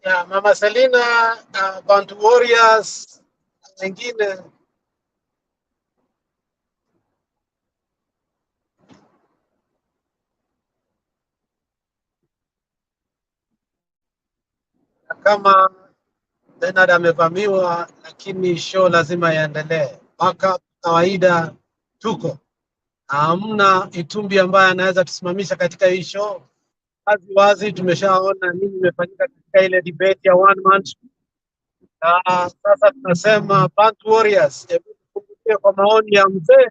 ya Mama Selina, Bantu Warriors wengine. Kama Bernard amevamiwa, lakini show lazima iendelee. Mpaka kawaida tuko hamna Itumbi ambaye anaweza tusimamisha katika hii show. Wazi wazi tumeshaona nini imefanyika katika ile debate ya one man. Sasa tunasema Bantu Warriors, hebu tukumbuke kwa maoni ya mzee,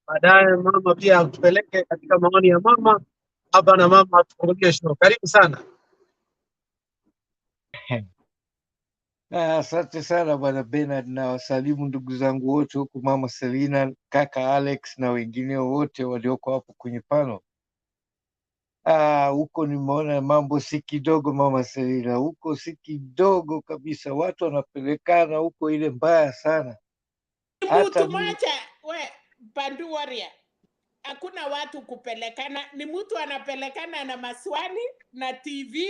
baadaye mama pia atupeleke katika maoni ya mama. Baba na mama atufungulie show. Karibu sana. Asante sana bwana Bernard, na wasalimu ndugu zangu wote huku, mama Selina, kaka Alex na wengine wote walioko hapo kwenye pano. Huko nimeona mambo si kidogo mama Selina, huko si kidogo kabisa, watu wanapelekana huko ile mbaya sana. Hata mtu mmoja Bantu Warrior, hakuna watu kupelekana, ni mtu anapelekana na maswali na TV,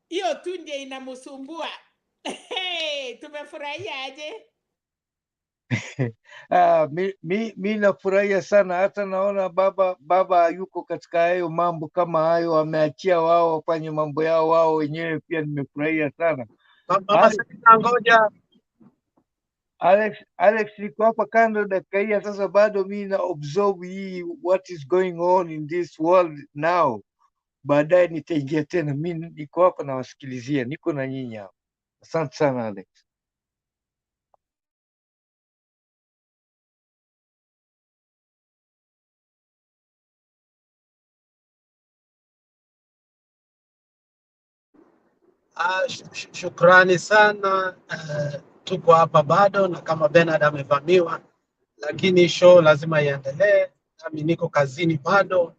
hiyo tu ndio inamsumbua. Hey, tumefurahia aje? Mi nafurahia sana, hata naona baba yuko katika hayo mambo kama hayo, ameachia wao wafanye mambo yao wao wenyewe. Pia nimefurahia sana. Mama Selina, ngoja Alex niko hapa kando dakika hii sasa, bado mi na observe hii what is going on in this world now. Baadaye nitaingia tena, mi niko hapa nawasikilizia, niko na nyinyi hapa. Asante sana Alex. Shukrani sana. Tuko hapa bado, na kama Bernard amevamiwa, lakini show lazima iendelee. Nami niko kazini bado,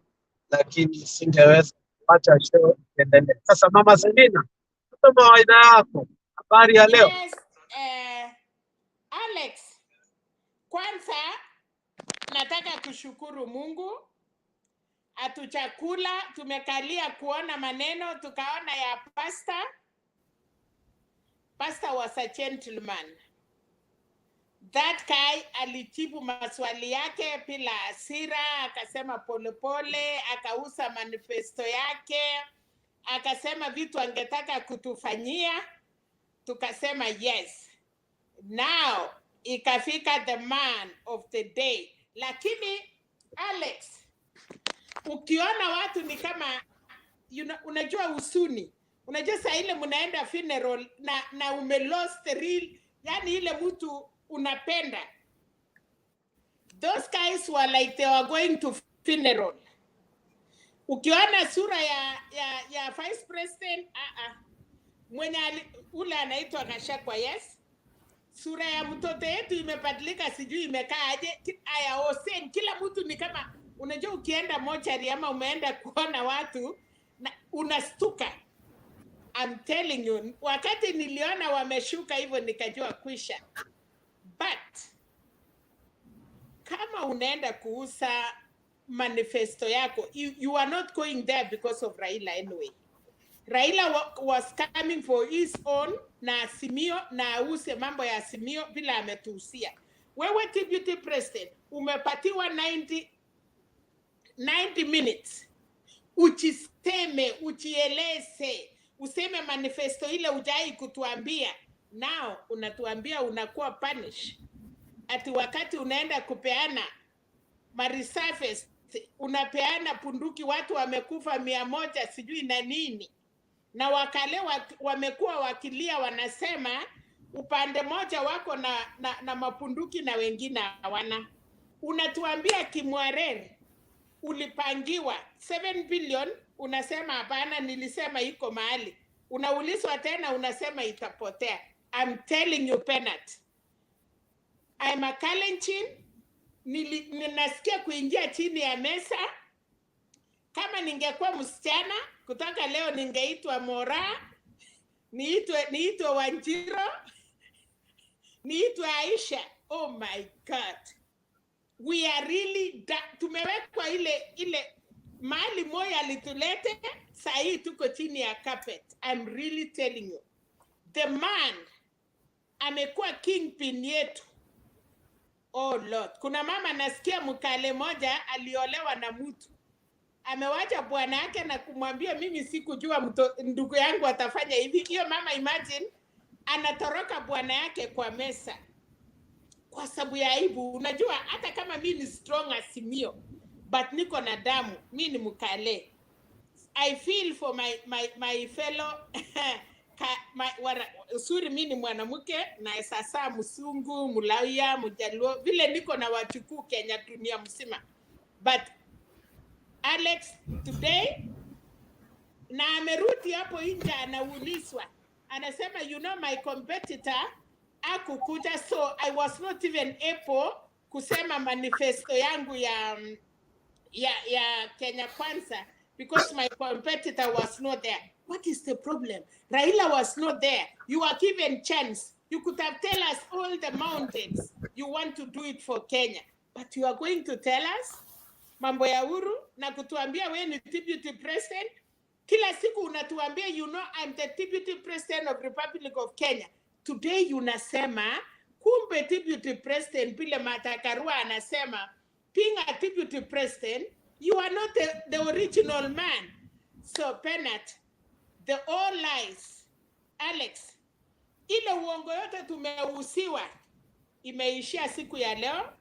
lakini singeweza kuacha show iendelee. Sasa Mama Selina, tupe mawaidha yako, habari ya leo. Yes, Alex, kwanza nataka kushukuru Mungu, atuchakula tumekalia kuona maneno, tukaona ya Pastor was a gentleman. That guy alijibu maswali yake bila hasira, akasema polepole, akauza manifesto yake, akasema vitu angetaka kutufanyia, tukasema yes. Now ikafika the man of the day. Lakini Alex, ukiona watu ni kama unajua usuni, unajua saa ile mnaenda funeral na lost the real, yani ile mtu unapenda. Those guys were like they were going to funeral. Ukiona sura ya vice president, mwenye ule anaitwa Gachagua, yes, sura ya mtoto yetu imebadilika, sijui imekaa aje. Aya Hussein, kila mtu ni kama, unajua ukienda mochari ama umeenda kuona watu na unastuka. I'm telling you, wakati niliona wameshuka hivyo nikajua kwisha. But kama unaenda kuuza manifesto yako, you are not going there because of Raila anyway. Raila was coming for his own na Azimio, na ause mambo ya Azimio bila ametuhusia. Wewe deputy president umepatiwa 90 minutes. Uchiseme, uchieleze, useme manifesto ile ujai kutuambia. Now unatuambia unakuwa punish. Ati wakati unaenda kupeana marisurface, unapeana punduki, watu wamekufa 100 sijui na nini. Na wakale wamekuwa wakilia, wanasema upande moja wako na mapunduki na wengine hawana. Unatuambia Kimwareri ulipangiwa 7 billion, unasema hapana, nilisema iko mahali. Unaulizwa tena unasema itapotea. I'm telling you Bernard, I'm a Kalenjin, ninasikia kuingia chini ya mesa. Kama ningekuwa msichana, kutoka leo ningeitwa Mora, niitwe Wanjiro, niitwe Aisha. Oh my God. We are really tumewekwa ile mahali moja alitulete, saa hii tuko chini ya carpet. I'm really telling you. the man amekuwa kingpin yetu. Oh Lord, kuna mama nasikia Mkale moja aliolewa na mtu. Amewacha bwana yake na kumwambia mimi sikujua ndugu yangu atafanya hivi. Hiyo mama imagine anatoroka bwana yake kwa mesa kwa sababu ya aibu. Unajua hata kama mimi ni strong asimio, but niko na damu, mimi ni Mkale. I feel for my fellow usuri mimi ni mwanamke na sasa Msungu, Mulauya, Mjaluo, vile niko na wachukuu Kenya dunia mzima. But Alex today na amerudi hapo nje anaulizwa. Anasema you know my competitor akukuja, so I was not even able kusema manifesto yangu ya Kenya Kwanza because my competitor was not there. What is the problem? Raila was not there. You were given chance. You could have tell us all the mountains you want to do it for Kenya, but you are going to tell us mambo ya Uhuru na kutuambia wewe ni deputy president. Kila siku unatuambia you know I'm the deputy president of Republic of Kenya. Today unasema kumbe deputy president bila Martha Karua anasema being a deputy president you are not the original man. So Penat, the all lies. Alex, ile uongo yote tumeusiwa imeishia siku ya leo.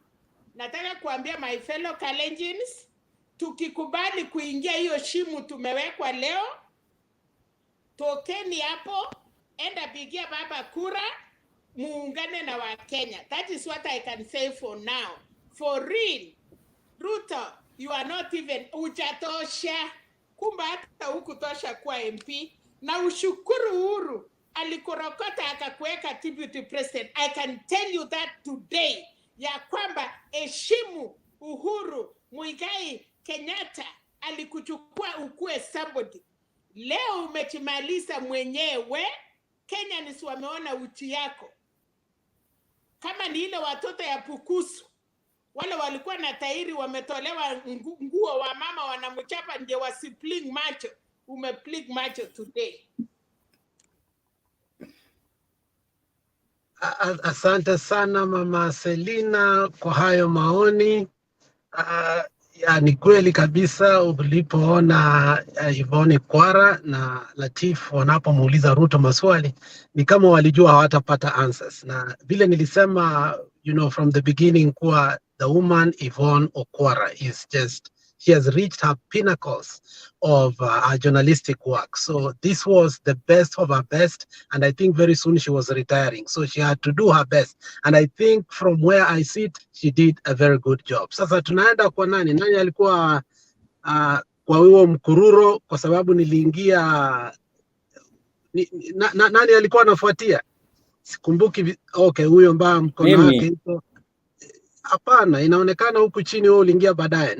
Nataka kuambia my fellow Kalenjins, tukikubali kuingia hiyo shimu tumewekwa leo, tokeni hapo, enda pigia baba kura, muungane na Wakenya. That is what I can say for now. For real, Ruto, you are not even ujatosha. Kumba hata hukutosha kuwa MP. Na ushukuru Uhuru alikurokota akakuweka deputy president. I can tell you that today, ya kwamba heshimu Uhuru Muigai Kenyatta alikuchukua ukue somebody. Leo umechimaliza mwenyewe. Kenya nisi wameona uchi yako. Kama ni ile watoto ya Pukusu, wale walikuwa na tairi wametolewa nguo wa mama wanamchapa ndio wasipling macho. Umepling macho today. Asante sana Mama Selina kwa hayo maoni. Ya ni kweli kabisa ulipoona Yvonne Kwara na Latif wanapomuuliza Ruto maswali ni kama walijua hawatapata answers, na vile nilisema from the beginning kuwa the woman Yvonne Okwara is just, she has reached her pinnacles of her journalistic work. So this was the best of her best, and I think very soon she was retiring. So she had to do her best. And I think from where I sit, she did a very good job. Sasa tunaenda kwa nani? Nani alikuwa kwa huo mkururo, kwa sababu niliingia nani alikuwa anafuatia? Sikumbuki. Okay, huyo mbaya mkono wake iko. Hapana, inaonekana huku chini wewe uliingia baadaye.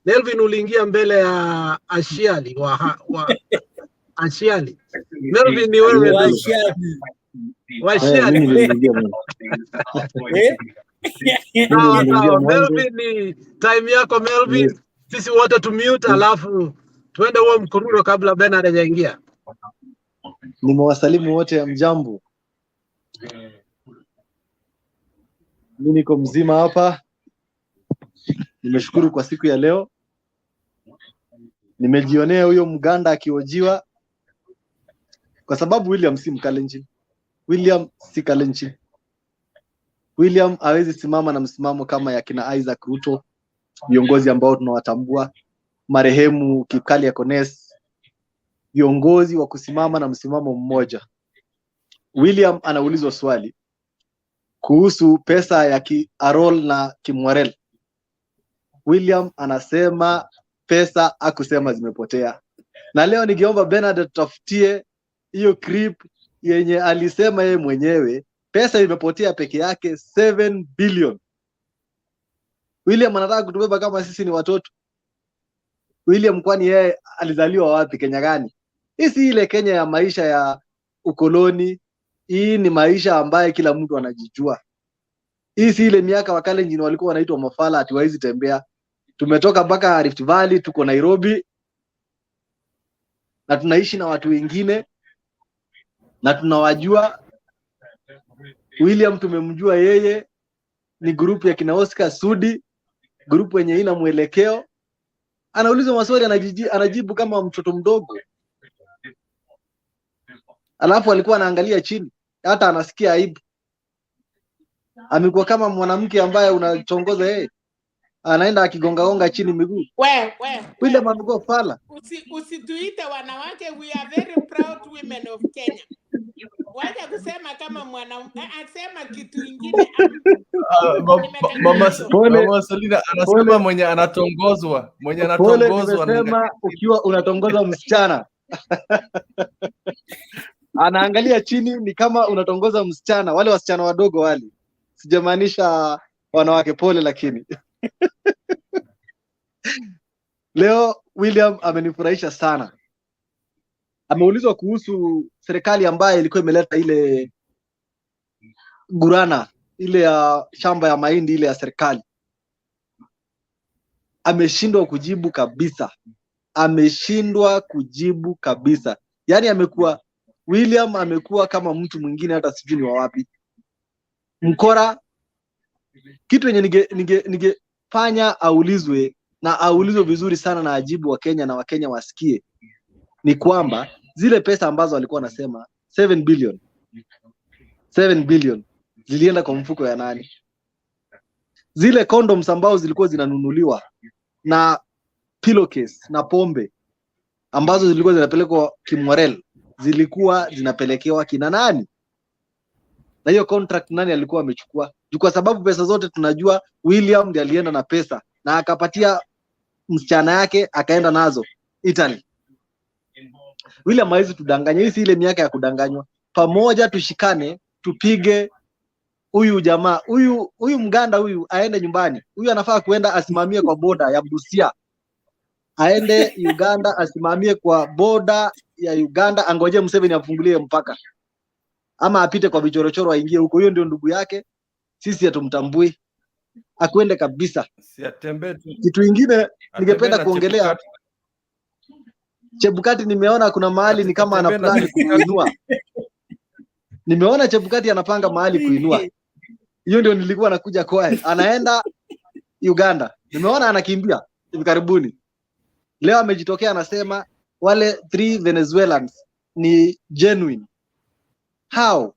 Nelvin uliingia mbele ya Ashiali wa Ashiali. Melvin ni wewe ndio. Washiali. Melvin ni time yako Melvin. Sisi wote tumute alafu tuende huo mkururo kabla Bernard hajaingia. Nimewasalimu wote, mjambo. Mimi niko mzima hapa. Nimeshukuru kwa siku ya leo. Nimejionea huyo mganda akiojiwa, kwa sababu William si Mkalenjin. William si Kalenjin. William hawezi simama na msimamo kama ya kina Isaac Ruto, viongozi ambao tunawatambua, marehemu Kipkali Akones, viongozi wa kusimama na msimamo mmoja. William anaulizwa swali kuhusu pesa ya Arol na Kimwarel. William anasema pesa hakusema zimepotea. Na leo ningeomba Bernard tutafutie hiyo clip yenye alisema yeye mwenyewe pesa imepotea peke yake 7 billion. William anataka kutubeba kama sisi ni watoto. William kwani yeye alizaliwa wapi? Kenya gani? Hii si ile Kenya ya maisha ya ukoloni. Hii ni maisha ambaye kila mtu anajijua. Hii si ile miaka Wakalenjin walikuwa wanaitwa mafala ati waizi tembea. Tumetoka mpaka Rift Valley, tuko Nairobi na tunaishi na watu wengine, na tunawajua. William tumemjua yeye ni grupu ya kina Oscar Sudi, grupu yenye ina mwelekeo. Anaulizwa maswali anajibu kama mtoto mdogo. Alafu alikuwa anaangalia chini, hata anasikia aibu. Amekuwa kama mwanamke ambaye unatongoza yeye, anaenda akigonga chini miguu. William amekuwa fala. Usituite wanawake, we are very proud women of Kenya. Wacha kusema kama mwanaume, asema kitu kingine. Mama Selina anasema mwenye anatongozwa, Nimesema ukiwa unatongoza msichana. Anaangalia chini ni kama unatongoza msichana, wale wasichana wadogo wale. Sijamaanisha wanawake, pole. Lakini leo William amenifurahisha sana. Ameulizwa kuhusu serikali ambayo ilikuwa imeleta ile gurana ile ya shamba ya mahindi ile ya serikali. Ameshindwa kujibu kabisa. Yaani William amekuwa kama mtu mwingine, hata sijui ni wa wapi. Mkora. Kitu yenye ningefanya aulizwe, na aulizwe vizuri sana na ajibu wa Kenya na Wakenya wasikie, ni kwamba zile pesa ambazo alikuwa anasema 7 billion zilienda kwa mfuko ya nani? Zile condoms ambazo zilikuwa zinanunuliwa na pillowcase na pombe ambazo zilikuwa zinapelekwa Kimwarel zilikuwa zinapelekewa kina nani? Na hiyo contract nani alikuwa amechukua? Kwa sababu pesa zote tunajua William ndiye alienda na pesa na akapatia msichana yake akaenda nazo Italy. William haizi tudanganya, hii si ile miaka ya kudanganywa. Pamoja tushikane, tupige huyu jamaa, huyu mganda huyu aende nyumbani. Huyu anafaa kuenda asimamie kwa boda ya Busia. Aende Uganda asimamie kwa boda ya Uganda, angoje Museveni afungulie mpaka. Ama apite kwa vichorochoro aingie huko. Hiyo ndio ndugu yake. Sisi hatumtambui. Akwende kabisa. Kitu kingine ningependa kuongelea Chebukati. Nimeona kuna mahali ni kama ana plan kuinua. Nimeona Chebukati anapanga mahali kuinua. Hiyo ndio nilikuwa nakuja kwae. Anaenda Uganda. Nimeona anakimbia hivi karibuni. Leo amejitokea anasema wale 3 Venezuelans ni genuine. How?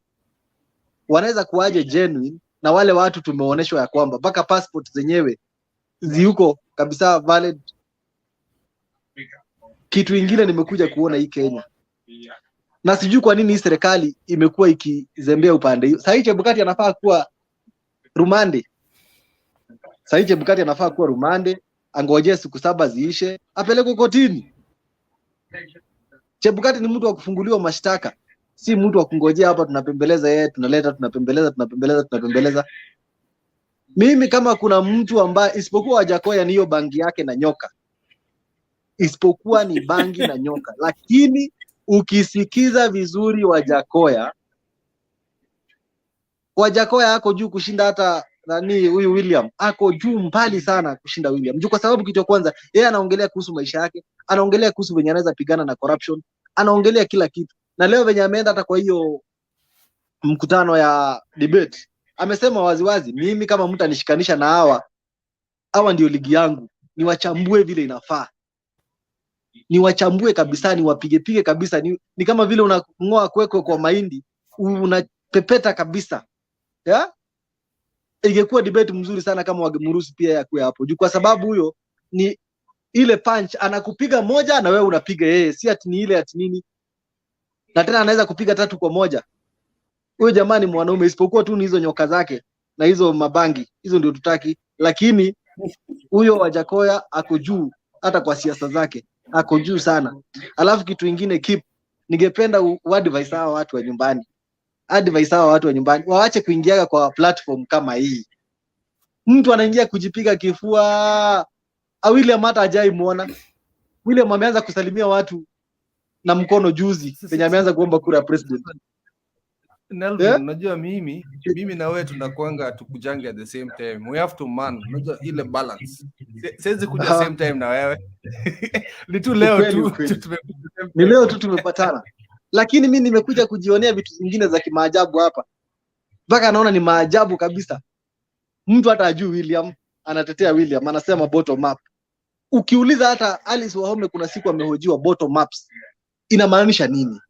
Wanaweza kuaje genuine na wale watu tumeoneshwa ya kwamba mpaka passport zenyewe ziuko kabisa valid. Kitu ingine nimekuja kuona hii Kenya, na sijui kwa nini hii serikali imekuwa ikizembea upande hiyo. Sasa Chebukati anafaa kuwa rumande. Angoje siku 7 ziishe, apelekwe kotini. Chebukati ni mtu wa kufunguliwa mashtaka, si mtu wa kungojea hapa tunapembeleza yeye, tunapembeleza. Mimi kama kuna mtu ambaye isipokuwa Wajakoya ni hiyo bangi yake na nyoka. Isipokuwa ni bangi na nyoka. Lakini ukisikiza vizuri Wajakoya ako juu kushinda hata huyu William. Ako juu mbali sana kushinda William. Kwa sababu kitu cha kwanza, yeye anaongelea kuhusu maisha yake, anaongelea kuhusu venye anaweza pigana na corruption, anaongelea kila kitu. Na leo venye ameenda hata kwa hiyo mkutano ya debate, amesema waziwazi, mimi kama mtu anishikanisha na hawa ndio ligi yangu, niwachambue vile inafaa. Niwachambue kabisa, niwapige kabisa. Ni kama vile unangoa kweko kwa mahindi, unapepeta kabisa. Ya? Ingekuwa debate mzuri sana kama wangemruhusu pia yakue hapo. Kwa sababu huyo ni ile punch anakupiga moja na wewe unapiga yeye, si ati ni ile ati nini. Na tena anaweza kupiga 3 kwa moja. Huyo jamani mwanaume, isipokuwa tu ni hizo nyoka zake na hizo mabangi, hizo ndio tutaki. Lakini huyo Wajakoya ako juu hata kwa siasa zake, ako juu sana. Alafu kitu kingine ningependa advise hawa watu wa nyumbani. Waache kuingiaga kwa platform kama hii. Mtu anaingia kujipiga kifua. William hata hajai muona. William ameanza kusalimia watu na mkono juzi penye ameanza kuomba kura president. Nelvin, unajua mimi na wewe tunakuanga tukujange at the same time. We have to unajua ile balance. Siwezi kuja same time na wewe. Ni tu leo tu ni leo tu tumepatana. lakini mimi nimekuja kujionea vitu zingine za kimaajabu hapa, mpaka naona ni maajabu kabisa. Mtu hata ajui William anatetea William, anasema bottom up. Ukiuliza hata Alice Wahome kuna siku amehojiwa bottom ups inamaanisha nini?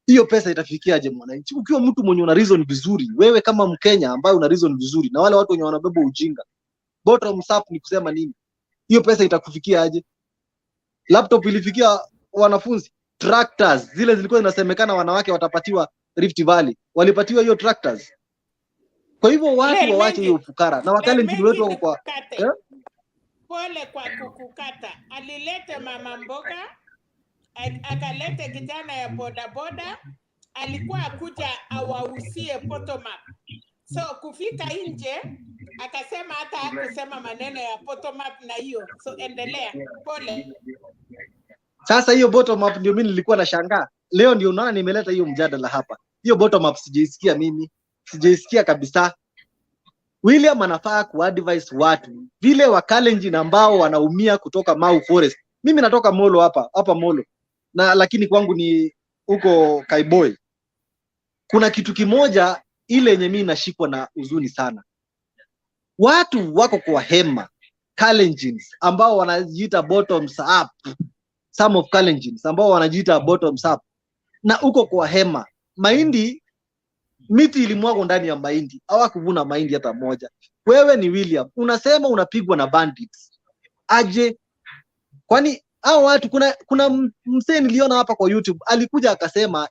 Hiyo pesa itafikiaje mwananchi? Ukiwa mtu mwenye una reason vizuri, wewe kama Mkenya ambaye una reason vizuri, na wale watu wenye wanabeba ujinga, bottom up ni kusema nini? Hiyo pesa itakufikia aje? Laptop ilifikia wanafunzi, tractors zile zilikuwa zinasemekana wanawake watapatiwa Rift Valley, walipatiwa hiyo tractors. Kwa hivyo watu waache hiyo ufukara, na Wakalenjin wetu wako kwa pole kwa kukukata. Alilete mama mboga, akalete kijana ya bodaboda, alikuwa akuja awausie bottom up. So kufika nje akasema hata hakusema maneno ya bottom up na hiyo. So endelea, pole. Sasa hiyo bottom up ndio mimi nilikuwa nashangaa. Leo ndio unaona nimeleta hiyo mjadala hapa. Hiyo bottom up sijaisikia mimi. Sijaisikia kabisa. William anafaa kuadvise watu vile Wakalenjin ambao wanaumia kutoka Mau Forest. Mimi natoka Molo hapa Molo. Na lakini kwangu ni huko Kaiboi. Kuna kitu kimoja ile yenye mimi nashikwa na huzuni sana. Watu wako kwa hema Kalenjins ambao wanajiita bottoms up. Some of Kalenjins ambao wanajiita bottoms up. Na uko kwa hema. Mahindi, miti ilimwagwa ndani ya mahindi. Hawakuvuna mahindi hata moja. Wewe ni William, unasema unapigwa na bandits. Aje? Kwani hao watu kuna msee niliona hapa kwa YouTube alikuja akasema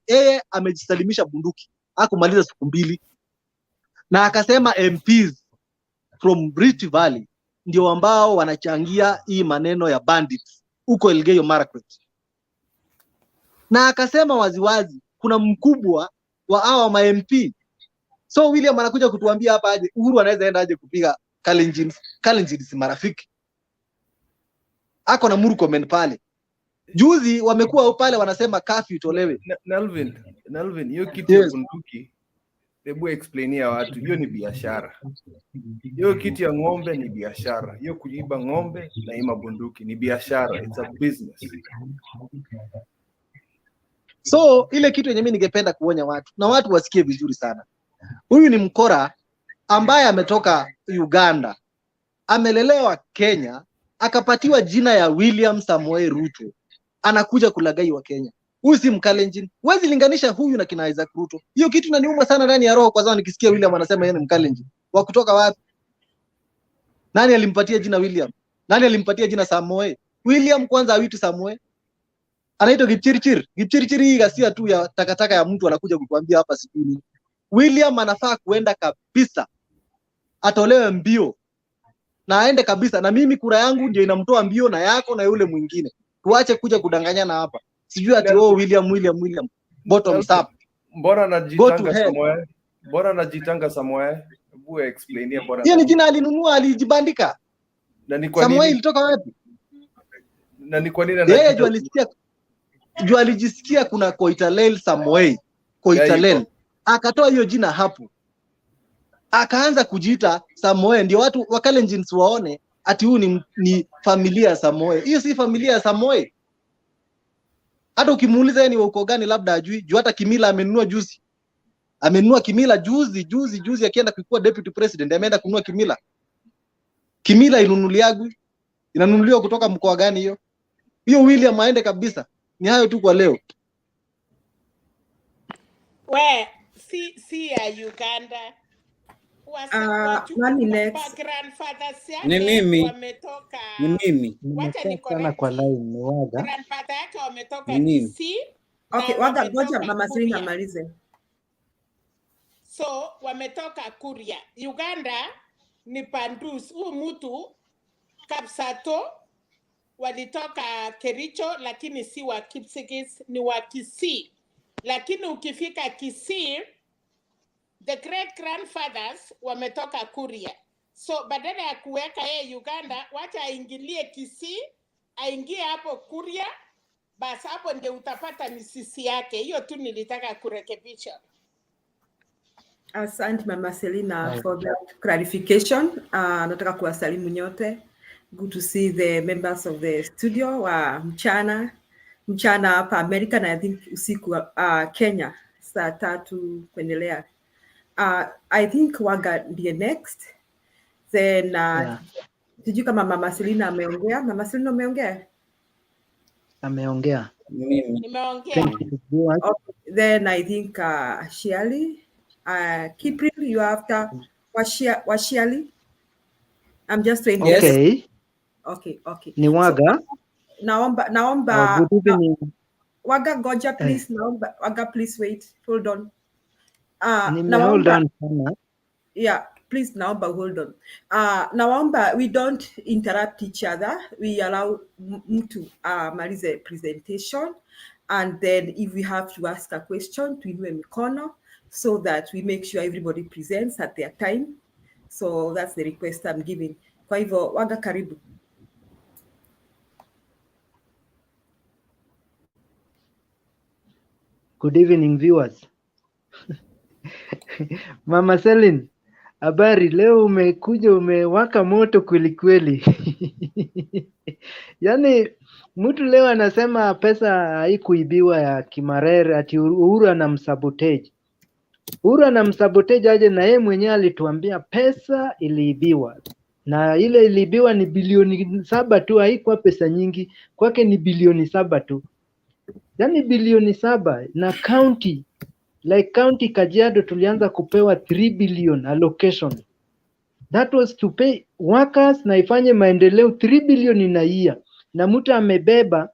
amejisalimisha bunduki. Hakumaliza siku 2. Na akasema MPs from Rift Valley ndio ambao wanachangia hii maneno ya bandits huko Elgeyo Marakwet. Na akasema waziwazi kuna mkubwa wa hao ma MP. So William anakuja kutuambia hapa aje Uhuru anaweza enda aje kupiga Kalenjin marafiki. Ako na Murkomen pale. Juzi wamekuwa pale wanasema curfew itolewe. Nelvin, hiyo kitu ya bunduki, hebu explainia watu, hiyo ni biashara. Hiyo kitu ya ng'ombe ni biashara. Hiyo kuiba ng'ombe na ima bunduki ni biashara. It's a business. So ile kitu yenye mimi ningependa kuonya watu na watu wasikie vizuri sana. Huyu ni mkora ambaye ametoka Uganda. Amelelewa Kenya, akapatiwa jina ya William Samoei Ruto. Anakuja kulagai wa Kenya. Huyu si Mkalenjin. Huwezi linganisha huyu na kina Isaac Ruto. Hiyo kitu inaniuma sana ndani ya roho kwa sababu nikisikia William anasema yeye ni Mkalenjin. Wa kutoka wapi? Nani alimpatia jina William? Nani alimpatia jina Samoei? William kwanza hawitu Samoei. Anaitwa Kipchirchir. Kipchirchir hii ghasia tu ya takataka ya mtu anakuja kukuambia hapa sikuni. William anafaa kuenda kabisa. Atolewe mbio. Na aende kabisa, na mimi kura yangu ndio inamtoa mbio na yako na yule mwingine. Tuache kuja kudanganyana hapa. Sijui ati William bottoms up. Mbona anajitanga Samoei? Mbona anajitanga Samoei? Hebu explainia mbona. Hiyo ni jina alinunua, alijibandika. Na ni kwa nini? Samoei ilitoka wapi? Na ni kwa nini anajitanga? Yeye alijisikia kuna Koitalel Samoei. Koitalel. Akatoa hiyo jina hapo. Akaanza kujiita Samoei, ndio watu wa Kalenjin waone ati huyu ni familia ya Samoei. Hiyo si familia ya Samoei. Hata ukimuuliza yeye ni wa uko gani labda ajui. Juu hata Kimila amenunua juzi. Amenunua Kimila juzi akienda kuwa deputy president ameenda kununua Kimila. Kimila inunuliagwi. Inanunuliwa kutoka mkoa gani hiyo? Hiyo William aende kabisa. Ni hayo tu kwa leo. Si ya Uganda. Nani next? Ni mimi. Wacha niko kwa line ni waga. Grandfather yake wametoka Kisii. Okay, waga ngoja mama Selina amalize. So wametoka Kuria. Uganda ni Pandus. Huyu mtu Kapsato walitoka Kericho lakini si wa Kipsigis, ni wa Kisii. Lakini ukifika Kisii, the great grandfathers wametoka Kuria. So badala ya kuweka yeye Uganda, wacha aingilie Kisii, aingie hapo Kuria, basi hapo ndio utapata misisi yake. Hiyo tu nilitaka kurekebisha. Asante mama Selina for that clarification. Nataka kuwasalimu nyote. Good to see the members of the studio wa mchana mchana hapa Amerika, na I think usiku Kenya saa 3 kuendelea. I think Waga ndiye next, then sijui kama Mama Selina ameongea. Mama Selina umeongea? Ameongea. Nimeongea. Okay. Then I think Shiali, Kipril, you after Washiali. I'm just saying. Okay. Okay. Ni Waga. So, naomba good evening. Waga goja please. Naomba Waga please wait. Hold on. Hold on. Yeah, please naomba hold on. Naomba we don't interrupt each other. We allow mtu malize presentation, and then if we have to ask a question, tuinue mikono so that we make sure everybody presents at their time. So that's the request I'm giving. Kwa hivyo Waga, karibu. Good evening viewers. Mama Selin, habari? Leo umekuja umewaka moto kweli kweli. Yaani mtu leo anasema pesa haikuibiwa ya Kimarere, ati Uhuru anamsabotage. Uhuru anamsabotage aje, na yeye mwenyewe alituambia pesa iliibiwa. Na ile iliibiwa ni bilioni 7 tu, haikuwa pesa nyingi. Kwake ni bilioni 7 tu. Yaani bilioni 7, na county like county Kajiado tulianza kupewa 3 billion allocation. That was to pay workers na ifanye maendeleo. 3 billion in a year, na mtu amebeba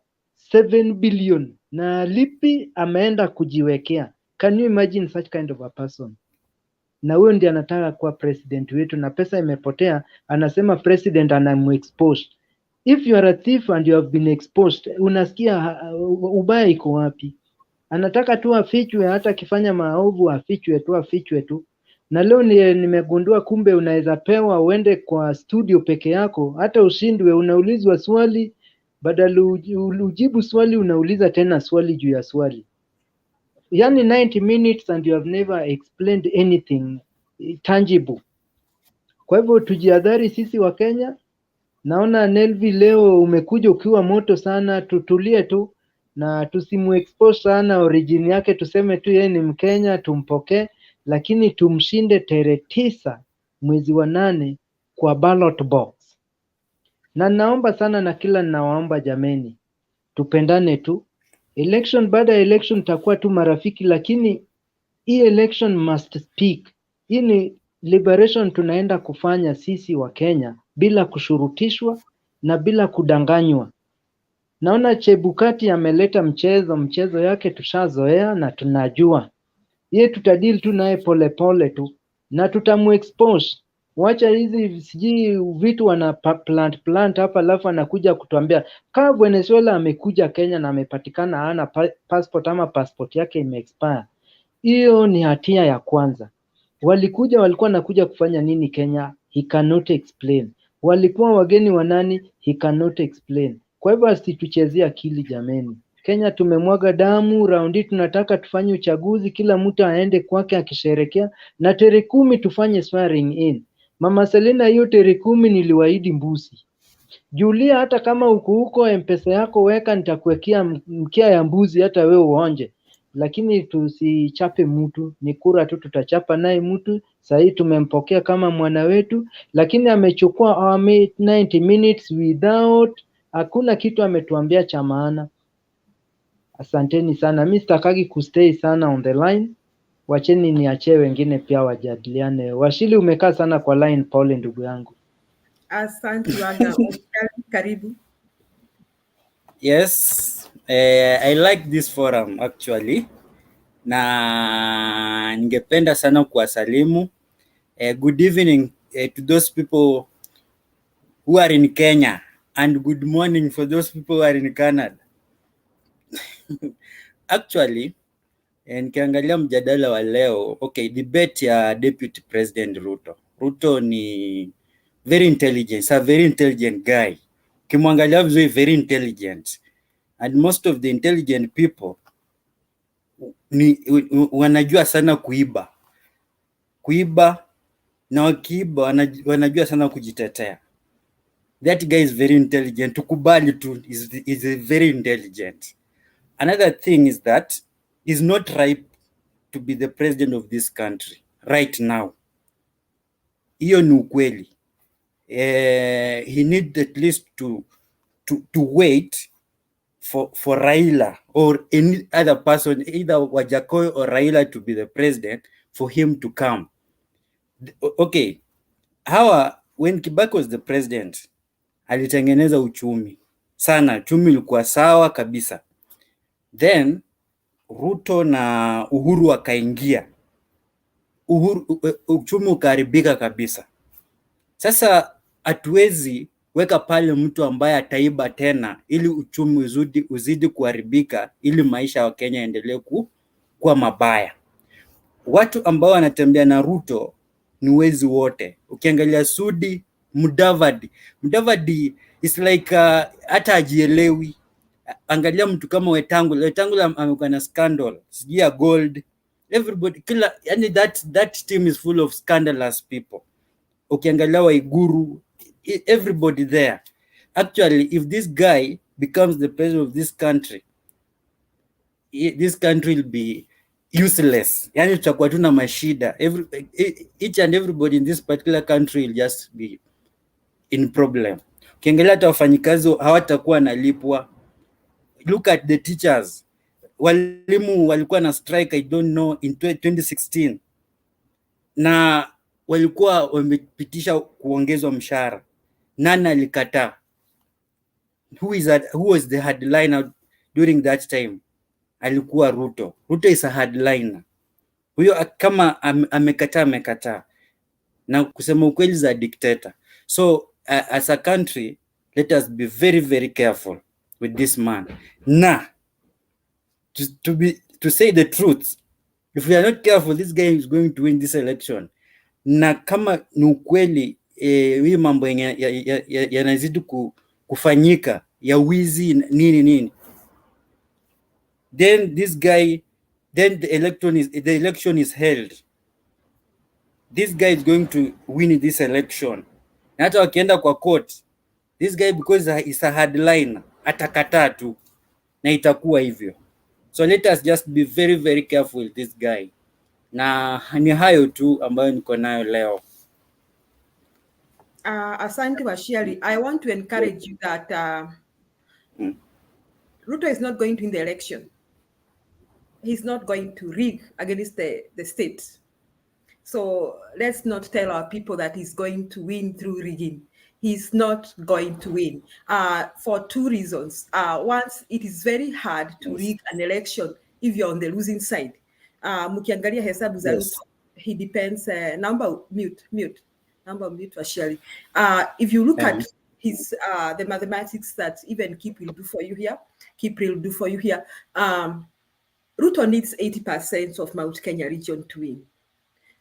7 billion na lipi ameenda kujiwekea. Can you imagine such kind of a person? Na huyo ndiye anataka kuwa president wetu, na pesa imepotea, anasema president anamuexpose. If you are a thief and you have been exposed, unasikia ubaya iko wapi? Anataka tu afichwe, hata akifanya maovu afichwe tu. Na leo nimegundua kumbe unaweza pewa uende kwa studio peke yako, hata ushindwe, unaulizwa swali, badala ujibu swali unauliza tena swali juu ya swali. Yani 90 minutes and you have never explained anything tangible. Kwa hivyo tujihadhari sisi wa Kenya. Naona Nelvi leo umekuja ukiwa moto sana, tutulie tu na tusimuexpose sana origin yake, tuseme tu yeye ni Mkenya, tumpokee, lakini tumshinde tarehe 9 mwezi wa 8 kwa ballot box. Na naomba sana, na kila ninawaomba jameni, tupendane tu. Election baada ya election takuwa tu marafiki, lakini hii election must speak. Hii ni liberation tunaenda kufanya sisi wa Kenya bila kushurutishwa na bila kudanganywa. Naona Chebukati ameleta mchezo yake tushazoea na tunajua. Yeye tutadili tu naye polepole tu na tutamuexpose. Wacha hizi siji vitu wana plant hapa, alafu anakuja kutuambia kama Venezuela amekuja Kenya na amepatikana hana passport ama passport yake imeexpire. Hiyo ni hatia ya kwanza. Walikuwa nakuja kufanya nini Kenya? He cannot explain. Walikuwa wageni wa nani? He cannot explain. Kwa hivyo asituchezea akili jameni. Kenya tumemwaga damu, raundi tunataka tufanye uchaguzi, kila mtu aende kwake akisherekea, na tarehe 10 tufanye swearing in. Mama Selina, hiyo tarehe 10 niliwaahidi mbuzi. Julia, hata kama uko huko M-Pesa yako weka, nitakuwekea mkia ya mbuzi hata wewe uonje. Lakini tusichape mtu, ni kura tu tutachapa naye mtu. Sasa tumempokea kama mwana wetu, lakini amechukua 90 minutes without hakuna kitu ametuambia cha maana. Asanteni sana. Mimi sitakagi kustay sana on the line. Wacheni niachie wengine pia wajadiliane. Washili, umekaa sana kwa line, pole ndugu yangu. Asante Waga. Karibu. Yes, I like this forum actually. Na ningependa sana kuwasalimu. Good evening to those people who are in Kenya, and good morning for those people who are in Canada. Actually, nikiangalia mjadala wa leo, okay, debate ya Deputy President Ruto. Ruto ni very intelligent, a very intelligent guy. Kimwangalia vizuri, very intelligent. And most of the intelligent people wanajua sana kuiba, na wakiiba wanajua sana kujitetea. That guy is very intelligent. Tukubali tu, is very intelligent. Another thing is that he's not ripe to be the president of this country right now. Hiyo ni ukweli. He need at least to wait for Raila or any other person, either Wajakoya or Raila, to be the president for him to come. Okay, when Kibaki was the president, alitengeneza uchumi sana, uchumi ulikuwa sawa kabisa. Then Ruto na Uhuru akaingia, uchumi ukaharibika kabisa. Sasa hatuwezi weka pale mtu ambaye ataiba tena ili uchumi uzidi kuharibika, ili maisha ya Kenya yaendelee kuwa mabaya. Watu ambao wanatembea na Ruto ni wezi wote. Ukiangalia Sudi, Mudavadi is like hata ajielewi. Angalia mtu kama Wetangula amekuwa na scandal, sijui ya gold. Everybody yani that team is full of scandalous people. Ukiangalia Waiguru, everybody there. Actually, if this guy becomes the president of this country will be useless. Yani tutakuwa tuna mashida. Each and everybody in this particular country will just be in problem. Ukiangalia hata wafanyikazi hawatakuwa nalipwa. Look at the teachers. Walimu walikuwa na strike, I don't know, in 2016. Na walikuwa wamepitisha kuongezwa mshahara. Nani alikataa? Who was the headliner during that time? Alikuwa Ruto. Ruto is a headliner. Huyo kama amekataa. Na kusema ukweli za dictator. So as a country, let us be very, very careful with this man. To say the truth, if we are not careful, this guy is going to win this election. Na kama ni ukweli hii mambo yanazidi kufanyika ya wizi nini, then the election is held. This guy is going to win this election. Na hata wakienda kwa court, this guy, because he's a hardliner, atakataa tu na itakuwa hivyo. So let us just be very, very careful with this guy. Na ni hayo tu ambayo niko nayo leo. Asante Washiri, I want to encourage you that Ruto is not going to win the election. He's not going to rig against the state. So let's not tell our people that he's going to win through rigging. He's not going to win for two reasons. Once, it is very hard to rig an election if you're on the losing side. Mukiangalia hesabu za Ruto, he depends. Number mute Washiri. If you look at his the mathematics that even Kipril do for you here, Ruto needs 80% of Mount Kenya region to win.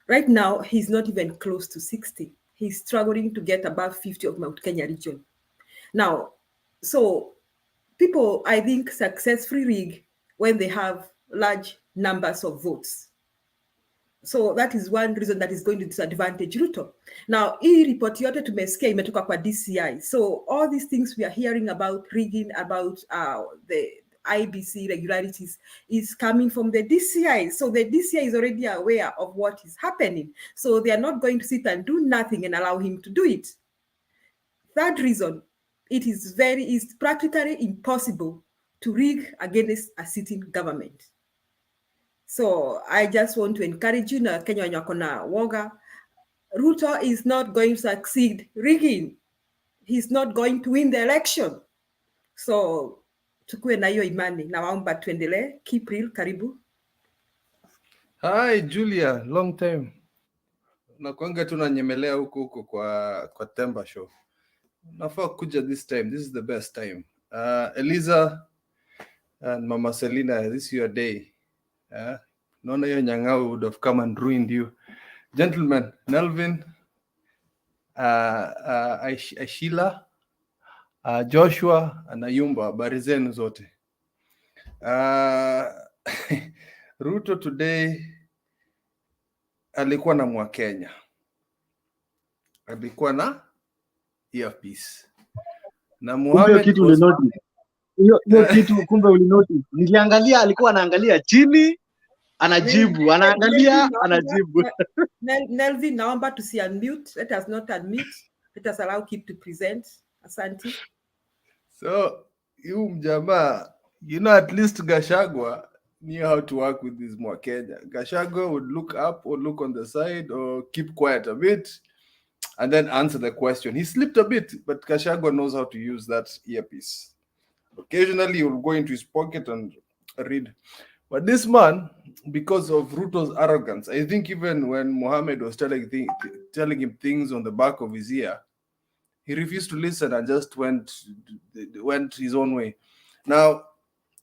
Right now, he's not even close to 60. He's struggling to get above 50 of Mount Kenya region. Now, so people, I think, successfully rig when they have large numbers of votes. So that is one reason that is going to disadvantage Ruto. Now, hii report yote tumesikia imetoka kwa DCI. So all these things we are hearing about rigging, about the IBC irregularities is coming from the DCI. So the DCI is already aware of what is happening. So they are not going to sit and do nothing and allow him to do it. Third reason, it is practically impossible to rig against a sitting government. So I just want to encourage you, na Kenya wenye wako na woga, Ruto is not going to succeed rigging. He's not going to win the election. So tukue na hiyo imani, na waomba tuendelee. Kipril, karibu. Hi Julia, long time. Nakwanga tunanyemelea huko kwa Temba show. Nafaa kuja this time. This is the best time. Eliza and Mama Selina, this is your day. Naona hiyo nyang'au would have come and ruined you. Gentlemen, Nelvin, Ashila, Joshua, na Yumba, habari zenu zote. Ruto today alikuwa na Mwakenya. Alikuwa na earpiece. Na Mohamed hiyo kitu kumbe ulinotice. Niliangalia alikuwa anaangalia chini anajibu, anaangalia anajibu. Nelvin, naomba tusi-unmute. Let us not unmute. Let us allow Kip to present. Asante. So, you mjamaa, you know, at least Gachagua knew how to work with this Mwakenya. Gachagua would look up or look on the side or keep quiet a bit and then answer the question. He slipped a bit, but Gachagua knows how to use that earpiece. Occasionally, he will go into his pocket and read. But this man, because of Ruto's arrogance, I think even when Mohammed was telling him things on the back of his ear, he refused to listen and just went his own way. Now,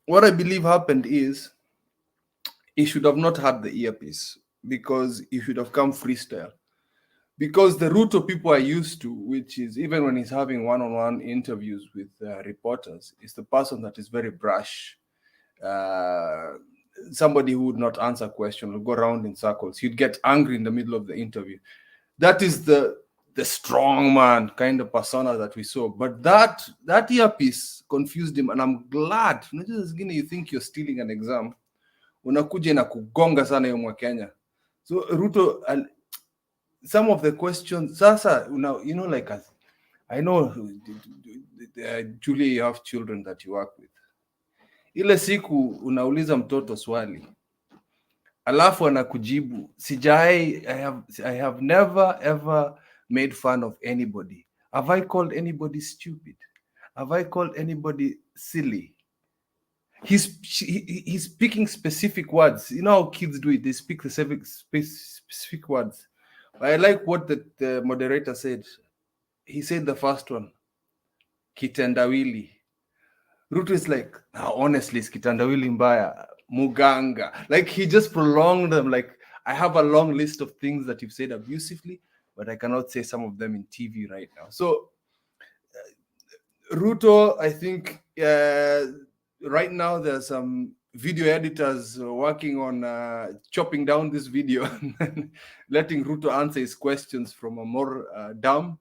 what I believe happened is he should have not had the earpiece because he should have come freestyle. Because the Ruto people are used to, which is even when he's having one-on-one interviews with reporters, is the person that is very brash. Somebody who would not answer a question, would go around in circles. He'd get angry in the middle of the interview. That is the strong man kind of persona that we saw. But that earpiece confused him, and I'm glad. You think you're stealing an exam, unakuja na kugonga sana yo Mwakenya. So Ruto, some of the questions, sasa, you know, like I know, Julia, you have children that you work with. Ile siku unauliza mtoto swali alafu anakujibu sijai, I have never ever made fun of anybody. Have I called anybody stupid? Have I called anybody silly? He's speaking specific words. You know how kids do it, they speak the specific words. I like what the moderator said. He said the first one, kitendawili. Ruto is like, honestly, it's kitendawili mbaya, muganga. Like, he just prolonged them. Like, I have a long list of things that you've said abusively, but I cannot say some of them in TV right now. So, Ruto, I think right now there's some video editors working on chopping down this video and letting Ruto answer his questions from a more dumb.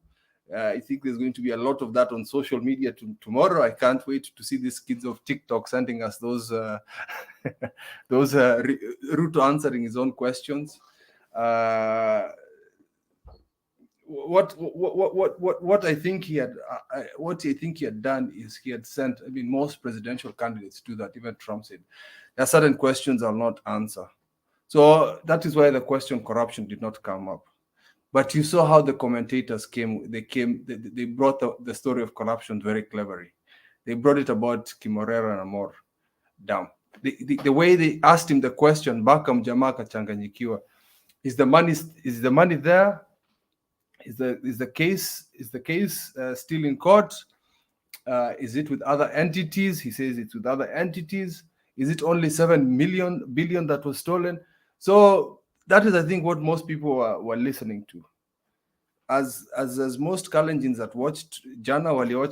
I think there's going to be a lot of that on social media tomorrow. I can't wait to see these kids of TikTok sending us those Ruto answering his own questions. What I think he had done is he had sent. I mean, most presidential candidates do that. Even Trump said there are certain questions I'll not answer. So that is why the question corruption did not come up. But you saw how the commentators came. They brought the story of corruption very cleverly. They brought it about Kimorera and Amor. Down. The way they asked him the question, Bakam Jamaka Changanyikiwa, is the money there? Is the case still in court? Is it with other entities? He says it's with other entities. Is it only 7 billion that was stolen? So that is, I think, what most people were listening to. As most Kalenjins that watched jana leo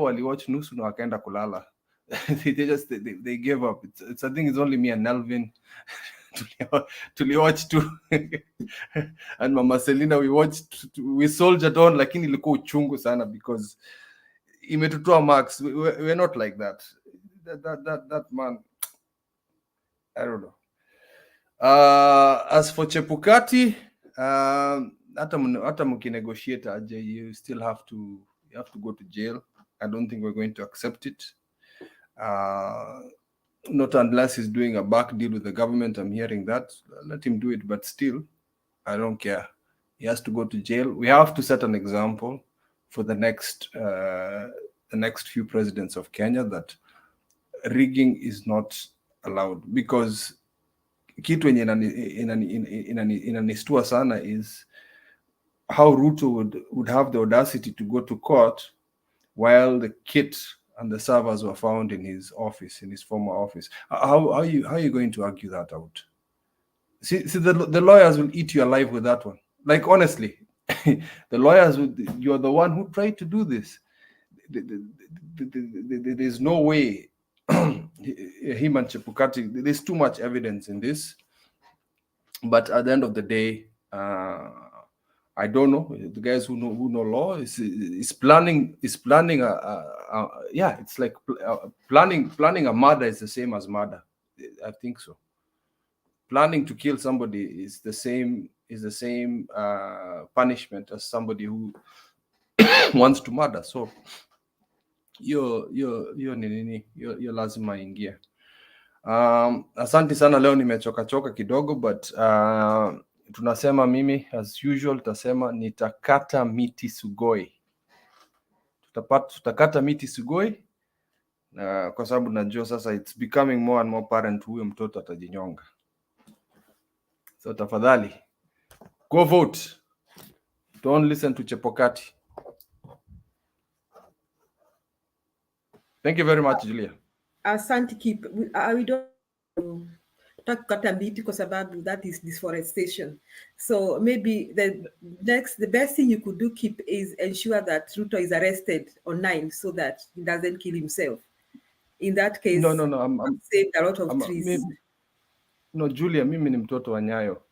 waliwatch nusu na wakaenda kulala. they gave up. It's I think it's only me and Nelvin tuliwatch too. And Mama Selina we soldiered on, lakini ilikuwa uchungu sana because imetutoa marks. We're not like that. That man, I don't know. As for Chebukati, hata mkinegotiate aje, you still have to go to jail. I don't think we're going to accept it. Not unless he's doing a back deal with the government. I'm hearing that. Let him do it, but still, I don't care. He has to go to jail. We have to set an example for the next few presidents of Kenya that rigging is not allowed, because kitu yenye inanistua sana is how Ruto would have the audacity to go to court while the kit and the servers were found in his office, in his former office. How are you going to argue that out? See, the lawyers will eat you alive with that one. Like, honestly, the lawyers you're the one who tried to do this. There's no way him and Chebukati, there's too much evidence in this. But at the end of the day, I don't know. The guys who know law is planning yeah, it's like planning a murder is the same as murder. I think so. Planning to kill somebody is the same punishment as somebody who wants to murder. So hiyo lazima ingie. Asante sana, leo nimechoka kidogo, but tunasema, mimi as usual tutasema nitakata miti sugoi. Tutakata miti sugoi kwa sababu najua sasa it's becoming more and more apparent huyo mtoto atajinyonga. So tafadhali go vote. Don't listen to Chepokati. Thank you very much, Julia. Asante Kip. We don't kukata miti kwa sababu that is deforestation. So maybe the best thing you could do, Kip, is ensure that Ruto is arrested online so that he doesn't kill himself. In that case, no, I'm saved a lot of trees. No, Julia, mimi ni mtoto wa Nyayo.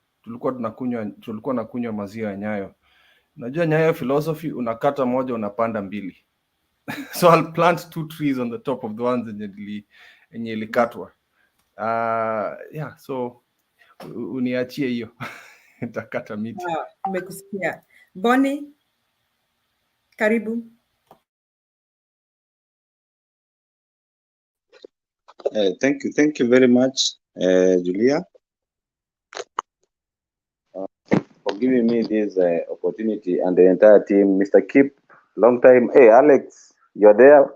Tulikuwa nakunywa maziwa ya Nyayo. Najua Nyayo philosophy, unakata moja unapanda mbili. So I'll plant 2 trees on the top of the ones yenye ilikatwa. Yeah, so uniachie hiyo. Nitakata miti. Nimekusikia. Bonnie, karibu. Thank you very much, Julia, for giving me this opportunity, and the entire team. Mr. Kip, long time. Hey, Alex, you're there.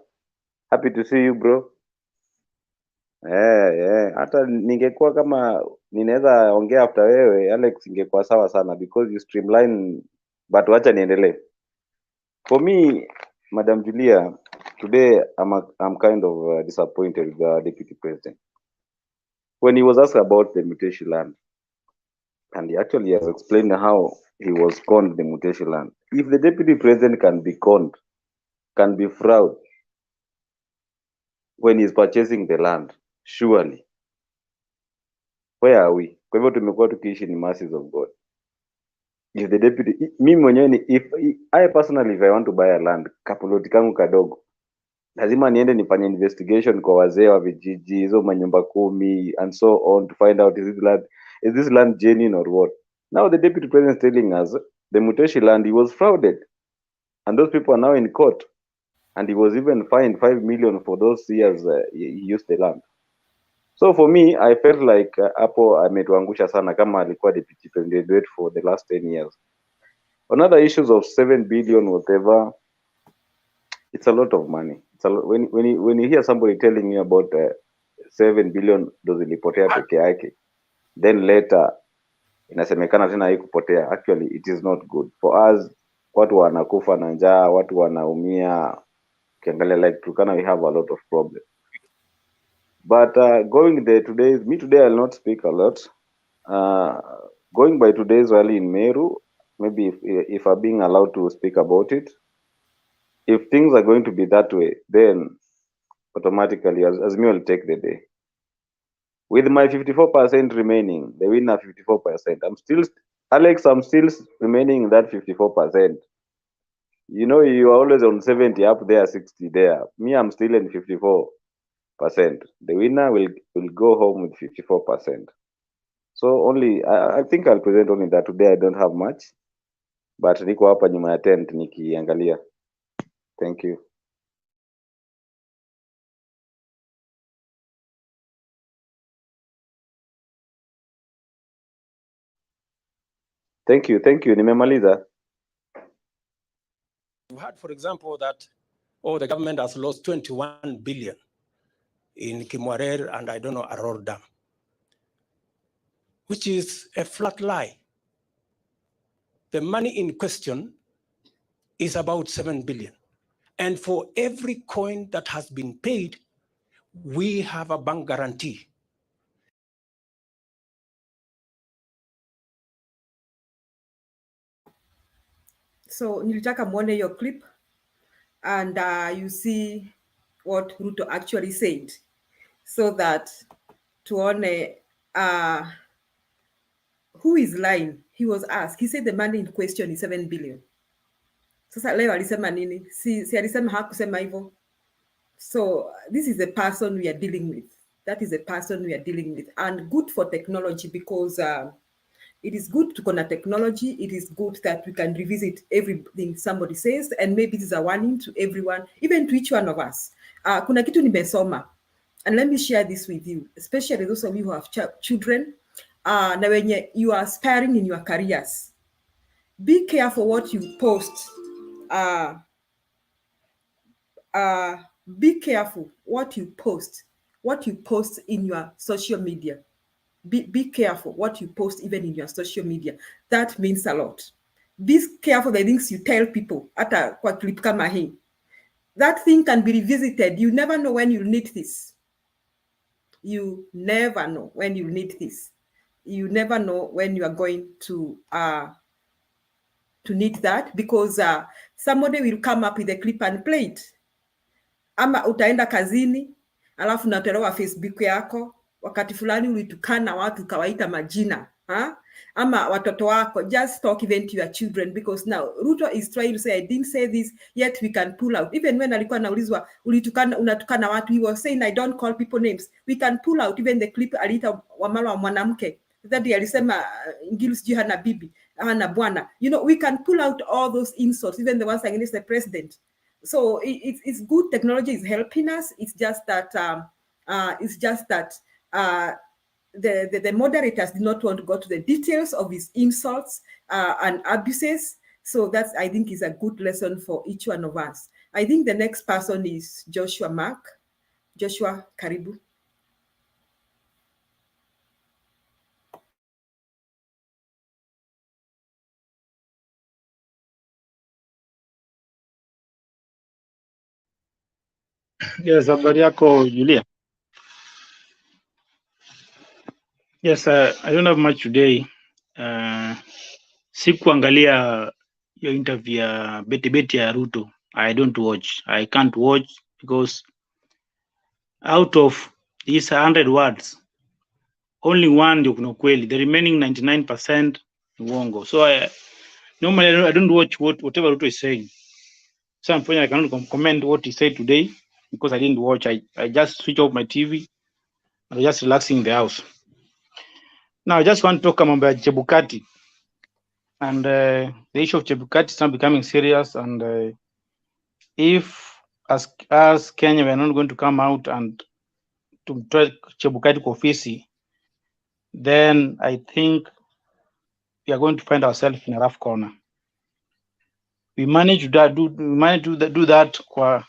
Happy to see you, bro. Hata ningekuwa kama ninaweza ongea after wewe Alex, ingekuwa sawa sana because you streamline, but wacha niendelee. For me, Madam Julia, today I'm kind of disappointed with the Deputy President. When he was asked about the mutation land, and he actually has explained how he was conned the mutation land. If the Deputy President can be conned, can be fraud when he's purchasing the land, surely, where are we? Kwa hivyo tumekuwa tukiishi ni mercies of God. If the deputy, mimi mwenyewe if I personally, if I want to buy a land, kapuloti kangu kadogo, lazima niende nifanye investigation kwa wazee wa vijiji, hizo manyumba 10 and so on, to find out is this land genuine or what. Now the Deputy President is telling us the Muteshi land, he was frauded, and those people are now in court, and he was even fined 5 million for those years he used the land. So for me, I felt like hapo ametuangusha sana kama alikuwa Deputy President for the last 10 years. On other issues of 7 billion, whatever, it's a lot of money. It's a lot. When you hear somebody telling you about 7 billion ndo zilipotea peke yake, then later inasemekana tena haikupotea. Actually, it is not good for us. Watu wanakufa na njaa, watu wanaumia. Ukiangalia like Turkana, we have a lot of problems. But going there today I'll not speak a lot. Going by today's rally in Meru, maybe if I'm being allowed to speak about it, if things are going to be that way, then automatically Azimio will take the day. With my 54% remaining, the winner 54%, I'm still remaining in that 54%. You know, you are always on 70 up there, 60 there. Me, I'm still in 54%. The winner will go home with 54%. So only, I think I'll present only that today. I don't have much, but niko hapa nyuma ya tent nikiangalia. Thank you. Thank you. Nimemaliza. We've heard, for example, that the government has lost 21 billion in Kimwarer and I don't know, Aror Dam, which is a flat lie. The money in question is about 7 billion. And for every coin that has been paid, we have a bank guarantee. So nilitaka muone your clip and you see what Ruto actually said so that tuone who is lying? He was asked. He said the money in question is 7 billion. Sasa leo alisema nini? Si alisema hakusema hivyo. So this is the person we are dealing with. That is the person we are dealing with. And good for technology because it is good to connect technology. It is good that we can revisit everything somebody says, and maybe this is a warning to everyone, even to each one of us. Kuna kitu nimesoma, and let me share this with you, especially those of you who have children. Na when you are aspiring in your careers, be careful what you post. Be careful what you post in your social media. Be careful what you post even in your social media. That means a lot. Be careful the things you tell people. Hata kwa clip kama hii. That thing can be revisited. You never know when you'll need this. You never know when you'll need this. You never know when you are going to need that, because somebody will come up with a clip and play it. Ama utaenda kazini alafu natolewa Facebook yako wakati fulani ulitukana watu kawaita majina, ama watoto wako. Just talk even to your children, because now Ruto is trying to say I didn't say this, yet we can pull out. Even when alikuwa naulizwa unatukana watu, he was saying I don't call people names. We can pull out even the clip aliita Wamala wa mwanamke that alisema Ngilu sijui hana bibi hana bwana. You know, we can pull out all those insults, even the ones against the president. So it's good. Technology is helping us. It's just that the moderators did not want to go to the details of his insults and abuses. So that's, I think, is a good lesson for each one of us. I think the next person is Joshua Mark. Joshua, karibu. Yes, habari yako Julia. Yes, I don't have much today. Sikuangalia your interview ya Beti ya Ruto. I don't watch. I can't watch because out of these 100 words, only one ndio kuna kweli. The remaining 99% ni uongo. So normally I don't watch whatever Ruto is saying. So unfortunately I cannot comment what he said today because I didn't watch. I just switch off my TV and just relaxing in the house. Now I just want to talk about Chebukati. And the issue of Chebukati is now becoming serious. And if as Kenya we are not going to come out and to try Chebukati Kofisi, then I think we are going to find ourselves in a rough corner. We managed to do that kwa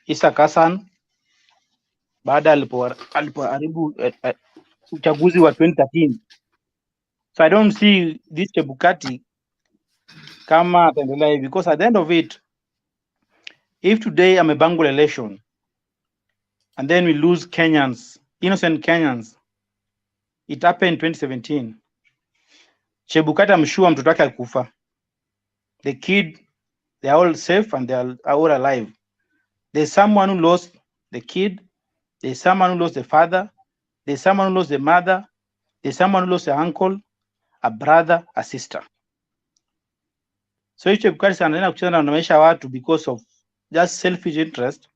Isa Hassan baada alipoharibu uchaguzi wa 2013. So I don't see this Chebukati kama ataendelea hivi, because at the end of it, if today I'm a Bangul election and then we lose Kenyans, innocent Kenyans, it happened in 2017. Chebukati, I'm sure mtoto wake alikufa. The kid, they are all safe and they are all alive. There's someone who lost the kid, there's someone who lost the father, there's someone who lost the mother, there's someone who lost an uncle, a brother, a sister. So if Chebukati anaenda kucheza na maisha ya watu because of just selfish interest,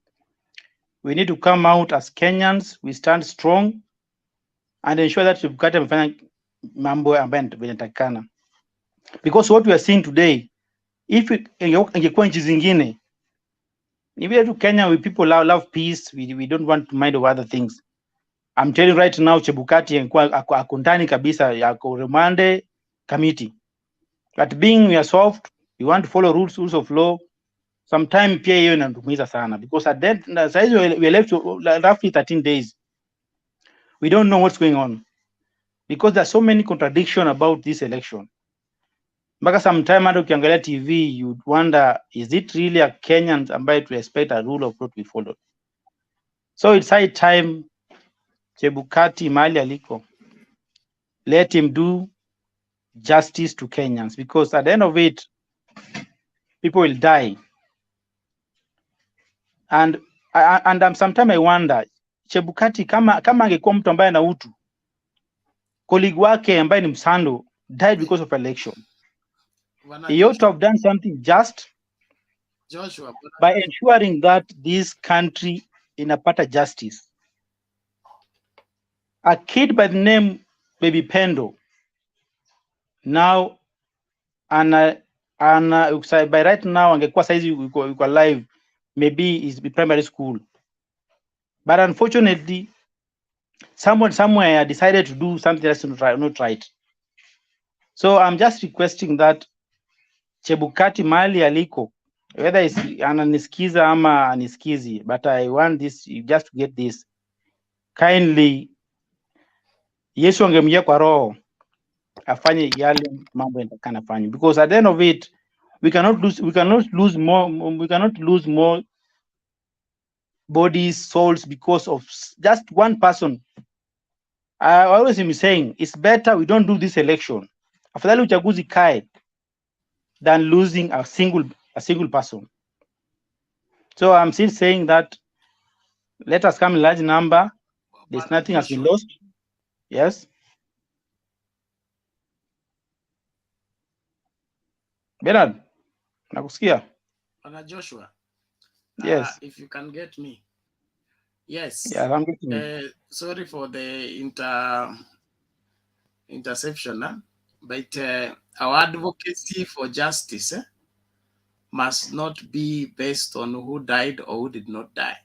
we need to come out as Kenyans, we stand strong and ensure that Chebukati amefanya mambo ambayo yanatakikana. Because what we are seeing today, if ingekuwa nchi zingine, ni vile tu Kenya, we people love peace, we don't want to mind of other things. I'm telling you right now, Chebukati ako ndani kabisa yako remande committee. But being we are soft, we want to follow rules of law, sometime pia hiyo inatumiza sana, because at that size we are left roughly 13 days. We don't know what's going on because there are so many contradictions about this election. Mpaka sometime hata ukiangalia TV you wonder, is it really a Kenyan ambaye to expect a rule of law to be followed? So it's high time Chebukati mahali aliko, let him do justice to Kenyans, because at the end of it people will die. And sometimes I wonder, Chebukati kama angekuwa mtu ambaye ana utu, colleague wake ambaye ni Msando died because of election. Bwana He ought to Joshua, have done something just Joshua, by ensuring that this country inapata justice. A kid by the name Baby Pendo now by right now angekuwa saizi yuko live, maybe is primary school, but unfortunately someone somewhere decided to do something that's not right. So I'm just requesting that Chebukati mali aliko, whether is ananisikiza ama anisikizi, but I want this, just to get this kindly, Yesu angemjia kwa roho afanye yale mambo yatakana fanye, because at the end of it we cannot lose more bodies, souls because of just one person. I always am saying it's better we don't do this election, afadhali uchaguzi kae, than losing a single person. So I'm still saying that let us come in large number. There's Bwana nothing has been Joshua, lost. Yes. Bernard, nakusikia. Bwana Joshua, Yes. if you can get me. Yes. Yeah, I'm getting you. Sorry for the interception, but our advocacy for justice must not be based on who died or who did not die.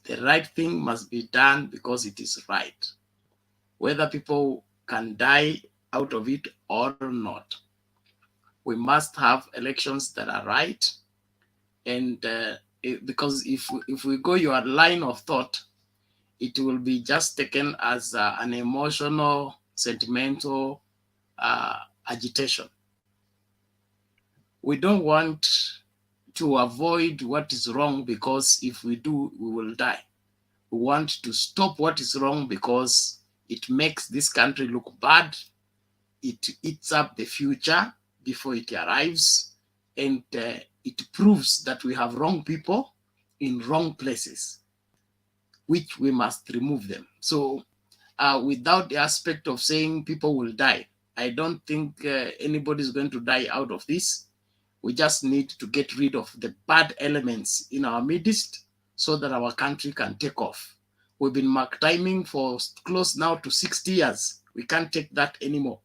The right thing must be done because it is right, whether people can die out of it or not. We must have elections that are right, and because if we go your line of thought, it will be just taken as an emotional, sentimental agitation. We don't want to avoid what is wrong, because if we do, we will die. We want to stop what is wrong because it makes this country look bad. It eats up the future before it arrives, and it proves that we have wrong people in wrong places, which we must remove them. So without the aspect of saying people will die, I don't think anybody is going to die out of this. We just need to get rid of the bad elements in our midst so that our country can take off. We've been mark timing for close now to 60 years. We can't take that anymore.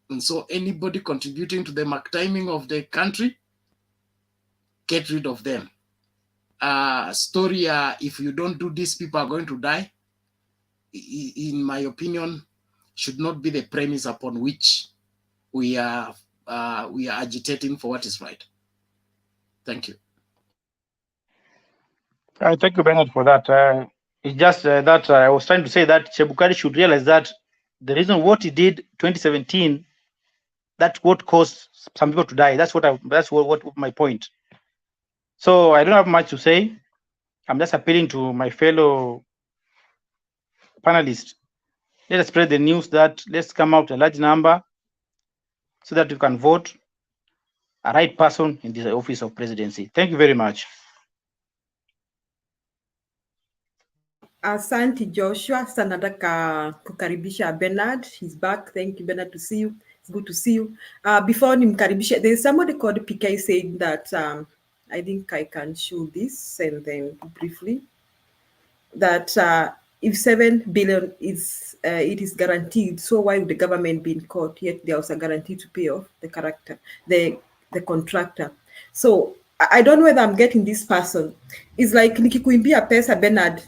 And so anybody contributing to the mark timing of the country, get rid of them. Story, if you don't do this, people are going to die, in my opinion, should not be the premise upon which we are agitating for what is right. Thank you. Thank you, Bernard, for that. It's just that I was trying to say that Chebukati should realize that the reason what he did 2017, that's what caused some people to die. That's what my point. So I don't have much to say. I'm just appealing to my fellow panelists. Let us spread the news that let's come out a large number so that we can vote a right person in the office of presidency. Thank you very much. Asante Joshua, sasa nataka kukaribisha Bernard. He's back. Thank you, Bernard, to see you. It's good to see you. Before nimkaribishe, there's somebody called PK saying that I think I can show this and then briefly that if 7 billion is it is guaranteed, so why would the government be in court yet there was a guarantee to pay off the contractor? So I don't know whether I'm getting this person. It's like nikikuimbia pesa Bernard,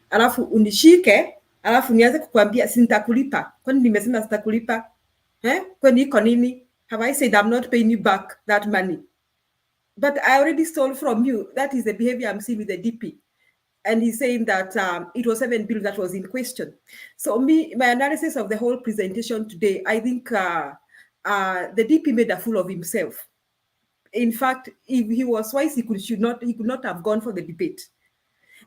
alafu unishike, alafu nianze kukuambia sintakulipa. Kwani nimesema sitakulipa? Kwani iko nini? Have I said I'm not paying you back that money? But I already stole from you. That is the behavior I'm seeing with the DP. And he's saying that it was 7 billion that was in question. So my analysis of the whole presentation today, I think the DP made a fool of himself. In fact, if he was wise, he could not have gone for the debate,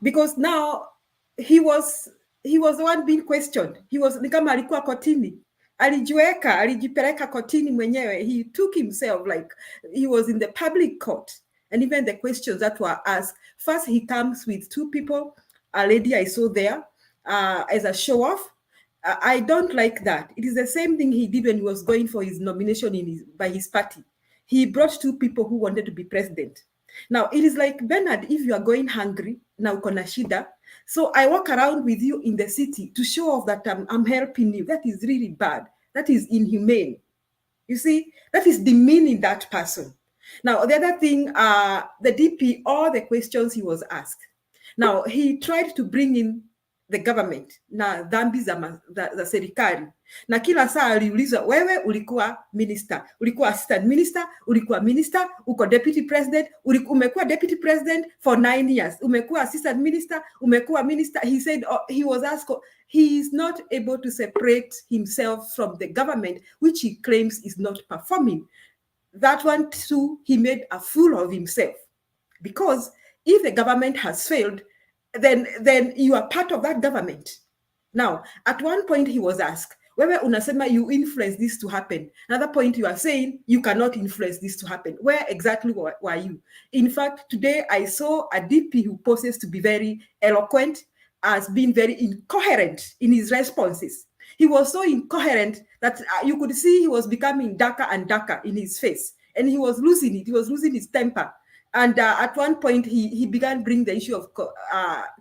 because now he was the one being questioned. He was ni kama alikuwa kotini, alijipeleka kotini mwenyewe. He took himself like he was in the public court. And even the questions that were asked, first he comes with 2 people, a lady I saw there as a show off, I don't like that. It is the same thing he did when he was going for his nomination by his party. He brought 2 people who wanted to be president. Now, it is like, Bernard, if you are going hungry, now kona shida, so I walk around with you in the city to show off that I'm helping you. That is really bad. That is inhumane. You see, that is demeaning that person. Now, the other thing, the DP, all the questions he was asked. Now, he tried to bring in the government na dhambi za serikali, na kila saa aliulizwa, wewe ulikuwa minister, ulikuwa assistant minister, ulikuwa minister, uko deputy president, umekuwa deputy president for 9 years, umekuwa assistant minister, umekuwa minister. He said he was asked, he is not able to separate himself from the government, which he claims is not performing. That one too, he made a fool of himself, because if the government has failed, then you are part of that government. Now, at one point he was asked, wewe unasema you influence this to happen. Another point you are saying you cannot influence this to happen. Where exactly were you? In fact, today I saw a DP who poses to be very eloquent, as being very incoherent in his responses. He was so incoherent that you could see he was becoming darker and darker in his face, and he was losing it. He was losing his temper. And at one point, he began bringing the issue of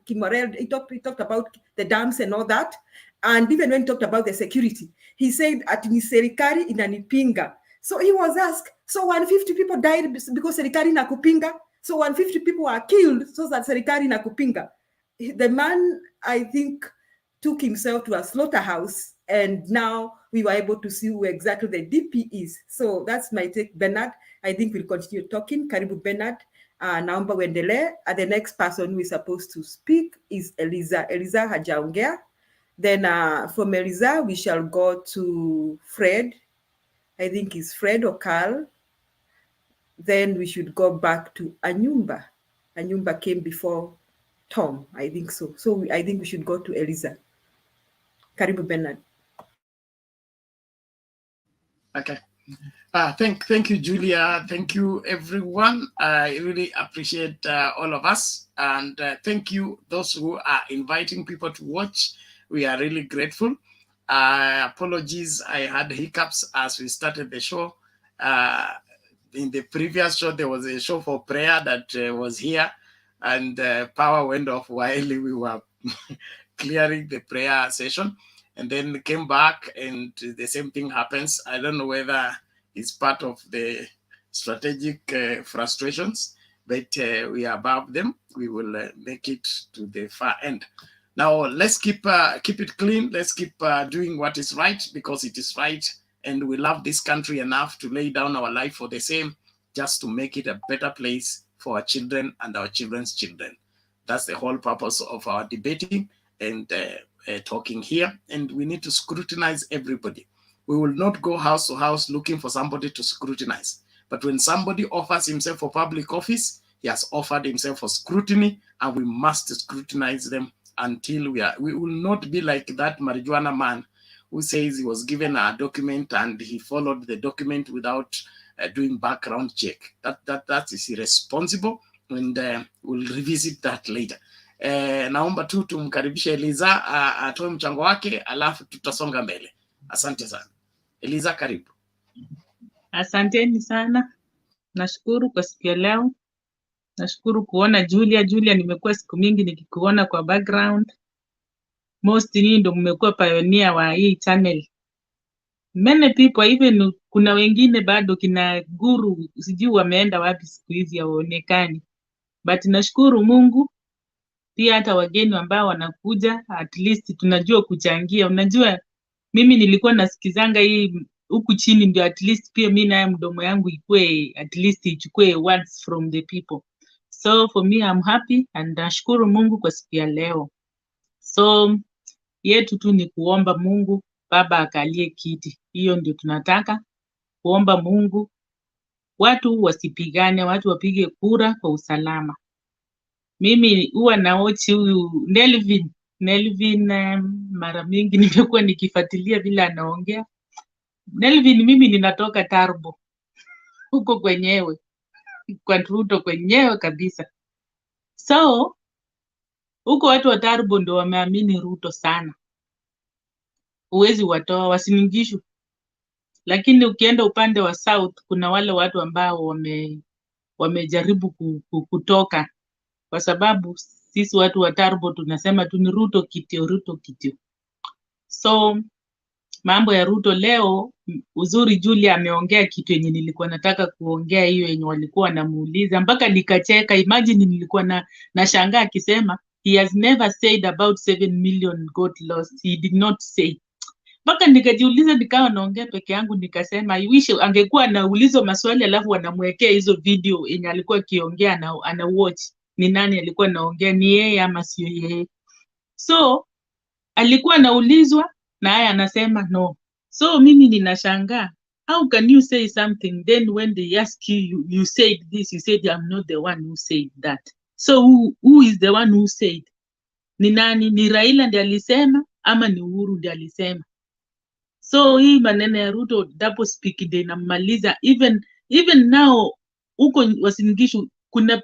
Kimorel. He talked about the dams and all that. And even when he talked about the security, he said, at ni serikali inanipinga. So he was asked, so 150 people died because serikali inakupinga? So 150 people were killed so that serikali inakupinga? The man, I think, took himself to a slaughterhouse, and now we were able to see who exactly the DP is. So that's my take, Bernard. I think we'll continue talking. Karibu Bernard. Naomba uendelee. The next person who is supposed to speak is Eliza. Eliza hajaongea. Then from Eliza, we shall go to Fred. I think it's Fred or Carl. Then we should go back to Anyumba. Anyumba came before Tom, I think so. So I think we should go to Eliza. Karibu Bernard. Okay. Thank you, Julia. Thank you, everyone. I really appreciate all of us. And thank you, those who are inviting people to watch. We are really grateful. Apologies, I had hiccups as we started the show. In the previous show, there was a show for prayer that was here, and power went off while we were clearing the prayer session, and then came back, and the same thing happens. I don't know whether it's part of the strategic frustrations, but we are above them. We will make it to the far end. Now, let's keep it clean. Let's keep doing what is right, because it is right, and we love this country enough to lay down our life for the same, just to make it a better place for our children and our children's children. That's the whole purpose of our debating and talking here. And we need to scrutinize everybody. We will not go house to house looking for somebody to scrutinize. But when somebody offers himself for public office, he has offered himself for scrutiny, and we must scrutinize them until we will not be like that marijuana man who says he was given a document and he followed the document without doing background check. That is irresponsible, and we'll revisit that later. Naomba tu tumkaribishe Eliza atoe mchango wake, alafu tutasonga mbele. Asante sana. Eliza, karibu. Asanteni sana. Nashukuru kwa siku ya leo. Nashukuru kuona Julia. Julia, nimekuwa siku mingi nikikuona kwa background. Mostly ndo mmekuwa pioneer wa hii channel. Many people, even kuna wengine bado kina Guru, sijui wameenda wapi siku hizi hawaonekani. But nashukuru Mungu, pia hata wageni ambao wanakuja, at least tunajua kuchangia. Unajua mimi nilikuwa nasikizanga hii huku chini, ndio at least pia mimi naye mdomo yangu ikue, at least ichukue words from the people. So for me, I'm happy and nashukuru Mungu kwa siku ya leo. So yetu tu ni kuomba Mungu Baba akalie kiti. Hiyo ndio tunataka, kuomba Mungu watu wasipigane, watu wapige kura kwa usalama. Mimi huwa naochi huyu Nelvin mara mingi nimekuwa nikifuatilia vile anaongea. Nelvin, mimi ninatoka Tarbo huko kwenyewe kwa Ruto kwenyewe kabisa. So huko watu wa Tarbo ndio wameamini Ruto sana. huwezi watoa Wasiningishu. Lakini ukienda upande wa South kuna wale watu ambao wamejaribu kutoka, kwa sababu sisi watu wa Turbo tunasema tu ni Ruto kitio, Ruto kitio. So mambo ya Ruto leo, uzuri Julia ameongea kitu yenye nilikuwa nataka kuongea, hiyo yenye walikuwa wanamuuliza mpaka nikacheka. Imagine nilikuwa nashangaa akisema he has never said about 7 million got lost. He did not say. Mpaka nikajiuliza, nikawa naongea peke yangu, nikasema I wish angekuwa anaulizwa maswali alafu anamwekea hizo video yenye alikuwa akiongea na ana watch ni nani alikuwa anaongea, ni yeye ama sio yeye. So alikuwa anaulizwa na yeye anasema no. So mimi ninashangaa, how can you say something then when they ask you, you said this, you said I'm not the one who said that. So who is the one who said? Ni nani? Ni Raila ndiye alisema ama ni Uhuru ndiye alisema? So hii maneno ya Ruto double speak ndio inamaliza. Even now huko Wasingishu kuna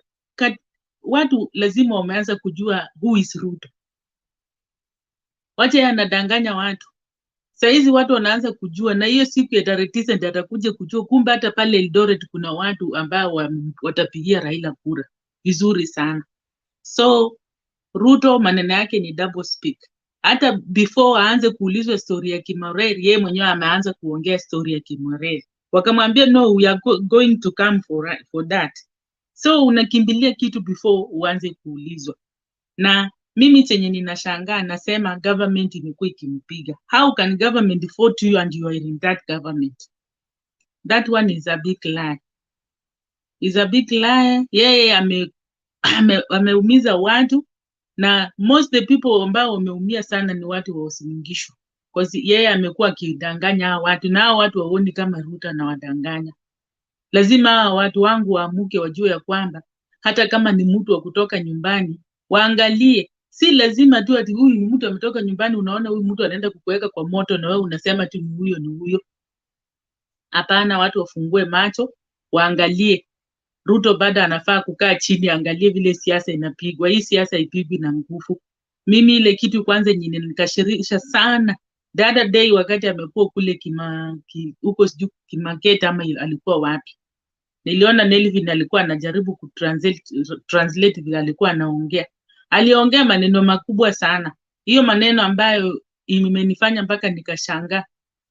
watu lazima wameanza kujua who is Ruto. Wacha anadanganya watu. Sasa hizi watu wanaanza kujua, na hiyo siku ya tarehe 9 ndio atakuja kujua kumbe hata pale Eldoret kuna watu ambao watapigia Raila kura. Vizuri sana. So Ruto maneno yake ni double speak. Hata before aanze kuulizwa story ya Kimoreri, yeye mwenyewe ameanza kuongea story ya Kimoreri. Wakamwambia no, we are going to come for that. So unakimbilia kitu before uanze kuulizwa. Na mimi chenye ninashangaa, nasema government imekuwa ikimpiga. How can government vote you and you are in that government? That one is a big lie. Is a big lie. Yeye ameumiza watu, na most the people ambao wameumia sana ni watu wa Uasin-Gishu. Because yeye amekuwa akidanganya watu, na hao watu waoni kama Ruto na wadanganya. Lazima hao watu wangu waamuke wajue ya kwamba hata kama ni mtu wa kutoka nyumbani, waangalie. Si lazima tu ati huyu ni mtu ametoka nyumbani, unaona huyu mtu anaenda kukuweka kwa moto na wewe unasema tu ni huyo. Hapana, watu wafungue macho, waangalie. Ruto bado anafaa kukaa chini, angalie vile siasa inapigwa. Hii siasa ipigwi na nguvu. Mimi ile kitu kwanza nyingine nikashirisha sana the other day wakati amekuwa kule huko sijui Kimaketa ama alikuwa wapi. Niliona Nelvin alikuwa anajaribu translate vile alikuwa anaongea. Aliongea maneno makubwa sana. Hiyo maneno ambayo imenifanya mpaka nikashangaa.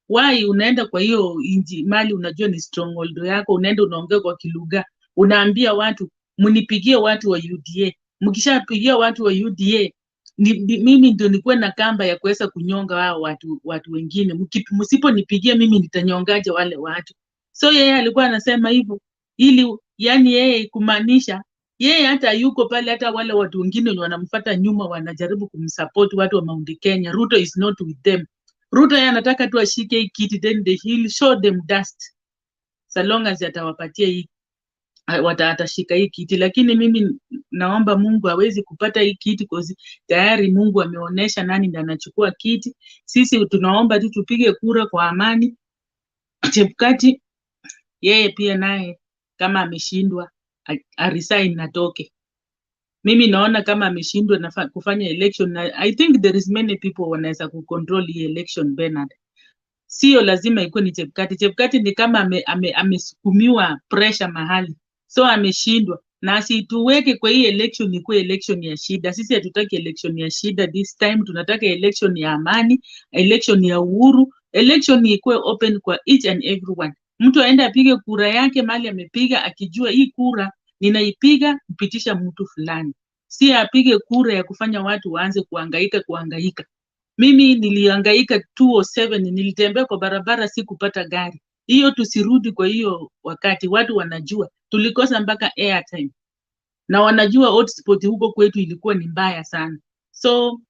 Why unaenda kwa hiyo inji mali unajua ni stronghold yako, unaenda unaongea kwa kilugha. Unaambia watu mnipigie watu wa UDA. Mkishapigia watu wa UDA mimi ndio nikuwe na kamba ya kuweza kunyonga hao watu wengine. Msiponipigia mimi nitanyongaje wale watu? So yeye alikuwa anasema hivyo ili yani yeye kumaanisha yeye hata yuko pale, hata wale watu wengine wanamfuata nyuma wanajaribu kumsupport watu wa Mount Kenya. Ruto is not with them. Ruto yeye anataka tu ashike hii kiti, then he'll show them dust. So long as atawapatia hii atashika hii kiti. Lakini mimi naomba Mungu hawezi kupata hii kiti kwa tayari Mungu ameonesha nani ndiye anachukua kiti. Sisi tunaomba tu tupige kura kwa amani. Chebukati yeye pia naye kama ameshindwa resign na toke. Mimi naona kama ameshindwa kufanya election, na I think there is many people wanaweza kucontrol hii election Bernard. Sio lazima ikuwe ni Chebukati. Chebukati ni kama amesukumiwa pressure mahali. So ameshindwa. Na asituweke kwa hii election ikuwe election ya shida. Sisi hatutaki election ya shida this time. Tunataka election ya amani, election ya uhuru, election ikuwe open kwa each and everyone. Mtu aende apige kura yake mali amepiga, akijua hii kura ninaipiga kupitisha mtu fulani. Si apige kura ya kufanya watu waanze kuhangaika. Mimi nilihangaika 2007, nilitembea kwa barabara sikupata gari. Hiyo tusirudi kwa hiyo wakati. Watu wanajua tulikosa mpaka airtime. Na wanajua hotspot huko kwetu ilikuwa ni mbaya sana. So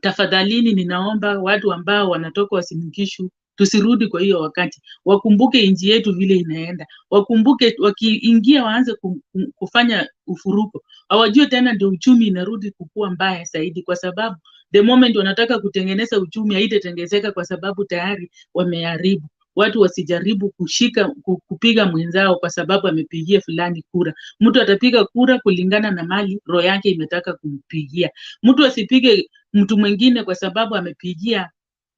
tafadhalini ninaomba watu ambao wanatoka Uasin-Gishu tusirudi kwa hiyo wakati. Wakumbuke inji yetu vile inaenda. Wakumbuke wakiingia waanze kufanya ufuruko. Hawajue tena ndio uchumi inarudi kukua mbaya zaidi, kwa sababu the moment wanataka kutengeneza uchumi haitatengenezeka kwa sababu tayari wameharibu. Watu wasijaribu kupiga mwenzao kwa sababu amepigia fulani kura. Mtu atapiga kura kulingana na mali roho yake imetaka kumpigia. Mtu asipige mtu mwingine kwa sababu amepigia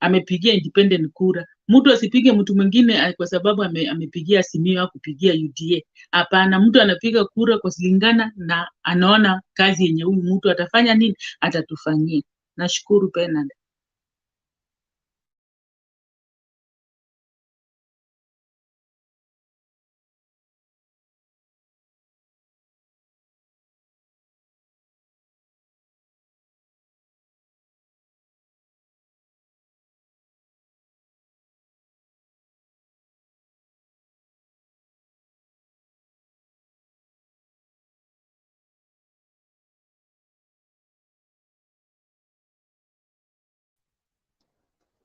amepigia independent kura. Mtu asipige mtu mwingine kwa sababu amepigia Azimio au kupigia UDA. Hapana, mtu anapiga kura kwa kulingana na anaona kazi yenye huyu mtu atafanya nini, atatufanyia. Nashukuru Bernard.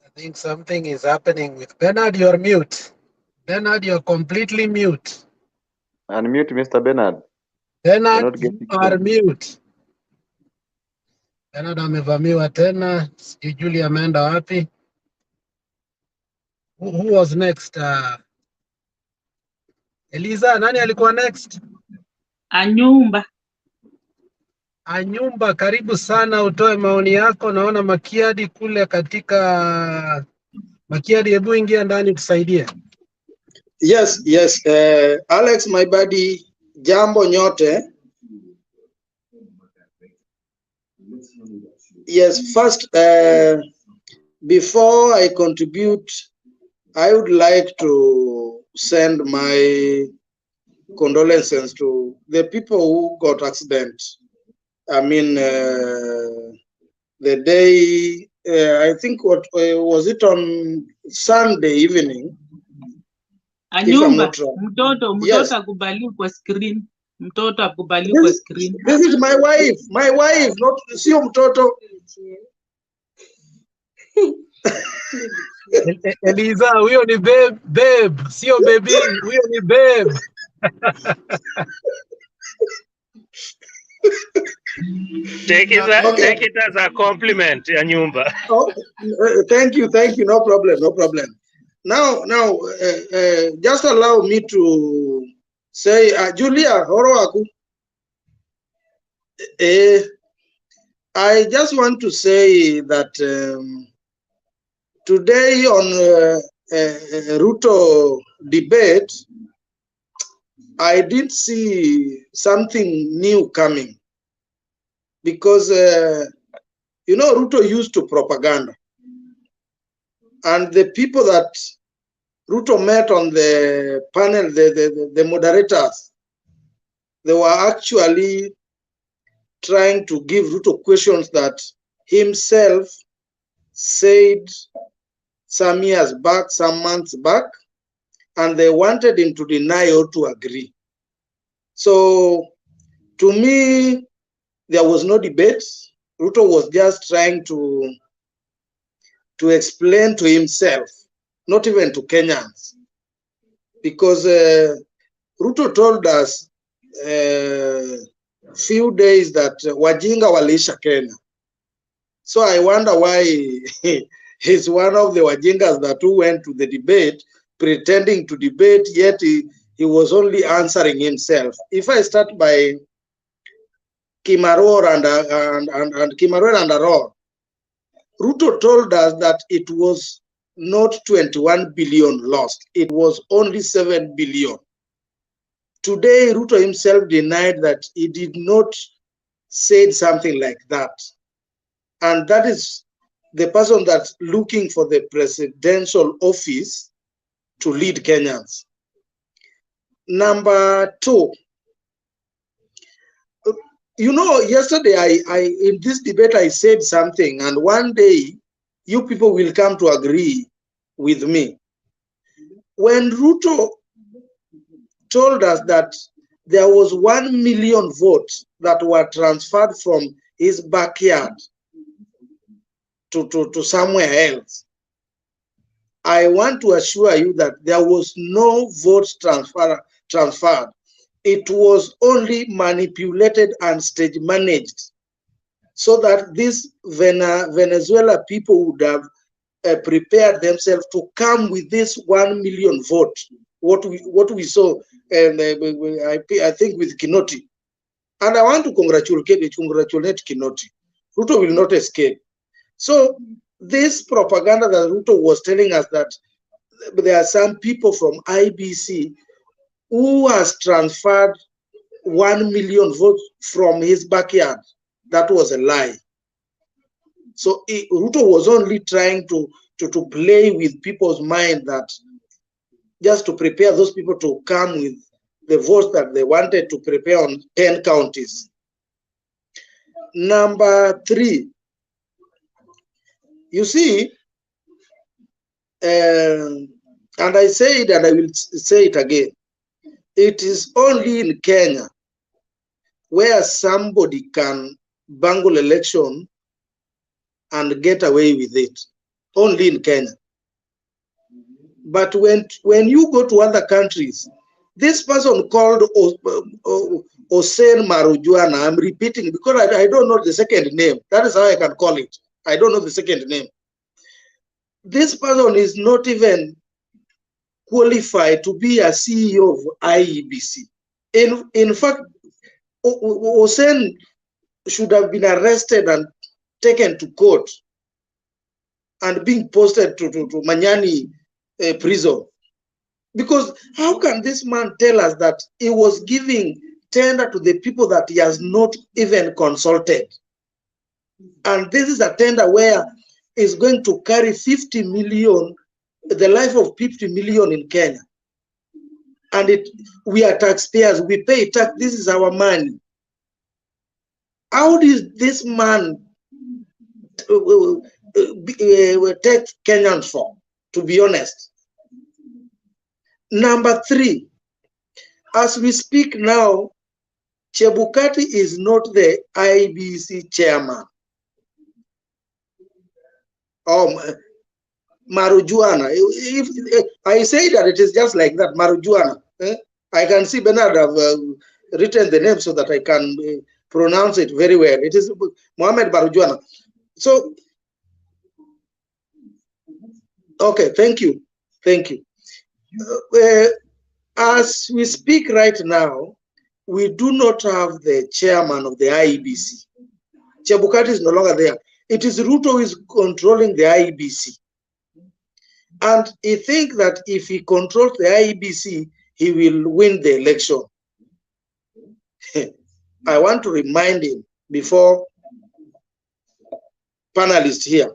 I think something is happening with Bernard. You're mute. Bernard, you're completely mute. Unmute Mr. Bernard. Bernard, You're not you getting are them. mute. Bernard amevamiwa tena. Sijui Julie ameenda wapi? Who was next? Eliza, nani alikuwa next? Anyumba. Anyumba, karibu sana, utoe maoni yako. Naona Makiadi kule katika Makiadi, hebu ingia ndani tusaidie. Yes, yes. Alex, my buddy, jambo nyote. Yes, first, before I contribute, I would like to send my condolences to the people who got accident. I mean, the day, I think, what was it on Sunday evening? Anyumba, mtoto akubali kwa screen. Mtoto akubali kwa screen. This is my wife, not sio mtoto. Eliza, huyo ni babe, sio baby, huyo ni babe. Take it as a compliment, Anyumba. Oh, thank you, no problem. Now, just allow me to say, Julia, horoaku. I just want to say that today on Ruto debate, I did see something new coming because, you know, Ruto used to propaganda. And the people that Ruto met on the panel, the moderators, they were actually trying to give Ruto questions that himself said some years back, some months back, and they wanted him to deny or to agree. So to me, there was no debate. Ruto was just trying to explain to himself, not even to Kenyans, because Ruto told us few days that wajinga walisha Kenya. So I wonder why he's one of the wajingas that who went to the debate pretending to debate, yet he was only answering himself. If I start by Kimaror and Kimaror and Aror, Ruto told us that it was not 21 billion lost, it was only 7 billion. Today, Ruto himself denied that he did not say something like that. And that is the person that's looking for the presidential office to lead Kenyans. Number two, you know, yesterday I in this debate I said something, and one day you people will come to agree with me. When Ruto told us that there was 1 million votes that were transferred from his backyard to somewhere else, I want to assure you that there was no votes transferred. It was only manipulated and stage managed so that these Venezuela people would have prepared themselves to come with this 1 million vote. What we saw, and I think with Kinoti. And I want to congratulate Kinoti. Ruto will not escape. So this propaganda that Ruto was telling us that there are some people from IBC who has transferred 1 million votes from his backyard, that was a lie. So Ruto was only trying to play with people's mind, that just to prepare those people to come with the votes that they wanted to prepare on 10 counties. Number 3, you see, and I say it and I will say it again, it is only in Kenya where somebody can bungle election and get away with it. Only in Kenya. But when you go to other countries, this person called Hossein Marujuana, I'm repeating because I don't know the second name. That is how I can call it. I don't know the second name. This person is not even qualified to be a CEO of IEBC. In fact, Hossein should have been arrested and taken to court and being posted to Manyani prison. Because how can this man tell us that he was giving tender to the people that he has not even consulted? And this is a tender where it's going to carry 50 million, the life of 50 million in Kenya. And we are taxpayers, we pay tax, this is our money. How does this man take Kenyans for, to be honest? Number 3, as we speak now, Chebukati is not the IBC chairman. Marujuana. If I say that it is just like that, Marujuana. I can see Bernard have written the name so that I can pronounce it very well. It is Mohammed Marujuana. So, okay, thank you. Thank you. As we speak right now, we do not have the chairman of the IEBC. Chebukati is no longer there. It is Ruto who is controlling the IEBC. And he thinks that if he controls the IEBC, he will win the election. I want to remind him before panelists here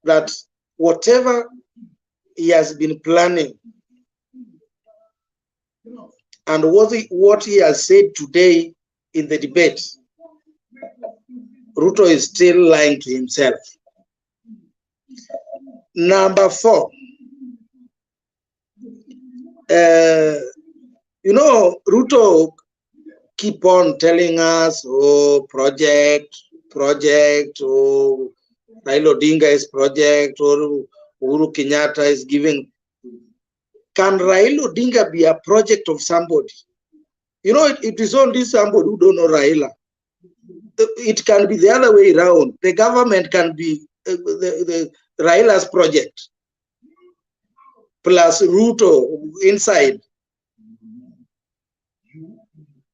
that whatever he has been planning and what he has said today in the debate, Ruto is still lying to himself. Number 4, you know, Ruto keep on telling us, oh, project, oh, Raila Odinga is project, or Uhuru Kenyatta is giving. Can Raila Odinga be a project of somebody? You know, it is only somebody who don't know Raila. It can be the other way around. The government can be the Raila's project, plus Ruto inside.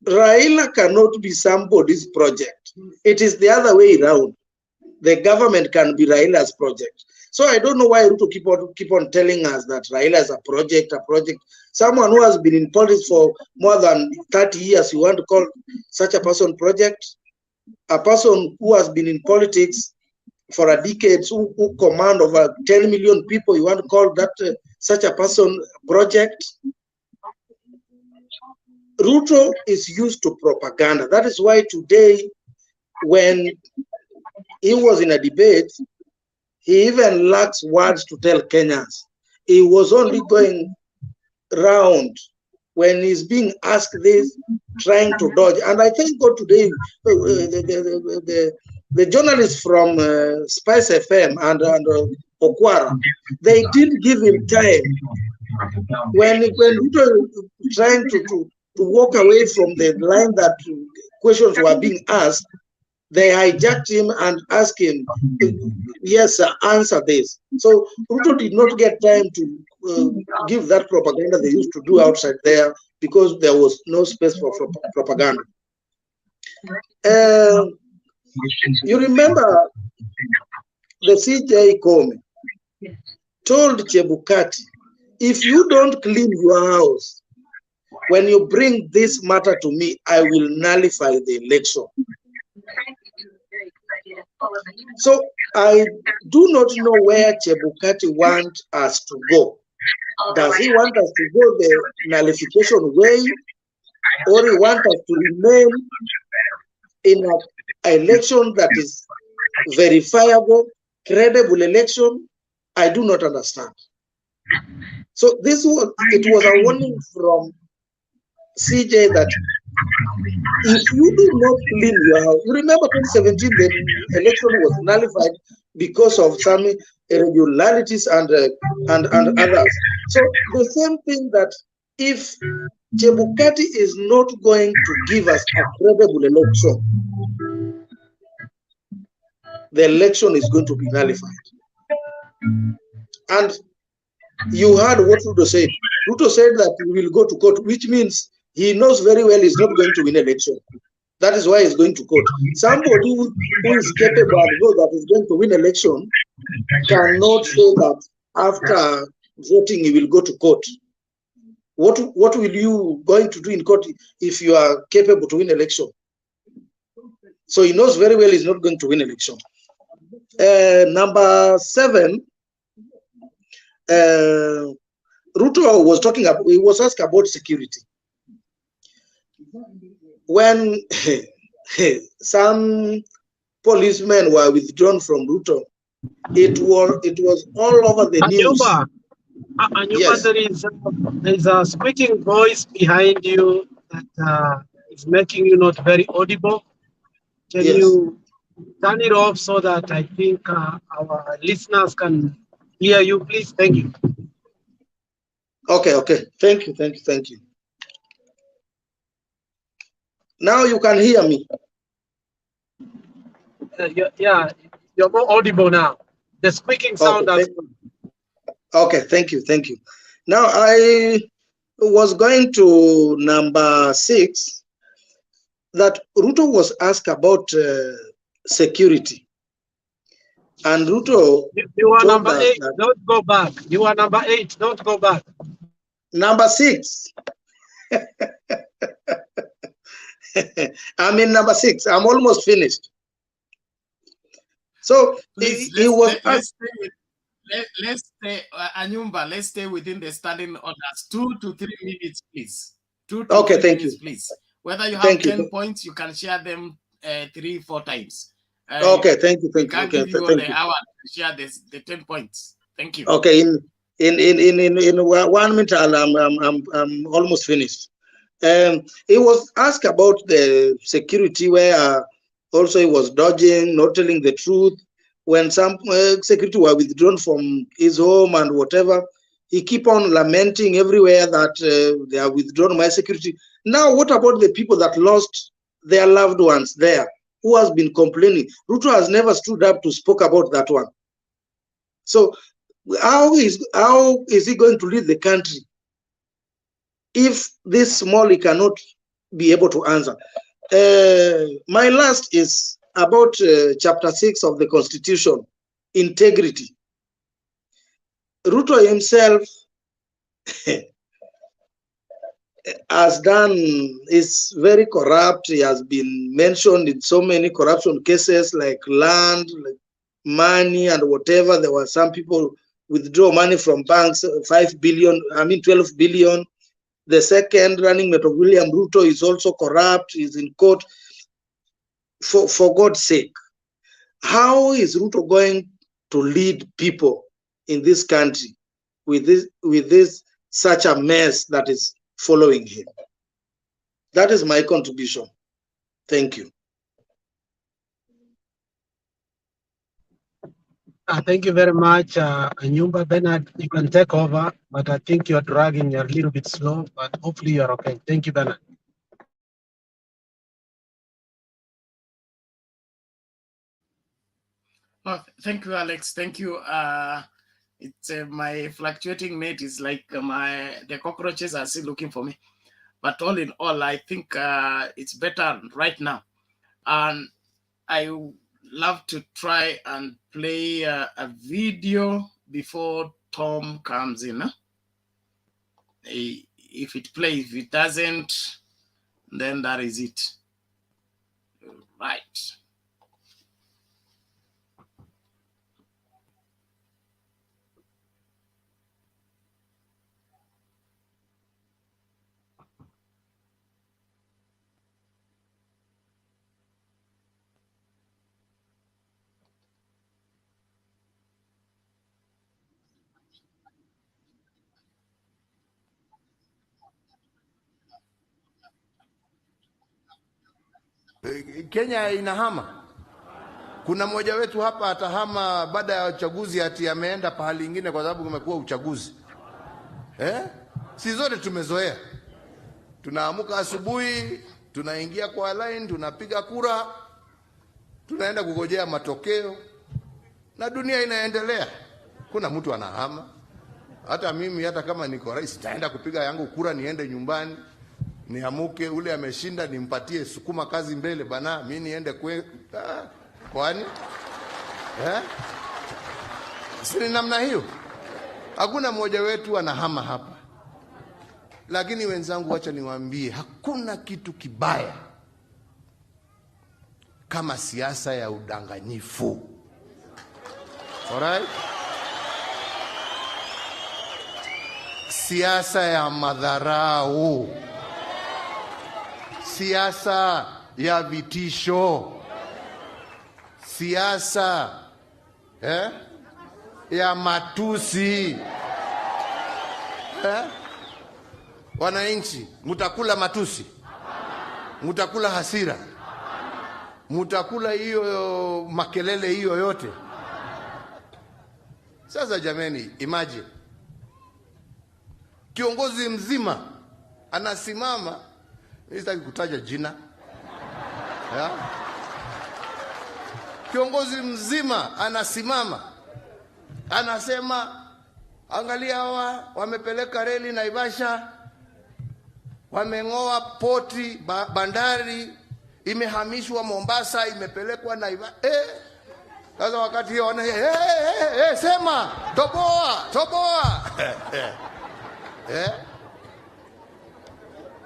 Raila cannot be somebody's project. It is the other way around. The government can be Raila's project. So I don't know why Ruto keep on telling us that Raila is a project. Someone who has been in politics for more than 30 years, you want to call such a person project? A person who has been in politics for a decade, who command over 10 million people, you want to call that such a person project? Ruto is used to propaganda. That is why today, when he was in a debate, he even lacks words to tell Kenyans. He was only going round when he's being asked this, trying to dodge. And I thank God today, the journalists from Spice FM and Okwara, they did give him time. When Ruto trying to walk away from the line that questions were being asked, they hijacked him and asked him, yes, sir, answer this. So Ruto did not get time to give that propaganda they used to do outside there because there was no space for propaganda. You remember the CJ Kome told Chebukati, if you don't clean your house, when you bring this matter to me, I will nullify the election. So I do not know where Chebukati wants us to go. Does he want us to go the nullification way, or he wants us to remain in an election that is verifiable, credible election? I do not understand. So it was a warning from CJ that if you do not clean your house, you remember 2017, the election was nullified because of some irregularities and others. So the same thing that if Chebukati is not going to give us a credible election, the election is going to be nullified. And you heard what Ruto said. Ruto said that he will go to court, which means he knows very well he's not going to win election. That is why he's going to court. Somebody who is capable and knows that he's going to win election cannot say that after voting he will go to court. What will you going to do in court if you are capable to win election? So he knows very well he's not going to win election. Number 7, Ruto was talking about, he was asked about security. When some policemen were withdrawn from Ruto, it was all over the news. Yes. There is a squeaking voice behind you that is making you not very audible. Can you turn it off so that I think our listeners can hear you, please? Thank you. Okay. Thank you. Now you can hear me. Yeah, you're more audible now. The squeaking sound has... Okay, thank you. Now I was going to number 6, that Ruto was asked about security. And Ruto you are told number us 8, that, don't go back. You are number 8, don't go back. Number 6. I'm in number 6. I'm almost finished. So please, he was let's stay, Anyumba, let's stay within the standing orders. 2 to 3 minutes, please. 2 to 3 minutes, please. Whether you have 10 points, you can share them 3-4 times. Okay, thank you. We can't give you all the hour to share the 10 points. Thank you. Okay, in 1 minute, I'm almost finished. He was asked about the security, where also he was dodging, not telling the truth. When some security were withdrawn from his home and whatever, he keep on lamenting everywhere that they are withdrawn my security. Now, what about the people that lost their loved ones there? Who has been complaining? Ruto has never stood up to speak about that one. So how is he going to lead the country if this small he cannot be able to answer? My last is about chapter 6 of the Constitution, integrity. Ruto himself is very corrupt. He has been mentioned in so many corruption cases, like land, like money and whatever. There were some people withdraw money from banks, 12 billion. The second running mate of William Ruto is also corrupt, is in court. For God's sake, how is Ruto going to lead people in this country with this such a mess that is following him? That is my contribution. Thank you. Thank you very much, Anyumba. Bernard, you can take over, but I think you're dragging, you're a little bit slow, but hopefully you're okay. Thank you, Bernard. Oh, thank you, Alex. Thank you. It's my fluctuating net is like the cockroaches are still looking for me. But all in all, I think it's better right now. And I love to try and play a video before Tom comes in. Huh? If it plays, if it doesn't, then that is it. Right. Kenya inahama. Kuna mmoja wetu hapa atahama baada ya uchaguzi ati ameenda pahali ingine kwa sababu kumekuwa uchaguzi. Si zote tumezoea. Tunaamuka asubuhi, tunaingia kwa line, tunapiga kura, tunaenda kugojea matokeo na dunia inaendelea. Kuna mtu anahama. Hata mimi hata kama niko rais taenda kupiga yangu kura niende nyumbani. Niamuke ule ameshinda nimpatie sukuma kazi mbele bana mimi niende kwani si namna hiyo. Hakuna mmoja wetu anahama hapa. Lakini wenzangu, wacha niwaambie, hakuna kitu kibaya kama siasa ya udanganyifu. Alright? Siasa ya madharau, siasa ya vitisho, siasa ya matusi. Wananchi, mutakula matusi, mutakula hasira, mutakula hiyo makelele hiyo yote. Sasa jameni, imagine kiongozi mzima anasimama, sitaki kutaja jina, kiongozi mzima anasimama anasema, angalia hawa wamepeleka reli Naivasha, wameng'oa poti bandari, imehamishwa Mombasa, imepelekwa Naivasha. Sasa wakati hiyo wana sema toboa.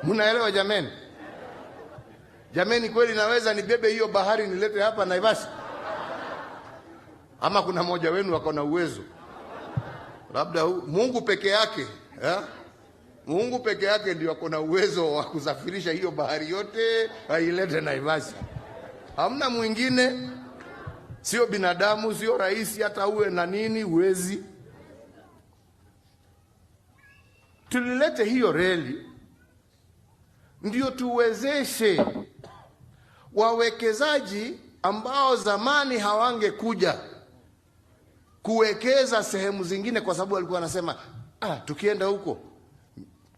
Mnaelewa jameni? Jameni, kweli naweza nibebe hiyo bahari nilete hapa Naivasha? Ama kuna mmoja wenu wako na uwezo? Labda Mungu peke yake, Mungu peke yake ndio ako na uwezo wa kusafirisha hiyo bahari yote ailete Naivasha. Hamna mwingine, sio binadamu, sio rais, hata uwe na nini uwezi. Tulilete hiyo reli ndio tuwezeshe wawekezaji ambao zamani hawangekuja kuwekeza sehemu zingine, kwa sababu walikuwa wanasema tukienda huko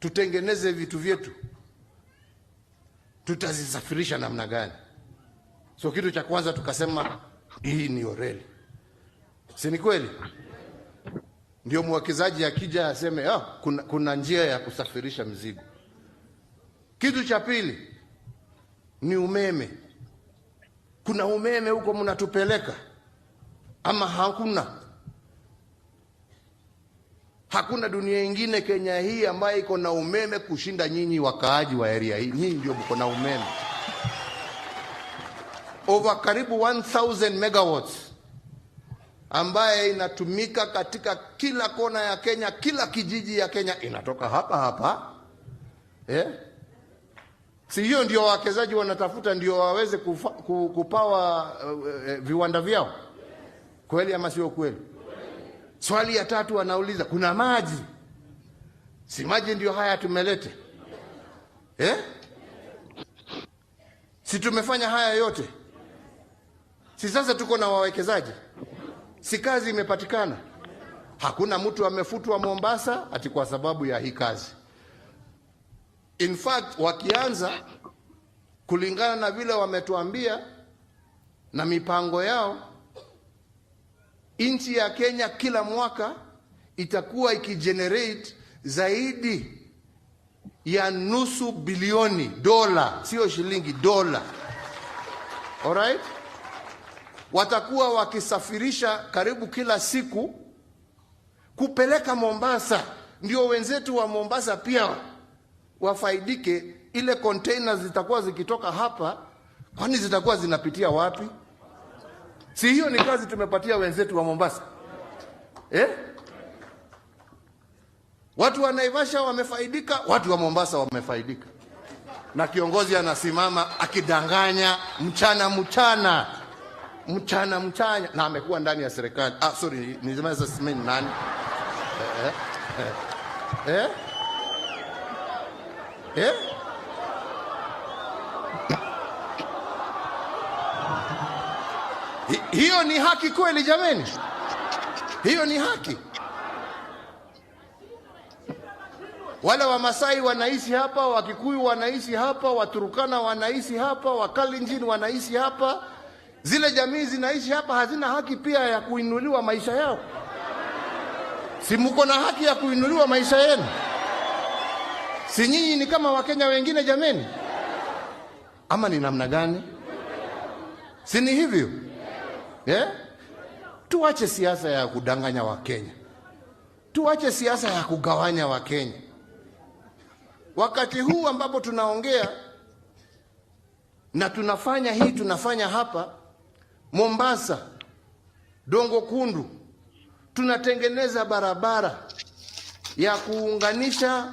tutengeneze vitu vyetu, tutazisafirisha namna gani? So kitu cha kwanza tukasema hii ni reli. Si ni kweli? Ndio mwekezaji akija aseme kuna njia ya kusafirisha mzigo. Kitu cha pili ni umeme. Kuna umeme huko mnatupeleka ama hakuna? Hakuna dunia ingine Kenya hii ambayo iko na umeme kushinda nyinyi wakaaji wa area hii. Nyinyi ndio mko na umeme. Over karibu 1000 megawatts ambaye inatumika katika kila kona ya Kenya, kila kijiji ya Kenya inatoka hapa. Si hiyo ndio wawekezaji wanatafuta, ndio waweze kupawa viwanda vyao? Kweli ama sio kweli? Swali ya tatu wanauliza, kuna maji? Si maji ndio haya tumelete? Si tumefanya haya yote? Si sasa tuko na wawekezaji? Si kazi imepatikana? Hakuna mtu amefutwa Mombasa ati kwa sababu ya hii kazi. In fact, wakianza kulingana na vile wametuambia na mipango yao, nchi ya Kenya kila mwaka itakuwa ikigenerate zaidi ya nusu bilioni dola, sio shilingi, dola. Alright? watakuwa wakisafirisha karibu kila siku kupeleka Mombasa, ndio wenzetu wa Mombasa pia wafaidike. Ile containers zitakuwa zikitoka hapa, kwani zitakuwa zinapitia wapi? Si hiyo ni kazi tumepatia wenzetu wa Mombasa? Watu wa Naivasha wamefaidika, watu wa Mombasa wamefaidika. Na kiongozi anasimama akidanganya mchana, na amekuwa ndani ya serikali. Sorry, nisema sasa mimi nani? Hiyo ni haki kweli jameni? Hiyo ni haki? Wale wa Masai wanaishi hapa, Wakikuyu wanaishi hapa, Waturukana wanaishi hapa, Wakalenjin wanaishi hapa. Zile jamii zinaishi hapa, hazina haki pia ya kuinuliwa maisha yao? Si mko na haki ya kuinuliwa maisha yenu? Si nyinyi ni kama Wakenya wengine jameni? Ama ni namna gani? Si ni hivyo? Tuache siasa ya kudanganya Wakenya. Tuache siasa ya kugawanya Wakenya. Wakati huu ambapo tunaongea na tunafanya hapa Mombasa, Dongo Kundu, tunatengeneza barabara ya kuunganisha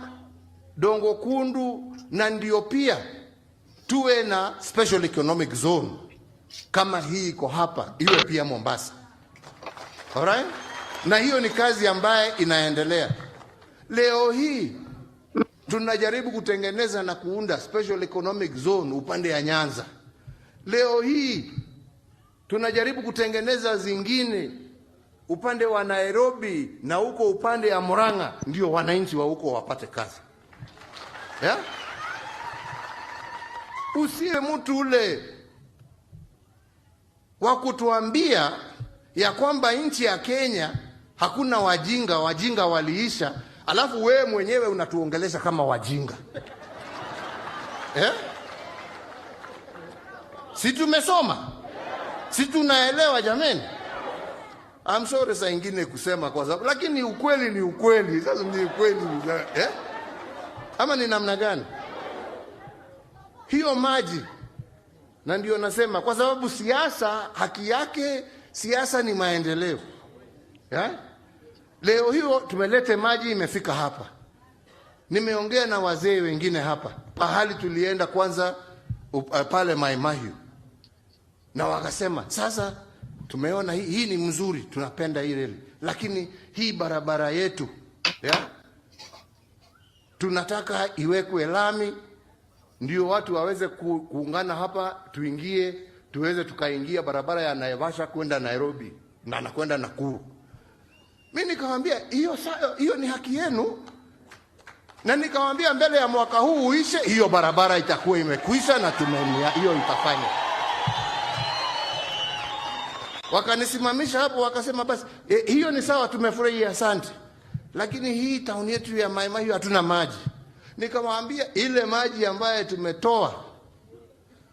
Dongo Kundu, na ndio pia tuwe na special economic zone kama hii iko hapa, iwe pia Mombasa. Alright? Na hiyo ni kazi ambaye inaendelea. Leo hii tunajaribu kutengeneza na kuunda special economic zone upande ya Nyanza. Leo hii tunajaribu kutengeneza zingine upande wa Nairobi na huko upande ya Murang'a, ndio wananchi wa huko wapate kazi. Usiwe mtu ule wa kutuambia ya kwamba nchi ya Kenya hakuna wajinga waliisha, alafu wewe mwenyewe unatuongelesha kama wajinga. Si tumesoma? Si tunaelewa jameni? I'm sorry saa ingine kusema kwa sababu, lakini ukweli ni ukweli. Sasa ni ukweli ama ni namna gani? Hiyo maji, na ndio nasema kwa sababu siasa haki yake, siasa ni maendeleo. Leo hiyo tumelete maji imefika hapa. Nimeongea na wazee wengine hapa. Pahali tulienda kwanza pale Mai Mahiu, na wakasema sasa tumeona hii ni mzuri, tunapenda hii reli, lakini hii barabara yetu tunataka iwekwe lami, ndio watu waweze kuungana hapa, tuweze tukaingia barabara ya Naivasha kwenda Nairobi na nakwenda Nakuru. Mimi nikamwambia hiyo ni haki yenu, na nikamwambia mbele ya mwaka huu uishe, hiyo barabara itakuwa imekwisha na hiyo itafanya. Wakanisimamisha hapo, wakasema basi hiyo ni sawa, tumefurahi, asante, lakini hii town yetu ya Mai Mahiu hatuna maji. Nikamwambia ile maji ambaye tumetoa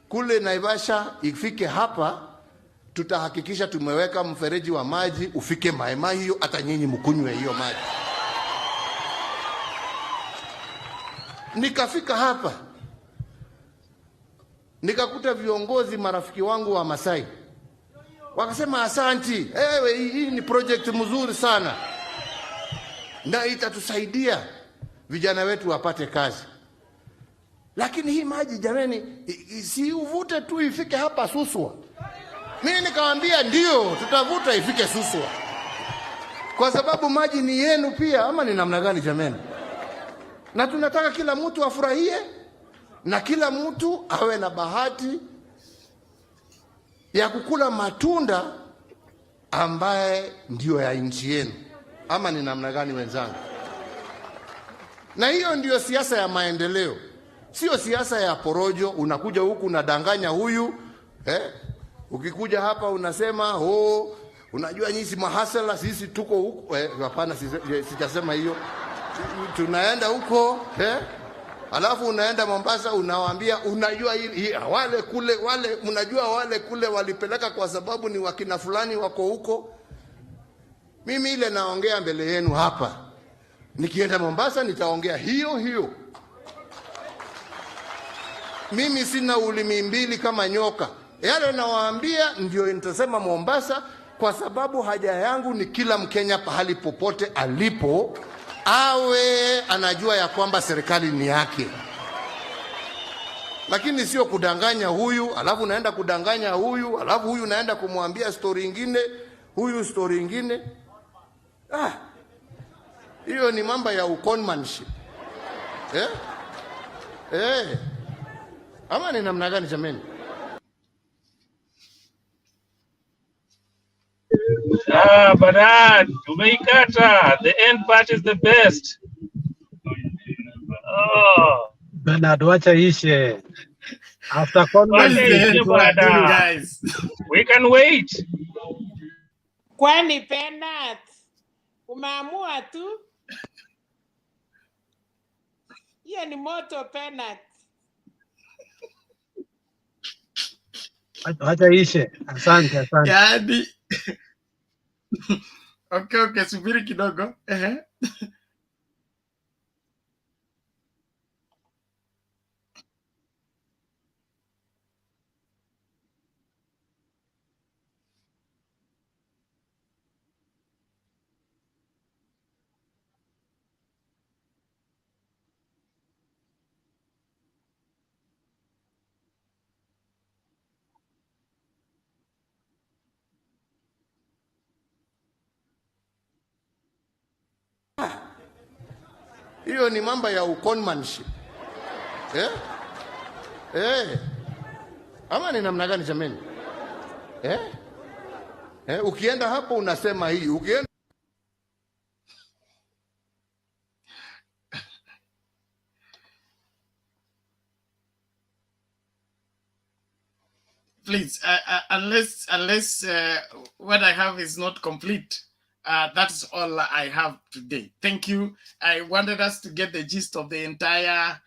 kule Naivasha ifike hapa, tutahakikisha tumeweka mfereji wa maji ufike Mai Mahiu, hata nyinyi mkunywe hiyo maji. Nikafika hapa nikakuta viongozi marafiki wangu wa Masai, wakasema asanti, hii ni project mzuri sana na itatusaidia vijana wetu wapate kazi. Lakini hii maji jameni, si uvute tu ifike hapa Suswa. Mimi nikamwambia ndio tutavuta ifike Suswa, kwa sababu maji ni yenu pia. Ama ni namna gani jameni? Na tunataka kila mtu afurahie na kila mtu awe na bahati ya kukula matunda ambaye ndio ya nchi yenu. Ama ni namna gani wenzangu? Na hiyo ndio siasa ya maendeleo, sio siasa ya porojo. Unakuja huku unadanganya huyu, ukikuja hapa unasema unajua nyinyi si mahasela, sisi tuko huko. Hapana, sijasema hiyo. Tunaenda huko alafu unaenda Mombasa unawaambia unajua wale kule mnajua wale kule walipeleka kwa sababu ni wakina fulani wako huko. Mimi ile naongea mbele yenu hapa, nikienda Mombasa nitaongea hiyo. Mimi sina ulimi mbili kama nyoka. Yale nawaambia ndio nitasema Mombasa, kwa sababu haja yangu ni kila Mkenya pahali popote alipo awe anajua ya kwamba serikali ni yake. Lakini sio kudanganya huyu, alafu naenda kudanganya huyu, alafu huyu naenda kumwambia story ingine, huyu story ingine. Hiyo ni mambo ya uconmanship. Ama ni namna gani jameni? But tumeikata. The end part is the best. Oh. Bernard, wacha ishe. After guys. We can wait. Kwani Bernard, umeamua tu? Hiyo ni moto Bernard. Wacha ishe. Asante. Yaani. Okay, subiri kidogo. Hiyo ni mambo ya uconmanship. Ama ni namna gani jameni? Ukienda hapo unasema hii, ukienda Please, unless what I have is not complete, that's all I have today. Thank you. I wanted us to get the gist of the entire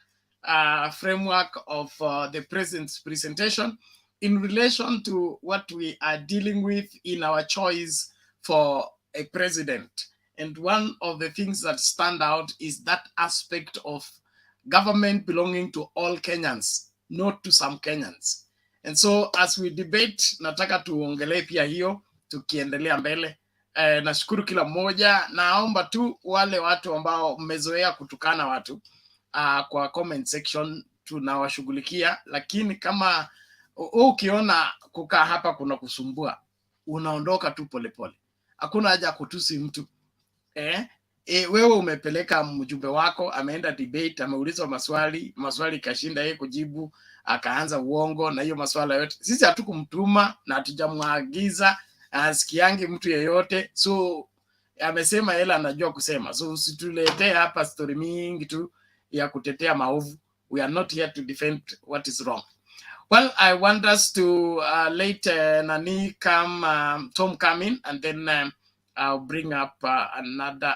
framework of the president's presentation in relation to what we are dealing with in our choice for a president. And one of the things that stand out is that aspect of government belonging to all Kenyans, not to some Kenyans. And so as we debate, nataka tuongelee pia hiyo tukiendelea mbele. Nashukuru kila mmoja. Naomba tu wale watu ambao mmezoea kutukana watu kwa comment section tunawashughulikia, lakini kama ukiona kukaa hapa kuna kusumbua, unaondoka tu polepole. Hakuna haja kutusi mtu. Wewe umepeleka mjumbe wako, ameenda debate, ameulizwa maswali kashinda yeye kujibu, akaanza uongo na hiyo maswala yote. Sisi hatukumtuma na hatujamwagiza asikiange mtu yeyote. So amesema yeye anajua kusema. So usituletee hapa story mingi tu ya kutetea maovu. We are not here to defend what is wrong. Well, I want us to let Nani come, Tom come in, and then I'll bring up another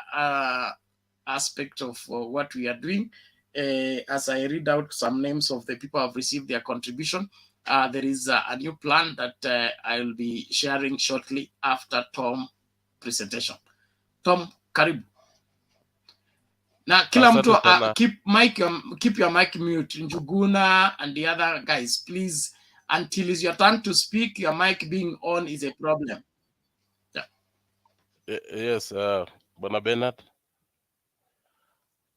aspect of what we are doing. As I read out some names of the people who have received their contribution, there is a new plan that I will be sharing shortly after Tom's presentation. Tom, karibu. Now, kila mtu keep your mic mute. Njuguna and the other guys, please, until it's your turn to speak, your mic being on is a problem. Yes, Bwana Bernard.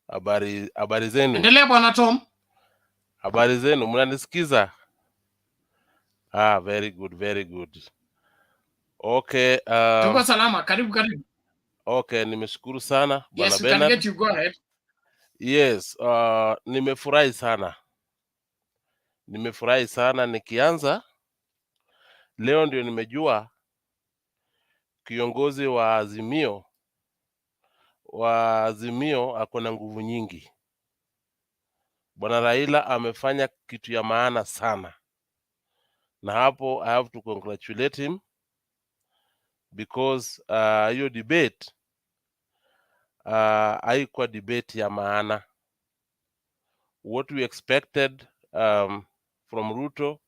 Habari zenu? Endelea Bwana Tom. Habari zenu, mnanisikiza? Very good. Okay. Tuko salama, karibu. Okay, nimeshukuru sana Bwana Yes, we Bernard. can get you, go ahead. Yes, nimefurahi sana. Nikianza leo ndio nimejua kiongozi wa Azimio ako na nguvu nyingi. Bwana Raila amefanya kitu ya maana sana, na hapo I have to congratulate him because hiyo debate haikuwa debate ya maana. what we expected from Ruto.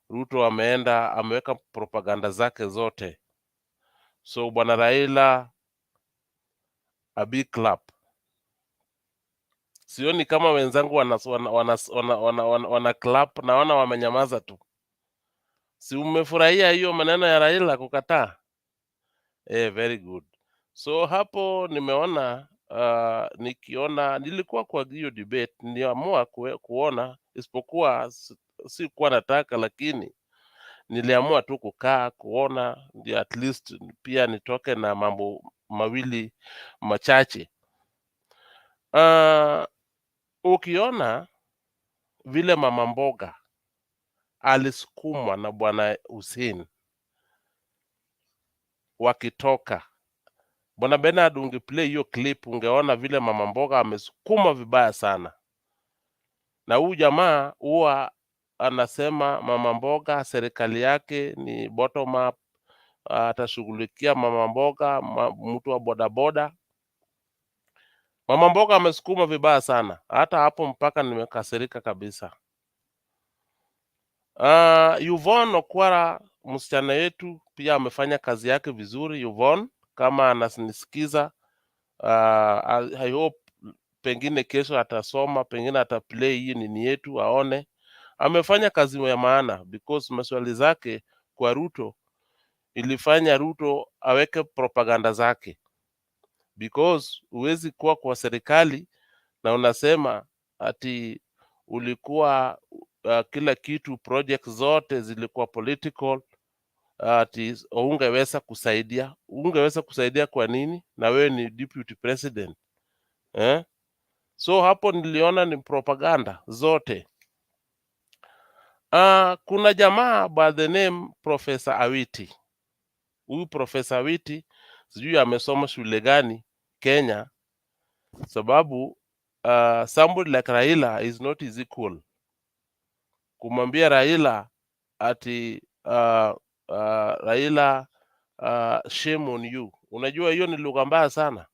Ruto ameenda ameweka propaganda zake zote. So bwana Raila, a big clap. Sioni kama wenzangu wana clap, naona wamenyamaza tu. Si umefurahia hiyo maneno ya Raila kukataa? Very good. So hapo nimeona nikiona nilikuwa kwa hiyo debate, niliamua kuona, isipokuwa si kuwa nataka, lakini niliamua tu kukaa kuona, ndio at least pia nitoke na mambo mawili machache. Ukiona vile mama mboga alisukumwa na bwana Hussein wakitoka, bwana Bernard, ungeplay hiyo clip ungeona vile mama mboga amesukuma vibaya sana. Na huyu jamaa huwa anasema mama mboga serikali yake ni bottom up, atashughulikia mama mboga, mtu wa bodaboda. Mama mboga amesukuma vibaya sana, hata hapo mpaka nimekasirika kabisa. Yvonne Okwara msichana yetu pia amefanya kazi yake vizuri. Yvonne, kama ananisikiza, I hope pengine kesho atasoma, pengine ataplay hii nini yetu aone. Amefanya kazi ya maana because maswali zake kwa Ruto ilifanya Ruto aweke propaganda zake, because huwezi kuwa kwa serikali na unasema ati ulikuwa kila kitu, project zote zilikuwa political, ati ungeweza kusaidia. Ungeweza kusaidia kwa nini? Na wewe ni deputy president So hapo niliona ni propaganda zote. Kuna jamaa by the name Professor Awiti. Huyu Professor Awiti sijui amesoma shule gani Kenya, sababu somebody like Raila is not his equal. Kumwambia Raila ati Raila shame on you, unajua hiyo ni lugha mbaya sana,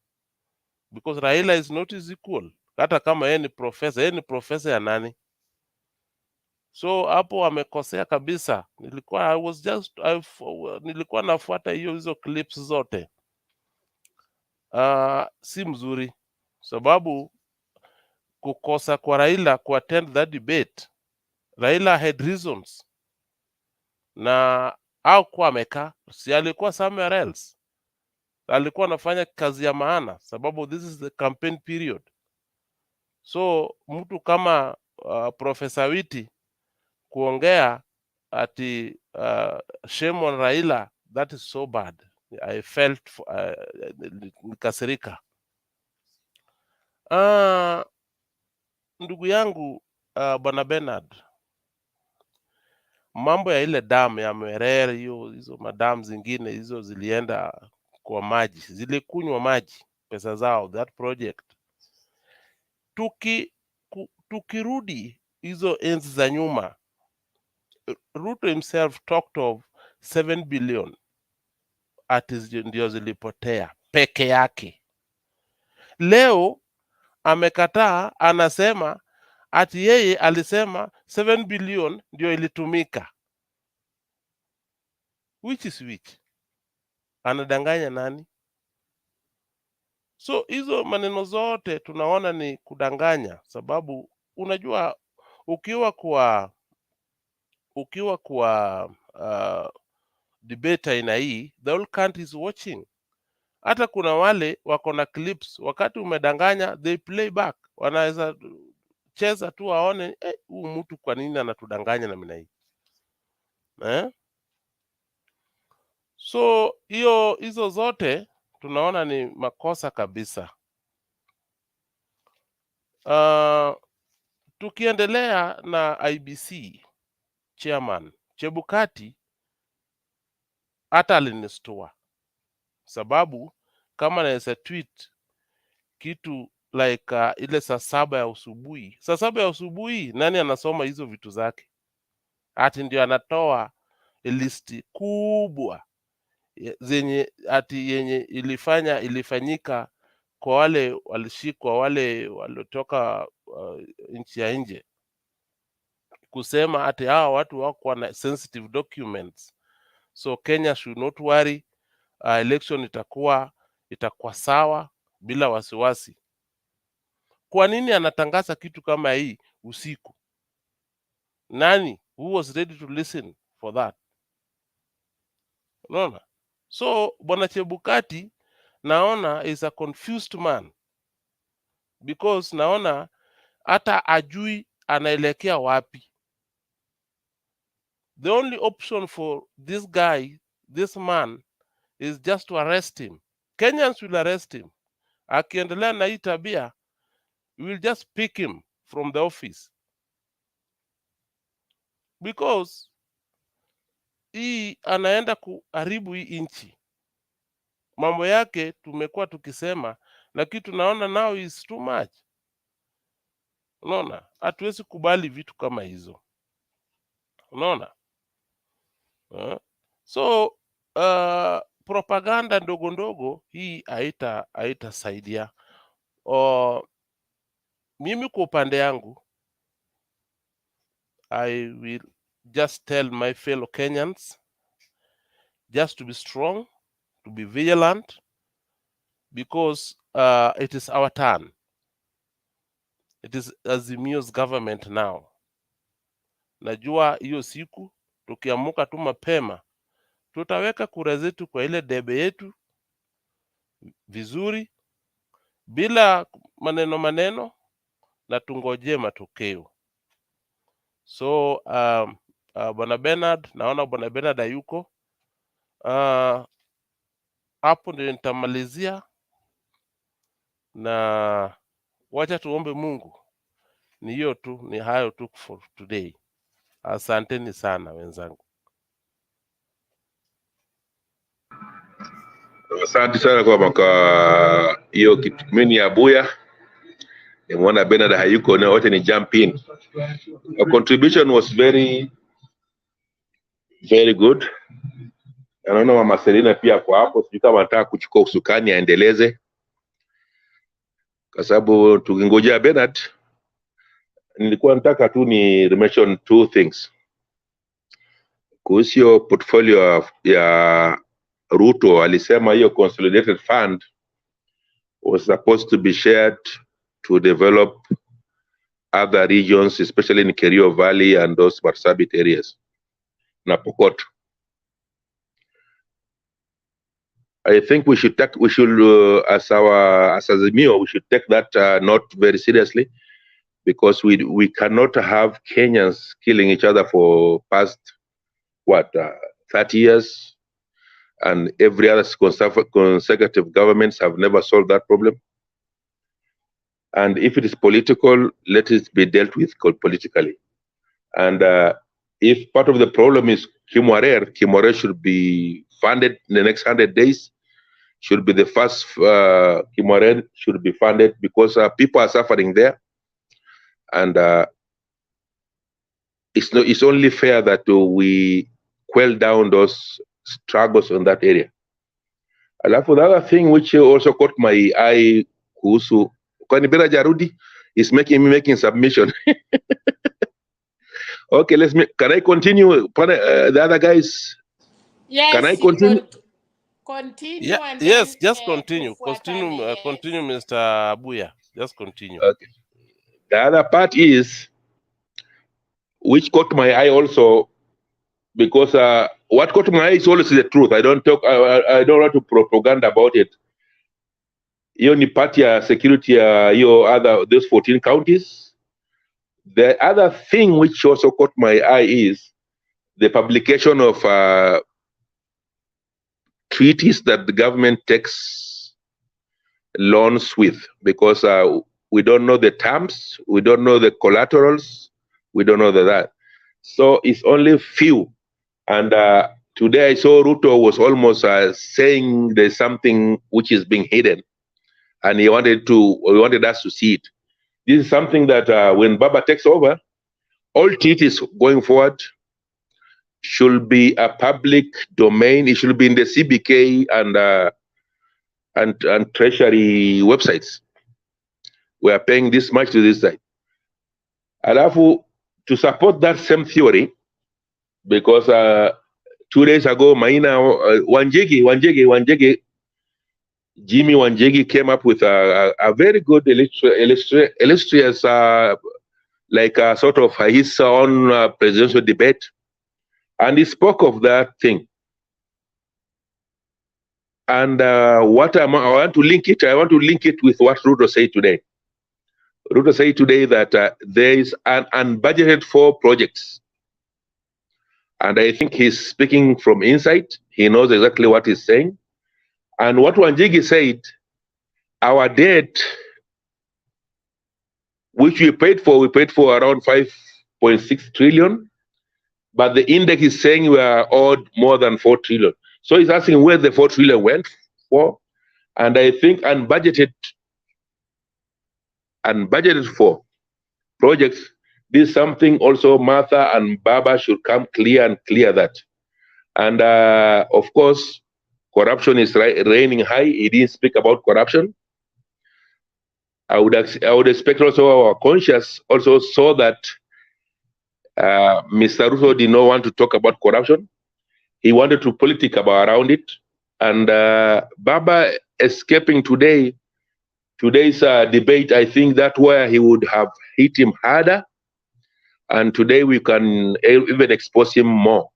because Raila is not his equal. Hata kama yeye ni professor ya nani? So hapo amekosea kabisa. Nilikuwa nafuata hizo clips zote. Si mzuri, sababu kukosa kwa Raila ku attend that debate, Raila had reasons, na au kwa amekaa, si alikuwa somewhere else, alikuwa anafanya kazi ya maana, sababu this is the campaign period. So mtu kama Professor Witi kuongea ati shame on Raila, that is so bad. I felt nikasirika. Ndugu yangu bwana Bernard, mambo ya ile damu ya Mwerere, hizo madamu zingine hizo zilienda kwa maji, zilikunywa maji, pesa zao, that project. Tukirudi hizo enzi za nyuma, Ruto himself talked of 7 billion ati ndio zilipotea peke yake. Leo amekataa, anasema ati yeye alisema 7 billion ndio ilitumika. Which is which? Anadanganya nani? So hizo maneno zote tunaona ni kudanganya, sababu unajua ukiwa kwa debate aina hii, the whole country is watching. Hata kuna wale wako na clips, wakati umedanganya they play back, wanaweza cheza tu waone huyu mtu kwa nini anatudanganya namna hii So hizo zote tunaona ni makosa kabisa. Tukiendelea na IBC chairman Chebukati, hata alinistua, sababu kama naweza tweet kitu like ile saa 7 ya asubuhi. Saa 7 ya asubuhi nani anasoma hizo vitu zake? Ati ndio anatoa listi kubwa zenye ati yenye ilifanyika kwa wale walishikwa, wale waliotoka nchi ya nje, kusema ati hawa watu wako na sensitive documents, so Kenya should not worry, election itakuwa sawa bila wasiwasi. Kwa nini anatangaza kitu kama hii usiku? Nani who was ready to listen for that? Unaona? So Bwana Chebukati naona is a confused man, because naona hata ajui anaelekea wapi. The only option for this guy, this man, is just to arrest him. Kenyans will arrest him. Akiendelea na hii tabia, we will just pick him from the office, because hii anaenda kuharibu hii nchi. Mambo yake tumekuwa tukisema, lakini tunaona now is too much. Unaona, hatuwezi kubali vitu kama hizo. Unaona? So propaganda ndogo ndogo hii haitasaidia. Mimi kwa upande yangu, I will just tell my fellow Kenyans just to be strong, to be vigilant, because it is our turn. It is Azimio's government now. Najua hiyo siku tukiamuka tu mapema, tutaweka kura zetu kwa ile debe yetu vizuri, bila maneno, na tungojee matokeo. So Bwana Bernard, naona Bwana Bernard hayuko. Hapo ndio nitamalizia, na wacha tuombe Mungu. Ni hiyo tu, ni hayo tu for today. Asanteni sana wenzangu. Asante sana kwa hiyo kitu. Mimi ni Abuya, nimeona Bernard hayuko, na wote ni jump in. Your contribution was very very good. Naona Mama Selina pia kwa hapo, sijui kama anataka kuchukua usukani aendeleze, kwa sababu tukingojea Bernard, nilikuwa nataka tu ni mention two things kuhusu portfolio ya Ruto. Alisema hiyo consolidated fund was supposed to be shared to develop other regions, especially in Kerio Valley and those Marsabit areas na Pokot. I think we should as Azimio, we should take that not very seriously, because we cannot have Kenyans killing each other for past 30 years, and every other consecutive governments have never solved that problem. And if it is political, let it be dealt with politically. And if part of the problem is Kimorer should be funded in the next 100 days, should be the first Kimorer should be funded, because people are suffering there. And it's only fair that we quell down those struggles in that area. Alafu the other thing which also caught my eye kuhusu kwani Bera Jarudi is making submission. Okay, can I continue? The other guys, Yes, can I continue? Continue. Yeah, And yes, then, just continue. Continue, Mr. Abuya. Just continue. Okay. The other part is, which caught my eye also, because what caught my eye is always the truth. I don't want to propaganda about it. Hiyo ni party ya security ya those 14 counties. The other thing which also caught my eye is the publication of treaties that the government takes loans with, because we don't know the terms, we don't know the collaterals, we don't know that. So it's only few. And today I saw Ruto was almost saying there's something which is being hidden, and he wanted us to see it. This is something that when Baba takes over, all treaties going forward should be a public domain. It should be in the CBK, and and treasury websites. We are paying this much to this side. Alafu, to support that same theory, because 2 days ago, Maina Wanjigi, Jimmy Wanjigi came up with a very good illustrious, like a sort of his own presidential debate, and he spoke of that thing. And I want to link it with what Ruto said today. Ruto said today that there is an unbudgeted for projects. And I think he's speaking from inside. He knows exactly what he's saying. And what Wanjigi said, our debt, which we paid for around 5.6 trillion. But the index is saying we are owed more than 4 trillion. So he's asking where the 4 trillion went for. And I think unbudgeted for projects, this is something also Martha and Baba should come clear that. And of course, corruption is reigning high. He didn't speak about corruption. I would expect also our conscience also saw that Mr. Ruto did not want to talk about corruption. He wanted to politic around it. And Baba escaping today's debate, I think that's where he would have hit him harder. And today we can even expose him more.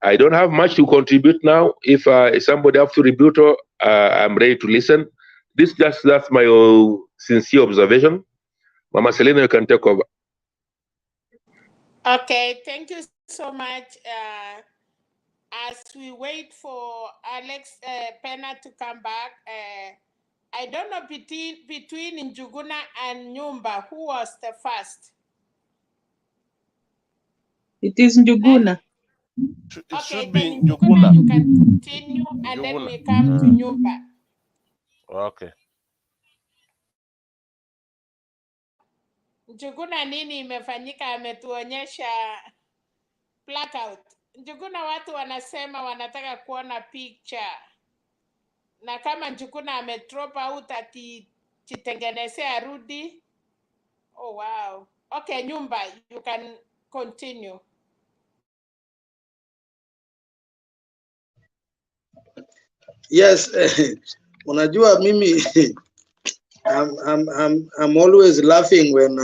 I don't have much to contribute now. If somebody has to rebut, I'm ready to listen. That's my sincere observation. Mama Selena, you can take over. Okay, thank you so much. As we wait for Alex Pena to come back, I don't know between Njuguna and Nyumba, who was the first? It is Njuguna. It Okay, should then be Njuguna, Njuguna. you can continue, and then we come to Nyumba. Okay. Njuguna, nini imefanyika? Ametuonyesha blackout. Njuguna, watu wanasema wanataka kuona picture, na kama Njuguna amedrop out atitengenezea rudi. Oh wow. Okay, Nyumba, you can continue. Yes, unajua mimi I'm always laughing when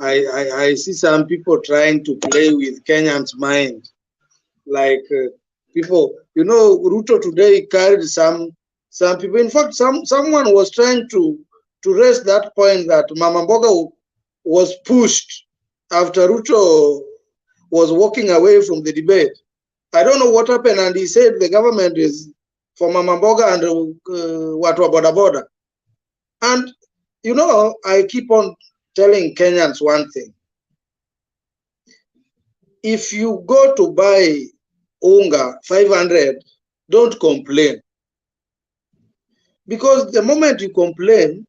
I see some people trying to play with Kenyans' mind. Like people, you know, Ruto today carried some people. In fact, someone was trying to raise that point that Mama Mboga was pushed after Ruto was walking away from the debate. I don't know what happened, and he said the government is for Mama Mboga and watu wa boda boda. And you know, I keep on telling Kenyans one thing. If you go to buy unga 500, don't complain. Because the moment you complain,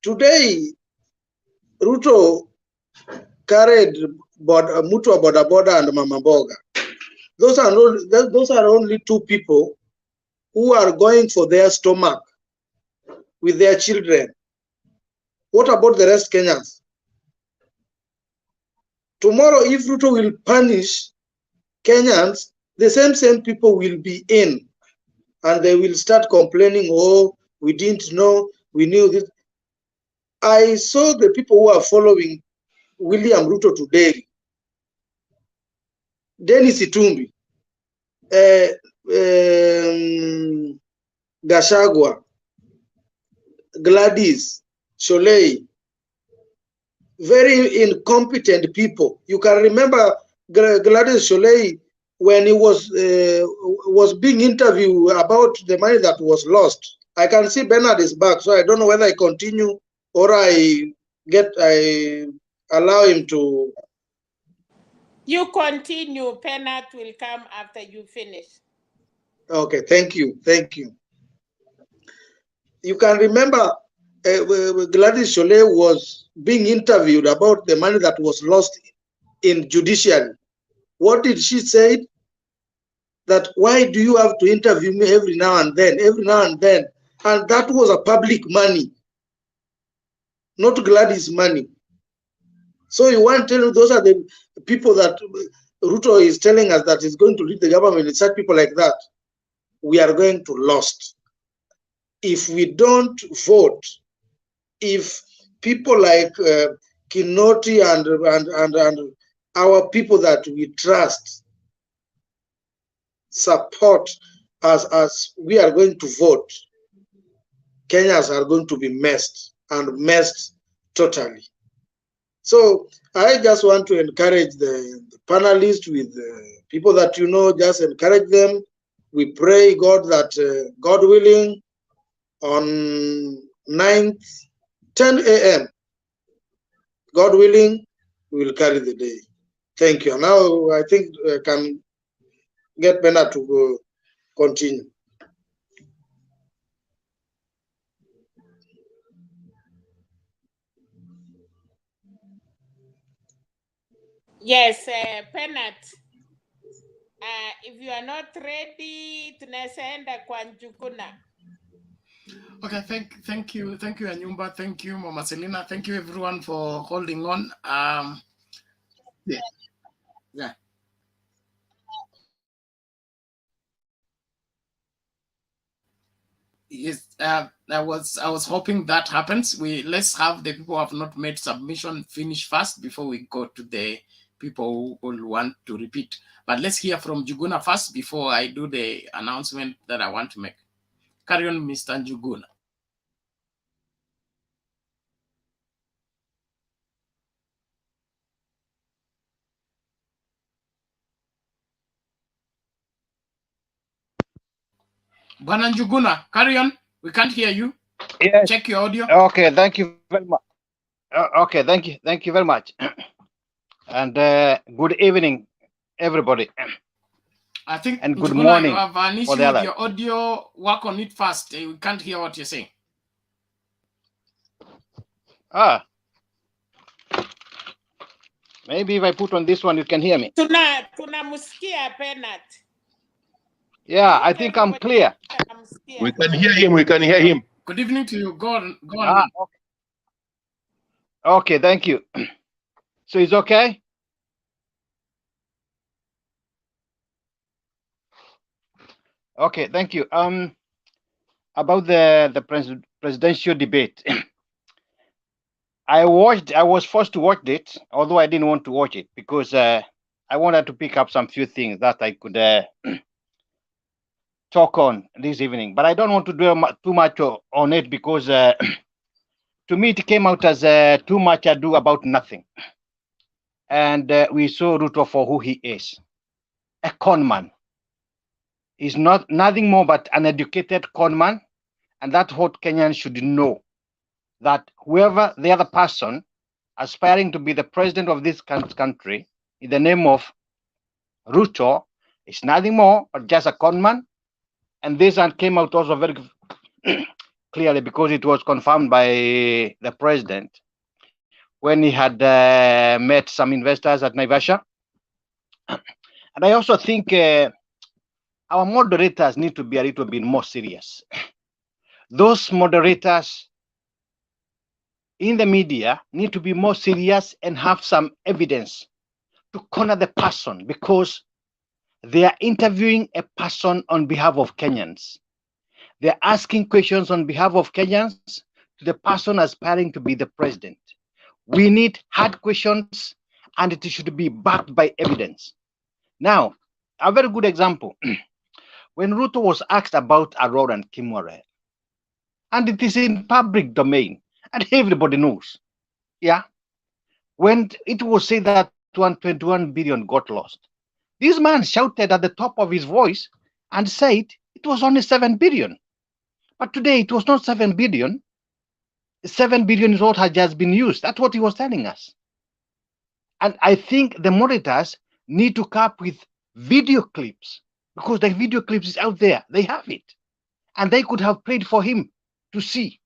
today Ruto carried Mutua Boda Boda and Mama Mboga. Those are only two people who are going for their stomach with their children. What about the rest Kenyans? Tomorrow, if Ruto will punish Kenyans, the same people will be in, and they will start complaining, oh, we didn't know, we knew this. I saw the people who are following William Ruto today. Dennis Itumbi, Gashagwa, Gladys, Sholei, very incompetent people. You can remember Gladys Sholei when he was being interviewed about the money that was lost. I can see Bernard is back, so I don't know whether I continue or I allow him to. You continue. Penat will come after you finish. Okay, thank you. You can remember Gladys Sholei was being interviewed about the money that was lost in judiciary. What did she say? that why do you have to interview me every now and then, every now and then? And that was a public money, not Gladys money. So you want to tell me those are the people that Ruto is telling us that is going to lead the government, and such people like that, we are going to lost. If we don't vote, if people like Kinoti and our people that we trust support us as we are going to vote, Kenyans are going to be messed and messed totally. So I just want to encourage the panelists with people that you know, just encourage them. We pray God that God willing, on 9th, 10 a.m., God willing, we will carry the day. Thank you. Now I think I can get Bernard to go continue. Yes, Penat. If you are not ready, tunaweza enda kwa Njuguna. Okay, thank you, Anyumba. Thank you, Mama Selina. Thank you, everyone, for holding on. Yeah. Yes, I was hoping that happens. Let's have the people who have not made submission finish first before we go to the people who will want to repeat. But let's hear from Njuguna first before I do the announcement that I want to make. Carry on, Mr. Njuguna. Bwana Njuguna, carry on. We can't hear you. Yes. Check your audio. Okay, thank you very much. Okay, thank you very much. And good evening, everybody. I think, and good Njuguna, morning you have an for issue the with others. your audio. Work on it fast. We can't hear what you're saying. Maybe if I put on this one, you can hear me. Tunamusikia Penat. Yeah, I think I'm clear. We can hear him. We can hear him. Good evening to you. Go on. Okay, thank you. So it's okay? Okay, thank you. About the presidential debate. I was forced to watch it, although I didn't want to watch it because I wanted to pick up some few things that I could talk on this evening. But I don't want to do too much on it because to me it came out as too much ado about nothing. And we saw Ruto for who he is, a con man. He's nothing more but an educated con man, and that's what Kenyans should know. That whoever the other person aspiring to be the president of this country in the name of Ruto is nothing more but just a con man. And this came out also very clearly because it was confirmed by the president when he had met some investors at Naivasha. And I also think our moderators need to be a little bit more serious. Those moderators in the media need to be more serious and have some evidence to corner the person because they are interviewing a person on behalf of Kenyans. They're asking questions on behalf of Kenyans to the person aspiring to be the president. We need hard questions and it should be backed by evidence. Now, a very good example. When Ruto was asked about Aurora and Kimware, and it is in public domain, and everybody knows, yeah, when it was said that 121 billion got lost, this man shouted at the top of his voice and said it was only 7 billion. But today it was not 7 billion. 7 billion is what has just been used. That's what he was telling us. And I think the monitors need to come up with video clips because the video clips is out there. They have it. And they could have played for him to see.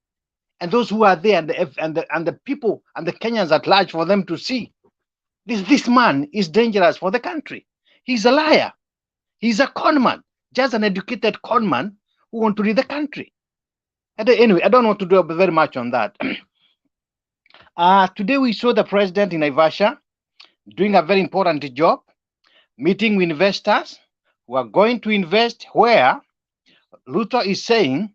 And those who are there and the people and the Kenyans at large for them to see. This man is dangerous for the country. He's a liar. He's a conman, just an educated conman who want to lead the country. And anyway, I don't want to do very much on that. Today we saw the president in Naivasha doing a very important job, meeting with investors who are going to invest where Ruto is saying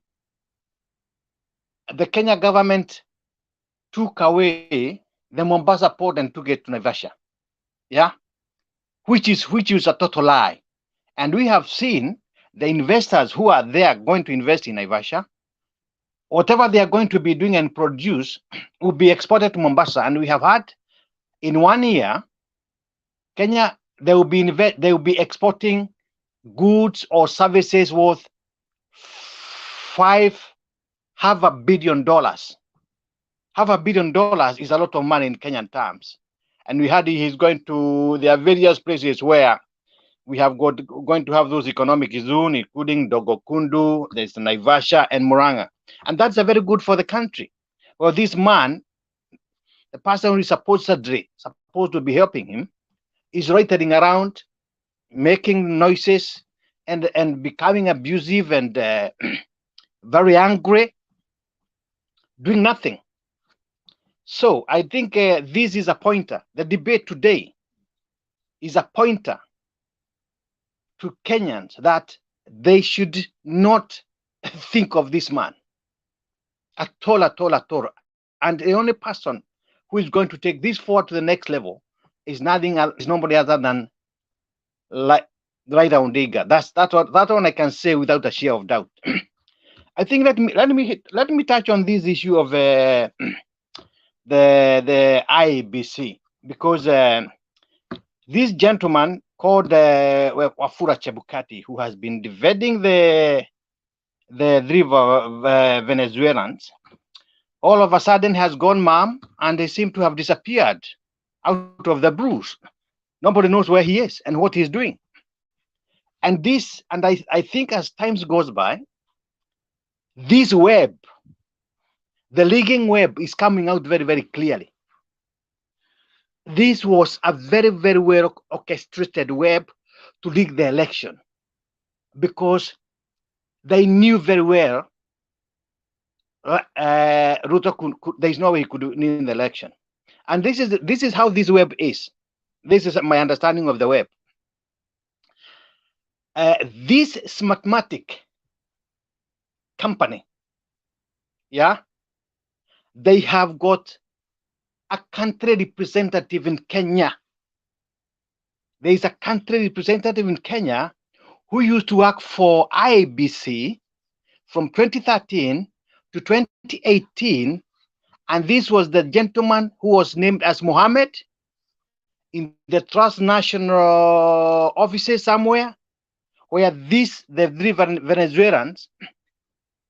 the Kenya government took away the Mombasa port and took it to Naivasha. Yeah, which is a total lie. And we have seen the investors who are there going to invest in Naivasha, whatever they are going to be doing and produce will be exported to Mombasa. And we have had in 1 year, Kenya, they will be exporting goods or services worth $500 billion. $500 billion is a lot of money in Kenyan terms. And we heard he's going to, there are various places where we have going to have those economic zones, including Dogokundu, there's Naivasha and Murang'a. And that's a very good for the country. Well, this man, the person who is supposed to be helping him, is loitering around, making noises and becoming abusive and very angry, doing nothing. So I think this is a pointer. The debate today is a pointer to Kenyans that they should not think of this man at all. And the only person who is going to take this forward to the next level is nobody other than Raila Odinga. That one I can say without a share of doubt. I think let me touch on this issue of the IBC, because this gentleman called Wafula Chebukati, who has been defending the Venezuelans, all of a sudden has gone mum, and they seem to have disappeared out of the bruise. Nobody knows where he is and what he's doing. And I think as times goes by, this web, the leaking web, is coming out very, very clearly. This was a very, very well orchestrated web to rig the election, because they knew very well Ruto there is no way he could win the election. And this is how this web is. This is my understanding of the web. This Smartmatic company, yeah, they have got a country representative in Kenya. There is a country representative in Kenya who used to work for IBC from 2013 to 2018, and this was the gentleman who was named as Mohammed in the transnational offices somewhere, where the Venezuelans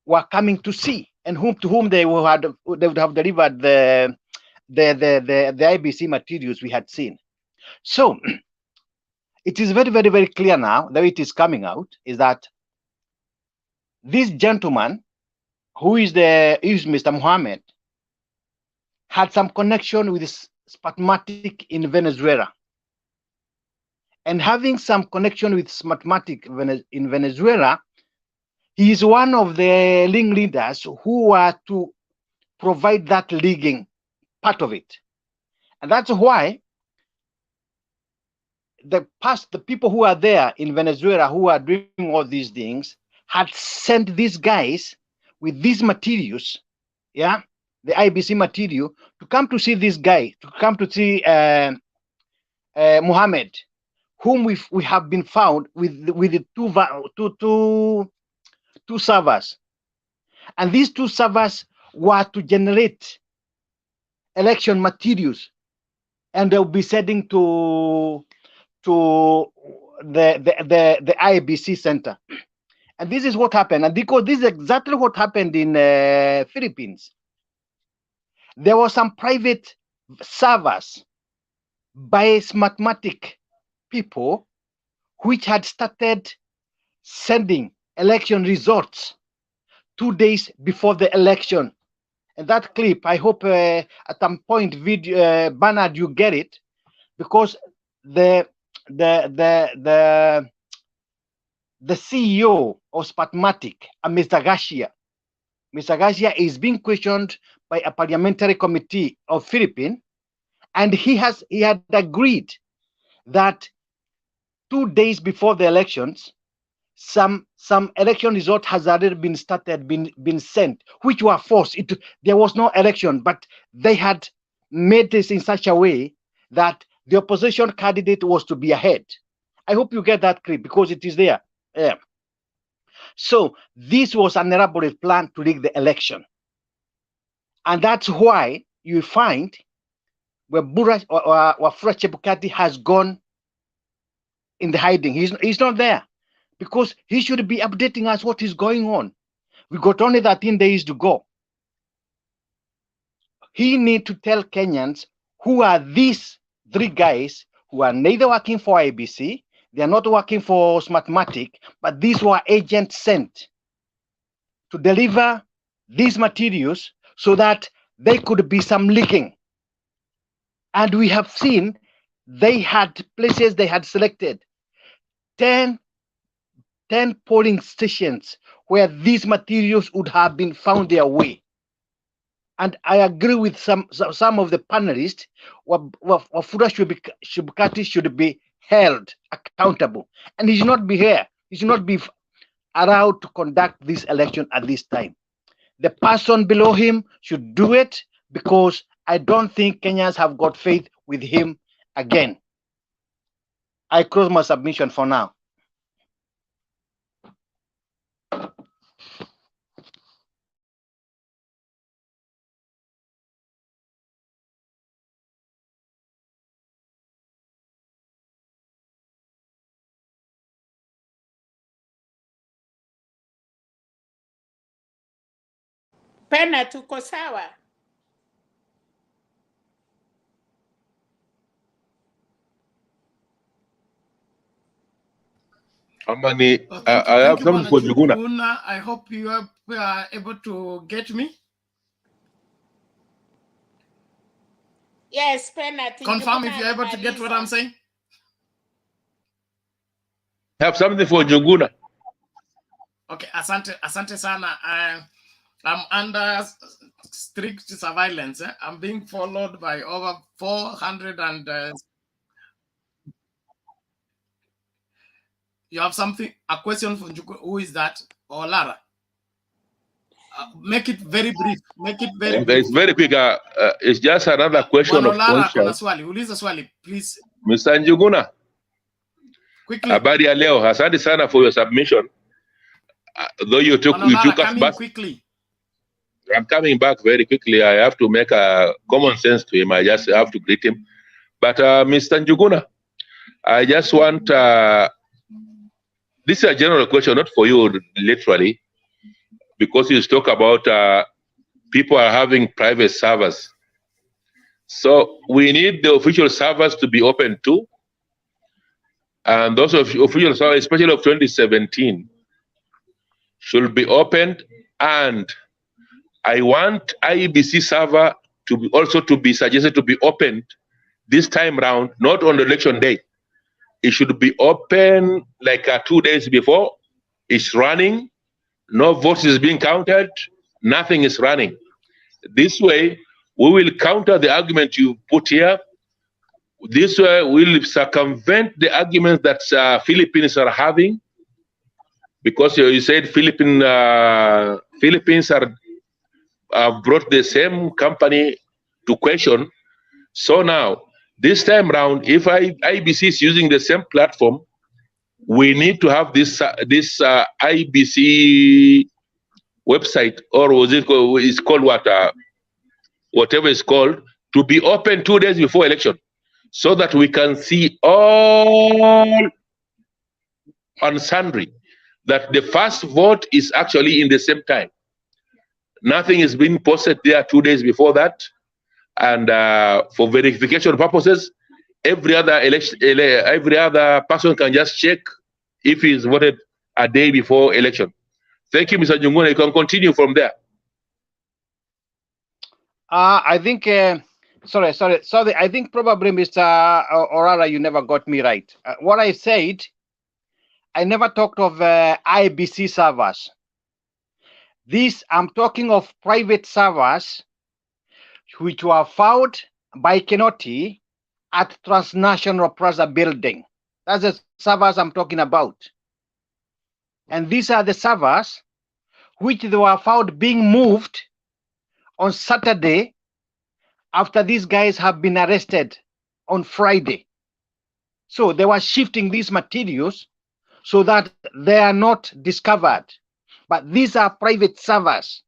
were coming to see, and to whom they would have delivered the IBC materials we had seen. So it is very, very, very clear now, the way it is coming out, is that this gentleman, who is Mr. Mohammed, had some connection with Smartmatic in Venezuela. And having some connection with Smartmatic in Venezuela, he is one of the link leaders who were to provide that leaking part of it. And that's why the people who are there in Venezuela who are doing all these things had sent these guys with these materials, yeah, the IBC material, to come to see this guy, to come to see Mohammed, whom we have been found with the two servers. And these two servers were to generate election materials, and they'll be sending to the IBC center. And this is what happened. And because this is exactly what happened in Philippines. There were some private servers by Smartmatic people which had started sending election results 2 days before the election. And that clip, I hope at some point, Bernard, you get it, because the the CEO of Smartmatic, Mr. Garcia. Mr. Garcia is being questioned by a parliamentary committee of Philippines, and he had agreed that 2 days before the elections, some election result has already been started, been sent, which were false. There was no election, but they had made this in such a way that the opposition candidate was to be ahead. I hope you get that clip because it is there. Yeah. So this was an elaborate plan to rig the election. And that's why you find where Wafula Chebukati has gone in the hiding. He's not there because he should be updating us what is going on. We got only 13 days to go. He need to tell Kenyans who are these 3 guys who are neither working for IBC, they are not working for Smartmatic, but these were agents sent to deliver these materials so that there could be some leaking. And we have seen they had places they had selected 10 polling stations where these materials would have been found their way. And I agree with some of the panelists. Wafula Chebukati should be held accountable, and he should not be here. He should not be allowed to conduct this election at this time. The person below him should do it because I don't think Kenyans have got faith with him again. I close my submission for now. Pena, tuko sawa? Amani, Thank I you, have something Bwana for Juguna. Chuguna. I hope you are able to get me. Yes, Pena. Confirm if you're able to get what I'm saying. I have something for Juguna. Okay, asante sana. I'm under strict surveillance. I'm being followed by over 400 and you have a question for Njugu. Who is that? Or Lara? Make it very brief. Make it very brief. It's very quick. It's just another question of Lara, kuna conscience. swali. Uliza swali, please. Mr. Njuguna. Quickly. Habari ya leo. Asante sana for your submission. Though you took us back. Quickly. I'm coming back very quickly. I have to make a common sense to him. I just have to greet him. But Mr. Njuguna, I just want, this is a general question, not for you literally, because you talk about people are having private servers. So we need the official servers to be open too. And those official servers, especially of 2017, should be opened. And I want IEBC server to be also to be suggested to be opened this time round, not on the election day. It should be open like 2 days before. It's running. No votes is being counted. Nothing is running. This way, we will counter the argument you put here. This way, we'll circumvent the arguments that Philippines are having, because you said Philippines have brought the same company to question. So now, this time round, if IBC is using the same platform, we need to have this IBC website, or was it called, it's called what, whatever it's called, to be open 2 days before election, so that we can see all on sundry that the first vote is actually in the same time. Nothing is being posted there 2 days before that, and for verification purposes, every other person can just check if he's voted a day before election. Thank you, Mr. Njuguna. You can continue from there. I think, sorry. I think probably, Mr. Orara, you never got me right. What I said, I never talked of IBC servers. I'm talking of private servers which were found by Kenoti at Transnational Plaza building. That's the servers I'm talking about. And these are the servers which they were found being moved on Saturday after these guys have been arrested on Friday. So they were shifting these materials so that they are not discovered. But these are private servers,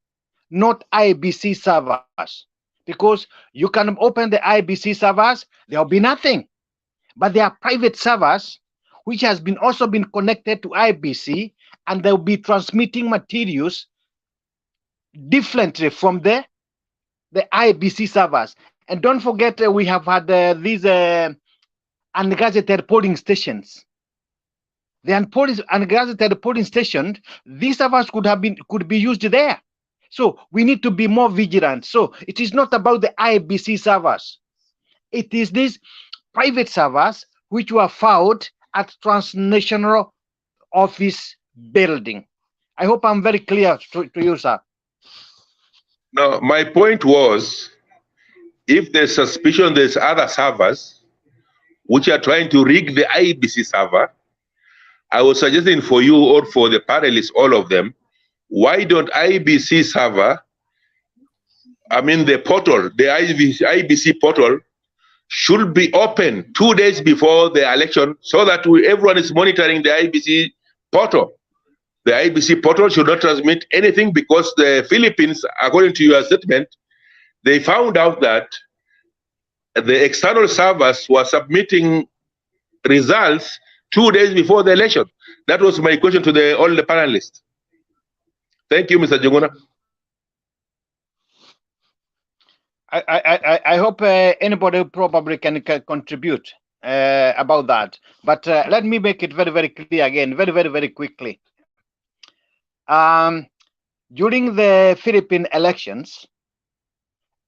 not IBC servers. Because you can open the IBC servers, there'll be nothing. But they are private servers which has been also been connected to IBC, and they'll be transmitting materials differently from the IBC servers. And don't forget, we have had these ungazetted polling stations. The ungazetted polling station, these servers could be used there. So we need to be more vigilant. So it is not about the IBC servers. It is these private servers which were found at Transnational Office building. I hope I'm very clear to you, sir. No, my point was, if there's suspicion there's other servers which are trying to rig the IBC server, I was suggesting for you or for the panelists, all of them, why don't IBC server, the portal, the IBC portal should be open 2 days before the election so that everyone is monitoring the IBC portal. The IBC portal should not transmit anything because the Philippines, according to your statement, they found out that the external servers were submitting results 2 days before the election. That was my question to all the panelists. Thank you, Mr. Junguna. I hope anybody probably can contribute about that. But let me make it very, very clear again, very, very, very quickly. During the Philippine elections,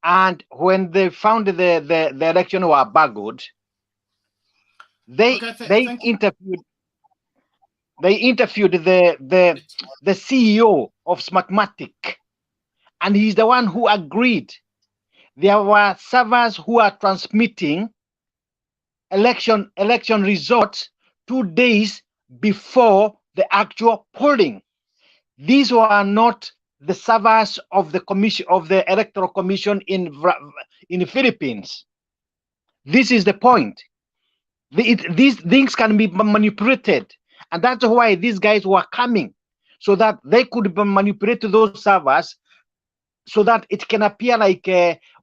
and when they found the election were buggered, they interviewed the CEO of Smartmatic, and he's the one who agreed. There were servers who are transmitting election results 2 days before the actual polling. These were not the servers of the commission, of the Electoral Commission in the Philippines. This is the point. These things can be manipulated, and that's why these guys were coming, so that they could manipulate those servers, so that it can appear like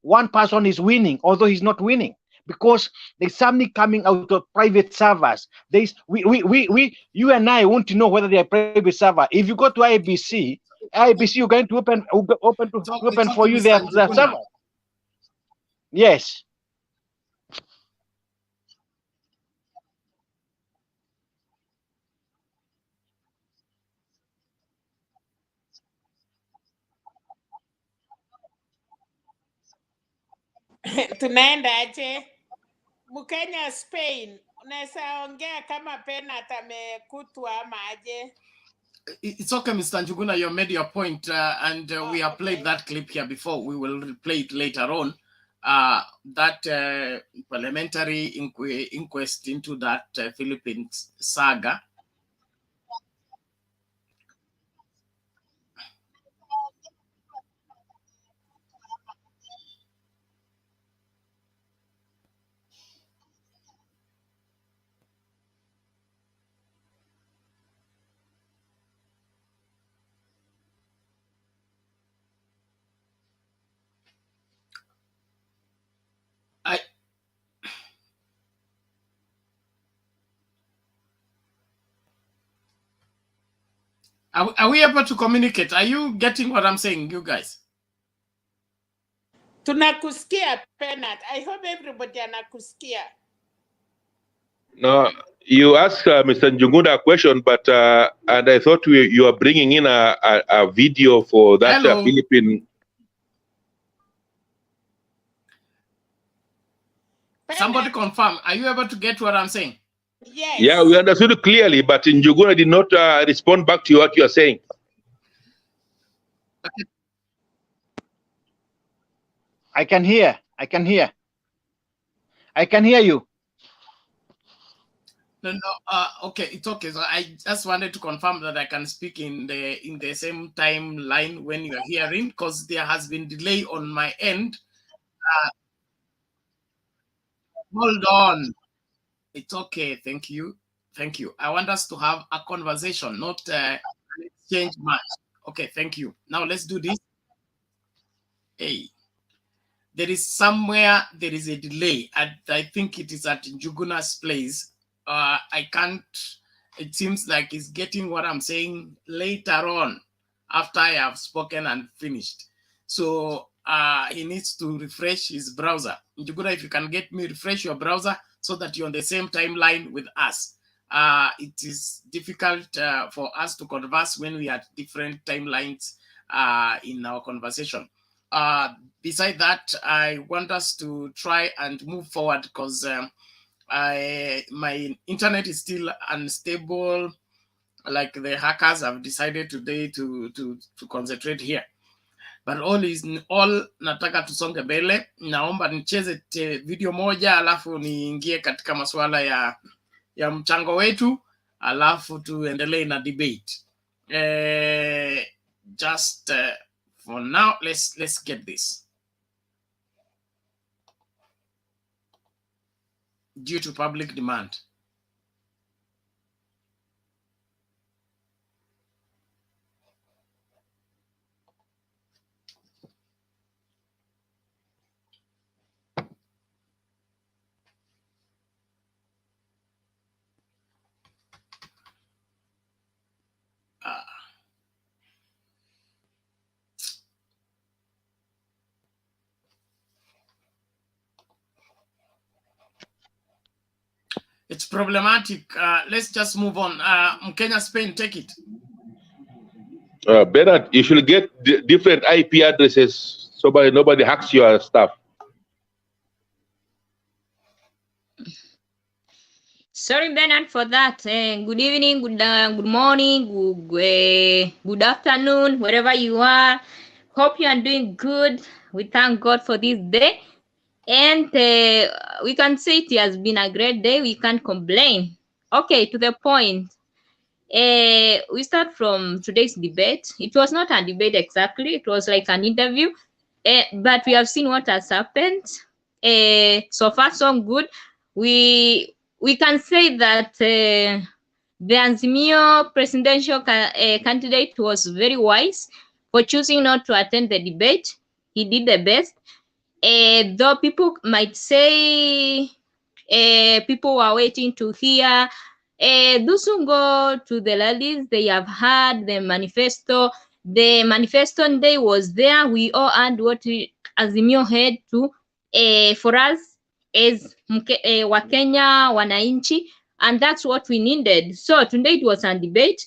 one person is winning, although he's not winning, because there's something coming out of private servers. You and I want to know whether they're private server. If you go to IBC, you're going to open for you their server. Yes. Tunaenda aje? Mkenya Spain, unaweza ongea kama Penat amekutwa ama aje? It's okay, Mr. Njuguna, you made your point, and we have played that clip here before. We will replay it later on. That parliamentary inquest into that Philippines saga. Are we able to communicate? Are you getting what I'm saying, you guys? Tunakusikia, Penat. I hope everybody anakusikia. No, you asked Mr. Njuguna a question, but and I thought you are bringing in a video for that Philippine. Somebody confirm. Are you able to get what I'm saying? Yes. Yeah, we understood it clearly, but Njuguna did not respond back to what you are saying. I can hear. I can hear. I can hear you. No, okay, it's okay. So I just wanted to confirm that I can speak in the same timeline when you are hearing, because there has been delay on my end. Hold on. It's okay. Thank you. Thank you. I want us to have a conversation, not an exchange match. Okay, thank you. Now let's do this. Hey, there is somewhere there is a delay. I think it is at Njuguna's place. I can't. It seems like he's getting what I'm saying later on after I have spoken and finished. So he needs to refresh his browser. Njuguna, if you can get me refresh your browser so that you're on the same timeline with us. It is difficult for us to converse when we are at different timelines in our conversation. Beside that, I want us to try and move forward because my internet is still unstable. Like the hackers have decided today to concentrate here, but all is all. Nataka tusonge mbele. Naomba nicheze video moja alafu niingie katika masuala ya mchango wetu alafu tuendelee na debate. Just for now, let's get this. Due to public demand. It's problematic. Let's just move on. Mkenya Spain, take it. Bernard, you should get different IP addresses so nobody hacks your stuff. Sorry, Bernard, for that. Good evening, good morning, good afternoon, wherever you are. Hope you are doing good. We thank God for this day. And we can say it has been a great day. We can't complain. Okay, to the point. We start from today's debate. It was not a debate exactly. It was like an interview. But we have seen what has happened. So far, so good. We can say that the Azimio presidential candidate was very wise for choosing not to attend the debate. He did the best. Though people might say people were waiting to hear. Those who go to the rallies, they have heard the manifesto. The manifesto day was there. We all heard what Azimio had to for us as Wakenya, Wananchi, and that's what we needed. So today it was a debate.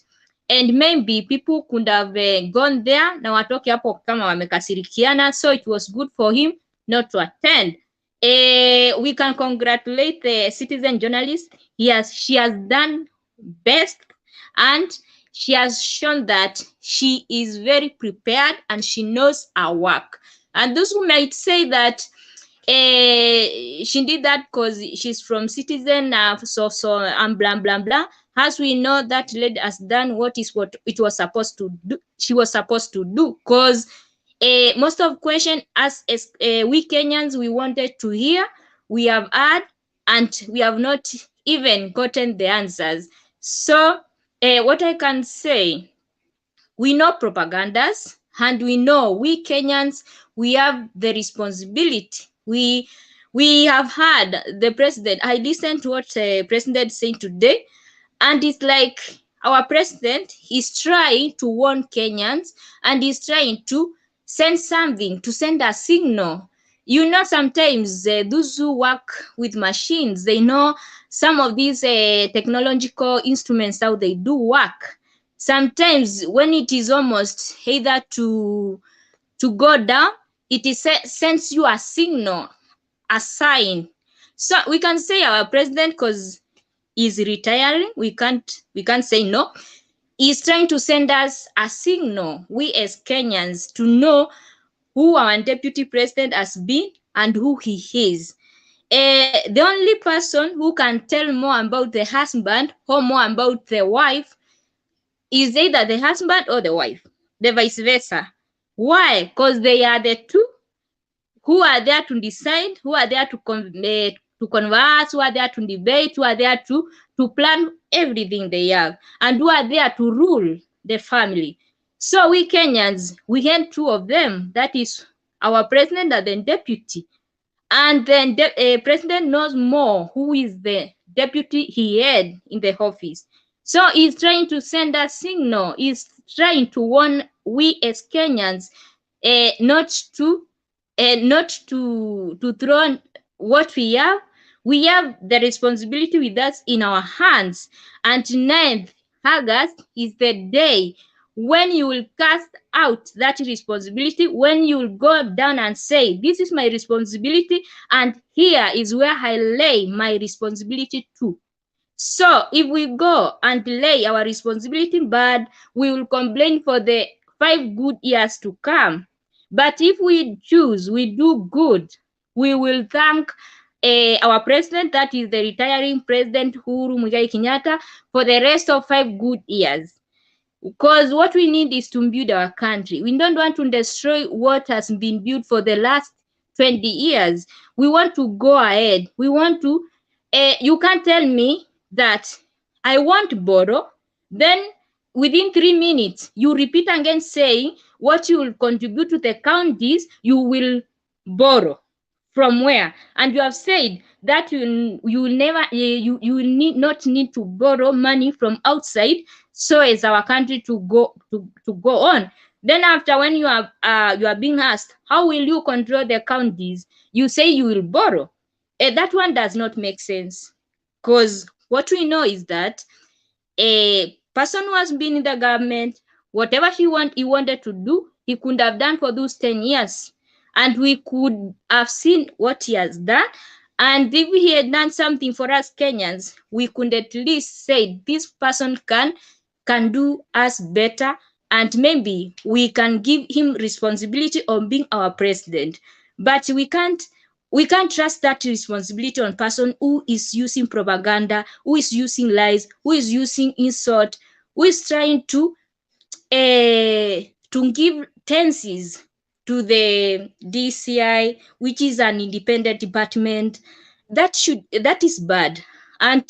And maybe people could have gone there na watoke hapo kama wamekasirikiana, so it was good for him not to attend. We can congratulate the citizen journalist. She has done best, and she has shown that she is very prepared and she knows her work. And those who might say that she did that because she's from Citizen, and blah blah blah. As we know, that lady has done what it was supposed to do. She was supposed to do, because most of question as we Kenyans we wanted to hear, we have heard, and we have not even gotten the answers. So what I can say, we know propagandas, and we know we Kenyans, we have the responsibility. We have heard the president. I listened to what the president saying today, and it's like our president is trying to warn Kenyans, and he's trying to send something, to send a signal. You know, sometimes those who work with machines, they know some of these technological instruments, how they do work. Sometimes when it is almost either to go down, it is sends you a signal, a sign. So we can say our president, because is retiring. We can't say no. He's trying to send us a signal, we as Kenyans, to know who our deputy president has been and who he is. The only person who can tell more about the husband or more about the wife is either the husband or the wife, the vice versa. Why? Because they are the two who are there to decide, who are there to converse, who are there to debate, who are there to plan everything they have, and who are there to rule the family. So we Kenyans, we had two of them. That is our president and the deputy. And then the president knows more who is the deputy he had in the office. So he's trying to send a signal. He's trying to warn we as Kenyans not to throw what we have. We have the responsibility with us in our hands. And 9th August is the day when you will cast out that responsibility, when you will go down and say, this is my responsibility, and here is where I lay my responsibility too. So if we go and lay our responsibility bad, we will complain for the 5 good years to come. But if we choose, we do good, we will thank our president, that is the retiring president Uhuru Muigai Kenyatta, for the rest of 5 good years. Because what we need is to build our country. We don't want to destroy what has been built for the last 20 years. We want to go ahead. We want to, you can't tell me that I want borrow, then within 3 minutes, you repeat again saying what you will contribute to the counties, you will borrow. From where? And you have said that you will never, you will not need to borrow money from outside, so as our country to go on. Then after, when you are being asked, how will you control the counties, you say you will borrow. That one does not make sense, because what we know is that a person who has been in the government, whatever he wanted to do, he could have done for those 10 years. And we could have seen what he has done. And if he had done something for us Kenyans, we could at least say this person can do us better, and maybe we can give him responsibility on being our president. But we can't trust that responsibility on person who is using propaganda, who is using lies, who is using insult, who is trying to give tenses to the DCI, which is an independent department. That is bad. And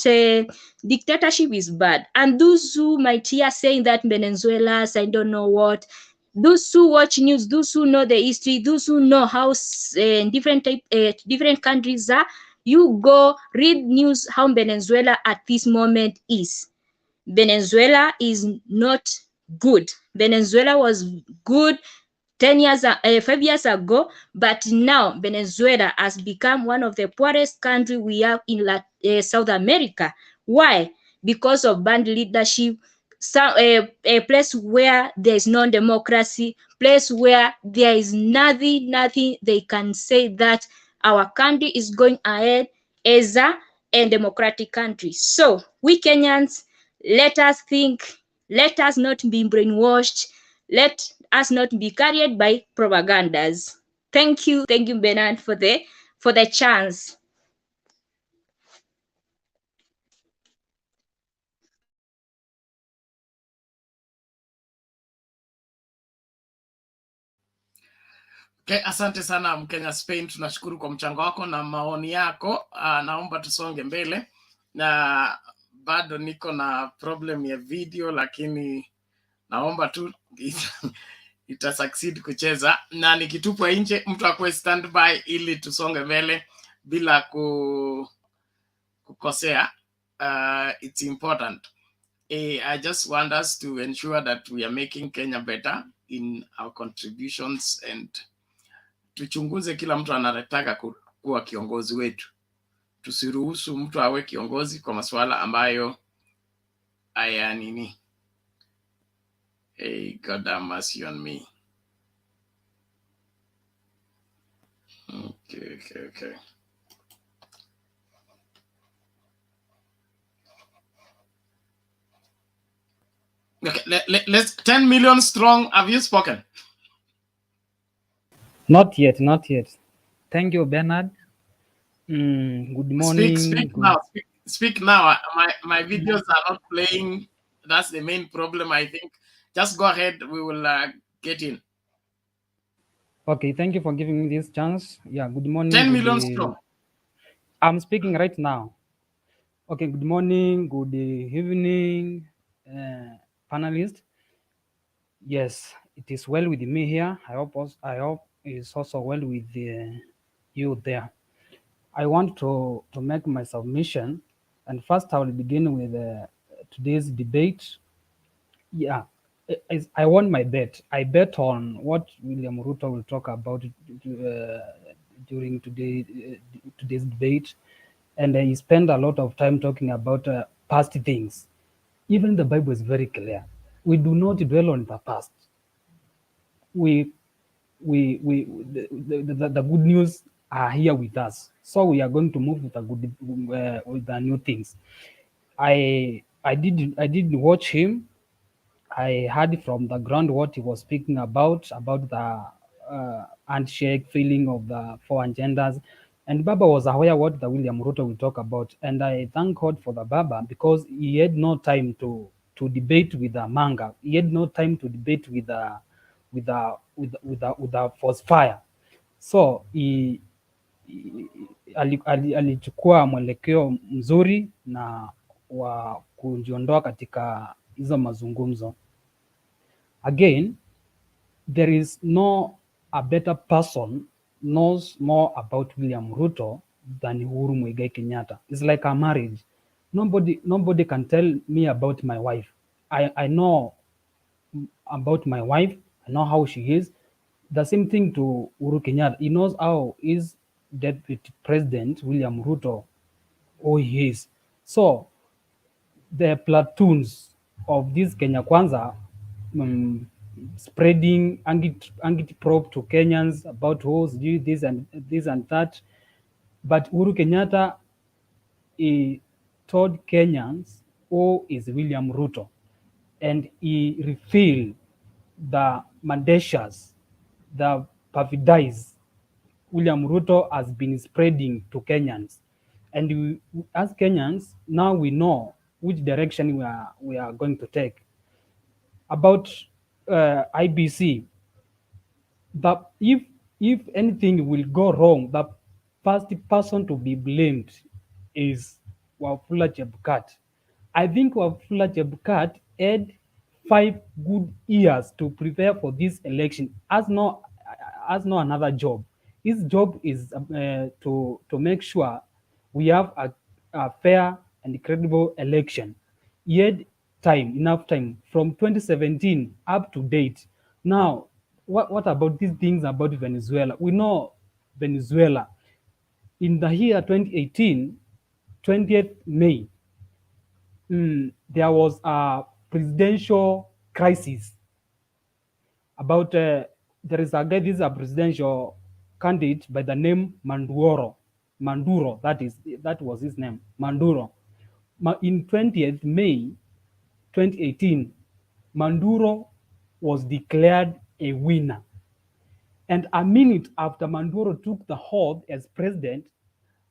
dictatorship is bad. And those who might hear saying that Venezuela's, I don't know what, those who watch news, those who know the history, those who know how different countries are, you go read news how Venezuela at this moment is. Venezuela is not good. Venezuela was good 5 years ago, but now Venezuela has become one of the poorest countries we have in South America. Why? Because of bad leadership, a place where there is no democracy, place where there is nothing they can say that our country is going ahead as a democratic country. So we Kenyans, let us think, let us not be brainwashed, let us not be carried by propagandas. Thank you, Bernard, for the chance. Okay, asante sana Mkenya Spain, tunashukuru kwa mchango wako na maoni yako. Naomba tusonge mbele, na bado niko na problem ya video, lakini naomba tu ita succeed kucheza, na nikitupwa nje mtu akwe standby ili tusonge mbele bila kukosea. It's important. I just want us to ensure that we are making Kenya better in our contributions, and tuchunguze kila mtu anataka kuwa kiongozi wetu. Tusiruhusu mtu awe kiongozi kwa masuala ambayo haya nini. Hey, God have mercy on me. Okay. Okay, let's 10 million strong. Have you spoken? Not yet, not yet. Thank you, Bernard. Good morning. Speak now. Speak now. My videos are not playing. That's the main problem, I think. Just go ahead. We will get in. Okay, thank you for giving me this chance. Yeah, good morning. 10 million strong. I'm speaking right now. Okay, good morning, good evening, panelists. Yes, it is well with me here. I hope it's also well with you there. I want to make my submission, and first I will begin with today's debate. Yeah, I won my bet. I bet on what William Ruto will talk about during today's debate, and he spent a lot of time talking about past things. Even the Bible is very clear. We do not dwell on the past. The good news are here with us, so we are going to move with the new things. I did watch him. I heard from the ground what he was speaking about the handshake feeling of the four agendas. And Baba was aware what the William Ruto will talk about. And I thank God for the Baba because he had no time to debate with the manga. He had no time to debate with the force fire. So alichukua mwelekeo mzuri na wa kujiondoa katika hizo mazungumzo. Again, there is no a better person knows more about William Ruto than Uhuru Muigai Kenyatta. It's like a marriage. Nobody can tell me about my wife. I know about my wife. I know how she is. The same thing to Uhuru Kenyatta. He knows how his deputy president William Ruto who he is. So the platoons of this Kenya Kwanza spreading angit-probe to Kenyans about who's do this and that. But Uhuru Kenyatta, he told Kenyans who is William Ruto, and he refilled the mandeshas, the perfidies William Ruto has been spreading to Kenyans. And as Kenyans, now we know which direction we are going to take. About IBC, but if anything will go wrong, the first person to be blamed is Wafula Chebukati. I think Wafula Chebukati had 5 good years to prepare for this election. Has no another job. His job is to make sure we have a fair and credible election. He had enough time from 2017 up to date. Now, what about these things about Venezuela? We know Venezuela in the year 2018, 20th May, there was a presidential crisis about there is a guy, this is a presidential candidate by the name Maduro, that was his name, Maduro. In 20th May 2018, Maduro was declared a winner. And a minute after Maduro took the oath as president,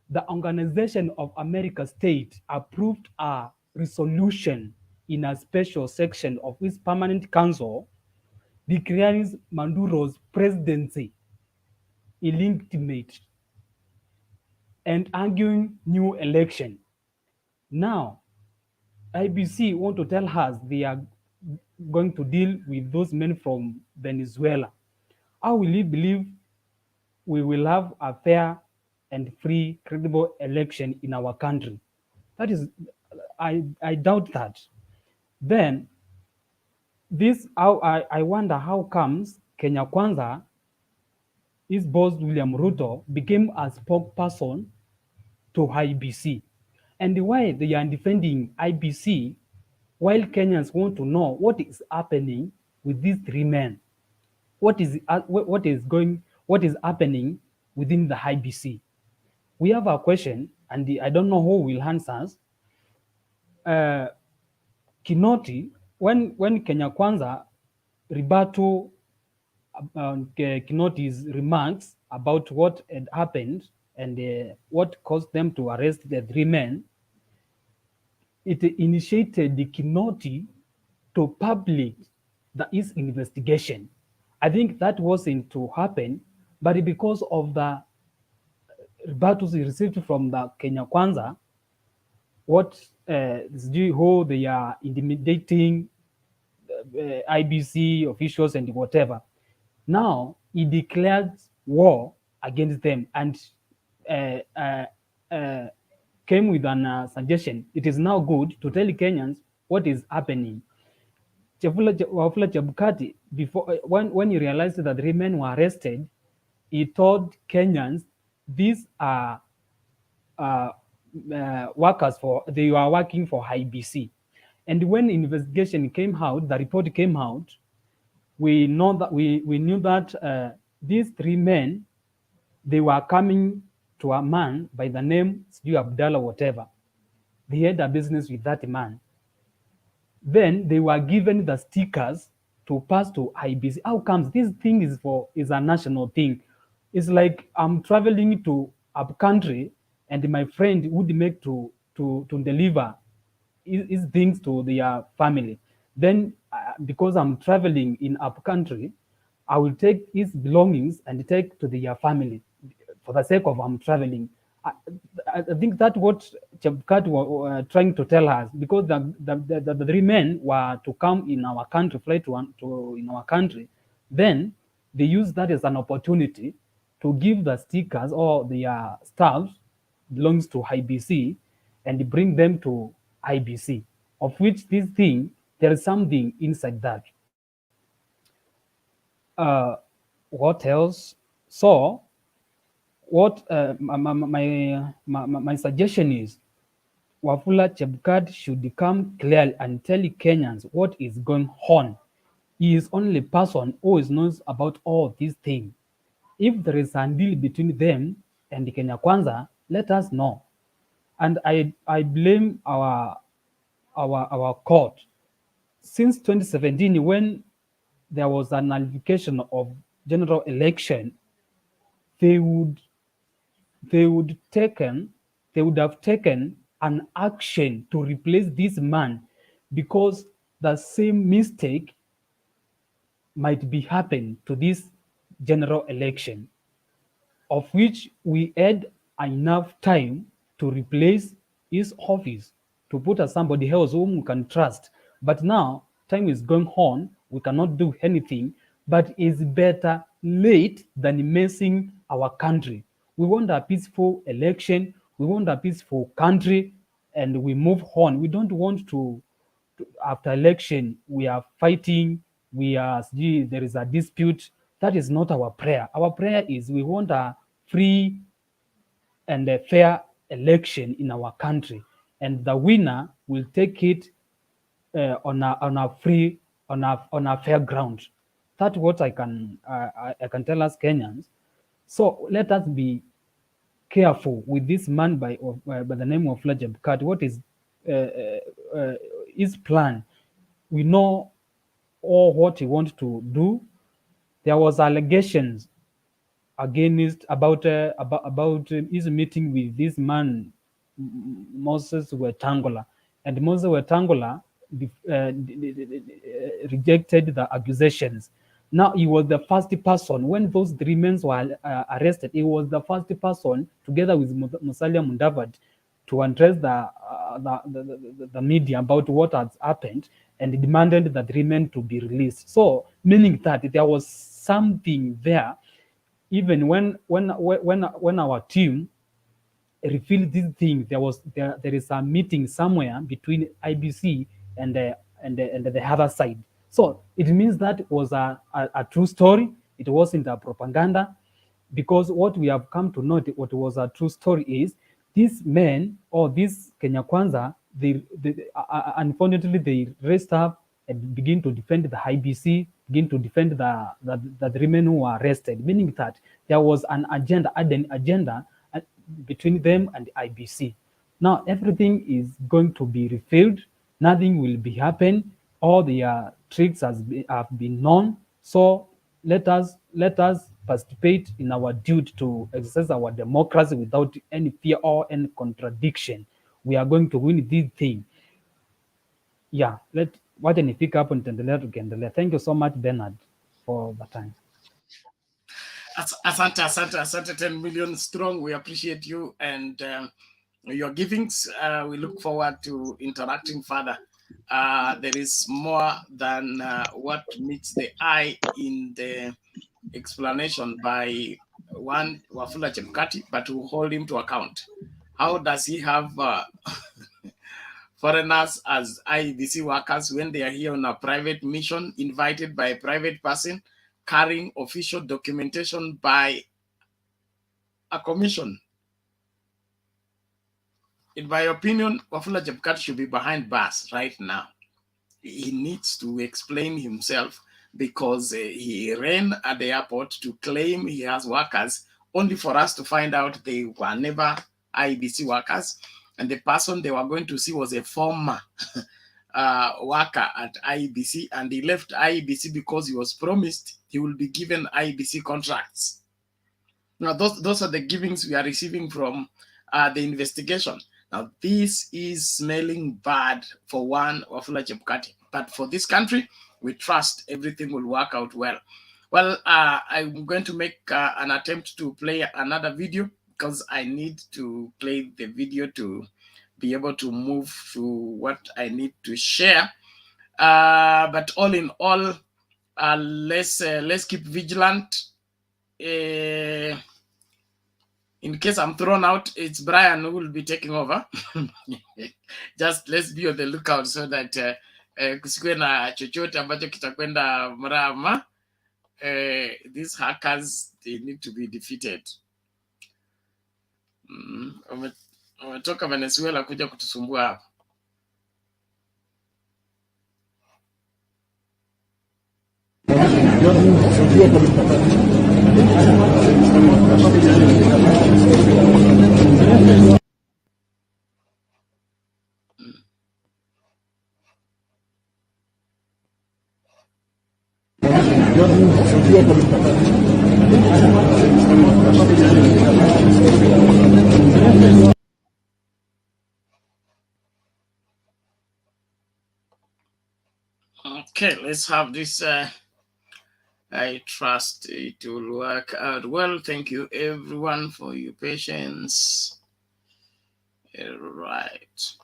the Organization of American States approved a resolution in a special section of its permanent council declaring Maduro's presidency illegitimate and arguing new election. Now, IBC want to tell us they are going to deal with those men from Venezuela. How will we believe we will have a fair and free, credible election in our country? That is, I doubt that. Then, I wonder how comes Kenya Kwanza, his boss William Ruto, became a spokesperson to IBC, and why they are defending IBC while Kenyans want to know what is happening with these 3 men. What is happening within the IBC? We have a question, and I don't know who will answer us. Kinoti, when Kenya Kwanza rebuttal Kinotti's remarks about what had happened and what caused them to arrest the 3 men, it initiated the Kinotti to publish his investigation. I think that wasn't to happen, but because of the rebuttals he received from the Kenya Kwanza, what who they are intimidating IBC officials and whatever. Now he declared war against them and came with an suggestion. It is now good to tell Kenyans what is happening. Wafula Chebukati, before when he realized that 3 men were arrested, he told Kenyans these are workers they were working for IBC. And when investigation came out, the report came out, we know that we knew that these 3 men, they were coming to a man by the name Siju Abdallah whatever. They had a business with that man. Then they were given the stickers to pass to IBC. How comes this thing is a national thing? It's like I'm traveling to a country and my friend would make to deliver his things to their family. Then because I'm traveling in a country, I will take his belongings and take to their family for the sake of I'm traveling. I think that's what Chebukati was trying to tell us, because the 3 men were to come in our country, fly to in our country. Then they use that as an opportunity to give the stickers or their staff belongs to IBC and bring them to IBC, of which this thing, there is something inside that. What else? So what my suggestion is, Wafula Chebukati should come clearly and tell Kenyans what is going on. He is only person who knows about all these things. If there is a deal between them and Kenya Kwanza, let us know. And I blame our court. Since 2017, when there was a nullification of general election, they would have taken an action to replace this man, because the same mistake might be happening to this general election, of which we had enough time to replace his office, to put as somebody else whom we can trust. But now time is going on, we cannot do anything, but it's better late than messing our country. We want a peaceful election, we want a peaceful country, and we move on. We don't want to after election we are fighting, there is a dispute. That is not our prayer. Our prayer is we want a free and a fair election in our country, and the winner will take it on a fair ground. That's what I can tell us Kenyans. So let us be careful with this man by the name of Chebukati. What is his plan? We know all what he wants to do. There was allegations against about his meeting with this man Moses Wetangula, and Moses Wetangula rejected the accusations. Now he was the first person when those 3 men were arrested. He was the first person, together with Musalia Mudavadi, to address the media about what has happened and demanded the 3 men to be released. So meaning that there was something there. Even when our team revealed this thing, there is a meeting somewhere between IBC and the other side. So it means that was a true story. It wasn't a propaganda, because what we have come to know, what was a true story is these men, or this Kenya Kwanza, they unfortunately they raised up and begin to defend the IBC, begin to defend the 3 men who were arrested, meaning that there was an agenda between them and IBC. Now everything is going to be refilled. Nothing will be happen. all their tricks have been known. So let us participate in our duty to exercise our democracy without any fear or any contradiction. We are going to win this thing. Yeah, wacha nifika hapo, nitaendelea tukiendelea. Thank you so much Bernard for the time. Asante 10 million strong. We appreciate you and your givings. We look forward to interacting further. There is more than what meets the eye in the explanation by one Wafula Chebukati, but to hold him to account. How does he have foreigners as IEBC workers when they are here on a private mission, invited by a private person, carrying official documentation by a commission? In my opinion, Wafula Chebukati should be behind bars right now. He needs to explain himself because he ran at the airport to claim he has workers, only for us to find out they were never IEBC workers. And the person they were going to see was a former worker at IEBC, and he left IEBC because he was promised he will be given IEBC contracts. Now, those are the givings we are receiving from the investigation. Now, this is smelling bad for one Wafula Chebukati, but for this country, we trust everything will work out well. Well, I'm going to make an attempt to play another video because I need to play the video to be able to move to what I need to share. But all in all, let's keep vigilant. In case I'm thrown out, it's Brian who will be taking over. Just let's be on the lookout so that kusikwe na chochote ambacho kitakwenda mrama. These hackers, they need to be defeated. Wametoka Venezuela kuja kutusumbua hapa. Okay, let's have this. I trust it will work out well. Thank you, everyone, for your patience. All right.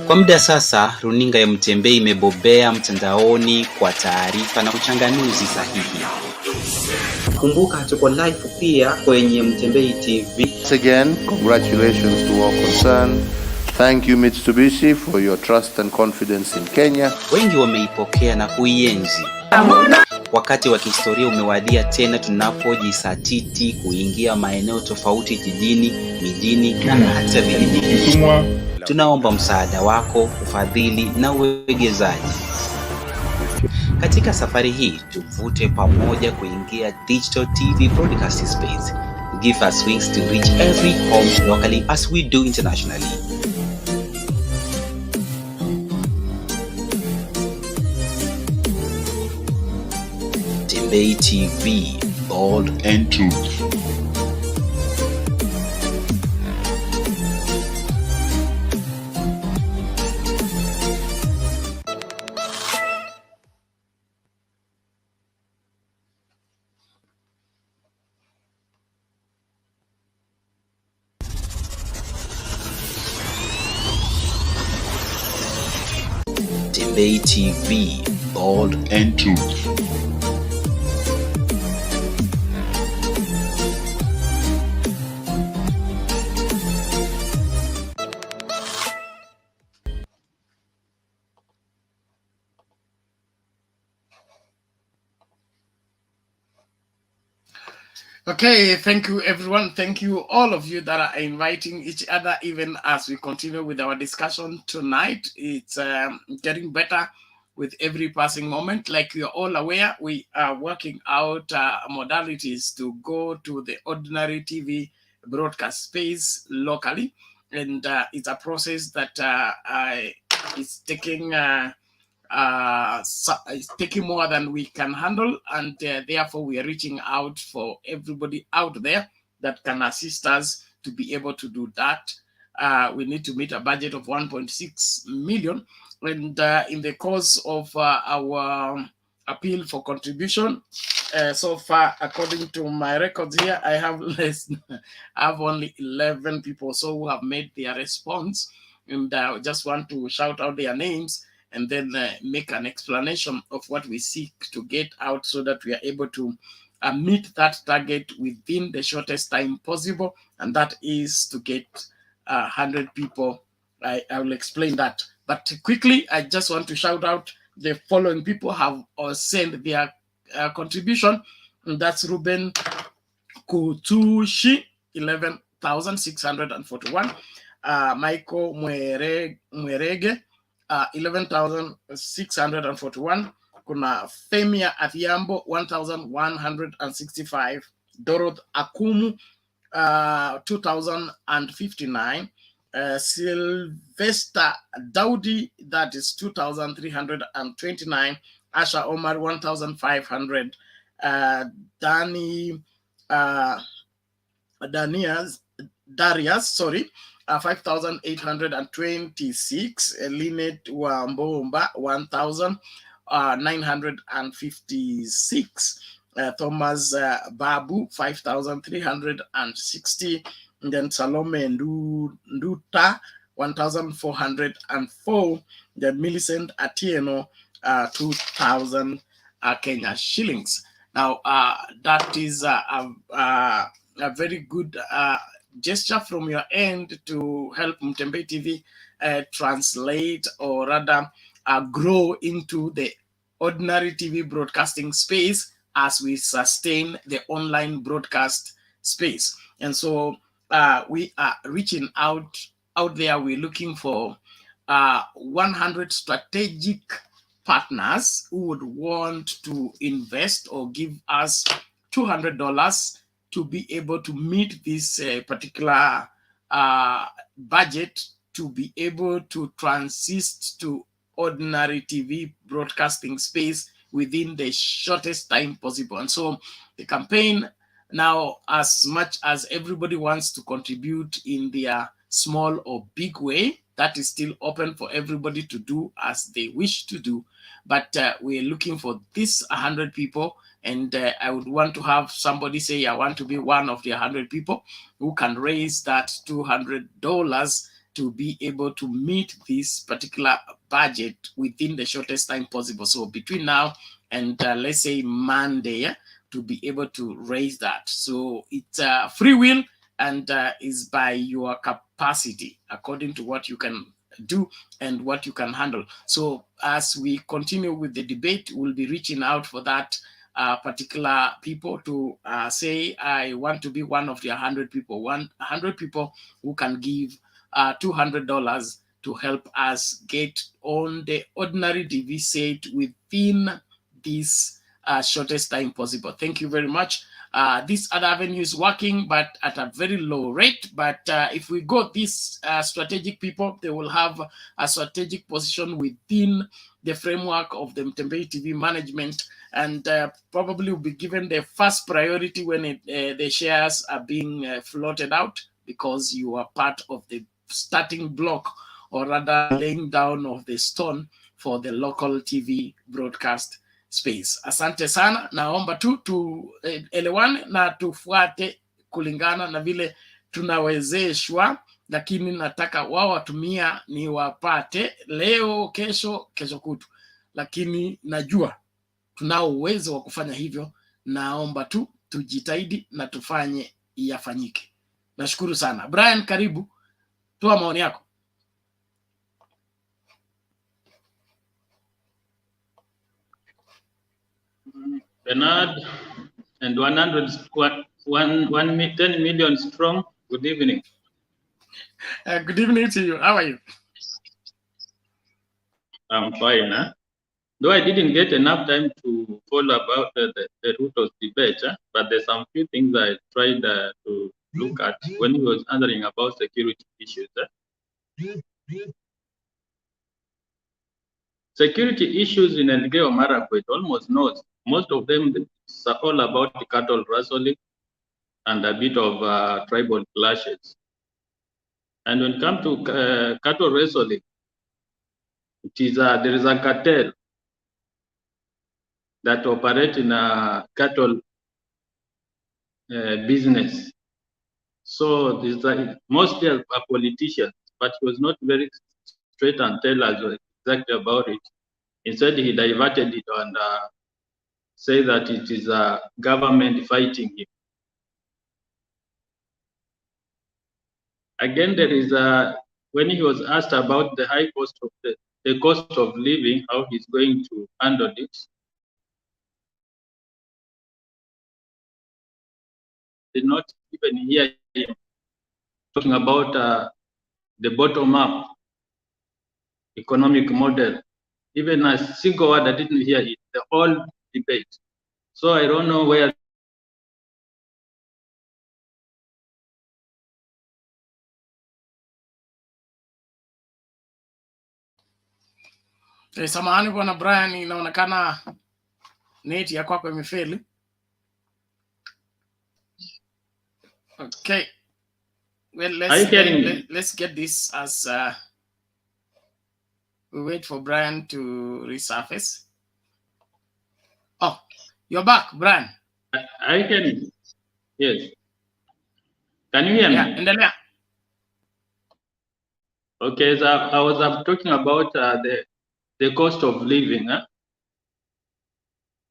Kwa muda sasa, runinga ya Mtembei imebobea mtandaoni kwa taarifa na uchanganuzi sahihi. Kumbuka tuko live pia kwenye Mtembei TV. Once again, congratulations to all concerned. Thank you Mitsubishi for your trust and confidence in Kenya. Wengi wameipokea na kuienzi. Wakati wa kihistoria umewadia tena tunapojisatiti kuingia maeneo tofauti jijini, mijini na hata vijijini. Tunaomba msaada wako, ufadhili na uwegezaji. Katika safari hii tuvute pamoja kuingia digital TV broadcasting space. Give us wings to reach every home locally as we do internationally. Mtembei TV, bold and truth. Mtembei TV, bold and truth. Okay, thank you everyone. Thank you all of you that are inviting each other even as we continue with our discussion tonight. It's getting better with every passing moment. Like you're all aware, we are working out modalities to go to the ordinary TV broadcast space locally, and it's a process that is taking it's taking more than we can handle, and therefore we are reaching out for everybody out there that can assist us to be able to do that. We need to meet a budget of 1.6 million, and in the course of our appeal for contribution, so far, according to my records here, I have I have only 11 people so who have made their response, and I just want to shout out their names and then make an explanation of what we seek to get out so that we are able to meet that target within the shortest time possible, and that is to get 100 people. I will explain that. But quickly, I just want to shout out the following people have sent their contribution. And that's Ruben Kutushi, 11,641. Michael Mwerege, 11,641. Kuna Femia Athiambo, 1,165. Dorothy Akumu, 2,059. Sylvester Daudi, that is 2,329. Asha Omar, 1,500. Darius, 5,826. Linet Wambomba, 1,956. Thomas Babu, 5,360. And then Salome Nduta, 1,404. Then Millicent Atieno, 2,000 Kenya shillings. Now, that is a very good gesture from your end to help Mtembe TV translate, or rather grow into the ordinary TV broadcasting space as we sustain the online broadcast space. And so we are reaching out there. We're looking for 100 strategic partners who would want to invest or give us $200 to be able to meet this particular budget, to be able to transist to ordinary TV broadcasting space within the shortest time possible. And so the campaign now, as much as everybody wants to contribute in their small or big way, that is still open for everybody to do as they wish to do. But we're looking for this 100 people, and I would want to have somebody say, I want to be one of the 100 people who can raise that $200 to be able to meet this particular budget within the shortest time possible. So between now and let's say Monday, to be able to raise that. So it's free will, and is by your capacity according to what you can do and what you can handle. So as we continue with the debate, we'll be reaching out for that particular people to say, I want to be one of the 100 people, 100 people who can give $200 to help us get on the ordinary TV set within this shortest time possible. Thank you very much. This other avenue is working, but at a very low rate. But if we go these strategic people, they will have a strategic position within the framework of the Mtembe TV management, and probably will be given the first priority when the shares are being floated out, because you are part of the starting block, or rather laying down of the stone for the local TV broadcast space. Asante sana, naomba tu tuelewane na tufuate kulingana na vile tunawezeshwa, lakini nataka wao watumia ni wapate leo, kesho kutu, lakini najua tunao uwezo wa kufanya hivyo. Naomba tu tujitahidi na tufanye yafanyike. Nashukuru sana. Brian, karibu, toa maoni yako. Bernard and 10 million strong. Good evening. Good evening to you. How are you? I'm fine. Though I didn't get enough time to follow about the Ruto'S debate, but there's some few things I tried to look at when he was answering about security issues. Security issues in Elgeyo Marakwet, almost knows. Most of them are all about the cattle rustling and a bit of tribal clashes. And when it comes to cattle rustling, it is there is a cartel that operate in a cattle business. So these are mostly a politician, but he was not very straight and tell us exactly about it. Instead, he diverted it and say that it is a government fighting him. Again, there is when he was asked about the high cost of the cost of living, how he's going to handle it. Did not even hear him talking about the bottom-up economic model. Even a single word I didn't hear it, the whole debate. So I don't know where Samahani bwana Brian, inaonekana neti ya kwako imefeli. Okay. Well, let's get this as we wait for Brian to resurface. Oh, you're back, Brian. I can. Yes. Can you hear me? Yeah, endelea. Okay, so I was talking about the cost of living.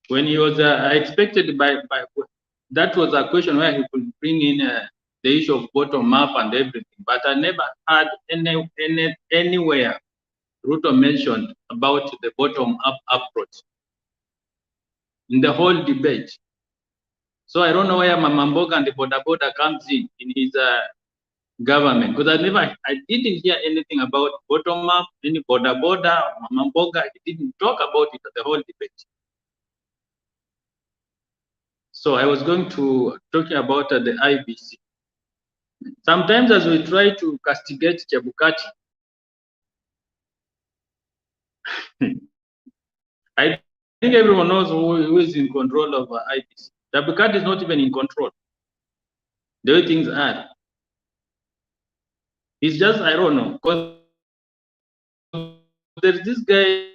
When he was, I expected by that was a question where he could bring in the issue of bottom up and everything, but I never had anywhere Ruto mentioned about the bottom up approach in the whole debate. So I don't know where Mama Mboga and the Boda comes in his government, because I didn't hear anything about bottom up, any Boda, Mama Mboga. He didn't talk about it at the whole debate. So I was going to talking about the IBC. Sometimes as we try to castigate Chebukati, I think everyone knows who is in control of IBC. Chebukati is not even in control. The way things are. It's just, I don't know, because there's this guy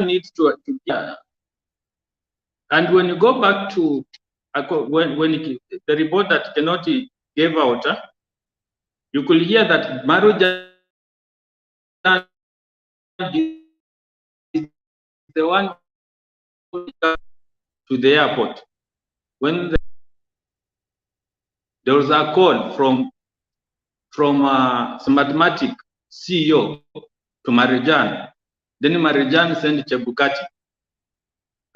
needs to and when you go back to when the report that Kenoti gave out, you could hear that Maruja is the one who got to the airport when there was a call from Smartmatic CEO to Marijan. Then Marijan sent Chebukati.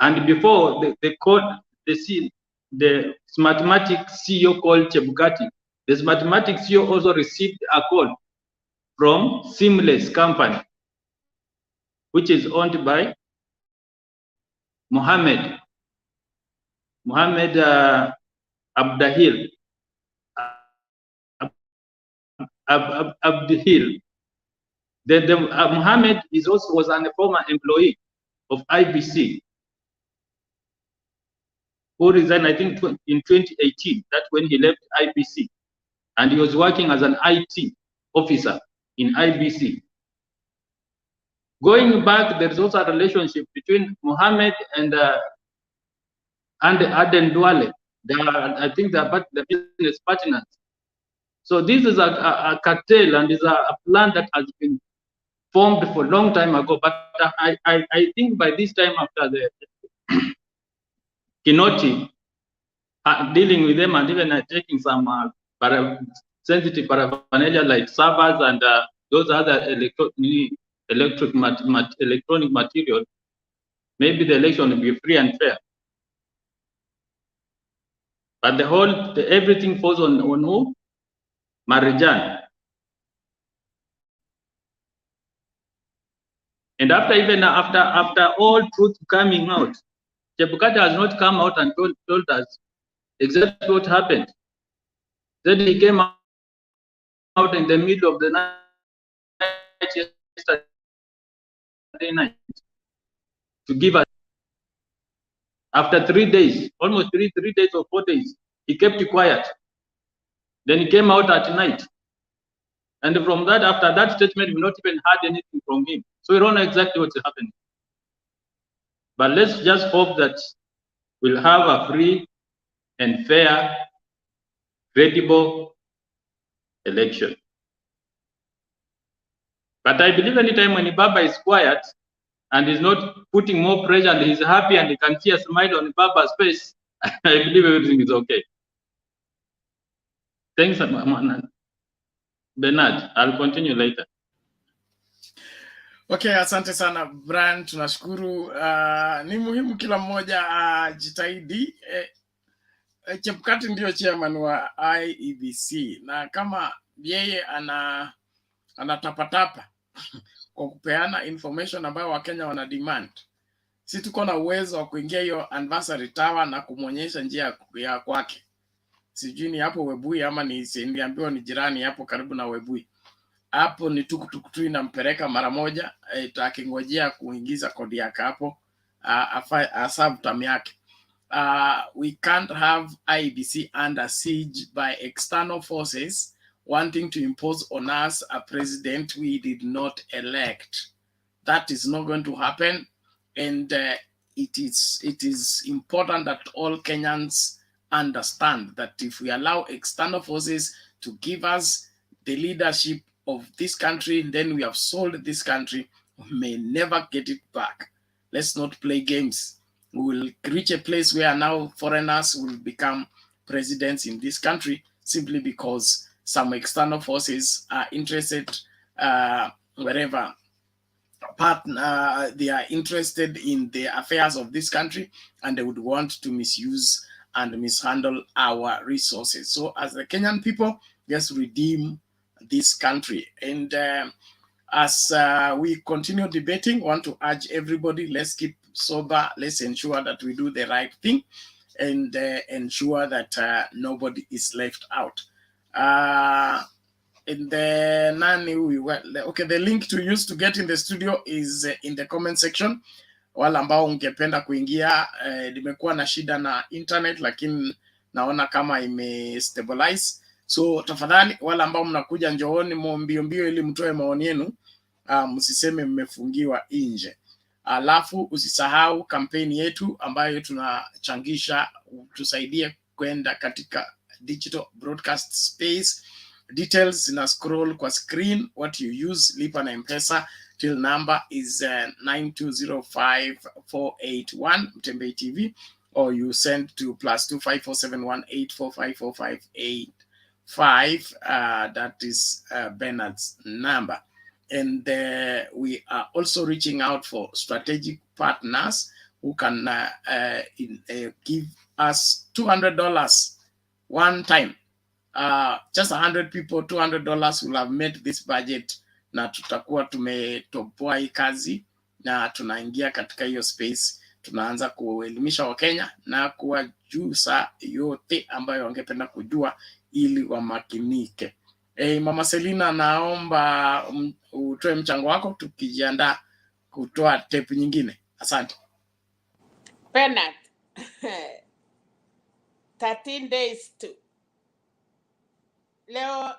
And before the call, the Smartmatic CEO called Chebukati. The Smartmatic CEO also received a call from Seamless Company, which is owned by Mohammed Abdahil. Abdahil. Mohammed was a former employee of IBC who resigned, I think, in 2018. That's when he left IBC. And he was working as an IT officer in IBC. Going back, there's also a relationship between Mohammed and Aden Duale. I think they're the business partners. So this is a cartel and is a plan that has been formed for a long time ago. But I think by this time, after the Kinoti dealing with them and even taking some sensitive paraphernalia like servers and those other electronic material, maybe the election will be free and fair. But everything falls on who? Marijan. And after all truth coming out, Chebukati has not come out and told us exactly what happened. Then he came out in the middle of the night yesterday night to give us, after 3 days, almost three days or 4 days, he kept quiet. Then he came out at night. And from that, after that statement, we not even heard anything from him. So we don't know exactly what's happening. But let's just hope that we'll have a free and fair, credible election. But I believe anytime when Baba is quiet and is not putting more pressure and he's happy and he can see a smile on Baba's face, I believe everything is okay. Thanks, Bernard. I'll continue later. Okay, asante sana Brian, tunashukuru. Ni muhimu kila mmoja ajitahidi. Chebukati ndio chairman wa IEBC na kama yeye anatapatapa kwa kupeana information ambayo Wakenya wana demand, si tuko na uwezo wa kuingia hiyo anniversary tower na kumwonyesha njia ya kwake. Sijui ni hapo Webuye ama niambiwa ni jirani hapo karibu na Webuye. Hapo ni tukutuku tu inampeleka mara moja, akingojea kuingiza kodi yake hapo asabu tam yake. We can't have IEBC under siege by external forces wanting to impose on us a president we did not elect. That is not going to happen, and it is important that all Kenyans understand that if we allow external forces to give us the leadership of this country, then we have sold this country. We may never get it back. Let's not play games. We will reach a place where now foreigners will become presidents in this country simply because some external forces are interested wherever they are interested in the affairs of this country, and they would want to misuse and mishandle our resources. So as the Kenyan people, let's redeem this country. And as we continue debating, I want to urge everybody, let's keep sober, let's ensure that we do the right thing and ensure that nobody is left out. And then the link to use to get in the studio is in the comment section. Wala ambao ungependa kuingia, nimekuwa na shida na internet lakini naona kama imestabilize. So tafadhali wala ambao mnakuja njooni mbio ili mtoe maoni yenu, msiseme mmefungiwa nje. Alafu usisahau kampeni yetu ambayo tunachangisha, tusaidie kwenda katika digital broadcast space. Details in a scroll kwa screen. What you use, lipa na M-Pesa. Till number is 9205481 Mtembei TV, or you send to +254718454585. That is Bernard's number. And we are also reaching out for strategic partners who can give us $200 one time. Just 100 people, $200 will have made this budget, na tutakuwa tumetoboa hii kazi na tunaingia katika hiyo space, tunaanza kuelimisha Wakenya na kuwajuza yote ambayo wangependa kujua ili wamakinike. Mama Selina, naomba utoe mchango wako tukijiandaa kutoa tape nyingine. Asante. Bernard, 13 days to leo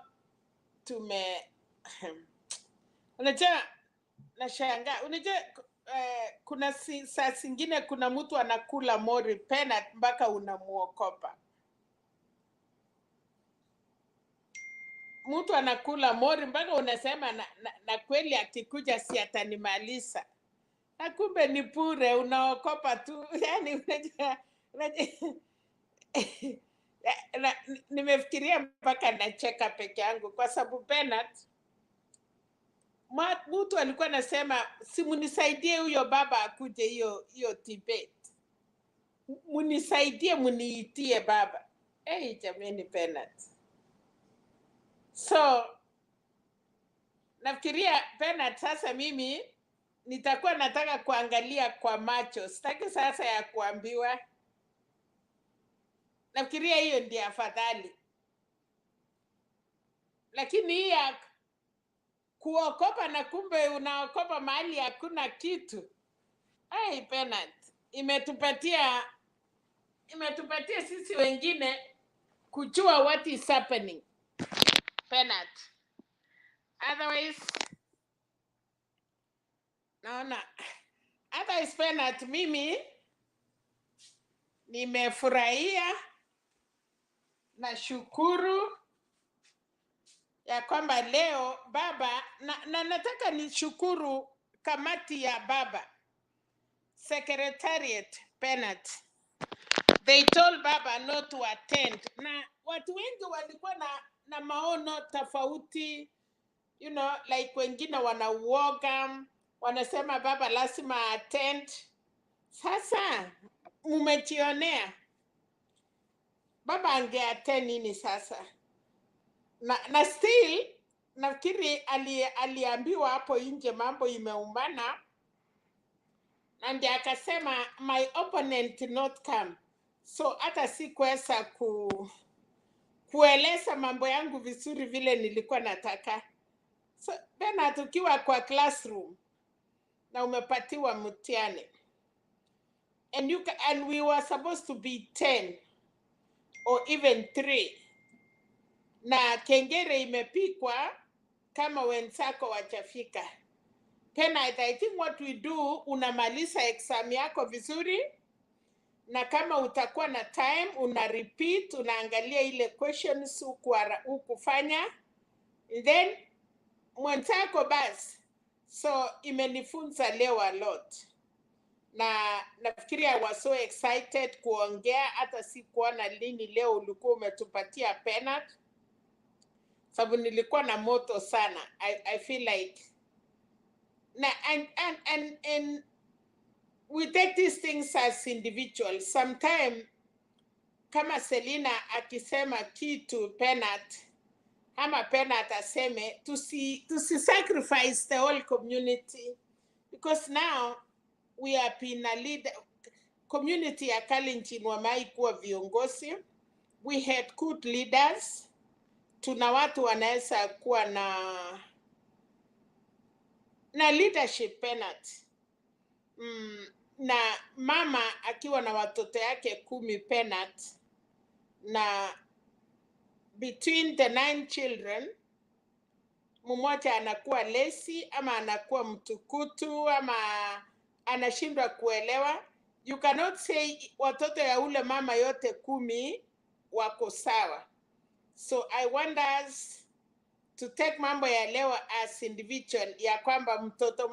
unajua nashangaa, unajua kuna saa zingine kuna mtu anakula mori Bernard mpaka unamuokopa. Mtu anakula mori mpaka unasema na kweli akikuja si atanimaliza. Na kumbe ni pure, unaokopa tu. Yani unajua nimefikiria mpaka nacheka peke yangu kwa sababu Bernard, mtu alikuwa anasema simunisaidie huyo baba akuje hiyo debate. Munisaidie, muniitie baba. Jamani Bernard. So nafikiria Bernard, sasa mimi nitakuwa nataka kuangalia kwa macho, sitaki sasa ya kuambiwa. Nafikiria hiyo ndio afadhali, lakini hii ya kuokopa na kumbe unaokopa mahali hakuna kitu. Ai, Bernard, imetupatia sisi wengine kujua what is happening. Bernard, otherwise naona Bernard, mimi nimefurahia na shukuru ya kwamba leo baba na nataka nishukuru kamati ya baba secretariat Bernard. They told baba not to attend, na watu wengi walikuwa na maono tofauti, you know, like wengine wanauoga, wanasema baba lazima attend. Sasa umejionea baba angeattend nini sasa? Na still nafikiri aliambiwa hapo nje mambo imeumana, na ndiye akasema my opponent not come, so hata sikuweza kueleza mambo yangu vizuri vile nilikuwa nataka. So Bernard, ukiwa kwa classroom na umepatiwa mtihani and we were supposed to be 10 or even 3 na kengere imepikwa kama wenzako wachafika. Bernard, I think what we do, unamaliza exam yako vizuri, na kama utakuwa na time una repeat, unaangalia ile questions ukufanya, then mwenzako basi. So imenifunza leo a lot, na nafikiri I was so excited kuongea, hata si kuona lini leo ulikuwa umetupatia Bernard, sababu nilikuwa na moto sana. I feel like and we take these things as individuals. Sometimes kama Selina akisema kitu Bernard, ama Bernard aseme, to sacrifice the whole community, because now we have been a leader. Community ya Kalenjin wamai kuwa viongozi, we had good leaders, tuna watu wanaweza kuwa na leadership Bernard. Na mama akiwa na watoto yake 10 Bernard, na between the 9 children mmoja anakuwa lesi ama anakuwa mtukutu ama anashindwa kuelewa. You cannot say watoto ya ule mama yote 10 wako sawa. So I want us to take mambo ya leo as individual, ya kwamba mtoto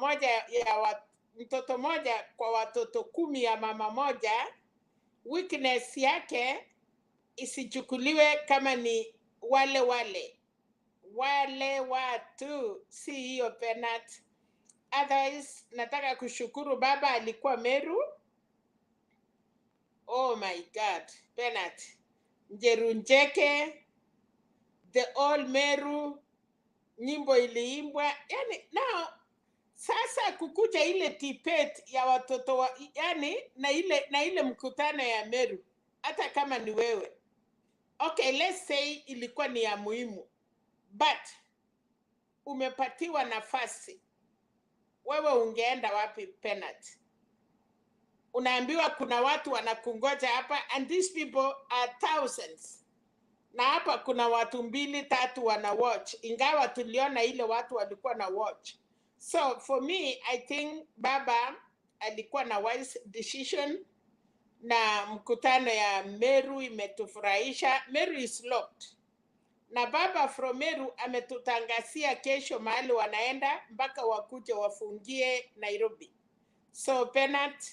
moja kwa watoto 10 ya mama moja, weakness yake isichukuliwe kama ni wale watu, si hiyo Bernard. Otherwise nataka kushukuru baba alikuwa Meru. Oh my God, Bernard, Njerunjeke, the all Meru, nyimbo iliimbwa, yani now sasa kukuja ile debate ya watoto yani na ile mkutano ya Meru, hata kama ni wewe, okay, let's say ilikuwa ni ya muhimu, but umepatiwa nafasi, wewe ungeenda wapi Bernard? Unaambiwa kuna watu wanakungoja hapa, and these people are thousands, na hapa kuna watu 2-3 wana watch, ingawa tuliona ile watu walikuwa na watch. So for me, I think baba alikuwa na wise decision, na mkutano ya Meru imetufurahisha. Meru is locked, na baba from Meru ametutangazia kesho mahali wanaenda mpaka wakuje wafungie Nairobi. So Bernard,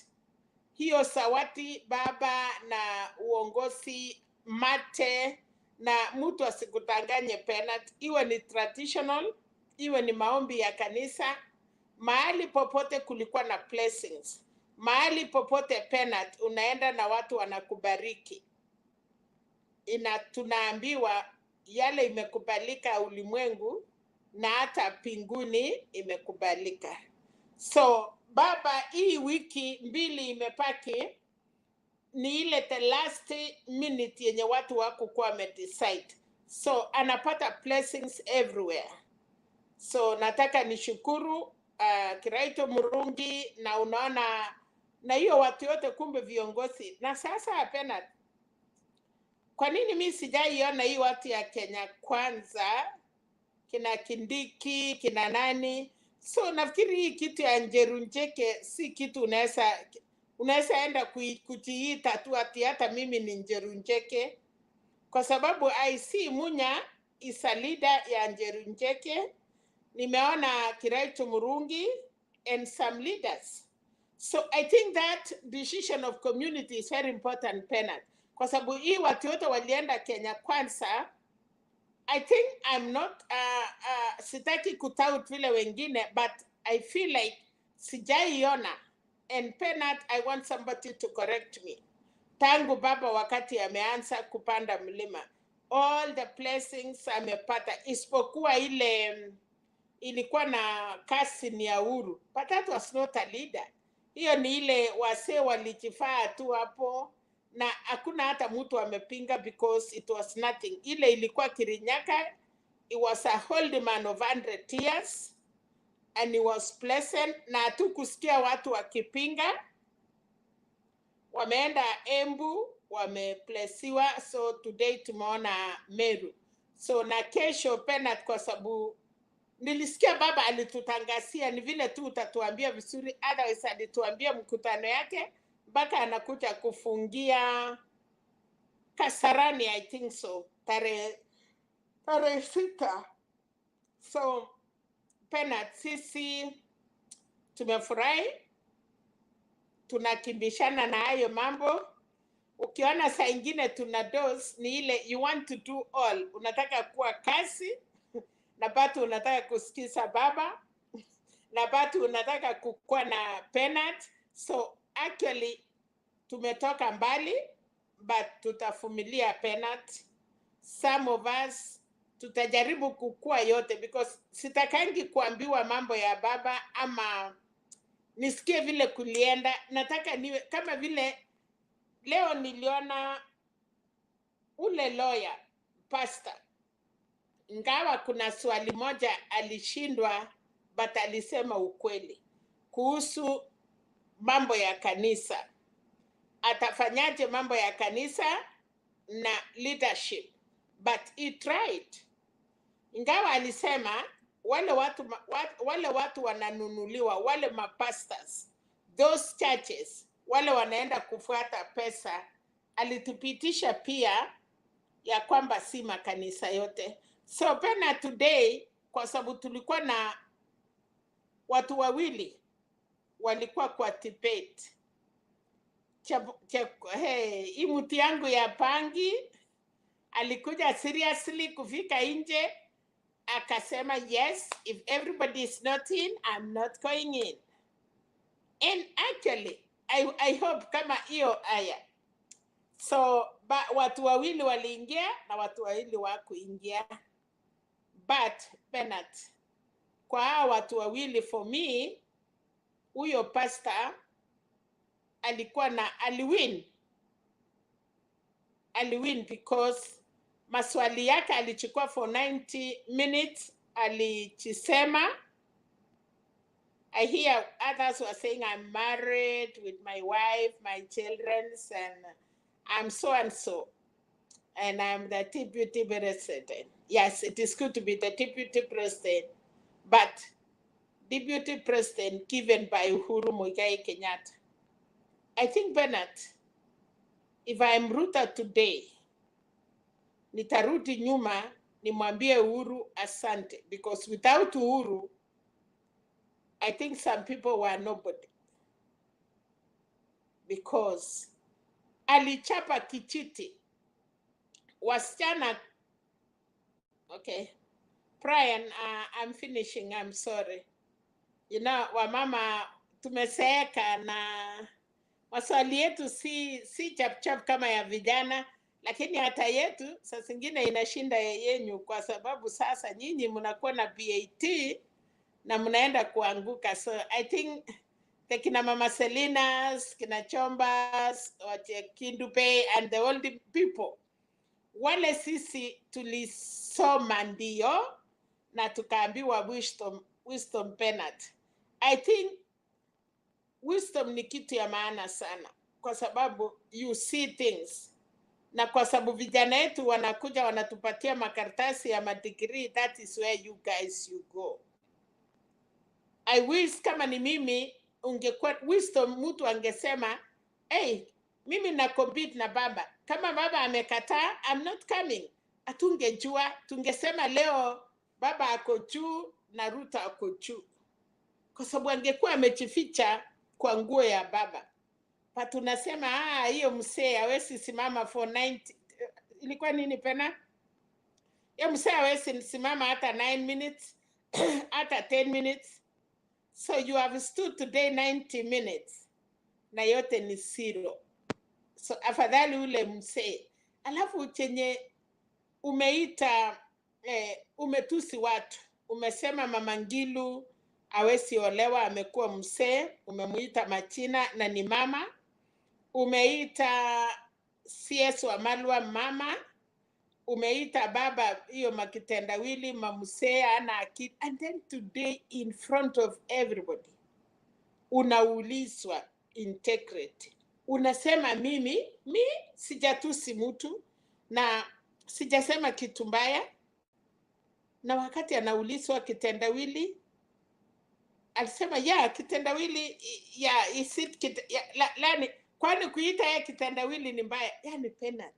hiyo sawati baba na uongozi mate, na mtu asikutanganye Bernard, iwe ni traditional, iwe ni maombi ya kanisa, mahali popote kulikuwa na blessings. Mahali popote Bernard unaenda na watu wanakubariki. Tunaambiwa yale imekubalika ulimwengu na hata pinguni imekubalika. So baba, hii wiki mbili imepaki ni ile the last minute yenye watu wako kwa wamedecide, so anapata blessings everywhere. So nataka nishukuru Kiraito Murungi, na unaona na hiyo watu yote kumbe viongozi. Na sasa Penat, kwa nini mimi sijaiona hii watu ya Kenya Kwanza, kina Kindiki, kina nani? So nafikiri hii kitu ya Njeru Njeke si kitu unaweza enda kujiita tu ati hata mimi ni Njeru Njeke, kwa sababu I see Munya is a leader ya Njeru Njeke. Nimeona Kiraito Murungi and some leaders. So I think that decision of community is very important, Penat. Kwa sababu hii watu wote walienda Kenya Kwanza. I think I'm not sitaki kutout vile wengine, but I feel like sijaiona. And Penat, I want somebody to correct me. Tangu baba wakati ameanza kupanda mlima, all the blessings amepata, isipokuwa ile ilikuwa na kasi ni ya Uhuru, but that was not a leader. Hiyo ni ile wasee walijifaa tu hapo, na hakuna hata mtu amepinga because it was nothing. Ile ilikuwa Kirinyaka, it was a old man of 100 years and it was pleasant, na hatukusikia watu wakipinga. Wameenda Embu, wameplesiwa, so today tumeona Meru. So na kesho Penat, kwa sababu nilisikia baba alitutangazia, ni vile tu utatuambia vizuri, otherwise alituambia mkutano yake mpaka anakuja kufungia Kasarani, I think so, tarehe 6. So Penat, sisi tumefurahi, tunakimbishana na hayo mambo. Ukiona saa ingine tuna dose ni ile you want to do all, unataka kuwa kasi na bado unataka kusikiza baba, na bado unataka kukua na Penat. So actually tumetoka mbali, but tutafumilia Penat. Some of us tutajaribu kukua yote, because sitakangi kuambiwa mambo ya baba ama nisikie vile kulienda. Nataka niwe kama vile leo niliona ule lawyer pastor, ingawa kuna swali moja alishindwa, but alisema ukweli kuhusu mambo ya kanisa. Atafanyaje mambo ya kanisa na leadership, but he tried. Ingawa alisema wale watu wananunuliwa, wale mapastors, those churches, wale wanaenda kufuata pesa. Alitupitisha pia ya kwamba si makanisa yote. So Penat today, kwa sababu tulikuwa na watu wawili walikuwa kwa debate. Hii mtu yangu ya Pangi alikuja seriously kufika nje, akasema yes, if everybody is not in, I'm not going in. And actually I hope kama hiyo aya. So watu wawili waliingia na watu wawili wakuingia. But Penat, kwa hao watu wawili, for me, huyo pastor alikuwa na aliwin because maswali yake alichukua for 90 minutes, alichisema. I hear others were saying I'm married with my wife, my children, and I'm so and so, and I'm the deputy president. Yes, it is good to be the deputy president, but deputy president given by Uhuru Muigai Kenyatta. I think, Bernard, if I'm Ruto today, nitarudi nyuma nimwambie Uhuru asante, because without Uhuru, I think some people were nobody, because alichapa kijiti wasichana. Okay, Brian, I'm finishing, I'm sorry. You know, wamama tumeseeka na maswali yetu si chap kama ya vijana, lakini hata yetu saa zingine inashinda yenyu, kwa sababu sasa nyinyi mnakuwa na BAT na mnaenda kuanguka. So I think the kina Mama Selinas, kina Chombas, Kindupe and the old people, wale sisi tulisoma ndio na tukaambiwa wisdom penat. I think wisdom ni kitu ya maana sana, kwa sababu you see things, na kwa sababu vijana wetu wanakuja wanatupatia makaratasi ya madigrii, that is where you guys you go. I wish kama ni mimi ungekuwa wisdom, mtu angesema hey, mimi na compete na baba, kama baba amekataa I'm not coming. Atungejua, tungesema leo baba ako juu na Ruto ako juu, kwa sababu angekuwa amejificha kwa nguo ya baba. Pa tunasema hiyo msee hawezi simama for 90, ilikuwa nini pena? Hiyo msee hawezi simama hata 9 minutes hata 10 minutes. So you have stood today 90 minutes na yote ni zero. So afadhali ule msee. Alafu chenye umeita umetusi watu. Umesema Mama Ngilu hawezi olewa, amekuwa msee, umemuita machina na ni mama. Umeita CS wa Malwa mama. Umeita baba hiyo makitendawili mamsee ana akili, and then today in front of everybody unaulizwa integrity. Unasema mimi sijatusi mtu na sijasema kitu mbaya, na wakati anaulizwa kitendawili alisema kitendawili is it lani, kwani kuita ya kitendawili ni mbaya? Yani penalty.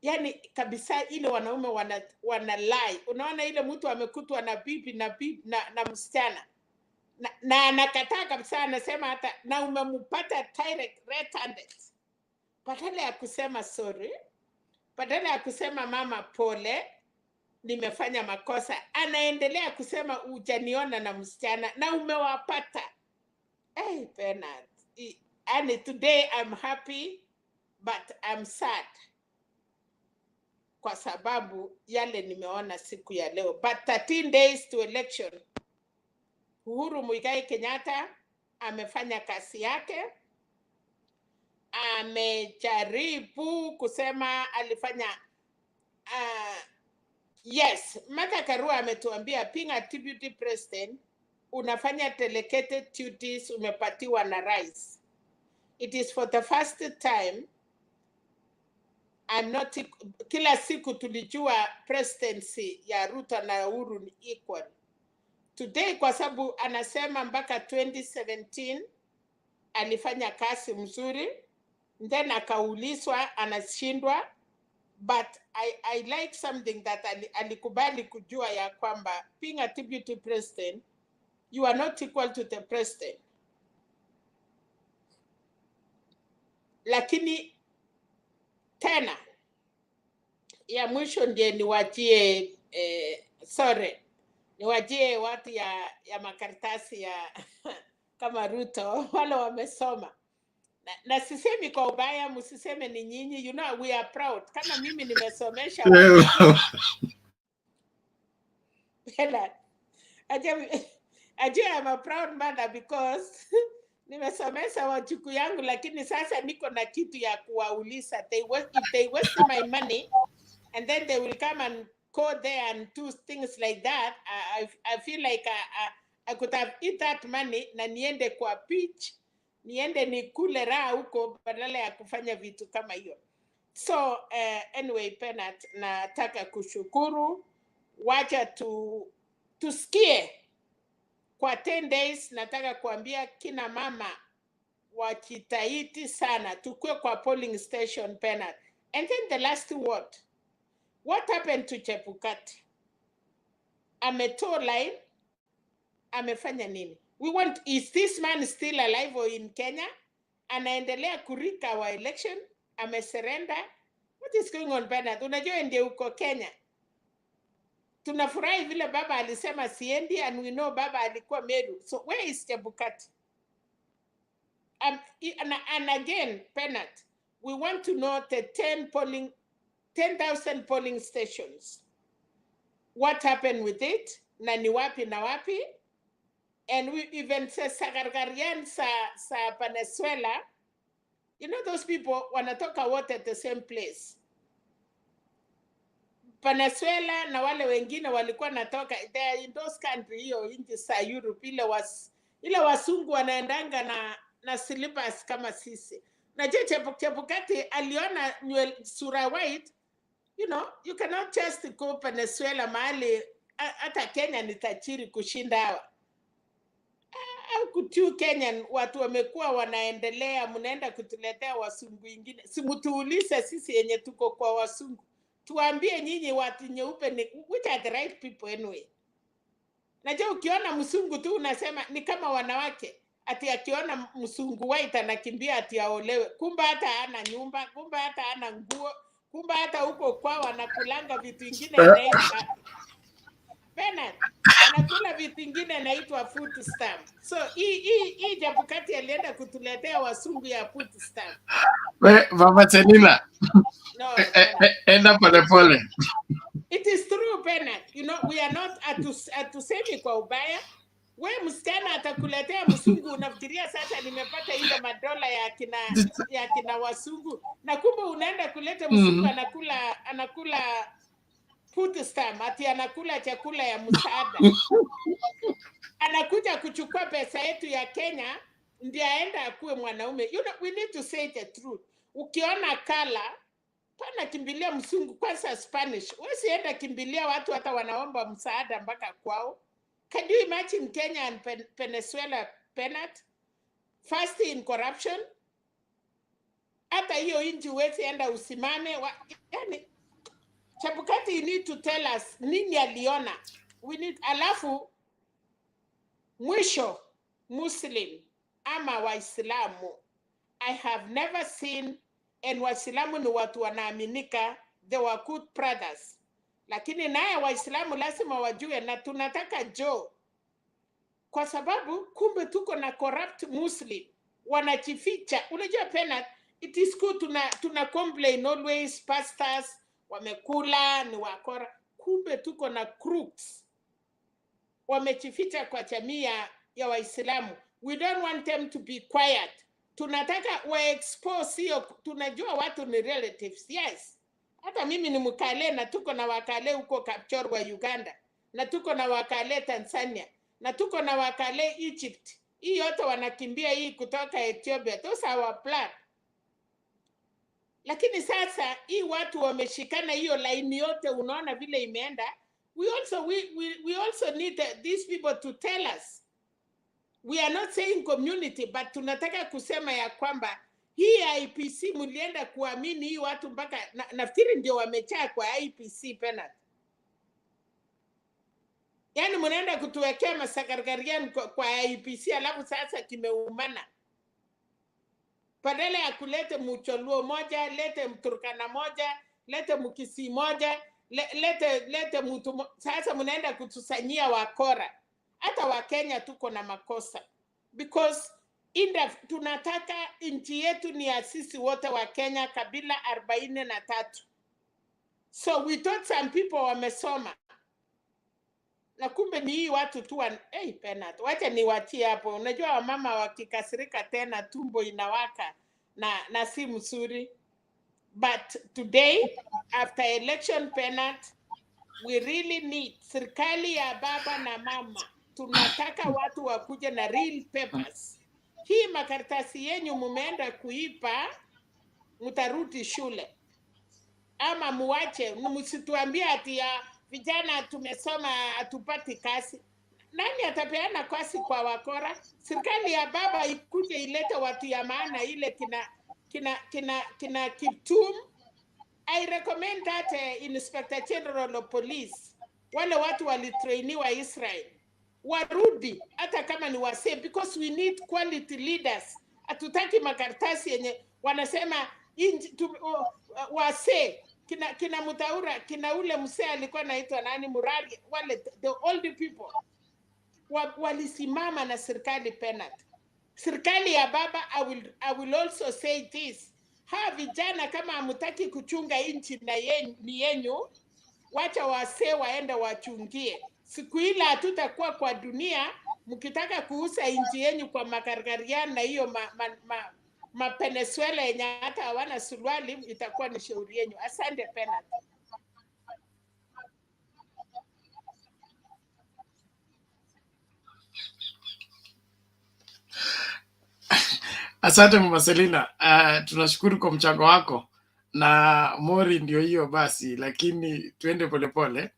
Yani kabisa ile wanaume wana lie. Unaona ile mtu amekutwa na bibi na msichana na anakataa kabisa, anasema hata na umempata direct red-handed. Badala ya kusema sorry, badala ya kusema mama pole, nimefanya makosa, anaendelea kusema hujaniona na msichana na umewapata. Hey Bernard, and today I'm happy but I'm sad, kwa sababu yale nimeona siku ya leo. But 13 days to election, Uhuru Muigai Kenyatta amefanya kazi yake. Amejaribu kusema alifanya yes, Martha Karua ametuambia being a deputy president unafanya delegated duties, umepatiwa na rais. It is for the first time. I'm not, kila siku tulijua presidency ya Ruto na Uhuru ni equal. Today kwa sababu anasema mpaka 2017 alifanya kazi mzuri, then akaulizwa anashindwa, but I like something that alikubali kujua ya kwamba being a deputy president you are not equal to the president. Lakini tena ya mwisho ndiye niwajie niwajie watu ya makaratasi ya kama Ruto wale wamesoma, na sisemi kwa ubaya, msiseme ni nyinyi, you know we are proud. Kama mimi nimesomesha ajua I'm a proud mother because nimesomesha wajukuu yangu, lakini sasa niko na kitu ya kuwauliza. If they waste my money and then they will come and go there and do things like that, I feel like I could have eat that money na niende kwa beach, niende nikule raha huko badala ya kufanya vitu kama hiyo. So anyway, Penat, nataka kushukuru. Wacha tusikie kwa 10 days. Nataka kuambia kina mama wajitahidi sana, tukue kwa polling station Penat. And then the last word, what happened to Chebukati? Ametoa line, amefanya nini? We want, is this man still alive or in Kenya? Anaendelea kurika our election? Amesurrender? What is going on Bernard? Unajua ndiye uko Kenya. Tunafurahi vile baba alisema siendi, and we know baba alikuwa Meru. So where is Chebukati? And again, Bernard, we want to know the 10,000 polling stations. What happened with it? Na ni wapi na wapi? And we even say Sagargarian sa Venezuela, you know those people wanatoka wote at the same place. Venezuela na wale wengine walikuwa natoka there in those countries, hiyo nchi za Europe, ile wasungu wanaendanga na slippers kama sisi. Na Chebukati aliona sura white, you know, you cannot just go Venezuela mahali hata Kenya ni tajiri kushinda hawa. Au kutiu Kenyan watu wamekuwa wanaendelea, mnaenda kutuletea wasungu wengine. Simutuulize sisi yenye tuko kwa wasungu. Tuambie nyinyi watu nyeupe ni which are the right people anyway. Najua ukiona msungu tu unasema ni kama wanawake. Ati akiona msungu white anakimbia ati aolewe. Kumba hata hana nyumba, kumba hata hana nguo, kumba hata huko kwao anakulanga vitu vingine inaitwa Bernard, anakula vitu vingine inaitwa food stamp. So hii Chebukati alienda kutuletea wasungu ya food stamp. Mama Selina. No, Enda pole. It is true, Bernard. You know, we are not atusemi kwa ubaya. We msichana atakuletea msungu, unafikiria sasa nimepata ile madola ya kina wasungu. Na kumbe unaenda kuleta msungu anakula food stamp, ati anakula chakula ya msaada. Anakuja kuchukua pesa yetu ya Kenya, ndiye aenda akuwe mwanaume. You know, we need to say the truth. Ukiona kala, pana kimbilia msungu, kwanza Spanish. Usienda kimbilia watu hata wanaomba msaada mpaka kwao. Can you imagine Kenya and Venezuela, Bernard? First in corruption. Hata hiyo inji uwezi enda usimame. Yani, Chebukati, you need to tell us nini aliona. We need, alafu, mwisho, Muslim ama Waislamu. I have never seen, and Waislamu ni watu wanaaminika, they were good brothers. Lakini naye Waislamu lazima wajue na tunataka Joe. Kwa sababu kumbe tuko na corrupt Muslim. Wanajificha. Unajua Bernard, it is good tuna complain always, pastors, wamekula, ni wakora. Kumbe tuko na crooks. Wamejificha kwa jamii ya Waislamu. We don't want them to be quiet. Tunataka wa-expose hiyo, tunajua watu ni relatives, yes. Hata mimi ni Mkale na tuko na Wakale huko Kapchor wa Uganda. Na tuko na Wakale Tanzania. Na tuko na Wakale Egypt. Hii yote wanakimbia hii kutoka Ethiopia. Those are our plan. Lakini sasa hii watu wameshikana hiyo line yote, unaona vile imeenda. We also need these people to tell us. We are not saying community, but tunataka kusema ya kwamba hii IPC mulienda kuamini hii watu mpaka nafikiri ndio wamechaa kwa IPC Bernard. Yani mnaenda kutuwekea masagargarian kwa IPC alafu sasa kimeumana. Badala ya kulete Mcholuo moja, lete Mturkana moja, lete Mkisii moja, lete mtu sasa mnaenda kutusanyia wakora. Hata Wakenya tuko na makosa. Because tunataka nchi yetu ni ya sisi wote wa Kenya, kabila 43. So we thought some people wamesoma. Na kumbe ni hii watu tu Bernard, wacha niwatie hapo. Unajua wamama wakikasirika tena tumbo inawaka na si mzuri. But today, after election, Bernard, we really need serikali ya baba na mama. Tunataka watu wakuje na real papers. Hii makaratasi yenyu mumeenda kuipa, mutarudi shule. Ama muwache, msituambie ati ya vijana tumesoma hatupati kazi. Nani atapeana kazi kwa wakora? Serikali ya baba ikuje ilete watu ya maana, ile kina Kiptum. I recommend that Inspector General of Police, wale watu walitrainiwa Israel, warudi hata kama ni wasee, because we need quality leaders. Hatutaki makaratasi yenye wanasema wasee, kina Mutaura, kina ule msee alikuwa anaitwa nani, Murari, wale the old people walisimama na serikali Bernard. Serikali ya baba, I will also say this. Vijana kama hamtaki kuchunga nchi na ni yenyu, wacha wasee waende wachungie. Siku ile hatutakuwa kwa dunia mkitaka kuuza nchi yenu kwa makargarian na hiyo Venezuela yenye hata hawana suruali, itakuwa ni shauri yenu. Asante Penat. Asante Mama Selina, tunashukuru kwa mchango wako, na mori ndio hiyo basi, lakini tuende polepole.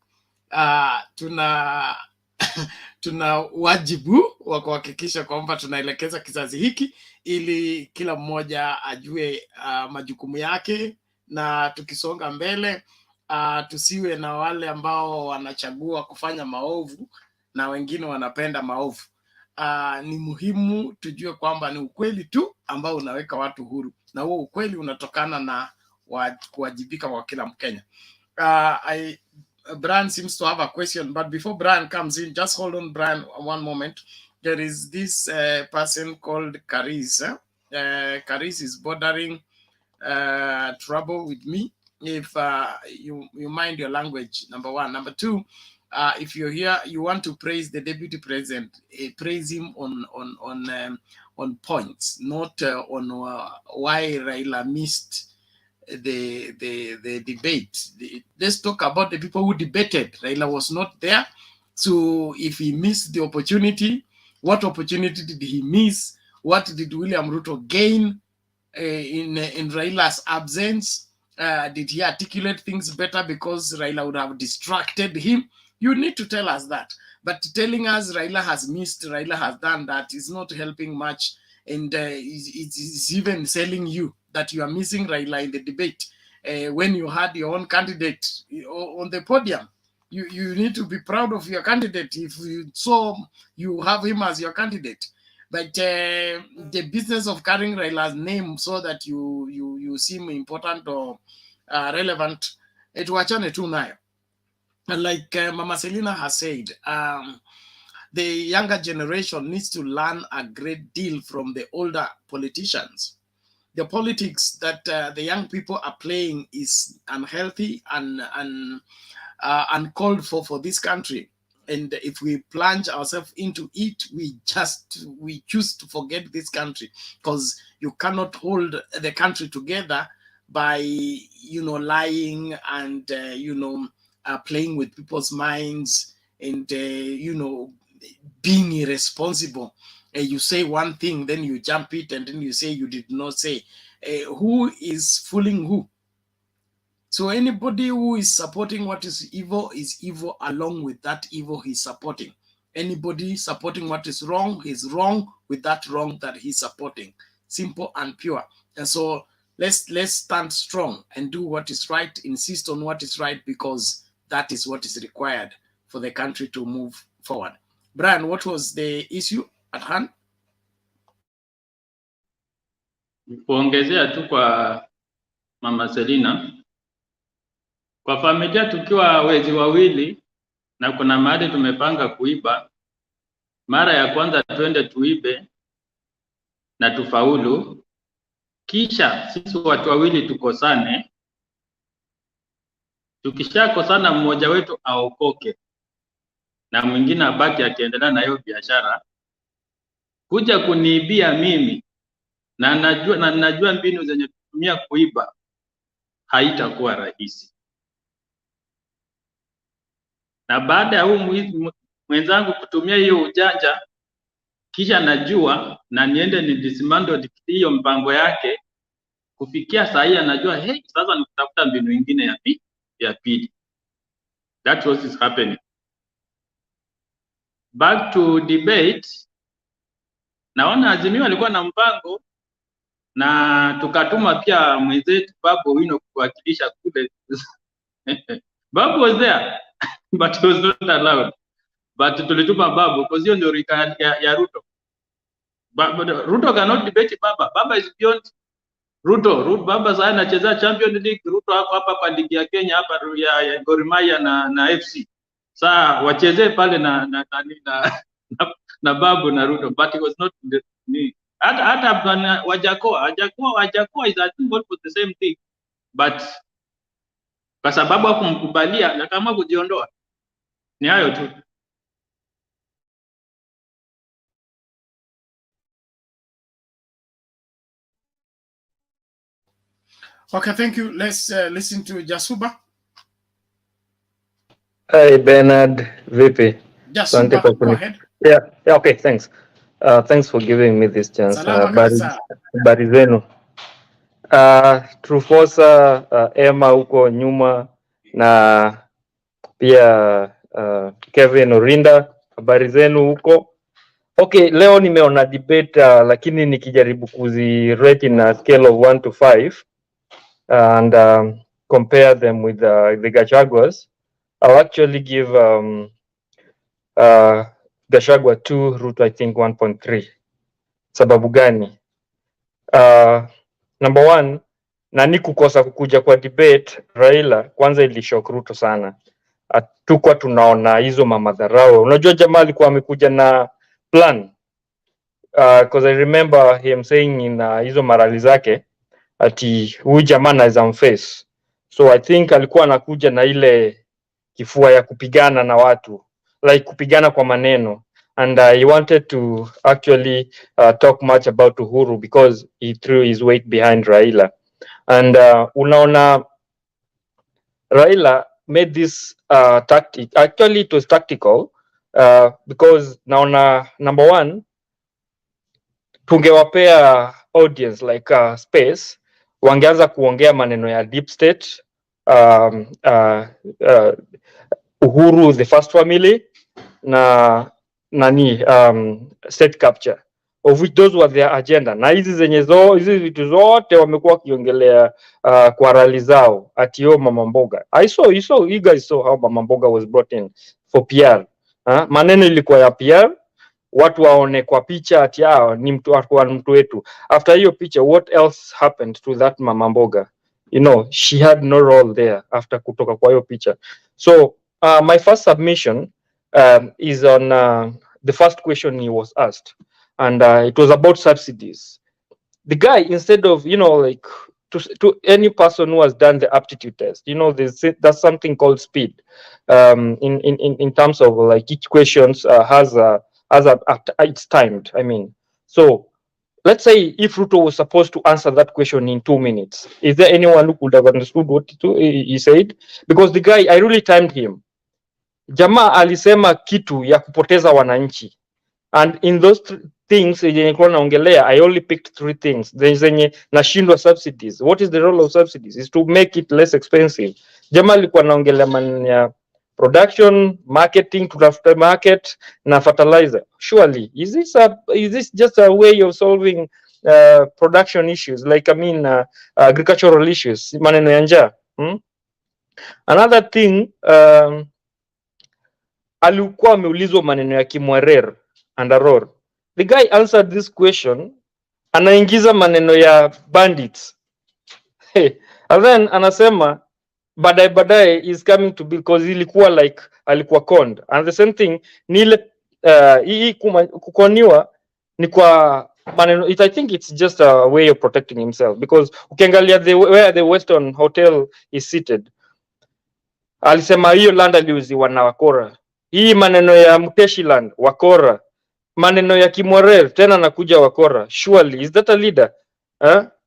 Tuna wajibu wa kuhakikisha kwamba tunaelekeza kizazi hiki ili kila mmoja ajue majukumu yake, na tukisonga mbele tusiwe na wale ambao wanachagua kufanya maovu na wengine wanapenda maovu. Ni muhimu tujue kwamba ni ukweli tu ambao unaweka watu huru, na huo ukweli unatokana na kuwajibika kwa kila Mkenya. Brian seems to have a question, but before Brian comes in, just hold on, Brian, one moment. There is this person called Caris. Caris is bordering trouble with me. If you mind your language, number one. Number two, if you're here, you want to praise the deputy president, praise him on points, not on why Raila missed the debate. Let's talk about the people who debated. Raila was not there. So if he missed the opportunity, what opportunity did he miss? What did William Ruto gain in Raila's absence? Did he articulate things better because Raila would have distracted him? You need to tell us that. But telling us Raila has missed, Raila has done that is not helping much. And it's even selling you that you are missing Raila in the debate when you had your own candidate on the podium. You need to be proud of your candidate if you have him as your candidate. But the business of carrying Raila's name so that you seem important or relevant, it wachane tu nayo. And like Mama Selina has said, the younger generation needs to learn a great deal from the older politicians. The politics that the young people are playing is unhealthy and uncalled for this country. And if we plunge ourselves into it, we choose to forget this country, because you cannot hold the country together by lying and playing with people's minds and being irresponsible. You say one thing, then you jump it, and then you say you did not say. Who is fooling who? So anybody who is supporting what is evil along with that evil he's supporting. Anybody supporting what is wrong with that wrong that he's supporting. Simple and pure. And so let's stand strong and do what is right, insist on what is right, because that is what is required for the country to move forward. Brian, what was the issue at hand? Kuongezea tu kwa Mama Selina, kwa familia tukiwa wezi wawili na kuna mahali tumepanga kuiba, mara ya kwanza twende tuibe na tufaulu, kisha sisi watu wawili tukosane. Tukishakosana mmoja wetu aokoke na mwingine abaki akiendelea na hiyo biashara, kuja kuniibia mimi na najua mbinu zenye kutumia kuiba, haitakuwa rahisi. Na baada ya mwenzangu kutumia hiyo ujanja, kisha najua na niende ni dismantle hiyo mpango yake, kufikia saa hii anajua sasa nikutafuta mbinu nyingine ya pili. That's what is happening. Back to debate. Naona Azimio alikuwa na mpango na tukatuma pia mwenzetu Babu Wino kuwakilisha kule. Babu was there but he was not allowed. But tulituma Babu because hiyo ndio rika ya Ruto. Ruto cannot debate Baba. Baba is beyond Ruto. Baba sasa anacheza Champions League. Ruto hapa kwa ligi ya Kenya hapa ya Gor Mahia na FC. Sasa wachezee pale na Babu na Ruto, but it was not me. Hata Wajakoa is I think what was the same thing, but kwa sababu hakumkubalia na kama kujiondoa. Ni hayo tu. Okay, thank you. Let's listen to Jasuba. Hi Bernard, vipi? Asante Jasuba, kwa go ahead. Yeah, okay, thanks. Thanks for giving me this chance. Salama kabisa. Habari zenu. Trufosa, Emma huko nyuma na pia Kevin Orinda, habari zenu huko. Okay, leo nimeona debate lakini nikijaribu kuzirate in a scale of 1 to 5 and compare them with the Gachaguas, I'll actually give Gachagua 2, Ruto I think 1.3. Sababu gani? Number one, nani kukosa kukuja kwa debate Raila kwanza ilishock Ruto sana. Hatukuwa tunaona hizo mamadharau. Unajua jamaa alikuwa amekuja na plan. Because I remember him saying in hizo marali zake ati huyu jamaa anaweza mface. So I think alikuwa anakuja na ile kifua ya kupigana na watu, like kupigana kwa maneno, and he wanted to actually talk much about Uhuru because he threw his weight behind Raila. And unaona Raila made this tactic, actually it was tactical because naona number one, tungewapea audience like space, wangeanza kuongea maneno ya deep state, Uhuru the first family na nani state capture, of which those were their agenda, na hizi zenye hizi vitu zote wamekuwa wakiongelea kwa rali zao ati yo mama mboga. You guys saw how mama mboga was brought in for PR. Maneno ilikuwa ya PR, watu waone kwa picha ati ni mtu wetu. After hiyo picha, what else happened to that mama mboga? You know, she had no role there after kutoka kwa hiyo picha. So my first submission is on the first question he was asked, and it was about subsidies. The guy, instead of, you know, like to any person who has done the aptitude test, you know, there's something called speed in terms of like each questions has it's timed. I mean, so let's say if Ruto was supposed to answer that question in 2 minutes, is there anyone who could have understood what he said? Because the guy, I really timed him. Jamaa alisema kitu ya kupoteza wananchi, and in those things yenye nilikuwa naongelea, I only picked 3 things zenye nashindwa. Subsidies, what is the role of subsidies? Is to make it less expensive. Jamaa alikuwa naongelea maneno ya production, marketing, kutafuta market na fertilizer. Surely is this just a way of solving production issues, like I mean agricultural issues, maneno ya njaa? Another thing, alikuwa ameulizwa maneno ya Kimwarer and Aror. The guy answered this question, anaingiza maneno ya bandits. And then anasema baadaye is coming to be, because ilikuwa like alikuwa conned. And the same thing ni ile hii kukoniwa ni kwa maneno, I think it's just a way of protecting himself, because ukiangalia where the Western Hotel is seated, alisema hiyo land aliuziwa na wakora. Hii maneno ya Mteshi land wakora, maneno ya Kimwarer tena nakuja wakora. Surely is that a leader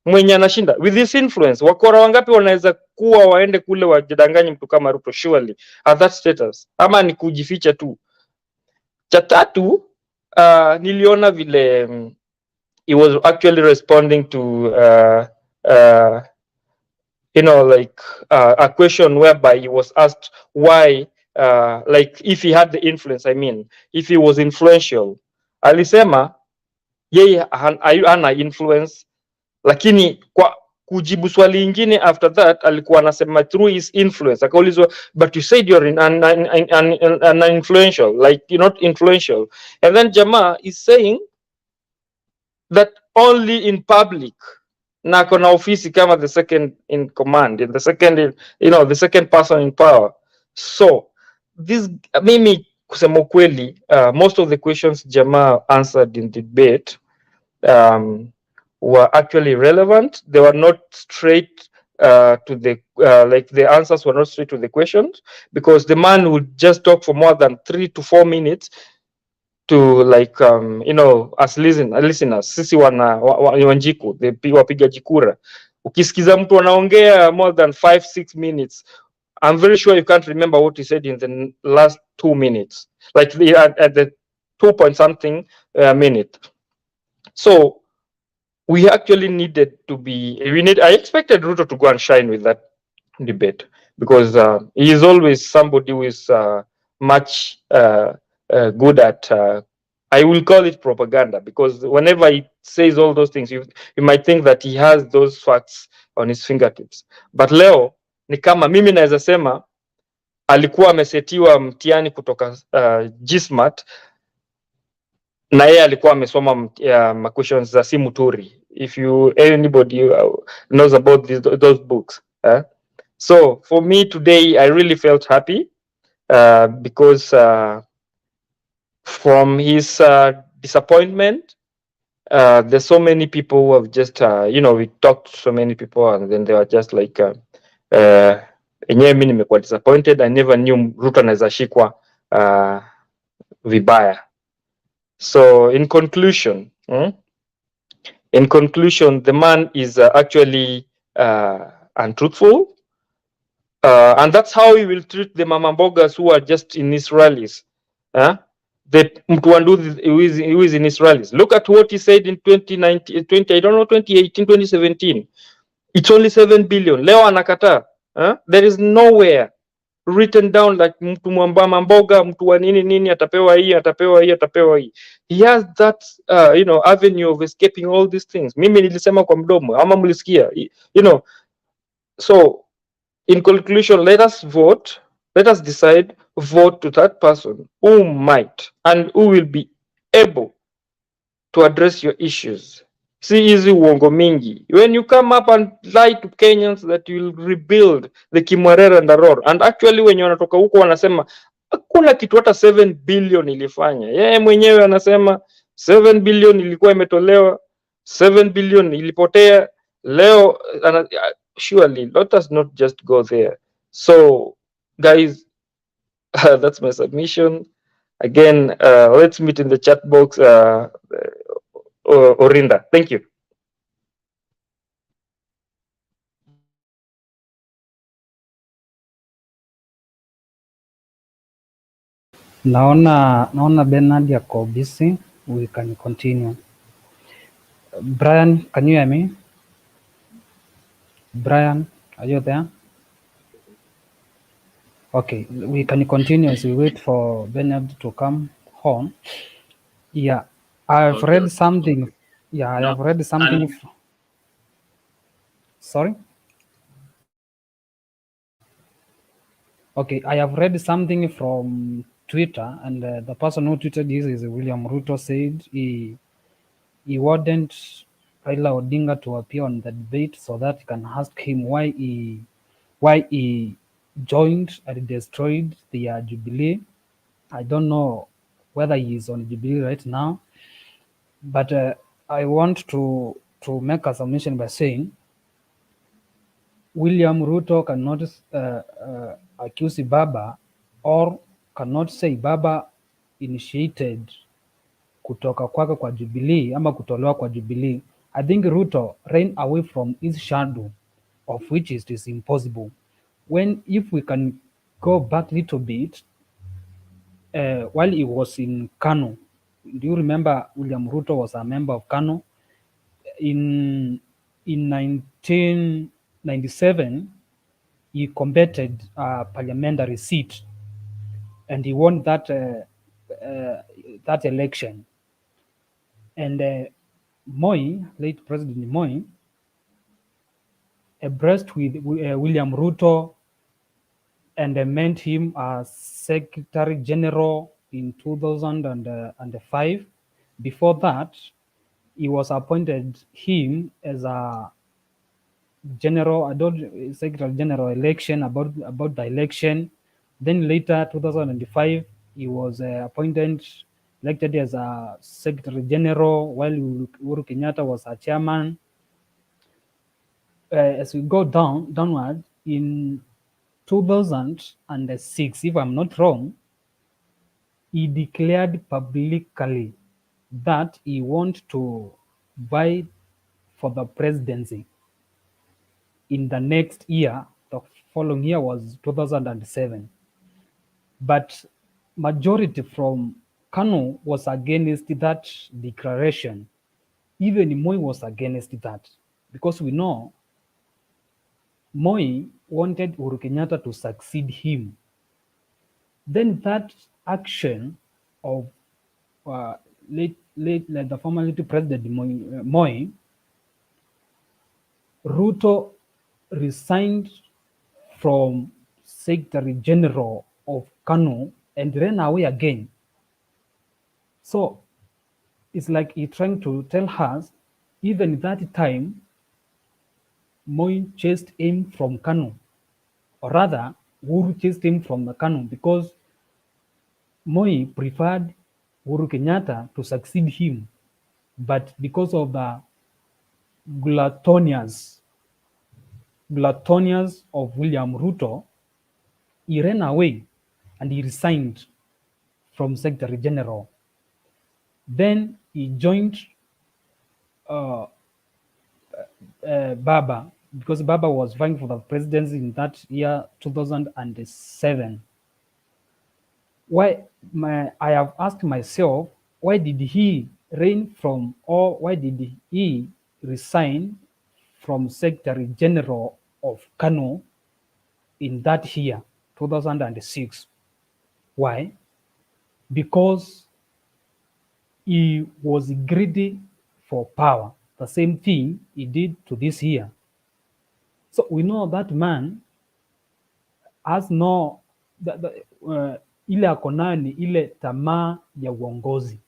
mwenye anashinda with this influence? Wakora wangapi wanaweza kuwa waende kule wajidanganye mtu kama Ruto? Surely at that status, ama ni kujificha tu? Cha tatu, niliona vile he was actually responding to you know, like a question whereby he was asked why, like if he had the influence, I mean if he was influential. Alisema yeye hana influence, lakini kwa kujibu swali ingine after that alikuwa anasema through his influence. Akaulizwa, but you said you're an influential, like you're not influential. And then jamaa is saying that only in public na kona ofisi kama the second in command, the second in, you know, the second person in power. So this, mimi kusema ukweli, most of the questions jamaa answered in debate were actually relevant. They were not straight to the like the answers were not straight to the questions, because the man would just talk for more than 3 to 4 minutes to like you know, as listeners, sisi wanjiku, the wapigaji kura, Ukisikiza mtu anaongea more than 5-6 minutes, I'm very sure you can't remember what he said in the last 2 minutes, like at the 2 point something minute. So we actually needed to be, I expected Ruto to go and shine with that debate, because he is always somebody who is much good at, I will call it propaganda, because whenever he says all those things, you might think that he has those facts on his fingertips. But leo ni kama mimi naweza sema alikuwa amesetiwa mtihani kutoka GSMAT na yeye alikuwa amesoma questions za Simuturi. If anybody knows about those books, so for me today I really felt happy because from his disappointment, there's so many people who have just we talked to so many people and then they were just like enyewe mimi nimekuwa disappointed. I never knew Ruto anaweza shikwa vibaya. So in conclusion, the man is actually untruthful, and that's how he will treat the mama mbogas who are just in his rallies. The Mtuandu who is in his rallies. Look at what he said in 2019, 2018, 2017. It's only 7 billion. Leo anakataa. There is nowhere written down like mtu mwambama mboga, mtu wa nini nini, atapewa hii, atapewa hii, atapewa hii. He has that avenue of escaping all these things. Mimi nilisema kwa mdomo ama mlisikia, so in conclusion, let us vote, let us decide, vote to that person who might and who will be able to address your issues. Si hizi uongo mingi. When you come up and lie to Kenyans that you will rebuild the Kimwarera and Aror, and actually wenye wanatoka huko wanasema hakuna kitu hata 7 billion ilifanya. Yeye mwenyewe anasema 7 billion ilikuwa imetolewa, 7 billion ilipotea. Leo surely let us not just go there. So guys, that's my submission. Again, let's meet in the chat box. Orinda, thank you. Naona Bernard yako busy. We can continue. Brian, can you hear me? Brian, are you there? Okay, we can continue as we wait for Bernard to come home. Yeah, I've Okay. read something. Yeah, I No, have read something. Sorry? Okay, I have read something from Twitter, and the person who tweeted this is William Ruto. Said he wanted Raila Odinga to appear on the debate so that he can ask him why he joined and destroyed the Jubilee. I don't know whether he is on Jubilee right now, but I want to make a submission by saying William Ruto cannot accuse Baba or cannot say Baba initiated kutoka kwake kwa Jubilee ama kutolewa kwa Jubilee. I think Ruto ran away from his shadow, of which it is impossible. If we can go back a little bit, while he was in Kano, do you remember William Ruto was a member of Kano? In 1997, he combated a parliamentary seat, and he won that election. And Moi, late President Moi, abreast with William Ruto and made him a Secretary General in 2005. Before that, he was appointed him as a Secretary General election about the election. Then later, 2005, he was elected as a Secretary General while Uhuru Kenyatta was a chairman. As we go downward, in 2006, if I'm not wrong, he declared publicly that he wants to vie for the presidency. in the next year. The following year was 2007. But majority from Kanu was against that declaration. Even Moi was against that, because we know Moi wanted Uhuru Kenyatta to succeed him. Then that action of the former late President Moi, Ruto resigned from Secretary General of Kanu and ran away again. So it's like he's trying to tell us, even that time, Moi chased him from Kanu, or rather, Uhuru chased him from the Kanu, because Moi preferred Uhuru Kenyatta to succeed him, but because of the gluttonous of William Ruto, he ran away and he resigned from Secretary General. Then he joined Baba, because Baba was vying for the presidency in that year 2007. I have asked myself, why did he why did he resign from Secretary General of Kano in that year, 2006? Why? Because he was greedy for power. The same thing he did to this year. So we know that man has no ile ako nayo ni ile tamaa ya uongozi,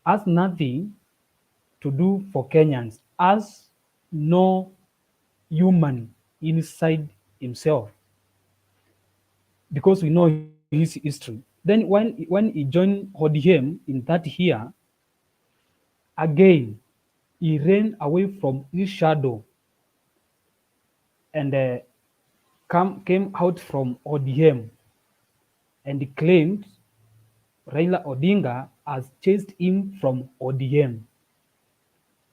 has nothing to do for Kenyans, has no human inside himself, because we know his history. Then when he joined ODM in that year, again he ran away from his shadow and came out from ODM and claimed Raila Odinga has chased him from ODM,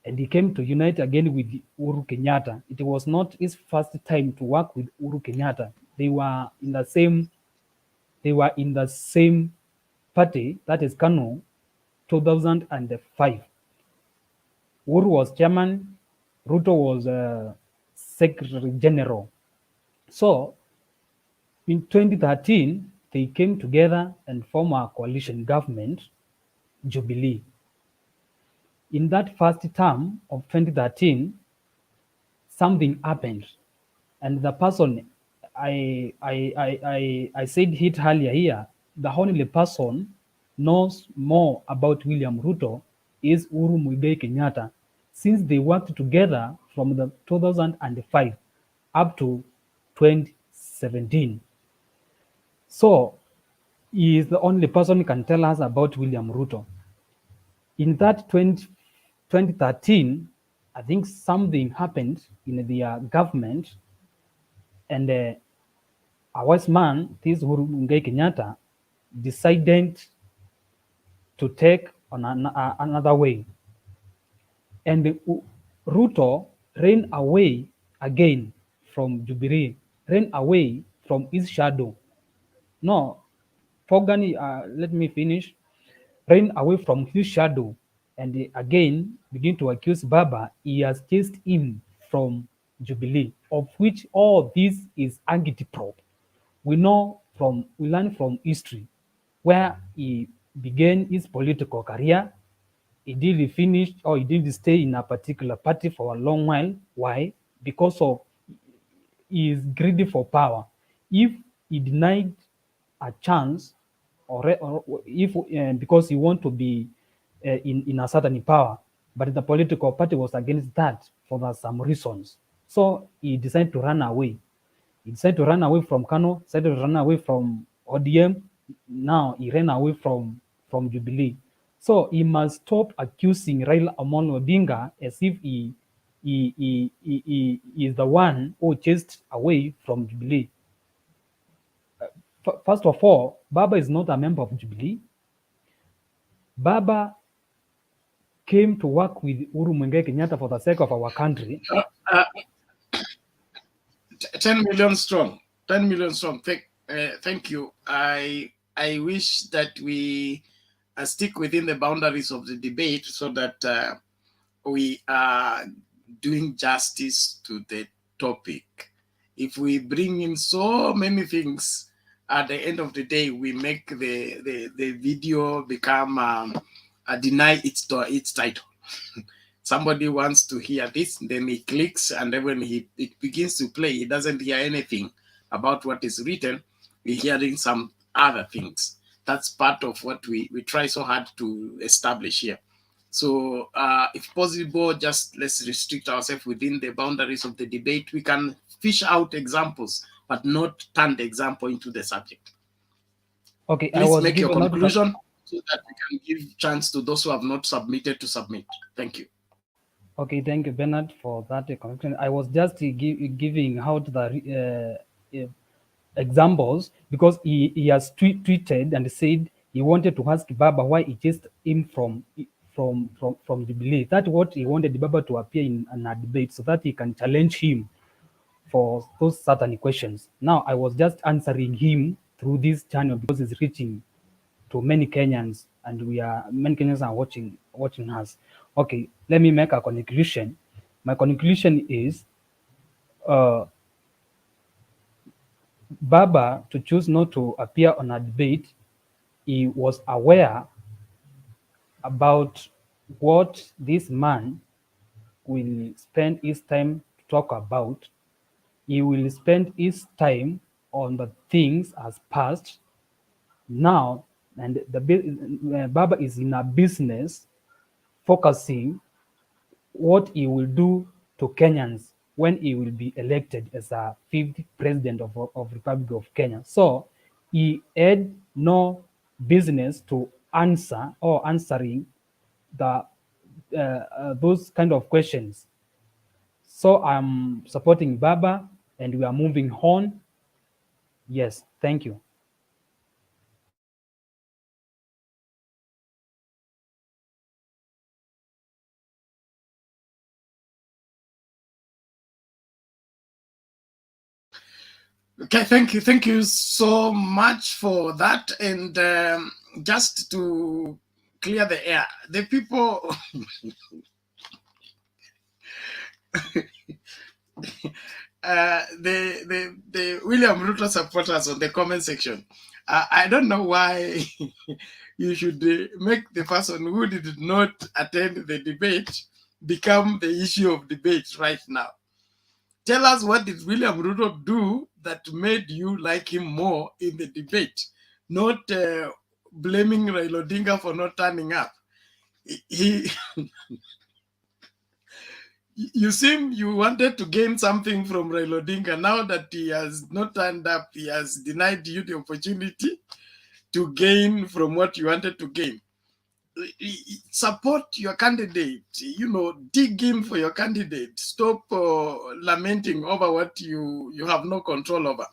and he came to unite again with Uhuru Kenyatta. It was not his first time to work with Uhuru Kenyatta. They were in the same party, that is KANU, 2005. Uhuru was chairman, Ruto was Secretary General. So in 2013, they came together and formed a coalition government, Jubilee. In that first term of 2013, something happened, and the person I said it earlier here, the only person knows more about William Ruto is Uhuru Muigai Kenyatta, since they worked together from the 2005 up to 2017. So he is the only person who can tell us about William Ruto. In that 2013, I think something happened in their government, and a wise man, this Uhuru Muigai Kenyatta, decided to take on another way. And Ruto ran away again from Jubilee, ran away from his shadow. No, Fogani, let me finish. Ran away from his shadow and again begin to accuse Baba he has chased him from Jubilee, of which all this is agitprop. We learn from history where he began his political career. He didn't finish, or he didn't stay in a particular party for a long while. Why? Because of he is greedy for power. If he denied a chance, or if because he want to be in a certain power, but the political party was against that for some reasons, so he decided to run away. He decided to run away from Kano, decided to run away from ODM. Now he ran away from Jubilee. So he must stop accusing Raila Amolo Odinga as if he is the one who chased away from Jubilee. First of all, Baba is not a member of Jubilee. Baba came to work with Uhuru Muigai Kenyatta for the sake of our country. 10 million strong. 10 million strong. Thank you. I wish that we stick within the boundaries of the debate so that we are doing justice to the topic. If we bring in so many things, at the end of the day, we make the video become deny its title. Somebody wants to hear this, then he clicks, and then when it begins to play, he doesn't hear anything about what is written. We're hearing some other things. That's part of what we try so hard to establish here. So if possible, just let's restrict ourselves within the boundaries of the debate. We can fish out examples, but not turn the example into the subject. Okay, Please make your conclusion so that we can give chance to those who have not submitted to submit. Thank you. Okay, thank you, Bernard, for that conclusion. I was just giving out the examples because he has tweeted and said he wanted to ask Baba why he chased him from the belief. That's what he wanted Baba to appear in a debate so that he can challenge him for those certain questions. Now, I was just answering him through this channel because it's reaching to many Kenyans, and many Kenyans are watching us. Okay, let me make a conclusion. My conclusion is Baba, to choose not to appear on a debate, he was aware about what this man will spend his time to talk about. He will spend his time on the things as past now, and Baba is in a business focusing what he will do to Kenyans when he will be elected as a 5th president of Republic of Kenya. So he had no business to answer or answering the those kind of questions. So I'm supporting Baba, and we are moving on. Yes, thank you. Okay, thank you so much for that. And just to clear the air, the people the William Ruto supporters on the comment section, I don't know why you should make the person who did not attend the debate become the issue of debate right now. Tell us, what did William Ruto do that made you like him more in the debate? Not blaming Raila Odinga for not turning up. He you seem you wanted to gain something from Raila Odinga. Now that he has not turned up, he has denied you the opportunity to gain from what you wanted to gain. Support your candidate, dig in for your candidate. Stop lamenting over what you have no control over.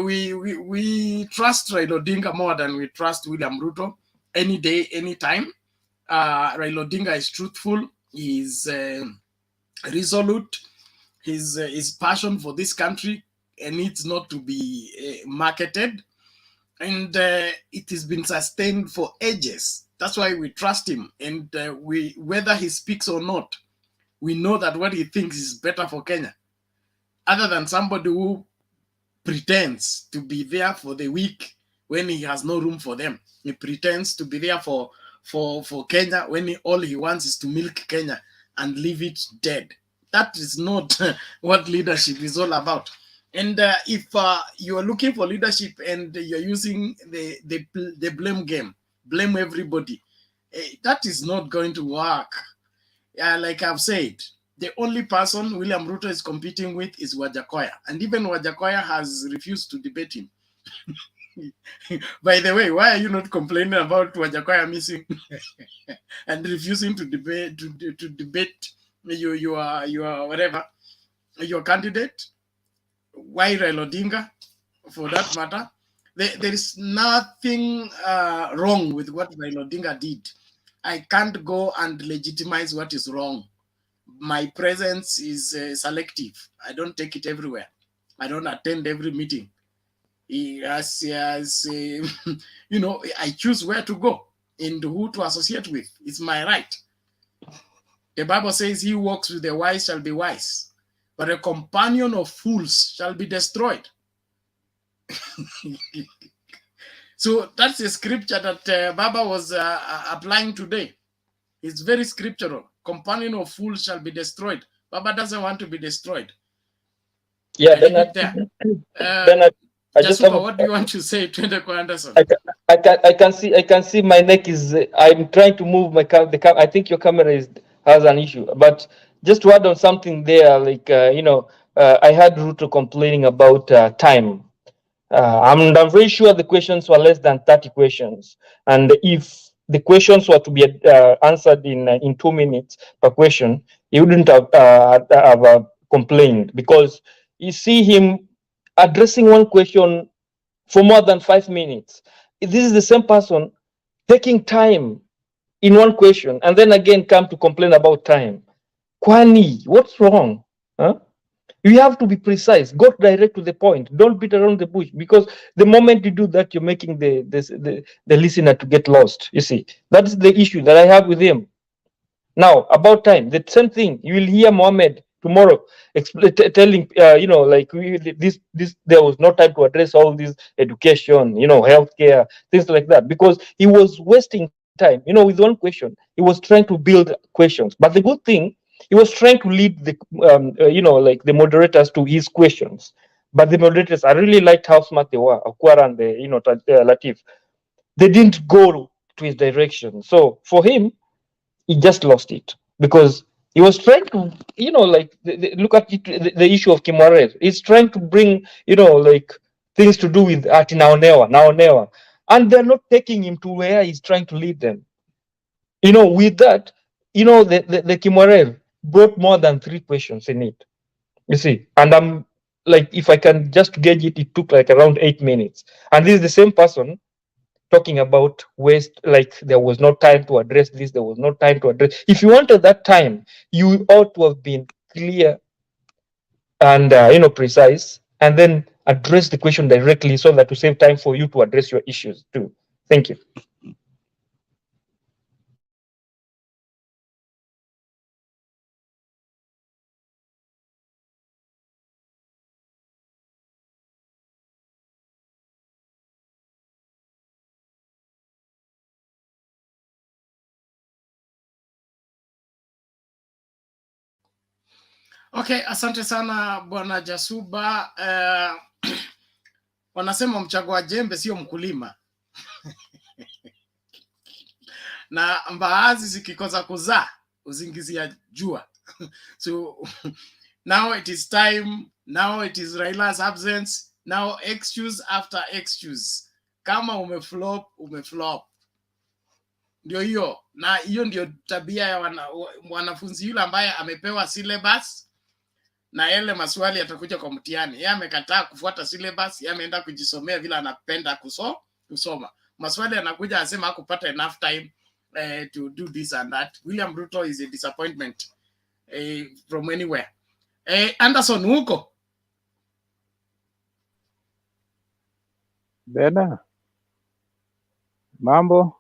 We trust Raila Odinga more than we trust William Ruto any day, anytime. Raila Odinga is truthful. He's resolute. His passion for this country needs not to be marketed. And it has been sustained for ages. That's why we trust him. And whether he speaks or not, we know that what he thinks is better for Kenya. Other than somebody who pretends to be there for the weak when he has no room for them. He pretends to be there for Kenya when all he wants is to milk Kenya and leave it dead. That is not what leadership is all about. And if you are looking for leadership and you're using the blame game, blame everybody, that is not going to work. Like I've said, the only person William Ruto is competing with is Wajakoya. And even Wajakoya has refused to debate him. By the way, why are you not complaining about Wajakoya missing and refusing to debate your whatever, your candidate? Why Raila Odinga, for that matter? There is nothing wrong with what Raila Odinga did. I can't go and legitimize what is wrong. My presence is selective. I don't take it everywhere. I don't attend every meeting. As you know, I choose where to go and who to associate with. It's my right. The Bible says, he who walks with the wise shall be wise, but a companion of fools shall be destroyed. So that's the scripture that Baba was applying today. It's very scriptural. Companion of fools shall be destroyed. Baba doesn't want to be destroyed. Yeah, I leave it there. Bernard, I just have Jasupa, what do you want to say, Twendeko Anderson? I can see my neck is. I'm trying to move my I think your camera has an issue. But just to add on something there, like I heard Ruto complaining about time. I'm very sure the questions were less than 30 questions, and if the questions were to be answered in 2 minutes per question, he wouldn't have complained, because you see him addressing one question for more than 5 minutes. This is the same person taking time in one question and then again come to complain about time. Kwani, what's wrong? Huh? You have to be precise. Go direct to the point. Don't beat around the bush, because the moment you do that, you're making the listener to get lost. You see, that's the issue that I have with him. Now, about time, the same thing. You will hear Mohammed tomorrow telling, there was no time to address all this education, healthcare, things like that, because he was wasting time. With one question, he was trying to build questions. But the good thing, he was trying to lead the moderators to his questions. But the moderators, I really liked how smart they were, Akwara and Latif. They didn't go to his direction. So for him, he just lost it, because he was trying to, look at it, the issue of Kimwarer. He's trying to bring, things to do with ati now, and they're not taking him to where he's trying to lead them. With that, the Kimwarer brought more than 3 questions in it. You see, and I'm like, if I can just gauge it, it took like around 8 minutes. And this is the same person talking about waste, like there was no time to address this, there was no time to address. If you wanted that time, you ought to have been clear and precise, and then address the question directly, so that to save time for you to address your issues too. Thank you. Okay, asante sana Bwana Jasuba. Wanasema mchagua jembe sio mkulima. Na mbaazi zikikosa kuzaa uzingizia jua. So now it is time, now it is Raila's absence, now excuse after excuse. Kama umeflop. Ndio hiyo, na hiyo ndio tabia ya wanafunzi yule ambaye amepewa syllabus na yale maswali yatakuja kwa mtihani. Yeye amekataa kufuata syllabus, yeye ameenda kujisomea vile anapenda kusoma. Maswali yanakuja asema hakupata enough time to do this and that. William Ruto is a disappointment from anywhere. Anderson, huko? Bena, mambo?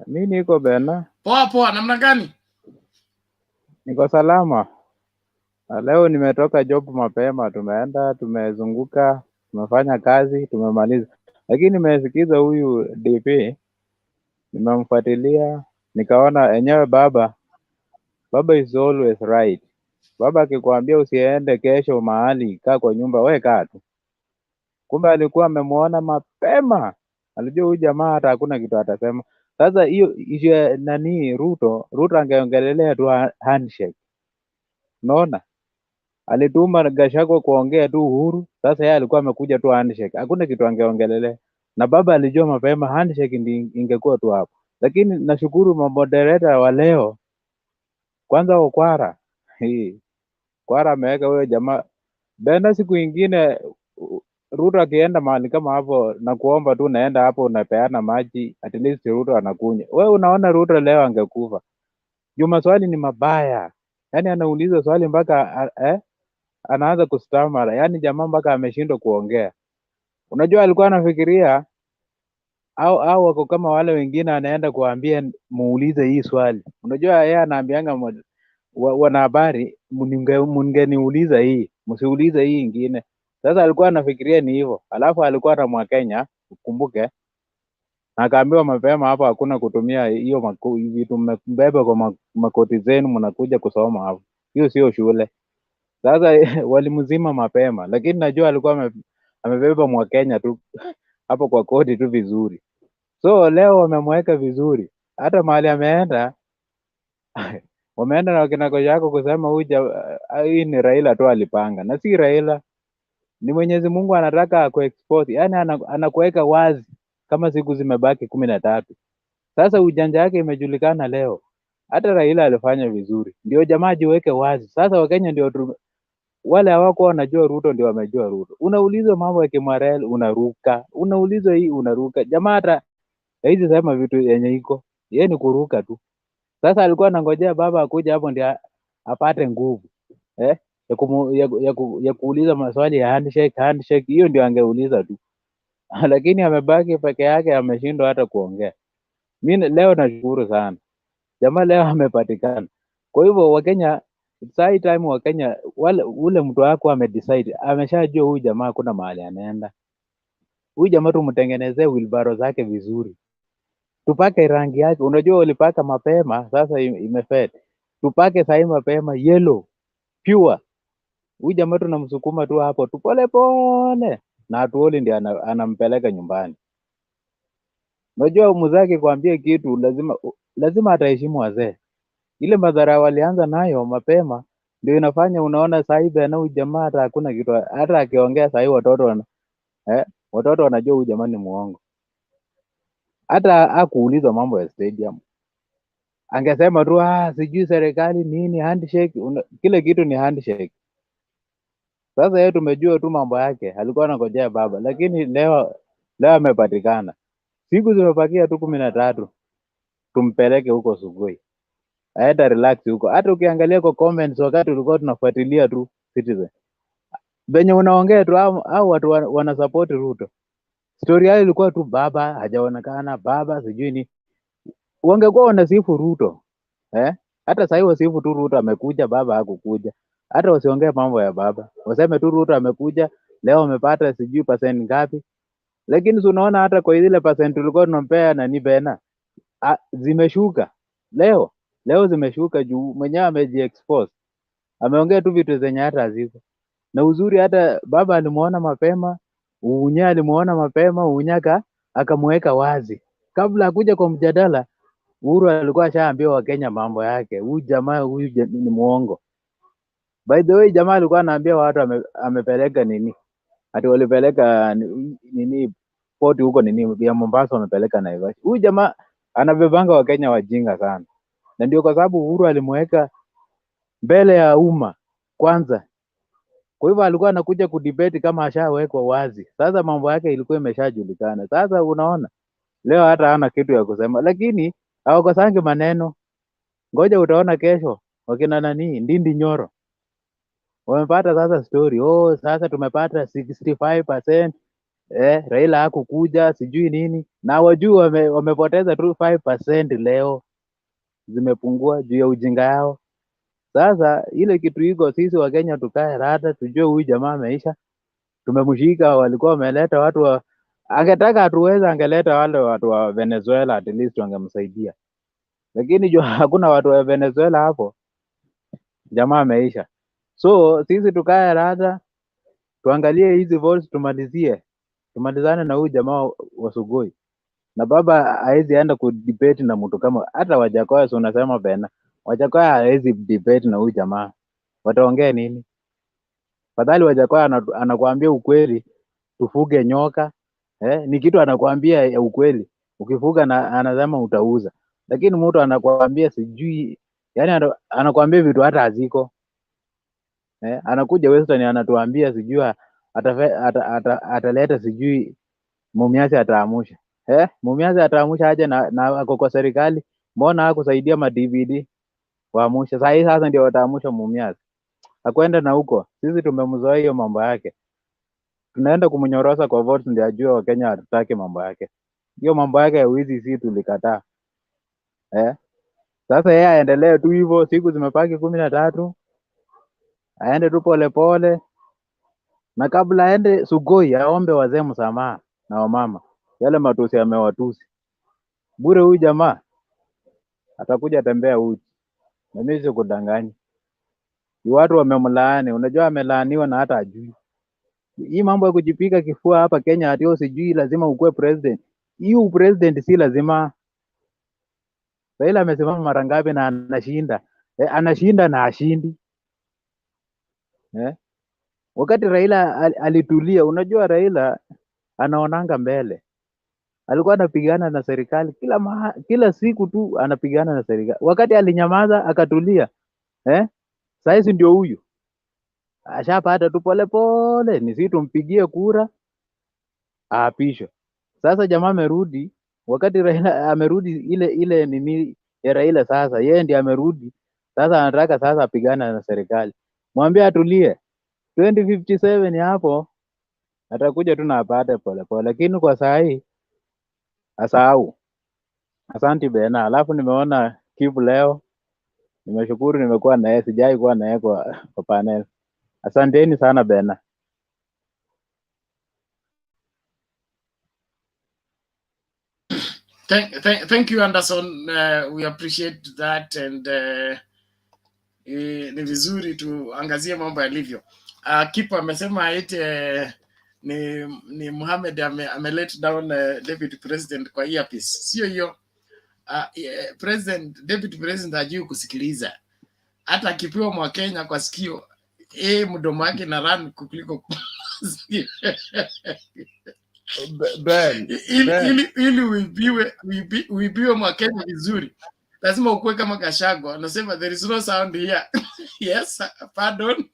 Mi niko Bena. Poa, namna gani? Niko salama. Leo nimetoka job mapema, tumeenda, tumezunguka, tumefanya kazi, tumemaliza. Lakini nimesikiza huyu DP, nimemfuatilia, nikaona enyewe baba is always right. Baba akikwambia usiende kesho mahali, kaa kwa nyumba, we kaa tu. Kumbe alikuwa amemuona mapema. Alijua huyu jamaa hata hakuna kitu atasema. Sasa hiyo nani Ruto angeongelelea tu handshake. Unaona? Alituma Gachagua kuongea tu Uhuru. Sasa yeye alikuwa amekuja tu handshake. Hakuna kitu angeongelelea. Na baba alijua mapema handshake ingekuwa tu hapo. Lakini nashukuru moderator wa leo. Kwanza Okwara. Kwara ameweka huyo jamaa. Bena siku ingine Ruto akienda mahali kama hapo na kuomba tu, naenda hapo unapeana maji, at least Ruto anakunywa. Wewe unaona Ruto leo angekufa. Juu maswali ni mabaya, yaani anauliza swali mpaka anaanza kustamara, yaani jamaa mpaka ameshindwa kuongea. Unajua alikuwa anafikiria au wako kama wale wengine, anaenda kuambia muulize hii swali. Unajua yeye anaambianga wanahabari, mngeniuliza hii, msiulize hii ingine. Sasa alikuwa anafikiria ni hivyo, alafu alikuwa na Mwakenya, ukumbuke, na akaambiwa mapema hapo hakuna kutumia hiyo vitu mbebe kwa makoti zenu, mnakuja kusoma hapo, hiyo sio shule. Sasa walimzima mapema, lakini najua alikuwa amebeba Mwakenya tu hapo kwa koti tu vizuri. So leo wamemweka vizuri, hata mahali ameenda wameenda na wakina Kojako kusema hii ni Raila tu alipanga, na si Raila, ni Mwenyezi Mungu anataka akuexpose, yaani anakuweka wazi kama siku zimebaki 13. Sasa ujanja wake imejulikana leo. Hata Raila alifanya vizuri, ndio jamaa jiweke wazi. Sasa Wakenya ndio wale hawako wanajua Ruto ndio wamejua Ruto. Unaulizwa mambo ya Kimarel unaruka, unaulizwa hii unaruka. Jamaa hata hizi sema vitu yenye iko yeye ni kuruka tu. Sasa alikuwa anangojea baba akuja hapo ndio apate nguvu ya kuuliza maswali ya handshake, hiyo ndio angeuliza tu lakini amebaki peke yake, ameshindwa hata kuongea. Mimi leo nashukuru sana jamaa leo amepatikana. Kwa hivyo Wakenya, it's high time Wakenya ule mtu wako amedecide, ameshajua huyu jamaa kuna mahali anaenda. Huyu jamaa tumtengenezee wheelbarrow zake vizuri, tupake rangi yake. Unajua ulipaka mapema, sasa imefed. Tupake sahi mapema yellow pure. Huyu jamaa tunamsukuma tu hapo tu pole pole, na atuoli ndio anampeleka nyumbani. Unajua mzake kuambia kitu lazima ataheshimu wazee. Ile madhara walianza nayo mapema ndio inafanya unaona sasa na huyu jamaa hata hakuna kitu, hata akiongea sasa watoto wanajua huyu jamaa ni muongo. Hata hakuulizwa mambo ya stadium, angesema tu sijui serikali nini handshake, kile kitu ni handshake. Sasa yeye tumejua tu mambo yake, alikuwa anangojea baba, lakini leo amepatikana. Siku zimebakia tu 13 tumpeleke huko Sugoi, aenda relax huko. Hata ukiangalia kwa comments wakati tulikuwa tunafuatilia tu Citizen, venye unaongea tu au watu wana support Ruto, story yao ilikuwa tu baba hajaonekana, baba sijui ni wangekuwa wanasifu Ruto hata sasa wasifu tu Ruto amekuja, baba hakukuja. Hata wasiongee mambo ya baba, waseme tu Ruto amekuja leo, amepata sijui percent ngapi. Lakini unaona hata kwa ile percent tulikuwa tunampea nani Bena zimeshuka leo zimeshuka juu mwenyewe amejiexpose, ameongea tu vitu zenye hata haziko na uzuri. Hata baba alimuona mapema, Unya alimuona mapema, Unyaka akamweka wazi kabla akuja kwa mjadala. Uhuru alikuwa ashaambia Wakenya mambo yake, huyu jamaa huyu ni muongo. By the way, jamaa alikuwa anaambia watu amepeleka nini, ati walipeleka nini poti huko nini ya Mombasa, wamepeleka Naivasha. Huyu jamaa anabebanga Wakenya wajinga sana, na ndio kwa sababu Uhuru alimweka mbele ya umma kwanza. Kwa hivyo alikuwa anakuja kudebate kama ashawekwa wazi. Sasa mambo yake ilikuwa imeshajulikana. Sasa unaona leo hata hana kitu ya kusema, lakini hawakosangi maneno. Ngoja utaona kesho wakina nani Ndindi Nyoro wamepata sasa story. Sasa tumepata 65%, Raila hakukuja sijui nini, na wajuu wamepoteza tu 5% leo, zimepungua juu ya ujinga yao. Sasa ile kitu iko, sisi Wakenya tukae rada, tujue huyu jamaa ameisha, tumemshika. Walikuwa wameleta watu angetaka atuweza, angeleta wale watu wa Venezuela, at least wangemsaidia, lakini juu hakuna watu wa Venezuela hapo, jamaa ameisha. So sisi tukae rada, tuangalie hizi votes, tumalizane na huyu jamaa wa Sugoi. Na baba haezi enda kudebate na mtu kama hata Wajakoya. So unasema Bena Wajakoya haezi debate na huyu jamaa, wataongea nini? Fadhali Wajakoya anakuambia ukweli, tufuge nyoka ni kitu anakuambia ya ukweli, ukifuga na anasema utauza. Lakini mtu anakuambia sijui, yani anakuambia vitu hata haziko. Anakuja Western anatuambia sijui ataleta sijui Mumias ataamusha. Mumias ataamusha aje na ako kwa serikali? Mbona hakusaidia ma DVD waamusha? Saa hii sasa ndio wataamusha Mumias. Akwenda na huko. Sisi tumemzoea hiyo mambo yake. Tunaenda kumnyorosa kwa votes ndio ajue Wakenya hatutaki mambo yake. Hiyo mambo yake ya wizi si tulikataa. Sasa yeye aendelee tu hivyo, siku zimepaki 13, aende tu polepole, na kabla aende Sugoi aombe wazee msamaha na wamama, yale matusi amewatusi bure. Huyu jamaa atakuja tembea uchi, na mimi sikudanganya. Ni watu wamemlaani, unajua amelaaniwa na hata ajui. Hii mambo ya kujipiga kifua hapa Kenya ati sijui lazima ukuwe president. Hiyo president si lazima. Raila amesimama mara ngapi na anashinda? Anashinda na ashindi. Wakati Raila alitulia, unajua Raila anaonanga mbele. Alikuwa anapigana na serikali kila siku tu anapigana na serikali. Wakati alinyamaza akatulia, sasa ndio huyu ashapata tu polepole, ni sisi tumpigie kura aapishwe. Sasa jamaa amerudi, wakati Raila amerudi ile nini ya Raila, sasa yeye ndiye amerudi. Sasa anataka sasa apigana na serikali. Mwambie atulie. 2057 hapo atakuja tu na apate polepole, lakini kwa saa hii asahau. Asanti Bena. Alafu nimeona Kibu leo, nimeshukuru nimekuwa naye, sijai kuwa naye kwa panel. Asanteni sana Bena. Thank you Anderson. We appreciate that and ni vizuri tuangazie mambo yalivyo. Kipa amesema ite ni Mohamed ame let down deputy president kwa earpiece. Sio hiyo. Deputy president hajui kusikiliza. Hata akipewa mwa Kenya kwa sikio, mdomo wake na run kuliko ili uibiwe mwa Kenya vizuri, lazima ukuwe kama Gachagua anasema there is no sound here. Yes, pardon,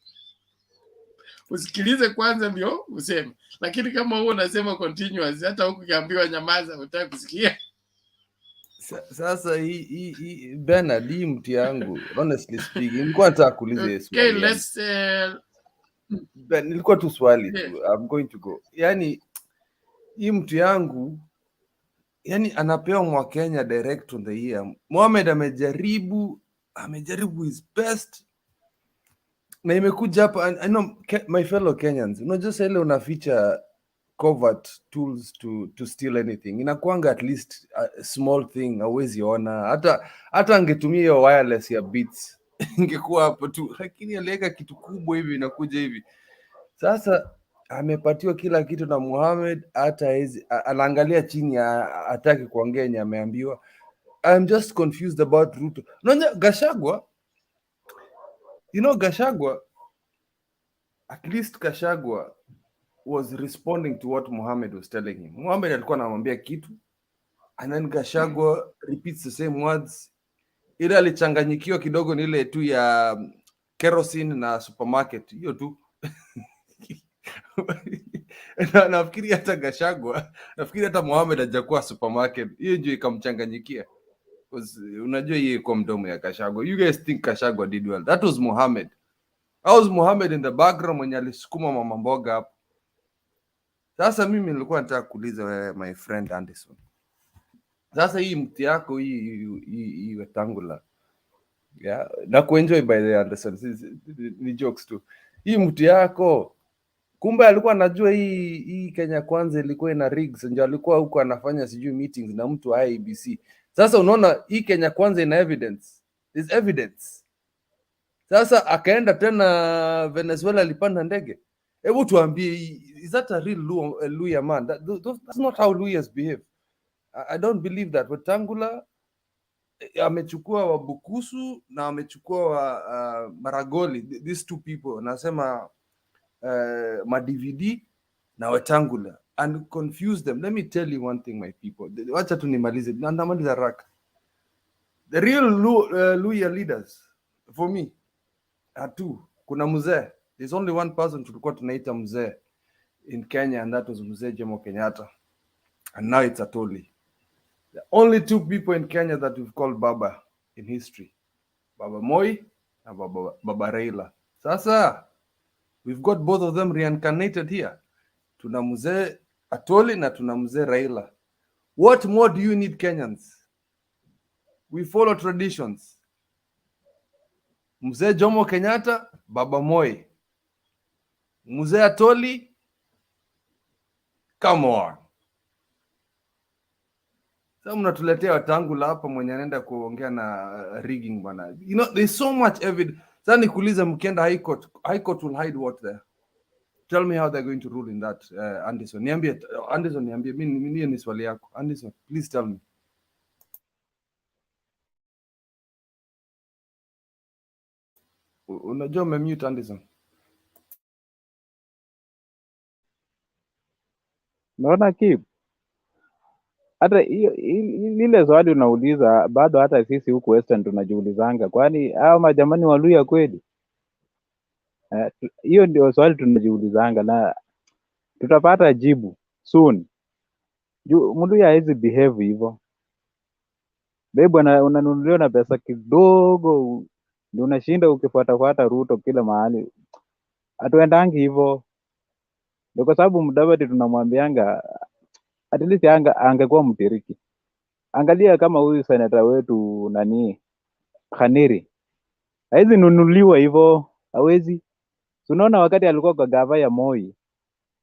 usikilize kwanza ndio useme, lakini kama huo unasema continuous, hata huku kiambiwa nyamaza utaki kusikia. Sasa hii Bernard, hii mtu yangu, honestly speaking, nilikuwa nataka kuuliza swali. Okay, let's nilikuwa tu swali tu. I'm going to go. Yani hii mtu yangu, yani anapewa mwa Kenya direct on the year. Mohamed amejaribu his best na imekuja hapa. I know my fellow Kenyans, unajua ile unaficha covert tools to steal anything, inakuanga at least a small thing, hauwezi ona. Hata angetumia hiyo wireless ya Beats ingekuwa hapo tu, lakini aliweka kitu kubwa hivi inakuja hivi. Sasa amepatiwa kila kitu na Mohamed, hata anaangalia chini, hataki kuongea yenye ameambiwa. I'm just confused about Ruto. Unajua Gachagua, Gachagua, at least Gachagua was responding to what Mohamed was telling him. Mohamed alikuwa anamwambia kitu and then Gachagua repeats the same words. Ile alichanganyikiwa kidogo ni ile tu ya kerosene na supermarket, hiyo tu. Nafikiri hata Gachagua, nafikiri hata Mohamed hajakuwa supermarket, hiyo ndio ikamchanganyikia. Unajua yeye kwa mdomo ya Gachagua. You guys think Gachagua did well? That was Mohamed. That was Mohamed in the background mwenye alisukuma mama mboga hapo. Sasa mimi nilikuwa nataka kuuliza wewe, my friend Anderson. Sasa hii mti yako hii Wetangula. Yeah, na kuenjoy by the Anderson. Ni jokes tu. Hii mti yako, kumbe alikuwa anajua hii Kenya Kwanza ilikuwa ina rigs, ndio alikuwa huko anafanya sijui meetings na mtu wa IEBC. Sasa unaona hii Kenya Kwanza ina evidence. There's evidence. Sasa akaenda tena Venezuela, alipanda ndege. Hebu tuambie, is that a real Luya man? That's not how Luyas behave. I don't believe that. Wetangula amechukua wa Bukusu na amechukua wa Maragoli, these two people, nasema ma-DVD na Wetangula, and confuse them. Let me tell you one thing, my people. Wacha tu nimalize, ndamaliza raka. The real Luya leaders, for me, are two. Kuna mzee. There's only one person tulikuwa tunaita mzee. in Kenya, and that was Mzee Jomo Kenyatta. And now it's Atoli. The only two people in Kenya that we've called Baba in history, Baba Moi and Baba Raila. Sasa, we've got both of them reincarnated here. Tuna Mzee Atoli na tuna Mzee Raila. What more do you need, Kenyans? We follow traditions. Mzee Jomo Kenyatta, Baba Moi. Mzee Atoli, come on. Sasa mnatuletea Wetangula hapa mwenye anaenda kuongea na rigging bwana. You know, there's so much evidence. Sasa nikuulize, mkienda high court will hide what there? Tell me how they're going to rule in that, Anderson. Niambie, Anderson, niambie. Mimi ni swali yako. Anderson, please tell me. Unajua umemute Anderson. Naona Kip, hata hiyo lile swali unauliza bado hata sisi huku Western tunajiulizanga, kwani hao majamani Waluya kweli? Hiyo ndio swali tunajiulizanga na tutapata jibu soon. Mluya hawezi behave hivyo. Bebu unanunuliwa na pesa kidogo ndio unashinda ukifuatafuata Ruto kila mahali. Hatuendangi hivyo. Ndio kwa sababu Mudavadi tunamwambianga at least angekuwa mtiriki. Angalia kama huyu seneta wetu nani Khaniri. Hawezi nunuliwa hivyo, hawezi. Unaona wakati alikuwa kwa gava ya Moi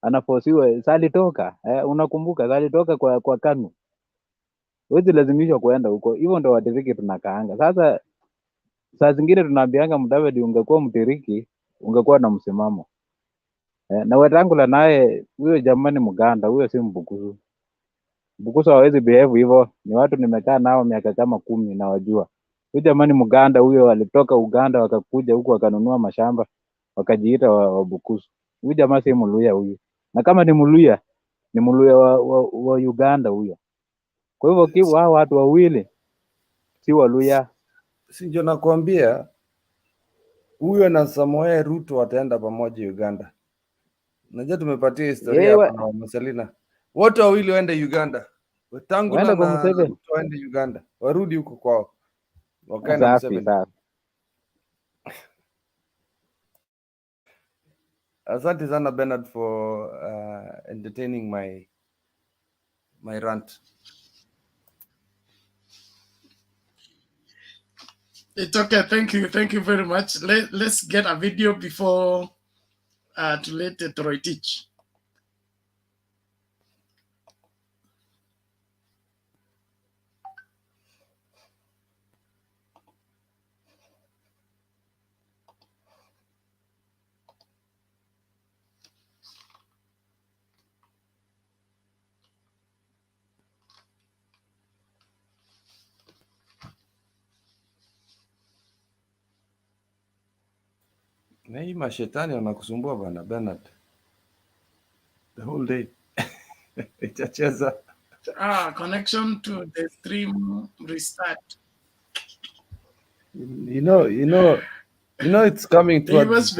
anafosiwa salitoka, unakumbuka salitoka kwa KANU. Hawezi lazimishwa kuenda huko. Hivyo ndio watiriki tunakaanga. Sasa saa zingine tunaambianga Mudavadi ungekuwa mtiriki, ungekuwa na msimamo. Na Wetangula naye huyo jamani Muganda, huyo si Mbukusu. Mbukusu hawezi behave hivyo. Ni watu nimekaa nao miaka kama 10 na wajua. Huyo jamani Muganda huyo walitoka Uganda wakakuja huku wakanunua mashamba wakajiita Wabukusu. Huyu jamaa si Mluya huyu. Na kama ni Mluya, ni Mluya wa Uganda huyo. Kwa hivyo hao watu wawili si Waluya. Si ndio nakwambia huyo na Samoei Ruto wataenda pamoja Uganda. Najua tumepatia historia hapa na Marcelina. Wote wawili waende Uganda. Wetangula na Ruto waende Uganda. Warudi huko kwao. Wakaenda Museveni. Asante sana Bernard for entertaining my rant. It's okay. Thank you very much. Let's get a video before to let Troy teach. Na hii mashetani wanakusumbua bana Bernard. The whole day. Itacheza. Connection to the stream restart. You know it's coming towards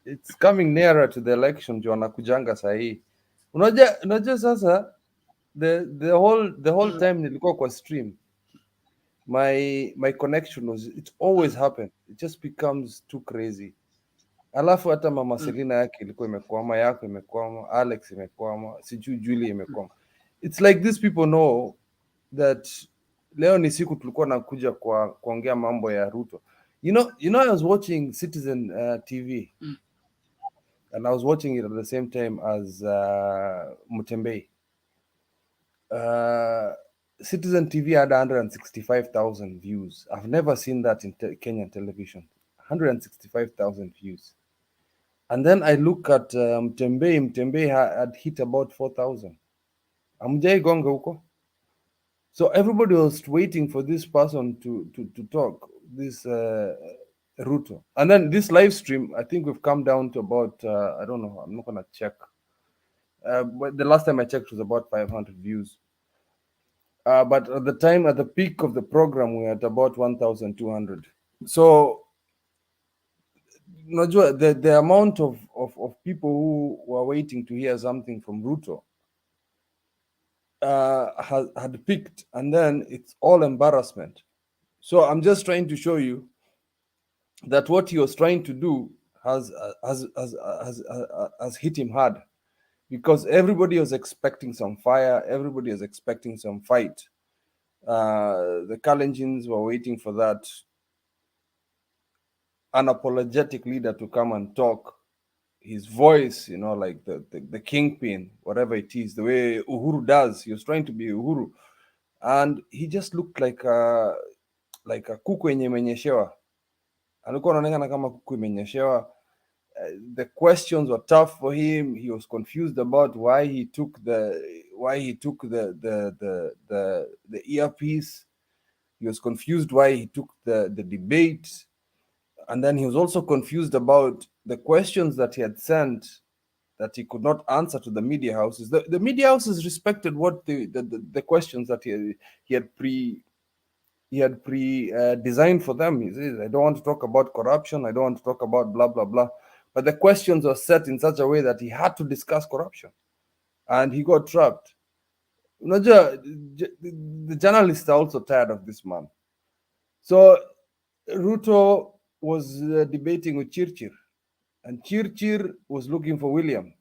it's coming nearer to the election jo wanakujanga sahi. Unajua sasa the whole time nilikuwa kwa stream my connection was it always happen. It just becomes too crazy. Alafu hata mama Selina yake ilikuwa imekwama, yako imekwama, Alex imekwama, sijui Julie imekwama. It's like these people know that leo ni siku tulikuwa nakuja kuongea mambo ya Ruto. You know I was watching Citizen TV and I was watching it at the same time as Mutembei. Citizen TV had 165,000 views. I've never seen that in Kenyan television. 165,000 views. And then I look at Mtembei. Mtembei had hit about 4,000. Amjai gonga huko. So everybody was waiting for this person to talk, this Ruto. And then this live stream, I think we've come down to about, I don't know, I'm not going to check. But the last time I checked was about 500 views. But at the peak of the program, we were at about 1,200. So unajua the amount of people who were waiting to hear something from Ruto had peaked, and then it's all embarrassment. So I'm just trying to show you that what he was trying to do has hit him hard, because everybody was expecting some fire, everybody was expecting some fight. The Kalenjins were waiting for that unapologetic leader to come and talk. His voice, you know, like the kingpin, whatever it is, the way Uhuru does. He was trying to be Uhuru, and he just looked like a kuku yenye imenyeshewa. Alikuwa anaonekana kama kuku imenyeshewa. The questions were tough for him. He was confused about why he took the earpiece. He was confused why he took the debate, and then he was also confused about the questions that he had sent that he could not answer to the media houses. The media houses respected what the questions that he had designed for them. He says, I don't want to talk about corruption. I don't want to talk about blah, blah, blah. But the questions were set in such a way that he had to discuss corruption. And he got trapped. Unajua, the journalists are also tired of this man. So Ruto was debating with Chirchir, and Chirchir was looking for William.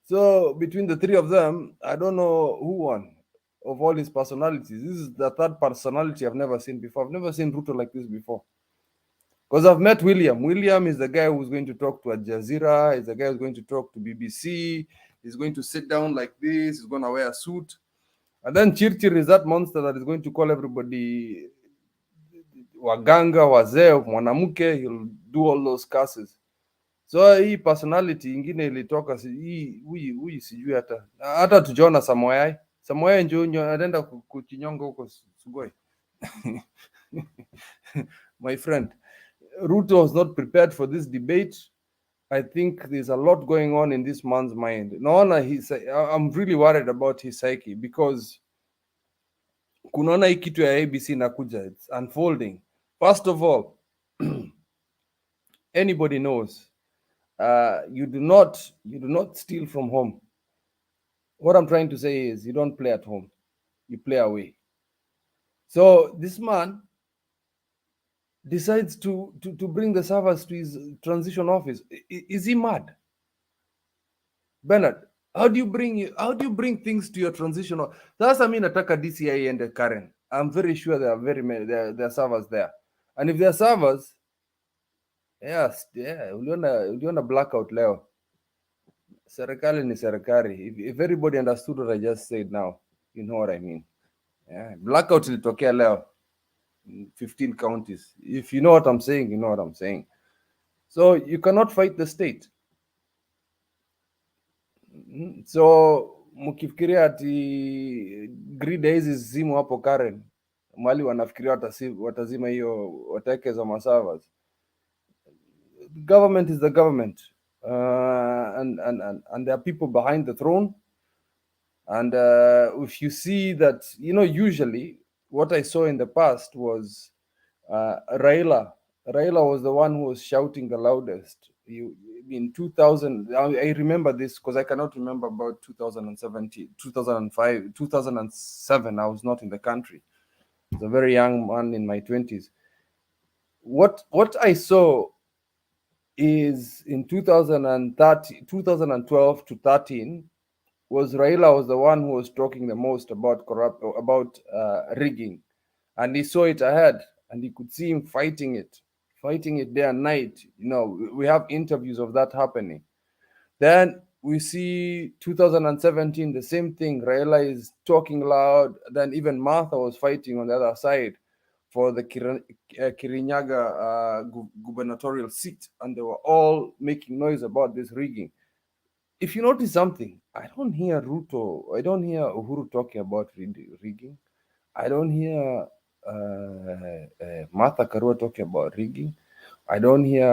So between the three of them, I don't know who won of all his personalities. This is the third personality I've never seen before. I've never seen Ruto like this before. Because I've met William. William is the guy who's going to talk to Al Jazeera. He's the guy who's going to talk to BBC. He's going to sit down like this. He's going to wear a suit. And then Chirchir is that monster that is going to call everybody waganga, wazee, mwanamke. He'll do all those curses. So hii personality ingine ilitoka huyu sijui hata tujaona Samoei. Samoei ndio anaenda kuchinyonga huko Sugoi. My friend, Ruto was not prepared for this debate. I think there's a lot going on in this man's mind. Naona I'm really worried about his psyche, because kunaona hii kitu ya ABC inakuja, it's unfolding. First of all, anybody knows you do not steal from home. What I'm trying to say is you don't play at home, you play away. So this man decides to bring the servers to his transition office. Is he mad? Bernard, how do you bring things to your transition office? That's, I mean, nataka DCI and Karen. I'm very sure there are very many there are servers there. And if there are servers, yes, yeah, uliona blackout leo. Serikali ni serikali. If everybody understood what I just said now, you know what I mean. Yeah, blackout ilitokea leo in 15 counties. If you know what I'm saying, you know what I'm saying. So you cannot fight the state. So mkifikiria ati grid hizi zimu hapo Karen, mali wanafikiria watazima hiyo, watawekeza maservers. Government is the government, and there are people behind the throne. And if you see that, you know, usually what I saw in the past was Raila was the one who was shouting the loudest. In 2000, I remember this because I cannot remember about 2017, 2005, 2007. I was not in the country. I was a very young man in my 20s. What I saw is in 2012 to 13 was Raila was the one who was talking the most about rigging, and he saw it ahead, and he could see him fighting it day and night. You know, we have interviews of that happening. Then we see 2017, the same thing. Raila is talking loud. Then even Martha was fighting on the other side for the Kirinyaga gubernatorial seat, and they were all making noise about this rigging. If you notice something, I don't hear Uhuru talking about rigging. I don't hear Martha Karua talking about rigging. I don't hear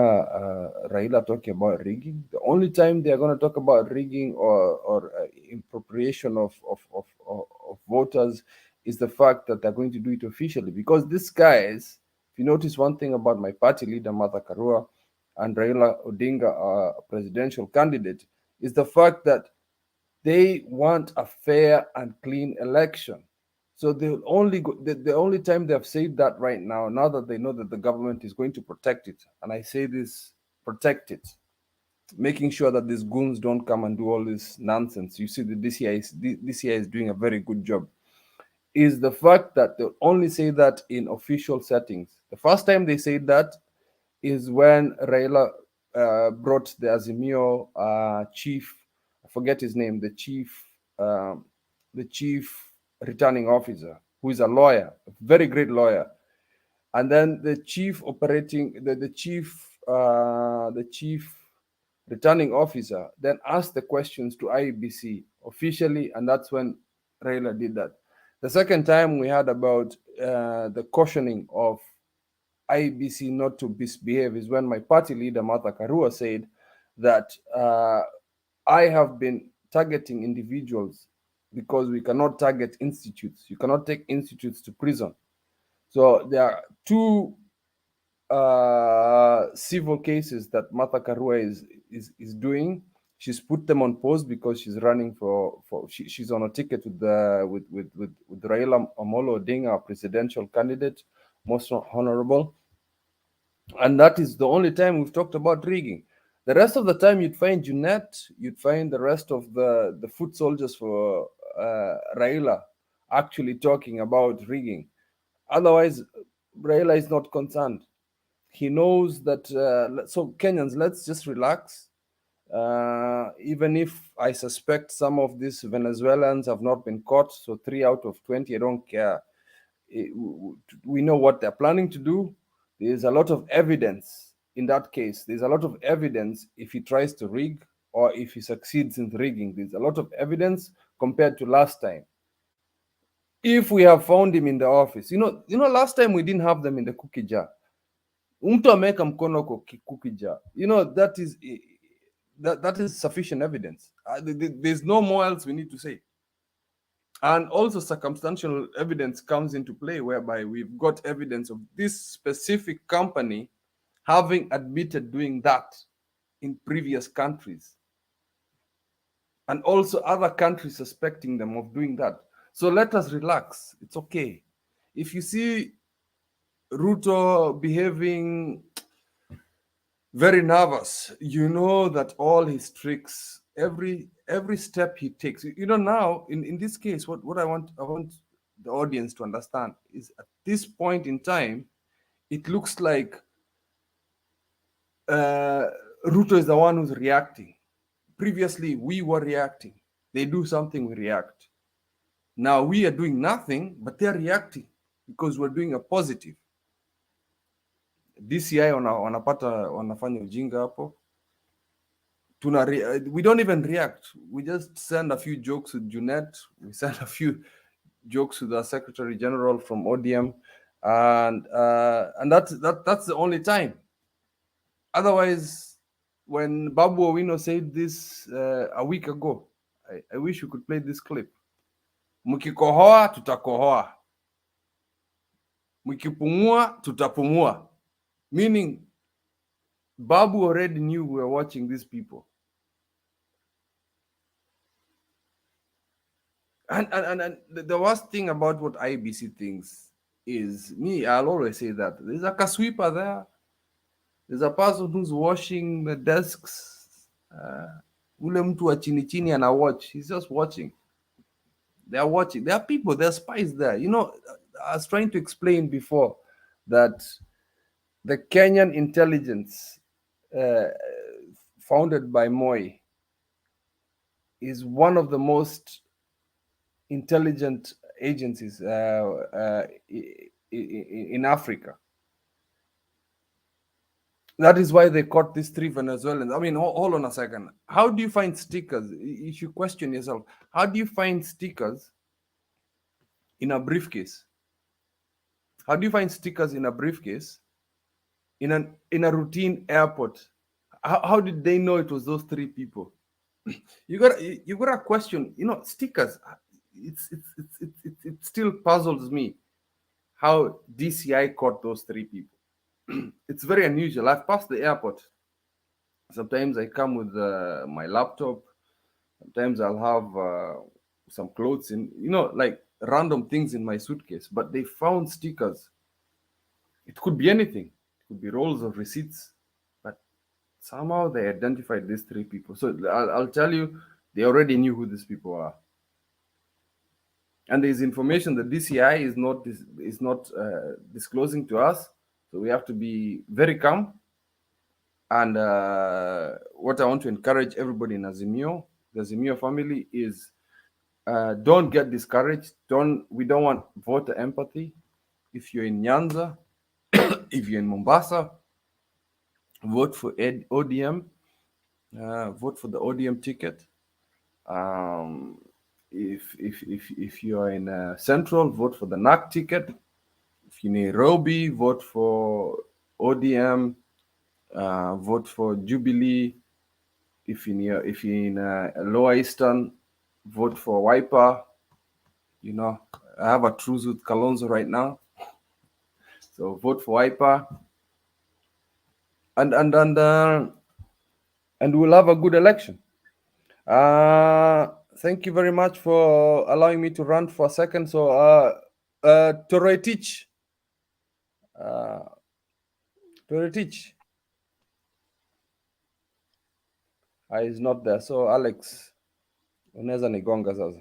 Raila talking about rigging. The only time they are going to talk about rigging or appropriation of voters is the fact that they're going to do it officially. Because these guys, if you notice one thing about my party leader, Martha Karua, and Raila Odinga a presidential candidate is the fact that they want a fair and clean election. So the only time they have said that right now that they know that the government is going to protect it, and I say this, protect it, making sure that these goons don't come and do all this nonsense. You see, the DCI is doing a very good job. Is the fact that they only say that in official settings. The first time they said that is when Raila brought the Azimio chief, I forget his name, the chief returning officer, who is a lawyer, a very great lawyer, and then the chief returning officer then asked the questions to IEBC officially, and that's when Raila did that. The second time we heard about the cautioning of IEBC not to misbehave is when my party leader, Martha Karua, said that I have been targeting individuals because we cannot target institutes. You cannot take institutes to prison. So there are two civil cases that Martha Karua is doing. She's put them on pause because she's running she's on a ticket with Raila Amolo Odinga, presidential candidate, most honorable. And that is the only time we've talked about rigging. The rest of the time, you'd find Junet, you'd find the rest of the foot soldiers for Raila actually talking about rigging. Otherwise, Raila is not concerned. He knows that. So Kenyans, let's just relax. Even if I suspect some of these Venezuelans have not been caught, so 3 out of 20, I don't care. We know what they're planning to do. There's a lot of evidence in that case. There's a lot of evidence if he tries to rig or if he succeeds in rigging. There's a lot of evidence compared to last time. If we have found him in the office, last time we didn't have them in the cookie jar. Mtu ameweka mkono kwa cookie jar. That is sufficient evidence. There's no more else we need to say. And also circumstantial evidence comes into play, whereby we've got evidence of this specific company having admitted doing that in previous countries, and also other countries suspecting them of doing that. So let us relax. It's okay. If you see Ruto behaving very nervous, you know that all his tricks, every step he takes, now in this case, what I want the audience to understand is, at this point in time, it looks like Ruto is the one who's reacting. Previously, we were reacting. They do something, we react. Now we are doing nothing, but they're reacting because we're doing a positive. DCI wanafanya ujinga hapo. We don't even react. We just send a few jokes with Junet. We send a few jokes with our Secretary General from ODM, and that's the only time. Otherwise, when Babu Owino said this a week ago, I wish we could play this clip. Mkikohoa tutakohoa, mkipumua tutapumua. Meaning, Babu already knew we were watching these people. And the worst thing about what IBC thinks is, I'll always say that there's a sweeper there. There's a person who's washing the desks. Ule mtu wa chini chini ana watch. He's just watching. They are watching. There are people, there are spies there. I was trying to explain before that the Kenyan intelligence founded by Moi is one of the most intelligent agencies in Africa. That is why they caught these 3 Venezuelans. I mean, hold on a second. How do you find stickers? You should question yourself. How do you find stickers in a briefcase? How do you find stickers in a briefcase in a routine airport? How did they know it was those 3 people? You got a question. Stickers. It still puzzles me how DCI caught those 3 people. It's very unusual. I've passed the airport Sometimes I come with my laptop. Sometimes I'll have some clothes in, like random things in my suitcase. But they found stickers. It could be anything. It could be rolls of receipts. But somehow they identified these 3 people. So I'll tell you, they already knew who these people are. And there's information that DCI is not disclosing to us. So we have to be very calm. And what I want to encourage everybody in Azimio, the Azimio family, is don't get discouraged. We don't want voter empathy. If you're in Nyanza, if you're in Mombasa, vote for ODM. Vote for the ODM ticket. If you are in Central, vote for the NAC ticket. If you're in Nairobi, vote for ODM. Vote for Jubilee. If you're in Lower Eastern, vote for Wiper. I have a truce with Kalonzo right now, so vote for Wiper, and we'll have a good election. Thank you very much for allowing me to rant for a second. So, Toretich, is not there. So, Alex, unaweza nigonga sasa.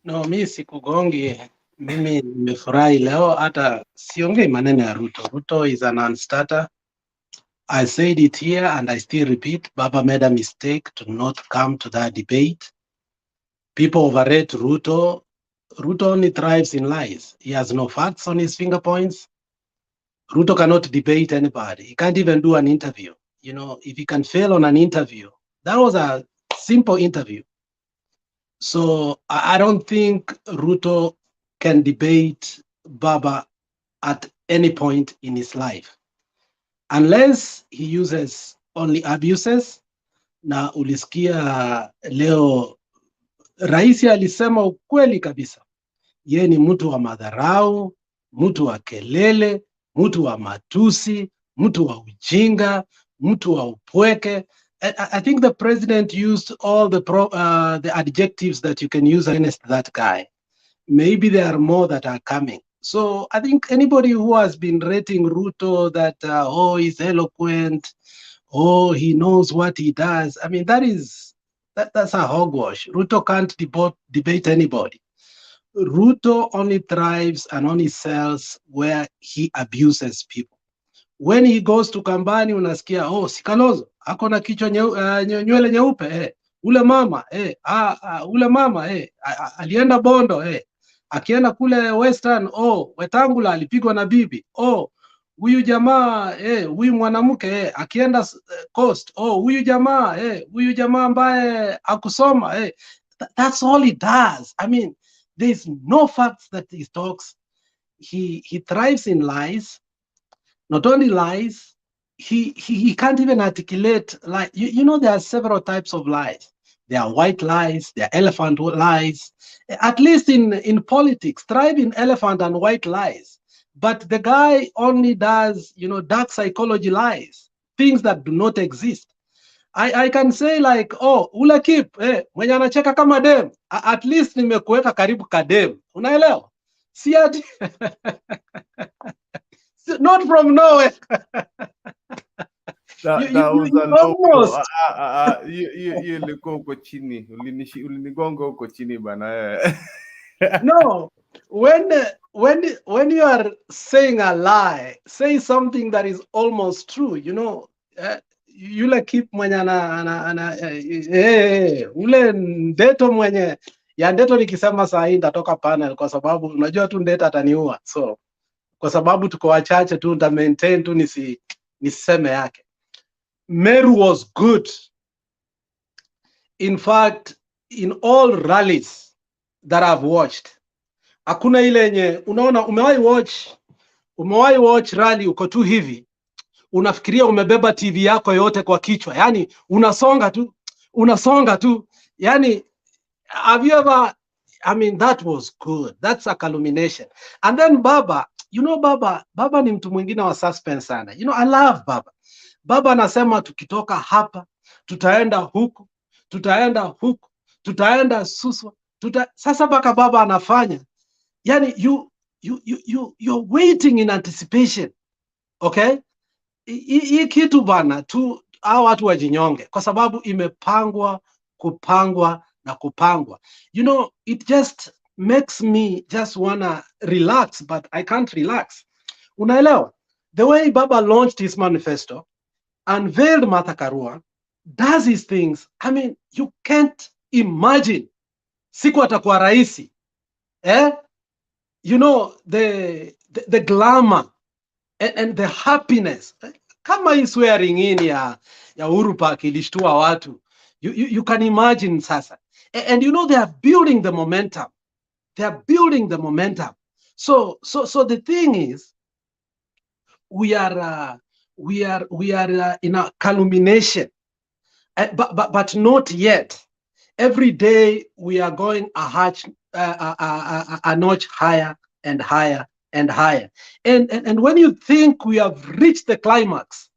No, mi sikugongi. Mimi nimefurahi leo, hata siongei maneno ya Ruto. Ruto is a non-starter. I said it here and I still repeat, Baba made a mistake to not come to that debate. People overrate Ruto. Ruto only thrives in lies. He has no facts on his finger points. Ruto cannot debate anybody. He can't even do an interview. If he can fail on an interview, that was a simple interview. So I don't think Ruto can debate Baba at any point in his life, unless he uses only abuses. Na ulisikia leo Rais alisema ukweli kabisa. Ye ni mtu wa madharau, mtu wa kelele, mtu wa matusi, mtu wa ujinga, mtu wa upweke. I think the president used all the adjectives that you can use against that guy. Maybe there are more that are coming. So I think anybody who has been rating Ruto that, he's eloquent, he knows what he does. I mean, that's a hogwash. Ruto can't debate anybody. Ruto only thrives and only sells where he abuses people. When he goes to Kambani, unasikia, Sikalozo, ako na kichwa nywele nyeupe, ule mama, ule mama, alienda Bondo, akienda kule Western, Wetangula alipigwa na bibi, huyu jamaa, huyu mwanamke, akienda Coast, huyu jamaa ambaye akusoma, that's all he does. I mean, there's no facts that he talks. He thrives in lies. Not only lies, he can't even articulate lies. There are several types of lies. There are white lies, there are elephant lies. At least in politics, thrive in elephant and white lies. But the guy only does, dark psychology lies, things that do not exist. I can say like, ule kip, mwenye anacheka kama dem, at least nimekuweka karibu kadem. Unaelewa? Si ati not from nowhere. That was a low. You ilikuwa uko chini. Ulinigonga uko chini bana. No, when you are saying a lie, say something that is almost true. Yule keep mwenye ule Ndeto mwenye ya Ndeto nikisema saa hii ndatoka panel kwa sababu unajua tu Ndeto ataniua. So kwa sababu tuko wachache tu nda maintain tu niseme yake. Meru was good. In fact, in all rallies that I've watched, hakuna ile yenye unaona umewahi watch rally uko tu hivi unafikiria umebeba TV yako yote kwa kichwa, yani unasonga tu, yani have you ever, I mean, that was good. That's a culmination. And then Baba, Baba ni mtu mwingine wa suspense sana. I love Baba. Baba anasema tukitoka hapa tutaenda huku, tutaenda huku, tutaenda Suswa, sasa mpaka baba anafanya, yani you're waiting in anticipation. Okay, hii kitu bana tu hao watu wajinyonge, kwa sababu imepangwa kupangwa na kupangwa. You know, it just makes me just wanna relax, but I can't relax. Unaelewa, the way baba launched his manifesto, unveiled Martha Karua, does his things. I mean, you can't imagine siku atakuwa raisi, you know, the glamour and the happiness. Kama hii swearing in ya Uhuru Park ilishtua watu, you can imagine sasa. And you know, they are building the momentum. They are building the momentum. So the thing is, we are in a culmination, but not yet. Every day we are going a notch higher and higher and higher. And when you think we have reached the climax,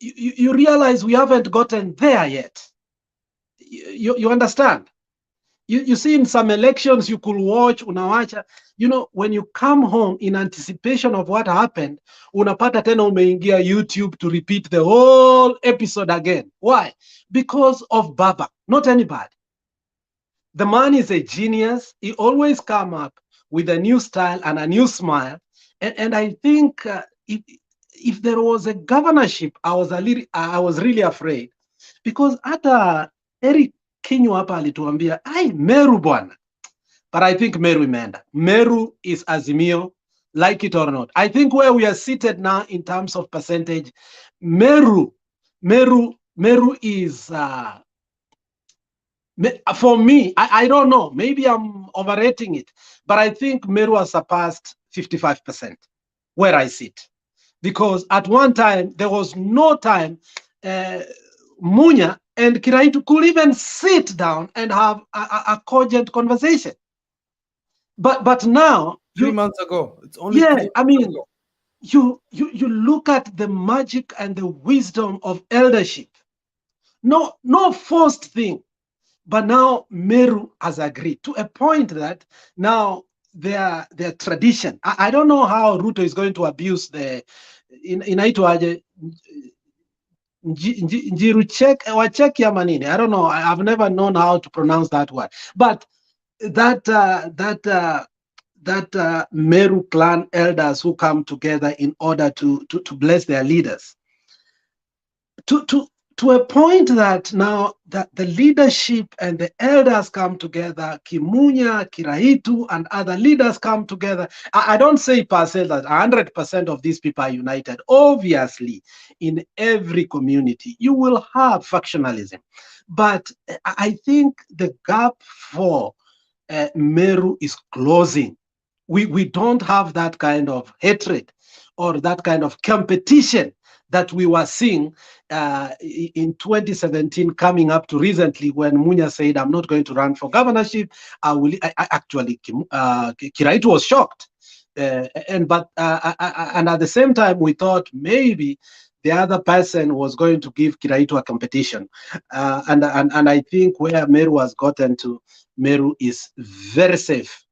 you realize we haven't gotten there yet. You understand? You see, in some elections you could watch, unawacha, you know, when you come home in anticipation of what happened, unapata tena umeingia YouTube to repeat the whole episode again. Why? Because of Baba, not anybody. The man is a genius. He always come up with a new style and a new smile. And I think if there was a governorship, I was really afraid, because hata Eric Kinyu hapa alituambia, ai, Meru bwana. But I think Meru imeenda. Meru is Azimio, like it or not. I think where we are seated now in terms of percentage, Meru is, for me, I don't know, maybe I'm overrating it, but I think Meru has surpassed 55% where I sit. Because at one time, there was no time Munya and Kiraitu could even sit down and have a cogent conversation. But now, 3 months ago, it's only 3 yeah, months I mean, ago. you look at the magic and the wisdom of eldership. No forced thing. But now Meru has agreed to a point that now their tradition. I don't know how Ruto is going to abuse the inaitwaje wacheki ama nini. I don't know. I've never known how to pronounce that word. But that Meru clan elders who come together in order to bless their leaders. To a point that now that the leadership and the elders come together, Kimunya, Kiraitu, and other leaders come together. I don't say per se that 100% of these people are united. Obviously, in every community, you will have factionalism. But I think the gap for Meru is closing. We don't have that kind of hatred or that kind of competition that we were seeing in 2017, coming up to recently, when Munya said, I'm not going to run for governorship. Actually, Kiraitu was shocked. And at the same time, we thought maybe the other person was going to give Kiraitu a competition. And I think where Meru has gotten to, Meru is very safe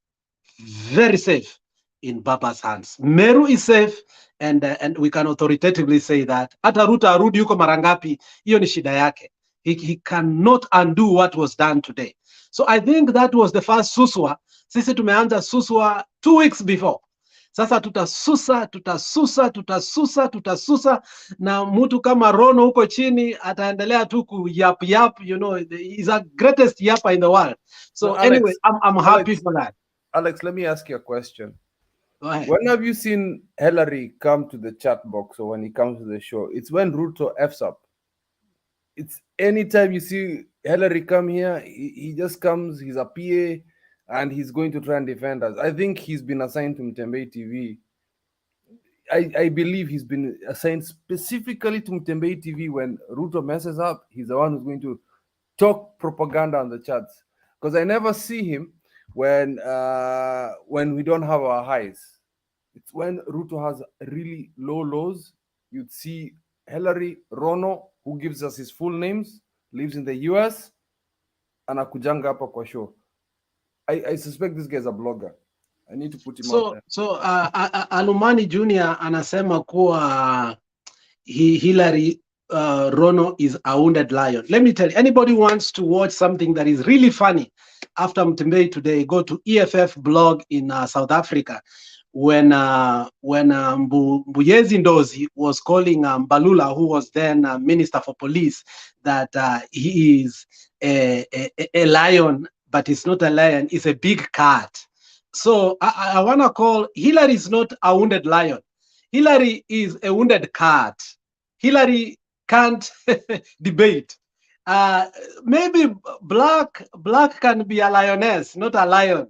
in Baba's hands. Meru is safe, and we can authoritatively say that. Hata Ruto arudi huko mara ngapi, hiyo ni shida yake. He cannot undo what was done today. So I think that was the first suswa. Sisi tumeanza suswa 2 weeks before. Sasa tutasusa na mtu kama Rono huko chini ataendelea tu kuyap, you know, he's the greatest yapper in the world. So Alex, anyway, I'm happy for that. Alex, let me ask you a question. Go ahead. When have you seen Hillary come to the chat box, or when he comes to the show? It's when Ruto F's up. It's anytime you see Hillary come here, he just comes, he's a PA, and he's going to try and defend us. I think he's been assigned to Mtembei TV. I believe he's been assigned specifically to Mtembei TV. When Ruto messes up, he's the one who's going to talk propaganda on the chats. Because I never see him when we don't have our highs. It's when Ruto has really low lows, you'd see Hillary Rono, who gives us his full names, lives in the US, anakujanga hapa kwa show. I suspect this guy is a blogger. I need to put him out there. Alumani Junior anasema kuwa Hillary Rono is a wounded lion. Let me tell you, anybody who wants to watch something that is really funny after Mtembei today, go to EFF blog in South Africa. When Mbuyezi Ndozi was calling Mbalula, who was then Minister for Police, that he is a lion, but it's not a lion, it's a big cat. So I want to call, Hillary is not a wounded lion. Hillary is a wounded cat. Hillary can't debate. Maybe Black can be a lioness, not a lion.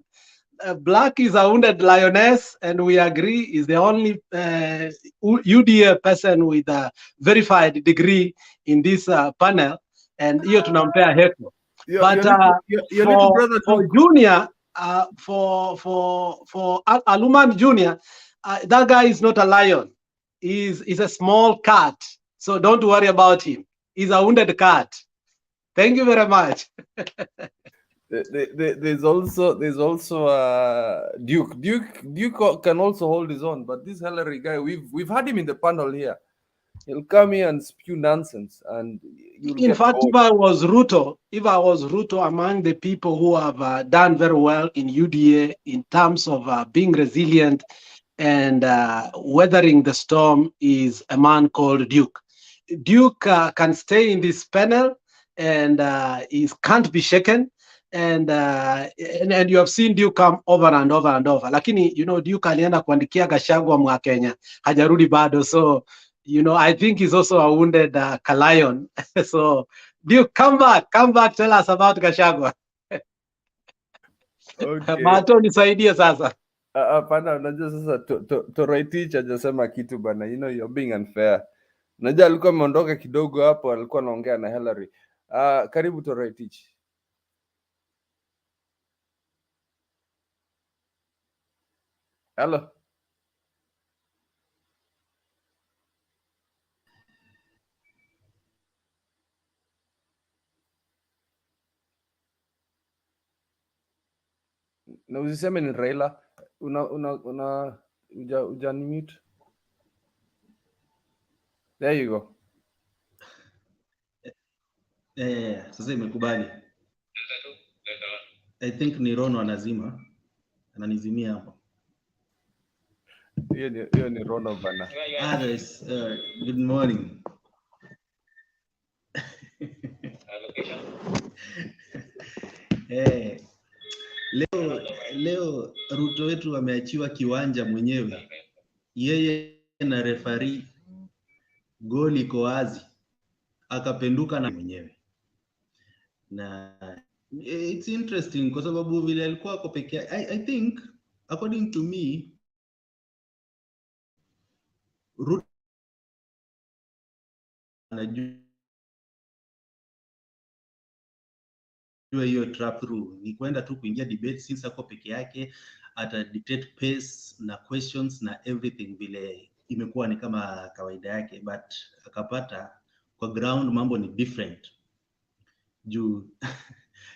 Black is a wounded lioness, and we agree is the only UDA person with a verified degree in this panel, and hiyo tunampea heko. But for Junior, for Aluman Junior, that guy is not a lion. He's a small cat, so don't worry about him. He's a wounded cat. Thank you very much. There's also Duke. Duke can also hold his own, but this Hillary guy, we've had him in the panel here. He'll come here and spew nonsense, and in fact, if I was Ruto among the people who have done very well in UDA in terms of being resilient and weathering the storm, is a man called Duke. Duke can stay in this panel, and he can't be shaken. And you have seen Duke come over and over and over. Lakini, Duke alienda kuandikia Gachagua mwa Kenya, hajarudi bado. So, I think he's also a wounded lion. So, Duke, come back, tell us about Gachagua. Okay. Mato nisaidie sasa. Hapana, unajua sasa Toroitich hajasema kitu bana. You're being unfair. Unajua alikuwa ameondoka kidogo hapo, alikuwa anaongea na Hillary. Karibu Toroitich. Hello. Na usiseme ni Raila. Ujanimute. There you go. Sasa imekubali. I think ni Rono anazima. Ananizimia hapo. Hiyo ni Rono bana. Guys, good morning. Leo Ruto wetu ameachiwa kiwanja mwenyewe. Yeye na referee, goli iko wazi. Akapenduka na mwenyewe. Na it's interesting kwa sababu vile alikuwa ako peke yake. I think according to me, Ruto anajua hiyo trap through ni kwenda tu kuingia debate since ako peke yake, ata dictate pace na questions na everything vile imekuwa ni kama kawaida yake, but akapata kwa ground mambo ni different. Juu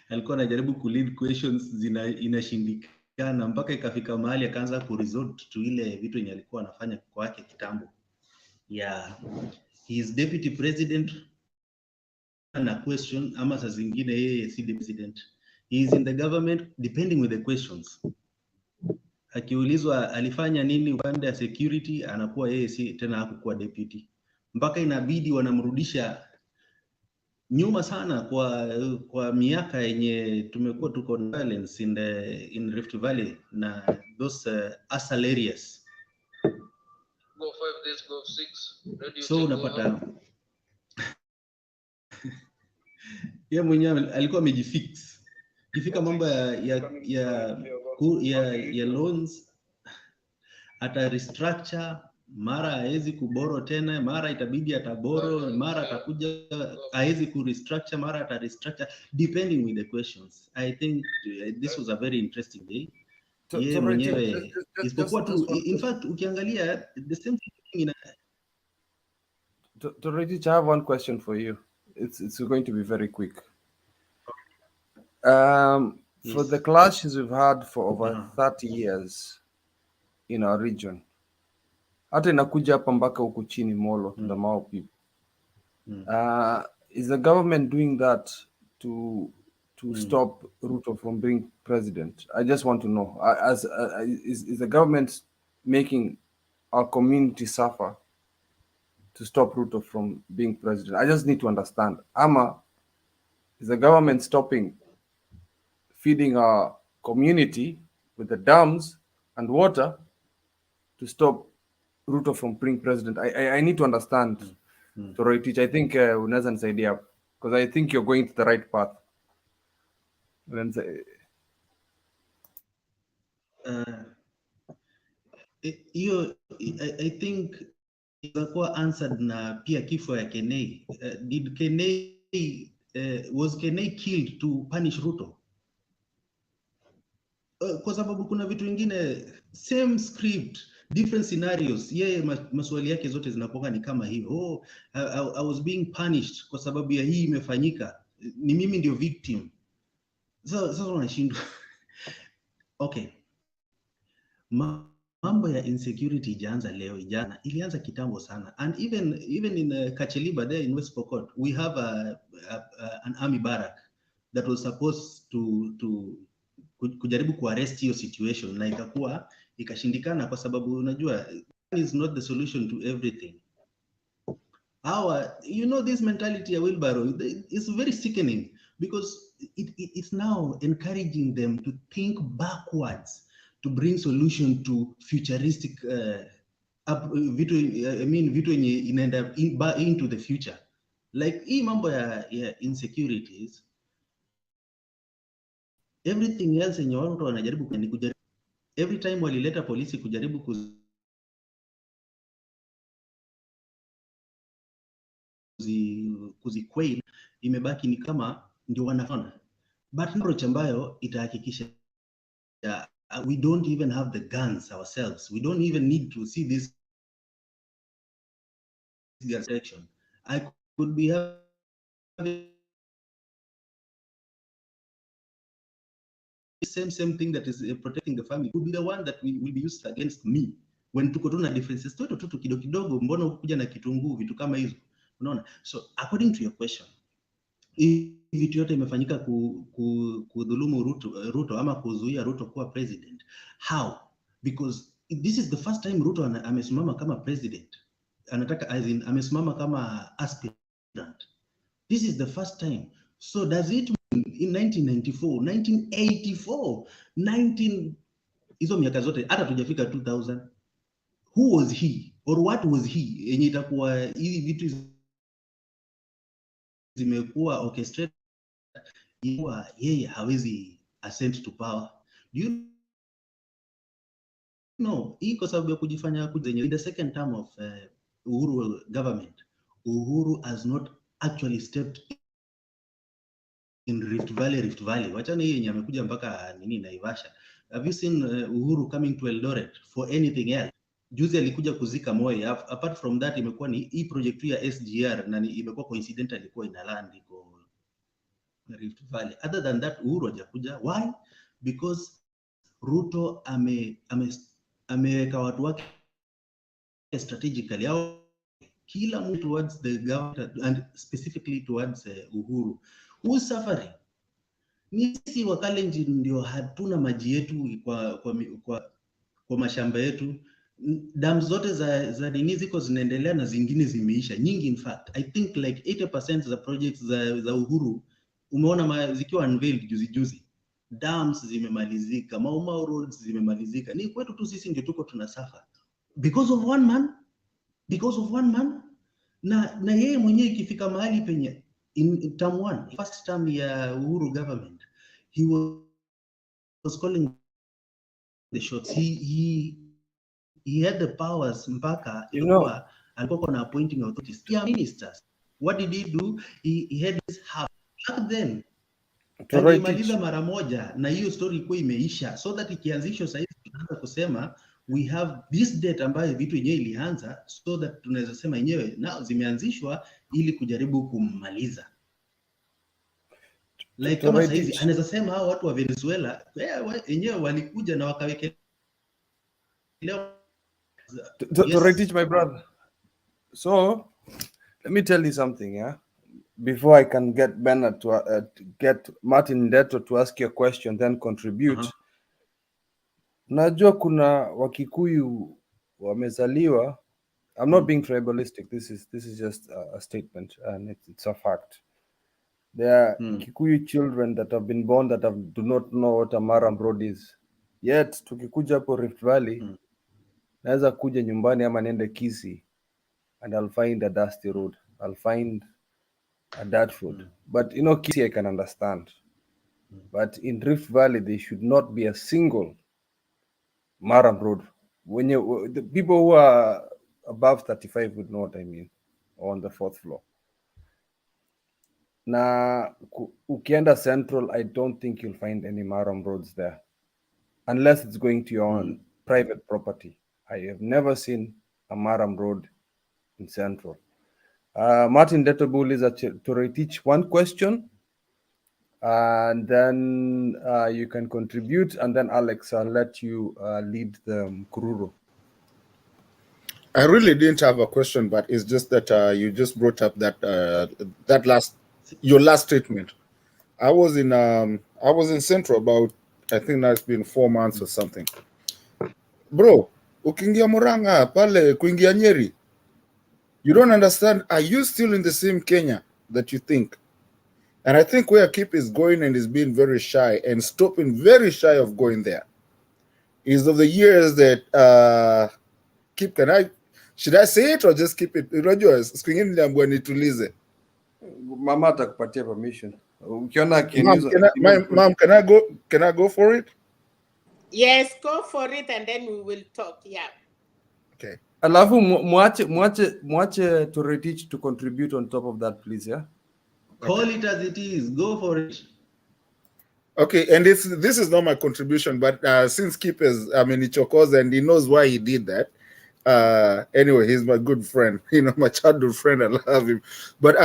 alikuwa anajaribu kulead questions inashindikana mpaka ikafika mahali akaanza kuresort to ile vitu yenye alikuwa anafanya kwa yake kitambo. Yeah, he is deputy president na question ama saa zingine yeye si the president. He is in the government depending with the questions. Akiulizwa alifanya nini upande ya security, anakuwa yeye si tena hakukuwa deputy. Mpaka inabidi wanamrudisha nyuma sana kwa miaka yenye tumekuwa tuko violence in Rift Valley na those asal areas. Go 5 days, go 6. Ready. So unapata yeye mwenyewe alikuwa amejifix. Ikifika mambo ya loans ata restructure, mara hawezi kuboro tena, mara itabidi ataboro, mara atakuja hawezi ku restructure, mara ata restructure depending with the questions. I think this was a very interesting day. Yeye mwenyewe isipokuwa tu, in fact ukiangalia the same thing Torotich, I have one question for you. It's going to be very quick. For the Yes. clashes we've had for over Uh-huh. 30 years in our region, hata inakuja hapa mpaka huku chini Molo to the Mao people. Is the government doing that to stop Ruto from being president? I just want to know. Is the government making our community suffer to stop Ruto from being president? I just need to understand. Ama, is the government stopping feeding our community with the dams and water to stop Ruto from being president? I need to understand. Torotich, I think unaweza nisaidia because I think you're going to the right path. Hiyo I think itakuwa answered na pia kifo ya Kenei. Did Kenei was Kenei killed to punish Ruto? Kwa sababu kuna vitu vingine same script different scenarios, yeye maswali yake zote zinakuwa ni kama hiyo. Oh, I was being punished kwa sababu ya hii imefanyika, ni mimi ndio victim. Sasa unashindwa. Okay, mambo ya insecurity ijaanza leo, ilianza kitambo sana, and even in Kacheliba there in West Pokot we have an army barrack that was supposed to kujaribu kuarrest hiyo situation, na ikashindikana kwa sababu unajua is not the solution to everything. This mentality ya wheelbarrow is very sickening because it's now encouraging them to think backwards to bring solution to futuristic vitu yenye inaenda into the future, like hii mambo ya insecurities. Everything else yenye watu wanajaribu ni kujaribu, every time walileta polisi kujaribu kuziquail, imebaki ni kama ndio wanafanya, but approach ambayo itahakikisha we don't even have the guns ourselves, we don't even need to see this direction. I could be having same thing that is protecting the family could be the one that will be used against me when tuko tuna differences tu kidogo, mbona ukuja na kitunguu, vitu kama hizo, unaona. So according to your question, vitu yote imefanyika kudhulumu Ruto ama kuzuia Ruto kuwa president. How? Because this is the first time Ruto amesimama kama president, anataka as in amesimama kama aspirant. This is the first time. So does it mean in 1994, 1984, hizo miaka zote hata tujafika 2000, who was he or what was he yenye itakuwa hizi vitu zimekuwa orchestrated, yeye hawezi ascend to power? Do you know hii kwa sababu ya kujifanya kuzenye in the second term of Uhuru government, Uhuru has not actually stepped in Rift Valley. Wachana hii yenye amekuja mpaka Naivasha. Have you seen Uhuru coming to Eldoret for anything else? Juzi alikuja kuzika Moi. Apart from that, imekuwa ni hii project ya SGR na imekuwa coincidental, ilikuwa ina land iko Rift Valley. Other than that, Uhuru hajakuja. Why? Because Ruto ameweka watu wake strategically, au kila mtu towards the government and specifically towards Uhuru. Who's suffering? Ni sisi wa Kalenjin ndio hatuna maji yetu kwa mashamba yetu. Dam zote za nini ziko zinaendelea na zingine zimeisha nyingi. In fact, I think like 80% za projects za Uhuru umeona zikiwa unveiled juzi. Dams zimemalizika, Mau roads zimemalizika. Ni kwetu tu sisi ndio tuko tunasuffer because of one man. Na yeye mwenyewe ikifika mahali penye in term 1, first term ya Uhuru government, he was calling the shots. He had the powers mpaka alikuwa na appointing authorities, yeah, ministers. What did he do? He had his house back then. Alimaliza mara moja na hiyo story ilikuwa imeisha, so that ikianzishwa sasa hivi tunaanza kusema we have this date ambayo vitu yenyewe ilianza, so that tunaweza sema yenyewe nao zimeanzishwa ili kujaribu kummaliza. Like kama saizi anaweza sema hao watu wa Venezuela wenyewe walikuja na wakawekelea to teach my brother. So let me tell you something, yeah. Before I can get Bernard to get Martin Ndeto to ask you a question, then contribute. Najua kuna Wakikuyu wamezaliwa. I'm not being tribalistic. This is just a statement, and it's a fact. There are Kikuyu children that have been born that do not know what a Maram Road is. Yet tukikuja hapo Rift Valley, naweza kuja nyumbani ama niende Kisii, and I'll find a dusty road. I'll find a dirt road. But you know, Kisii I can understand. But in Rift Valley, there should not be a single Maram Road. When the people who are above 35 would know what I mean, on the 4th floor. Na ukienda Central, I don't think you'll find any Maram roads there, unless it's going to your own private property. I have never seen a Maram road in Central. Martin Detobul is to teach one question, and then you can contribute, and then Alex, I'll let you lead the Mkururo. I really didn't have a question, but it's just that you just brought up that your last statement. I was in Central about, I think now it's been 4 months or something. Bro, ukiingia Murang'a pale kuingia Nyeri, you don't understand. Are you still in the same Kenya that you think? And I think where Kip is going and is being very shy and stopping very shy of going there is of the years that Kip, should I say it or just keep it? Unajua siku nyingine niliambiwa nitulize. Mama atakupatia permission. Ukiona Mom, can I go for it? Yes, go for it and then we will talk. Yeah. Okay. Alafu mwache to reteach to contribute on top of that, please, yeah? Call it as it is. Go for it. Okay, and this is not my contribution, but since Kip is, Ichokoza, and he knows why he did that. Anyway, he's my good friend, my childhood friend. I love him. But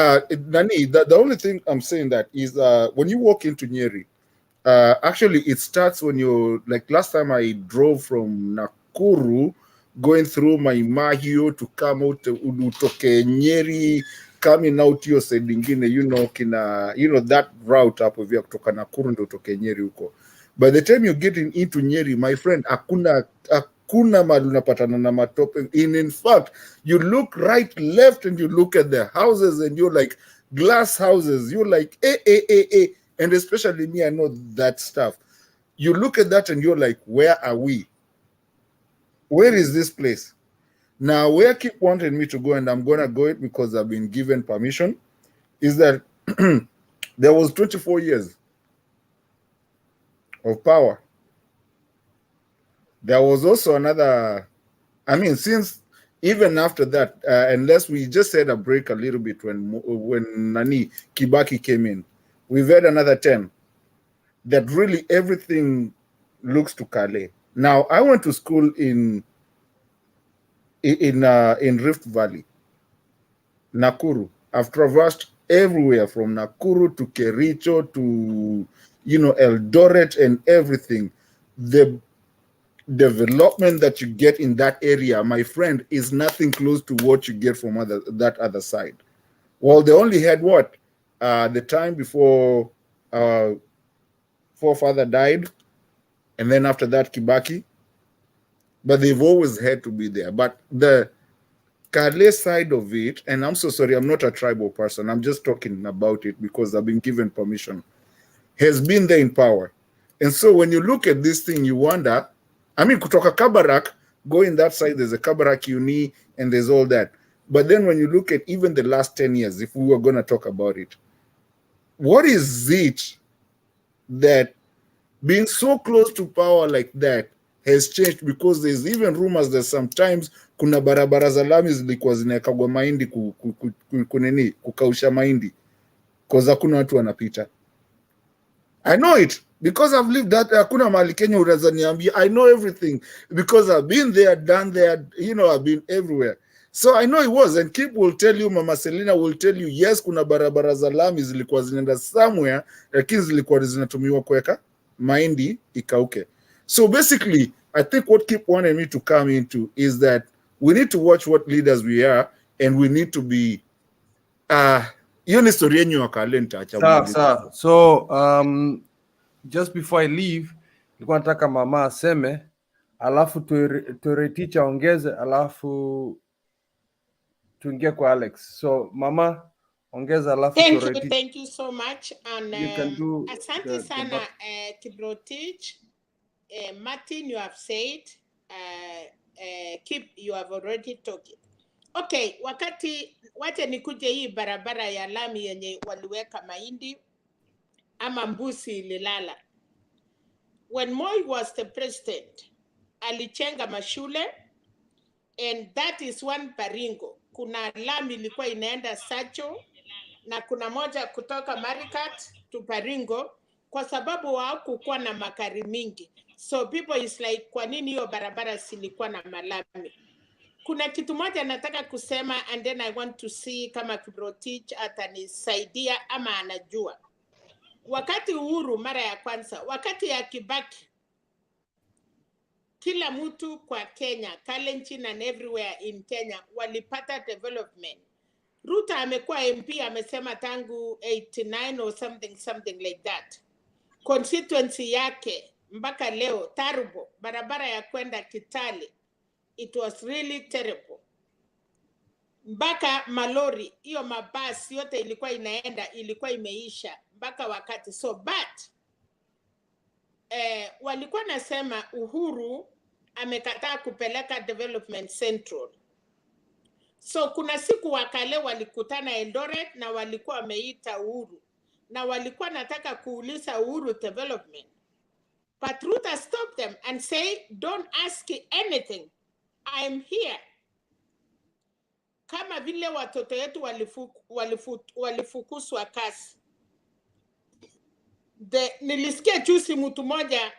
Nani, the only thing I'm saying that is when you walk into Nyeri, actually it starts when you, like last time I drove from Nakuru, going through my Mahio to come out to Utoke Nyeri, coming out hiyo side ingine, that route hapo vya kutoka Nakuru ndo utoke Nyeri huko. By the time you get into Nyeri, my friend, hakuna mahali unapatana na matope. In fact, you look right, left, and you look at the houses, and you're like, glass houses. You're like, and especially me, I know that stuff. You look at that and you're like, where are we? Where is this place? Now, where Kip wanted me to go, and I'm going to go it because I've been given permission, is that there was 24 years of power. There was also another, since even after that, unless we just had a break a little bit when Nani Kibaki came in, we've had another 10 that really everything looks to Kale. Now, I went to school in Rift Valley, Nakuru. I've traversed everywhere from Nakuru to Kericho to, Eldoret and everything. The development that you get in that area, my friend, is nothing close to what you get from that other side. Well, they only had what? The time before forefather died, and then after that, Kibaki. But they've always had to be there. But the Kale side of it, and I'm so sorry, I'm not a tribal person, I'm just talking about it because I've been given permission, has been there in power. And so when you look at this thing, you wonder, kutoka Kabarak, going that side, there's a Kabarak Uni, and there's all that. But then when you look at even the last 10 years, if we were going to talk about it, what is it that being so close to power like that has changed? Because there's even rumors that sometimes kuna barabara za lami zilikuwa zinawekagwa mahindi kukausha mahindi, because hakuna watu wanapita. I know it because I've lived that. Hakuna mahali Kenya unaweza niambia. I know everything because I've been there, done there. You know, I've been everywhere. So I know it was, and Kip will tell you, Mama Selina will tell you, yes, kuna barabara za lami zilikuwa zinaenda somewhere, lakini zilikuwa zinatumiwa kuweka mahindi ikauke. So basically, I think what Kip wanted me to come into is that we need to watch what leaders we are, and we need to be hiyo ni story yenyu wakalenta acha. So just before I leave, nilikuwa nataka mama aseme, alafu Teacher ongeze, alafu tuingie kwa Alex. So mama ongeza, alafu Thank you so much, and you can do asante sana Kiprotich. Martin, you have said, Kip, you have already talked. Okay, wacha nikuje hii barabara ya lami yenye waliweka mahindi ama mbusi ililala. When Moi was the president, alichenga mashule, and that is one Baringo. Kuna lami ilikuwa inaenda Sacho, na kuna moja kutoka Marikat to Baringo, kwa sababu hawakukuwa na makari mingi. So people is like, kwa nini hiyo barabara silikuwa na malami? Kuna kitu moja nataka kusema, and then I want to see kama Kiprotich atanisaidia ama anajua. Wakati Uhuru mara ya kwanza, wakati ya Kibaki, kila mtu kwa Kenya, Kalenjin and everywhere in Kenya, walipata development. Ruto amekuwa MP, amesema tangu 89 or something like that. Constituency yake mpaka leo Tarubo, barabara ya kwenda Kitale, it was really terrible. Mpaka malori, hiyo mabasi yote ilikuwa inaenda, ilikuwa imeisha mpaka wakati. So but walikuwa nasema Uhuru amekataa kupeleka development central. So kuna siku wakale walikutana Eldoret na walikuwa wameita Uhuru, na walikuwa nataka kuuliza Uhuru development. But Ruto stopped them and say, don't ask anything. I'm here. Kama vile watoto yetu walifukuswa kazi. Nilisikia juzi mtu moja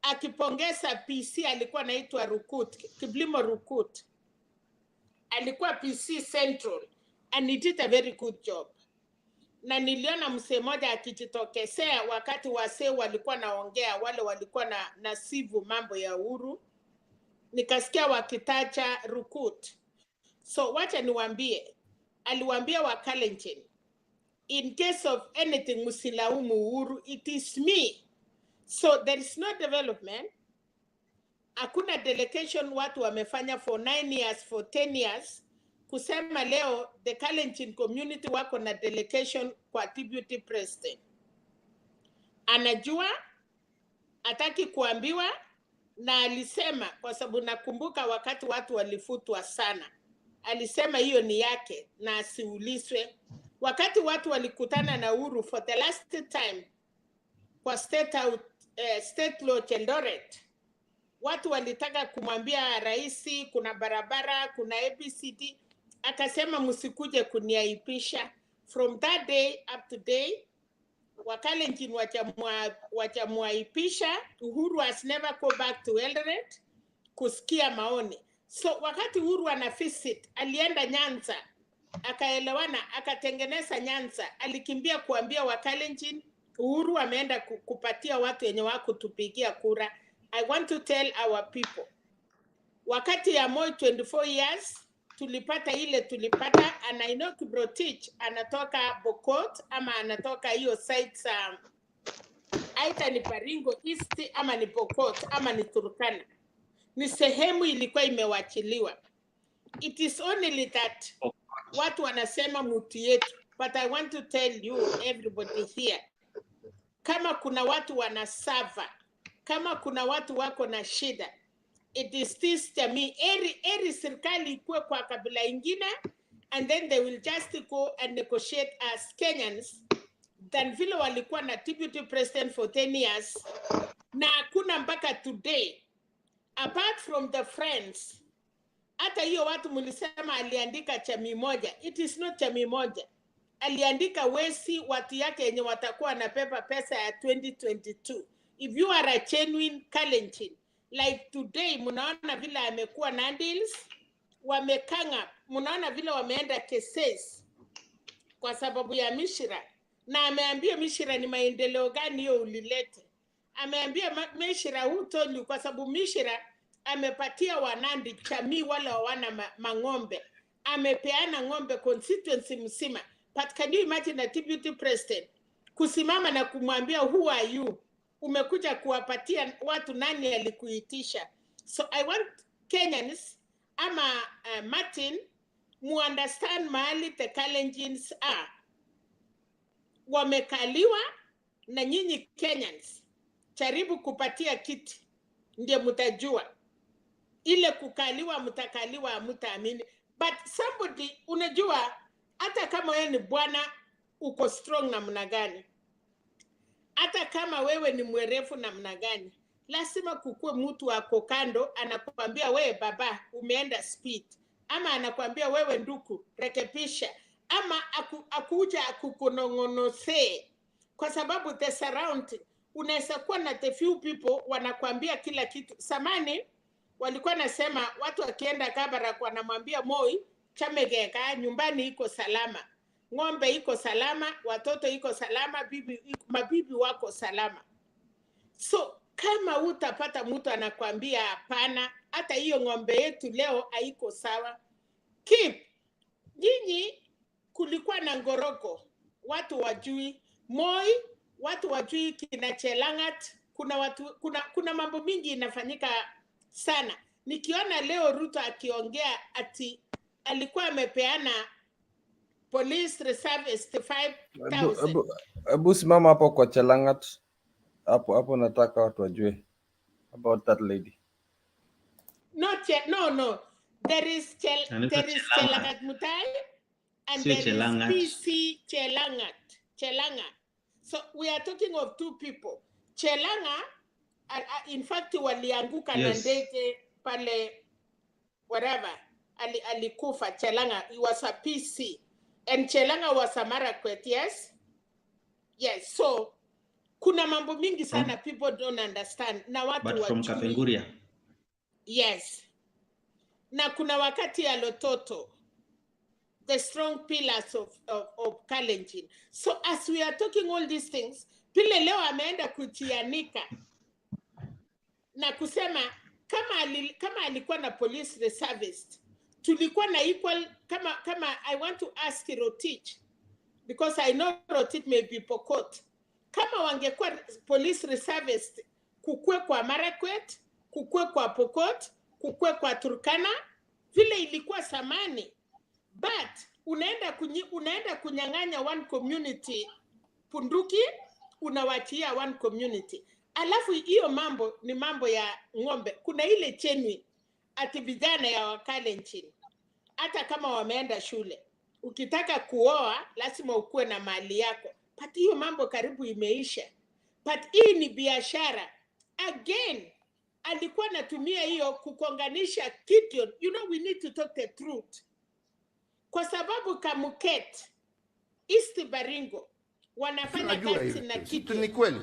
akipongeza PC, alikuwa anaitwa Rukut, Kiblimo Rukut. Alikuwa PC Central and he did a very good job. Na niliona msee moja akijitokezea wakati wasee walikuwa naongea, wale walikuwa na sivu mambo ya Uhuru. Nikasikia wakitaja Rukut. So wacha niwaambie, aliwaambia wa Kalenjin, in case of anything musilaumu Uhuru, it is me. So there is no development. Hakuna delegation watu wamefanya for 9 years, for 10 years. Kusema leo the Kalenjin community wako na delegation kwa deputy president. Anajua, hataki kuambiwa, na alisema, kwa sababu nakumbuka wakati watu walifutwa sana, alisema hiyo ni yake na asiulizwe. Wakati watu walikutana na Uhuru for the last time kwa State Lodge Eldoret, watu walitaka kumwambia raisi kuna barabara, kuna ABCD, akasema msikuje kuniaipisha. From that day up to day, Wakalenjin wachamuaipisha. Uhuru has never go back to Eldoret kusikia maoni. So wakati Uhuru ana visit, alienda Nyanza, akaelewana, akatengeneza Nyanza, alikimbia kuambia Wakalenjin Uhuru ameenda kupatia watu wenye wako tupigia kura. I want to tell our people, wakati ya Moi 24 years, tulipata ile tulipata, and I know Kiprotich anatoka Bokot ama anatoka hiyo sites aita ni Baringo East ama ni Bokot ama ni Turkana. Ni sehemu ilikuwa imewachiliwa. It is only that watu wanasema muti yetu, but I want to tell you everybody here, kama kuna watu wanasava, kama kuna watu wako na shida, it is this jamii, eri serikali ikuwe kwa kabila ingine, and then they will just go and negotiate as Kenyans, than vile walikuwa na deputy president for 10 years, na hakuna mpaka today, apart from the friends. Hata hiyo watu mulisema aliandika chami moja, it is not chami moja. aliandika wesi watu yake yenye watakuwa na pepa pesa ya 2022. If you are a genuine Kalenjin, like today, munaona vile amekuwa Nandils, wamekanga, munaona vile wameenda cases kwa sababu ya Mishira, na ameambia Mishira ni maendeleo gani hiyo ulilete. Ameambia Mishira hutoli kwa sababu Mishira amepatia Wanandi chamii wala hawana mang'ombe. Amepeana ng'ombe constituency msima. But can you imagine a deputy president kusimama na kumwambia who are you? Umekuja kuwapatia watu nani alikuitisha? So I want Kenyans ama Martin mu understand mahali the Kalenjins are. Wamekaliwa na nyinyi Kenyans. Jaribu kupatia kiti ndio mtajua. Ile kukaliwa mtakaliwa hamtaamini. But somebody, unajua hata kama wewe ni bwana uko strong namna gani, hata kama wewe ni mwerefu namna gani, lazima kukue mtu ako kando anakuambia wewe baba umeenda speed, ama anakuambia wewe nduku rekebisha, ama akuja akukunongonose, kwa sababu the surrounding. Unaweza kuwa na the few people wanakuambia kila kitu. Samani walikuwa nasema watu wakienda Kabarak wanamwambia Moi chamegeka, nyumbani iko salama, ng'ombe iko salama, watoto iko salama, mabibi wako salama. So kama utapata mtu anakuambia hapana, hata hiyo ng'ombe yetu leo haiko sawa, keep. Nyinyi kulikuwa na Ngoroko, watu wajui Moi, watu wajui kina Chelangat, kuna mambo mingi inafanyika sana. Nikiona leo Ruto akiongea ati alikuwa amepeana police reserve 5,000. Abu simama hapo kwa Chelangat. Hapo nataka watu wajue about that lady. No. There is Chelangat Mutai and there is PC Chelangat. So we are talking of two people. Chelanga, in fact, walianguka na ndege pale whatever. Alikufa Chelanga. He was a PC. And Chelanga was a Marakwet, yes? Yes, so kuna mambo mingi sana people don't understand. Na watu but from Kapenguria. Yes. Na kuna wakati ya Lototo, the strong pillars of Kalenjin. So as we are talking all these things, pile leo ameenda kutianika na kusema kama alikuwa na police reservist, tulikuwa na equal kama I want to ask Rotich, because I know Rotich may be Pokot. Kama wangekuwa police reservist, kukue kwa Marakwet, kukue kwa Pokot, kukue kwa Turkana, vile ilikuwa samani. But unaenda kunyang'anya one community punduki, unawachia one community. Alafu hiyo mambo ni mambo ya ng'ombe. Kuna ile chenwi ati vijana ya Wakalenjin, hata kama wameenda shule, ukitaka kuoa lazima ukue na mali yako. But hiyo mambo karibu imeisha. But hii ni biashara. Again, alikuwa anatumia hiyo kukonganisha Gideon. You know, we need to talk the truth. Kwa sababu Kamuket, East Baringo, wanafanya kazi na Gideon. Ni kweli.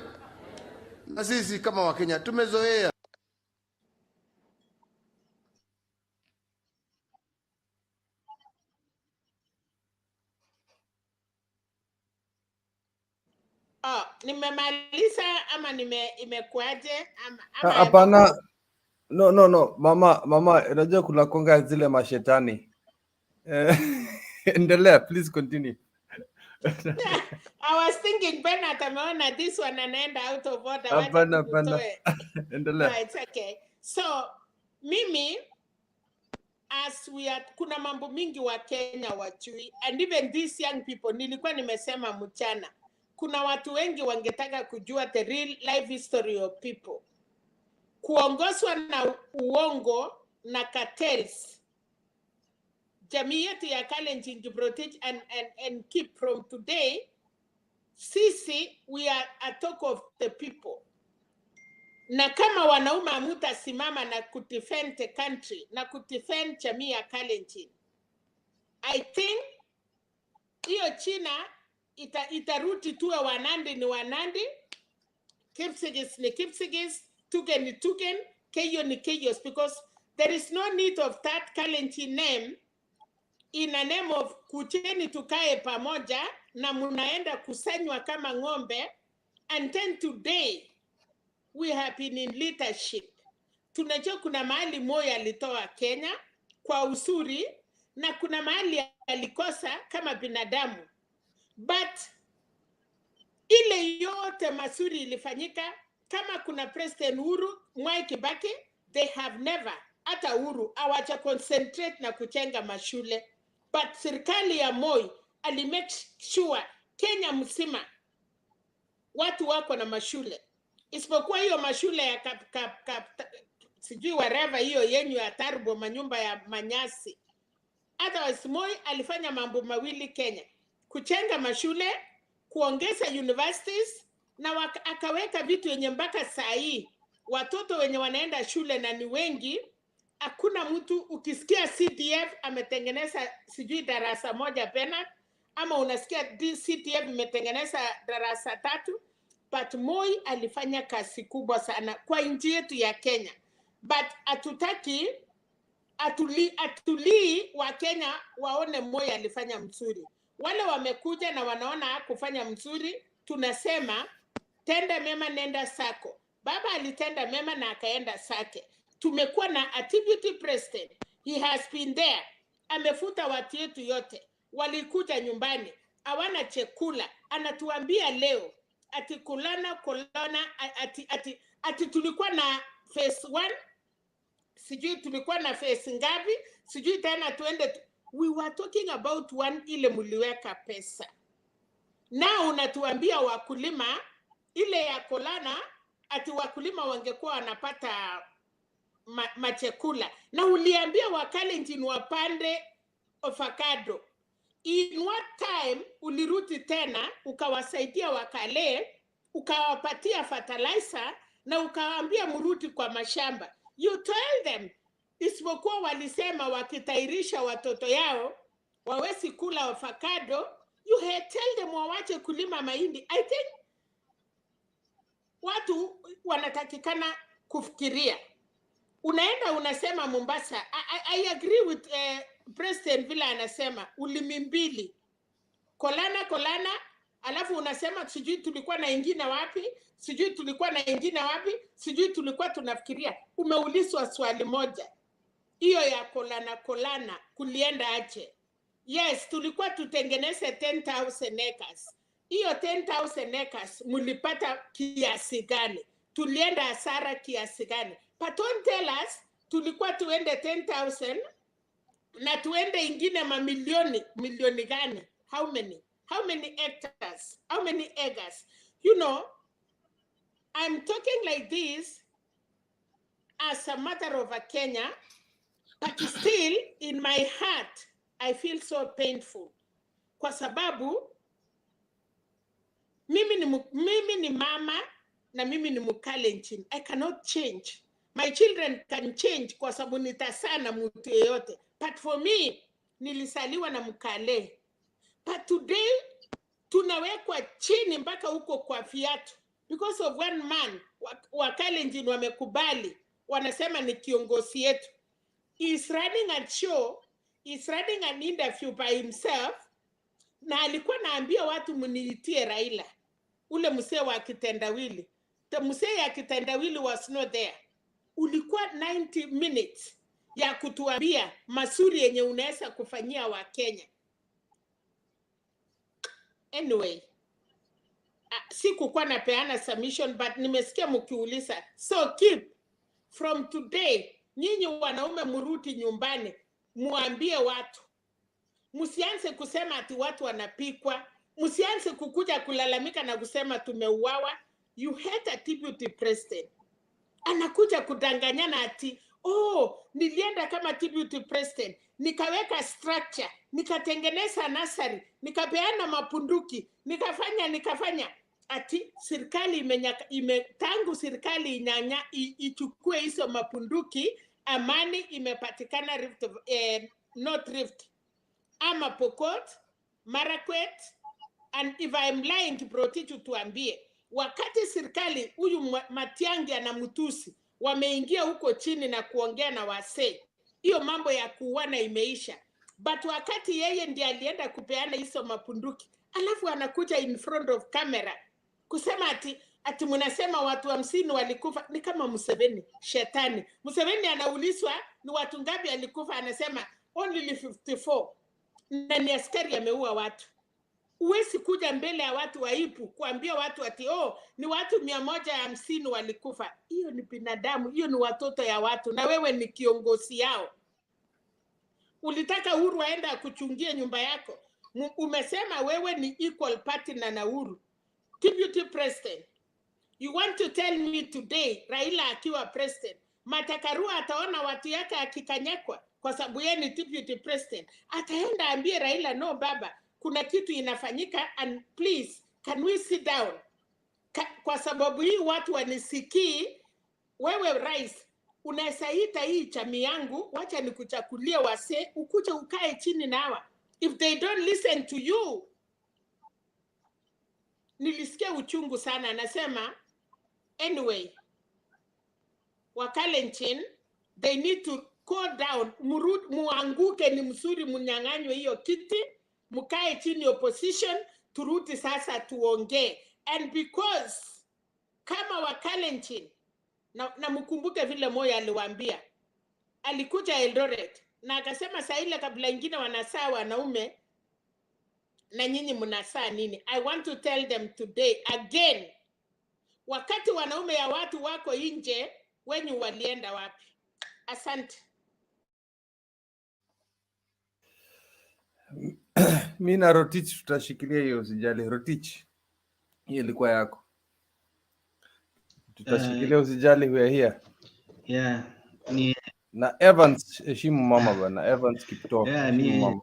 Na sisi kama Wakenya tumezoea. Nimemaliza ama imekuaje ama hapana? No. Mama, unajua kuna konga zile mashetani. Endelea, please continue. I was thinking Bernard ameona this one anaenda out of order. Hapana. Endelea. No, it's okay. So mimi as we are, kuna mambo mingi wa Kenya wajui, and even these young people, nilikuwa nimesema mchana, kuna watu wengi wangetaka kujua the real life history of people. Kuongozwa na uongo na cartels. Jamii yetu ya Kalenjin to protect and keep from today. Sisi, we are a talk of the people. Na kama wanaume hamtasimama na kudefend the country, na kudefend jamii ya Kalenjin, I think hiyo China itaruti tuwe Wanandi ni Wanandi, Kipsigis ni Kipsigis, Tugen ni Tugen, Keyo ni Keyos, because there is no need of that Kalenjin name in a name of kucheni tukae pamoja na munaenda kusanywa kama ng'ombe. And then today we have been in leadership. Tunajua kuna mahali Moi alitoa Kenya kwa usuri na kuna mahali alikosa kama binadamu, but ile yote mazuri ilifanyika. Kama kuna President Uhuru, Mwai Kibaki, they have never, hata Uhuru hawaja concentrate na kujenga mashule, but serikali ya Moi alimake sure Kenya mzima watu wako na mashule, isipokuwa hiyo mashule ya sijui wherever hiyo yenyu ya Tarbo, manyumba ya manyasi. Otherwise Moi alifanya mambo mawili Kenya: kujenga mashule, kuongeza universities, na akaweka vitu yenye mpaka saa hii watoto wenye wanaenda shule na ni wengi. Hakuna mtu ukisikia CDF ametengeneza sijui darasa moja pena, ama unasikia CDF imetengeneza darasa 3, but Moi alifanya kazi kubwa sana kwa nchi yetu ya Kenya. But atutaki atulii wa Kenya waone Moi alifanya mzuri. Wale wamekuja na wanaona kufanya mzuri, tunasema tenda mema nenda sako. Baba alitenda mema na akaenda sake. Tumekuwa na a deputy president, he has been there, amefuta watu yetu yote, walikuja nyumbani hawana chakula, anatuambia leo ati kulana ati tulikuwa na phase 1, sijui tulikuwa na phase ngapi, sijui tena tuende. We were talking about 1 ile muliweka pesa. Na unatuambia wakulima ile ya kolana ati wakulima wangekuwa wanapata machekula, na uliambia Wakalenjin wapande avocado. In what time uliruti tena ukawasaidia Wakale, ukawapatia fertilizer na ukawaambia muruti kwa mashamba? You tell them, isipokuwa walisema wakitairisha watoto yao wawezi kula avocado, you had tell them wawache kulima mahindi. I think watu wanatakikana kufikiria. Unaenda unasema Mombasa, I agree with President vile anasema ulimi mbili, kolana, alafu unasema sijui tulikuwa na ingine wapi, sijui tulikuwa na ingine wapi, sijui tulikuwa tunafikiria. Umeulizwa swali moja, hiyo ya kolana kulienda aje? Yes, tulikuwa tutengeneze 10,000 acres. Hiyo 10,000 acres mulipata kiasi gani? Tulienda hasara kiasi gani? But don't tell us tulikuwa tuende 10,000 na tuende ingine milioni gani? How many hectares? How many acres? You know, I'm talking like this as a matter of a Kenya, but still in my heart I feel so painful, kwa sababu mimi ni mama na mimi ni Mkalenjin. I cannot change. My children can change kwa sababu nitasaa na mtu yeyote. But for me, nilisaliwa na Mkale. But today, tunawekwa chini mpaka huko kwa viatu. Because of one man, Wakalenjin wamekubali. Wanasema ni kiongozi yetu. He's running a show, he's running an interview by himself. Na alikuwa naambia watu muniitie Raila. Ule msee wa kitendawili. The msee ya kitendawili was not there. Ulikuwa 90 minutes ya kutuambia mazuri yenye unaweza kufanyia wa Kenya. Anyway, sikukuwa napeana submission, but nimesikia mkiuliza. So keep from today, nyinyi wanaume muruti nyumbani, muambie watu. Msianze kusema ati watu wanapikwa. Msianze kukuja kulalamika na kusema tumeuawa. You hate a deputy president. Anakuja kudanganyana ati, nilienda kama deputy president, nikaweka structure, nikatengeneza nasari, nikapeana mapunduki, nikafanya. Ati serikali tangu serikali ichukue hizo mapunduki, amani imepatikana North Rift ama Pokot Marakwet, and if I'm lying, Kiprotich tuambie, wakati serikali huyu Matiang'i na Mutusi wameingia huko chini na kuongea na wasee, hiyo mambo ya kuuana imeisha. But wakati yeye ndiye alienda kupeana hizo mapunduki, alafu anakuja in front of camera kusema ati mnasema watu 50 walikufa. Ni kama Museveni, shetani. Museveni anaulizwa ni watu ngapi alikufa, anasema only 54, na ni askari ameua watu. Uwezi kuja mbele ya watu waipu kuambia watu ati ni watu 150 walikufa. Hiyo ni binadamu, hiyo ni watoto ya watu, na wewe ni kiongozi yao. Ulitaka Uhuru aende akuchungie nyumba yako. Umesema wewe ni equal partner na Uhuru. Deputy President, you want to tell me today, Raila akiwa president, Matakarua ataona watu yake akikanyekwa kwa sababu yeye ni Deputy President, ataenda ambie Raila, no baba, kuna kitu inafanyika and please can we sit down? Kwa sababu hii watu wanisikii. Wewe rais, unasaita hii chami yangu, wacha nikuchakulie wase, ukuje ukae chini na hawa. If they don't listen to you, nilisikia uchungu sana. Anasema anyway, Wakalenjin, they need to go down, muanguke ni msuri, munyang'anywe hiyo kiti, mukae chini opposition, turudi sasa tuongee. And because kama Wakalenjin, na mkumbuke vile Moyo aliwaambia, alikuja Eldoret na akasema saa ile kabla ingine wanasaa wanaume na nyinyi mnasaa nini? I want to tell them today again, wakati wanaume ya watu wako nje, wenyu walienda wapi? Asante. Mimi na Rotich tutashikilia hiyo, usijali Rotich. Hiyo ilikuwa yako. Tutashikilia, usijali, we are here. Yeah, na Evans, heshimu mama bana. Evans Kiptoo, heshimu mama.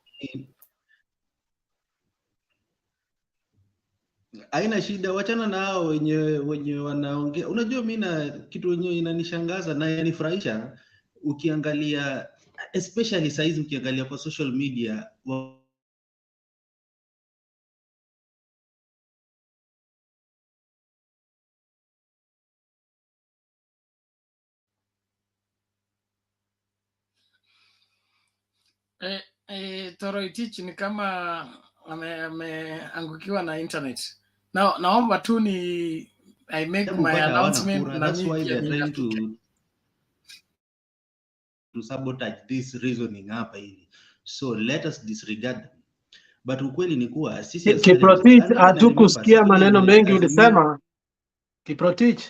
Haina shida, wachana na hao wenye wanaongea. Unajua mimi na kitu wenyewe inanishangaza na yanifurahisha, ukiangalia especially saizi ukiangalia kwa social media Toroitich ni kama ameangukiwa na internet. Naomba tu ni I make my announcement. That's why they're trying to sabotage this reasoning hapa hivi. So let us disregard them. But ukweli ni kuwa sisi Kiprotich, hatukusikia maneno mengi ulisema. Kiprotich,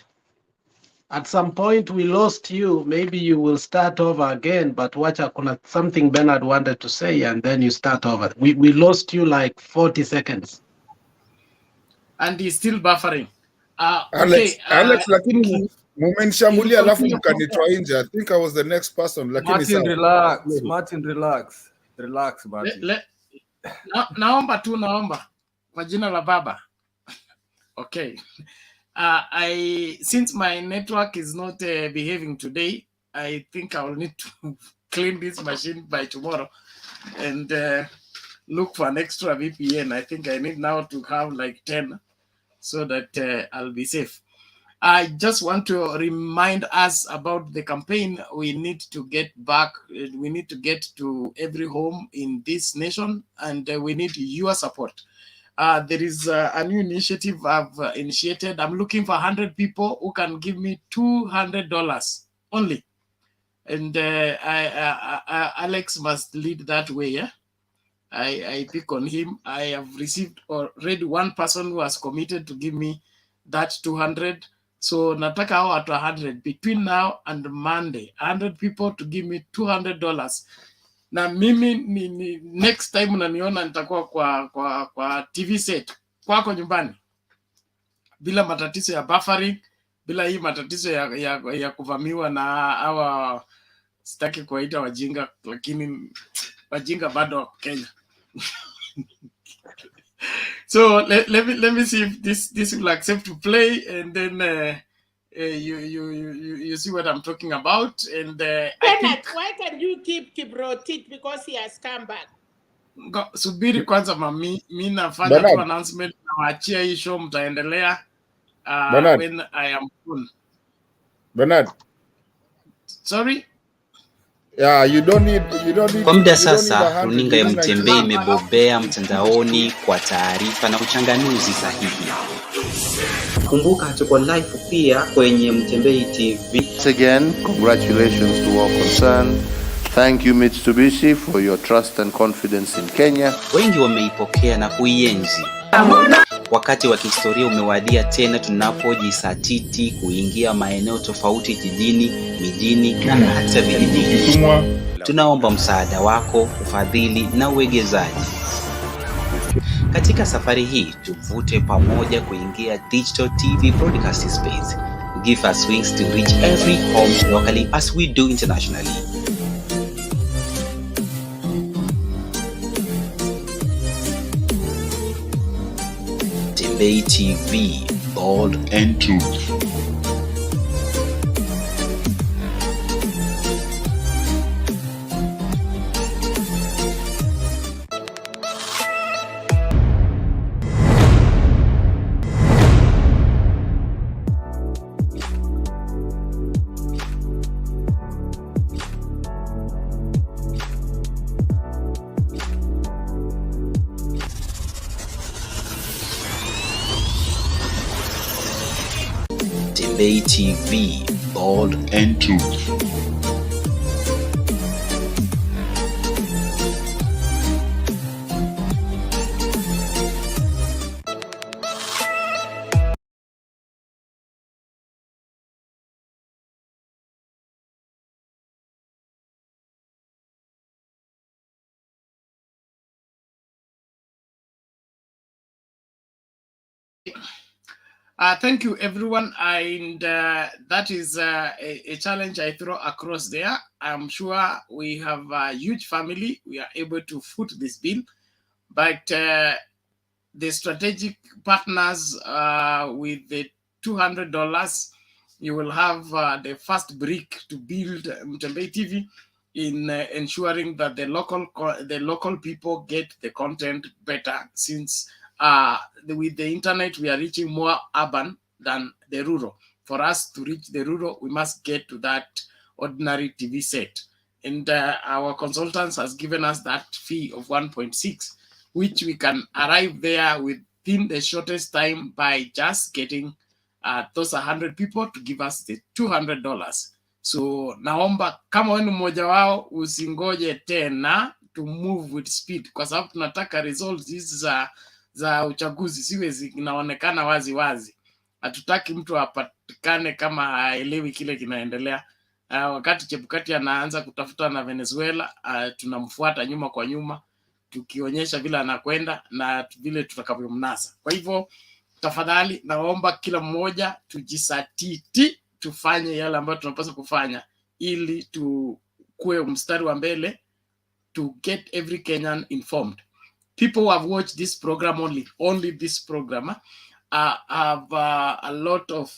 at some point we lost you. Maybe you will start over again, but wacha kuna something Bernard wanted to say and then you start over. We lost you like 40 seconds. And he's still buffering. Alex, lakini mumenishambulia alafu mkanitoa nje. I think I was the next person, lakini Martin, relax. Martin, relax. Relax, Martin. Naomba kwa jina la baba. Okay. Since my network is not behaving today, I think I will need to clean this machine by tomorrow and look for an extra VPN. I think I need now to have like 10 so that I'll be safe. I just want to remind us about the campaign. We need to get back. We need to get to every home in this nation, and we need your support. There is a new initiative I've initiated. I'm looking for 100 people who can give me $200 only. And Alex must lead that way. Yeah? I pick on him. I have received already one person who has committed to give me that 200. So nataka hao watu 100 between now and Monday. 100 people to give me $200. Na mimi ni next time unaniona nitakuwa kwa TV set kwako nyumbani, bila matatizo ya buffering, bila hii matatizo ya kuvamiwa na hawa, sitaki kuwaita wajinga, lakini wajinga bado Kenya. So let me see if this will accept to play, and then you see what I'm talking about. And Bernard, why can you keep Kiprotich because he has come back? Subiri kwanza mami, mi nafanya tu Bernard, announcement na waachia hii show, mtaendelea Bernard, when I am full. Bernard. Sorry? Yeah, you don't need Kwa muda a sasa, 100, runinga you ya need Mtembei 99. imebobea mtandaoni kwa taarifa na uchanganuzi sahihi. Kumbuka tuko live pia kwenye Mtembei TV. Once again, congratulations to all concerned. Thank you Mitsubishi for your trust and confidence in Kenya. Wengi wameipokea na kuienzi. Wakati wa kihistoria umewadia tena tunapojisatiti kuingia maeneo tofauti jijini, mijini na hata vijijini. Tunaomba msaada wako, ufadhili na uwegezaji. Katika safari hii tuvute pamoja kuingia digital TV broadcast space. Give us wings to reach every home locally as we do internationally. Mtembei TV, bold and truth. Mtembei TV, bold and truth. Thank you, everyone. And that is a challenge I throw across there. I'm sure we have a huge family. We are able to foot this bill. But the strategic partners with the $200, you will have the first brick to build Mtembei TV in ensuring that the local people get the content better, since with the internet we are reaching more urban than the rural. For us to reach the rural, we must get to that ordinary TV set, and our consultants has given us that fee of 1.6, which we can arrive there within the shortest time by just getting those 100 people to give us the $200. So naomba kama wewe ni mmoja wao usingoje tena, to move with speed, kwa sababu tunataka results hizi za uchaguzi siwe zinaonekana wazi wazi. Hatutaki mtu apatikane kama haelewi kile kinaendelea. Wakati Chebukati anaanza kutafuta na Venezuela, tunamfuata nyuma kwa nyuma, tukionyesha vile anakwenda na vile tutakavyomnasa. Kwa hivyo tafadhali naomba kila mmoja tujisatiti, tufanye yale ambayo tunapaswa kufanya ili tukue mstari wa mbele, to get every Kenyan informed. People who have watched this program, only this program, have a lot of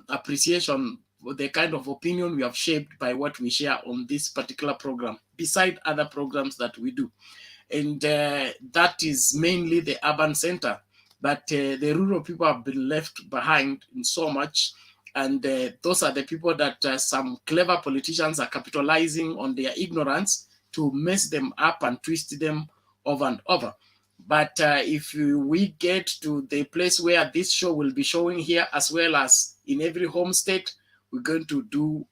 appreciation for the kind of opinion we have shaped by what we share on this particular program, beside other programs that we do. And that is mainly the urban center, but the rural people have been left behind in so much. And those are the people that some clever politicians are capitalizing on their ignorance to mess them up and twist them over and over. But if we get to the place where this show will be showing here, as well as in every home state, we're going to do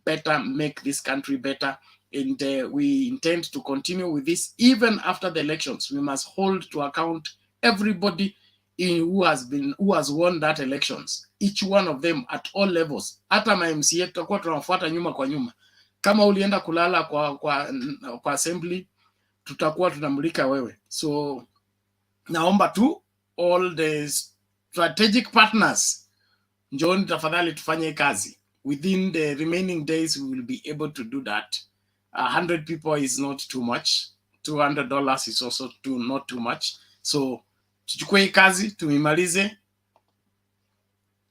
better, make this country better. And we intend to continue with this even after the elections. We must hold to account everybody who has won that elections, each one of them at all levels. Hata ma MCA tutakuwa tunafuata nyuma kwa nyuma. Kama ulienda kulala kwa assembly, tutakuwa tunamulika wewe. So naomba tu all the strategic partners, njooni tafadhali tufanye kazi. Within the remaining days we will be able to do that. 100 people is not too much. $200 is also not too much. So tuchukue kazi, tuimalize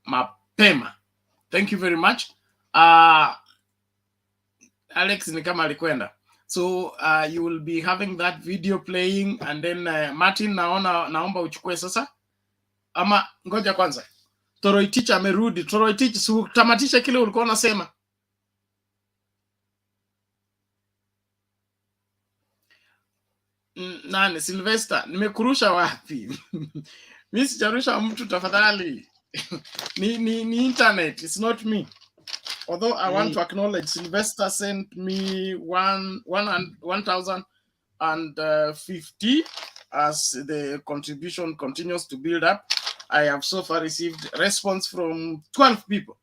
mapema. Thank you very much. Alex ni kama alikwenda. So you will be having that video playing, and then Martin, naomba uchukue sasa, ama ngoja kwanza. Toroitich amerudi. Toroitich, si tamatisha kile ulikuwa unasema. Nani Sylvester, nimekurusha wapi? Mimi sijarusha mtu tafadhali. ni internet, it's not me. Although I want to acknowledge Sylvester sent me 1,050 as the contribution continues to build up. I have so far received response from 12 people.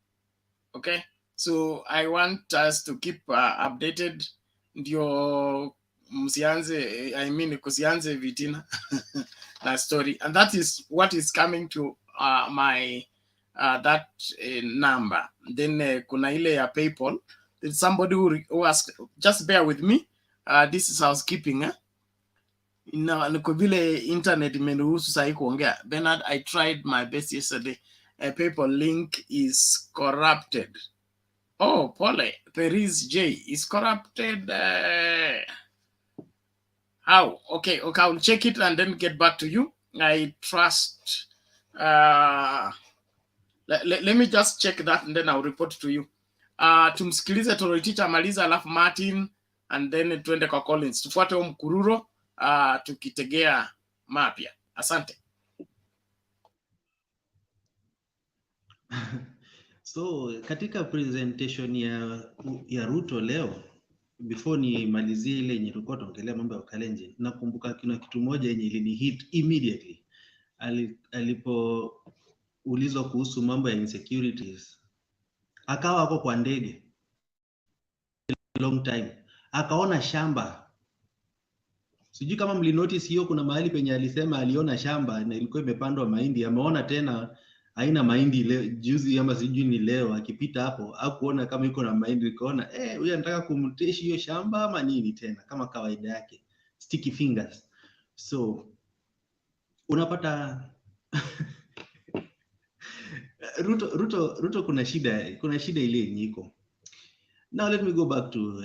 Okay, so I want us to keep updated. Ndio msianze, I mean kusianze vitina na story, and that is what is coming to my that number. Then kuna ile ya PayPal. There's somebody who asked, just bear with me. This is housekeeping. Niko vile internet imeruhusu sahi kuongea. Bernard, I tried my best yesterday. A PayPal link is corrupted. Oh, Pole, Paris J is corrupted. How? Okay, I'll check it and then get back to you. I trust. Let me just check that and then I'll report to you. Tumsikilize Toroitich amaliza, alafu Martin, and then tuende kwa Collins. Tufuate mkururo tukitegea mapya. Asante. So katika presentation ya Ruto leo, before nimalizie ile yenye tulikuwa tuongelea mambo ya Kalenjin, nakumbuka kuna kitu moja yenye ilini hit immediately alipoulizwa kuhusu mambo ya insecurities. Akawa hapo kwa ndege long time, akaona shamba. Sijui kama mlinotice hiyo, kuna mahali penye alisema aliona shamba na ilikuwa imepandwa mahindi. Ameona tena haina mahindi leo, juzi ama sijui ni leo, akipita hapo hakuona kama iko na mahindi. Kaona huyu anataka kumteshi hiyo shamba ama nini tena, kama kawaida yake, sticky fingers. So unapata Ruto kuna shida ile yenye iko. Now let me go back to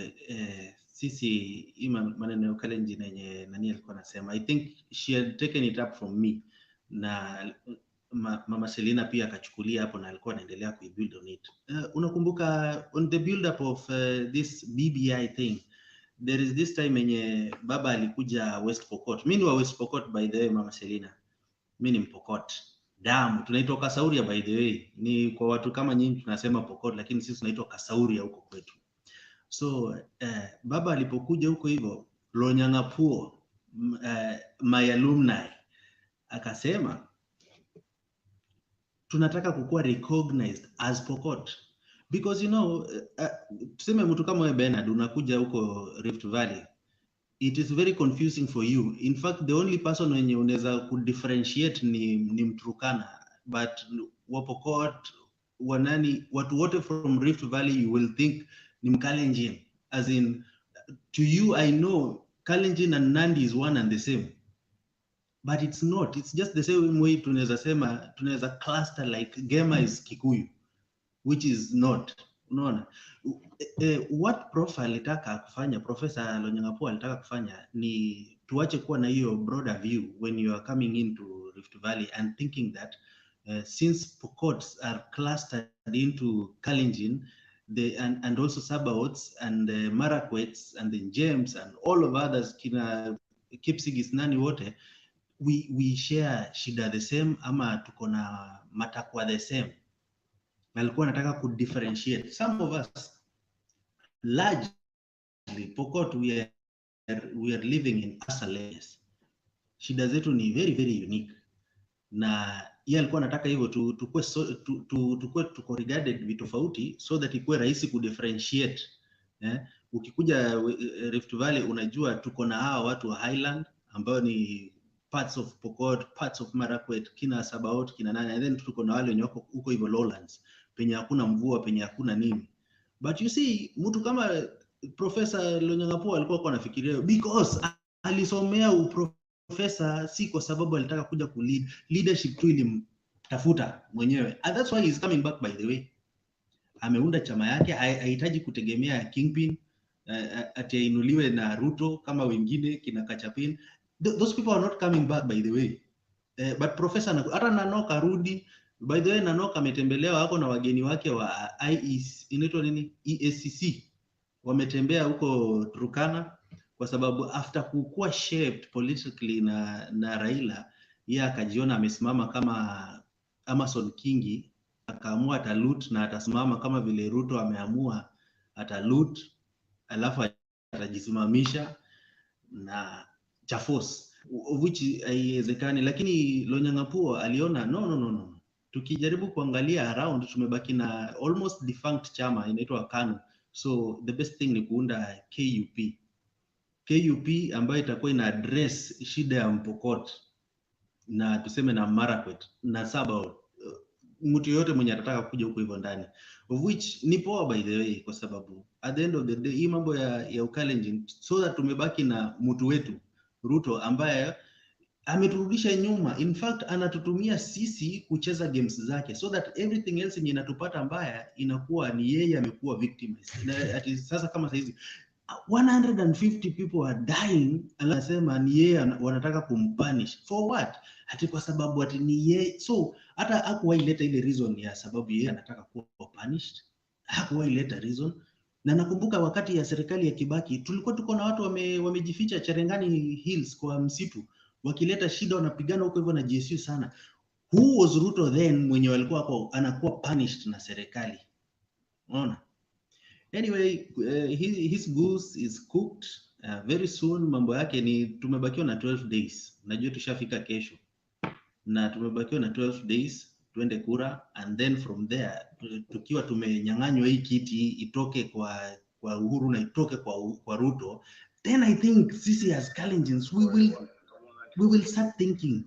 sisi maneno ya Kalenjin yenye nani alikuwa anasema. I think she had taken it up from me, na Mama Selina pia akachukulia hapo na alikuwa anaendelea kuibuild on it. Unakumbuka on the build up of this BBI thing, there is this time yenye baba alikuja West Pokot. Mimi ni wa West Pokot by the way, Mama Selina. Mimi ni Mpokot. Damu tunaitwa Kasauria by the way. Ni kwa watu kama nyinyi tunasema Pokot, lakini sisi tunaitwa Kasauria huko kwetu. So baba alipokuja huko hivyo, Lonyangapuo, my alumni, akasema tunataka kukuwa recognized as Pokot, because you know tuseme mtu kama wewe Bernard unakuja huko Rift Valley, it is very confusing for you. In fact, the only person wenye unaweza kudifferentiate ni Mturkana, but Wapokot, wanani, watu wote from Rift Valley you will think ni Mkalenjin. As in, to you I know Kalenjin and Nandi is one and the same, but it's not. It's just the same way tunaweza cluster like Gema is Kikuyu, which is not. Unaona, what Professor alitaka kufanya, Professor Lonyangapuo alitaka kufanya ni tuache kuwa na hiyo broader view when you are coming into Rift Valley and thinking that since Pokots are clustered into Kalenjin, and also Sabaots and Marakwets and then James and all of others, kina Kipsigis nani wote, we share shida the same ama tuko na matakwa the same. Alikuwa anataka ku differentiate. Some of us, largely Pokot, we are living in isolations. Shida zetu ni very very unique, na yeye alikuwa anataka hivyo tuko regarded vitofauti so that ikuwe rahisi ku differentiate. Ukikuja Rift Valley unajua tuko na hawa watu wa Highland ambao ni parts of Pokot, parts of Marakwet, kina Sabaot, kina nani, and then tuko na wale wenye wako huko hivyo lowlands, penye hakuna mvua, penye hakuna nini. But you see, mtu kama Professor Lonyangapuo alikuwa anafikiria because alisomea uprofesa, si kwa sababu alitaka kuja ku leadership tu ilimtafuta mwenyewe, and that's why he's coming back. By the way, ameunda chama yake, hahitaji kutegemea kingpin. ati ainuliwe na Ruto kama wengine kina Kachapin. Those people are not coming back by the way. But Professor hata Nanoka rudi. By the way, Nanoka ametembelewa wako na wageni wake wa IEC, inaitwa nini? EACC. Wametembea huko Turkana kwa sababu after kukua shaped politically na Raila, yeye akajiona amesimama kama Amason Kingi, akaamua atalut na atasimama kama vile Ruto ameamua atalut, alafu atajisimamisha na Chafos, which haiwezekani. Lakini Lonyangapuo aliona no, tukijaribu kuangalia around tumebaki na almost defunct chama inaitwa KANU, so the best thing ni kuunda KUP ambayo itakuwa ina address shida ya Mpokot na tuseme na Marakwet na Sabaot, mtu yote mwenye atataka kuja huko hivyo ndani, of which ni poa by the way, kwa sababu at the end of the day hii mambo ya Ukalenjin, so that tumebaki na mtu wetu Ruto ambaye ameturudisha nyuma. In fact anatutumia sisi kucheza games zake, so that everything else yenye inatupata mbaya inakuwa ni yeye amekuwa victimized. Ati sasa kama saizi 150 people are dying, anasema ni yeye wanataka kumpunish for what? Ati kwa sababu ati ni yeye. So hata hakuwahi leta ile reason ya sababu yeye anataka kuwa punished, hakuwahi leta reason. Na nakumbuka wakati ya serikali ya Kibaki tulikuwa tuko na watu wamejificha Cherengani Hills kwa msitu wakileta shida, wanapigana huko hivyo na GSU sana. Who was Ruto then mwenye walikuwa anakuwa punished na serikali? Unaona? Anyway, his goose is cooked. Very soon mambo yake ni tumebakiwa na 12 days. Najua tushafika kesho. Na tumebakiwa na 12 days tuende kura, and then from there tukiwa tumenyang'anywa hii kiti itoke kwa Uhuru na itoke kwa Ruto, then I think sisi as Kalenjins we will start thinking,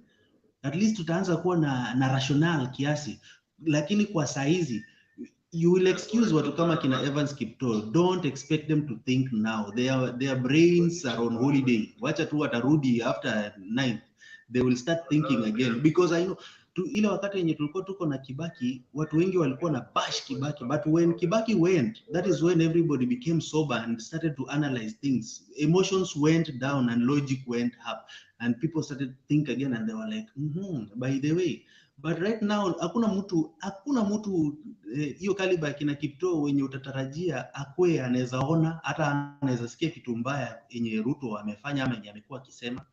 at least tutaanza kuwa na rational kiasi. Lakini kwa saizi you will excuse watu kama kina Evans Kiptoo, don't expect them to think now. Their brains are on holiday. Wacha tu watarudi after 9th, they will start thinking again, because I know ile wakati yenye tulikuwa tuko na Kibaki watu wengi walikuwa na bash Kibaki, but when Kibaki went, that is when everybody became sober and started to analyze things. Emotions went down and logic went up, and people started to think again, and they were like by the way. But right now hakuna mtu hiyo kaliba kina Kiptoo wenye utatarajia akwe anaweza ona hata anaweza sikia kitu mbaya yenye Ruto amefanya ama yenye amekuwa akisema.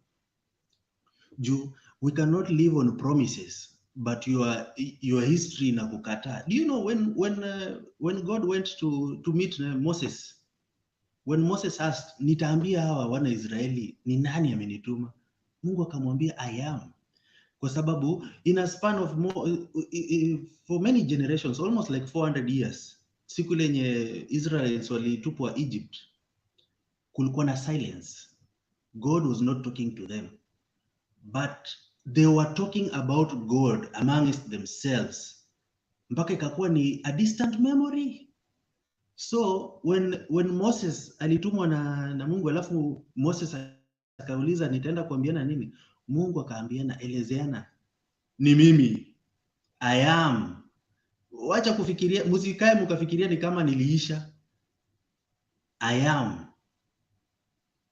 Juu we cannot live on promises, but your history na kukataa. Do you know when God went to meet Moses, when Moses asked, nitaambia hawa wana Israeli ni nani amenituma? Mungu akamwambia I am. Kwa sababu in a span of for many generations, almost like 400 years, siku lenye Israelites walitupwa Egypt, kulikuwa na silence. God was not talking to them, but they were talking about God amongst themselves, mpaka ikakuwa ni a distant memory. So when Moses alitumwa na Mungu, alafu Moses akauliza nitaenda kuambiana nini, Mungu akaambiana elezeana, ni mimi I am. Wacha kufikiria, msikae mkafikiria ni kama niliisha. I am.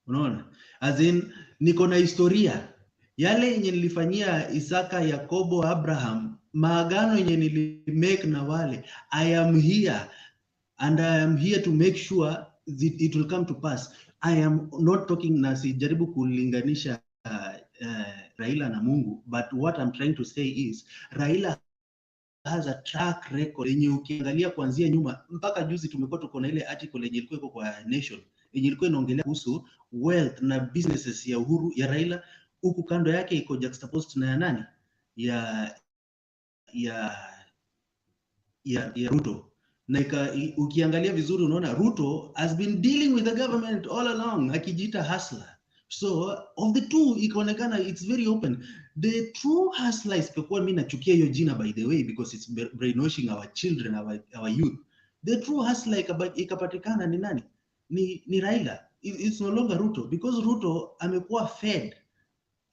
Unaona? As in niko na historia yale yenye nilifanyia Isaka, Yakobo, Abraham, maagano yenye nilimake na wale. I am here and I am here to make sure that it will come to pass. I am not talking na sijaribu kulinganisha Raila na Mungu, but what I'm trying to say is Raila has a track record yenye ukiangalia kuanzia nyuma mpaka juzi tumekuwa tuko na ile article yenye ilikuwa iko kwa Nation yenye ilikuwa inaongelea kuhusu wealth na businesses ya Uhuru ya Raila, huku kando yake iko juxtaposed na ya nani ya Ruto. Na ukiangalia vizuri unaona Ruto has been dealing with the government all along akijiita hustler. So of the two ikaonekana it's very open. The true hustler isipokuwa mimi nachukia hiyo jina by the way because it's brainwashing our children, our youth. The true hustler ikapatikana ni nani? Ni Raila. It's no longer Ruto because Ruto amekuwa fed,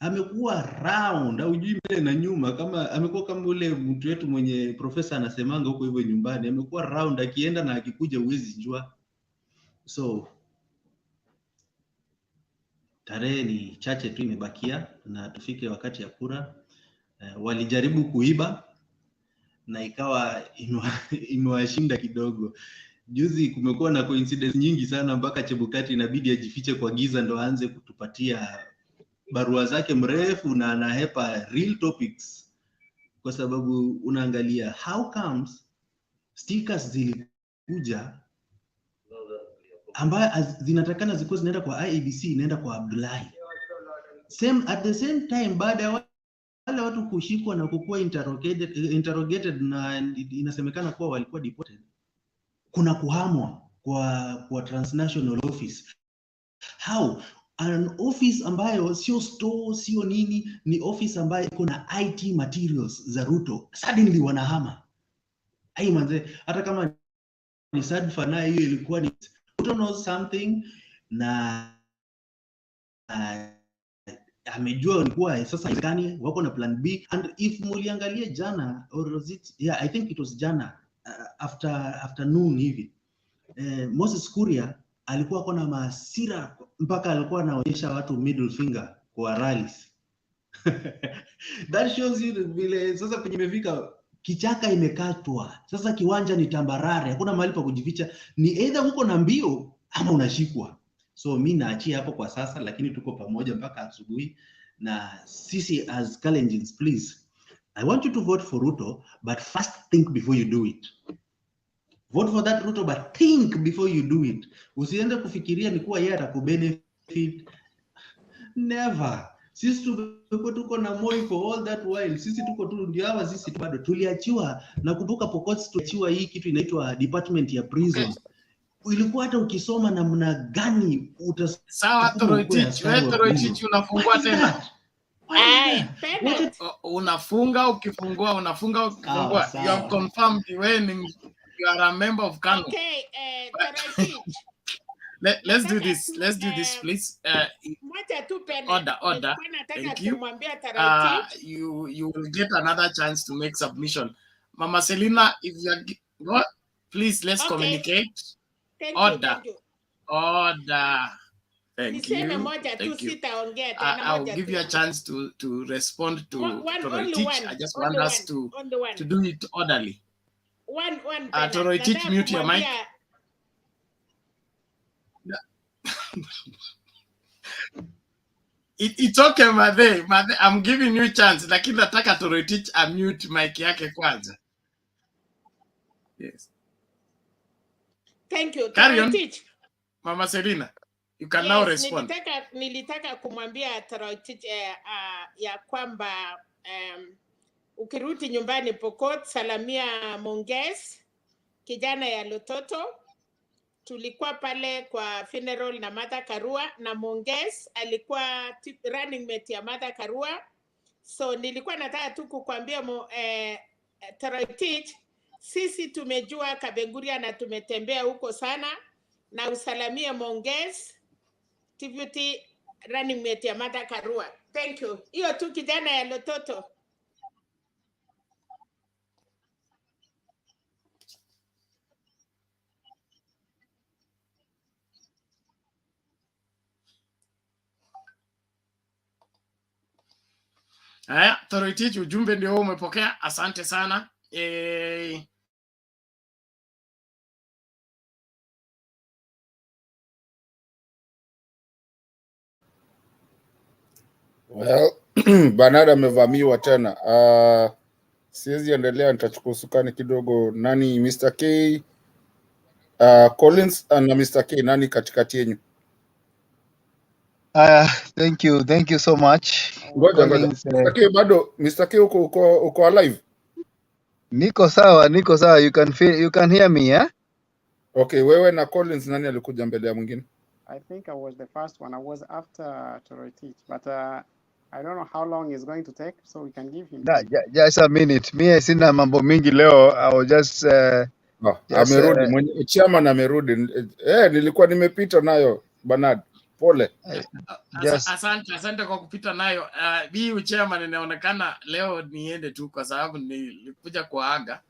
amekuwa round au jui mbele na nyuma, kama amekuwa kama ule mtu wetu mwenye profesa anasemanga huko hivyo nyumbani, amekuwa round akienda na akikuja uwezi jua. So tarehe ni chache tu imebakia na tufike wakati ya kura. Walijaribu kuiba na ikawa imewashinda kidogo. Juzi kumekuwa na coincidence nyingi sana mpaka Chebukati inabidi ajifiche kwa giza ndo aanze kutupatia barua zake mrefu na anahepa real topics, kwa sababu unaangalia how comes stickers zilikuja ambayo zinatakana zikuwa zinaenda kwa IEBC, inaenda kwa Abdullahi. At the same time, baada ya wale watu kushikwa na kukuwa interrogated na inasemekana kuwa walikuwa deported, kuna kuhamwa kwa transnational office. How? An office ambayo sio store, sio nini, ni office ambayo iko na IT materials za Ruto, suddenly wanahama. Ai manze, hata kama ni sadfa na hiyo ilikuwa ni Ruto knows something na amejua ilikuwa sasa ikani wako na plan B. And if muliangalia jana, or was it, yeah, I think it was jana, afternoon hivi, Moses Kuria alikuwa kona masira mpaka alikuwa anaonyesha watu middle finger kwa rallies. That shows you vile sasa kwenye imefika, kichaka imekatwa, sasa kiwanja ni tambarare, hakuna mahali pa kujificha, ni either huko na mbio ama unashikwa. So mimi naachia hapo kwa sasa, lakini tuko pamoja mpaka asubuhi. Na sisi as Kalenjins, please, I want you to vote for Ruto, but first think before you do it. Vote for that Ruto, but think before you do it. Usiende kufikiria ni kuwa yeye atakubenefit. Never. Sisi tuko na Moi for all that while. Sisi tuko tu ndio hawa, sisi bado tuliachiwa. Nakumbuka Pokot tuliachiwa hii kitu inaitwa department ya prison. Ilikuwa hata ukisoma namna gani sawa. Toroitich unafungua tena. Unafunga ukifungua. You have confirmed when you are a member of KANU. Okay, let's do this please. Order. Thank you. You will get another chance to make submission. Mama Selina, if you are please, let's communicate. Order. Thank you. I'll give you a chance to respond to Toroitich. I just want us to do it orderly. Toroitich, mute your mic. It's okay, Madhe. I'm giving you a chance. Lakini nataka Toroitich mute mic yake kwanza. Yes. Thank you. Carry on. Mama Selina, you can now respond. Nilitaka kumwambia Toroitich ya kwamba ukirudi nyumbani Pokot, salamia Monges, kijana ya Lototo. Tulikuwa pale kwa funeral na Martha Karua, na Monges alikuwa running mate ya Martha Karua. So nilikuwa nataka tu kukwambia Toroitich, sisi tumejua Kabenguria na tumetembea huko sana, na usalamie Monges, deputy running mate ya Martha Karua. Thank you. Hiyo tu, kijana ya Lototo. Haya, Toroitich, ujumbe ndio umepokea. Asante sana. Well, Bernard amevamiwa tena. Siwezi endelea, nitachukua usukani kidogo. Nani Mr. K, Collins na Mr. K, nani katikati yenu? Thank you so much. Ngoja. Mr. K, bado Mr. K uko alive? Niko sawa. You can hear me, yeah? Okay, wewe na Collins, nani alikuja mbele ya mwingine? I think I was the first one. I was after Toroitich, but I don't know how long it's going to take, so we can give him. Just a minute. Mimi sina mambo mingi leo. I will just amerudi mwenye chairman amerudi. Nilikuwa nimepita nayo Bernard. Pole. Asante kwa kupita nayo. Bi chairman, inaonekana leo niende tu kwa sababu nilikuja kuaga.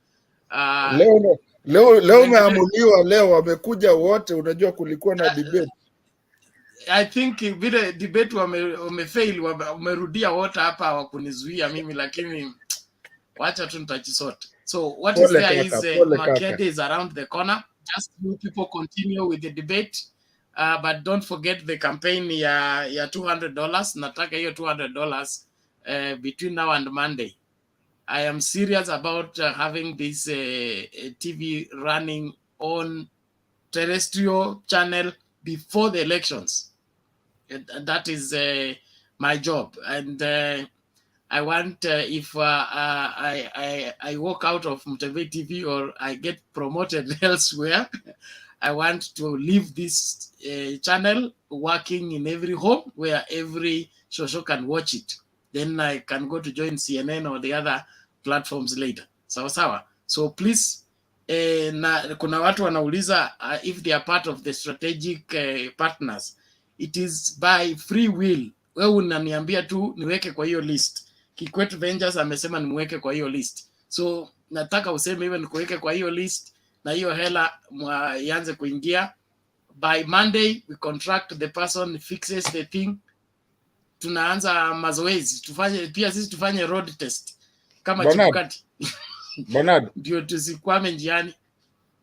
Leo umeamuliwa, leo wamekuja wote. Unajua kulikuwa na debate. I think vile debate wamefail, wamerudia wote hapa wakunizuia mimi, lakini wacha tu nitachisote. So what is Pole there kaka, is pole kaka. Makede is around the corner. Just you people continue with the debate. But don't forget the campaign ya $200. Nataka hiyo $200 between now and Monday. I am serious about having this TV running on terrestrial channel before the elections. That is my job, and I want if I walk out of Mtv TV or I get promoted elsewhere, I want to leave this channel working in every home where every shosho can watch it. Then I can go to join CNN or the other platforms later. Sawa sawa. So please, na kuna watu wanauliza if they are part of the strategic partners. It is by free will. Wewe unaniambia tu niweke kwa hiyo list. Kikwete Vengers amesema nimweke kwa hiyo list. So nataka useme hivyo nikuweke kwa hiyo list na hiyo hela ianze kuingia. By Monday we contract the person, fixes the thing. Tunaanza mazoezi. Tufanye pia sisi tufanye road test kama Chebukati. Bernard. Ndio tusikwame njiani.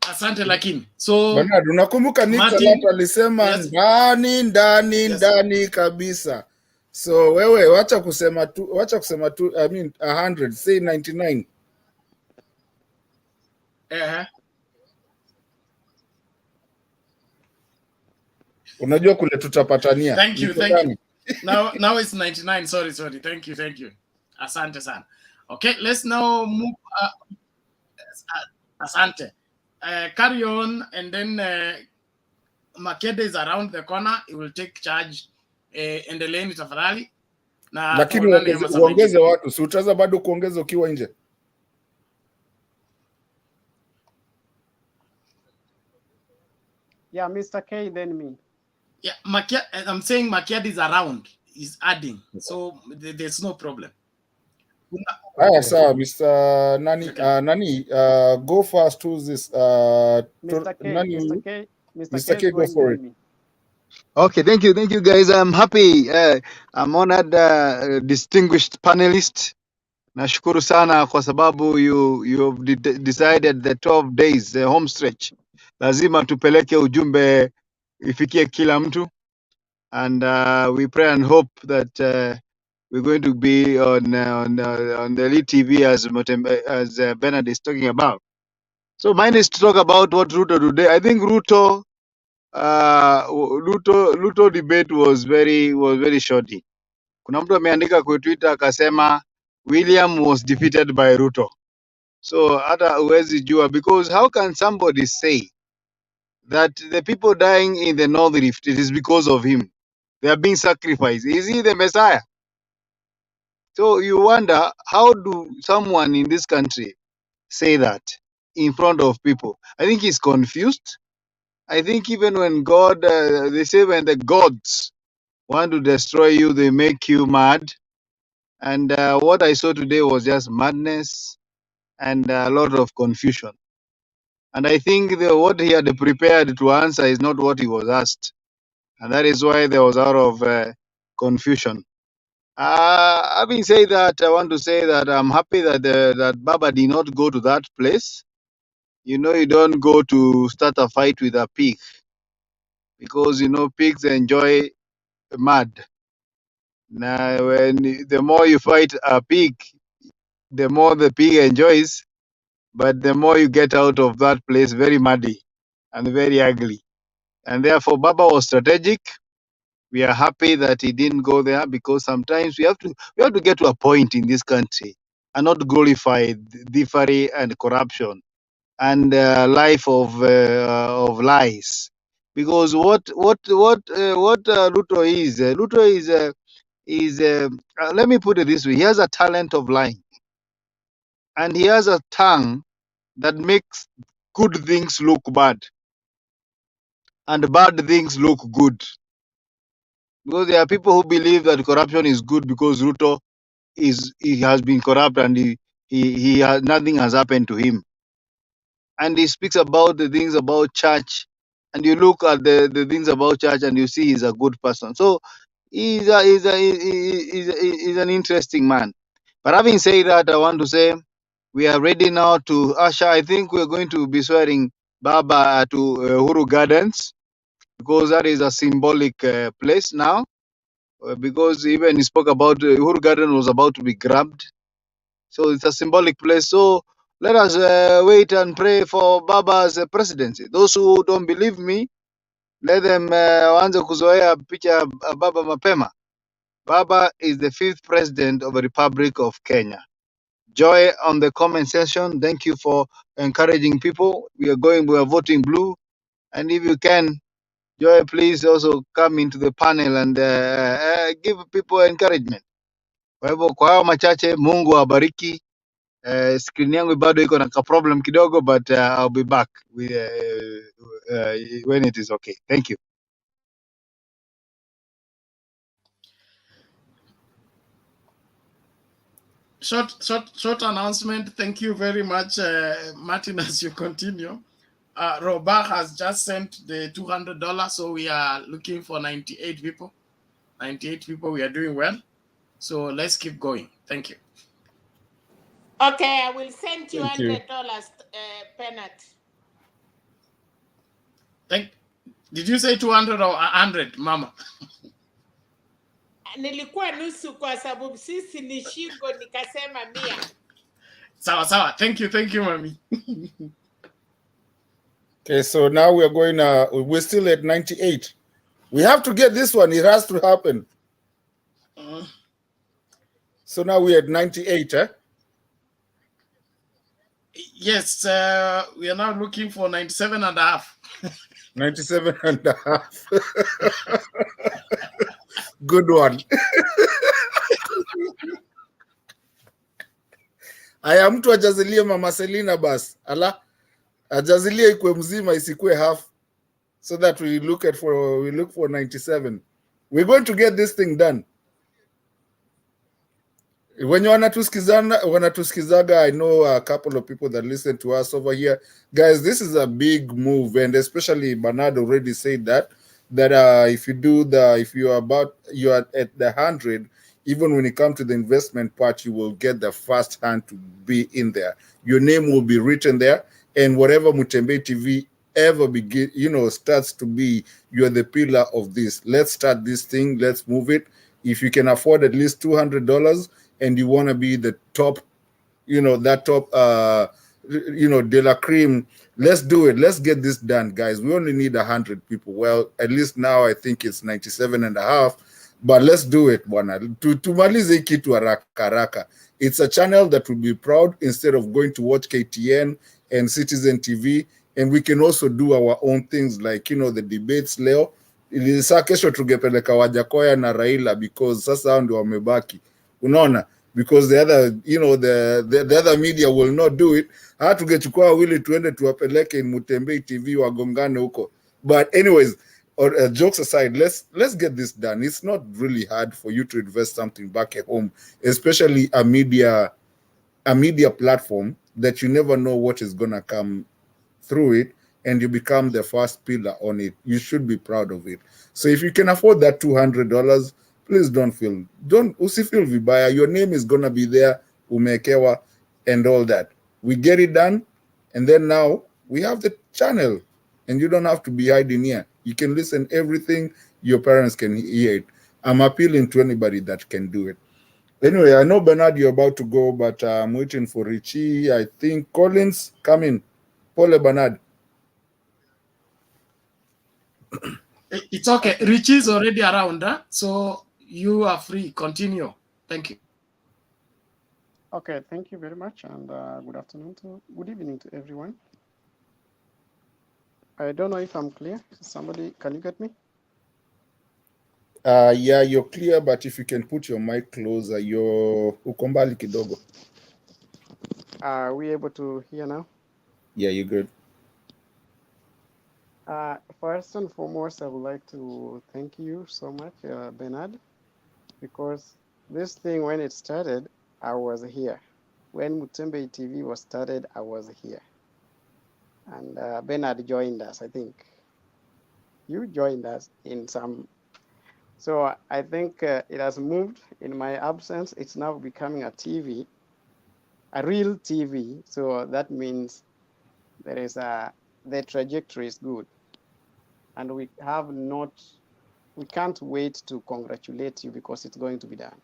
Asante lakini. So Bernard, unakumbuka Nicolas alisema ndani kabisa. So wewe wacha kusema tu I mean 100, say 99. Unajua kule tutapatania. Thank you. Now it's 99. Sorry. Thank you. Asante sana. Okay, let's now move. Asante. Carry on, and then Makede is around the corner. He will take charge. Endeleeni tafadhali. Lakini uongeze watu. Si utaweza bado kuongeza ukiwa nje? Yeah, Mr. K, then me. Yeah, I'm saying Makede is around. He's adding. So there's no problem. Sawa, Mr. Nani, go first to this. Mr. K, go for it. Okay, thank you, guys. I'm happy. I'm honored, distinguished panelist. Nashukuru sana kwa sababu you've decided the 12 days, the home stretch. Lazima tupeleke ujumbe ifikie kila mtu. And we pray and hope that we're going to be on the lead TV as Bernard is talking about. So mine is to talk about what Ruto today. I think Ruto debate was very shorty. Kuna mtu ameandika kwa Twitter akasema William was defeated by Ruto. So hata huwezi jua, because how can somebody say that the people dying in the North Rift, it is because of him? They are being sacrificed. Is he the Messiah? So you wonder, how do someone in this country say that in front of people? I think he's confused. I think even when God, they say when the gods want to destroy you, they make you mad. And what I saw today was just madness and a lot of confusion. And I think what he had prepared to answer is not what he was asked. And that is why there was a lot of confusion. Having said that, I want to say that I'm happy that that Baba did not go to that place. You know, you don't go to start a fight with a pig, because you know pigs enjoy mud. Now, the more you fight a pig, the more the pig enjoys, but the more you get out of that place very muddy and very ugly. And therefore, Baba was strategic. We are happy that he didn't go there, because sometimes we have to get to a point in this country and not glorify thievery and corruption and life of lies. Because what Ruto is let me put it this way: he has a talent of lying, and he has a tongue that makes good things look bad and bad things look good. Because there are people who believe that corruption is good because Ruto he has been corrupt and he has, nothing has happened to him. And he speaks about the things about church and you look at the things about church and you see he's a good person. So he's he's an interesting man. But having said that, I want to say we are ready now to usher. I think we're going to be swearing Baba to Uhuru Gardens, because that is a symbolic place now. Because even he spoke about Uhuru Garden was about to be grabbed, so it's a symbolic place. So let us wait and pray for Baba's presidency. Those who don't believe me, let them waanze kuzoea picha ya Baba mapema. Baba is the 5th president of the Republic of Kenya. Joy on the comment section. Thank you for encouraging people. We are voting blue. And if you can, Joy, please also come into the panel and give people encouragement. Kwa hivyo kwa hao machache, Mungu awabariki. Screen yangu bado iko na ka problem kidogo, but I'll be back with, when it is okay. Thank you. Short announcement. Thank you very much, Martin, as you continue. Robert has just sent the $200, so we are looking for 98 people. 98 people, we are doing well. So let's keep going. Thank you. Okay, I will send you Thank you. $100, Bernard. Did you say 200 or 100, Mama? Nilikuwa nusu kwa sababu sisi ni shingo, nikasema 100. Sawa. Thank you, Mami. Okay, so now we are going, we're still at 98. We have to get this one. It has to happen. So now we're at 98, eh? Yes, we are now looking for 97 and a half. 97 and a half. Good one. Aya, mtu ajazilie Mama Selina bas. Ala, ajazilie ikwe mzima isikwe half, so that we look for 97. We're going to get this thing done. When you wanatuskizaga, I know a couple of people that listen to us over here. Guys, this is a big move, and especially Bernard already said that if you are at the 100, even when it comes to the investment part, you will get the first hand to be in there. Your name will be written there, and whatever Mutembe TV ever starts to be, you're the pillar of this. Let's start this thing. Let's move it. If you can afford at least $200 and you want to be the top, that top, de la cream, let's do it. Let's get this done, guys. We only need 100 people. Well, at least now I think it's 97 and a half, but let's do it, bwana. Tumalize kitu haraka. It's a channel that will be proud instead of going to watch KTN and Citizen TV, and we can also do our own things like, the debates leo. Ilisa kesho tungepeleka Wajakoya na Raila, because sasa hao ndio wamebaki. Unaona? Because the other, the other media will not do it. Tungechukua wawili tuende tuwapeleke in Mutembe TV wagongane huko. But anyways, jokes aside, let's get this done. It's not really hard for you to invest something back at home, especially a media platform that you never know what is going to come through it, and you become the first pillar on it. You should be proud of it. So if you can afford that $200, please usifeel vibaya. Your name is gonna be there, umekewa, and all that. We get it done, and then now we have the channel, and you don't have to be hiding here. You can listen everything. Your parents can hear it. I'm appealing to anybody that can do it. Anyway, I know Bernard, you're about to go, but I'm waiting for Richie. I think Collins, come in. Pole Bernard. It's okay. Richie is already around, huh? So you are free. Continue. Thank you. Okay, thank you very much, and good evening to everyone. I don't know if I'm clear. Somebody, can you get me? Yeah, you're clear, but if you can put your mic closer, you're ukombali kidogo. Are we able to hear now? Yeah, you're good. First and foremost, I would like to thank you so much, Bernard, because this thing, when it started, I was here. When Mutembe TV was started, I was here. And Bernard joined us, I think. You joined us in some. So I think it has moved in my absence. It's now becoming a TV, a real TV. So that means there is the trajectory is good, and we can't wait to congratulate you because it's going to be done.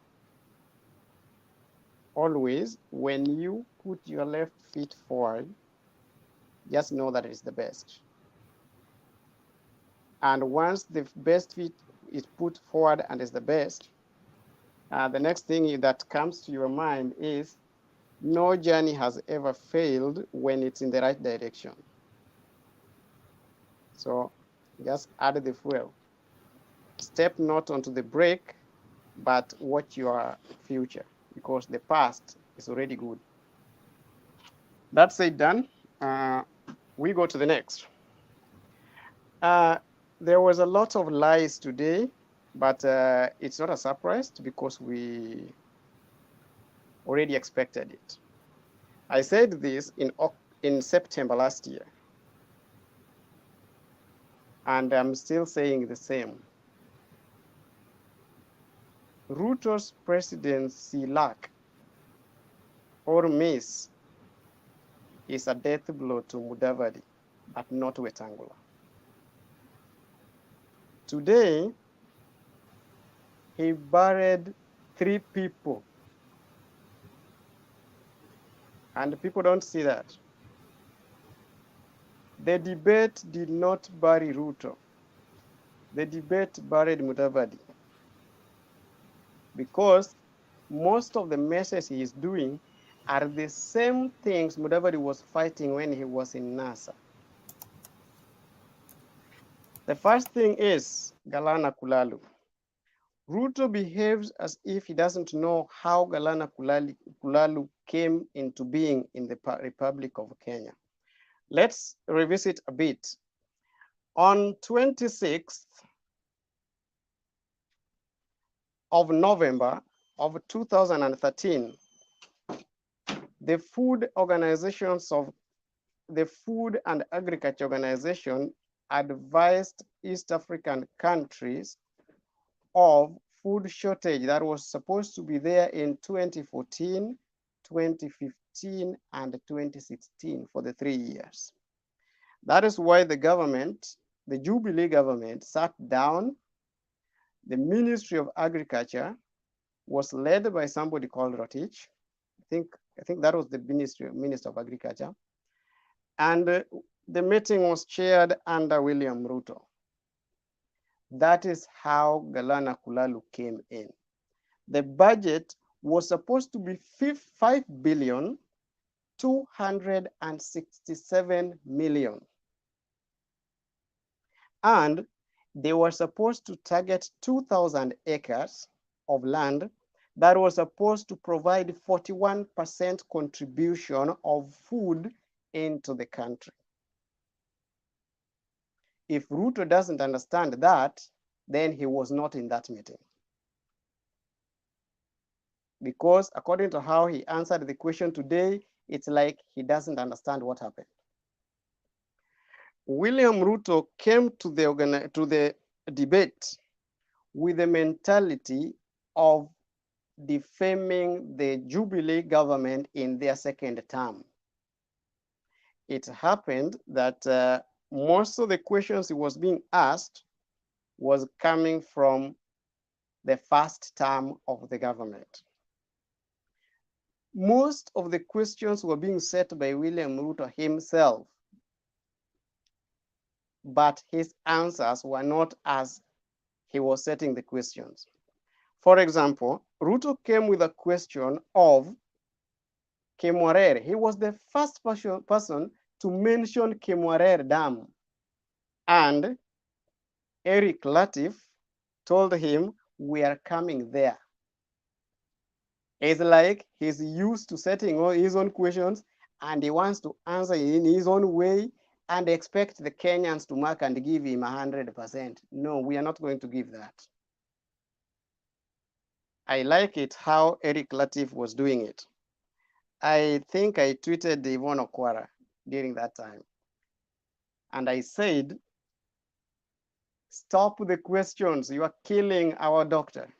Always, when you put your left feet forward, just know that it's the best. And once the best feet is put forward and is the best, the next thing that comes to your mind is no journey has ever failed when it's in the right direction. So just add the fuel. Step not onto the brake, but watch your future because the past is already good. That's it, done. We go to the next. There was a lot of lies today, but it's not a surprise because we already expected it. I said this in September last year, and I'm still saying the same. Ruto's presidency lack or miss is a death blow to Mudavadi, but not Wetangula. Today, he buried 3 people, and people don't see that. The debate did not bury Ruto. The debate buried Mudavadi because most of the messes he is doing are the same things Mudavadi was fighting when he was in NASA. The first thing is Galana Kulalu. Ruto behaves as if he doesn't know how Galana Kulalu came into being in the Republic of Kenya. Let's revisit a bit. On 26th of November of 2013, the Food and Agriculture Organization advised East African countries of food shortage that was supposed to be there in 2014, 2015, and 2016 for the 3 years. That is why the government, the Jubilee government, sat down. The Ministry of Agriculture was led by somebody called Rotich. I think that was the Minister of Agriculture. And the meeting was chaired under William Ruto. That is how Galana Kulalu came in. The budget was supposed to be 5,267,000,000. And they were supposed to target 2,000 acres of land that was supposed to provide 41% contribution of food into the country. If Ruto doesn't understand that, then he was not in that meeting. Because according to how he answered the question today, it's like he doesn't understand what happened. William Ruto came to the debate with the mentality of defaming the Jubilee government in their second term. It happened that most of the questions he was being asked was coming from the first term of the government. Most of the questions were being set by William Ruto himself, but his answers were not as he was setting the questions. For example, Ruto came with a question of Kemwarer. He was the first person to mention Kemwarer Dam. And Eric Latif told him, we are coming there. It's like he's used to setting all his own questions and he wants to answer in his own way and expect the Kenyans to mark and give him 100%. No, we are not going to give that. I like it how Eric Latif was doing it. I think I tweeted Yvonne Okwara during that time. And I said, Stop the questions. You are killing our doctor.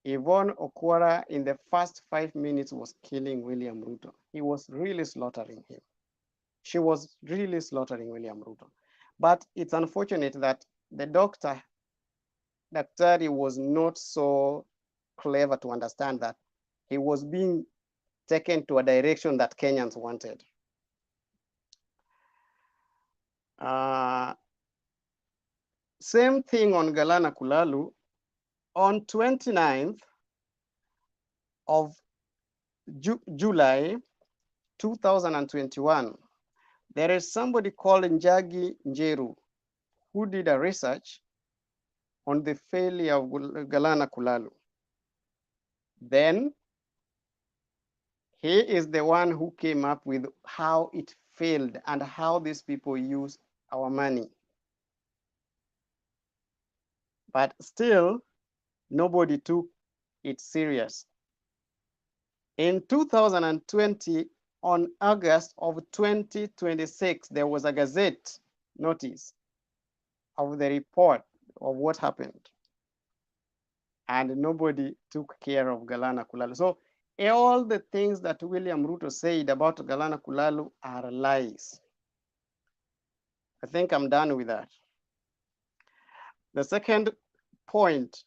Yvonne Okwara in the first 5 minutes was killing William Ruto. He was really slaughtering him. She was really slaughtering William Ruto. But it's unfortunate that the Daktari was not so clever to understand that he was being taken to a direction that Kenyans wanted. Same thing on Galana Kulalu. On 29th of July 2021, there is somebody called Njagi Njeru who did a research on the failure of Galana Kulalu. Then he is the one who came up with how it failed and how these people use our money. But still, nobody took it serious. In 2020, on August of 2026, there was a Gazette notice of the report of what happened. And nobody took care of Galana Kulalu. So all the things that William Ruto said about Galana Kulalu are lies. I think I'm done with that. The second point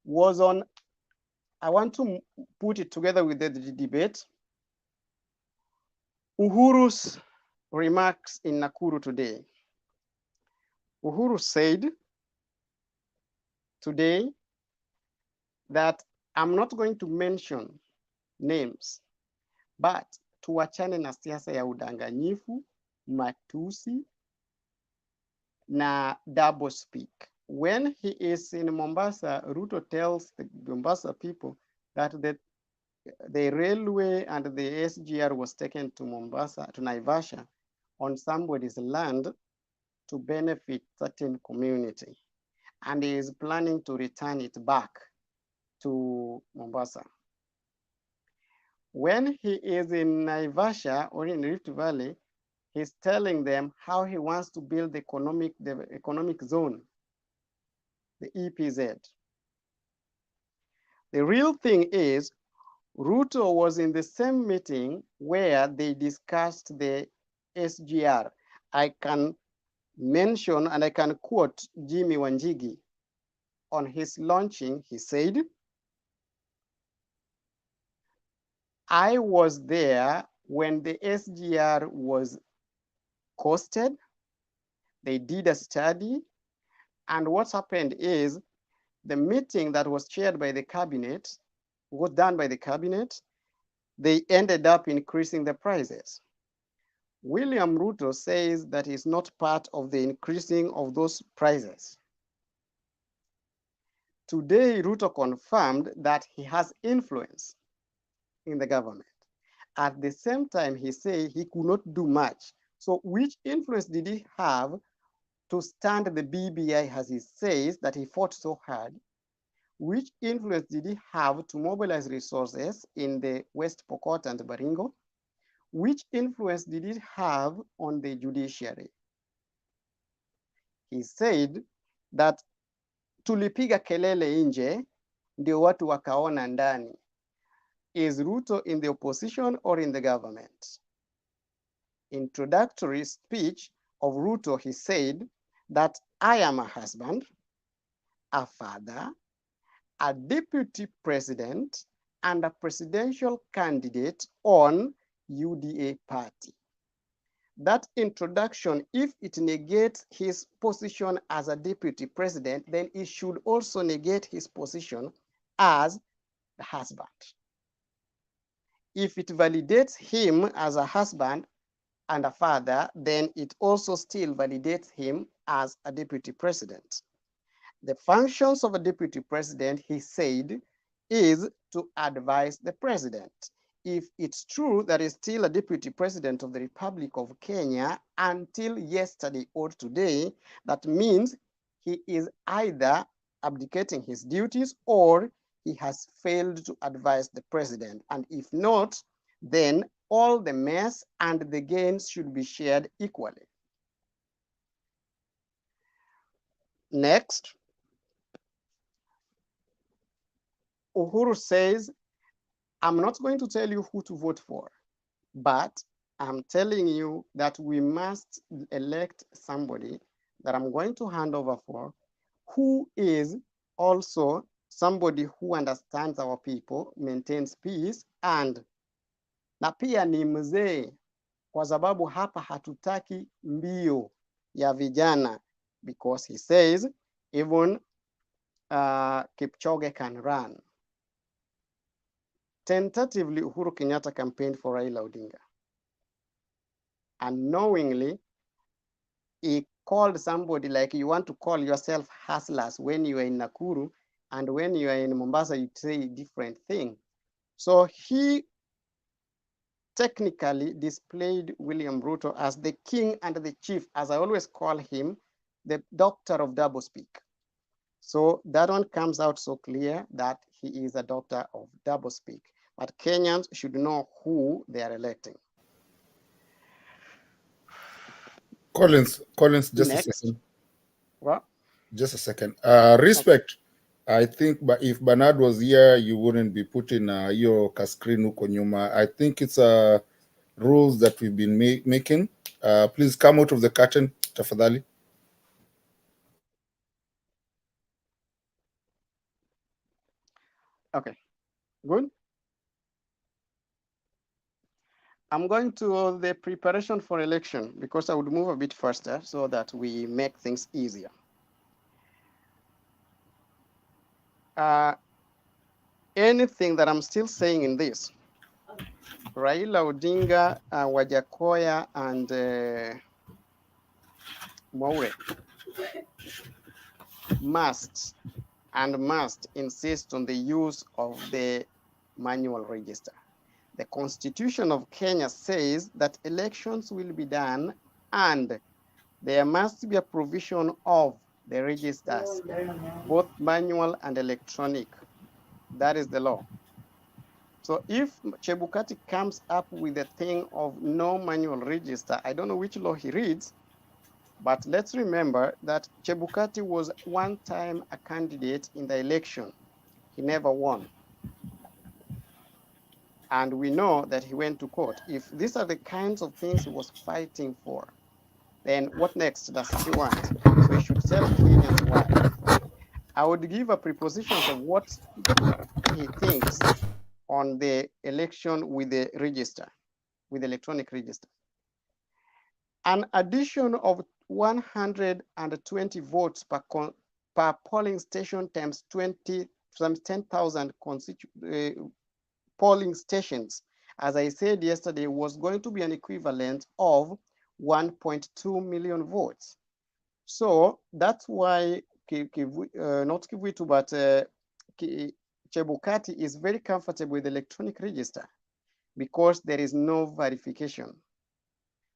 was on, I want to put it together with the debate. Uhuru's remarks in Nakuru today. Uhuru said today that I'm not going to mention names, but tuachane na siasa ya udanganyifu, matusi, na double speak. When he is in Mombasa, Ruto tells the Mombasa people that the railway and the SGR was taken to Mombasa, to Naivasha, on somebody's land to benefit certain community. And he is planning to return it back to Mombasa. When he is in Naivasha or in Rift Valley, he's telling them how he wants to build the economic zone, the EPZ. The real thing is, Ruto was in the same meeting where they discussed the SGR. I can mention and I can quote Jimmy Wanjigi. On his launching, he said, I was there when the SGR was costed. They did a study. And what happened is the meeting that was chaired by the cabinet, was done by the cabinet, they ended up increasing the prices. William Ruto says that he's not part of the increasing of those prices. Today, Ruto confirmed that he has influence in the government. At the same time, he said he could not do much. So which influence did he have to stand the BBI as he says that he fought so hard? Which influence did he have to mobilize resources in the West Pokot and Baringo? Which influence did he have on the judiciary? He said that tulipiga kelele nje ndio watu wakaona ndani. Is Ruto in the opposition or in the government? Introductory speech of Ruto, he said that I am a husband, a father, a deputy president, and a presidential candidate on UDA party. That introduction, if it negates his position as a deputy president, then it should also negate his position as the husband. If it validates him as a husband and a father, then it also still validates him as a deputy president. The functions of a deputy president, he said, is to advise the president. If it's true that he's still a deputy president of the Republic of Kenya until yesterday or today, that means he is either abdicating his duties or he has failed to advise the president. And if not, then all the mess and the gains should be shared equally. Next, Uhuru says, I'm not going to tell you who to vote for, but I'm telling you that we must elect somebody that I'm going to hand over for, who is also somebody who understands our people, maintains peace, and na pia ni mzee, kwa sababu hapa hatutaki mbio ya vijana, because he says even Kipchoge can run. Tentatively, Uhuru Kenyatta campaigned for Raila Odinga. Unknowingly, he called somebody like you want to call yourself hustlers when you are in Nakuru, and when you are in Mombasa, you say a different thing. So he technically displayed William Ruto as the king and the chief, as I always call him, the doctor of doublespeak. So that one comes out so clear that he is a doctor of doublespeak. But Kenyans should know who they are electing. Collins, just Next. a second. What? Just a second. Respect. I think, but if Bernard was here, you wouldn't be putting your screen huko nyuma. I think it's rules that we've been making. Please come out of the curtain, tafadhali. Okay, good. I'm going to the preparation for election because I would move a bit faster so that we make things easier. Anything that I'm still saying in this, Raila Odinga, Wajakoya, and Mwaure must insist on the use of the manual register. The Constitution of Kenya says that elections will be done and there must be a provision of the registers, both manual and electronic. That is the law. So if Chebukati comes up with a thing of no manual register, I don't know which law he reads, but let's remember that Chebukati was one time a candidate in the election. He never won. And we know that he went to court. If these are the kinds of things he was fighting for, then what next does he want? So he should tell Kenyans why. I would give a prepositions of what he thinks on the election with the register, with the electronic register. An addition of 120 votes per polling station times 10,000 polling stations, as I said yesterday, was going to be an equivalent of 1.2 million votes. So that's why not Kivuitu, but Chebukati is very comfortable with the electronic register because there is no verification.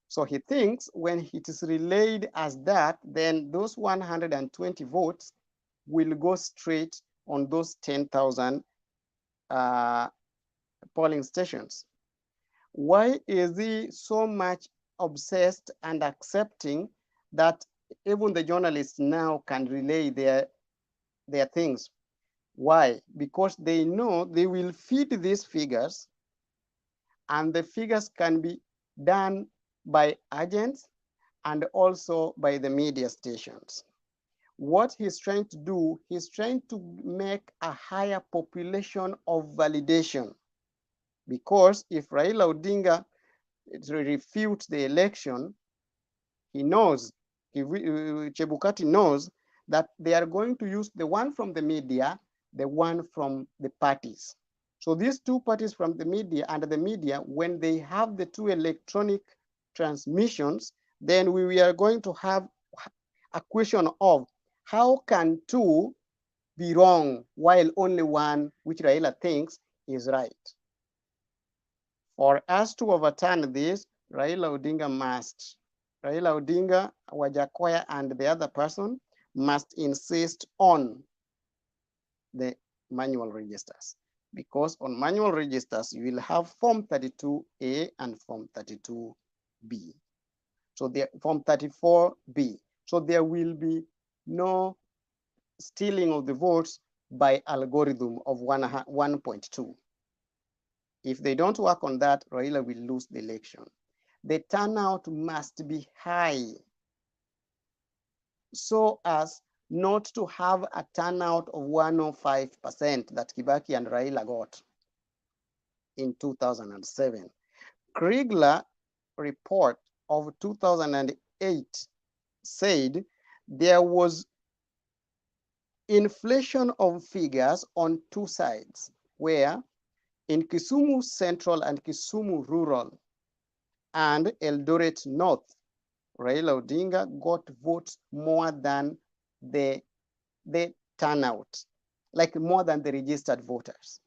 So he thinks when it is relayed as that, then those 120 votes will go straight on those 10,000 polling stations. Why is he so much obsessed and accepting that even the journalists now can relay their things? Why? Because they know they will feed these figures, and the figures can be done by agents and also by the media stations. What he's trying to do, he's trying to make a higher population of validation. Because if Raila Odinga refutes the election, he knows, Chebukati knows that they are going to use the one from the media, the one from the parties. So these two parties from the media and the media, when they have the two electronic transmissions, then we are going to have a question of how can two be wrong while only one, which Raila thinks is right. For us to overturn this, Raila Odinga, Wajakoya, and the other person must insist on the manual registers. Because on manual registers, you will have Form 32A and Form 32B. So Form 34B. So there will be no stealing of the votes by algorithm of 1.2. If they don't work on that, Raila will lose the election. The turnout must be high so as not to have a turnout of 105% that Kibaki and Raila got in 2007. Kriegler report of 2008 said there was inflation of figures on two sides, where in Kisumu Central and Kisumu Rural and Eldoret North, Raila Odinga got votes more than the turnout, like more than the registered voters.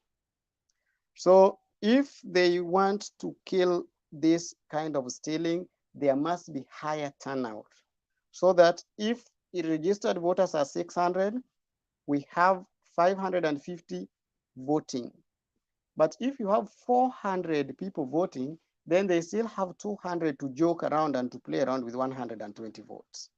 So if they want to kill this kind of stealing, there must be higher turnout, so that if registered voters are 600, we have 550 voting. But if you have 400 people voting, then they still have 200 to joke around and to play around with 120 votes.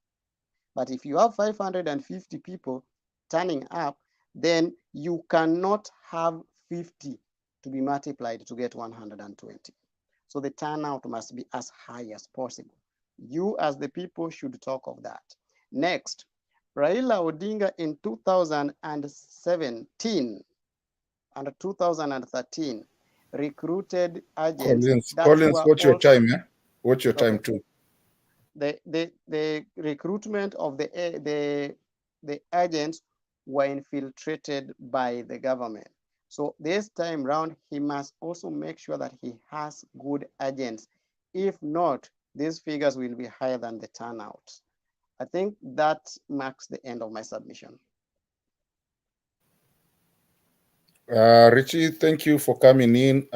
But if you have 550 people turning up, then you cannot have 50 to be multiplied to get 120. So the turnout must be as high as possible. You as the people should talk of that. Next, Raila Odinga in 2017 and 2013 recruited agents Collins, what's your time? What's your time too? The recruitment of the agents were infiltrated by the government. So this time round, he must also make sure that he has good agents. If not, these figures will be higher than the turnout. I think that marks the end of my submission. Richie, thank you for coming in.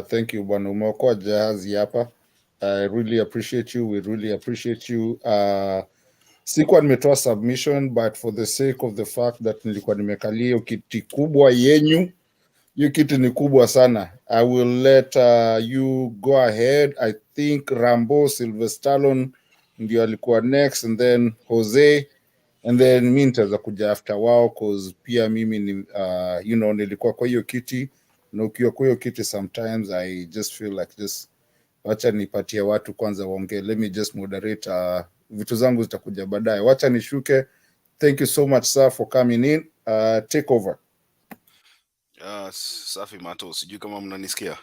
Thank you, Bwana Umekuwa Jahazi hapa. I really appreciate you. We really appreciate you. Sikuwa nimetoa submission, but for the sake of the fact that nilikuwa nimekalia hiyo kiti kubwa yenyu, hiyo kiti ni kubwa sana. I will let you go ahead. I think Rambo Silverstallon ndio alikuwa next, and then Jose, and then mi nitaweza kuja after wao, cause pia mimi ni nilikuwa kwa hiyo kiti, na ukiwa kwa hiyo kiti sometimes I just feel like just wacha nipatie watu kwanza waongee. Let me just moderate, vitu zangu zitakuja baadaye. Wacha nishuke. Thank you so much sir for coming in. Take over. Safi Mato, sijui kama mnanisikia.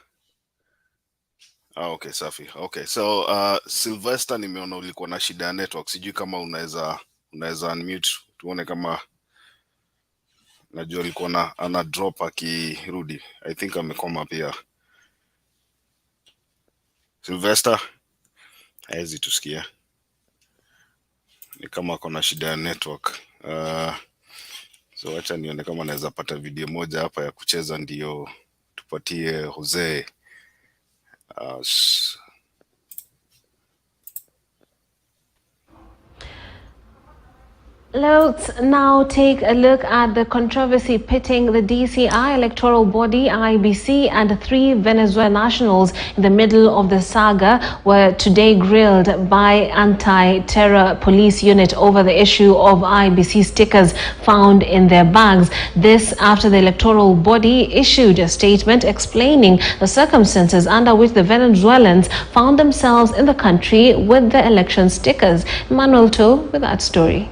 Okay, safi. Okay, so Sylvester, nimeona ulikuwa na shida ya network. Sijui kama unaweza unmute tuone kama, najua ulikuwa ana drop akirudi. I think amekoma pia. Sylvester haezi tusikia, ni kama kuna shida ya network. So acha nione kama naweza pata video moja hapa ya kucheza ndio tupatie Jose. Let's now take a look at the controversy pitting the DCI electoral body, IBC, and 3 Venezuelan nationals in the middle of the saga were today grilled by anti-terror police unit over the issue of IBC stickers found in their bags. This after the electoral body issued a statement explaining the circumstances under which the Venezuelans found themselves in the country with the election stickers. Emmanuel To with that story.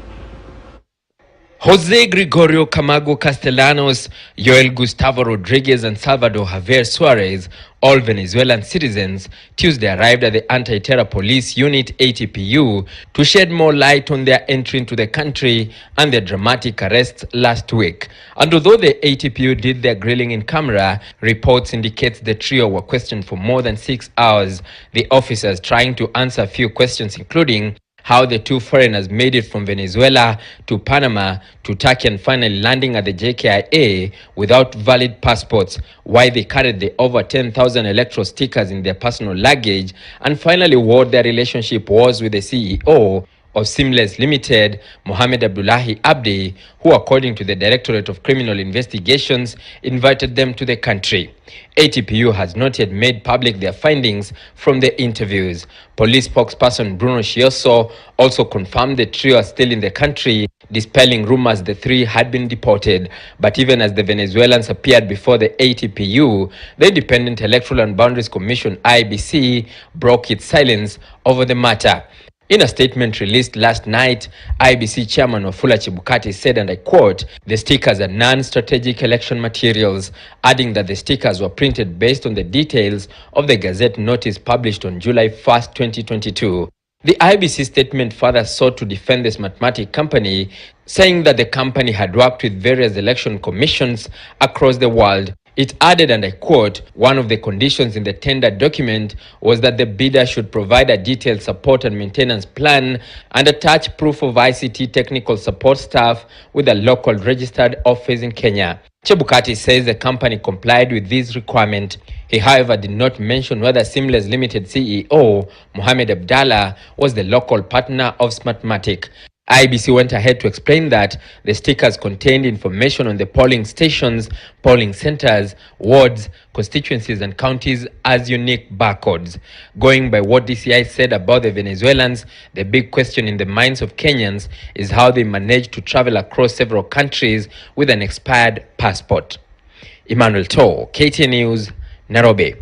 Jose Gregorio Camago Castellanos, Joel Gustavo Rodriguez, and Salvador Javier Suarez, all Venezuelan citizens, Tuesday arrived at the Anti-Terror Police Unit ATPU to shed more light on their entry into the country and their dramatic arrests last week. And although the ATPU did their grilling in camera, reports indicate the trio were questioned for more than 6 hours, the officers trying to answer a few questions, including how the 2 foreigners made it from Venezuela to Panama to Turkey and finally landing at the JKIA without valid passports, why they carried the over 10,000 electoral stickers in their personal luggage, and finally what their relationship was with the CEO of Seamless Limited, Mohamed Abdullahi Abdi, who according to the Directorate of Criminal Investigations invited them to the country. ATPU has not yet made public their findings from the interviews. Police spokesperson Bruno Chioso also confirmed the trio are still in the country dispelling rumors the three had been deported. But even as the Venezuelans appeared before the ATPU, the Independent Electoral and Boundaries Commission (IBC) broke its silence over the matter. In a statement released last night, IBC Chairman Wafula Chebukati said, and I quote, "The stickers are non-strategic election materials," adding that the stickers were printed based on the details of the Gazette notice published on July 1st, 2022. The IBC statement further sought to defend the Smartmatic company, saying that the company had worked with various election commissions across the world. It added, and I quote, "One of the conditions in the tender document was that the bidder should provide a detailed support and maintenance plan and attach proof of ICT technical support staff with a local registered office in Kenya." Chebukati says the company complied with this requirement. He, however, did not mention whether Seamless Limited CEO Mohamed Abdallah was the local partner of Smartmatic. IBC went ahead to explain that the stickers contained information on the polling stations, polling centers, wards, constituencies, and counties as unique barcodes. Going by what DCI said about the Venezuelans, the big question in the minds of Kenyans is how they managed to travel across several countries with an expired passport. Emmanuel Toh, KTN News, Nairobi.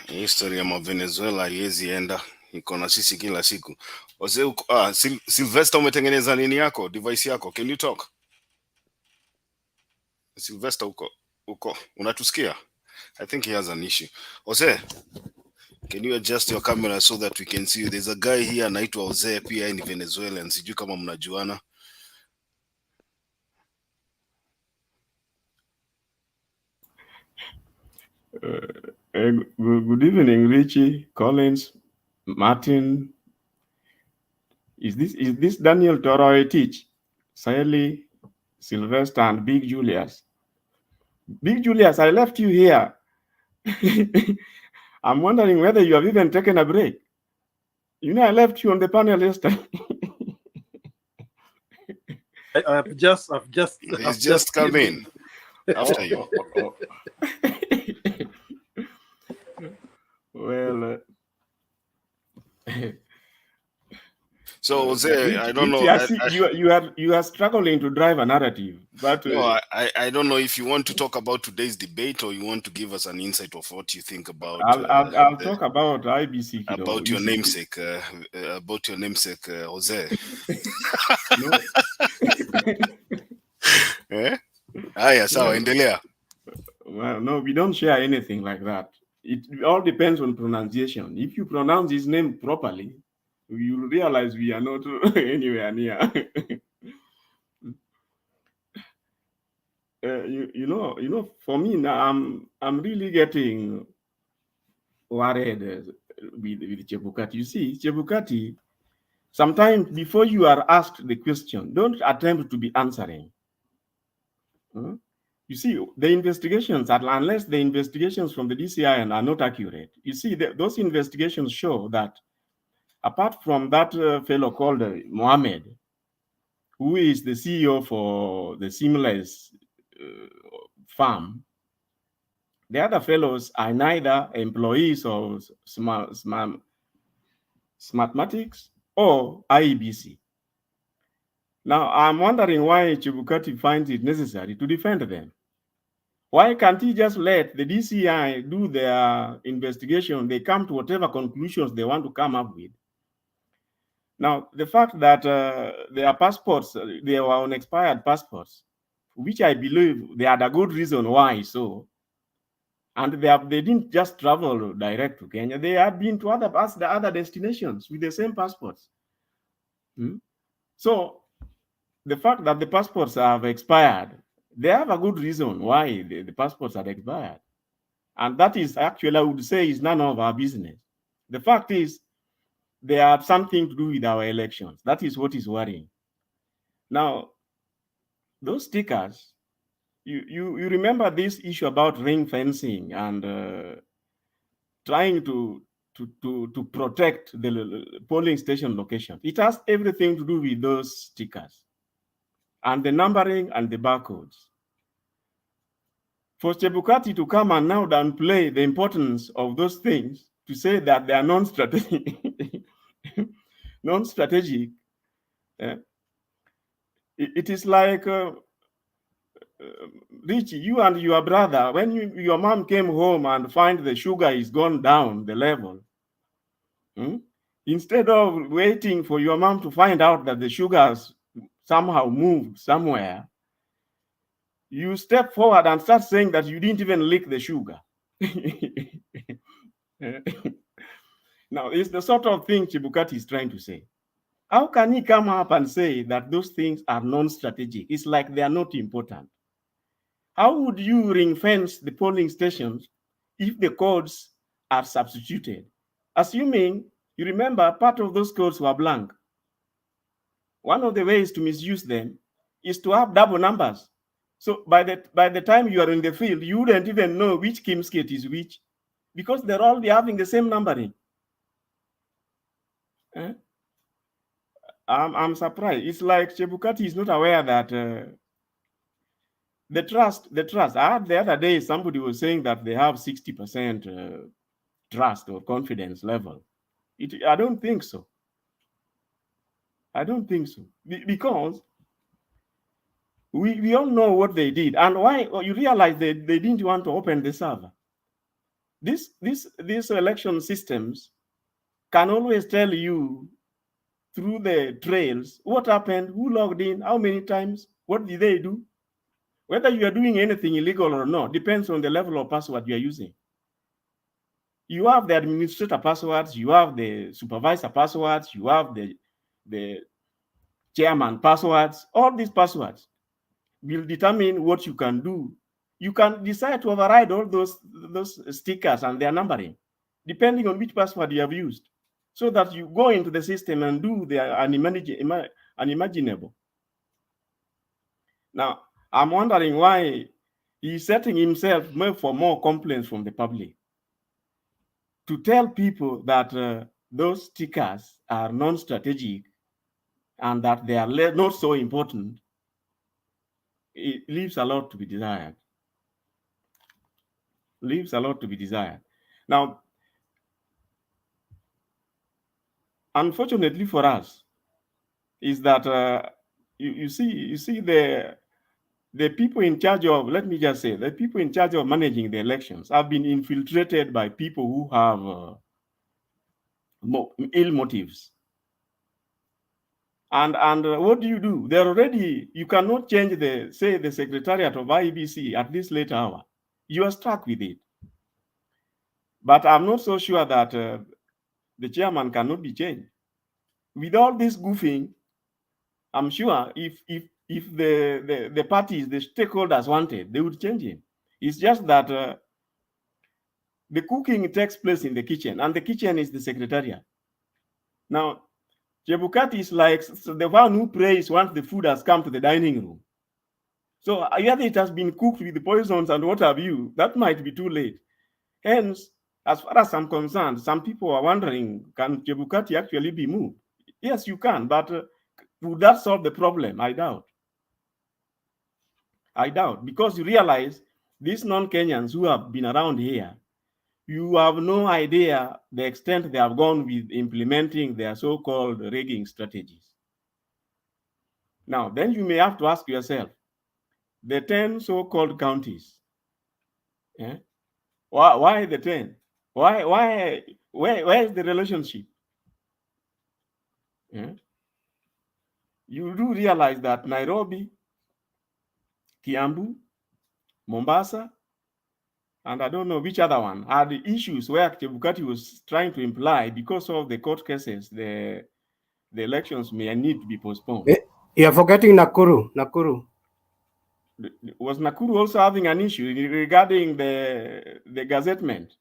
History ya Venezuela haiwezi enda, iko na sisi kila siku. Ose Sylvester, umetengeneza nini yako, device yako? Can you talk? Sylvester, uko unatusikia? I think he has an issue. Ose, can you adjust your camera so that we can see you? There's a guy here anaitwa Jose, pia ni Venezuelan, sijui kama mnajuana. Good evening, Richie, Collins, Martin. Is this Daniel Toroitich, Sally, Sylvester, and Big Julius? Big Julius, I left you here. I'm wondering whether you have even taken a break. You know, I left you on the panel yesterday. I've just come in after you. Well, so Jose, I don't know. You are struggling to drive a narrative, but no, I don't know if you want to talk about today's debate or you want to give us an insight of what you think about. I'll talk about IBC. About your namesake, Jose. Eh? Aya, sawa, endelea. Well, no, we don't share anything like that. It all depends on pronunciation. If you pronounce his name properly, you'll realize we are not anywhere near. You know, for me now, I'm really getting worried with Chebukati. You see, Chebukati, sometimes before you are asked the question, don't attempt to be answering. You see, the investigations, unless the investigations from the DCI are not accurate, you see, those investigations show that apart from that fellow called Mohammed, who is the CEO for the Seamless farm, the other fellows are neither employees of Smartmatics or IEBC. Now, I'm wondering why Chebukati finds it necessary to defend them. Why can't he just let the DCI do their investigation? They come to whatever conclusions they want to come up with. Now, the fact that their passports, they were on expired passports, which I believe they had a good reason why so. And they didn't just travel direct to Kenya. They had been to other destinations with the same passports. So the fact that the passports have expired, they have a good reason why the passports are expired. And that is actually, I would say, is none of our business. The fact is, they have something to do with our elections. That is what is worrying. Now, those stickers, you remember this issue about ring fencing and trying to protect the polling station location. It has everything to do with those stickers and the numbering and the barcodes. For Chebukati to come and now downplay the importance of those things, to say that they are non-strategic, non-strategic, it is like Richie, you and your brother, when your mom came home and find the sugar is gone down the level, instead of waiting for your mom to find out that the sugar has somehow moved somewhere, you step forward and start saying that you didn't even lick the sugar. Now, it's the sort of thing Chebukati is trying to say. How can he come up and say that those things are non-strategic? It's like they are not important. How would you ring fence the polling stations if the codes are substituted? Assuming, you remember, part of those codes were blank. One of the ways to misuse them is to have double numbers. So by the time you are in the field, you wouldn't even know which Kimskate is which, because they're all having the same numbering. I'm surprised. It's like Chebukati is not aware that the trust. I heard the other day somebody was saying that they have 60% trust or confidence level. I don't think so. I don't think so. Because we all know what they did and why. You realize they didn't want to open the server. These election systems can always tell you through the trails what happened, who logged in, how many times, what did they do. Whether you are doing anything illegal or not depends on the level of password you are using. You have the administrator passwords, you have the supervisor passwords, you have the chairman passwords. All these passwords will determine what you can do. You can decide to override all those stickers and their numbering, depending on which password you have used, so that you go into the system and do the unimaginable. Now, I'm wondering why he's setting himself for more complaints from the public. To tell people that those stickers are non-strategic and that they are not so important, it leaves a lot to be desired. Leaves a lot to be desired. Now, unfortunately for us, is that you see the people in charge of, let me just say, the people in charge of managing the elections have been infiltrated by people who have ill motives. And what do? They're already, you cannot change the secretariat of IEBC at this late hour. You are stuck with it. But I'm not so sure that the chairman cannot be changed. With all this goofing, I'm sure if the parties, the stakeholders wanted, they would change him. It's just that the cooking takes place in the kitchen, and the kitchen is the secretariat. Now, Chebukati is like the one who prays once the food has come to the dining room. So either it has been cooked with the poisons and what have you, that might be too late. Hence, as far as I'm concerned, some people are wondering, can Chebukati actually be moved? Yes, you can, but would that solve the problem? I doubt. I doubt, because you realize these non-Kenyans who have been around here, you have no idea the extent they have gone with implementing their so-called rigging strategies. Now, then you may have to ask yourself, the 10 so-called counties, why the 10? Where is the relationship? You do realize that Nairobi, Kiambu, Mombasa, and I don't know which other one, are the issues where Chebukati was trying to imply because of the court cases, the elections may need to be postponed. You're forgetting Nakuru. Was Nakuru also having an issue regarding the gazettement?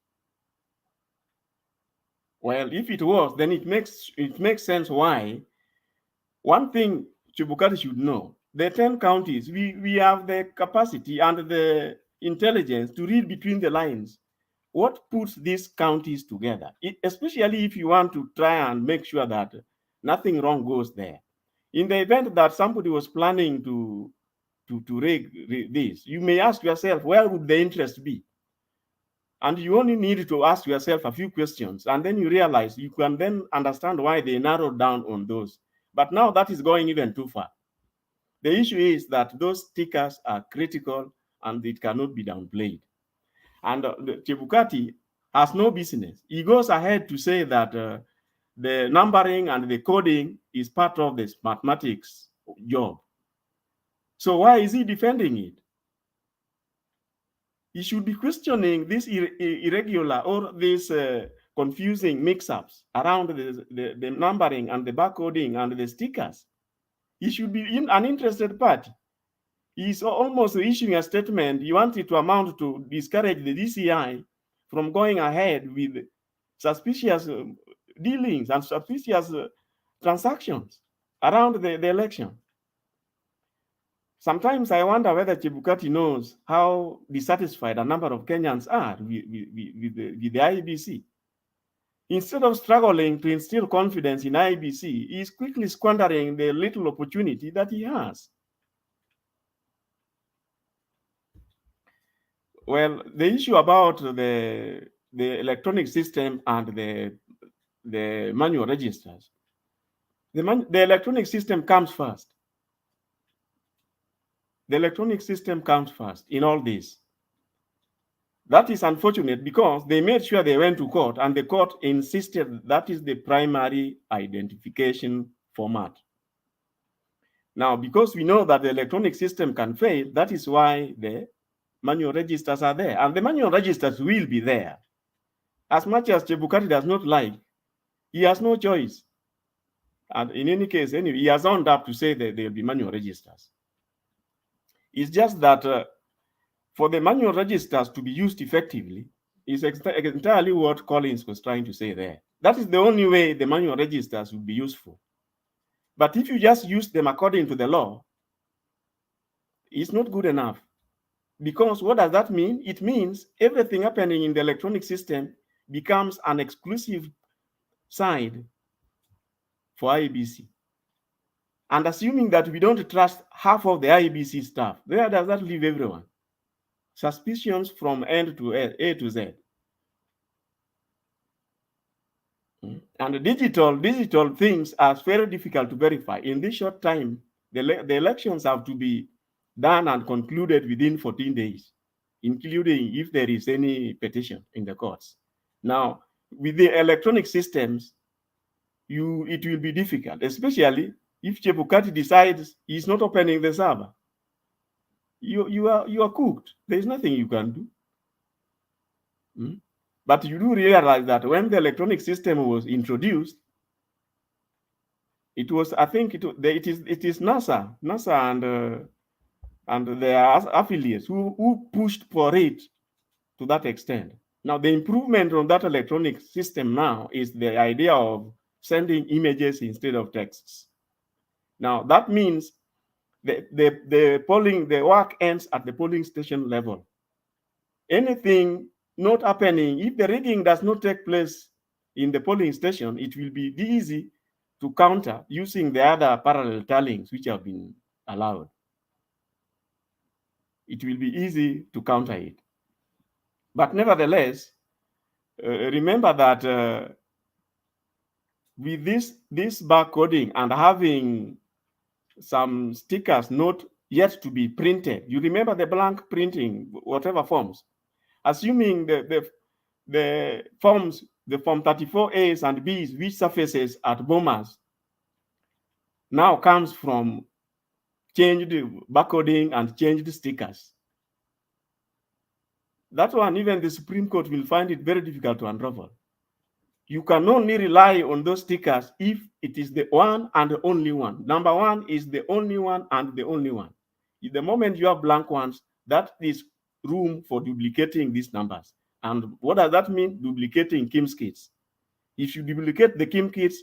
Well, if it was, then it makes sense why. One thing Chebukati should know, the 10 counties, we have the capacity and the intelligence to read between the lines. What puts these counties together, especially if you want to try and make sure that nothing wrong goes there. In the event that somebody was planning to rig this, you may ask yourself, where would the interest be? And you only need to ask yourself a few questions, and then you realize you can then understand why they narrowed down on those. But now that is going even too far. The issue is that those stickers are critical and it cannot be downplayed. And Chebukati has no business. He goes ahead to say that the numbering and the coding is part of this mathematics job. So why is he defending it? He should be questioning this irregular or this confusing mix-ups around the numbering and the barcoding and the stickers. He should be an interested party. He's almost issuing a statement. You want it to amount to discourage the DCI from going ahead with suspicious dealings and suspicious transactions around the election. Sometimes I wonder whether Chebukati knows how dissatisfied a number of Kenyans are with the IEBC. Instead of struggling to instill confidence in IEBC, he is quickly squandering the little opportunity that he has. Well, the issue about the electronic system and the manual registers, the electronic system comes first. The electronic system comes first in all this. That is unfortunate because they made sure they went to court and the court insisted that is the primary identification format. Now, because we know that the electronic system can fail, that is why the manual registers are there. And the manual registers will be there. As much as Chebukati does not like, he has no choice. And in any case, anyway, he has owned up to say that there will be manual registers. It's just that for the manual registers to be used effectively is entirely what Collins was trying to say there. That is the only way the manual registers will be useful. But if you just use them according to the law, it's not good enough. Because what does that mean? It means everything happening in the electronic system becomes an exclusive side for IEBC. And assuming that we don't trust half of the IEBC staff, where does that leave everyone? Suspicions from end to A to Z. And digital things are very difficult to verify. In this short time, the elections have to be done and concluded within 14 days, including if there is any petition in the courts. Now, with the electronic systems, it will be difficult, especially if Chebukati decides he's not opening the server. You are cooked. There's nothing you can do. But you do realize that when the electronic system was introduced, it was, I think it is NASA and their affiliates who pushed for it to that extent. Now, the improvement on that electronic system now is the idea of sending images instead of texts. Now, that means the work ends at the polling station level. Anything not happening, if the rigging does not take place in the polling station, it will be easy to counter using the other parallel tallings which have been allowed. It will be easy to counter it. But nevertheless, remember that with this barcoding and having some stickers not yet to be printed, you remember the blank printing, whatever forms, assuming the forms, the form 34As and Bs, which surfaces at bombers, now comes from changed barcoding and changed stickers. That one, even the Supreme Court will find it very difficult to unravel. You can only rely on those stickers if it is the one and the only one. Number one is the only one and the only one. In the moment you have blank ones, that is room for duplicating these numbers. And what does that mean? Duplicating Kim's kits. If you duplicate the Kim kits,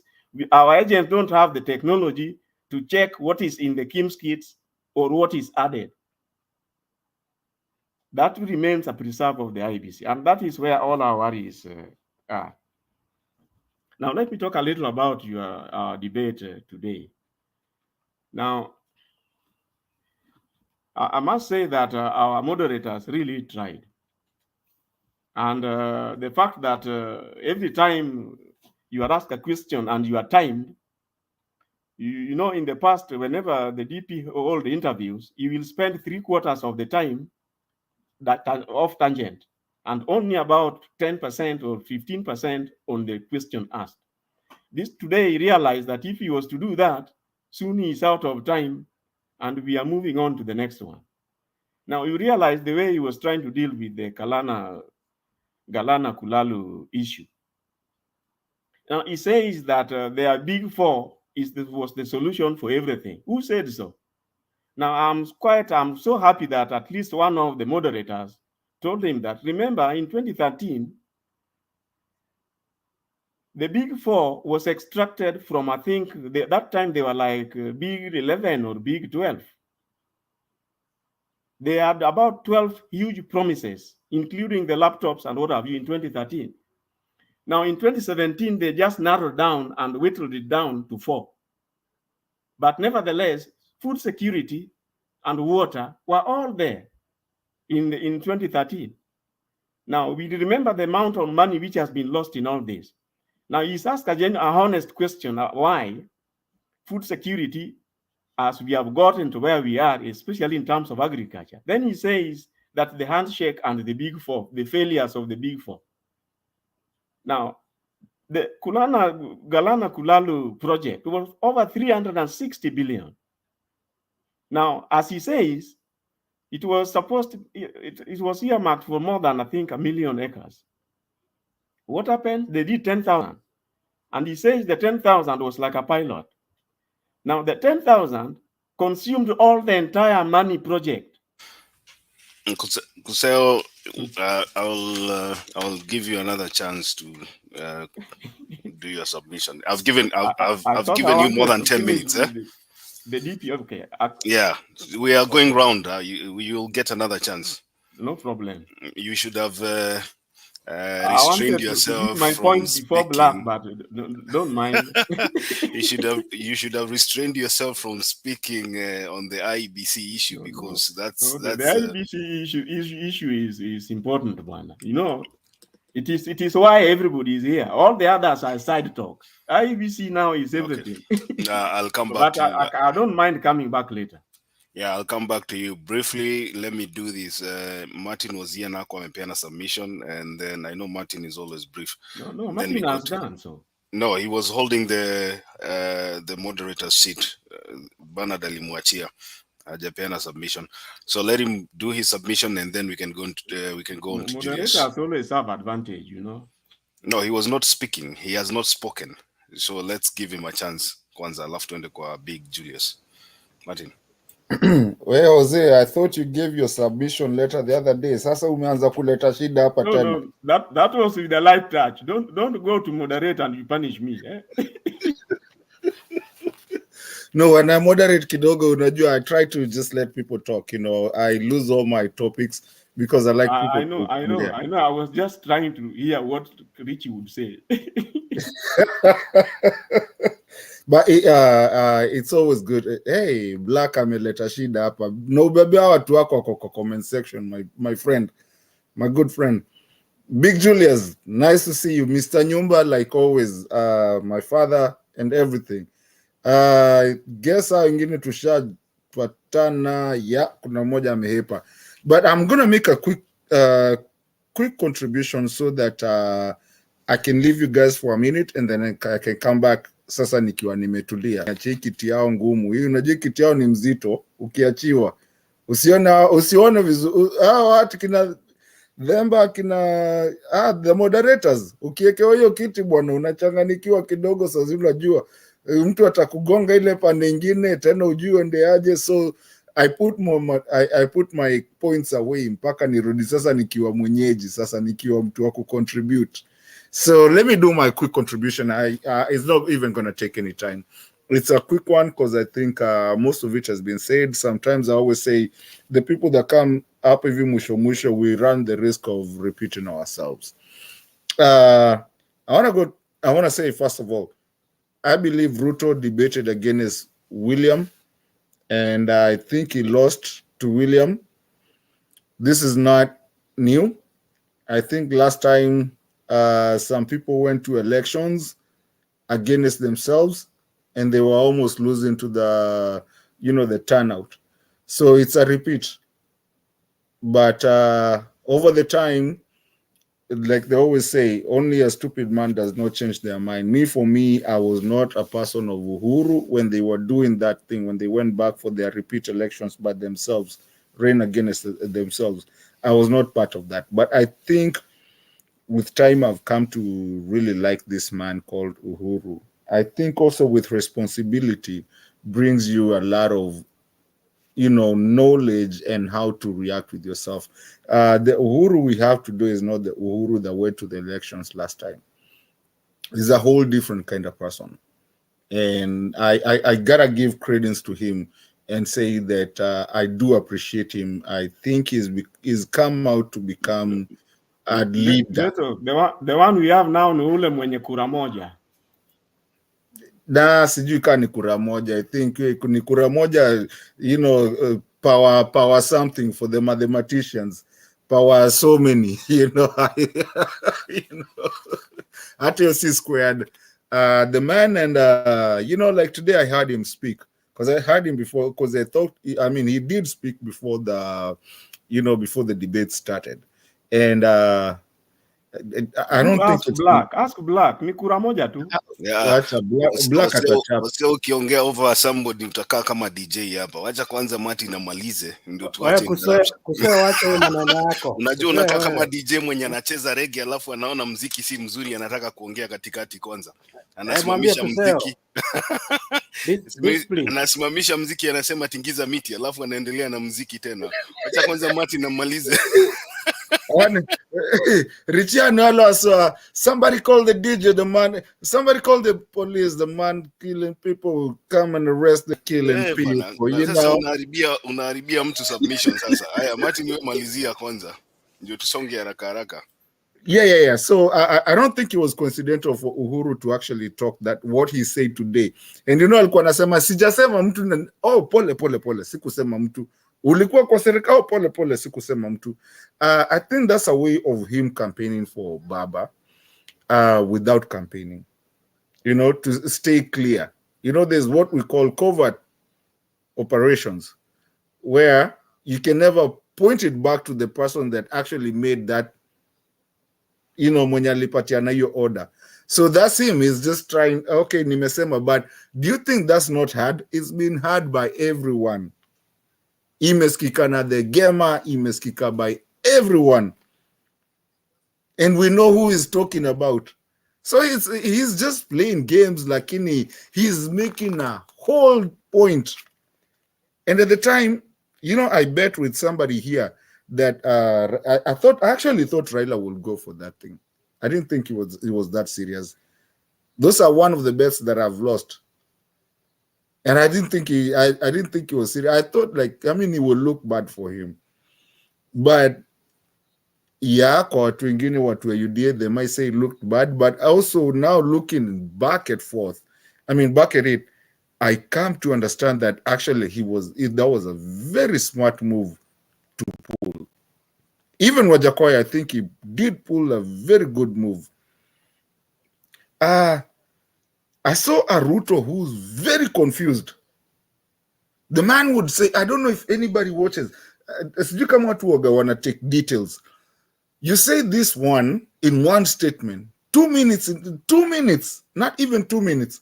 our agents don't have the technology to check what is in the Kim's kits or what is added. That remains a preserve of the IBC, and that is where all our worries are. Now, let me talk a little about our debate today. Now, I must say that our moderators really tried. And the fact that every time you are asked a question and you are timed, you know, in the past, whenever the DP hold the interviews, he will spend 3/4 of the time that off tangent, and only about 10% or 15% on the question asked. This today he realized that if he was to do that, soon he is out of time, and we are moving on to the next one. Now you realize the way he was trying to deal with the Galana Kulalu issue. Now he says that their big four was the solution for everything. Who said so? Now I'm so happy that at least one of the moderators told him that, remember, in 2013, the big four was extracted from, I think, that time they were like big 11 or big 12. They had about 12 huge promises, including the laptops and what have you, in 2013. Now in 2017, they just narrowed down and whittled it down to 4. But nevertheless, food security and water were all there in 2013. Now, we remember the amount of money which has been lost in all this. Now, he's asked again a honest question, why food security, as we have gotten to where we are, especially in terms of agriculture. Then he says that the handshake and the big four, the failures of the big four. Now, the Galana Kulalu project was over 360 billion. Now, as he says, it was supposed to, it was earmarked for more than, I think, 1 million acres. What happened? They did 10,000. And he says the 10,000 was like a pilot. Now, the 10,000 consumed all the entire money project. Kuseo, I'll give you another chance to do your submission. I've given you more than 10 minutes. The DP, okay. Yeah, we are going round. You'll get another chance. No problem. You should have restrained yourself my from point speaking. before Black, but don't mind. you should have restrained yourself from speaking on the IBC issue, because that's the IBC issue is important one. You know, it is why everybody is here. All the others are side talks. IBC now is everything. Okay. I'll come back to you. I don't mind coming back later. Yeah, I'll come back to you briefly. Let me do this. Martin was here now, amepeana submission, and then I know Martin is always brief. No, Martin has done so. No, he was holding the moderator's seat. Bernard alimwachia hajapeana submission, so let him do his submission, and then we can go on to Julius. Moderators always have advantage, you know. No, he was not speaking. He has not spoken. So let's give him a chance. Kwanza alafu tuende kwa Big Julius. Martin. Well, Jose, I thought you gave your submission letter the other day. Sasa umeanza kuleta shida hapa tena. No, that was with a light touch. Don't go to moderate and you punish me. No, when I moderate kidogo, unajua, I try to just let people talk. You know, I lose all my topics because I like people. I know. I was just trying to hear what Richie would say. But it's always good. Hey, Black ameleta shida hapa. No, baby, watu wako kwa comment section, my friend, my good friend. Big Julius, nice to see you. Mr. Nyumba, like always, my father and everything. Guess how ingine tushapatana, yeah, kuna moja amehepa. But I'm going to make a quick contribution so that I can leave you guys for a minute, and then I can come back sasa nikiwa nimetulia. Achie kiti yao ngumu. Hii unajua kiti yao ni mzito, ukiachiwa. Usione vizuri. Watu kina Themba kina the moderators. Ukiekewa hiyo kiti bwana, unachanganikiwa kidogo, sasa unajua mtu atakugonga ile pande nyingine tena ujue ndeaje. So I put my points away mpaka nirudi sasa nikiwa mwenyeji, sasa nikiwa mtu wa kucontribute. So let me do my quick contribution. It's not even going to take any time. It's a quick one because I think most of it has been said. Sometimes I always say the people that come up even musho, we run the risk of repeating ourselves. I want to say, first of all, I believe Ruto debated against William, and I think he lost to William. This is not new. I think last time some people went to elections against themselves, and they were almost losing to the, the turnout. So it's a repeat. But over the time, like they always say, only a stupid man does not change their mind. For me, I was not a person of Uhuru when they were doing that thing, when they went back for their repeat elections by themselves, ran against themselves. I was not part of that. But I think with time, I've come to really like this man called Uhuru. I think also with responsibility brings you a lot of knowledge and how to react with yourself. The Uhuru we have to do is not the Uhuru that went to the elections last time. He's a whole different kind of person. And I gotta give credence to him and say that I do appreciate him. I think he's come out to become a leader. The one we have now ni ule mwenye kura moja. Na sijui ka ni kura moja. I think ni kura moja, power something for the mathematicians. Power so many, at C squared. The man, and like today I heard him speak, because I heard him before, because I thought, he did speak before before the debate started. And I don't think it's ask Black ni kura moja tu. Wacha Black atachapa. Wasio ukiongea over somebody utakaa kama DJ hapa. Wacha kwanza Martin amalize ndio tuache wacha maneno yako. Unajua unakaa kama DJ mwenye anacheza reggae alafu anaona mziki si mzuri, anataka kuongea katikati kwanza. Anasimamisha mziki. Anasimamisha mziki, anasema tingiza miti, alafu anaendelea na mziki tena. Wacha kwanza Martin amalize. Somebody call the DJ, the man. Somebody call the police, the man killing people will come and arrest the killing people. Sasa unaharibia mtu submission sasa. Haya, Martin wewe malizia kwanza. Ndio tusonge haraka haraka. Yeah. So I don't think it was coincidental for Uhuru to actually talk what he said today. And alikuwa anasema sijasema mtu pole sikusema mtu. Ulikuwa kwa serikali pole sikusema mtu. I think that's a way of him campaigning for Baba without campaigning. To stay clear. There's what we call covert operations, where you can never point it back to the person that actually made that, mwenye alipatiana hiyo order. So that's him. He's just trying, okay, nimesema, but do you think that's not hard? It's been hard by everyone. Imeskika na the gamer, imeskika by everyone. And we know who he's talking about. So he's just playing games, lakini he's making a whole point. And at the time, I bet with somebody here that I actually thought Raila would go for that thing. I didn't think it was that serious. Those are one of the bets that I've lost. And I didn't think he was serious. I thought it would look bad for him. But yeah, kwa watu wengine watu wa UDA, they might say it looked bad, but also now looking back at it, I come to understand that actually that was a very smart move to pull. Even Wajakoya, I think he did pull a very good move. I saw a Ruto who's very confused. The man would say, I don't know if anybody watches. Sijui kama watu waga wanna take details. You say this one in one statement, 2 minutes, not even 2 minutes.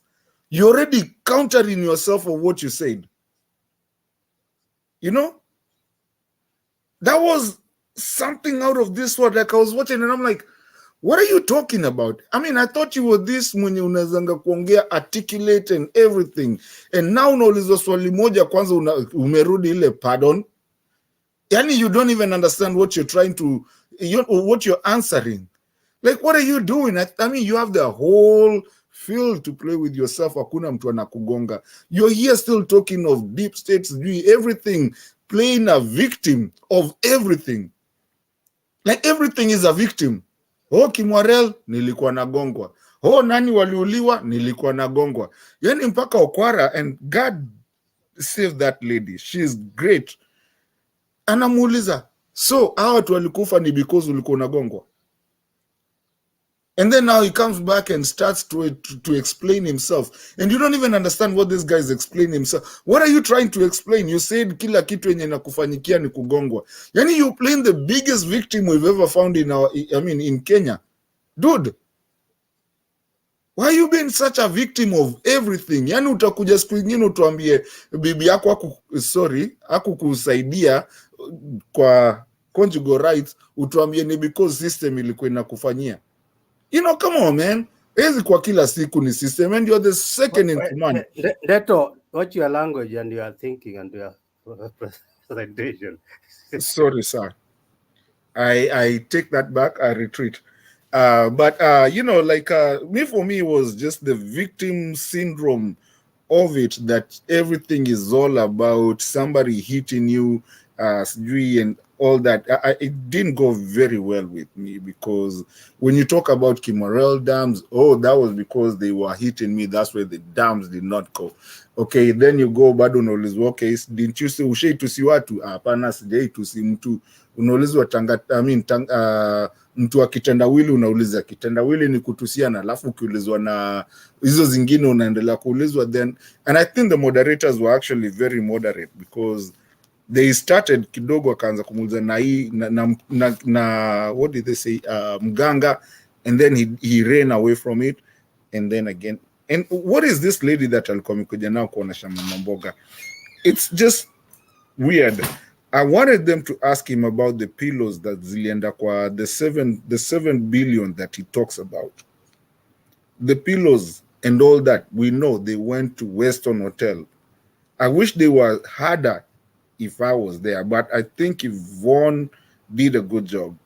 You're already countering yourself of what you said. That was something out of this world. Like I was watching and I'm like, what are you talking about? I thought you were this mwenye unazanga kuongea, articulate and everything. And now unauliza swali moja kwanza umerudi ile pardon. Yani you don't even understand what you're trying to, what you're answering. Like, what are you doing? You have the whole field to play with yourself. Hakuna mtu anakugonga. You're here still talking of deep states, everything, playing a victim of everything. Like everything is a victim. Kimwarel, nilikuwa nagongwa. Nani waliuliwa, nilikuwa nagongwa. Yani mpaka Okwara, and God save that lady. She's great. Anamuuliza, so hawa watu walikufa ni because ulikuwa nagongwa. And then now he comes back and starts to explain himself. And you don't even understand what this guy is explaining himself. What are you trying to explain? You said kila kitu yenye nakufanyikia ni kugongwa. Yani you're playing the biggest victim we've ever found in Kenya. Dude, why you being such a victim of everything? Yani utakuja siku nyingine utuambie bibi yako hakukusaidia kwa conjugal rights, utuambie ni because system ilikuwa inakufanyia. You know, come on, man. Ezi kwa kila siku ni system and you're the second in command. Leto, watch your language and your thinking and your presentation. Sorry, sir. I take that back. I retreat. But you know, like for me, it was just the victim syndrome of it, that everything is all about somebody hitting you, and all that. It didn't go very well with me, because when you talk about Kimorel dams, oh, that was because they were hitting me. That's why the dams did not go. Okay, then you go bado unaulizwa, okay, didn't you say ushaitusi watu? Hapana, sijaitusi mtu. Unaulizwa mtu wa kitendawili, unauliza kitendawili ni kutusiana, alafu ukiulizwa na hizo zingine unaendelea kuulizwa. Then, and I think the moderators were actually very moderate, because they started kidogo akaanza kumuuliza na what did they say, mganga, and then he ran away from it, and then again. And what is this lady that alikuwa amekuja nao kuonesha mama mboga? It's just weird. I wanted them to ask him about the pillows that zilienda kwa the 7 billion that he talks about. The pillows and all that, we know they went to Weston Hotel. I wish they were harder if I was there, but I think Yvonne did a good job.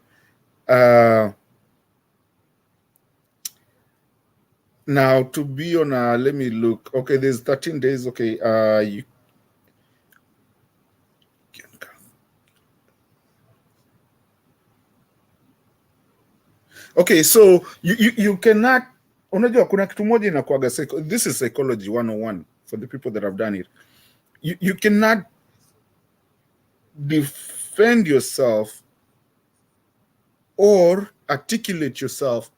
Now, to be on let me look. Okay, there's 13 days. Okay, okay, so you cannot. Unajua kuna kitu moja inakuaga, this is psychology 101 for the people that have done it. You cannot defend yourself or articulate yourself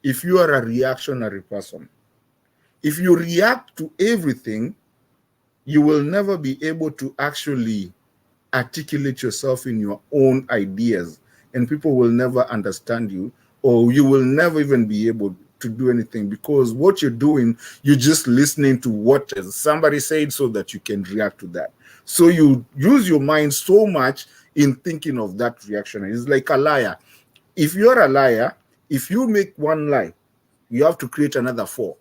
if you are a reactionary person. If you react to everything, you will never be able to actually articulate yourself in your own ideas, and people will never understand you, or you will never even be able to do anything, because what you're doing, you're just listening to what somebody said so that you can react to that. So you use your mind so much in thinking of that reaction. It's like a liar. If you're a liar, if you make one lie, you have to create another 4,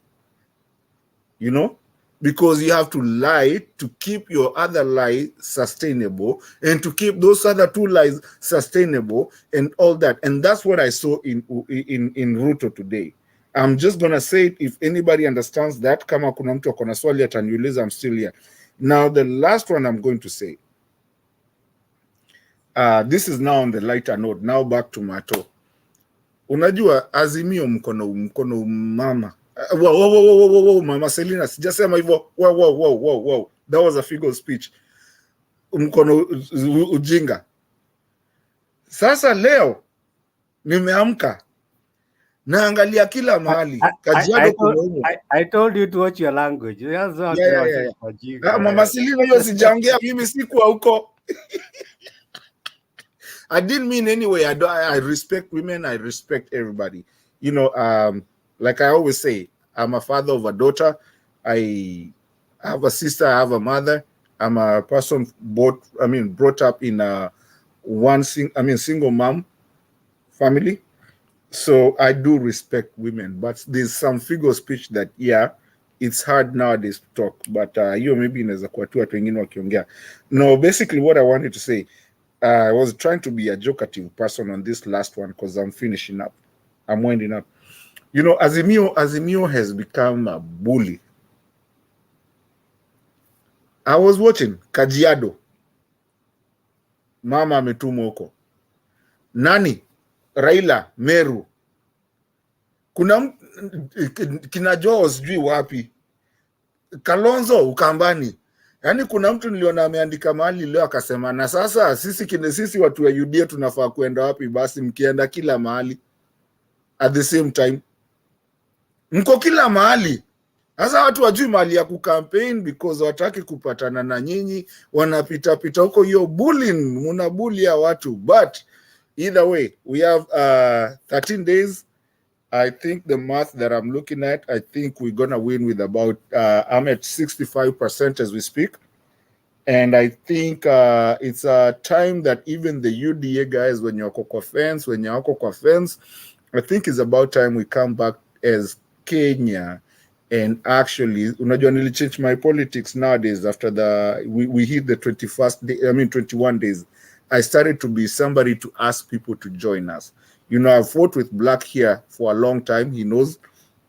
you know, because you have to lie to keep your other lie sustainable, and to keep those other 2 lies sustainable, and all that. And that's what I saw in Ruto today. I'm just gonna say it. If anybody understands that, kama kuna mtu akona swali ataniuliza, I'm still here. Now the last one I'm going to say, this is now on the lighter note. Now back to Mato. Unajua Azimio mkono mama. Whoa, Mama Selina, sijasema hivyo. Whoa. That was a figure of speech. Mkono ujinga. Sasa leo nimeamka naangalia kila mahali. Kajiado I told you to watch your language. That's not yeah. Mama Selina, hiyo sijaongea mimi, sikuwa huko. I didn't mean anyway. I respect women. I respect everybody. You know, like I always say, I'm a father of a daughter. I have a sister. I have a mother. I'm a person brought up in a single mom family. So I do respect women. But there's some figure of speech that, yeah, it's hard nowadays to talk. But maybe inaweza kuwa tu watu wengine wakiongea. No, basically what I wanted to say, I was trying to be a jokative person on this last one because I'm finishing up. I'm winding up. You know, Azimio has become a bully. I was watching Kajiado. Mama ametumwa huko. Nani? Raila, Meru. Kuna kina Joe sijui wapi. Kalonzo Ukambani. Yaani kuna mtu niliona ameandika mahali leo akasema, na sasa sisi watu wa UDA tunafaa kuenda wapi? Basi mkienda kila mahali. at the same time. Mko kila mahali. Sasa watu wajui mahali ya kucampaign because wataki kupatana na nyinyi, wanapita pita huko, hiyo bullying, munabulia watu. But either way, we have 13 days. I think the math that I'm looking at, I think we're going to win with about, I'm at 65% as we speak. And I think it's a time that even the UDA guys, when you're kwa fence, I think it's about time we come back as Kenya. And actually, unajua nili change my politics nowadays after we hit the 21st day, 21 days. I started to be somebody to ask people to join us. You know, I've fought with Black here for a long time. He knows.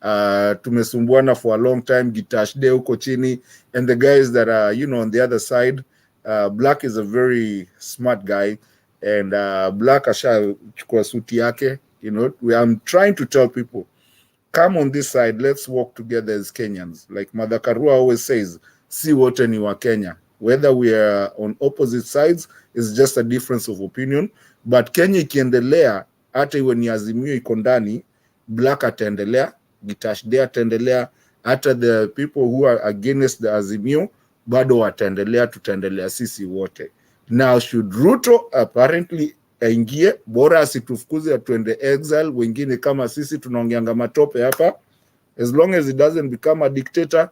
Tumesumbuana for a long time. Gitash de uko chini. And the guys that are, you know, on the other side, Black is a very smart guy. And Black asha chukua suti yake. You know, I'm trying to tell people, come on this side, let's work together as Kenyans. Like Mother Karua always says, si wote ni wa Kenya. Whether we are on opposite sides is just a difference of opinion. But Kenya ikiendelea, hata iwe ni Azimio iko ndani, Black ataendelea, Gitashde ataendelea, hata the people who are against the Azimio, bado wataendelea, tutaendelea sisi wote. Now, should Ruto apparently aingie, bora asitufukuze atuende exile, wengine kama sisi tunaongeanga matope hapa, as long as he doesn't become a dictator,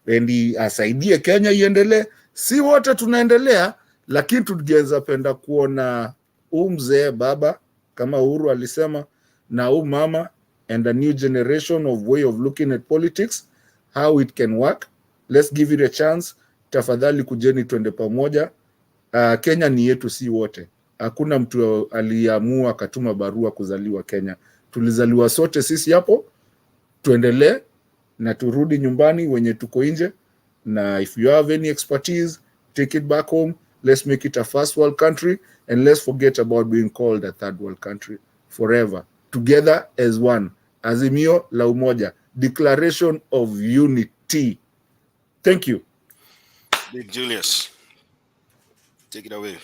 and asaidie Kenya iendelee, si wote tunaendelea, lakini tungeweza penda kuona mzee baba, kama Uhuru alisema, na mama, and a new generation of way of looking at politics, how it can work. Let's give it a chance. Tafadhali kujeni tuende pamoja. Kenya ni yetu si wote. Hakuna mtu aliamua akatuma barua kuzaliwa Kenya. Tulizaliwa sote sisi hapo. Tuendelee na turudi nyumbani wenye tuko nje. Na if you have any expertise, take it back home. Let's make it a first world country, and let's forget about being called a third world country forever. Together as one. Azimio la Umoja. Declaration of Unity. Thank you. Big Julius, take it away.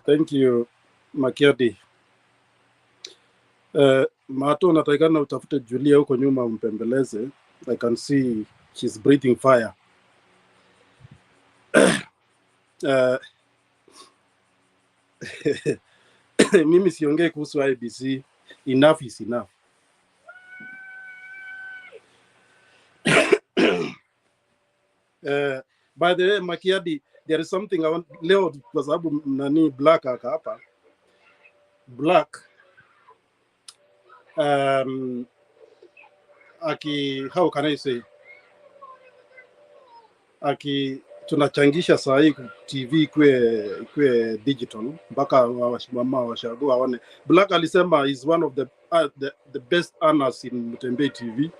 Thank you, Makiadi. Mato natakana utafute Julia huko nyuma umpembeleze. I can see she's breathing fire. Mimi siongee kuhusu IBC. Enough is enough. By the way, Makiadi, there is something I want leo kwa sababu nani Black aka hapa. Black how can I say, tunachangisha saa hii TV kwe digital mpaka mama washago waone. Black alisema is one of the best earners in Mutembei TV.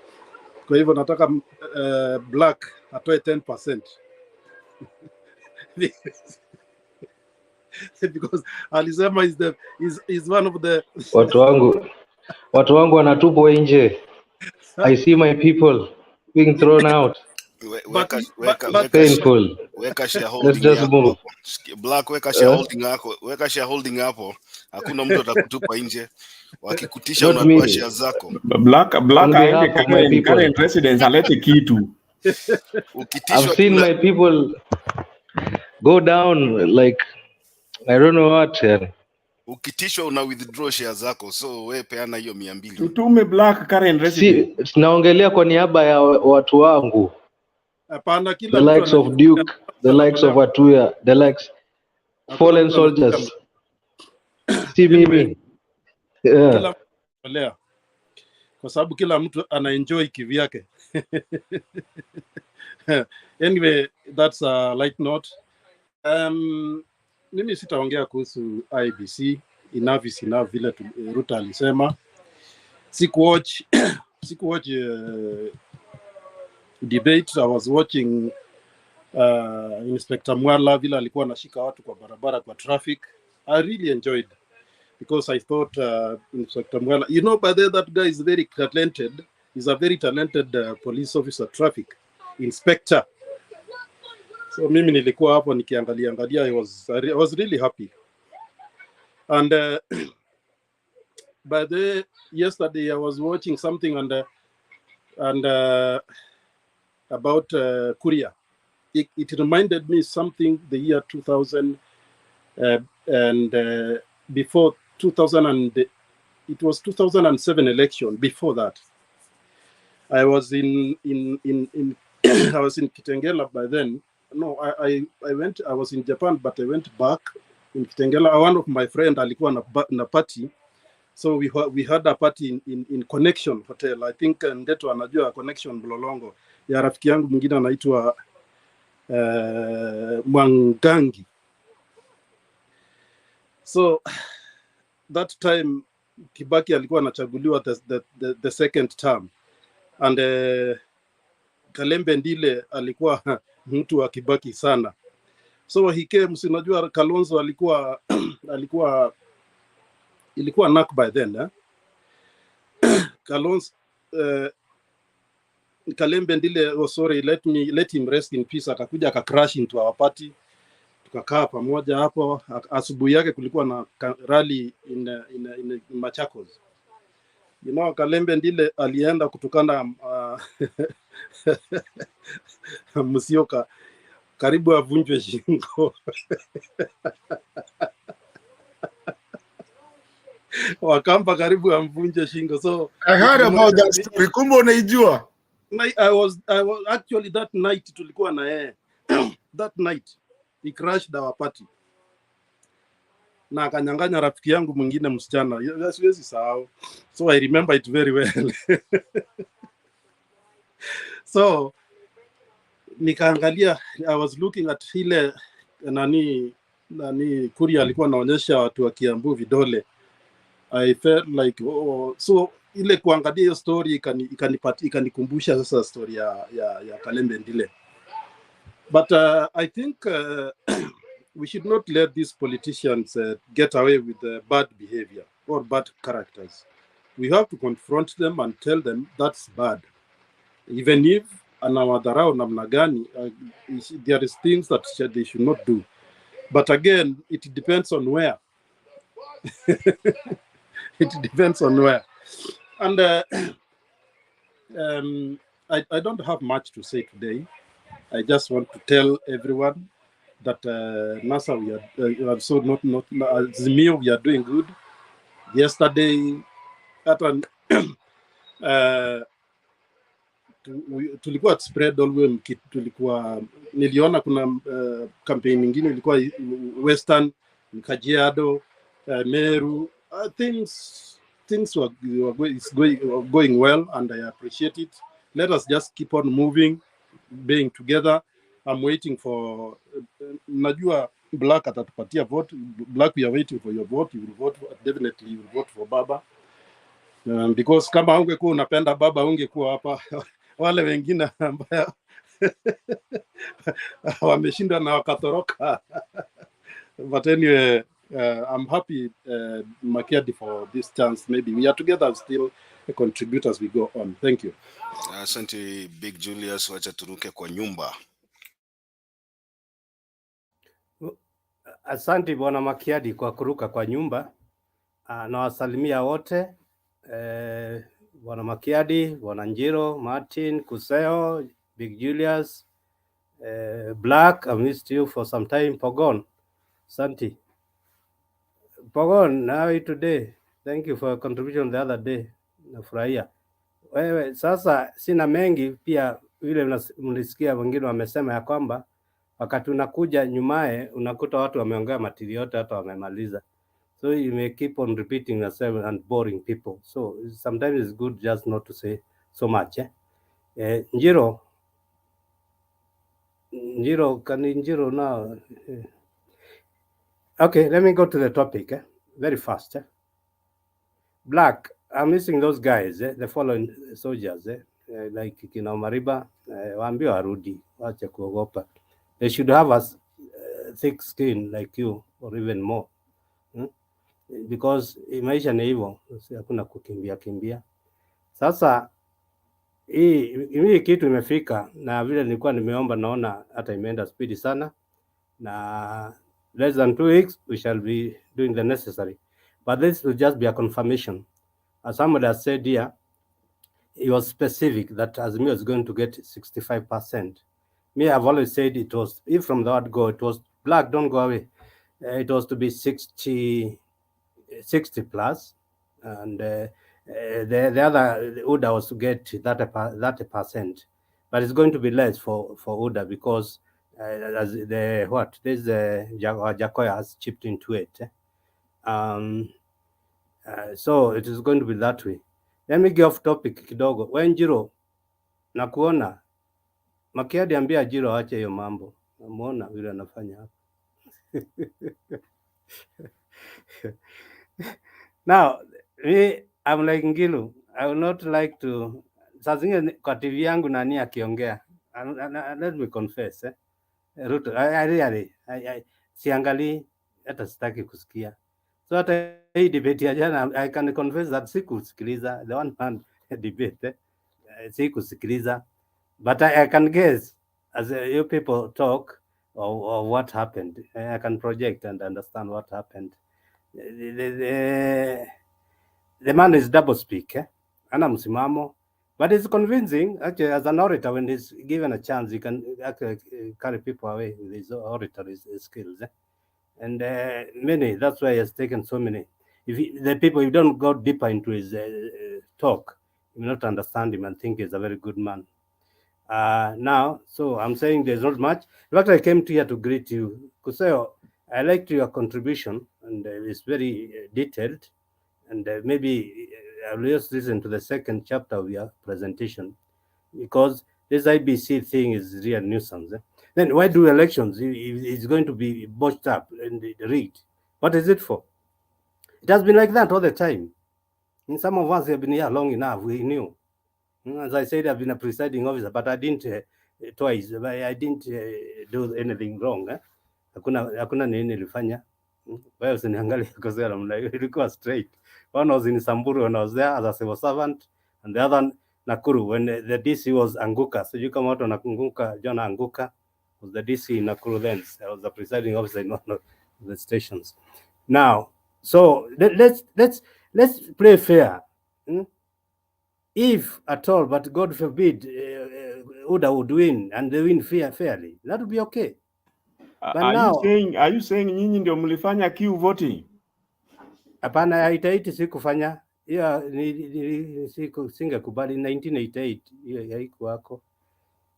Kwa hivyo nataka Black atoe 10%. Because alisema is one of the watu wangu wanatupwa nje. I see my people being thrown out. Painful. Let's just move. Black weka shareholding hapo. Hakuna mtu atakutupa nje. Wakikutisha unatoa share zako. Black aende kama in current residence alete kitu. I've seen my people go down like I don't know what. Ukitishwa una withdraw share zako, so wewe peana hiyo 200. Tutume Black current resident. Naongelea kwa niaba ya watu wangu. Hapana, kila the likes of Duke, the likes of Atuya, the likes fallen soldiers. Si mimi. Kila kwa sababu kila mtu ana enjoy kivyake. Anyway, that's a light note. Mimi sitaongea kuhusu IBC. Enough is enough, vile Ruto alisema. Sikuwatch debate. I was watching Inspector Mwala vile alikuwa anashika watu kwa barabara kwa traffic. I really enjoyed because I thought Inspector Mwala, you know, by the that guy is very talented. He's a very talented police officer, traffic inspector. So mimi nilikuwa hapo nikiangalia I was really happy. And by the way, yesterday I was watching something on the about Korea. It reminded me something the year 2000 and before 2000 and it was 2007 election. Before that, I was in I was in Kitengela by then. No, I went. I was in Japan, but I went back in Kitengela. One of my friend alikuwa na party, so we had a party in Connection Hotel. I think Ndeto anajua Connection Mlolongo ya rafiki yangu mwingine anaitwa Mwangangi. So that time Kibaki alikuwa anachaguliwa the second term, and Kalembe Ndile alikuwa mtu wa Kibaki sana. So he came, sinajua Kalonzo alikuwa ilikuwa knock by then Kalonzo Kalembe Ndile, oh sorry, let him rest in peace, akakuja akacrash into our party, tukakaa pamoja hapo. Asubuhi yake kulikuwa na rally in Machakos. You know, Kalembe Ndile alienda kutukana Musyoka, karibu avunjwe shingo. Wakamba karibu amvunje shingo. So I heard about that story. Kumbe unaijua? I was actually that night tulikuwa na yeye. That night he crashed our party. Na akanyang'anya rafiki yangu mwingine msichana. Siwezi sahau. So I remember it very well. So nikaangalia, I was looking at ile nani Kuria alikuwa anaonyesha watu wa Kiambu vidole. I felt like so ile kuangalia hiyo story ikanikumbusha sasa story ya Kalembe Ndile. But I think we should not let these politicians get away with bad behavior or bad characters. We have to confront them and tell them that's bad. Even if anawadharau namna gani, there is things that they should not do. But again, it depends on where. It depends on where. And I don't have much to say today. I just want to tell everyone that NASA, we are so not Zimio, we are doing good. Yesterday, tulikuwa spread all way, niliona kuna campaign nyingine ilikuwa Western, Kajiado, Meru. Things were going well, and I appreciate it. Let us just keep on moving, being together. I'm waiting for najua Black atatupatia vote. Black, we are waiting for your vote. You will vote, definitely you will vote for Baba, because kama ungekuwa unapenda Baba ungekuwa hapa. Wale wengine ambao wameshinda na wakatoroka. But anyway, I'm happy, Makiadi, for this chance. Maybe we are together still contribute as we go on. Thank you. Asante Big Julius, wacha turuke kwa nyumba. Asante Bwana Makiadi kwa kuruka kwa nyumba. Na wasalimia wote. Bwana Makiadi, Bwana Njiro, Martin, Kuseo, Big Julius, Black, I missed you for some time. Pogon, Santi. Pogon, how are you today? Thank you for your contribution the other day. Nafurahia. Wewe, sasa sina mengi, pia vile mlisikia wengine wamesema ya kwamba wakati unakuja nyumae unakuta watu wameongea matili yote hata wamemaliza. So you may keep on repeating yourself and boring people. So sometimes it's good just not to say so much. Njiro, Njiro now. Okay, let me go to the topic very fast. Black, I'm missing those guys, the following soldiers, like Kina Mariba, waambie warudi, wache kuogopa. They should have a thick skin like you, or even more. Because maisha ni hivyo, hakuna kukimbia. Sasa hii kitu imefika, na vile nilikuwa nimeomba, naona hata imeenda speed sana, na less than 2 weeks we shall be doing the necessary. But this will just be a confirmation. As somebody has said here, it was specific that Azimio is going to get 65%. Me, I've always said it was, if from the word go, it was black, don't go away. It was to be 60 plus, and the other UDA was to get 30%, but it's going to be less for UDA because as there's Jacoya has chipped into it. So it is going to be that way. Let me get off topic kidogo. Wenjiro, nakuona Makiadi, ambia Jiro ache hiyo mambo. Namuona vile anafanya hapa. Now, I'm like Ngilu. I would not like to. Saa zingine kwa TV yangu nani akiongea. Let me confess. Ruto, I siangalii, hata sitaki kusikia. So hata hii debate ya jana, I can confess that sikusikiliza. The one man debate. Sikusikiliza. But I can guess as you people talk or what happened. I can project and understand what happened. The man is double speak. Ana msimamo, but it's convincing. Actually, as an orator, when he's given a chance, he can actually carry people away with his oratory skills. And many, that's why he has taken so many. The people, if you don't go deeper into his talk, you will not understand him and think he's a very good man. Now, so I'm saying there's not much. In fact, I came to here to greet you. Kuseo, I liked your contribution, and it's very detailed. And maybe I'll just listen to the second chapter of your presentation, because this IBC thing is real nuisance. Then why do elections? It's going to be botched up and rigged. What is it for? It has been like that all the time. And some of us have been here long enough. We knew. As I said, I've been a presiding officer, but I didn't twice. I didn't do anything wrong. Hakuna nini nilifanya. Wewe usiniangalie kosea namna hiyo. Ilikuwa straight. One was in Samburu when I was there as a civil servant, and the other Nakuru when the DC was Anguka. So you come out on Anguka, John Anguka was the DC in Nakuru then. I was the presiding officer in one of the stations. Now, so let's play fair. If at all, but God forbid, UDA would win and they win fairly, that would be okay. But Are now, you saying nyinyi ndio mlifanya queue voting? Hapana, 88 sikufanya. Hiyo singekubali 1988 hiyo haikuwako.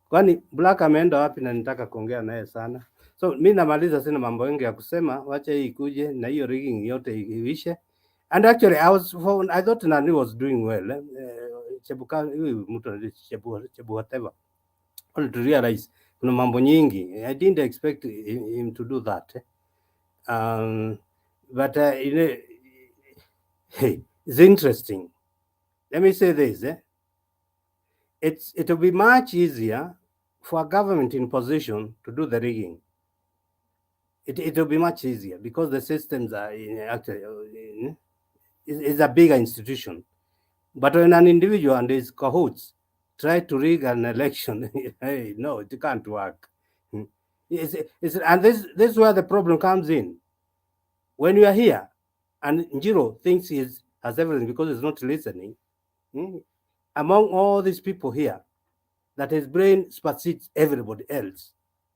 Kwani Black ameenda wapi na nitaka kuongea naye sana. So mimi namaliza, sina mambo mengi ya kusema, wacha hii ikuje na hiyo rigging yote iishe. And actually I thought Nani was doing well. Chebuka huyu mtu Chebu whatever. Only to realize kuna mambo nyingi. I didn't expect him to do that. But you know, it's interesting. Let me say this. It will be much easier for a government in position to do the rigging. It will be much easier because the systems are actually is a bigger institution. But when an individual and his cahoots try to rig an election, hey, no, it can't work. And this is where the problem comes in. When you are here and Njiro thinks he has everything because he's not listening, among all these people here, that his brain supersedes everybody else,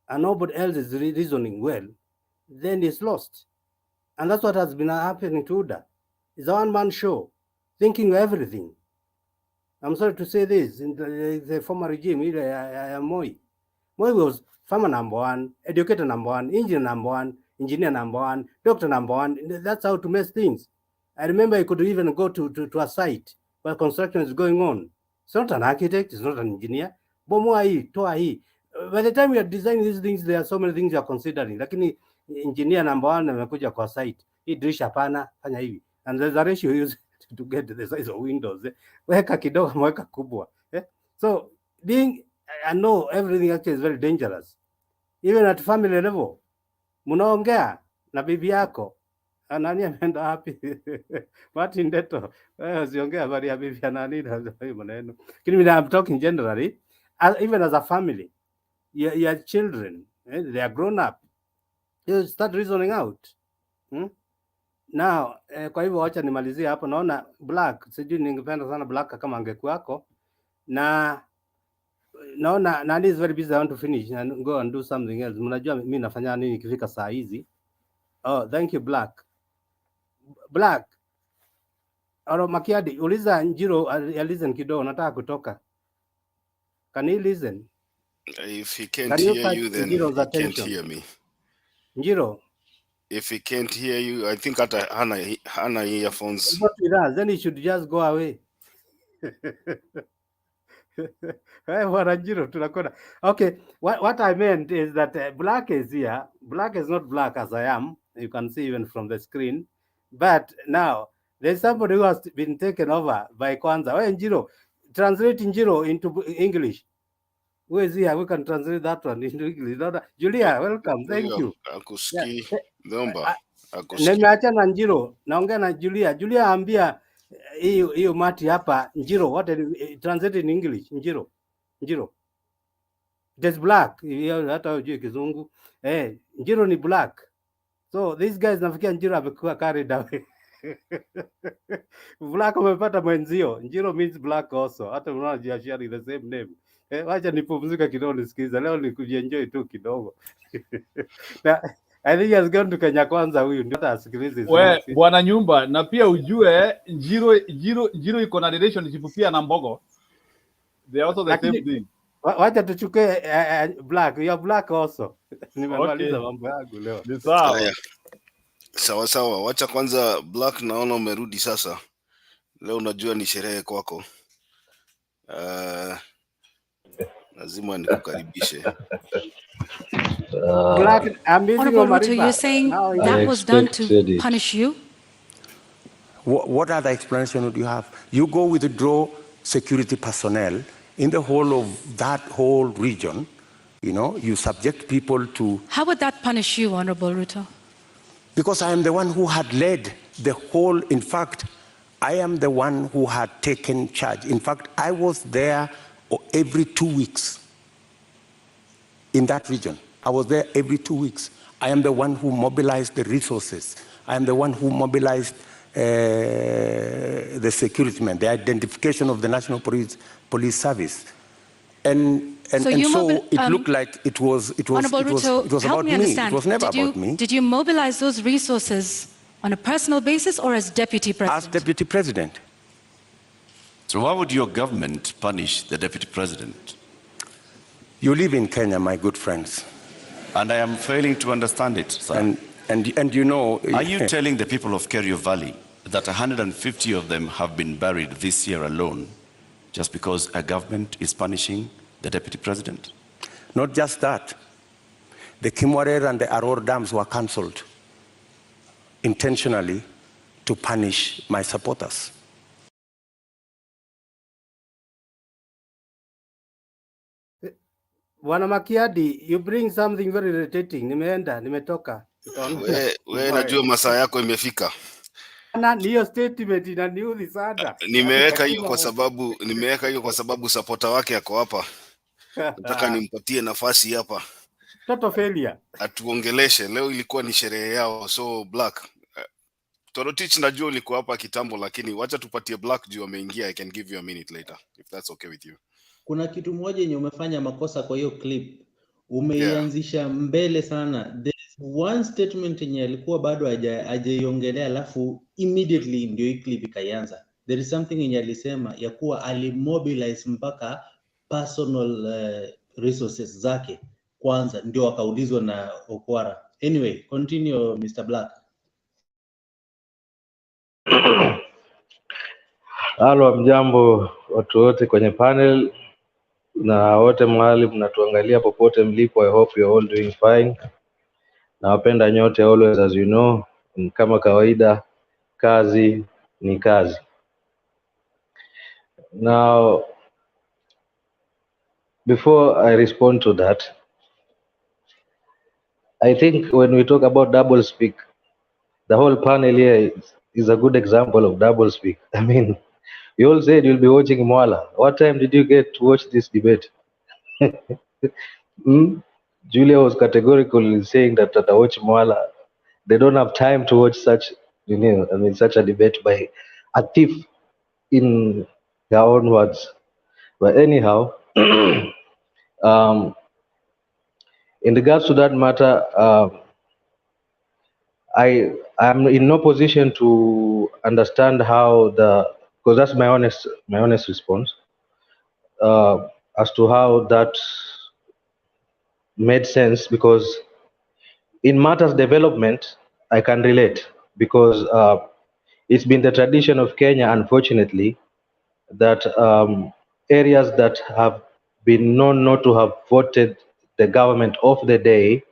and nobody else is reasoning well, then he's lost. And that's what has been happening to UDA. It's a one-man show, thinking of everything. I'm sorry to say this, in the former regime, Moi was farmer number one, educator number one, engineer number one, doctor number one. That's how to mess things. I remember he could even go to a site where construction is going on. It's not an architect, it's not an engineer. By the time you are designing these things, there are so many things you are considering. Lakini engineer number one amekuja kwa site. Hii dirisha hapana, fanya hivi. And there's a ratio used to get the size of windows. Weka kidogo, mweka kubwa. So I know everything actually is very dangerous. Even at family level, munaongea na bibi yako, nani ameenda wapi? Martin Deto, usiongea habari ya bibi ya nani na hiyo maneno. Lakini I'm talking generally, even as a family, your children, they are grown up. You start reasoning out. Now, kwa hivyo wacha nimalizie hapo. Naona Black, sijui ningependa sana Black kama angekuwako. Na naona Nandi is very busy, I want to finish and go and do something else. Mnajua mimi nafanya nini ikifika saa hizi. Oh, thank you Black. Black. Aro Makiadi, uliza Njiro listen kidogo, nataka kutoka. Can you listen? If he can't Can you hear catch you, then Njiro's he can't attention? hear me. Njiro. If he can't hear you, I think hata hana earphones. What he does, then he should just go away. Okay, what I meant is that Black is here. Black is not black as I am. You can see even from the screen. But now there's somebody who has been taken over by Kwanza. Oh, Njiro, translate Njiro into English. Who is here? We can translate that one into English. Julia, welcome. Thank you. Akuski, Domba. Akuski. Nimeacha na Njiro. Naongea na Julia. Julia ambia hiyo mati hapa Njiro. What translate in English? Njiro. It is black. Hata hujui kizungu. Njiro ni black. So these guys nafikia Njiro amekuwa carried away. Black umepata mwenzio. Njiro means black also. Hata unaona sharing the same name. Wacha nipumzika kidogo nisikiza. Leo ni kujienjoy tu kidogo. I think he has gone to Kenya Kwanza huyu ndio atasikilize. Bwana nyumba, na pia ujue Njiro iko na relationship pia na Mbogo. They are also the same thing. Wacha tuchukue Black. You are black also. Nimemaliza mambo yangu leo. Ni sawa. Sawa sawa. Wacha kwanza Black, naona umerudi sasa. Leo unajua ni sherehe kwako. Lazima nikukaribishe. Black, Honorable Ruto, you're saying that was done to punish you? What other explanation would you have? You go withdraw security personnel in the whole of that whole region, you subject people to... How would that punish you, Honorable Ruto? Because I am the one who had led the whole, in fact, I am the one who had taken charge. In fact, I was there every 2 weeks in that region. I was there every 2 weeks. I am the one who mobilized the resources. I am the one who mobilized the security men, the identification of the National Police Service. And so it looked like it was about me. It was never about me. Did you mobilize those resources on a personal basis or as Deputy President? As Deputy President. So why would your government punish the Deputy President? You live in Kenya, my good friends. And I am failing to understand it, sir. And you know... Are you telling the people of Kerio Valley that 150 of them have been buried this year alone just because a government is punishing the Deputy President? Not just that. The Kimwarer and the Aror dams were cancelled intentionally to punish my supporters. Bwana Makiadi, you bring something very irritating. Nimetoka. We najua masaa yako imefika. Niyo statement inaniudhi sana. Nimeweka hiyo kwa sababu supporter wake ako hapa. Nataka nimpatie nafasi hapa. Toto failure. Atuongeleshe. Leo ilikuwa ni sherehe yao. So Black, Torotich najua ulikuwa hapa kitambo, lakini wacha tupatie Black juu ameingia. I can give you a minute later if that's okay with you. Kuna kitu moja yenye umefanya makosa kwa hiyo clip. Umeianzisha mbele sana. There is one statement yenye alikuwa bado hajaiongelea, alafu immediately ndio hii clip ikaianza. There is something yenye alisema ya kuwa alimobilize mpaka personal resources zake kwanza ndio akaulizwa na Okwara. Anyway, continue Mr. Black. Halo, mjambo watu wote kwenye panel na wote mahali mnatuangalia popote mlipo. I hope you are all doing fine. Nawapenda nyote always, as you know. Kama kawaida, kazi ni kazi. Now, before I respond to that, I think when we talk about double speak, the whole panel here is a good example of double speak. I mean, you all said you'll be watching Mwala. What time did you get to watch this debate? Julia was categorical in saying that watch Mwala. They don't have time to watch such such a debate by a thief in their own words. But anyhow, in regards to that matter, I am in no position to understand how because that's my honest response as to how that made sense, because in matters development I can relate, because it's been the tradition of Kenya, unfortunately, that areas that have been known not to have voted the government of the day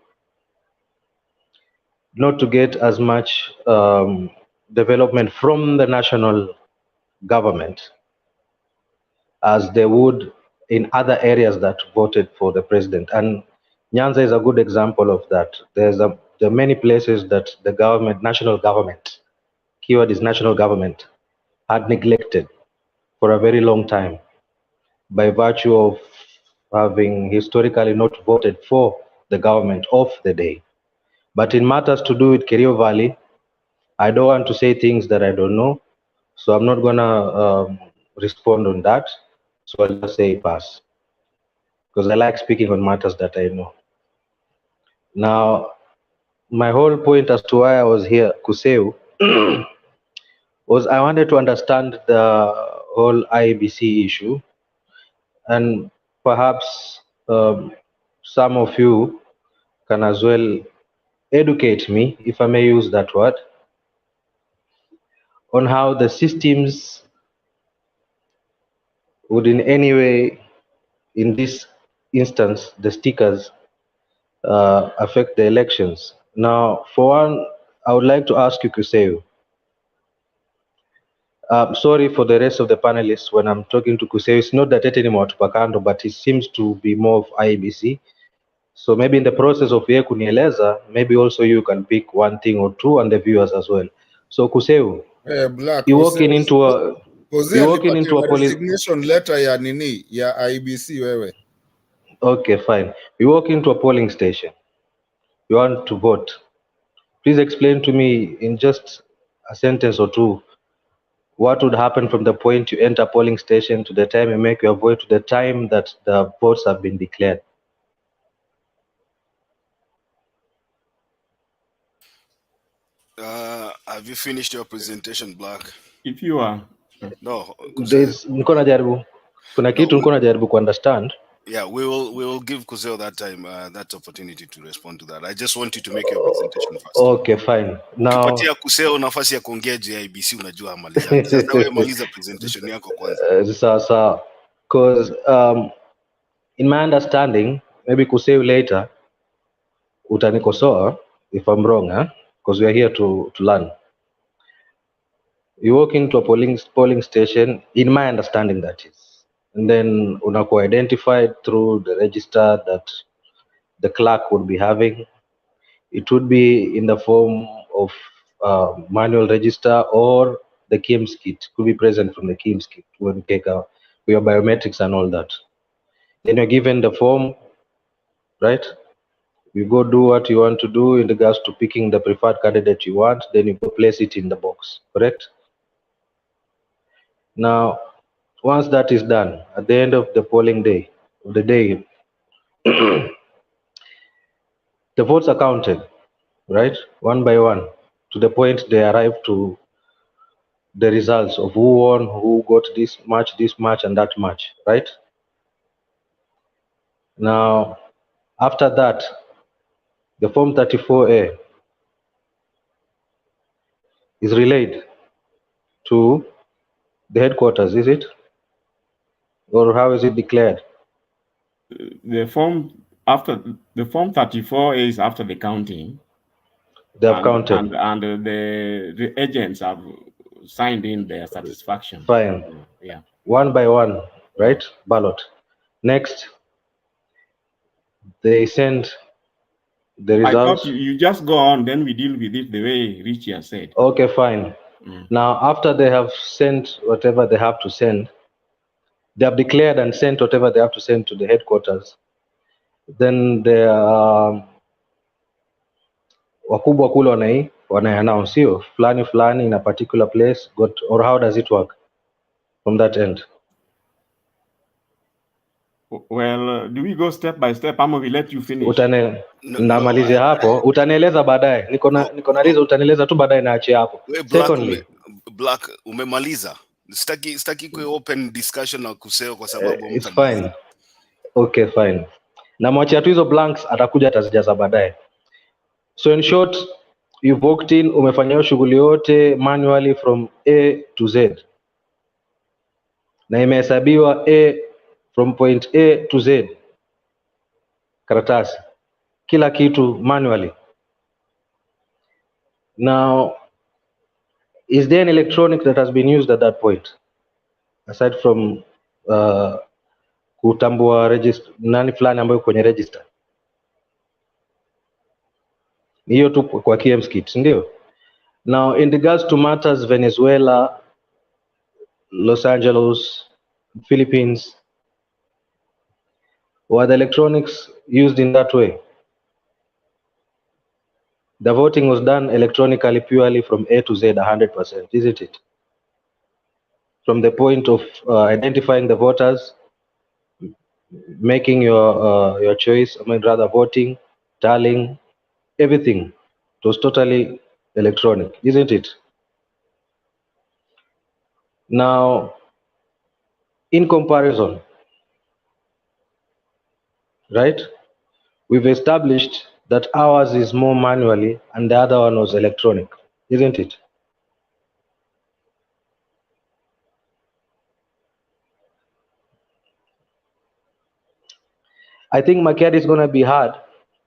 not to get as much development from the national government as they would in other areas that voted for the president. And Nyanza is a good example of that. There are many places that the government, national government, keyword is national government, had neglected for a very long time by virtue of having historically not voted for the government of the day. But in matters to do with Kerio Valley, I don't want to say things that I don't know, so I'm not gonna respond on that. So I'll just say pass, because I like speaking on matters that I know. Now, my whole point as to why I was here, Kuseu, was I wanted to understand the whole IBC issue, and perhaps some of you can as well educate me, if I may use that word, on how the systems would in any way, in this instance, the stickers, affect the elections. Now, for one, I would like to ask you, Kuseu, sorry for the rest of the panelists when I'm talking to Kuseu, it's not that anymore to Pakando, but it seems to be more of IBC. So maybe in the process of ye kunieleza, maybe also you can pick one thing or two, and the viewers as well. So Kuseu, Black, you're walking into a police. resignation letter ya nini ya IBC wewe. Okay, fine. You walk into a polling station. You want to vote. Please explain to me in just a sentence or two what would happen from the point you enter a polling station to the time you make your vote to the time that the votes have been declared. Have you finished your presentation, Black? If you are. No. Niko najaribu. Kuna kitu niko najaribu ku understand. Yeah, we will give Kuzel that time, that opportunity to respond to that. I just want you to make your presentation first. Okay, fine. Now ukipatia Kuzel nafasi ya kuongea juu ya IBC unajua amaliza. Sasa wewe maliza presentation yako kwanza. Sasa, because in my understanding, maybe Kuzel later utanikosoa if I'm wrong, because we are here to learn. You walk into a polling station, in my understanding that is, and then unakuwa identified through the register that the clerk would be having. It would be in the form of manual register or the KIMS kit, could be present from the KIMS kit when you take out your biometrics and all that. Then you're given the form, right? You go do what you want to do in regards to picking the preferred candidate you want, then you go place it in the box, correct? Now, once that is done, at the end of the polling day, the votes are counted, right? One by one, to the point they arrive to the results of who won, who got this much, and that much, right? Now, after that, the Form 34A is relayed to the headquarters, is it? Or how is it declared? The form 34 is after the counting. They have counted. And the agents have signed in their satisfaction. Fine. Yeah. One by one, right? Ballot. Next, they send the results. I thought you just go on, then we deal with it the way Richie has said. Okay, fine. Now, after they have sent whatever they have to send, they have declared and sent whatever they have to send to the headquarters. Then the wakubwa kule wana-announce hiyo fulani in a particular place got, or how does it work from that end? Well, do we go step by step ama we let you finish? Namalizia hapo, utanieleza baadaye. Niko na reason, utanieleza tu baadaye, naachia hapo. Secondly, Black umemaliza. Sitaki kwa open discussion na kuseo kwa sababu it's fine. Okay, fine. Namwachia tu hizo blanks, atakuja atazijaza baadaye. So in short, you walked in, umefanya hiyo shughuli yote manually from A to Z. Na imehesabiwa from point A to Z. Karatasi. Kila kitu manually. Now, is there an electronic that has been used at that point? Aside from kutambua register, nani fulani ambayo kwenye register? Hiyo tu kwa KM's kit, ndio? Now, in regards to matters Venezuela, Los Angeles, Philippines, were the electronics used in that way? The voting was done electronically purely from A to Z, 100%, isn't it? From the point of identifying the voters, making your choice, I mean rather voting, tallying, everything. It was totally electronic, isn't it? Now, in comparison, right, we've established that ours is more manually and the other one was electronic, isn't it? I think Macchiato is going to be hard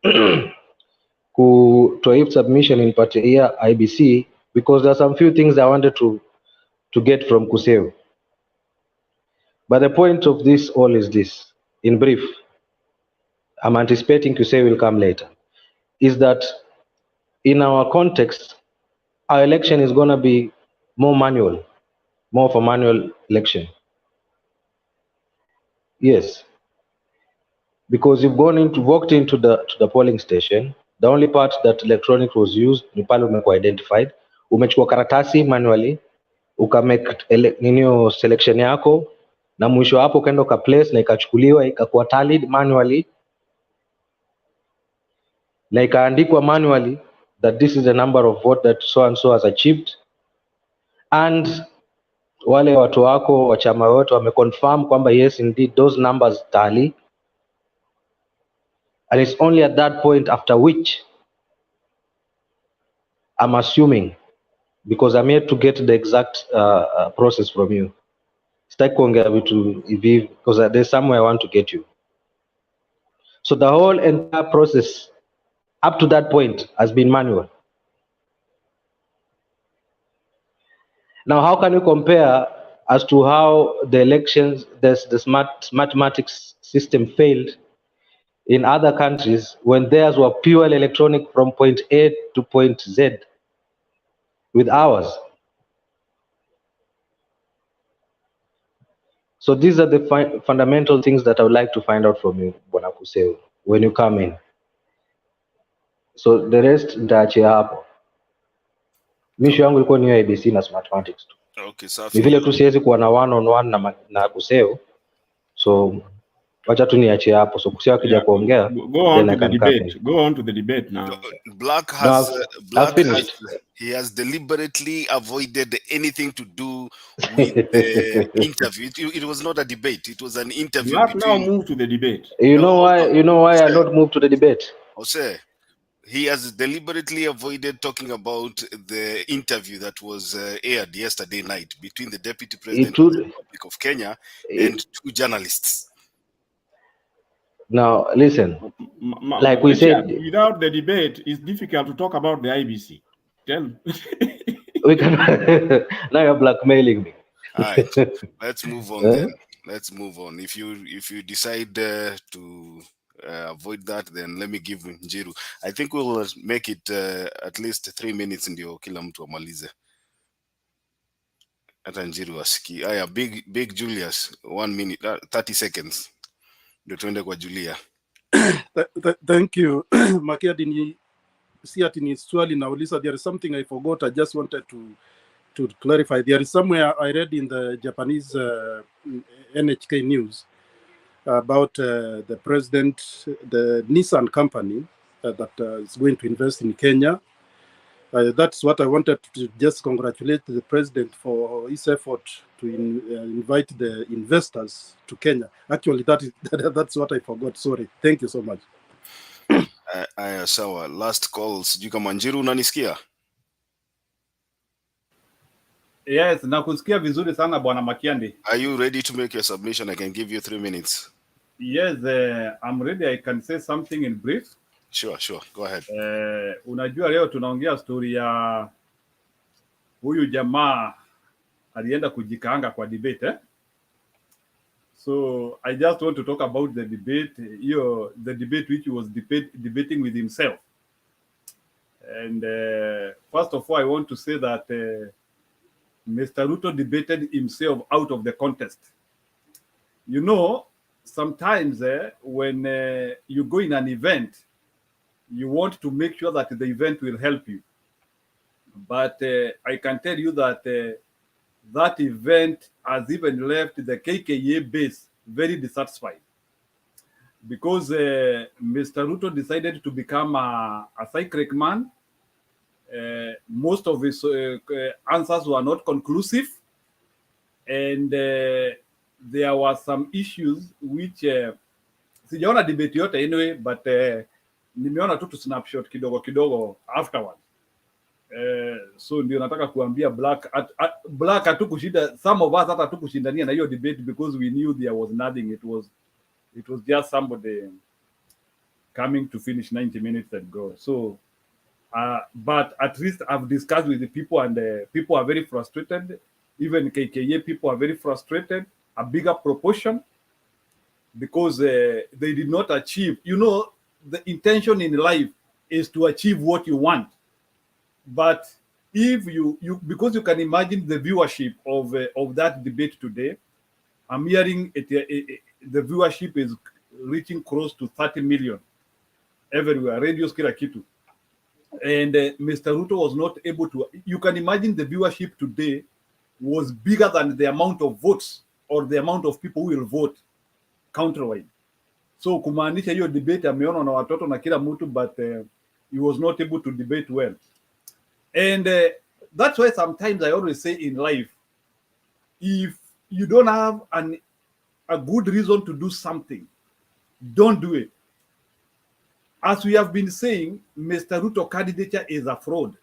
to aid submission in particular IBC because there are some few things I wanted to get from Kuseo. But the point of this all is this, in brief, I'm anticipating Kuseo will come later, is that in our context, our election is going to be more manual, more of a manual election. Yes, because you've walked into the polling station. The only part that electronic was used ni pale umekuwa identified, umechukua karatasi manually, ukamake ninio selection yako, na mwisho hapo ukaenda uka place na ikachukuliwa ikakuwa tallied manually, na ikaandikwa manually that this is the number of vote that so and so has achieved, and wale watu wako wa chama wote wameconfirm kwamba yes indeed those numbers tally. And it's only at that point after which I'm assuming, because I'm here to get the exact process from you. Because there's somewhere I want to get you. So the whole entire process up to that point has been manual. Now, how can you compare as to how the elections, the smart mathematics system failed in other countries when theirs were purely electronic from point A to point Z with ours? So these are the fundamental things that I would like to find out from you, Bwana Kuseo, when you come in. So the rest nitaachia hapo. Misho yangu ilikuwa ni ABC na mathematics tu. Okay, safi. Ni vile tu siwezi kuwa na one on one na Kuseo. So wacha tu niachie hapo. So Kuseo akija kuongea, go on to the debate. Go on to the debate now. Black has deliberately avoided anything to do with the interview. It was not a debate. It was an interview. Black now move to the debate. You know why I not move to the debate? Jose, he has deliberately avoided talking about the interview that was aired yesterday night between the Deputy President of the Republic of Kenya and two journalists. Now, listen, like we said, without the debate, it's difficult to talk about the IBC. Tell we can. Now you're blackmailing me. All right, let's move on then. Let's move on. If you decide to avoid that, then let me give Njiru. I think we'll make it at least 3 minutes ndio kila mtu amalize. Hata Njiru asiki. Aya, Big Julius, 1 minute, 30 seconds. Ndio tuende kwa Julia. Thank you. Makiadi, si ati ni swali nauliza. There is something I forgot. I just wanted to clarify. There is somewhere I read in the Japanese NHK news about the president, the Nissan company that is going to invest in Kenya. That's what I wanted to just congratulate the president for his effort to invite the investors to Kenya. Actually, that's what I forgot. Sorry. Thank you so much. Aya, sawa. Last call. Sijui kama Njiru unanisikia? Yes, nakusikia vizuri sana Bwana Makiandi. Are you ready to make your submission? I can give you 3 minutes. Yes, I'm ready. I can say something in brief. Sure. Go ahead. Unajua leo tunaongea story ya huyu jamaa alienda kujikaanga kwa debate So I just want to talk about the debate, the debate which he was debating with himself. And first of all, I want to say that Mr. Ruto debated himself out of the contest. You know, sometimes when you go in an event, you want to make sure that the event will help you. But I can tell you that that event has even left the KKA base very dissatisfied because Mr. Ruto decided to become a psychic man. Most of his answers were not conclusive, and there were some issues which sijaona debate yote anyway, but nimeona tu snapshot kidogo afterwards. So ndio nataka kuambia Black hatukushinda, some of us hata tukushindania na hiyo debate because we knew there was nothing. It was just somebody coming to finish 90 minutes and go. So but at least I've discussed with the people, and people are very frustrated. Even KKA people are very frustrated, a bigger proportion, because they did not achieve. You know, the intention in life is to achieve what you want. But if you because you can imagine the viewership of that debate today, I'm hearing the viewership is reaching close to 30 million everywhere, radios kila kitu. And Mr. Ruto was not able to. You can imagine the viewership today was bigger than the amount of votes or the amount of people who will vote countrywide. So kumaanisha hiyo debate ameona na watoto na kila mtu, but he was not able to debate well. And that's why sometimes I always say in life, if you don't have a good reason to do something, don't do it. As we have been saying, Mr. Ruto candidature is a fraud.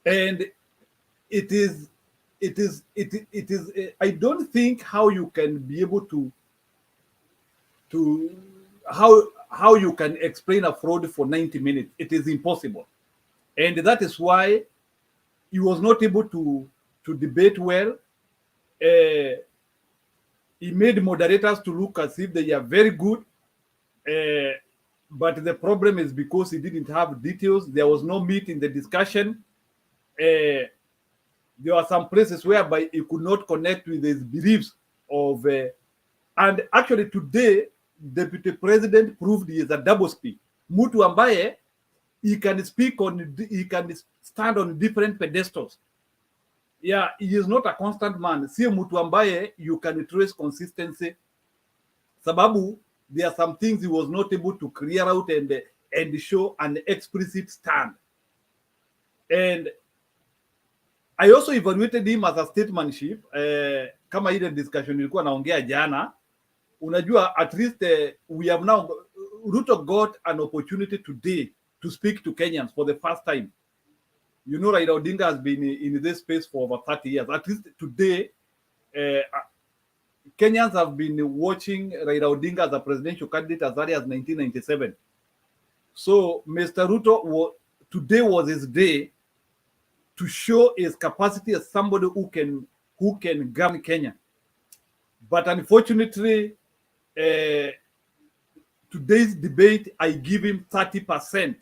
And it is I don't think how you can be able to how you can explain a fraud for 90 minutes. It is impossible. And that is why he was not able to debate well. He made moderators to look as if they are very good. But the problem is because he didn't have details. There was no meat in the discussion. There are some places whereby he could not connect with his beliefs of. And actually today, Deputy President proved he is a double speak. Mtu ambaye he can stand on different pedestals. Yeah, he is not a constant man. Si mtu ambaye you can trace consistency. Sababu there are some things he was not able to clear out and show an explicit stand. And I also evaluated him as a statesmanship. Kama ile discussion nilikuwa naongea jana, unajua at least we have now Ruto got an opportunity today to speak to Kenyans for the first time. You know, Raila Odinga has been in this space for over 30 years. At least today, Kenyans have been watching Raila Odinga as a presidential candidate as early as 1997. So Mr. Ruto, today was his day to show his capacity as somebody who can govern Kenya. But unfortunately, today's debate, I give him 30%.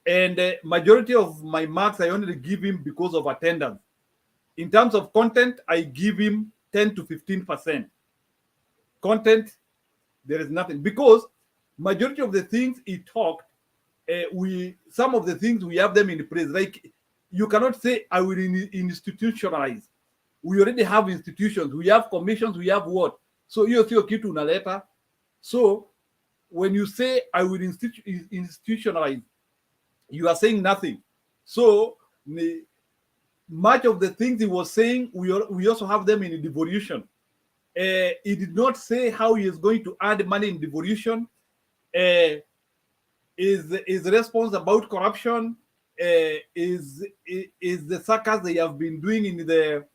And majority of my marks, I only give him because of attendance. In terms of content, I give him 10 to 15%. Content, there is nothing. Because majority of the things he talked some of the things we have them in place. Like you cannot say I will institutionalize. We already have institutions, we have commissions, we have what. So hiyo sio kitu unaleta. So when you say I will institutionalize, you are saying nothing. So much of the things he was saying, we also have them in devolution. He did not say how he is going to add money in devolution. Is response about corruption, is the circus they have been doing in the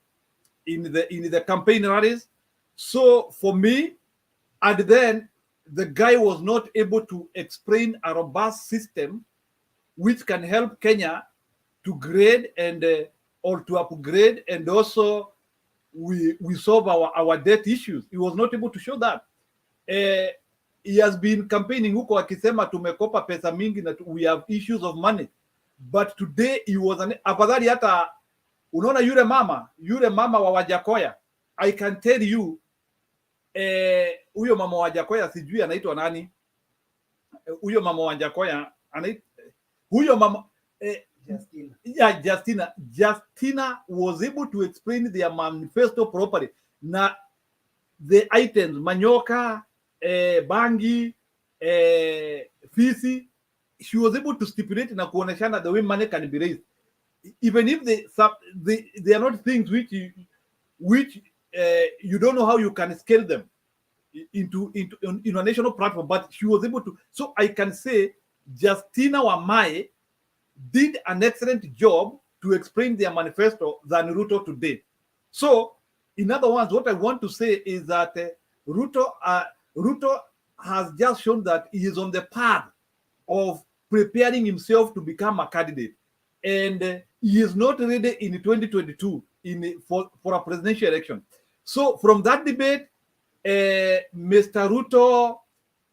campaign rallies. So for me, and then the guy was not able to explain a robust system which can help Kenya to grade and or to upgrade, and also we solve our debt issues. He was not able to show that. He has been campaigning huko akisema tumekopa pesa mingi na we have issues of money, but today he was afadhali hata unaona yule mama wa Wajakoya, I can tell you huyo mama wa Wajakoya sijui anaitwa nani, huyo mama wa Wajakoya huyo mama Justina was able to explain their manifesto properly. Na the items manyoka, bangi, fisi, she was able to stipulate na kuoneshana the way money can be raised, even if they are not things which you don't know how you can scale them into a national platform, but she was able to. So I can say Justina Wamae did an excellent job to explain their manifesto than Ruto today. So, in other words, what I want to say is that Ruto has just shown that he is on the path of preparing himself to become a candidate, and he is not ready in 2022 for a presidential election. So, from that debate, Mr. Ruto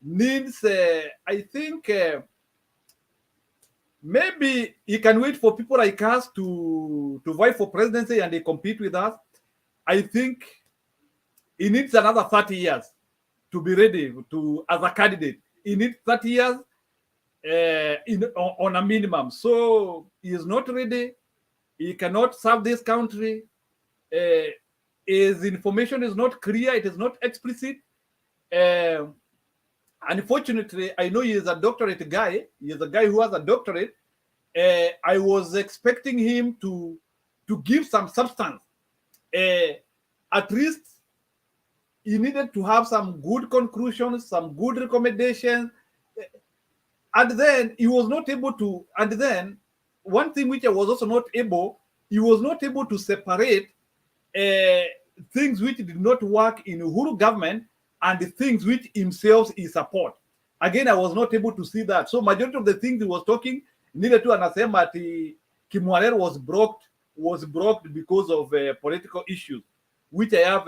needs, I think. Maybe he can wait for people like us to vie for presidency and they compete with us. I think he needs another 30 years to be ready as a candidate. He needs 30 years on a minimum. So he is not ready. He cannot serve this country. His information is not clear. It is not explicit. Unfortunately, I know he is a doctorate guy. He is a guy who has a doctorate. I was expecting him to give some substance. At least he needed to have some good conclusions, some good recommendations. And then he was not able to. And then one thing which I was also not able, he was not able to separate things which did not work in Uhuru government and the things which himself is support. Again, I was not able to see that. So majority of the things he was talking, needed to anasema ati Kimwarer was blocked because of political issues, which I have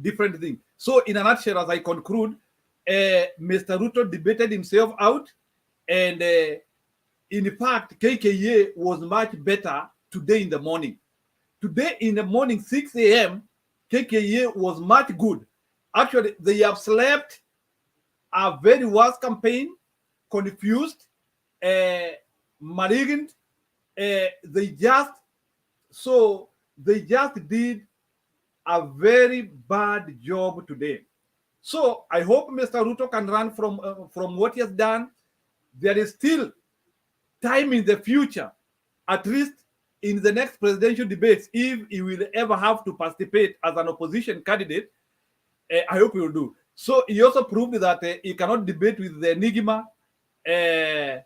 different things. So in a nutshell, as I conclude, Mr. Ruto debated himself out, and in fact, KKA was much better today in the morning. Today in the morning, 6 a.m., KKA was much good. Actually, they have slept a very worse campaign, confused, malignant. They just did a very bad job today. So I hope Mr. Ruto can run from what he has done. There is still time in the future, at least in the next presidential debates, if he will ever have to participate as an opposition candidate. I hope he will do. So he also proved that he cannot debate with the Enigma, the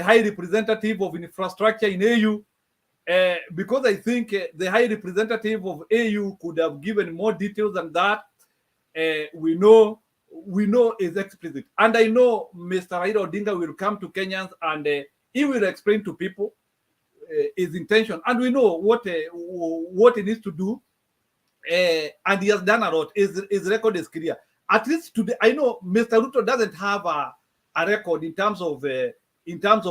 high representative of infrastructure in AU, because I think the high representative of AU could have given more details than that. We know is explicit, and I know Mr. Raila Odinga will come to Kenyans and he will explain to people his intention, and we know what he needs to do. And he has done a lot. His record is clear. At least today, I know Mr. Ruto doesn't have a record in terms of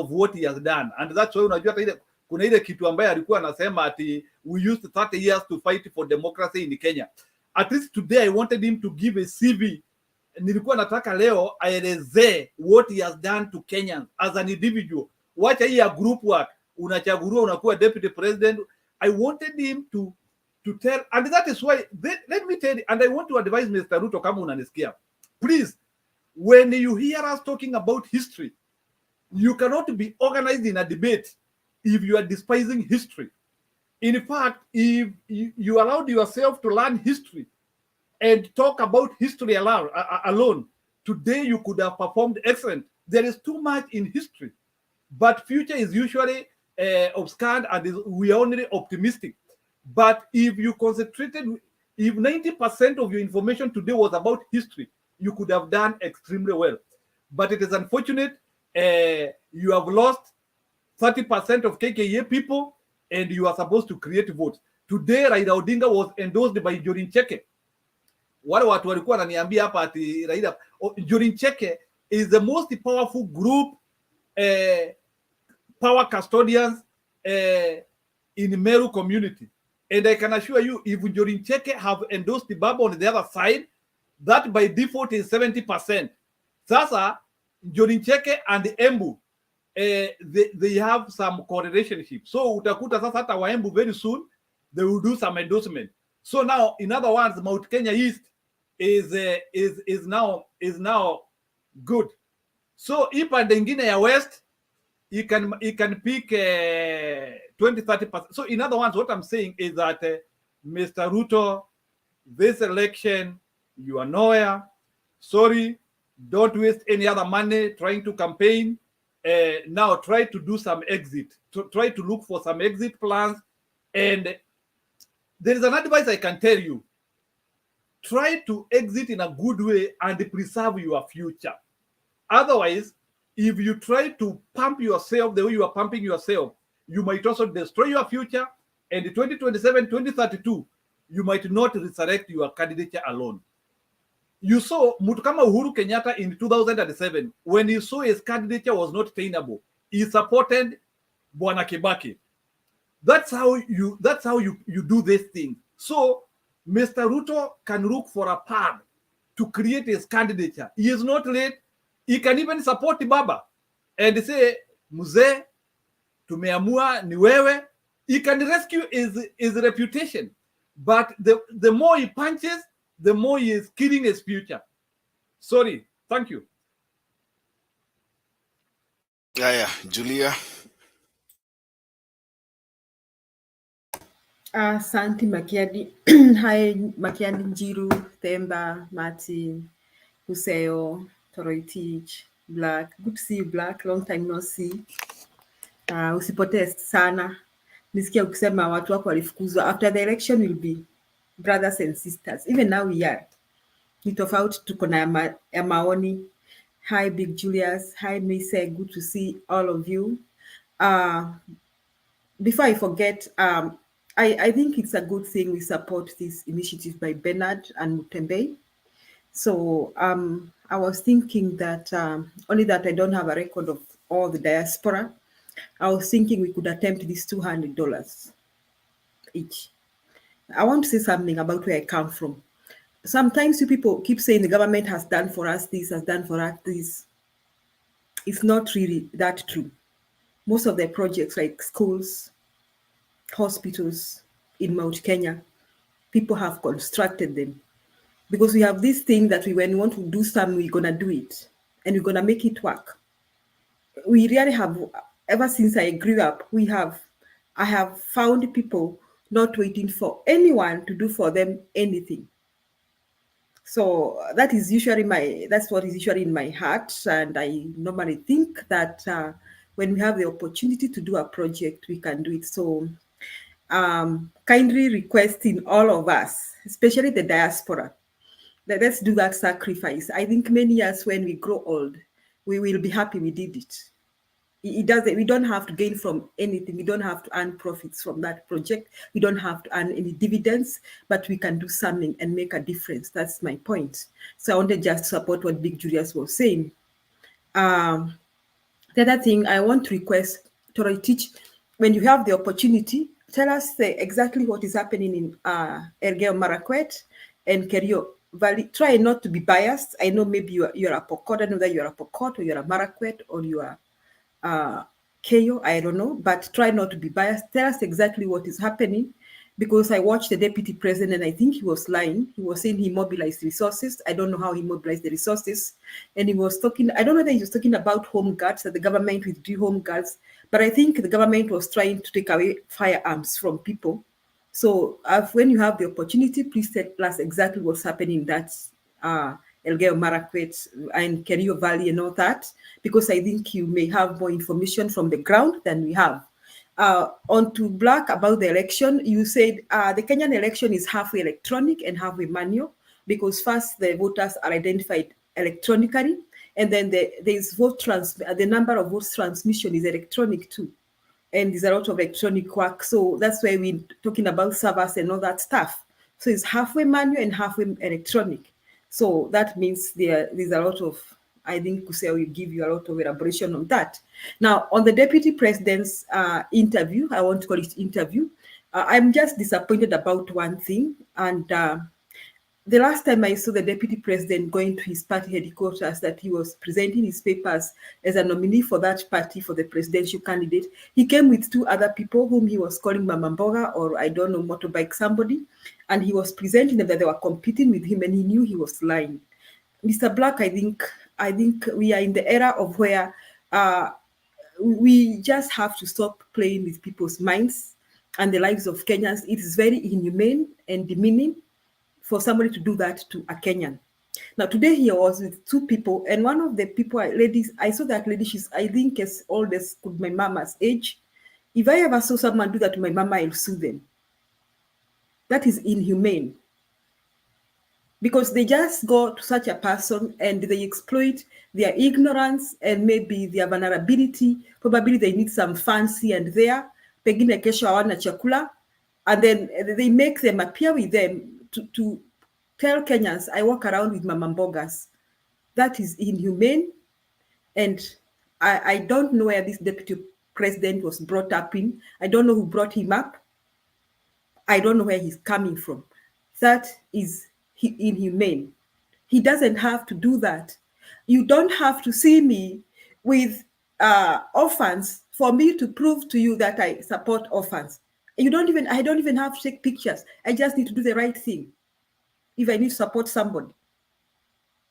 what he has done, and that's why unajua kuna ile kitu ambaye alikuwa anasema ati we used 30 years to fight for democracy in Kenya. At least today I wanted him to give a CV nilikuwa nataka leo aelezee what he has done to Kenyans as an individual. Wacha hii ya group work, unachaguliwa unakuwa deputy president. I wanted him to tell, and that is why let me tell you, and I want to advise Mr. Ruto, kama unanisikia, please, when you hear us talking about history, you cannot be organized in a debate if you are despising history. In fact, if you allowed yourself to learn history and talk about history alone, today you could have performed excellent. There is too much in history, but future is usually obscured and we are only optimistic. But if you concentrated, if 90% of your information today was about history, you could have done extremely well. But it is unfortunate you have lost 30% of KKA people and you are supposed to create votes. Today, Raila Odinga was endorsed by Jorin Cheke. Wale watu walikuwa wananiambia hapa ati Raila, Jorin Cheke is the most powerful group, power custodians in Meru community. And I can assure you, if Jorin Cheke have endorsed the Baba on the other side, that by default is 70%. Sasa, Jorin Cheke and the Embu, they have some correlationship. So utakuta sasa hata wa Embu very soon, they will do some endorsement. So now, in other words, Mount Kenya East is now good. So if and ingine ya West, you can pick 20-30%. So in other words, what I'm saying is that Mr. Ruto, this election, you are nowhere. Sorry, don't waste any other money trying to campaign. Now try to do some exit. Try to look for some exit plans. And there is an advice I can tell you. Try to exit in a good way and preserve your future. Otherwise, if you try to pump yourself the way you are pumping yourself, you might also destroy your future. And in 2027, 2032, you might not resurrect your candidature alone. You saw Mutukama Uhuru Kenyatta in 2007, when he saw his candidature was not tenable, he supported Bwana Kibaki. That's how you do this thing. So Mr. Ruto can look for a path to create his candidature. He is not late. He can even support Baba and say, Mzee, tumeamua ni wewe. He can rescue his reputation. But the more he punches, the more he is killing his future. Sorry. Thank you. Yeah, Julia. Asante Makiadi. Hi Makiadi Njiru, Themba, Martin, Huseo, Toroitich, Black. Good to see you, Black. Long time no see. Usipotee sana. Nisikia ukisema watu wako walifukuzwa. After the election will be brothers and sisters. Even now we are. Ni tofauti tuko na ya maoni. Hi Big Julius. Hi Mise. Good to see all of you. Before I forget, I think it's a good thing we support this initiative by Bernard and Mutembe. So I was thinking that only that I don't have a record of all the diaspora. I was thinking we could attempt this $200 each. I want to say something about where I come from. Sometimes you people keep saying the government has done for us this, has done for us this. It's not really that true. Most of the projects like schools, hospitals in Mount Kenya, people have constructed them. Because we have this thing that when we want to do something, we're going to do it. And we're going to make it work. We really have, ever since I grew up, I have found people not waiting for anyone to do for them anything. So that's what is usually in my heart. And I normally think that when we have the opportunity to do a project, we can do it. So kindly requesting all of us, especially the diaspora, that let's do that sacrifice. I think many years when we grow old, we will be happy we did it. We don't have to gain from anything. We don't have to earn profits from that project. We don't have to earn any dividends, but we can do something and make a difference. That's my point. So I wanted just to support what Big Julius was saying. The other thing I want to request, Toroitich, when you have the opportunity, tell us exactly what is happening in Elgeyo Marakwet and Kerio try not to be biased. I know maybe you're a Pokot, I know that you're a Pokot or you're a Marakwet or you are Keyo, I don't know, but try not to be biased. Tell us exactly what is happening, because I watched the deputy president and I think he was lying. He was saying he mobilized resources. I don't know how he mobilized the resources. And he was talking, I don't know that he was talking about home guards, that the government withdrew home guards, but I think the government was trying to take away firearms from people. So when you have the opportunity, please tell us exactly what's happening in that Elgeyo Marakwet and Kerio Valley and all that, because I think you may have more information from the ground than we have. On to Black about the election, you said the Kenyan election is halfway electronic and halfway manual, because first the voters are identified electronically, and then the number of votes transmission is electronic too. And there's a lot of electronic work. So that's why we're talking about servers and all that stuff. So it's halfway manual and halfway electronic. So that means there's a lot of, I think Kusea will give you a lot of elaboration on that. Now, on the deputy president's interview, I want to call it interview, I'm just disappointed about one thing. And the last time I saw the deputy president going to his party headquarters, that he was presenting his papers as a nominee for that party for the presidential candidate, he came with two other people whom he was calling Mama Mboga, or I don't know, motorbike somebody, and he was presenting them that they were competing with him, and he knew he was lying. Mr. Black, I think we are in the era of where we just have to stop playing with people's minds and the lives of Kenyans. It is very inhumane and demeaning for somebody to do that to a Kenyan. Now, today he was with two people, and one of the people, ladies, I saw that lady, she's, I think, as old as my mama's age. If I ever saw someone do that to my mama, I'll sue them. That is inhumane. Because they just go to such a person and they exploit their ignorance and maybe their vulnerability. Probably they need some fancy and there. Pengine kesho hawana chakula. And then they make them appear with them to tell Kenyans, I walk around with Mama Mbogas. That is inhumane. And I don't know where this deputy president was brought up in. I don't know who brought him up. I don't know where he's coming from. That is inhumane. He doesn't have to do that. You don't have to see me with orphans for me to prove to you that I support orphans. I don't even have to take pictures. I just need to do the right thing. If I need to support somebody,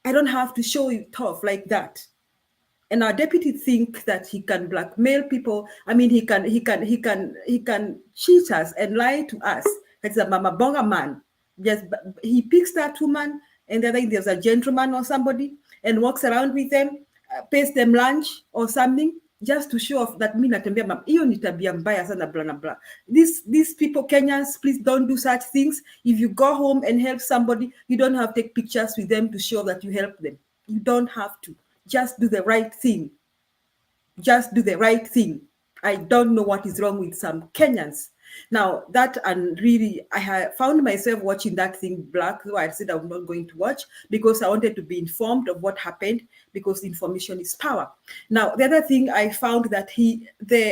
I don't have to show you tough like that. And our deputy think that he can blackmail people. I mean, he can cheat us and lie to us. That's a Mama Bonga man. Just he picks that woman, and then there's a gentleman or somebody, and walks around with them, pays them lunch or something, just to show off that mi natembea mama. Hiyo ni tabia mbaya sana, blah blah blah. These people, Kenyans, please don't do such things. If you go home and help somebody, you don't have to take pictures with them to show that you help them. You don't have to. Just do the right thing. Just do the right thing. I don't know what is wrong with some Kenyans. Now, that, and really, I have found myself watching that thing Black, though I said I'm not going to watch, because I wanted to be informed of what happened, because information is power. Now, the other thing I found that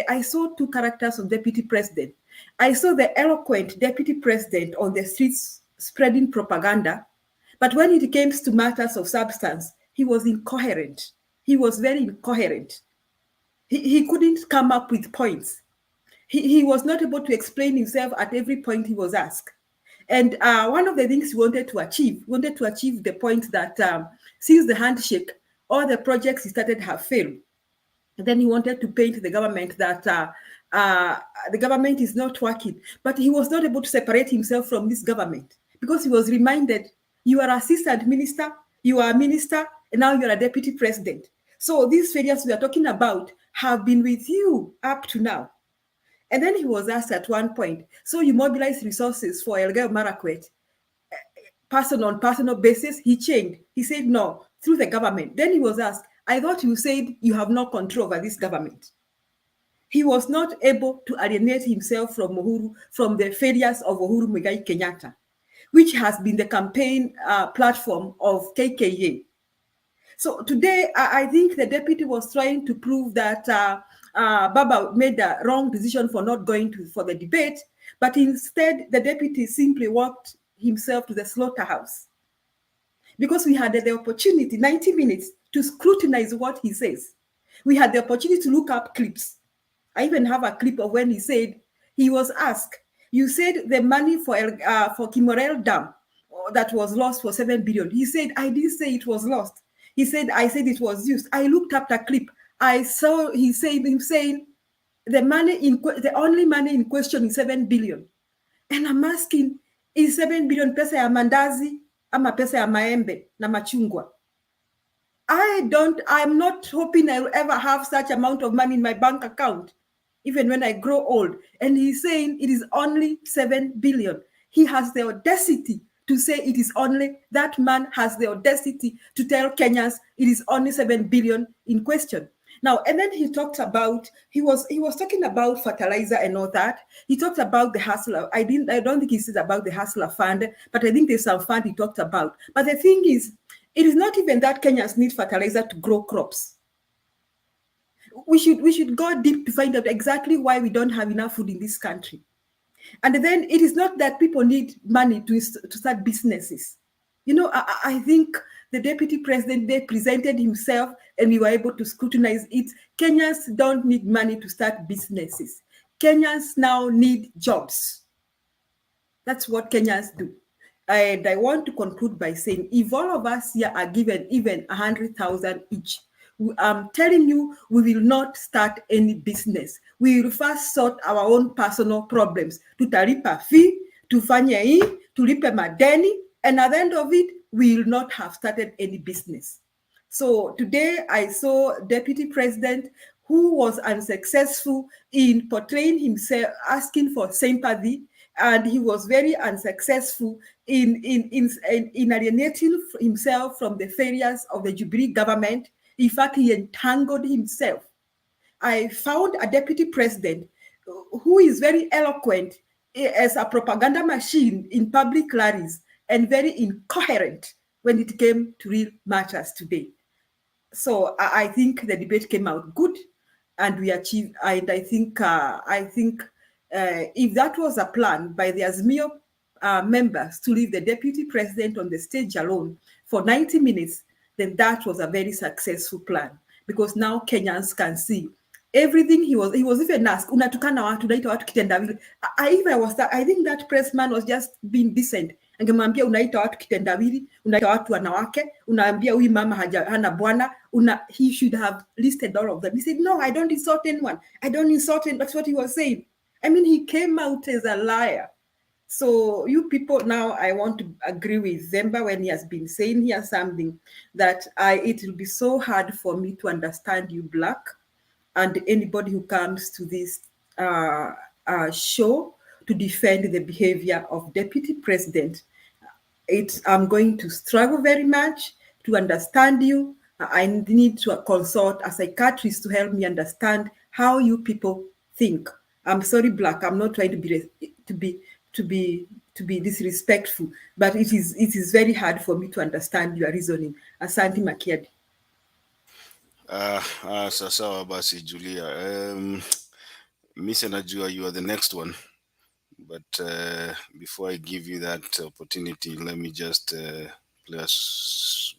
I saw two characters of deputy president. I saw the eloquent deputy president on the streets spreading propaganda, but when it came to matters of substance, he was incoherent. He was very incoherent. He couldn't come up with points. He was not able to explain himself at every point he was asked. And one of the things he wanted to achieve the point that since the handshake, all the projects he started have failed. And then he wanted to paint the government that the government is not working. But he was not able to separate himself from this government, because he was reminded, you are assistant minister, you are a minister, and now you're a deputy president. So these failures we are talking about have been with you up to now. And then he was asked at one point, so you mobilize resources for Elgeyo Marakwet, on personal basis? He changed. He said, no, through the government. Then he was asked, I thought you said you have no control over this government. He was not able to alienate himself from Uhuru, from the failures of Uhuru Muigai Kenyatta, which has been the campaign platform of KKA. So today, I think the deputy was trying to prove that Baba made a wrong decision for not going for the debate, but instead the deputy simply walked himself to the slaughterhouse. because we had the opportunity, 90 minutes, to scrutinize what he says. We had the opportunity to look up clips. I even have a clip of when he said, he was asked, you said the money for Kimorel Dam that was lost for 7 billion. He said, I didn't say it was lost. He said, I said it was used. I looked up the clip. I saw him saying the only money in question is 7 billion. And I'm asking, is 7 billion pesa ya mandazi ama pesa ya maembe na machungwa? I'm not hoping I will ever have such amount of money in my bank account, even when I grow old. And he's saying it is only 7 billion. He has the audacity to say it is only, that man has the audacity to tell Kenyans it is only 7 billion in question. Now, and then he talked about, he was talking about fertilizer and all that. He talked about the hustler. I don't think he said about the hustler fund, but I think there's some fund he talked about. But the thing is, it is not even that Kenyans need fertilizer to grow crops. We should go deep to find out exactly why we don't have enough food in this country. And then it is not that people need money to start businesses. You know, I think the deputy president, they presented himself and we were able to scrutinize it. Kenyans don't need money to start businesses. Kenyans now need jobs. That's what Kenyans do. And I want to conclude by saying, if all of us here are given even 100,000 each, I'm telling you, we will not start any business. We will first sort our own personal problems. Tutalipa fee, tufanye hii, tulipe madeni, and at the end of it, we will not have started any business. So today I saw Deputy President who was unsuccessful in portraying himself, asking for sympathy, and he was very unsuccessful in alienating himself from the failures of the Jubilee government. In fact, he entangled himself. I found a deputy president who is very eloquent as a propaganda machine in public rallies and very incoherent when it came to real matters today. So I think the debate came out good, and we achieved. And I think if that was a plan by the Azimio members to leave the deputy president on the stage alone for 90 minutes, then that was a very successful plan, because now Kenyans can see everything. He was even asked, unatukana watu, unaita watu kitendawili. I think that pressman was just being decent. Angemwambia unaita watu kitendawili, unaita watu wanawake, unaambia huyu mama hana bwana, he should have listed all of them. He said, no, I don't insult anyone. I don't insult him. That's what he was saying. I mean, he came out as a liar. So you people now, I want to agree with Zemba when he has been saying here something that it will be so hard for me to understand you black and anybody who comes to this show to defend the behavior of Deputy President. I'm going to struggle very much to understand you. I need to consult a psychiatrist to help me understand how you people think. I'm sorry, black. I'm not trying to be disrespectful, but it is very hard for me to understand your reasoning. Asante Makiadi. Sawa basi Julia. Misa najua you are the next one, but before I give you that opportunity, let me just play a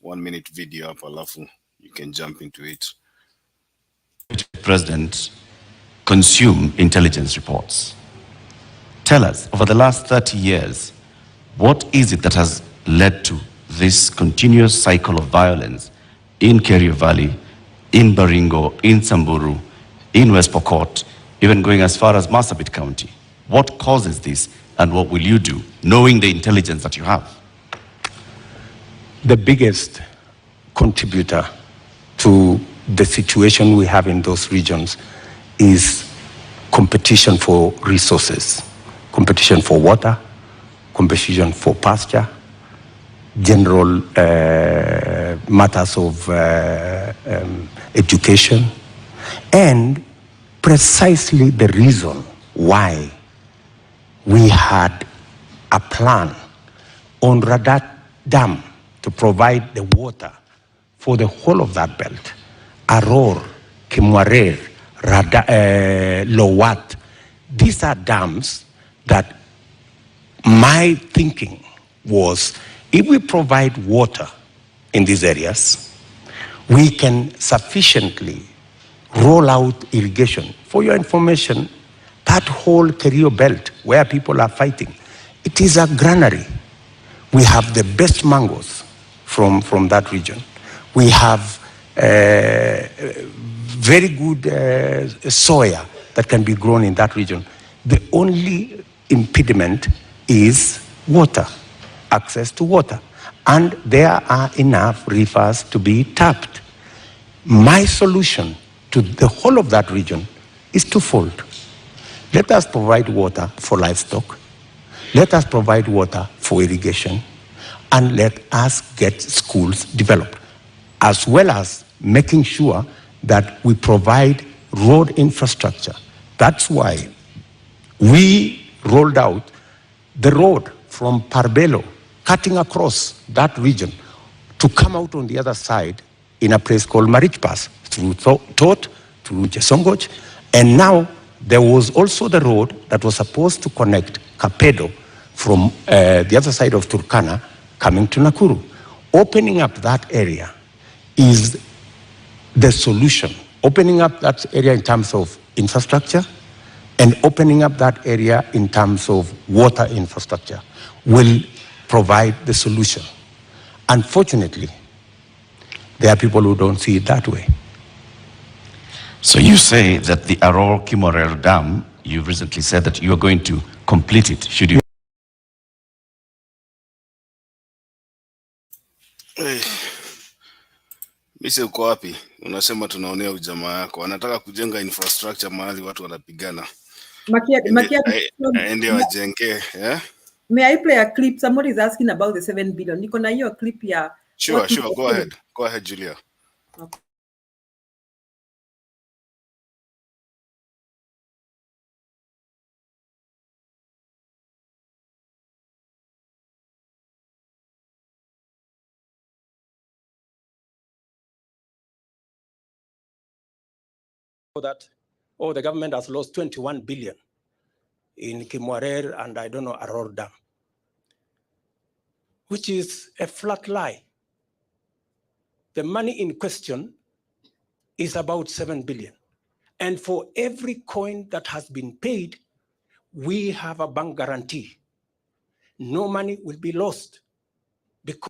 1 minute video up, alafu you can jump into it. President consume intelligence reports. Tell us, over the last 30 years, what is it that has led to this continuous cycle of violence in Kerio Valley, in Baringo, in Samburu, in West Pokot, even going as far as Marsabit County? What causes this, and what will you do, knowing the intelligence that you have? The biggest contributor to the situation we have in those regions is competition for resources, competition for water, competition for pasture, general matters of education, and precisely the reason why we had a plan on Radat Dam to provide the water for the whole of that belt. Aror, Kimwarer, Lowat. These are dams that my thinking was, if we provide water in these areas, we can sufficiently roll out irrigation. For your information, that whole Kerio belt where people are fighting, it is a granary. We have the best mangoes from that region. We have very good soya that can be grown in that region. The only impediment is water, access to water. And there are enough rivers to be tapped. My solution to the whole of that region is twofold. Let us provide water for livestock. Let us provide water for irrigation. And let us get schools developed, as well as making sure that we provide road infrastructure. That's why we rolled out the road from Parbelo, cutting across that region, to come out on the other side in a place called Marich Pass, through Tot, through Chesongoch, and now there was also the road that was supposed to connect Kapedo from the other side of Turkana coming to Nakuru. Opening up that area is the solution. Opening up that area in terms of infrastructure and opening up that area in terms of water infrastructure will provide the solution. Unfortunately, there are people who don't see it that way. So you say that the Aror Kimorel Dam, you've recently said that you are going to complete it. Should you? Mise, uko wapi? Unasema tunaonea ujamaa yako. Anataka kujenga infrastructure mahali watu wanapigana. Aende wajenge, yeah? May I play a clip? Somebody is asking about the 7 billion. Niko na hiyo clip ya. Sure, go ahead. Go ahead, Julia. Okay. That, the government has lost 21 billion in Kimwarer and I don't know, Aror Dam, which is a flat lie. The money in question is about 7 billion. And for every coin that has been paid, we have a bank guarantee. No money will be lost because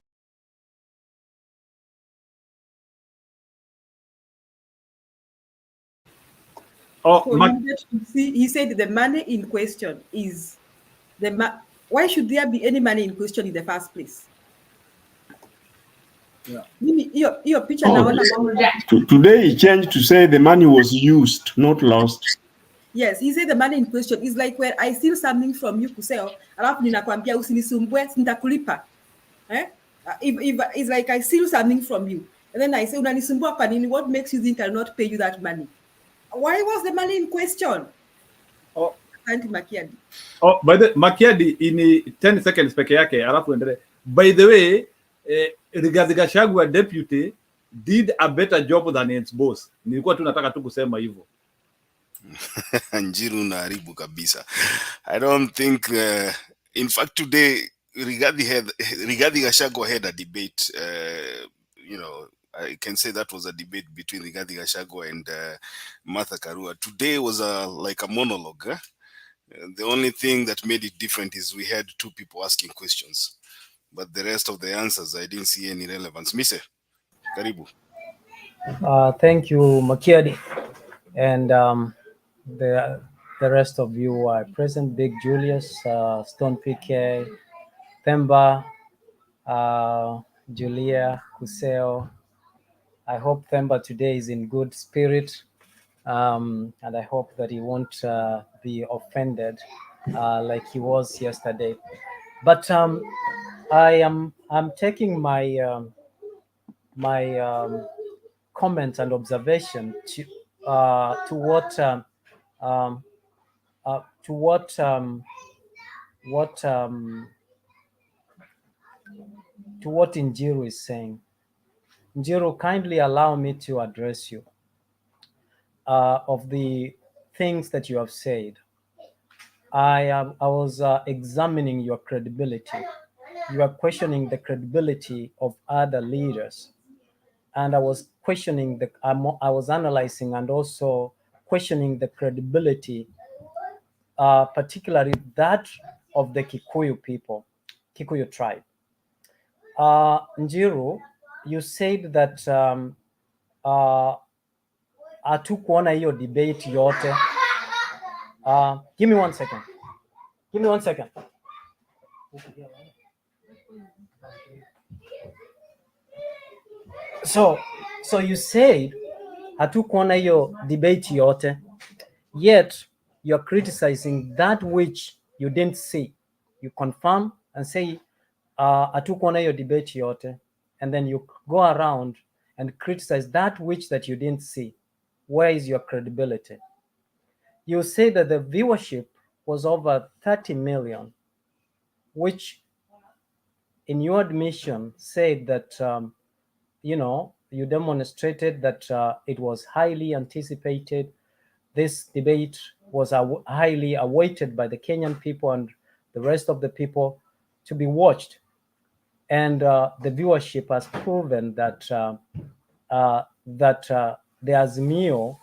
he said the money in question is why should there be any money in question in the first place? Yeah. Today he changed to say the money was used, not lost. Yes, he said the money in question is like where I steal something from you kuseo, alafu ninakwambia usinisumbue nitakulipa. If it's like I steal something from you and then I say unanisumbua kwa nini, what makes you think I'll not pay you that money? Why was the money in question? Makiadi. By the Makiadi in 10 seconds peke yake alafu endelee. By the way, Rigathi Gachagua deputy did a better job than its boss. Nilikuwa tu nataka tu kusema hivyo. Njiru unaharibu kabisa. I don't think in fact today Rigathi Gachagua had a debate, you know, I can say that was a debate between Rigathi Gachagua and Martha Karua. Today was like a monologue. The only thing that made it different is we had two people asking questions, but the rest of the answers I didn't see any relevance. Mise, karibu. Thank you, Makiadi, and the rest of you are present. Big Julius, Stone PK, Themba, Julia, Kuseo. I hope Themba today is in good spirit, and I hope that he won't be offended like he was yesterday. But I'm taking my comment and observation to what Njiru is saying. Njiru, kindly allow me to address you of the things that you have said. I was examining your credibility you are questioning the credibility of other leaders. And I was questioning I was analyzing and also questioning the credibility, particularly that of the Kikuyu people, Kikuyu tribe. Njiru, you said that hatukuona hiyo debate yote. Give me 1 second. Give me 1 second. So you said hatukuona hiyo debate yote, yet you're criticizing that which you didn't see. You confirm and say hatukuona hiyo debate yote, and then you go around and criticize that which that you didn't see. Where is your credibility? You say that the viewership was over 30 million, which in your admission said that you demonstrated that it was highly anticipated. This debate was highly awaited by the Kenyan people and the rest of the people to be watched. And the viewership has proven that the Azimio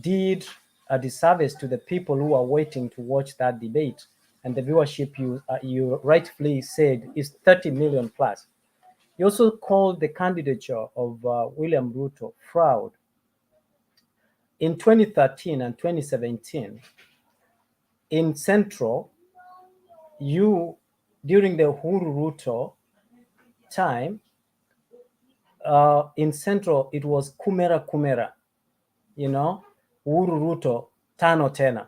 did a disservice to the people who are waiting to watch that debate. And the viewership, you rightfully said, is 30 million plus. You also called the candidature of William Ruto fraud. In 2013 and 2017, in Central, during the Uhuru Ruto time, in Central, it was Kumera Kumera, Uhuru Ruto, Tano Tena.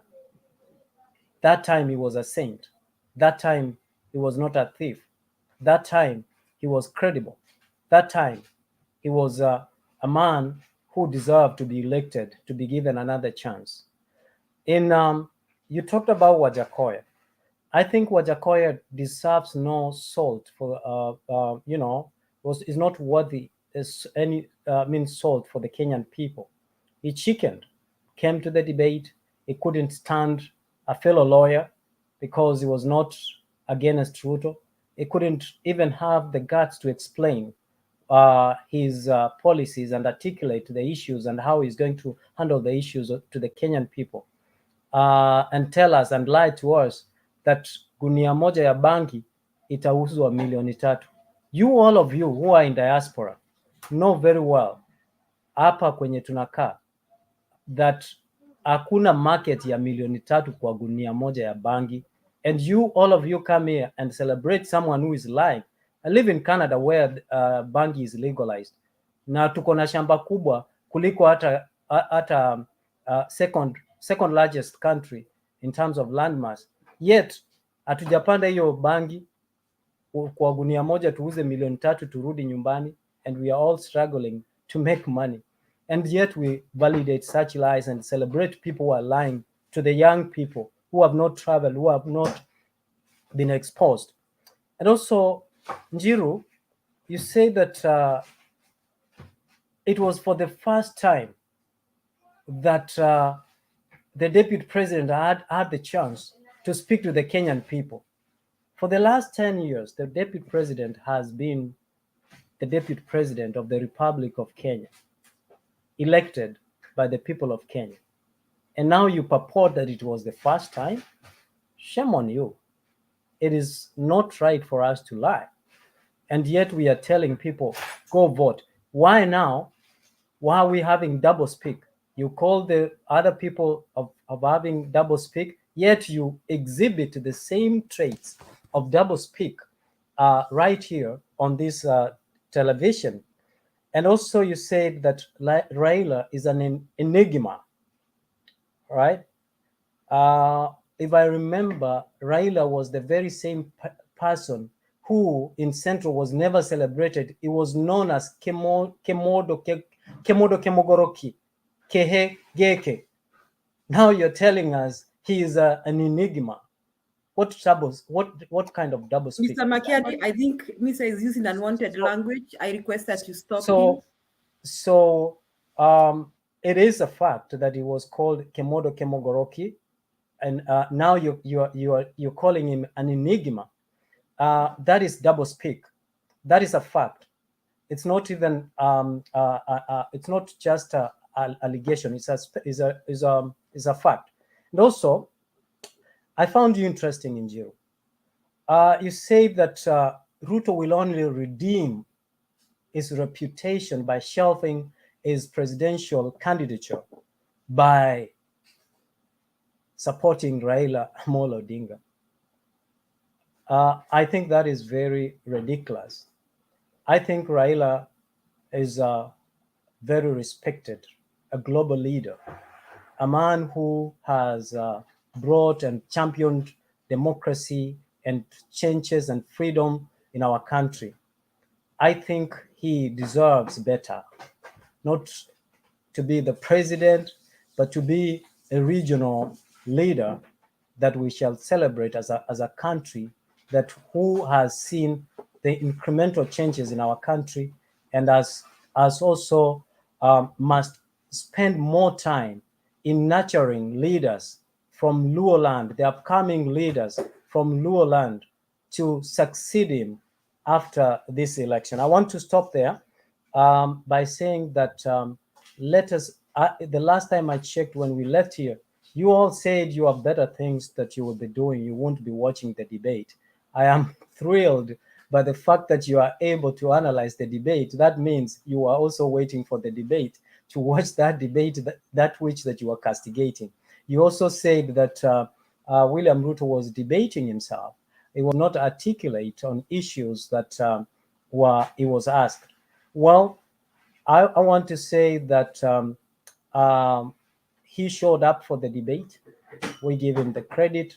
That time he was a saint. That time he was not a thief. That time he was credible. That time he was a man who deserved to be elected, to be given another chance. You talked about Wajakoya. I think Wajakoya deserves no salt for is not worthy salt for the Kenyan people. He chickened, came to the debate. He couldn't stand a fellow lawyer because he was not against Ruto. He couldn't even have the guts to explain his policies and articulate the issues and how he's going to handle the issues to the Kenyan people, and tell us and lie to us that gunia moja ya bangi itauzwa milioni 3. You, all of you who are in diaspora, know very well hapa kwenye tunakaa that hakuna market ya milioni 3 kwa gunia moja ya bangi. And you, all of you, come here and celebrate someone who is lying. I live in Canada where bangi is legalized. Na tuko na shamba kubwa kuliko hata second largest country in terms of land mass. Yet hatujapanda hiyo bangi kwa gunia moja tuuze milioni 3 turudi nyumbani, and we are all struggling to make money. And yet we validate such lies and celebrate people who are lying to the young people who have not traveled, who have not been exposed. And also, Njiru, you say that it was for the first time that the deputy president had the chance to speak to the Kenyan people. For the last 10 years, the deputy president has been the deputy president of the Republic of Kenya, elected by the people of Kenya. And now you purport that it was the first time? Shame on you. It is not right for us to lie. And yet we are telling people, go vote. Why now? Why are we having double speak? You call the other people of having double speak, yet you exhibit the same traits of double speak right here on this television. And also you said that Raila is an enigma, right? If I remember, Raila was the very same person who in Central was never celebrated. He was known as Kemodo Kemogoroki, Kehe Geke. Now you're telling us he is an enigma. What kind of double speak? Mr. Makiadi, I think Misa is using unwanted language. I request that you stop him. So it is a fact that he was called Kemodo Kemogoroki, and now you're calling him an enigma. that is double speak. That is a fact. It's not even it's not just an allegation. It's a fact. And also, I found you interesting in Jiro. You say that Ruto will only redeem his reputation by shelving his presidential candidature by supporting Raila Amolo Odinga. I think that is very ridiculous. I think Raila is very respected, a global leader, a man who has brought and championed democracy and changes and freedom in our country. I think he deserves better, not to be the president, but to be a regional leader that we shall celebrate as a country, that who has seen the incremental changes in our country, and as also must spend more time in nurturing leaders from Luo land, the upcoming leaders from Luo land, to succeed him after this election. I want to stop there by saying that let us, the last time I checked when we left here, you all said you have better things that you will be doing. You won't be watching the debate. I am thrilled by the fact that you are able to analyze the debate. That means you are also waiting for the debate to watch that debate, that which that you are castigating. You also said that William Ruto was debating himself. He was not articulate on issues that he was asked. Well, I want to say that he showed up for the debate. We give him the credit.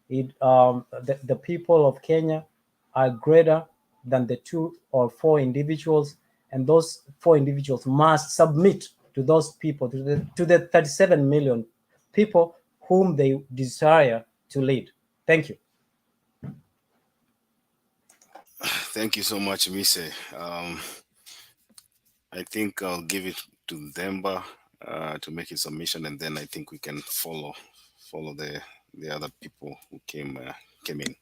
The people of Kenya are greater than the 2 or 4 individuals, and those 4 individuals must submit to those people, to the 37 million people whom they desire to lead. Thank you. Thank you so much, Mise. I think I'll give it to Themba to make his submission, and then I think we can follow the other people who came in.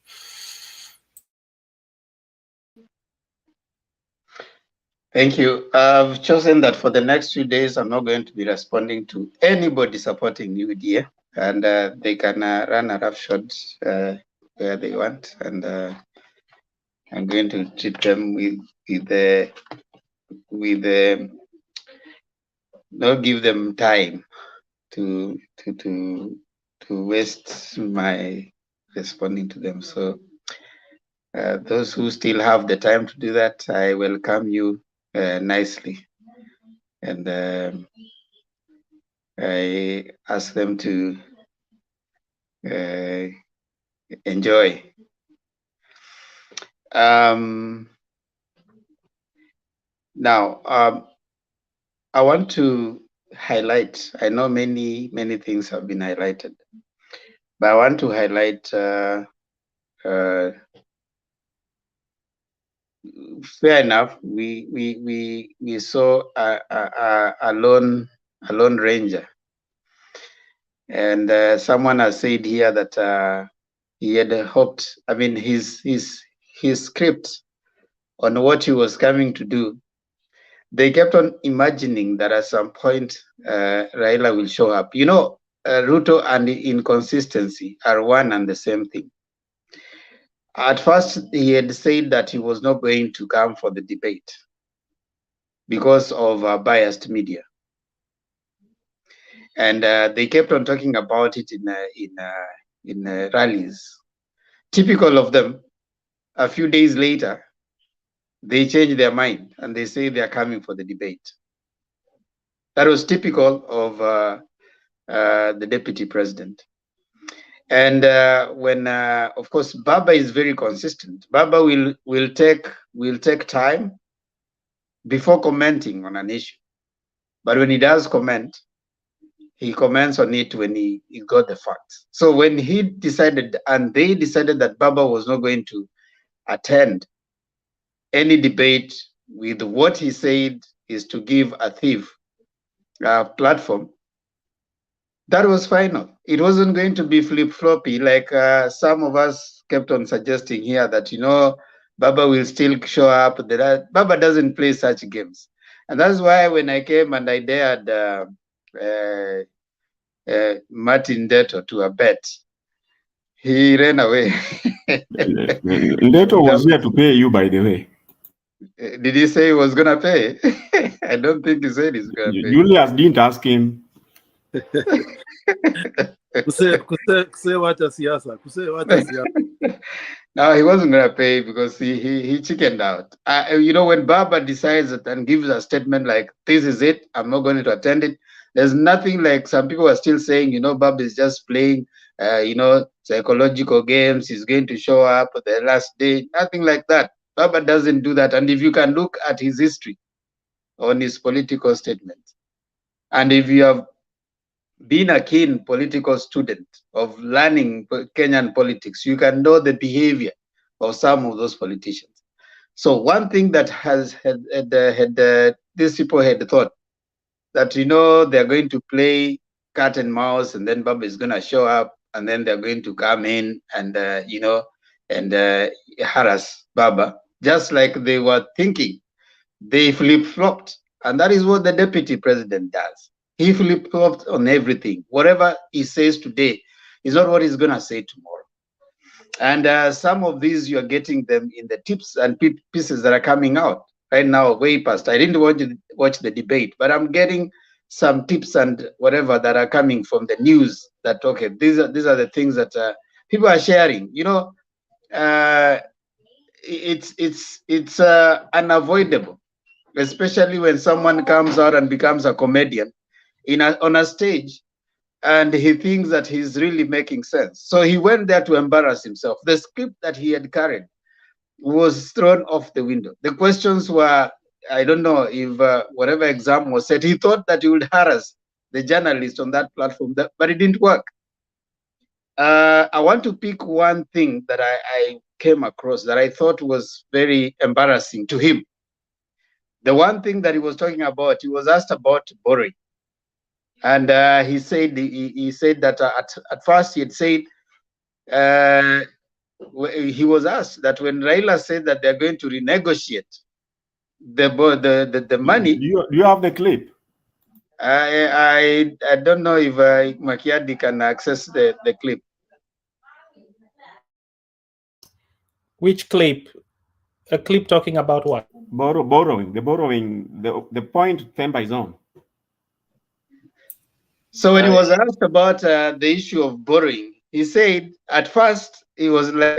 Thank you. I've chosen that for the next few days, I'm not going to be responding to anybody supporting UDA, and they can run a roughshod where they want, and I'm going to treat them not give them time to waste my responding to them. So those who still have the time to do that, I welcome you nicely, and I ask them to enjoy. Now, I want to highlight, I know many things have been highlighted, but I want to highlight fair enough, we saw a lone ranger, and someone has said here that he had hoped, I mean, his script on what he was coming to do, they kept on imagining that at some point Raila will show up. You know, Ruto and inconsistency are one and the same thing. At first, he had said that he was not going to come for the debate because of biased media, and they kept on talking about it in rallies. Typical of them. A few days later, they changed their mind and they say they are coming for the debate. That was typical of the deputy president. And when, of course, Baba is very consistent. Baba will take time before commenting on an issue. But when he does comment, he comments on it when he got the facts. So when he decided, and they decided that Baba was not going to attend any debate with what he said is to give a thief a platform, that was final. It wasn't going to be flip-floppy like some of us kept on suggesting here that, Baba will still show up. Baba doesn't play such games. And that's why when I came and I dared Martin Deto to a bet, he ran away. Leto was here to pay you, by the way. Did he say he was going to pay? I don't think he said he's going to pay. Julius didn't ask him. No, he wasn't going to pay because he chickened out. When Baba decides it and gives a statement like, this is it, I'm not going to attend it, there's nothing like some people are still saying, Baba is just playing, psychological games. He's going to show up the last day. Nothing like that. Baba doesn't do that. And if you can look at his history on his political statements, and if you have been a keen political student of learning Kenyan politics, you can know the behavior of some of those politicians. So one thing that these people had thought that, they're going to play cat and mouse, and then Baba is going to show up, and then they're going to come in and, harass Baba, just like they were thinking. They flip-flopped. And that is what the deputy president does. He flip-flopped on everything. Whatever he says today is not what he's going to say tomorrow. And some of these, you're getting them in the tips and pieces that are coming out right now, way past. I didn't want to watch the debate, but I'm getting some tips and whatever that are coming from the news that, okay, these are the things that people are sharing. It's unavoidable, especially when someone comes out and becomes a comedian on a stage, and he thinks that he's really making sense. So he went there to embarrass himself. The script that he had carried was thrown off the window. The questions were, I don't know if whatever exam was set, he thought that he would harass the journalist on that platform, but it didn't work. I want to pick one thing that I came across that I thought was very embarrassing to him. The one thing that he was talking about, he was asked about borrowing. And he said that at first he had said, he was asked that when Raila said that they're going to renegotiate the money. Do you have the clip? I don't know if Makiadi can access the clip. Which clip? A clip talking about what? Borrowing. The point Themba is on. So when he was asked about the issue of borrowing, he said at first it was like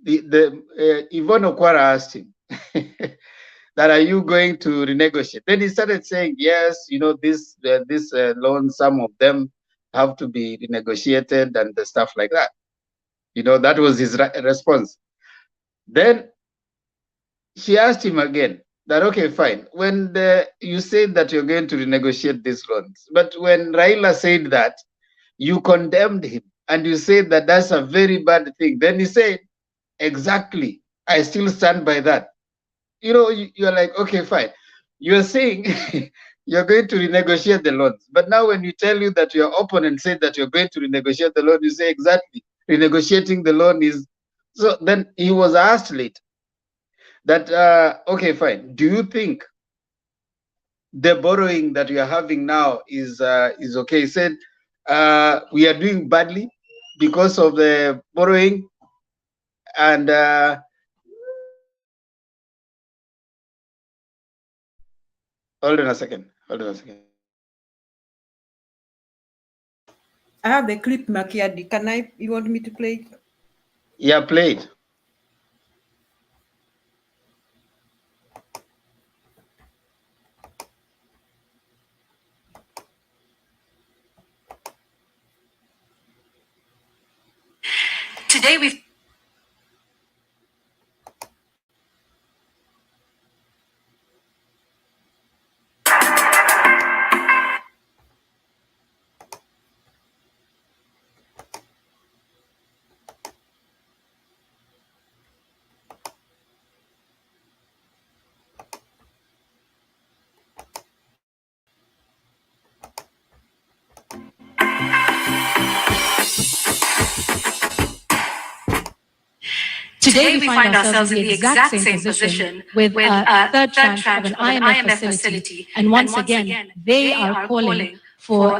Yvonne Okwara asked him that, are you going to renegotiate? Then he started saying, yes, this loan, some of them have to be renegotiated and the stuff like that. That was his response. Then she asked him again that, okay, fine. When you said that you're going to renegotiate these loans, but when Raila said that, you condemned him and you said that that's a very bad thing. Then he said, exactly, I still stand by that. You're like, okay, fine. You're saying you're going to renegotiate the loans, but now when you tell you that your opponent said that you're going to renegotiate the loan, you say exactly, renegotiating the loan is. So then he was asked later that, okay, fine. Do you think the borrowing that we are having now is okay? He said, we are doing badly because of the borrowing, and hold on a second. I have the clip, Makiadi. You want me to play it? Yeah, play it. Today we've Today, we find ourselves in the exact same position with a third tranche of an IMF facility. And once again, they are calling for,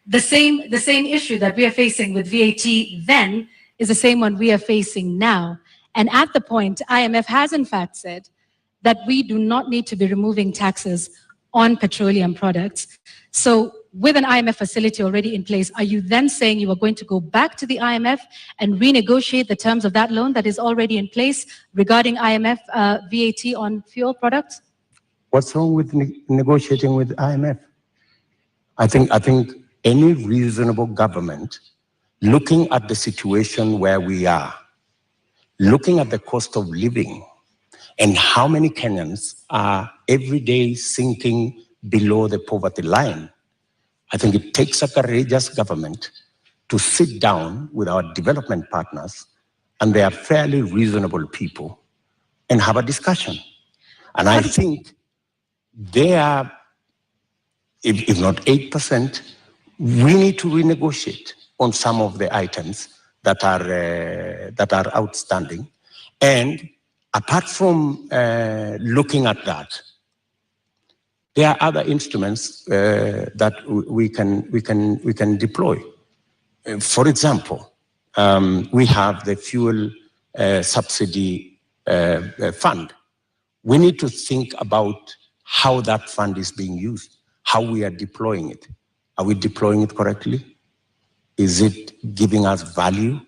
the same issue that we are facing with VAT then is the same one we are facing now. And at the point, IMF has in fact said that we do not need to be removing taxes on petroleum products. So with an IMF facility already in place, are you then saying you are going to go back to the IMF and renegotiate the terms of that loan that is already in place regarding IMF VAT on fuel products? What's wrong with negotiating with IMF? I think any reasonable government, looking at the situation where we are, looking at the cost of living, and how many Kenyans are every day sinking below the poverty line, I think it takes a courageous government to sit down with our development partners, and they are fairly reasonable people, and have a discussion. And I think they are, if not 8%, we need to renegotiate on some of the items that are outstanding. And apart from looking at that, there are other instruments that we can deploy. For example, we have the fuel subsidy fund. We need to think about how that fund is being used, how we are deploying it. Are we deploying it correctly? Is it giving us value?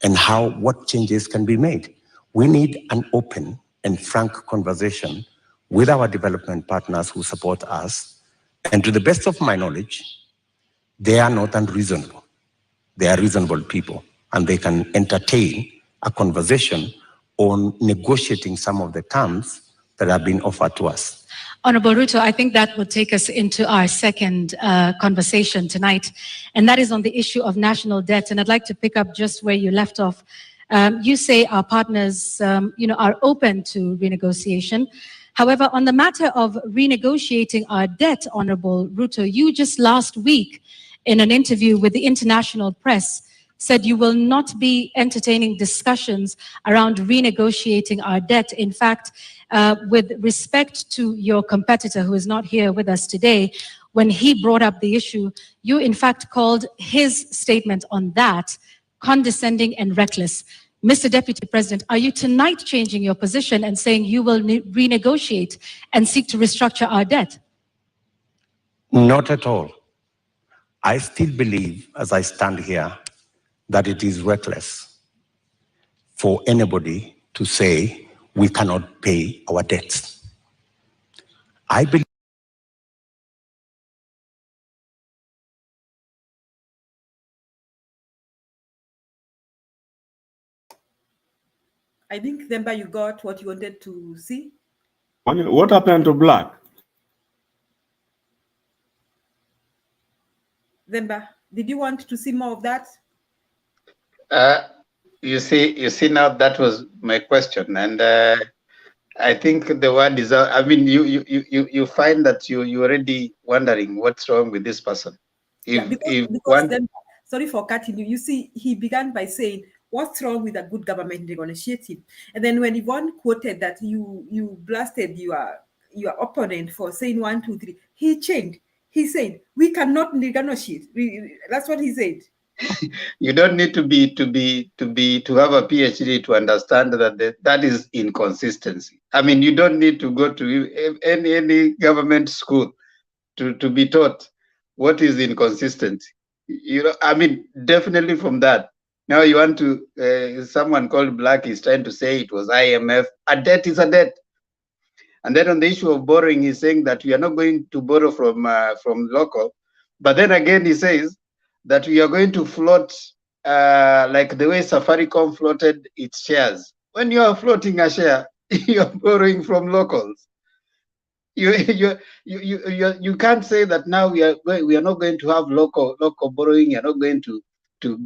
And what changes can be made? We need an open and frank conversation with our development partners who support us. And to the best of my knowledge, they are not unreasonable. They are reasonable people, and they can entertain a conversation on negotiating some of the terms that have been offered to us. Honorable Ruto, I think that will take us into our second conversation tonight, and that is on the issue of national debt. And I'd like to pick up just where you left off. You say our partners, are open to renegotiation. However, on the matter of renegotiating our debt, Honorable Ruto, you just last week in an interview with the international press said you will not be entertaining discussions around renegotiating our debt. In fact, with respect to your competitor who is not here with us today, when he brought up the issue, you in fact called his statement on that condescending and reckless. Mr. Deputy President, are you tonight changing your position and saying you will renegotiate and seek to restructure our debt? Not at all. I still believe, as I stand here, that it is reckless for anybody to say we cannot pay our debts. I believe I think, Themba, you got what you wanted to see. What happened to Black? Themba, did you want to see more of that? You see now that was my question, and I think the word is. I mean, you find that you already wondering what's wrong with this person. Because then, sorry for cutting you. You see, he began by saying, "What's wrong with a good government negotiating?" And then when Yvonne quoted that you blasted your opponent for saying 1, 2, 3, he changed. He said, "We cannot negotiate." That's what he said. You don't need to have a PhD to understand that is inconsistency. I mean, you don't need to go to any government school to be taught what is inconsistency. I mean, definitely from that. Now you want to, someone called Black is trying to say it was IMF. A debt is a debt. And then on the issue of borrowing, he's saying that we are not going to borrow from local. But then again, he says that we are going to float like the way Safaricom floated its shares. When you are floating a share, you are borrowing from locals. You can't say that now we are not going to have local borrowing. You're not going to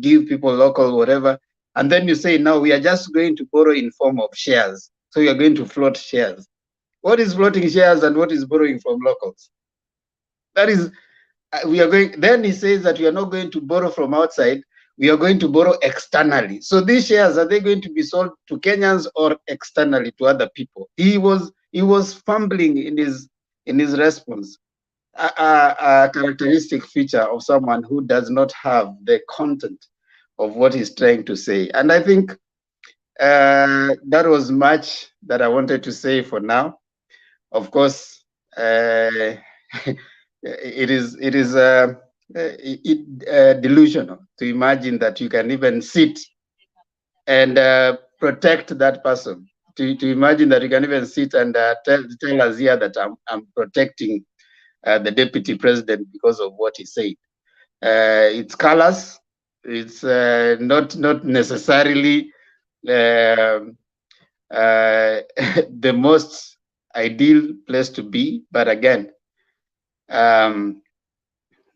give people local whatever, and then you say now we are just going to borrow in form of shares. So you are going to float shares. What is floating shares and what is borrowing from locals? That is, we are going. Then he says that we are not going to borrow from outside. we are going to borrow externally. So these shares, are they going to be sold to Kenyans or externally to other people? He was fumbling in his response. A characteristic feature of someone who does not have the content of what he's trying to say. And I think that was much that I wanted to say for now. Of course, it is delusional to imagine that you can even sit and protect that person. To imagine that you can even sit and tell us here that I'm protecting the deputy president because of what he said. It's callous. It's not necessarily the most ideal place to be, but again,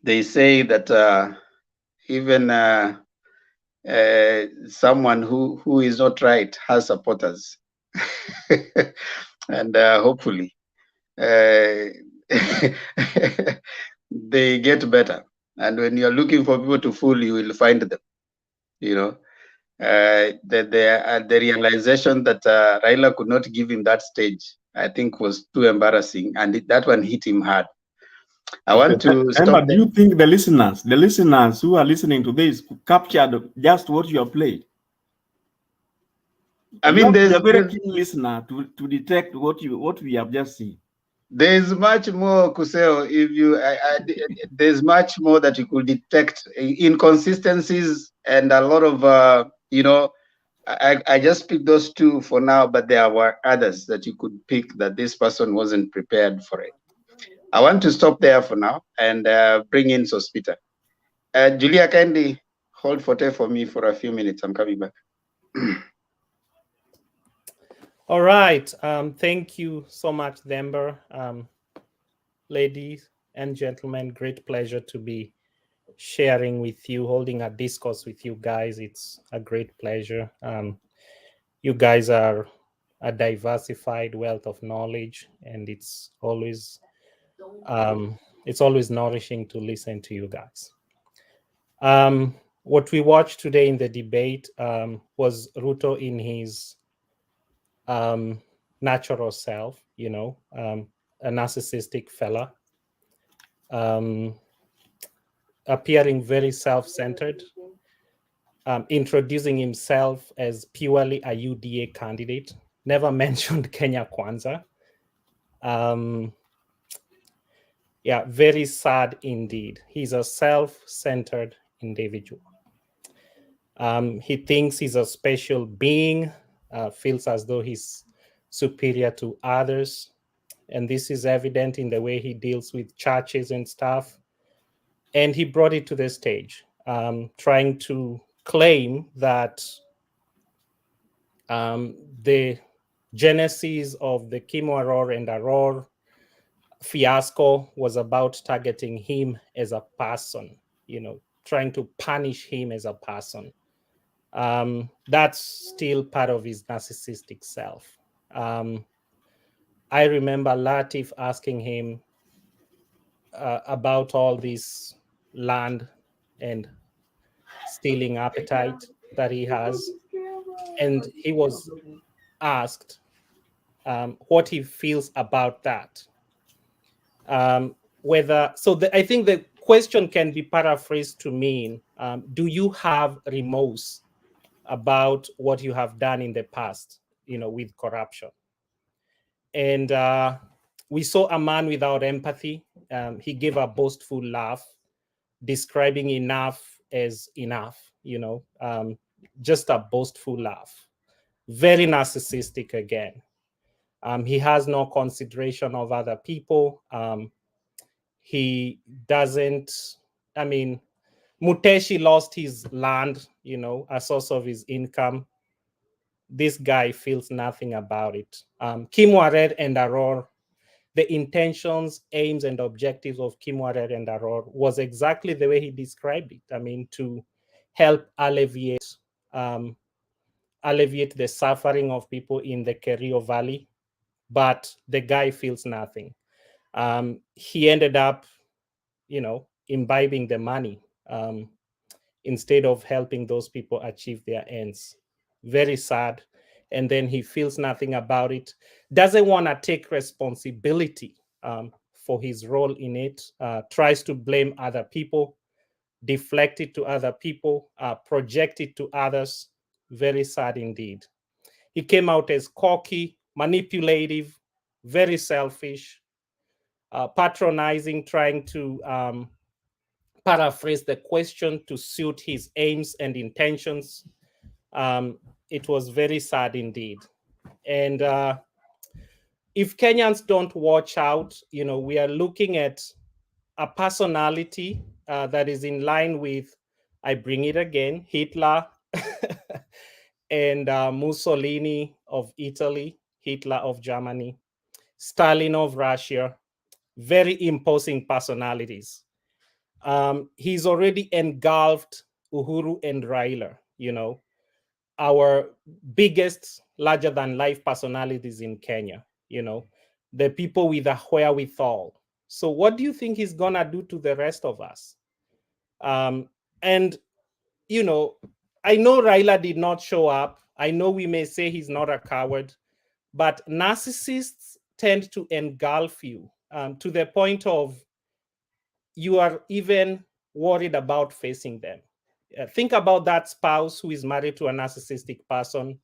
they say that even someone who is not right has supporters, and hopefully they get better. And when you're looking for people to fool, you will find them. You know, the realization that Raila could not give him that stage, I think, was too embarrassing, and that one hit him hard. I want to stop. Emma, do you think the listeners who are listening to this captured just what you have played? I mean, there's a very keen listener to detect what we have just seen. There's much more, Kuseo. If you, there's much more that you could detect, inconsistencies and a lot of, I just picked those two for now, but there were others that you could pick that this person wasn't prepared for it. I want to stop there for now and bring in Sospita. Julia, kindly hold forte for me for a few minutes. I'm coming back. All right. Thank you so much, Dember. Ladies and gentlemen, great pleasure to be sharing with you, holding a discourse with you guys. It's a great pleasure. You guys are a diversified wealth of knowledge, and it's always nourishing to listen to you guys. What we watched today in the debate was Ruto in his natural self, a narcissistic fella, appearing very self-centered, introducing himself as purely a UDA candidate, never mentioned Kenya Kwanza. Yeah, very sad indeed. He's a self-centered individual. He thinks he's a special being, feels as though he's superior to others. And this is evident in the way he deals with churches and stuff. And he brought it to the stage, trying to claim that the genesis of the Kimwaror and Aror fiasco was about targeting him as a person, trying to punish him as a person. That's still part of his narcissistic self. I remember Latif asking him about all this land and stealing appetite that he has. And he was asked what he feels about that. I think the question can be paraphrased to mean, do you have remorse about what you have done in the past, with corruption? And we saw a man without empathy. He gave a boastful laugh, describing enough as enough, just a boastful laugh. Very narcissistic again. He has no consideration of other people. He doesn't, Muteshi lost his land, a source of his income. This guy feels nothing about it. Kimwarer and Aror, the intentions, aims, and objectives of Kimwarer and Aror was exactly the way he described it. To help alleviate the suffering of people in the Kerio Valley, but the guy feels nothing. He ended up, imbibing the money instead of helping those people achieve their ends. Very sad. And then he feels nothing about it, doesn't want to take responsibility for his role in it, tries to blame other people, deflect it to other people, project it to others. Very sad indeed. He came out as cocky, manipulative, very selfish, patronizing, trying to paraphrase the question to suit his aims and intentions. It was very sad indeed. And if Kenyans don't watch out, we are looking at a personality that is in line with, I bring it again, Hitler and Mussolini of Italy, Hitler of Germany, Stalin of Russia, very imposing personalities. He's already engulfed Uhuru and Raila, our biggest larger than life personalities in Kenya, the people with a wherewithal. So what do you think he's gonna do to the rest of us? And I know Raila did not show up. I know we may say he's not a coward, but narcissists tend to engulf you to the point of you are even worried about facing them. Think about that spouse who is married to a narcissistic person.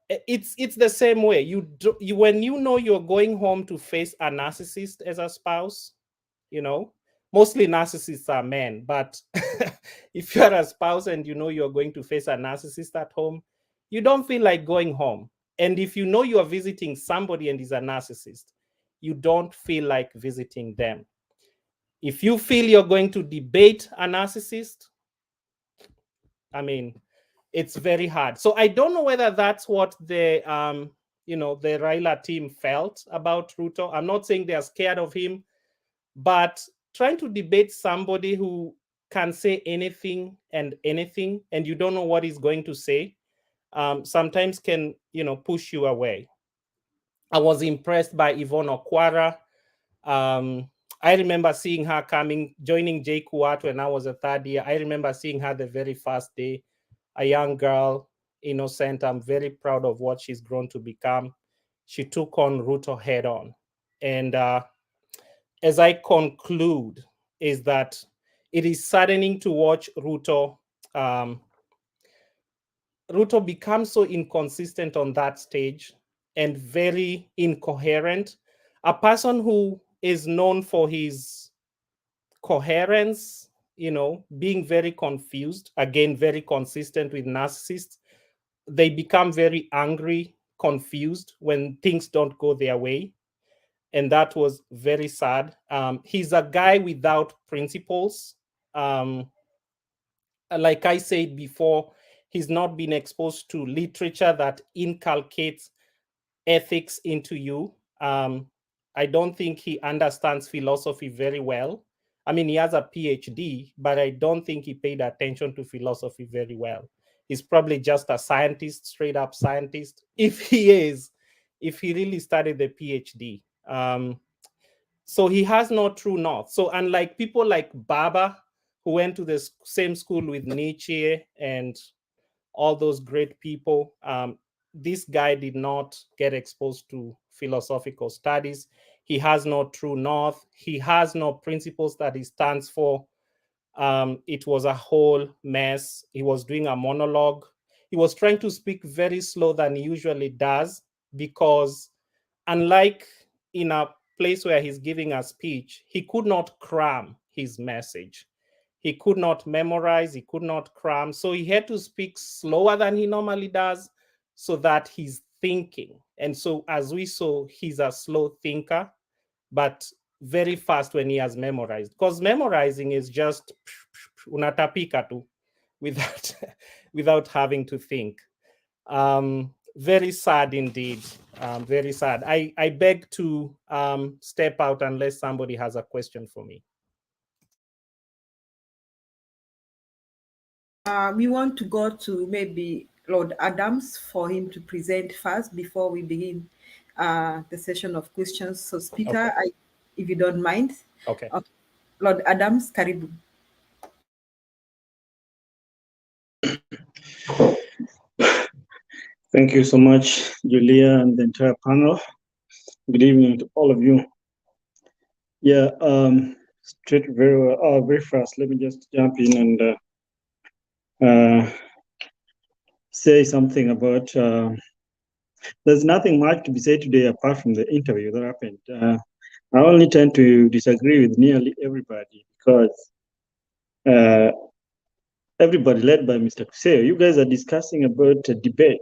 It's the same way. When you know you're going home to face a narcissist as a spouse, mostly narcissists are men, but if you're a spouse and you know you're going to face a narcissist at home, you don't feel like going home. And if you know you're visiting somebody and is a narcissist, you don't feel like visiting them. If you feel you're going to debate a narcissist, I mean, it's very hard. So I don't know whether that's what the the Raila team felt about Ruto. I'm not saying they're scared of him, but trying to debate somebody who can say anything, and you don't know what he's going to say, sometimes can push you away. I was impressed by Yvonne Okwara. I remember seeing her joining J Kuat when I was a third year. I remember seeing her the very first day, a young girl, innocent. I'm very proud of what she's grown to become. She took on Ruto head on. And as I conclude, is that it is saddening to watch Ruto become so inconsistent on that stage and very incoherent. A person who is known for his coherence, being very confused, again, very consistent with narcissists. They become very angry, confused when things don't go their way. And that was very sad. He's a guy without principles. Like I said before, he's not been exposed to literature that inculcates ethics into you. I don't think he understands philosophy very well. I mean, he has a PhD, but I don't think he paid attention to philosophy very well. He's probably just a scientist, straight up scientist. If he really studied the PhD. So he has no true north. So unlike people like Baba, who went to the same school with Nietzsche and all those great people, this guy did not get exposed to philosophical studies. He has no true north. He has no principles that he stands for. It was a whole mess. He was doing a monologue. He was trying to speak very slow than he usually does, because unlike in a place where he's giving a speech, he could not cram his message. He could not memorize, he could not cram. So he had to speak slower than he normally does so that he's thinking. And so as we saw, he's a slow thinker, but very fast when he has memorized. Because memorizing is just unatapika tu without having to think. Very sad indeed. Very sad. I beg to step out unless somebody has a question for me. We want to go to maybe Lord Adams for him to present first before we begin the session of questions. So, Speaker, Okay. if you don't mind. Okay. Lord Adams, karibu. Thank you so much, Julia, and the entire panel. Good evening to all of you. Yeah, very fast. Let me just jump in and say something about. There's nothing much to be said today apart from the interview that happened. I only tend to disagree with nearly everybody because everybody led by Mr. Kuseo, you guys are discussing about a debate,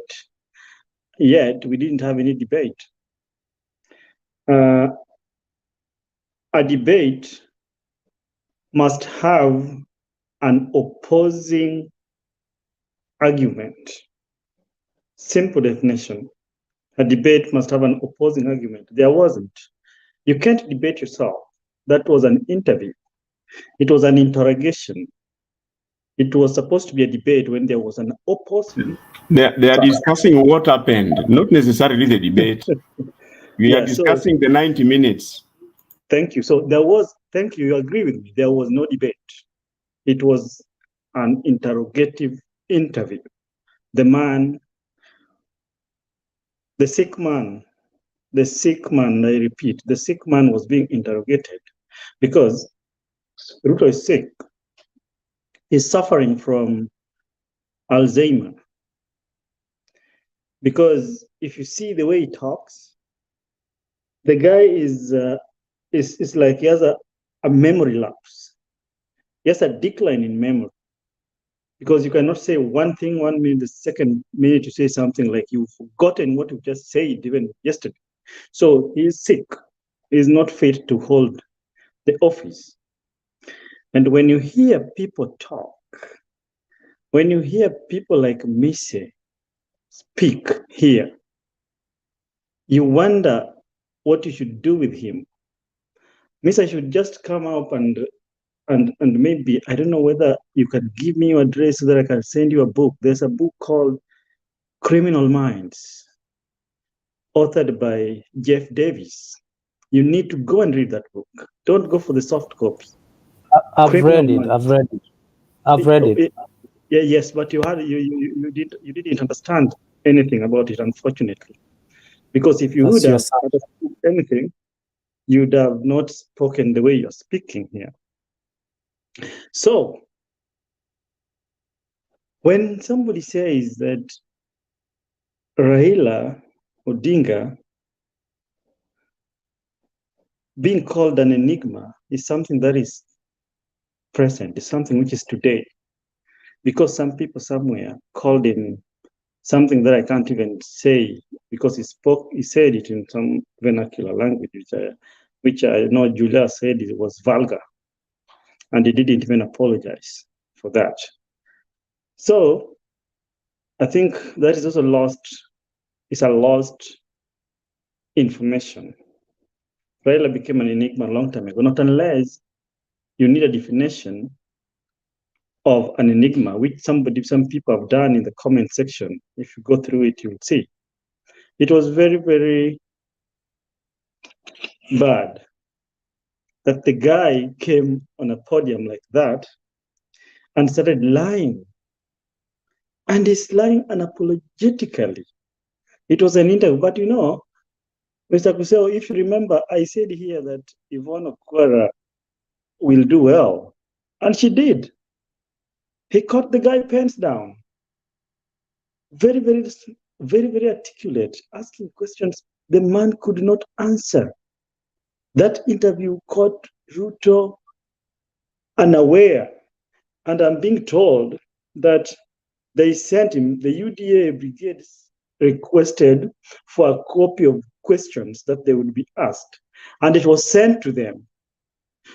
yet we didn't have any debate. A debate must have an opposing argument. Simple definition. A debate must have an opposing argument. There wasn't. You can't debate yourself. That was an interview. It was an interrogation. It was supposed to be a debate when there was an opposing. They are discussing what happened, not necessarily the debate. We are discussing the 90 minutes. Thank you. So thank you, you agree with me. There was no debate. It was an interrogative interview. The sick man, I repeat, the sick man was being interrogated because Ruto is sick. He's suffering from Alzheimer. Because if you see the way he talks, the guy is like he has a memory lapse. He has a decline in memory. Because you cannot say one thing 1 minute, the second minute you say something like you've forgotten what you just said even yesterday. So he's sick. He's not fit to hold the office. And when you hear people talk, when you hear people like Mise speak here, you wonder what you should do with him. Mise should just come up and maybe, I don't know whether you can give me your address so that I can send you a book. There's a book called Criminal Minds, authored by Jeff Davis. You need to go and read that book. Don't go for the soft copy. I've read it. Yeah, yes, but you didn't understand anything about it, unfortunately. Because if you would have understood anything, you'd have not spoken the way you're speaking here. So, when somebody says that Raila Odinga being called an enigma is something that is present, is something which is today. Because some people somewhere called him something that I can't even say because he said it in some vernacular language, which I know Julia said it was vulgar. And he didn't even apologize for that. So I think that is also it's a lost information. Raila became an enigma a long time ago, not unless you need a definition of an enigma, which some people have done in the comment section. If you go through it, you'll see. It was very, very bad that the guy came on a podium like that and started lying. And he's lying unapologetically. It was an interview, but you know, Mr. Kuseo, if you remember, I said here that Yvonne Okwara will do well. And she did. He caught the guy pants down. Very, very, very, very articulate, asking questions the man could not answer. That interview caught Ruto unaware. And I'm being told that they sent him, the UDA brigade requested for a copy of questions that they would be asked. And it was sent to them.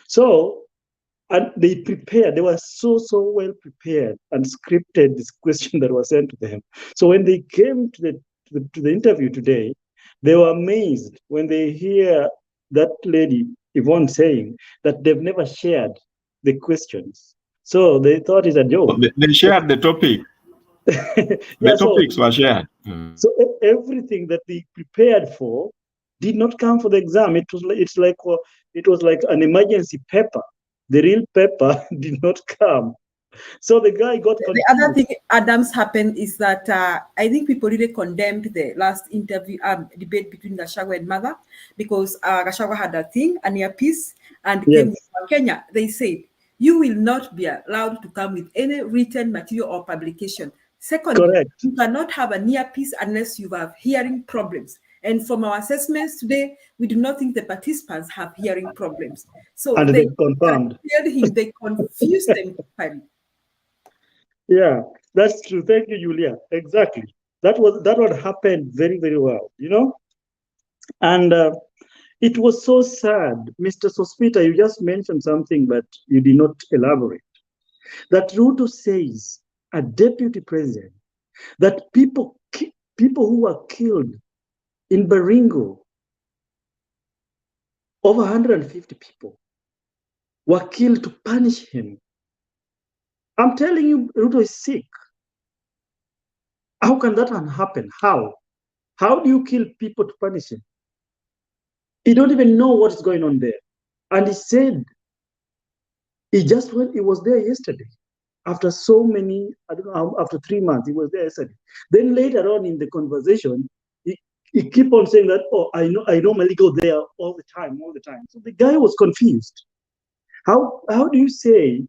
So, and they prepared, they were so well prepared and scripted this question that was sent to them. So when they came to the interview today, they were amazed when they hear that lady, Yvonne, saying that they've never shared the questions. So they thought it's a joke. They shared the topic. The topics were shared. So everything that they prepared for did not come for the exam. It was like an emergency paper. The real paper did not come. So the guy got The confused. other thing, Adams, happened is that I think people really condemned the last interview debate between Gachagua and Mother, because Gachagua had a thing, an earpiece, and came Yes. to Kenya. They said, you will not be allowed to come with any written material or publication. Secondly, Correct. you cannot have an earpiece unless you have hearing problems. And from our assessments today, we do not think the participants have hearing problems. So And they they confirmed. told him, they confused them totally. Yeah, that's true. Thank you, Julia. Exactly. That what happened very, very well, you know? And it was so sad. Mr. Sospita, you just mentioned something, but you did not elaborate. That Ruto says, a deputy president, that people who were killed in Baringo, over 150 people, were killed to punish him. I'm telling you, Ruto is sick. How can that happen? How? How do you kill people to punish him? He don't even know what is going on there. And he said he just went, he was there yesterday. After so many, I don't know, after 3 months, he was there yesterday. Then later on in the conversation, he keep on saying that, oh, I normally go there all the time. So the guy was confused. How do you say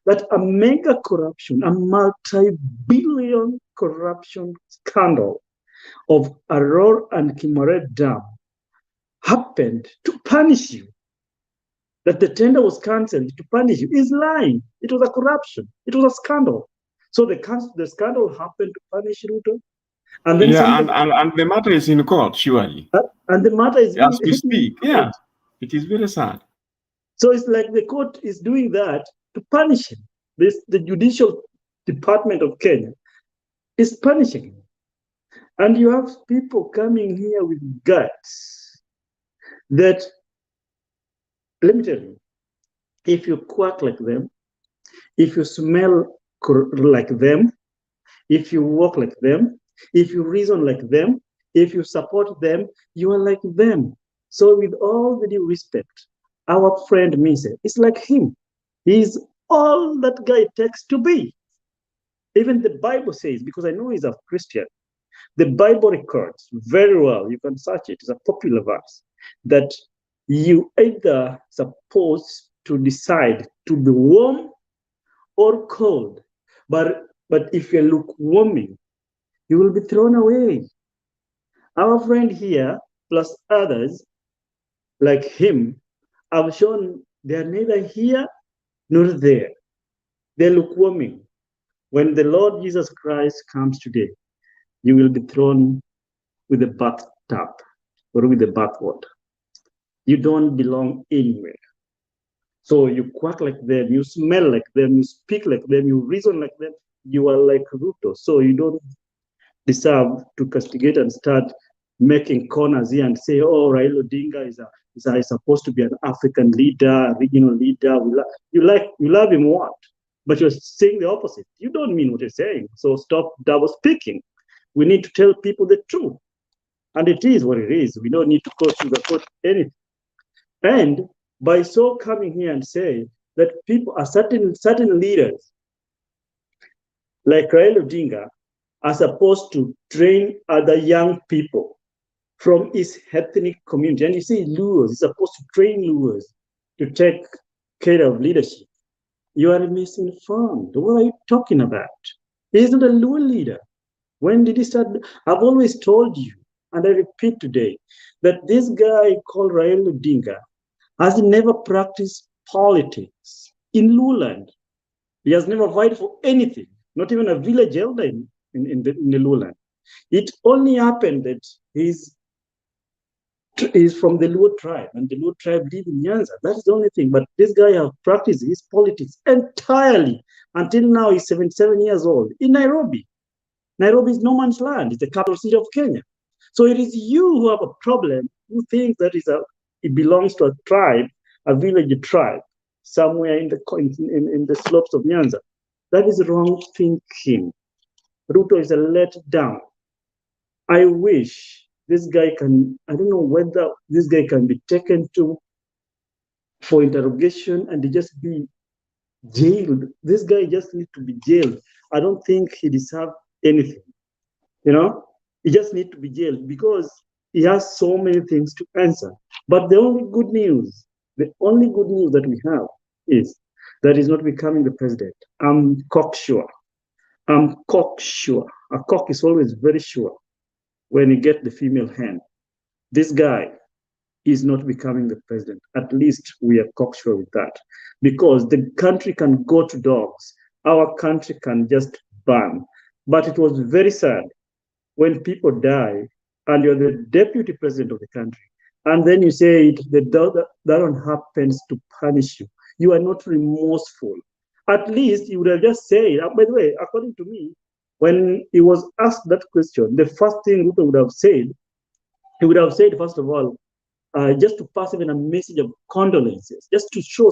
that a mega corruption, a multi-billion corruption scandal of Aror and Kimaret Dam happened to punish you? That the tender was cancelled to punish you is lying. It was a corruption. It was a scandal. So the scandal happened to punish Ruto, and then Yeah, somebody, and the matter is in court, surely. and the matter is As we hitting speak. court. Yeah, it is very sad. So it's like the court is doing that to punish him. The judicial department of Kenya is punishing him. And you have people coming here with guts that, let me tell you, if you quack like them, if you smell like them, if you walk like them, if you reason like them, if you support them, you are like them. So with all the due respect, our friend Mise is like him. He's all that guy takes to be. Even the Bible says, because I know he's a Christian, the Bible records very well, you can search it, it's a popular verse, that you either supposed to decide to be warm or cold. But if you're lukewarming, you will be thrown away. Our friend here, plus others like him, have shown they are neither here nor there. They're lukewarming. When the Lord Jesus Christ comes today, you will be thrown with the bathtub or with the bathwater. You don't belong anywhere. So you quack like them, you smell like them, you speak like them, you reason like them, you are like Ruto. So you don't deserve to castigate and start making corners here and say, oh, Raila Odinga is supposed to be an African leader, a regional leader. You love him what? But you're saying the opposite. You don't mean what you're saying. So stop double speaking. We need to tell people the truth. And it is what it is. We don't need to sugarcoat anything. And by so coming here and saying that people are certain leaders like Raila Odinga are supposed to train other young people from his ethnic community. And you see, Luos is supposed to train Luos to take care of leadership. You are misinformed. What are you talking about? He isn't a Luo leader. When did he start? I've always told you, and I repeat today, that this guy called Raila Odinga has never practiced politics in Luoland. He has never vied for anything, not even a village elder in the Luoland. It only happened that he's from the Luo tribe, and the Luo tribe live in Nyanza. That's the only thing. But this guy has practiced his politics entirely until now. He's 77 years old in Nairobi. Nairobi is no man's land. It's the capital city of Kenya. So it is you who have a problem, who think that it belongs to a tribe, a village tribe, somewhere in the slopes of Nyanza. That is wrong thinking. Ruto is a letdown. I wish this guy I don't know whether this guy can be taken to for interrogation and just be jailed. This guy just needs to be jailed. I don't think he deserves anything. You know, he just needs to be jailed because he has so many things to answer. But the only good news that we have is that he's not becoming the president. I'm cocksure. I'm cocksure. A cock is always very sure when you get the female hen. This guy is not becoming the president. At least we are cocksure with that. Because the country can go to dogs. Our country can just burn. But it was very sad when people die and you're the deputy president of the country, and then you say that don't happens to punish you. You are not remorseful. At least you would have just said, by the way, according to me, when he was asked that question, the first thing Ruto would have said, he would have said, first of all, just to pass even a message of condolences, just to show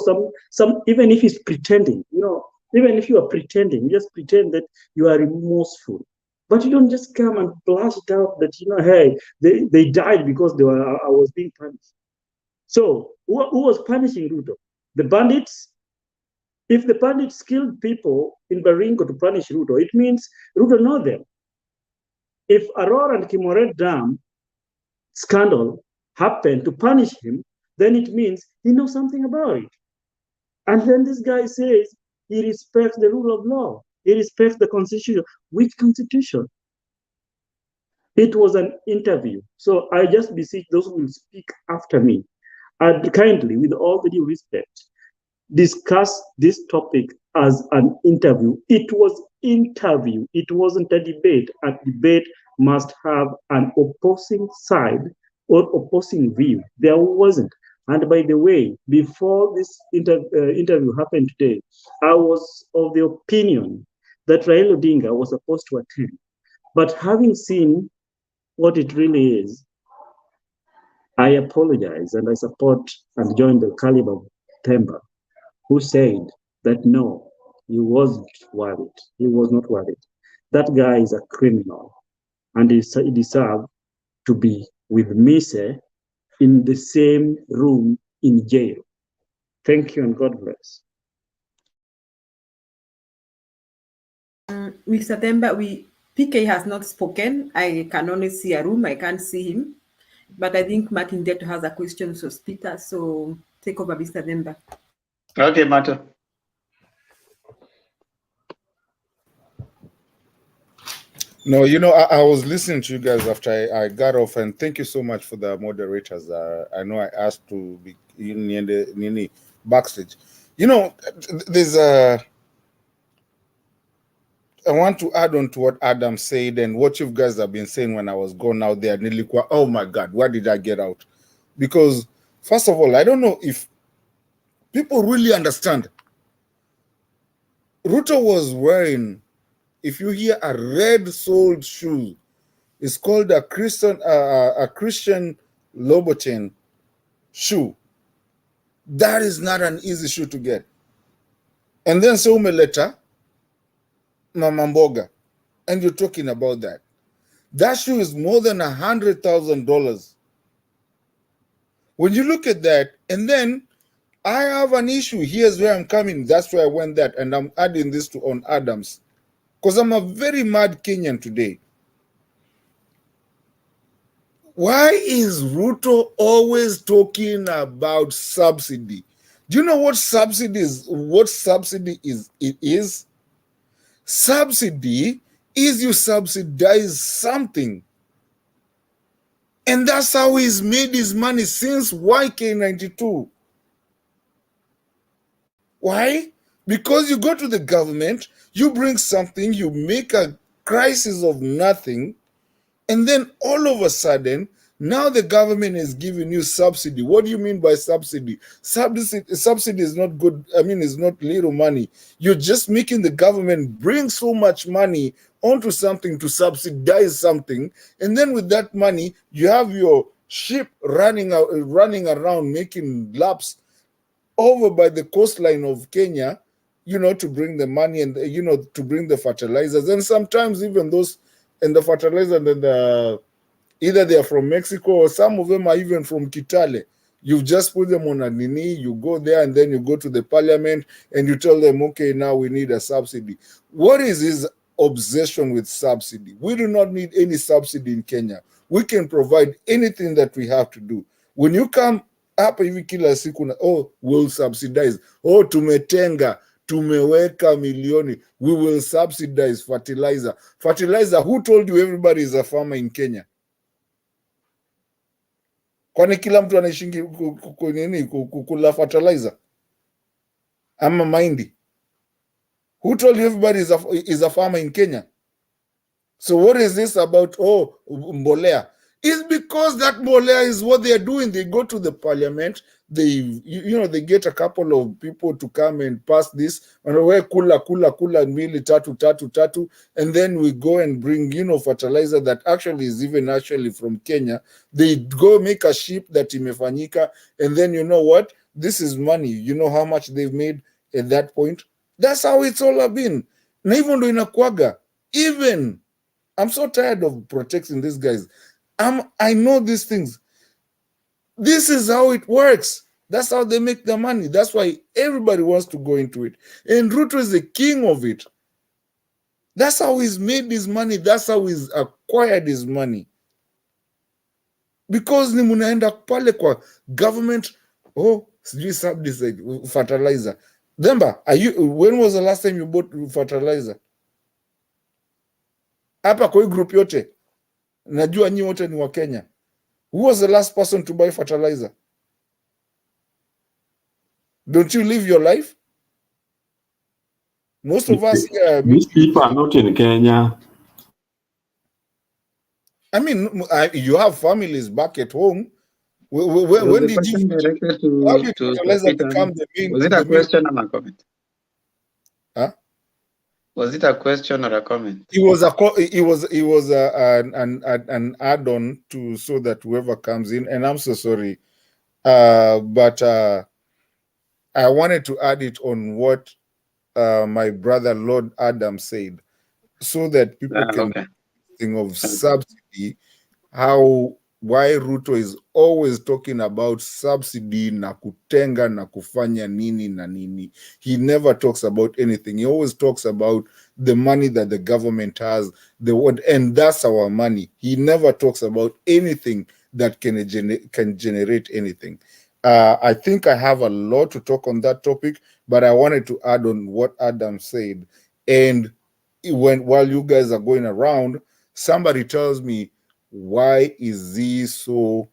some, even if he's pretending, even if you are pretending, you just pretend that you are remorseful. But you don't just come and blast it out that, hey, they died because I was being punished. So who was punishing Ruto? The bandits? If the bandits killed people in Baringo to punish Ruto, it means Ruto know them. If Aurora and Kimoret Dam scandal happened to punish him, then it means he knows something about it. And then this guy says he respects the rule of law. He respects the constitution. Which constitution? It was an interview. So I just beseech those who will speak after me, and kindly, with all the due respect, discuss this topic as an interview. It was interview. It wasn't a debate. A debate must have an opposing side or opposing view. There wasn't. And by the way, before this interview happened today, I was of the opinion that Raila Odinga was supposed to attend. But having seen what it really is, I apologize and I support and join the caliber of Themba, who said that no, he wasn't worried. He was not worried. That guy is a criminal and he deserves to be with Mise in the same room in jail. Thank you and God bless. Mr. Themba, PK has not spoken. I can only see a room. I can't see him. But I think Martin Detto has a question, so Peter. So take over, Mr. Themba. Okay, Martin. No, I was listening to you guys after I got off, and thank you so much for the moderators. I know I asked to be in the backstage. There's I want to add on to what Adam said and what you guys have been saying when I was gone out there. Oh my God, what did I get out? Because first of all, I don't know if people really understand. Ruto was wearing, if you hear a red-soled shoe, it's called a Christian Louboutin shoe. That is not an easy shoe to get. And then Seumeleta, Mama Mboga, and you're talking about that. That shoe is more than $100,000. When you look at that, and then I have an issue. Here's where I'm coming. That's why I went that, and I'm adding this to on Adams, because I'm a very mad Kenyan today. Why is Ruto always talking about subsidy? Do you know what subsidy is? What subsidy is? It is subsidy is you subsidize something. And that's how he's made his money since YK92. Why? Because you go to the government, you bring something, you make a crisis of nothing, and then all of a sudden, now the government is giving you subsidy. What do you mean by subsidy? Subsidy is not good. I mean, it's not little money. You're just making the government bring so much money onto something to subsidize something. And then with that money, you have your ship running around making laps over by the coastline of Kenya, to bring the money and, to bring the fertilizers. And sometimes even those, and the fertilizer, and then either they are from Mexico or some of them are even from Kitale, You've just put them on a nini, you go there and then you go to the parliament and you tell them, okay, now we need a subsidy. What is his obsession with subsidy? We do not need any subsidy in Kenya. We can provide anything that we have to do. When you come hapa hivi kila siku, oh, we'll subsidize. Oh, tumetenga, tumeweka milioni. We will subsidize fertilizer. Fertilizer, who told you everybody is a farmer in Kenya? Kwani kila mtu anaishingi kukula fertilizer ama mahindi? Who told you everybody is a farmer in Kenya? So what is this about, oh, mbolea? It's because that mbolea is what they are doing. They go to the parliament, they they get a couple of people to come and pass this, and we kula mili tatu, and then we go and bring fertilizer that actually is even actually from Kenya. They go make a ship that imefanyika, and then you know what? This is money. You know how much they've made at that point? That's how it's all been. Na hivyo ndo inakuaga. Even I'm so tired of protecting these guys. I know these things. This is how it works. That's how they make their money. That's why everybody wants to go into it. And Ruto is the king of it. That's how he's made his money. That's how he's acquired his money. Because ni munaenda pale kwa government, oh, sijui subsidy fertilizer. Demba, when was the last time you bought fertilizer? Hapa kwa group yote, najua nyi wote ni wa Kenya. Who was the last person to buy fertilizer? Don't you live your life? Most of us here. These people are not in Kenya. I mean, you have families back at home. When did you? How did fertilizer become the main? Was it a question or a comment? Huh? Was it a question or a comment? It was an add-on to so that whoever comes in, and I'm so sorry, but I wanted to add it on what my brother Lord Adam said, so that people can think of subsidy, why Ruto is always talking about subsidy na kutenga na kufanya nini na nini. He never talks about anything. He always talks about the money that the government has, and that's our money. He never talks about anything that can generate anything. I think I have a lot to talk on that topic, but I wanted to add on what Adam said. And while you guys are going around, somebody tells me, why is he so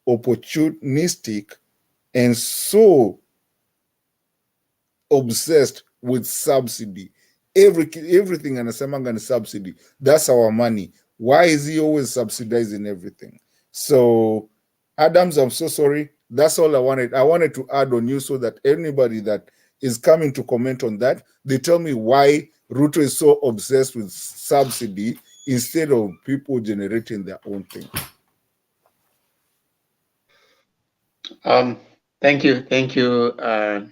opportunistic and so obsessed with subsidy? Everything anasemanga ni subsidy. That's our money. Why is he always subsidizing everything? So, Adams, I'm so sorry. That's all I wanted. I wanted to add on you so that anybody that is coming to comment on that, they tell me why Ruto is so obsessed with subsidy instead of people generating their own thing. Thank you,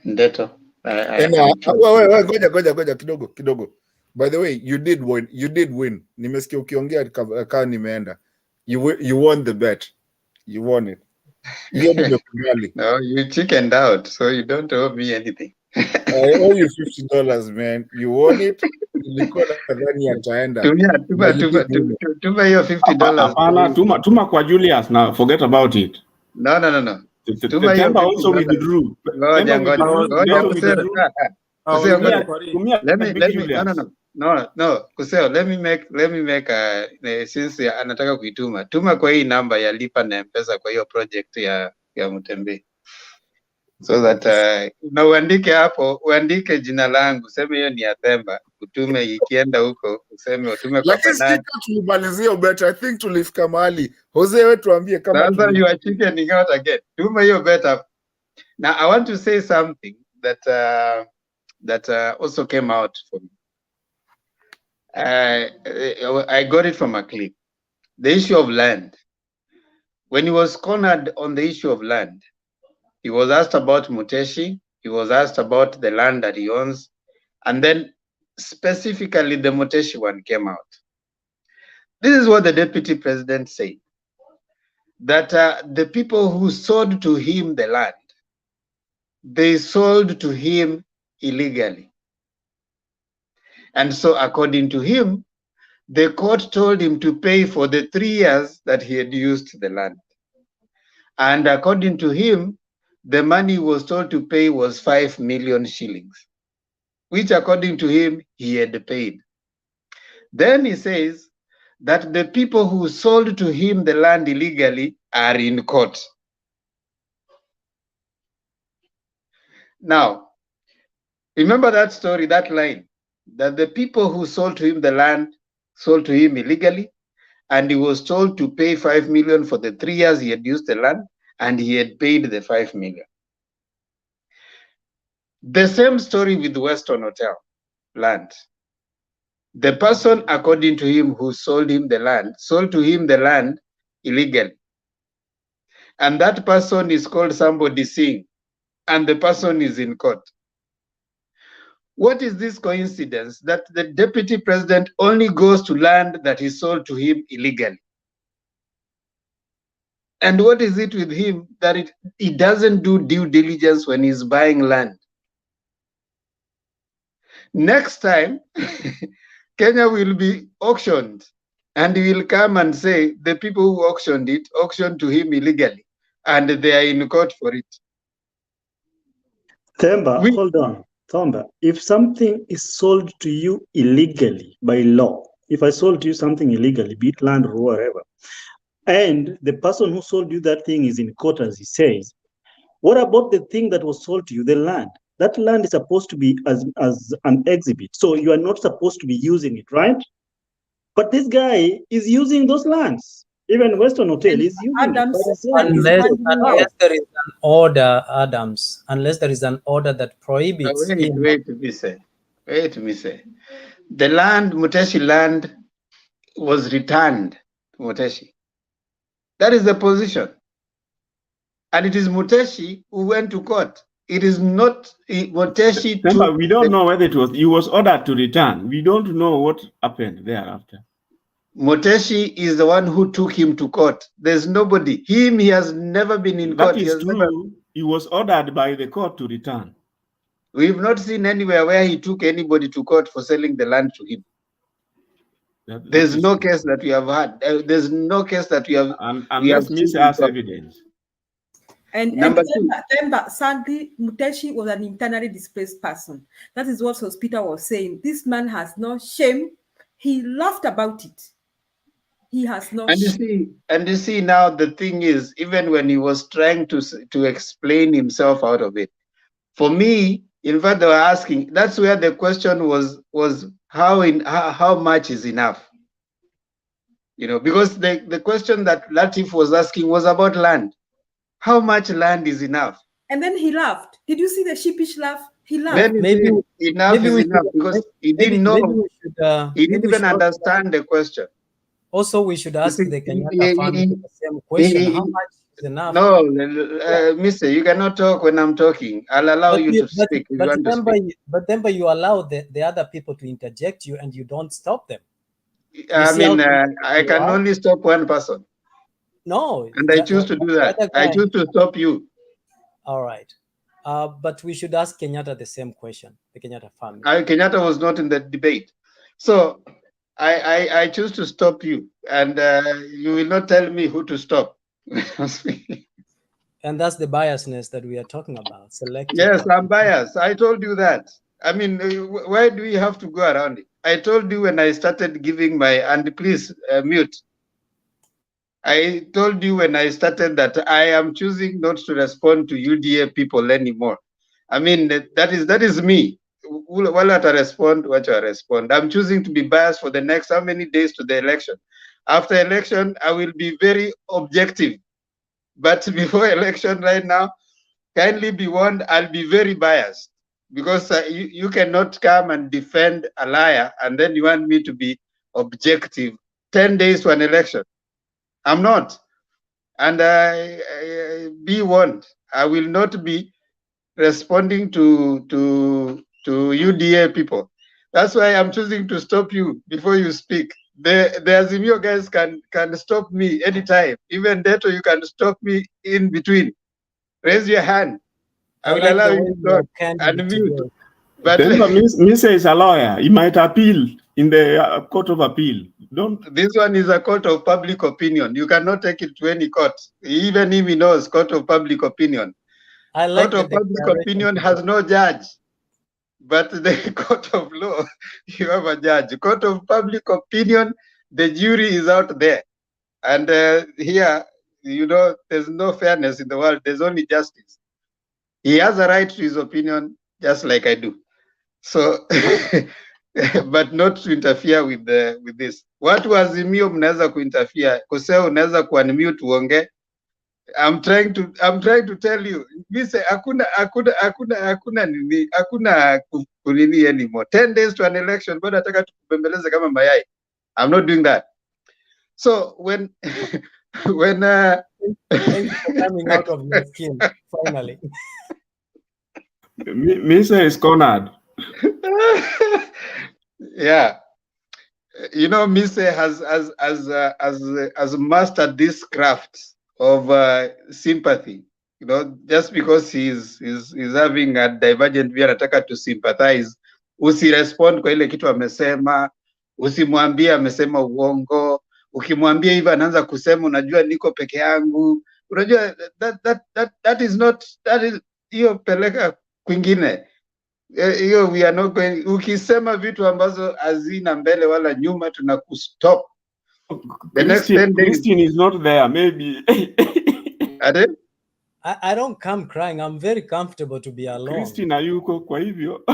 Ndeto. Goja kidogo. By the way, you did win. Nimesikia ukiongea kama nimeenda. You won the bet. You won it. No, you chickened out, so you don't owe me anything. I owe you $50, man. You won it. Nilikuwa nadhani ataenda. Tuma hiyo $50. Hapana, tuma kwa Julius now. Forget about it. No. Tuma hiyo $50 also withdrew. No, Kuseo, let me make since anataka kuituma. Tuma kwa hii namba ya lipa na M-Pesa kwa hiyo project ya Mutembe. So that na uandike hapo, uandike jina langu, sema hiyo ni ya Themba, utume ikienda huko, useme utume kwa Lakini sisi tulimalizia bet. I think tulifika mahali. Jose wewe tuambie kama sasa you are chickening out again. Tuma hiyo bet up. Now I want to say something that also came out for me. I got it from a clip. The issue of land. When he was cornered on the issue of land, he was asked about Muteshi. He was asked about the land that he owns. And then specifically the Muteshi one came out. This is what the deputy president said. that the people who sold to him the land, they sold to him illegally. And so according to him, the court told him to pay for the 3 years that he had used the land. And according to him, the money he was told to pay was 5 million shillings, which according to him, he had paid. Then he says that the people who sold to him the land illegally are in court. Now, remember that story, that line, that the people who sold to him the land sold to him illegally, and he was told to pay 5 million for the 3 years he had used the land, and he had paid the 5 million. The same story with Western Hotel land. The person, according to him, who sold him the land, sold to him the land illegally. And that person is called somebody Singh, and the person is in court. What is this coincidence that the deputy president only goes to land that is sold to him illegally? And what is it with him that he doesn't do due diligence when he's buying land? Next time, Kenya will be auctioned, and he will come and say the people who auctioned it auctioned to him illegally, and they are in court for it. Themba, hold on. Themba, if something is sold to you illegally by law, if I sold to you something illegally, be it land or whatever, and the person who sold you that thing is in court, as he says, what about the thing that was sold to you, the land? That land is supposed to be as an exhibit. So you are not supposed to be using it, right? But this guy is using those lands. Even Western Hotel is using it. Unless there is an order, Adams, unless there is an order that prohibits him. Wait, me say. The land, Muteshi land, was returned to Muteshi. That is the position. And it is Muteshi who went to court. It is not Muteshi. Remember, we don't know whether he was ordered to return. We don't know what happened thereafter. Muteshi is the one who took him to court. There's nobody. He has never been in court. That is true. He was ordered by the court to return. We've not seen anywhere where he took anybody to court for selling the land to him. There's no case that we have had. There's no case that we have. Unless Mr. has evidence. And Number Themba, sadly, Muteshi was an internally displaced person. That is what Peter was saying. This man has no shame. He laughed about it. He has no shame. And you see now the thing is, even when he was trying to explain himself out of it, for me, in fact, they were asking. That's where the question was how much is enough? You know, because the question that Latif was asking was about land. How much land is enough? And then he laughed. Did you see the sheepish laugh? He laughed. Then enough is enough because he didn't know. He didn't even understand the question. Also, we should ask the Kenyatta family the same question. How much is enough? No, Mister, you cannot talk when I'm talking. I'll allow you to speak if you want to speak. But then you allow the other people to interject you and you don't stop them. I mean, I can only stop one person. No. And I choose to do that. I choose to stop you. All right. But we should ask Kenyatta the same question, the Kenyatta family. Kenyatta was not in the debate. So I choose to stop you. And you will not tell me who to stop. And that's the biasness that we are talking about. Selective. Yes, I'm biased. I told you that. I mean, why do we have to go around it? I told you when I started giving and please mute. I told you when I started that I am choosing not to respond to UDA people anymore. I mean, that is me. While I respond, what I respond. I'm choosing to be biased for the next how many days to the election. After election, I will be very objective. But before election right now, kindly be warned, I'll be very biased. Because you cannot come and defend a liar and then you want me to be objective 10 days to an election. I'm not. And be warned, I will not be responding to UDA people. That's why I'm choosing to stop you before you speak, the Azimio guys can stop me anytime. Even Deto, you can stop me in between. Raise your hand. I will like allow the you way to you are talk candid and mute. today. But Mr. is a lawyer. He might appeal in the court of appeal. Don't. This one is a court of public opinion. You cannot take it to any court. Even if he knows court of public opinion. I like Court of public opinion has no judge. But the court of law, you have a judge. Court of public opinion, the jury is out there. And here, you know, there's no fairness in the world. There's only justice. He has a right to his opinion, just like I do. So, but not to interfere with this. Watu wa Azimio mnaweza kuinterfere. Kusema unaweza kuunmute uonge. I'm trying to tell you. Mise hakuna kunini anymore. 10 days to an election, but nataka tukubembeleze kama mayai. I'm not doing that. So when Thank you for coming out of your skin finally. Mr. is cornered. Yeah, you know, Mise has mastered this craft of sympathy. You know, just because he's having a divergent view, anataka to sympathize. Usirespond kwa ile kitu amesema, usimwambie amesema uongo. Ukimwambia hivi anaanza kusema unajua niko peke yangu. Unajua that is not, that is hiyo peleka kwingine. Hiyo we are not going. Ukisema vitu ambazo hazina mbele wala nyuma, tunakustop. The next 10 days. Christine is not there, maybe. I don't come crying. I'm very comfortable to be alone. Christine hayuko kwa hivyo.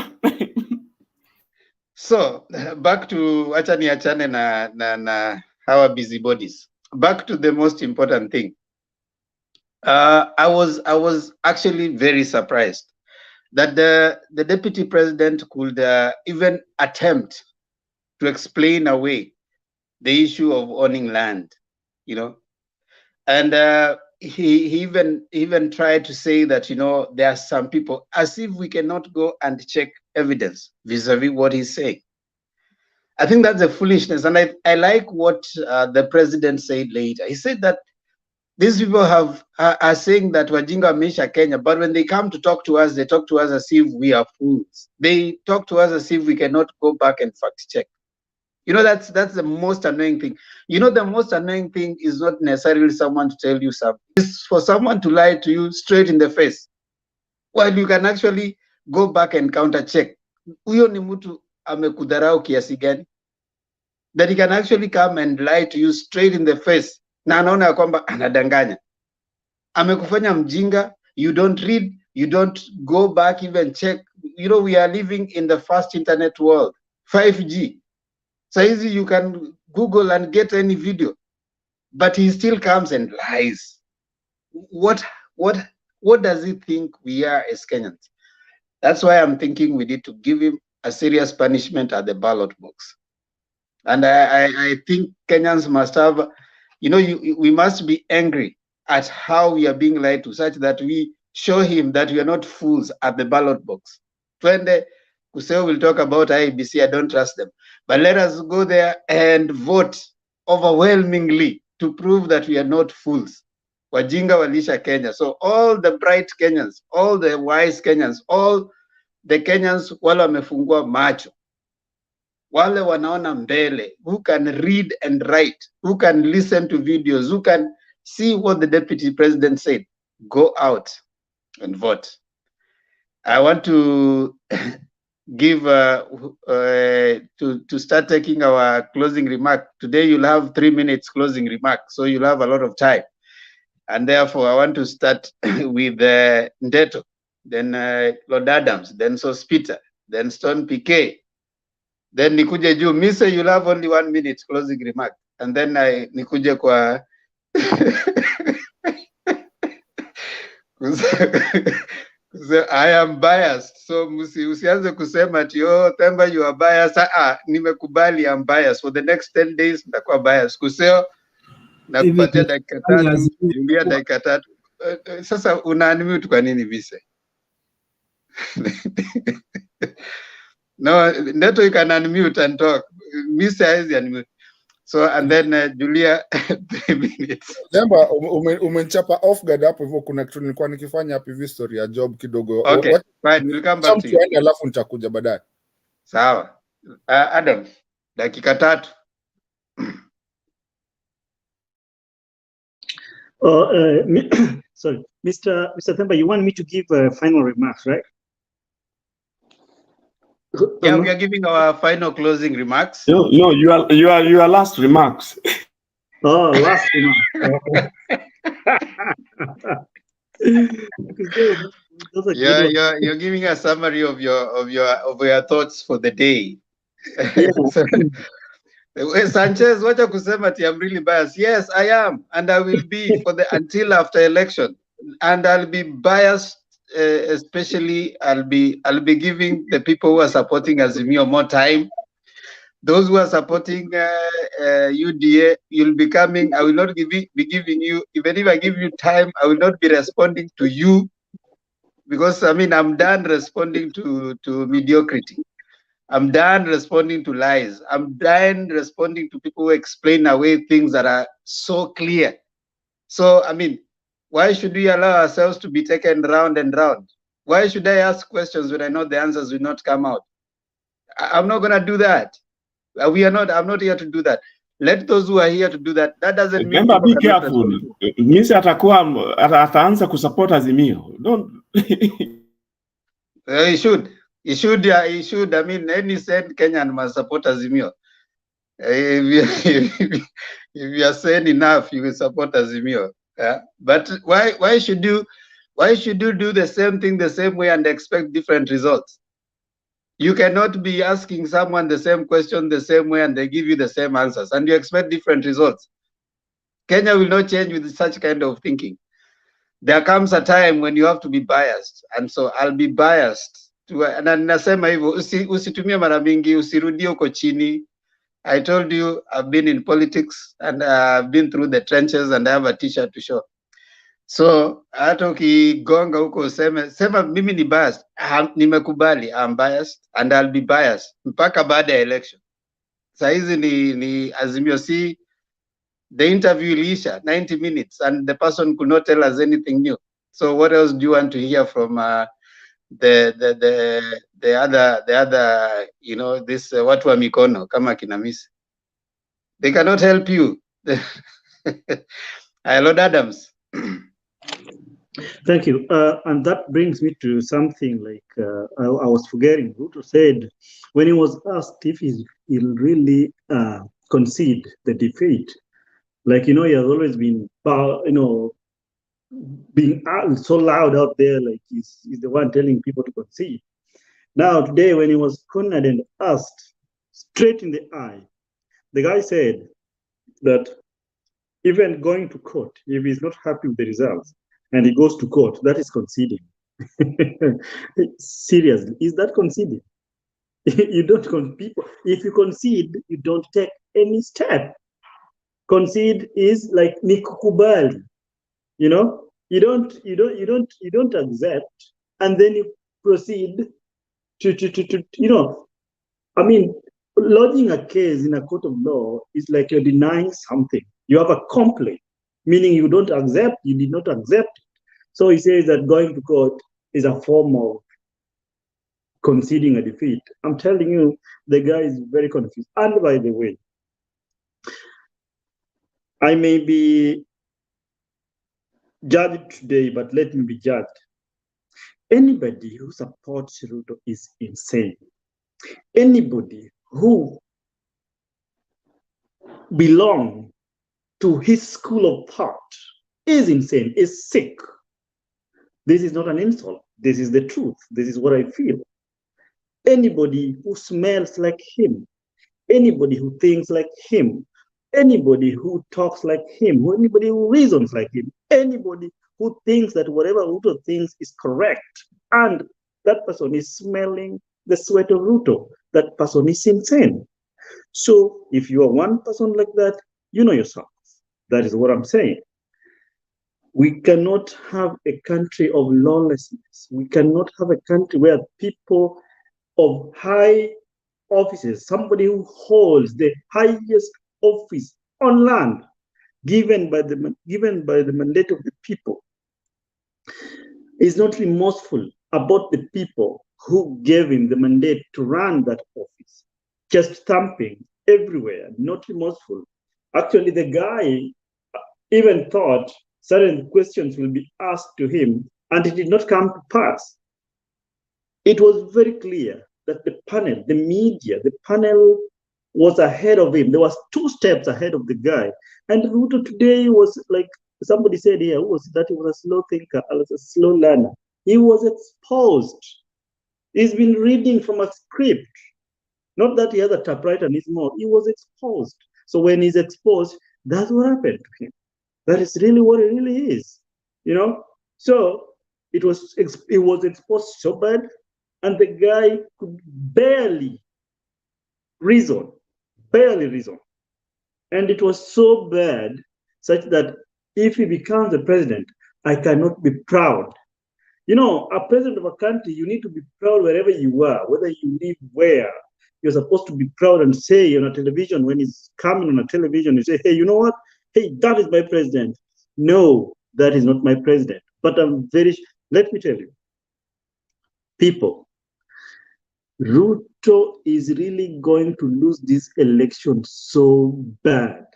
So back to achane na our busybodies. Back to the most important thing. I was actually very surprised that the deputy president could even attempt to explain away the issue of owning land, you know, and he even tried to say that, you know, there are some people, as if we cannot go and check evidence vis-a-vis what he's saying. I think that's a foolishness, and I like what the president said later. He said that these people are saying that wajinga wameisha Kenya, but when they come to talk to us, they talk to us as if we are fools. They talk to us as if we cannot go back and fact check. You know, that's the most annoying thing. You know, the most annoying thing is not necessarily someone to tell you something. It's for someone to lie to you straight in the face, while you can actually go back and counter check. Huyo ni mtu amekudharau kiasi gani? That he can actually come and lie to you straight in the face. Na anaona kwamba anadanganya. Amekufanya mjinga, you don't read, you don't go back even check. You know, we are living in the fast internet world, 5G. So easy you can Google and get any video, but he still comes and lies. What does he think we are as Kenyans? That's why I'm thinking we need to give him a serious punishment at the ballot box. And I think Kenyans must have, you know, we must be angry at how we are being lied to, such that we show him that we are not fools at the ballot box. Twende Kuseo will talk about IEBC, I don't trust them. But let us go there and vote overwhelmingly to prove that we are not fools. Wajinga walisha Kenya. So all the bright Kenyans, all the wise Kenyans, all the Kenyans wale wamefungua macho, wale wanaona mbele, who can read and write, who can listen to videos, who can see what the deputy president said, go out and vote. I want to give to start taking our closing remark. Today you'll have 3 minutes closing remark, so you'll have a lot of time. And therefore I want to start with Ndeto, then Lord Adams, then Sospita, then Stone PK, then nikuje juu. Mise, you'll have only 1 minute closing remark, and then nikuje kwa I am biased, so usianze kusema ati Themba you are biased. Nimekubali I'm biased. For the next 10 days nitakuwa biased. Kuseo nakupatia dakika 3, ingia dakika 3. Sasa una-unmute kwa nini Mise? No, Neto you can unmute and talk. Mise haezi unmute. So and then Julia 3 minutes. Jambo umenichapa off guard hapo hivyo, kuna kitu nilikuwa nikifanya hapo hivi, story ya job kidogo. Okay, fine, we'll come back to you. Alafu nitakuja baadaye. Sawa. Adam, dakika 3. Sorry, Mr. Themba, you want me to give final remarks, right? Yeah, we are giving our final closing remarks. No, your last remarks. Oh, last remarks. You're giving a summary of your thoughts for the day. Sanchez, wacha kusema ati I'm really biased. Yes, I am, and I will be until after election, and I'll be biased. Especially, I'll be giving the people who are supporting Azimio more time. Those who are supporting UDA, you'll be coming. I will not be giving you, even if I give you time, I will not be responding to you, because I mean I'm done responding to mediocrity. I'm done responding to lies. I'm done responding to people who explain away things that are so clear. So, I mean, why should we allow ourselves to be taken round and round? Why should I ask questions when I know the answers will not come out? I'm not going to do that. I'm not here to do that. Let those who are here to do that. That doesn't mean. Remember, be careful. Means ataanza kusupport Azimio. Don't. He should. He should. I mean, any said Kenyan must support Azimio. If you are saying enough, you will support Azimio. Yeah? But why should you do the same thing the same way and expect different results? You cannot be asking someone the same question the same way and they give you the same answers and you expect different results. Kenya will not change with such kind of thinking. There comes a time when you have to be biased, and so I'll be biased. Na nasema hivyo, usitumie mara mingi, usirudie uko chini. I told you I've been in politics and I've been through the trenches and I have a t-shirt to show. So hata ukigonga huko sema mimi ni biased. Nimekubali, I'm biased and I'll be biased mpaka baada ya election. Saizi ni Azimio, si the interview iliisha 90 minutes and the person could not tell us anything new. So what else do you want to hear from the other, you know, this watu wa mikono kama kinamisi? They cannot help you. Lord Adams. Thank you. And that brings me to something like I was forgetting. Ruto said when he was asked if he'll really concede the defeat, like, you know, he has always been, you know, being so loud out there, like he's the one telling people to concede. Now, today, when he was cornered and asked straight in the eye, the guy said that even going to court, if he's not happy with the results and he goes to court, that is conceding. Seriously, is that conceding? You don't people. If you concede, you don't take any step. Concede is like nikukubali. You know, you don't accept, and then you proceed to you know, I mean, lodging a case in a court of law is like you're denying something. You have a complaint, meaning you don't accept, you did not accept it. So he says that going to court is a form of conceding a defeat. I'm telling you, the guy is very confused. And by the way, I may be judged today, but let me be judged. Anybody who supports Ruto is insane. Anybody who belongs to his school of thought is insane, is sick. This is not an insult. This is the truth. This is what I feel. Anybody who smells like him, anybody who thinks like him, anybody who talks like him, anybody who reasons like him, anybody who thinks that whatever Ruto thinks is correct, and that person is smelling the sweat of Ruto, that person is insane. So if you are one person like that, you know yourself. That is what I'm saying. We cannot have a country of lawlessness. We cannot have a country where people of high offices, somebody who holds the highest office on land given by the mandate of the people, is not remorseful about the people who gave him the mandate to run that office, just stamping everywhere, not remorseful. Actually, the guy even thought certain questions will be asked to him, and it did not come to pass. It was very clear that the panel, the media, the panel was ahead of him. There was 2 steps ahead of the guy. And Ruto today was like, somebody said here, who was that? He was a slow thinker, was a slow learner. He was exposed. He's been reading from a script. Not that he has a typewriter in his mouth. He was exposed. So when he's exposed, that's what happened to him. That is really what it really is, you know. So it was exposed so bad, and the guy could barely reason, and it was so bad, such that if he becomes the president, I cannot be proud. You know, a president of a country, you need to be proud wherever you are, whether you live where. You're supposed to be proud and say on a television, when he's coming on a television, you say, hey, you know what? Hey, that is my president. No, that is not my president. But let me tell you, people, Ruto is really going to lose this election so bad.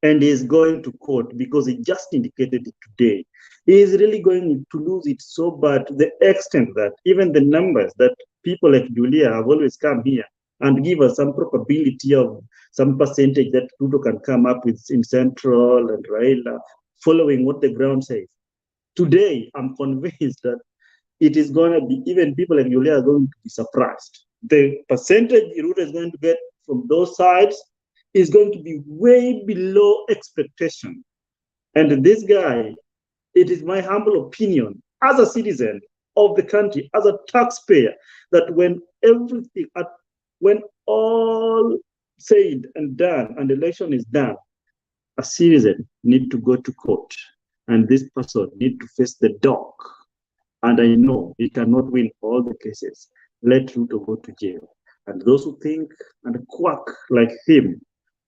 And is going to court because he just indicated it today. He is really going to lose it so bad to the extent that even the numbers that people like Julia have always come here and give us some probability of some percentage that Ruto can come up with in Central and Raila, following what the ground says. Today, I'm convinced that it is going to be, even people like Julia are going to be surprised. The percentage Ruto is going to get from those sides is going to be way below expectation. And this guy, it is my humble opinion, as a citizen of the country, as a taxpayer, that when all said and done and the election is done, a citizen need to go to court, and this person need to face the dock. And I know he cannot win all the cases. Let Ruto go to jail. And those who think and quack like him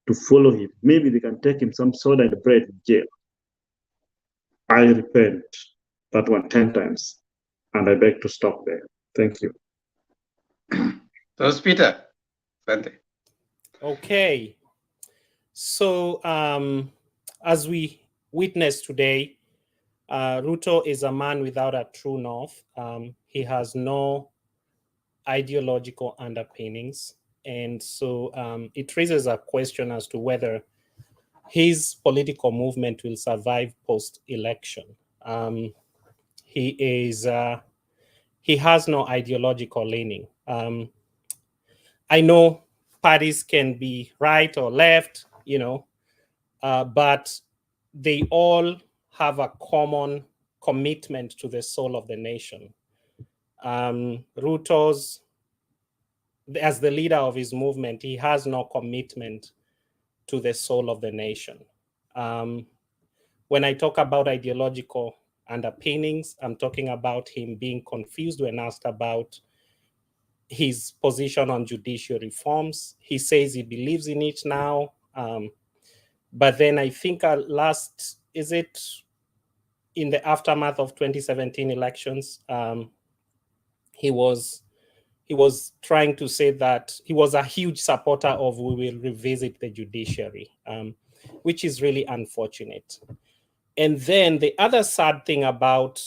to follow him, maybe they can take him some soda and bread in jail. I repent that one 10 times, and I beg to stop there. Thank you. So, Peter, Sante. Okay. So, as we witnessed today, Ruto is a man without a true north. He has no ideological underpinnings. And so it raises a question as to whether his political movement will survive post-election. He has no ideological leaning. I know parties can be right or left, you know, but they all have a common commitment to the soul of the nation. Ruto's, as the leader of his movement, he has no commitment to the soul of the nation. When I talk about ideological underpinnings, I'm talking about him being confused when asked about his position on judicial reforms. He says he believes in it now, but then I think is it in the aftermath of 2017 elections, he was trying to say that he was a huge supporter of we will revisit the judiciary, which is really unfortunate. And then the other sad thing about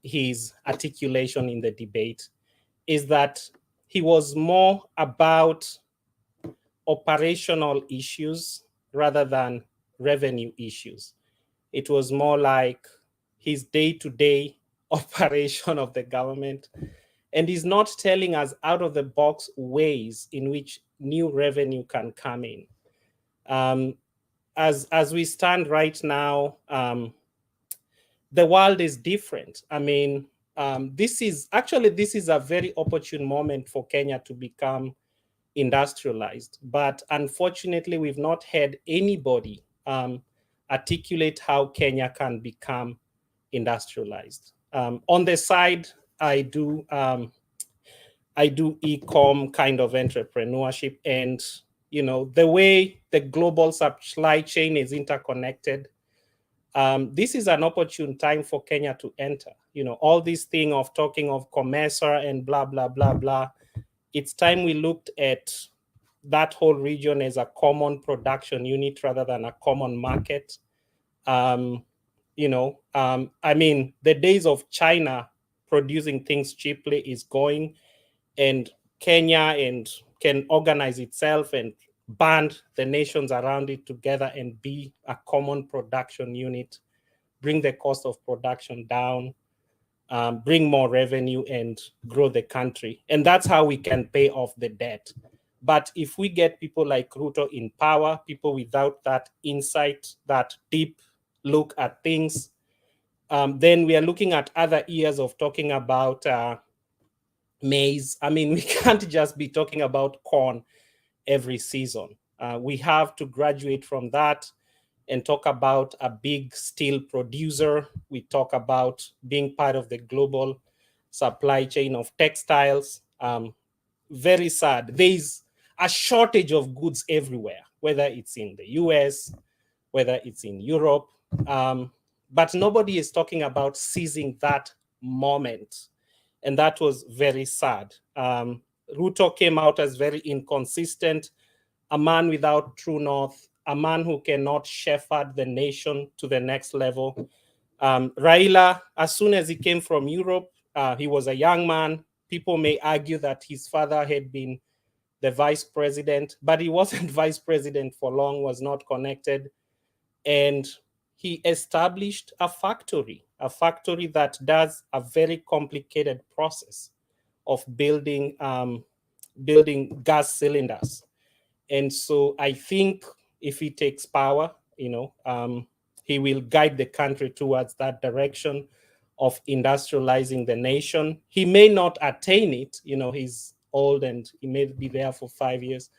his articulation in the debate is that he was more about operational issues rather than revenue issues. It was more like his day-to-day operation of the government. And he's not telling us out of the box ways in which new revenue can come in. As we stand right now, the world is different. I mean, this is a very opportune moment for Kenya to become industrialized. But unfortunately, we've not had anybody articulate how Kenya can become industrialized. On the side, I do e-com kind of entrepreneurship, and the way the global supply chain is interconnected, this is an opportune time for Kenya to enter. All this thing of talking of COMESA and blah, blah, blah, blah. It's time we looked at that whole region as a common production unit rather than a common market. I mean, the days of China producing things cheaply is going, and Kenya can organize itself and band the nations around it together and be a common production unit, bring the cost of production down, bring more revenue and grow the country. And that's how we can pay off the debt. But if we get people like Ruto in power, people without that insight, that deep look at things, then we are looking at other years of talking about maize. I mean, we can't just be talking about corn every season. We have to graduate from that and talk about a big steel producer. We talk about being part of the global supply chain of textiles. Very sad. There's a shortage of goods everywhere, whether it's in the US, whether it's in Europe. But nobody is talking about seizing that moment. And that was very sad. Ruto came out as very inconsistent, a man without true north, a man who cannot shepherd the nation to the next level. Raila, as soon as he came from Europe, he was a young man. People may argue that his father had been the vice president, but he wasn't vice president for long, was not connected. And he established a factory that does a very complicated process of building gas cylinders. And so I think if he takes power, he will guide the country towards that direction of industrializing the nation. He may not attain it, he's old and he may be there for 5 years,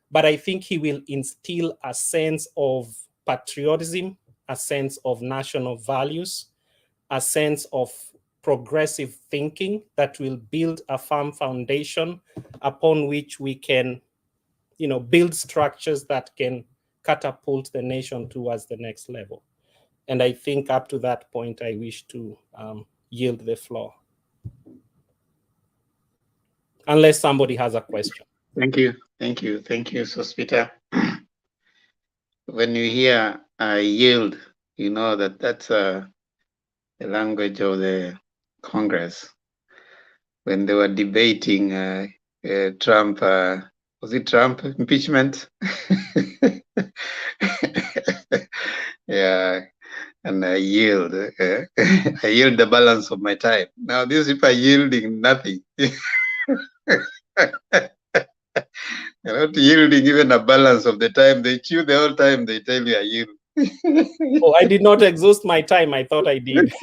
but I think he will instill a sense of patriotism, a sense of national values, a sense of progressive thinking that will build a firm foundation upon which we can, build structures that can catapult the nation towards the next level. And I think up to that point, I wish to yield the floor. Unless somebody has a question. Thank you, Sospita. When you hear yield, you know that's the language of the Congress. When they were debating Trump, was it Trump impeachment? Yeah, and I yield. I yield the balance of my time. Now these people are yielding nothing. You're not yielding even a balance of the time. They chew the whole time. They tell you I yield. Oh, I did not exhaust my time. I thought I did.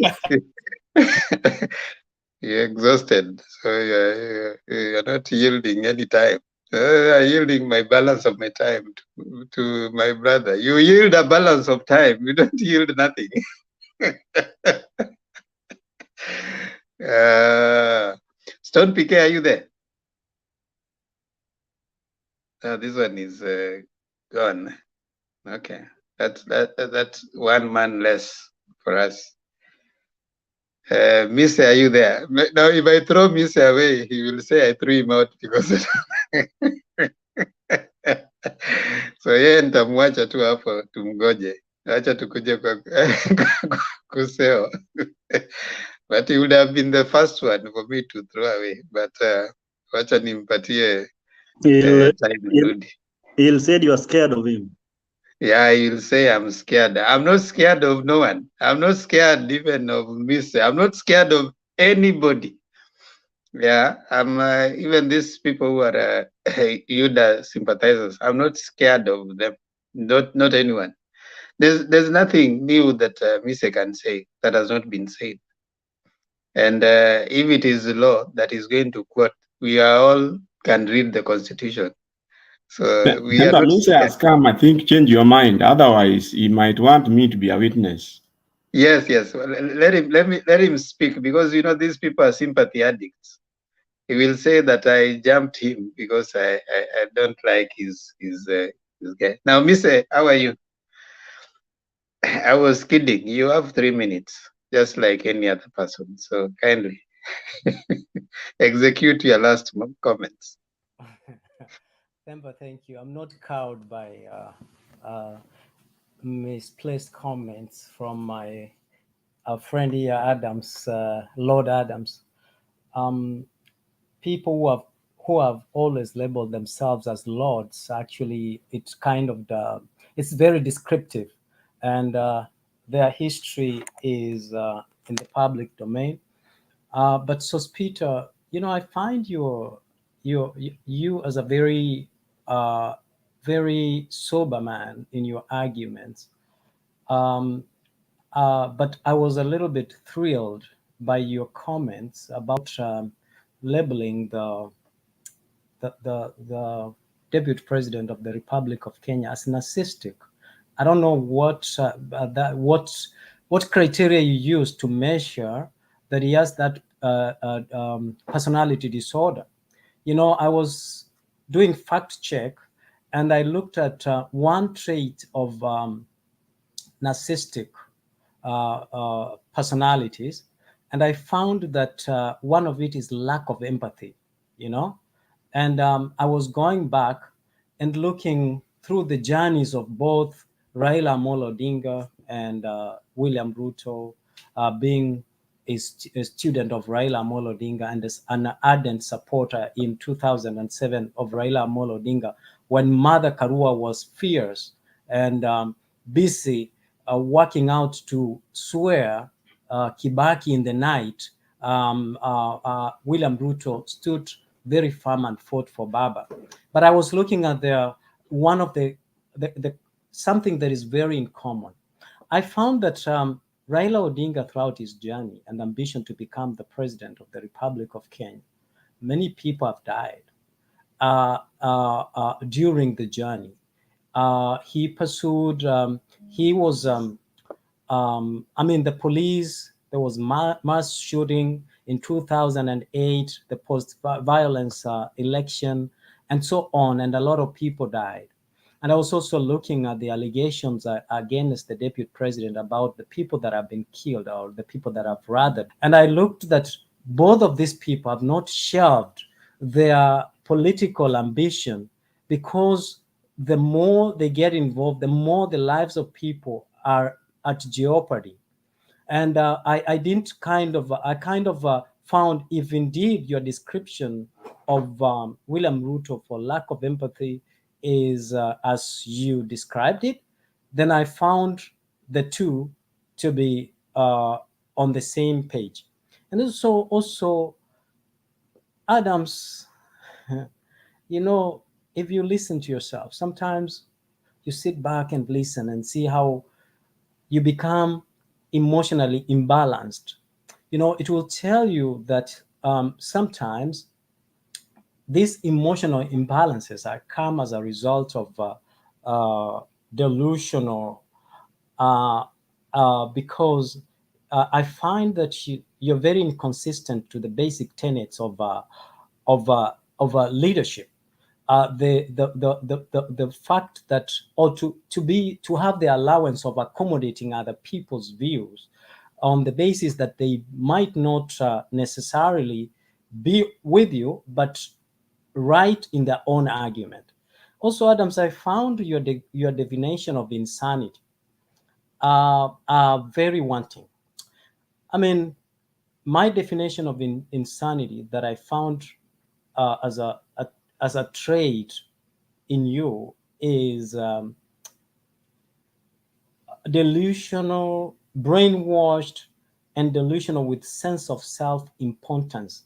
You're exhausted, so you're not yielding any time. I'm yielding my balance of my time to my brother. You yield a balance of time. You don't yield nothing. Stone PK, are you there? This one is gone. Okay, that's one man less for us. Missy, are you there? Now, if I throw Missy away, he will say I threw him out because so yeye nitamwacha tu hapo, tumgoje, acha tukuje kwa kuseo. But he would have been the first one for me to throw away, but wacha nimpatie time. He'll say you are scared of him. Yeah, he'll say I'm scared. I'm not scared of no one. I'm not scared even of Missy. I'm not scared of anybody. Yeah, I'm even these people who are UDA sympathizers. I'm not scared of them. Not anyone. There's nothing new that Missy can say that has not been said. And if it is the law that is going to quote, we are all can read the Constitution. So we are not. Missy has come, I think, change your mind. Otherwise, he might want me to be a witness. Yes. Well, let him speak, because these people are sympathy addicts. he will say that I jumped him because I don't like his guy. Now, Mister, how are you? I was kidding. You have 3 minutes, just like any other person. So kindly execute your last comments. Themba, thank you. I'm not cowed by misplaced comments from my friend here, Adams, Lord Adams. People who have always labeled themselves as lords, actually, it's kind of it's very descriptive, and their history is in the public domain. But so, Peter, I find you as a very very sober man in your arguments. But I was a little bit thrilled by your comments about labeling the deputy president of the Republic of Kenya as narcissistic. I don't know what criteria you use to measure that he has that personality disorder. I was doing fact check, and I looked at one trait of narcissistic personalities, and I found that one of it is lack of empathy. And I was going back and looking through the journeys of both Raila Amolo Odinga and William Ruto, being a student of Raila Amolo Odinga and an ardent supporter in 2007 of Raila Amolo Odinga, when Mother Karua was fierce and busy working out to swear Kibaki in the night. William Ruto stood very firm and fought for Baba. But I was looking at one of the something that is very in common. I found that Raila Odinga, throughout his journey and ambition to become the president of the Republic of Kenya, many people have died during the journey. He pursued, he was, the police, there was mass shooting in 2008, the post-violence election, and so on, and a lot of people died. And I was also looking at the allegations against the deputy president about the people that have been killed or the people that have rathered. And I looked that both of these people have not shelved their political ambition, because the more they get involved, the more the lives of people are at jeopardy. And I found, if indeed your description of William Ruto for lack of empathy is as you described it, then I found the two to be on the same page. And also Adams, if you listen to yourself, sometimes you sit back and listen and see how you become emotionally imbalanced. It will tell you that sometimes these emotional imbalances come as a result of delusional, because I find that you're very inconsistent to the basic tenets of leadership. The fact that, or to have the allowance of accommodating other people's views on the basis that they might not necessarily be with you, but right in their own argument. Also, Adams, I found your definition of insanity very wanting. My definition of insanity that I found as a trait in you is delusional, brainwashed, and delusional with sense of self-importance.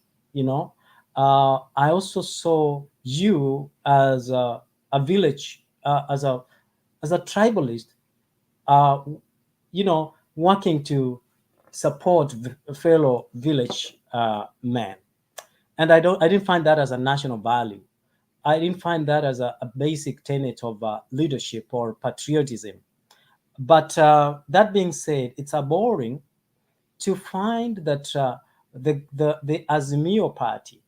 I also saw you as a village, as a tribalist, working to support fellow village men. And I didn't find that as a national value. I didn't find that as a basic tenet of leadership or patriotism. But that being said, it's boring to find that the Azimio party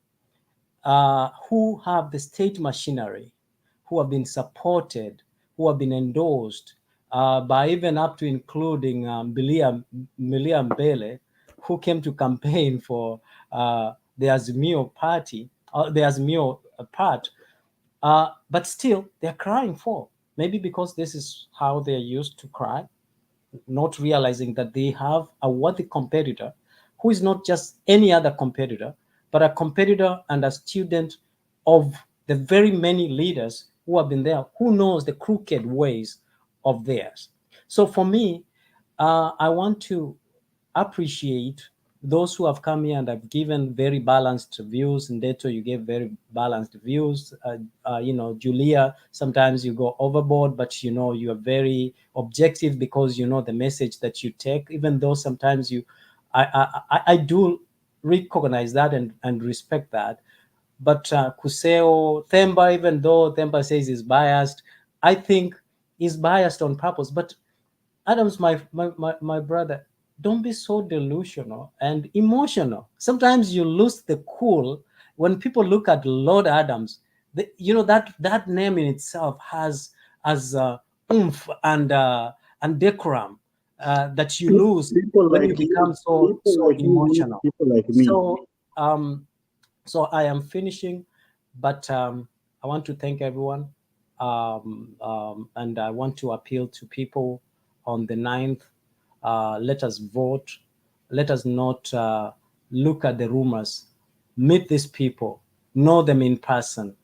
who have the state machinery, who have been supported, who have been endorsed by even up to including Milia Mbele, who came to campaign for the Azimio party, the Azimio part, but still they're crying for. Maybe because this is how they're used to cry, not realizing that they have a worthy competitor who is not just any other competitor, but a competitor and a student of the very many leaders who have been there, who knows the crooked ways of theirs. So for me, I want to appreciate those who have come here and have given very balanced views. And Ndeto, you gave very balanced views. Julia, sometimes you go overboard, but you are very objective because the message that you take. Even though sometimes I do recognize that and respect that. But Kuseo, Themba, even though Themba says he's biased, I think he's biased on purpose. But Adams, my brother, don't be so delusional and emotional. Sometimes you lose the cool when people look at Lord Adams. That name in itself has oomph and decorum that you lose People when you like become you, so people like you, emotional. people like me. So I am finishing, but I want to thank everyone, and I want to appeal to people on the 9th. Let us vote. Let us not look at the rumors. Meet these people, know them in person,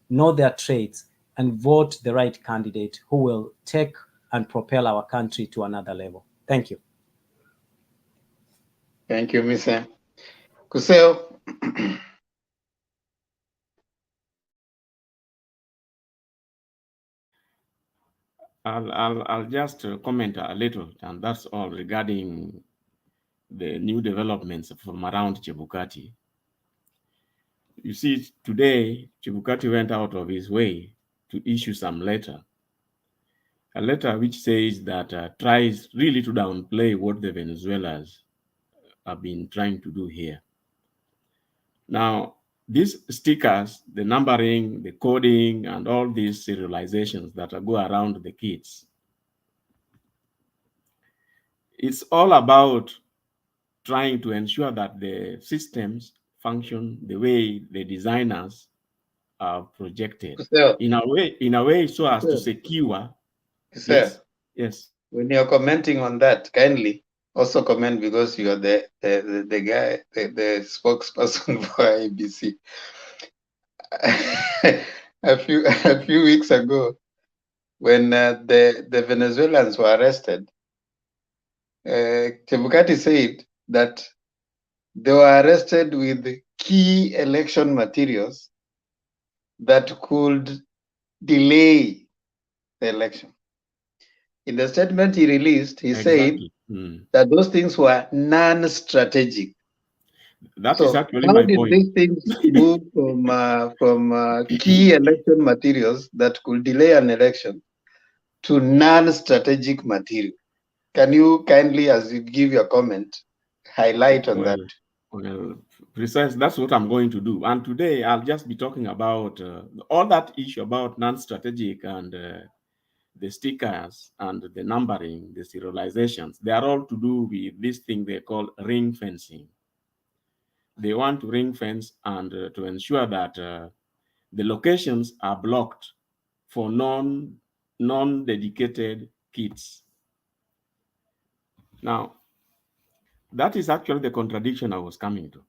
know their traits, and vote the right candidate who will take and propel our country to another level. Thank you. Thank you, Mr. Kuseo. I'll just comment a little, and that's all regarding the new developments from around Chebukati. You see, today, Chebukati went out of his way to issue some letter. A letter which says that tries really to downplay what the Venezuelans have been trying to do here. Now, these stickers, the numbering, the coding, and all these serializations that go around the kits, it's all about trying to ensure that the systems function the way the designers are projected. Kuseo. In a way so as to Kuseo. secure. Kuseo. Yes. When you're commenting on that, kindly also comment, because you are the guy, the spokesperson for IBC. a few weeks ago, when the Venezuelans were arrested, Chebukati said that they were arrested with key election materials that could delay the election. In the statement he released, he said that those things were non-strategic. That So is actually how my did point. these things move from key election materials that could delay an election to non-strategic material? Can you kindly, as you give your comment, highlight on that? Well, precise. That's what I'm going to do. And today I'll just be talking about all that issue about non-strategic and the stickers and the numbering, the serializations. They are all to do with this thing they call ring fencing. They want to ring fence and to ensure that the locations are blocked for non-dedicated kits. Now, that is actually the contradiction I was coming to.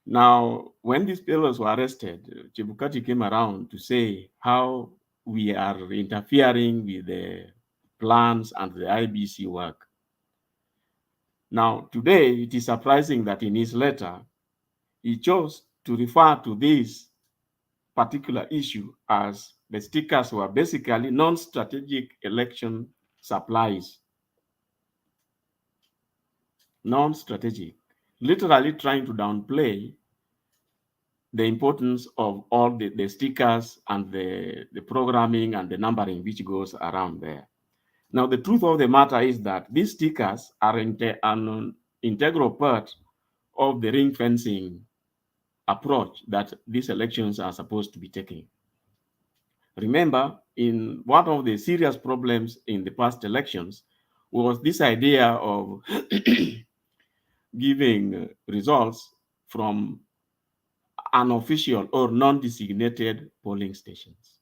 Now, when these fellows were arrested, Chebukati came around to say how we are interfering with the plans and the IBC work. Now, today, it is surprising that in his letter, he chose to refer to this particular issue as the stickers were basically non-strategic election supplies. Non-strategic, literally trying to downplay the importance of all the stickers and the programming and the numbering which goes around there. Now, the truth of the matter is that these stickers are an integral part of the ring fencing approach that these elections are supposed to be taking. Remember, in one of the serious problems in the past elections was this idea of giving results from unofficial or non-designated polling stations.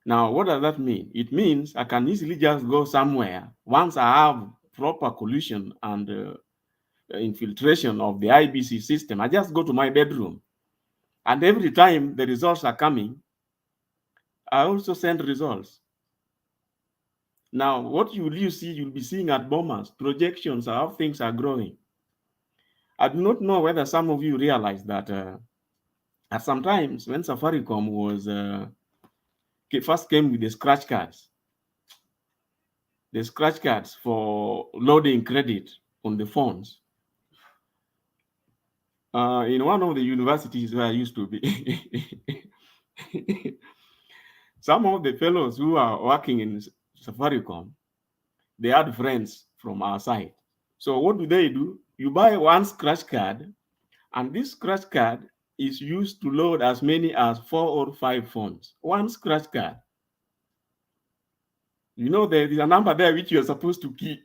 Now, what does that mean? It means I can easily just go somewhere once I have proper collusion and infiltration of the IBC system. I just go to my bedroom, and every time the results are coming, I also send results. Now, what you'll be seeing at Bomas, projections of how things are growing. I do not know whether some of you realize that at sometimes when Safaricom was first came with the scratch cards for loading credit on the phones. In one of the universities where I used to be, some of the fellows who are working in Safaricom, they had friends from our side. So what do? You buy one scratch card, and this scratch card is used to load as many as 4 or 5 phones. One scratch card. You know, there is a number there which you're supposed to key.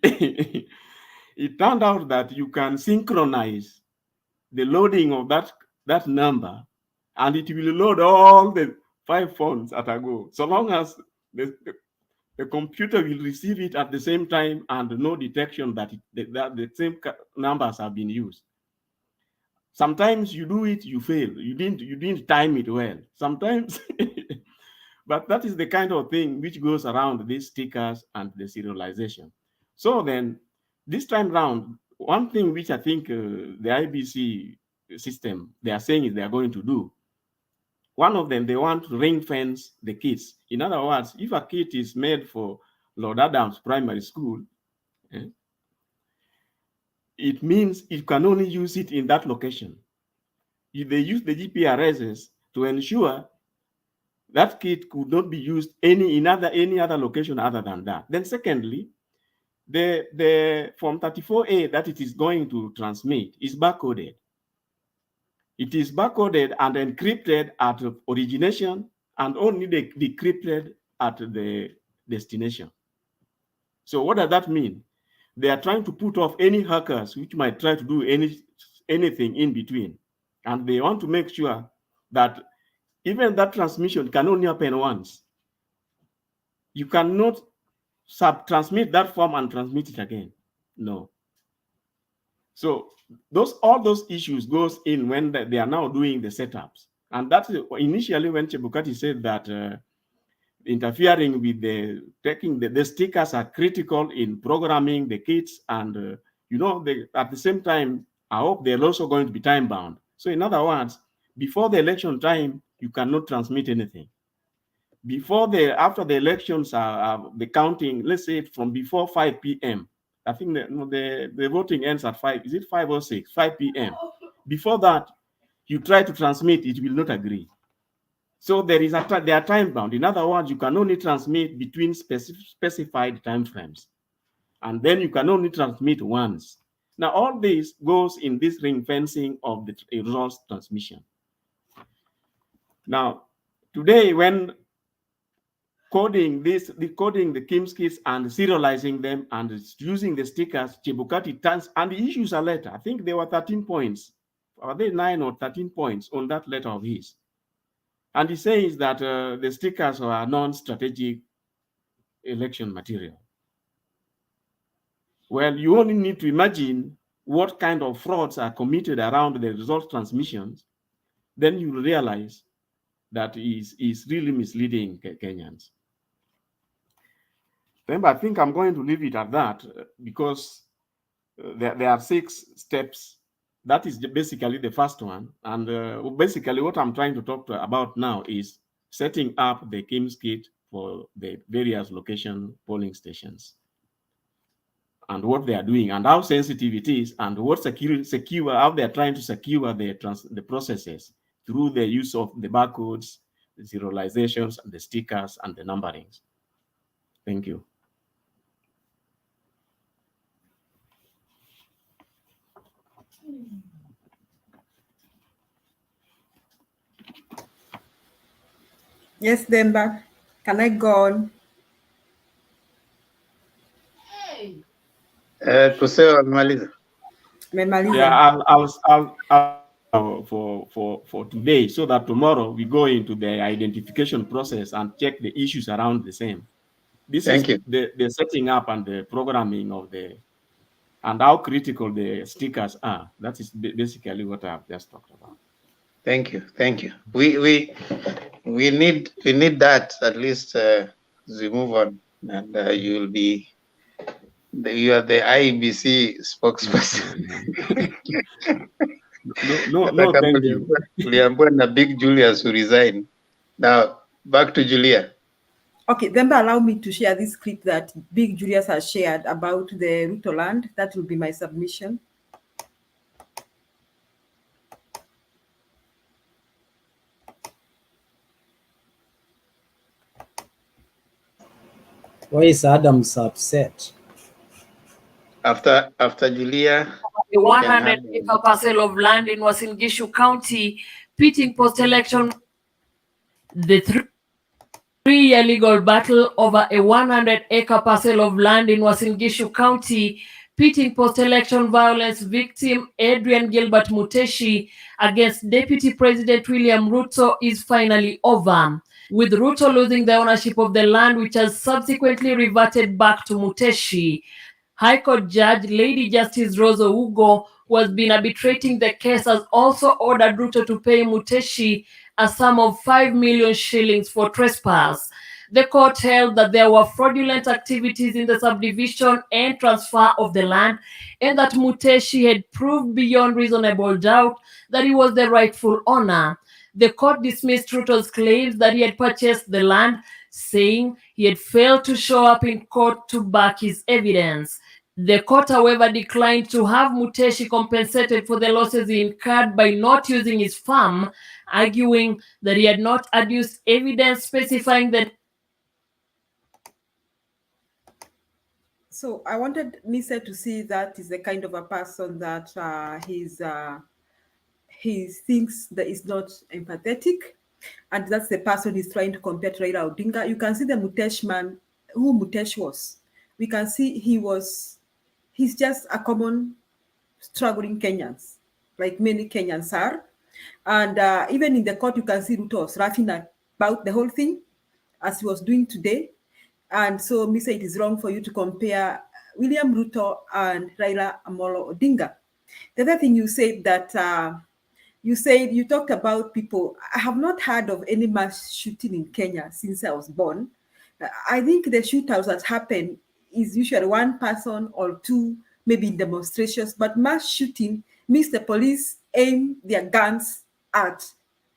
It turned out that you can synchronize the loading of that number, and it will load all the 5 phones at a go, so long as the computer will receive it at the same time and no detection that the same numbers have been used. Sometimes you do it, you fail. You didn't time it well. Sometimes, but that is the kind of thing which goes around these stickers and the serialization. So then, this time round, one thing which I think the IBC system, they are saying is they are going to do. One of them, they want to ring fence the kits. In other words, if a kit is made for Lord Adams Primary School, it means you can only use it in that location. If they use the GPRSs to ensure that kit could not be used any other location other than that. Then secondly, the form 34A that it is going to transmit is barcoded. It is barcoded and encrypted at origination and only decrypted at the destination. So what does that mean? They are trying to put off any hackers which might try to do anything in between. And they want to make sure that even that transmission can only happen once. You cannot transmit that form and transmit it again. No. So all those issues goes in when they are now doing the setups. And that's initially when Chebukati said that interfering with the stickers are critical in programming the kits, and at the same time, I hope they're also going to be time bound. So in other words, before the election time, you cannot transmit anything. After the elections are the counting, let's say from before 5 p.m. I think the voting ends at 5. Is it 5 or 6? 5 p.m. Before that, you try to transmit, it will not agree. So they are time bound. In other words, you can only transmit between specified time frames, and then you can only transmit once. Now, all this goes in this ring fencing of the results transmission. Now, today, when decoding the KIMS kits and serializing them and using the stickers, Chebukati turns, and the issues are letter. I think there were 13 points. Are they 9 or 13 points on that letter of his? And he says that the stickers are non-strategic election material. Well, you only need to imagine what kind of frauds are committed around the result transmissions. Then you will realize that is really misleading Kenyans. Remember, I think I'm going to leave it at that because there are 6 steps. That is basically the first one. And basically what I'm trying to talk about now is setting up the KIMS kit for the various location polling stations and what they are doing and how sensitive it is and what how they are trying to secure the processes through the use of the barcodes, the serializations, and the stickers and the numberings. Thank you. Yes, Demba. Can I go on? Tuseo amemaliza. Yeah, I'll for today, so that tomorrow we go into the identification process and check the issues around the same. This Thank is you. the setting up and the programming of the and how critical the stickers are. That is basically what I've just talked about. Thank you. Thank you. We need that at least as we move on, and you'll be you are the IEBC spokesperson. No, thank you. Tuliambiwa na Big Julius who resign. Now back to Julia. Okay, then allow me to share this clip that Big Julius has shared about the Ruto land. That will be my submission. Why is Adams upset? After Julia. A 100-acre parcel of land in Uasin Gishu County, pitting post-election the three-year legal battle over a 100-acre parcel of land in Uasin Gishu County, pitting post-election violence victim Adrian Gilbert Muteshi against Deputy President William Ruto is finally over, with Ruto losing the ownership of the land, which has subsequently reverted back to Muteshi. High Court Judge Lady Justice Rosa Ugo, who has been arbitrating the case, has also ordered Ruto to pay Muteshi a sum of 5 million shillings for trespass. The court held that there were fraudulent activities in the subdivision and transfer of the land, and that Muteshi had proved beyond reasonable doubt that he was the rightful owner. The court dismissed Ruto's claims that he had purchased the land, saying he had failed to show up in court to back his evidence. The court, however, declined to have Muteshi compensated for the losses he incurred by not using his farm, arguing that he had not adduced evidence specifying that. So I wanted Nisa to see that is the kind of a person that he thinks that is not empathetic, and that's the person he's trying to compare to Raila Odinga. You can see the Mutesh man, who Mutesh was. We can see he's just a common struggling Kenyans, like many Kenyans are. And even in the court, you can see Ruto'S laughing about the whole thing, as he was doing today. And so, Misa, it is wrong for you to compare William Ruto and Raila Amolo Odinga. The other thing you said that you talked about people. I have not heard of any mass shooting in Kenya since I was born. I think the shootouts that happen is usually one person or two, maybe in demonstrations, but mass shooting means the police aim their guns at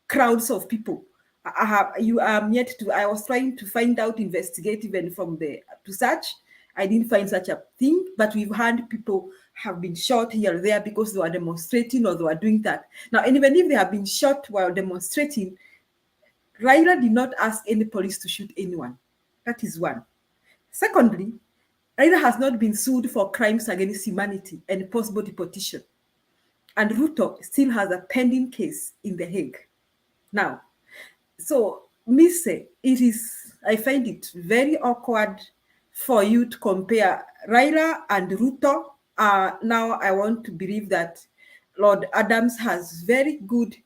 crowds of people. I was trying to find out, investigate even from to search. I didn't find such a thing, but we've heard people have been shot here or there because they were demonstrating or they were doing that. Now, and even if they have been shot while demonstrating, Raila did not ask any police to shoot anyone. That is one. Secondly, Raila has not been sued for crimes against humanity and possible deportation. And Ruto still has a pending case in The Hague. Now, so, Mise, I find it very awkward for you to compare Raila and Ruto. Now I want to believe that Lord Adams has very good,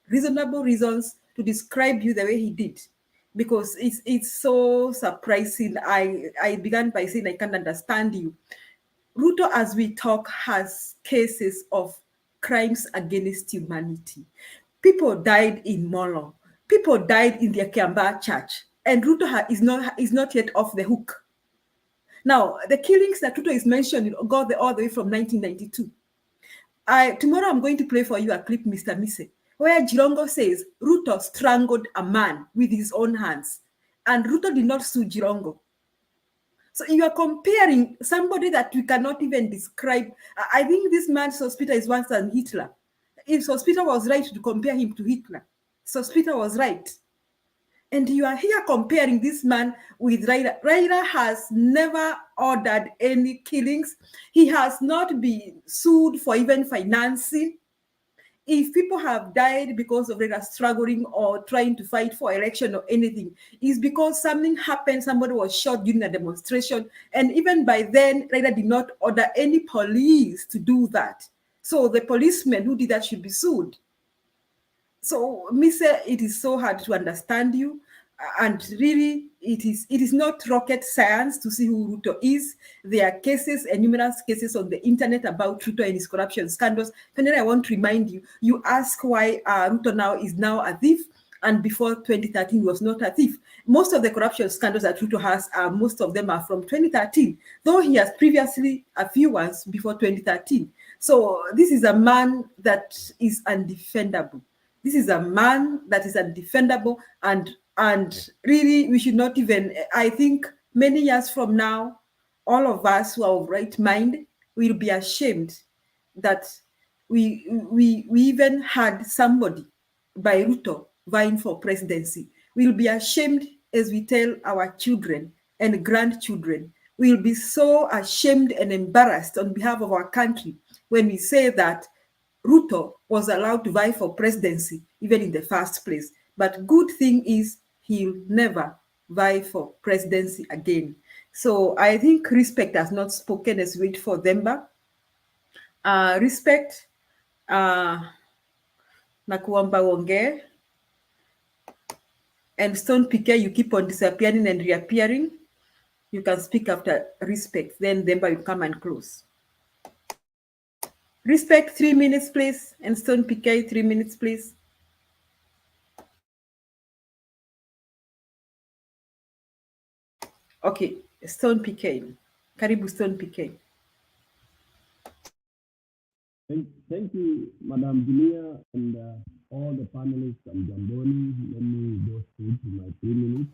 reasonable reasons to describe you the way he did, because it's so surprising. I began by saying I can't understand you. Ruto, as we talk, has cases of crimes against humanity. People died in Molo. People died in the Kiambaa church. And Ruto is not yet off the hook. Now, the killings that Ruto is mentioning go all the way from 1992. Tomorrow I'm going to play for you a clip, Mr. Mise, where Jirongo says Ruto strangled a man with his own hands. And Ruto did not sue Jirongo. So you are comparing somebody that we cannot even describe. I think this man's hospital is worse than Hitler. If Sospita was right to compare him to Hitler, Sospita was right. And you are here comparing this man with Raila. Raila has never ordered any killings. He has not been sued for even financing. if people have died because of Raila struggling or trying to fight for election or anything, it's because something happened, somebody was shot during a demonstration, and even by then, Raila did not order any police to do that. So the policeman who did that should be sued. So, Mr. It is so hard to understand you, and really, it is not rocket science to see who Ruto is. There are cases and numerous cases on the internet about Ruto and his corruption scandals. Finally, I want to remind you. You ask why Ruto now is a thief, and before 2013 was not a thief. Most of the corruption scandals that Ruto has, most of them are from 2013, though he has previously a few ones before 2013. So this is a man that is undefendable. This is a man that is undefendable, and really we should not even, I think many years from now, all of us who are of right mind will be ashamed that we even had somebody by Ruto vying for presidency. We'll be ashamed as we tell our children and grandchildren. We'll be so ashamed and embarrassed on behalf of our country when we say that Ruto was allowed to vie for presidency even in the first place. But good thing is he'll never vie for presidency again. So I think Respect has not spoken as we wait for Themba. Respect, nakuomba uongee. And Stone PK, you keep on disappearing and reappearing. You can speak after Respect, then Themba will come and close. Respect, 3 minutes, please. And Stone PK, 3 minutes, please. Okay, Stone PK. Karibu Stone PK. Thank you, Madam Julia, and all the panelists and Jamboni. Let me go straight to my 3 minutes.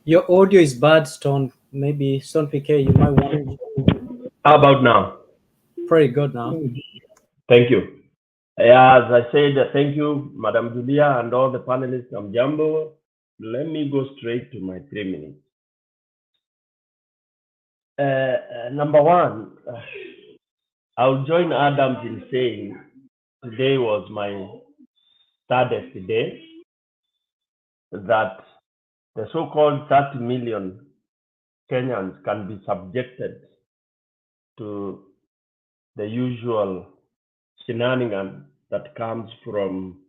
Your audio is bad, Stone. Maybe Stone PK, you might want to... How about now? Pretty good now. Thank you. As I said, thank you, Madam Julia, and all the panelists from Jambo. Let me go straight to my 3 minutes. Number one, I'll join Adams in saying today was my saddest day, that the so-called 30 million Kenyans can be subjected to the usual shenanigans that comes from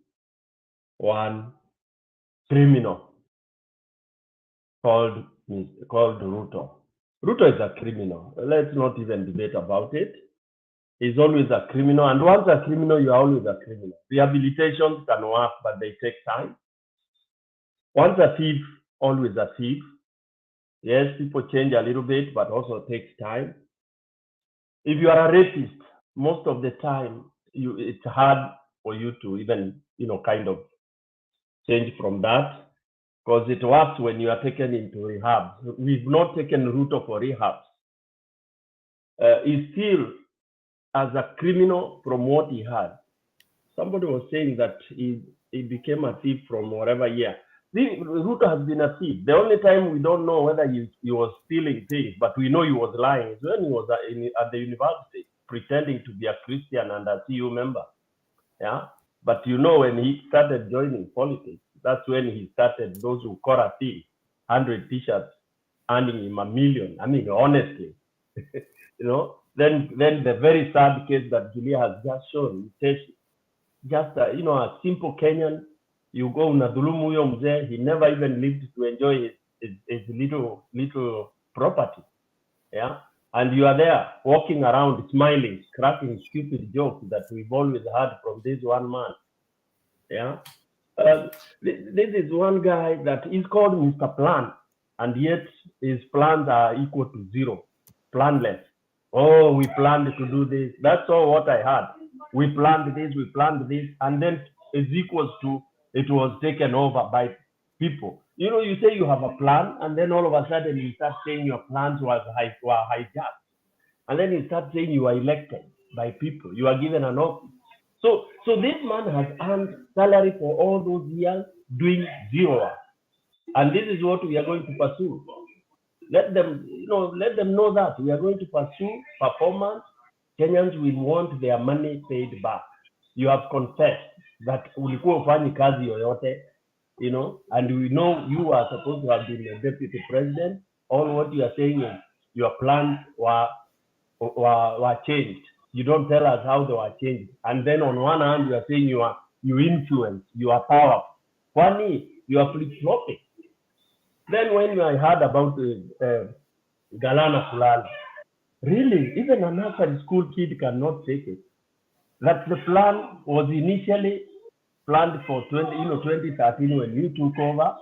one criminal called Ruto. Ruto is a criminal. Let's not even debate about it. He's always a criminal, and once a criminal, you're always a criminal. Rehabilitations can work, but they take time. Once a thief, always a thief. Yes, people change a little bit, but also takes time. If you are a rapist, most of the time, it's hard for you to even, kind of change from that, because it works when you are taken into rehab. We've not taken Ruto for rehab. He's still as a criminal from what he had. Somebody was saying that he became a thief from whatever year. Ruto has been a thief. The only time we don't know whether he was stealing things, but we know he was lying, is when he was at the university pretending to be a Christian and a CU member. Yeah. But when he started joining politics, that's when he started those who caught a thief, 100 t-shirts, earning him $1 million. I mean, honestly, Then the very sad case that Julia has just shown, just a simple Kenyan, you go unadhulumu huyo mzee, he never even lived to enjoy his little property. Yeah. And you are there walking around smiling, cracking stupid jokes that we've always heard from this one man. Yeah. This is one guy that is called Mr. Plan, and yet his plans are equal to zero, planless. Oh, we planned to do this. That's all what I had. We planned this, and then it's equals to it was taken over by people. You say you have a plan, and then all of a sudden you start saying your plans were hijacked. And then you start saying you are elected by people. You are given an office. So this man has earned salary for all those years doing zero. And this is what we are going to pursue. Let them know that we are going to pursue performance. Kenyans will want their money paid back. you have confessed that ulikuwa ufanyi kazi yoyote, you know, and we know you are supposed to have been a deputy president. All what you are saying is your plans were changed. You don't tell us how they were changed. And then on one hand, you are saying you influence, you are powerful. Funny, you are flip-flopping. Then when I heard about Galana Fulani, really, even a nursery school kid cannot take it. That the plan was initially planned for 2013 when you took over,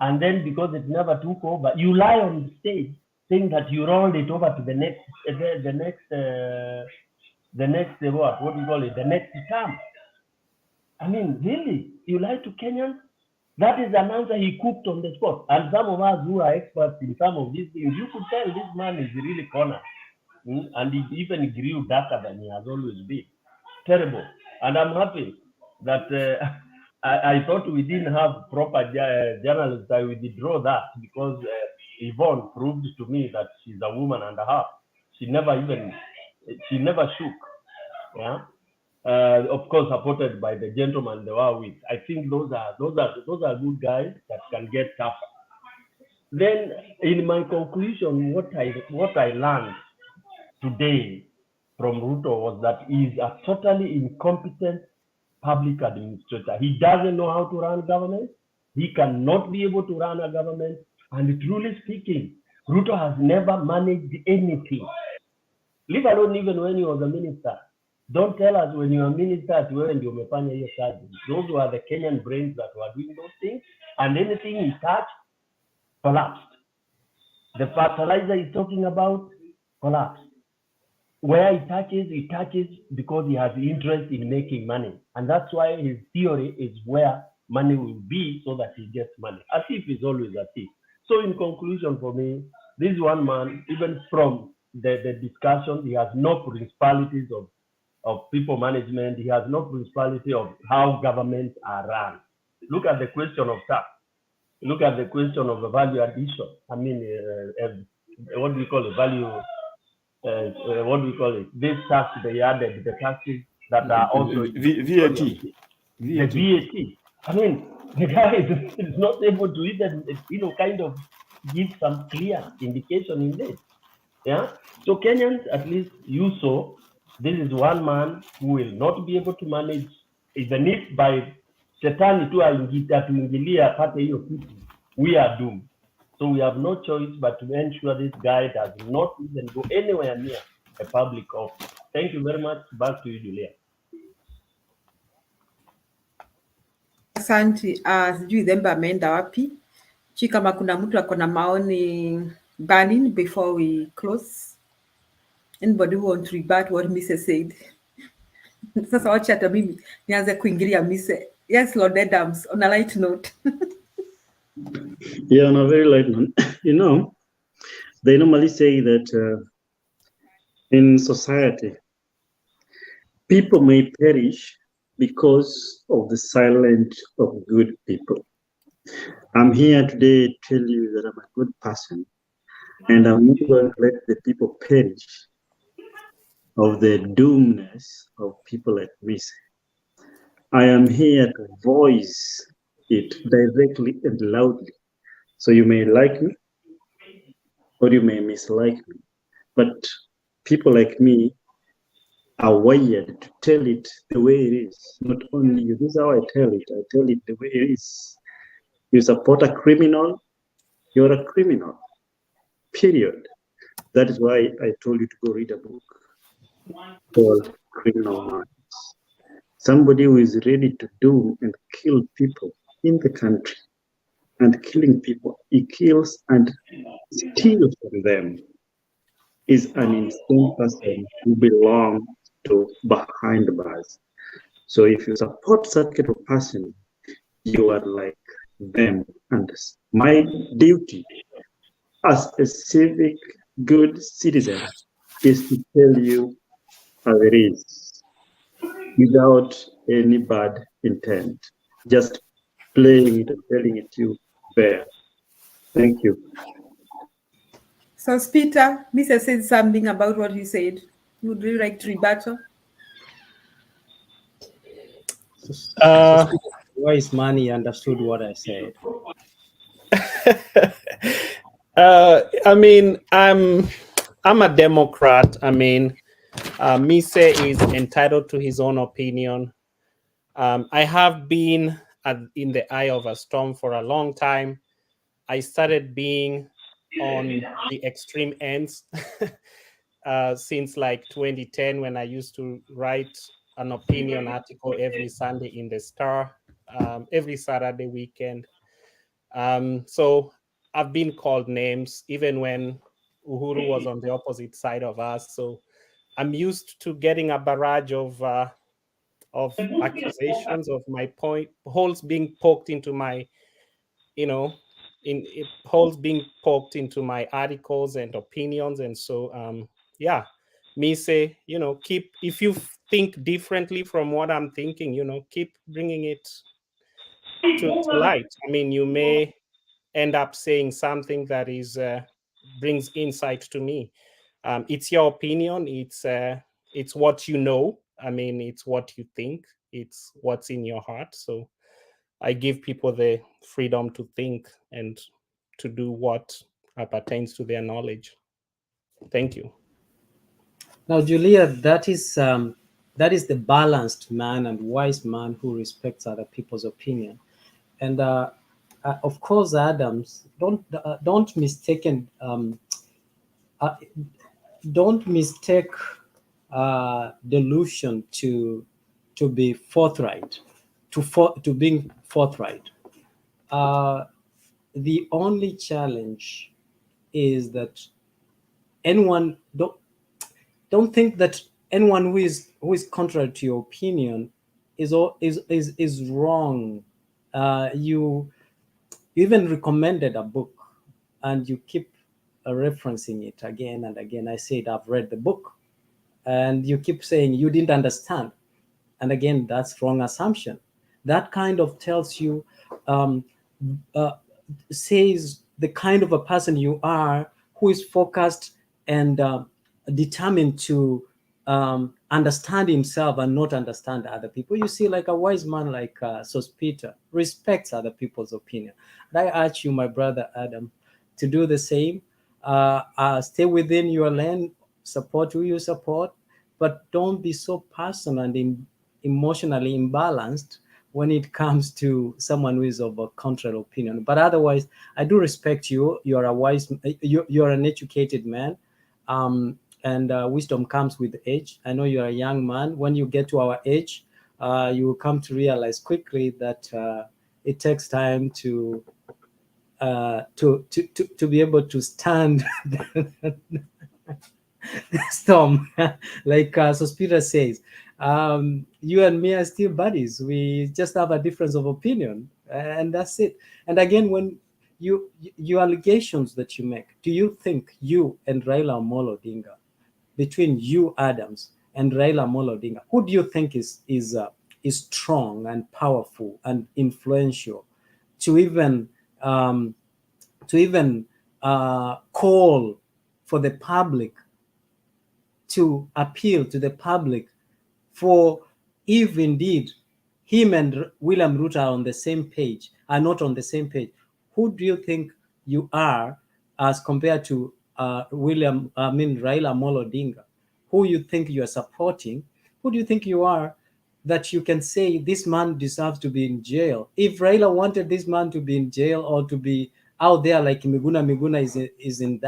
and then because it never took over, you lie on the stage saying that you rolled it over to the next what do you call it? The next term. I mean, really, you lie to Kenyans? That is an answer he cooked on the spot. And some of us who are experts in some of these things, you could tell this man is really cornered. And he even grew darker than he has always been. Terrible. And I'm happy that I thought we didn't have proper journalists. I will withdraw that because Yvonne proved to me that she's a woman and a half. She never shook. Yeah. Of course, supported by the gentleman they were with. I think those are good guys that can get tougher. Then, in my conclusion, what I learned today from Ruto was that he is a totally incompetent public administrator. He doesn't know how to run government. He cannot be able to run a government. And truly speaking, Ruto has never managed anything. Leave alone even when he was a minister. Don't tell us when you are minister at where you umefanya hiyo kazi. Those were the Kenyan brains that were doing those things, and anything he touched collapsed. The fertilizer he's talking about collapsed. Where he touches because he has interest in making money, and that's why his theory is where money will be so that he gets money. A thief is always a thief. So in conclusion for me, this one man, even from the discussion, he has no principalities of people management. He has no principality of how governments are run. Look at the question of tax. Look at the question of the value addition. I mean, what do we call it? Value, what do we call it? This tax they added, the taxes that are also VAT. The VAT. I mean, the guy is not able to even, kind of give some clear indication in this. Yeah. So Kenyans, at least you saw, this is one man who will not be able to manage, even if by Shetani tu atuingilia apate hiyo kitu, we are doomed. So we have no choice but to ensure this guy does not even go anywhere near a public office. Thank you very much. Back to you, Julia. Asante. Sijui Themba ameenda wapi. Sijui kama kuna mtu ako na maoni burning before we close. Anybody who want to rebut what Mr. said? Sasa wacha hata mimi nianze kuingilia Mr. Yes, Lord Adams, on a light note. Yeah, on a very light note. They normally say that in society, people may perish because of the silence of good people. I'm here today to tell you that I'm a good person, and I'm not going to let the people perish of the doomness of people like me. I am here to voice it directly and loudly. So you may like me, or you may mislike me, but people like me are wired to tell it the way it is. Not only you, this is how I tell it the way it is. You support a criminal, you're a criminal, period. That is why I told you to go read a book called Criminal Minds. Somebody who is ready to doom and kill people in the country, and killing people, he kills and steals from them, is an insane person who belongs to behind the bars. So if you support such kind of person, you are like them. And my duty as a civic good citizen is to tell you how it is, without any bad intent, just playing it and telling it to you fair. Thank you. So, Peter, Mr. said something about what you said. Would you like to rebuttal? Wise man, he understood what I said. I mean, I'm a Democrat. I mean, Mise is entitled to his own opinion. I have been in the eye of a storm for a long time. I started being on the extreme ends since like 2010, when I used to write an opinion article every Sunday in the Star, every Saturday weekend. So I've been called names even when Uhuru was on the opposite side of us. So I'm used to getting a barrage of accusations of my holes being poked into my, holes being poked into my articles and opinions. And so, yeah, me say, if you think differently from what I'm thinking, keep bringing it to light. I mean, you may end up saying something that brings insight to me. It's your opinion. It's what you know. I mean, it's what you think. It's what's in your heart. So I give people the freedom to think and to do what pertains to their knowledge. Thank you. Now, Julia, that is the balanced man and wise man who respects other people's opinion. And of course, Adams, don't mistake delusion to be forthright, to being forthright. The only challenge is that anyone don't think that anyone who is contrary to your opinion is wrong. You even recommended a book and you keep referencing it again and again. I said, I've read the book, and you keep saying you didn't understand. And again, that's wrong assumption. That kind of tells you, says the kind of a person you are, who is focused and determined to understand himself and not understand other people. You see, like a wise man like Sospita respects other people's opinion. And I urge you, my brother Adam, to do the same. Stay within your lane, support who you support, but don't be so personal and emotionally imbalanced when it comes to someone who is of a contrary opinion. But otherwise, I do respect you. You're a wise, you're an educated man. And wisdom comes with age. I know you're a young man. When you get to our age, you will come to realize quickly that it takes time to be able to stand storm. Like Sospita says, you and me are still buddies. We just have a difference of opinion, and that's it. And again, when your allegations that you make, do you think you and Raila Amolo Odinga, between you, Adams, and Raila Amolo Odinga, who do you think is strong and powerful and influential to even call for the public, to appeal to the public for, if indeed him and William Ruto are on the same page, are not on the same page, who do you think you are as compared to Raila Amolo Odinga? Who you think you are supporting? Who do you think you are that you can say this man deserves to be in jail? If Raila wanted this man to be in jail or to be out there like Miguna is in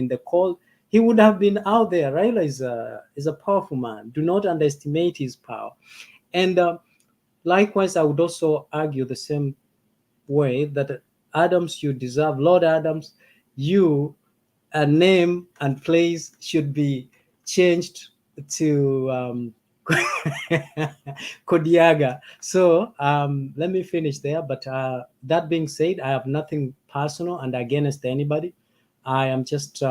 the cold, he would have been out there. Raila is a powerful man. Do not underestimate his power. And likewise, I would also argue the same way that Adams, you deserve, Lord Adams, you, a name and place should be changed to Kodiaga. So let me finish there. But that being said, I have nothing personal and against anybody. I am just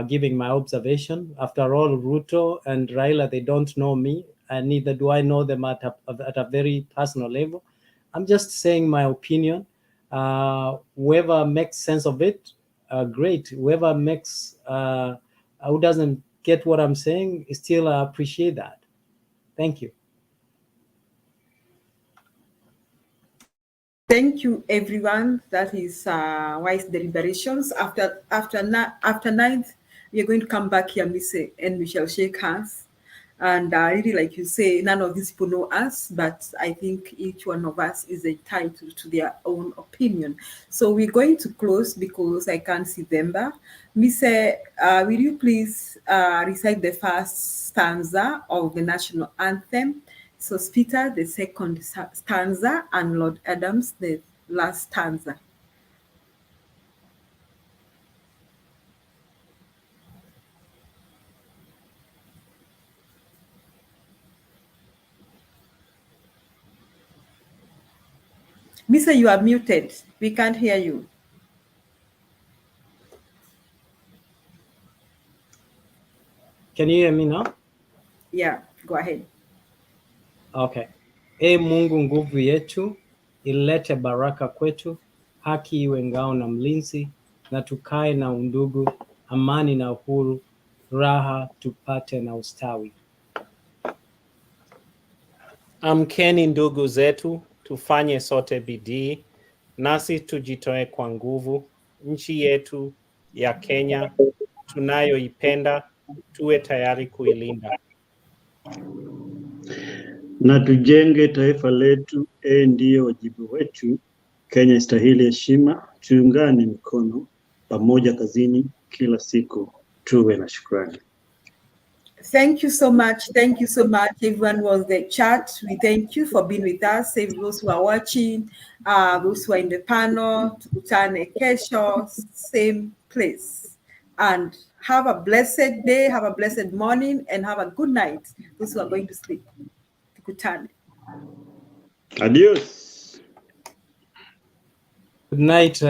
giving my observation. After all, Ruto and Raila, they don't know me, and neither do I know them at a very personal level. I'm just saying my opinion. Whoever makes sense of it, great. Whoever makes who doesn't get what I'm saying, still appreciate that. Thank you. Thank you, everyone. That is wise deliberations. After 9th, we are going to come back here, and we shall shake hands. And really, like you say, none of these people know us, but I think each one of us is entitled to their own opinion. So we're going to close because I can't see Themba. Mise, will you please recite the first stanza of the national anthem? So Peter, the second stanza, and Lord Adams, the last stanza. Misa, you are muted. We can't hear you. Can you hear me now? Yeah, go ahead. Okay. Ee Mungu nguvu yetu, ilete baraka kwetu, haki iwe ngao na mlinzi, na tukae na undugu, amani na uhuru, raha tupate na ustawi. Amkeni ndugu zetu, tufanye sote bidii, nasi tujitoe kwa nguvu. Nchi yetu ya Kenya tunayoipenda, tuwe tayari kuilinda. Na tujenge taifa letu, ndiyo wajibu wetu. Kenya istahili heshima, tuungane mkono pamoja kazini kila siku, tuwe na shukrani. Thank you so much. Thank you so much. Everyone was the chat. We thank you for being with us. Those who are watching, those who are in the panel, tukutane kesho, same place. And have a blessed day, have a blessed morning, and have a good night. Those who are going to sleep. Tukutane. Adios. Good night.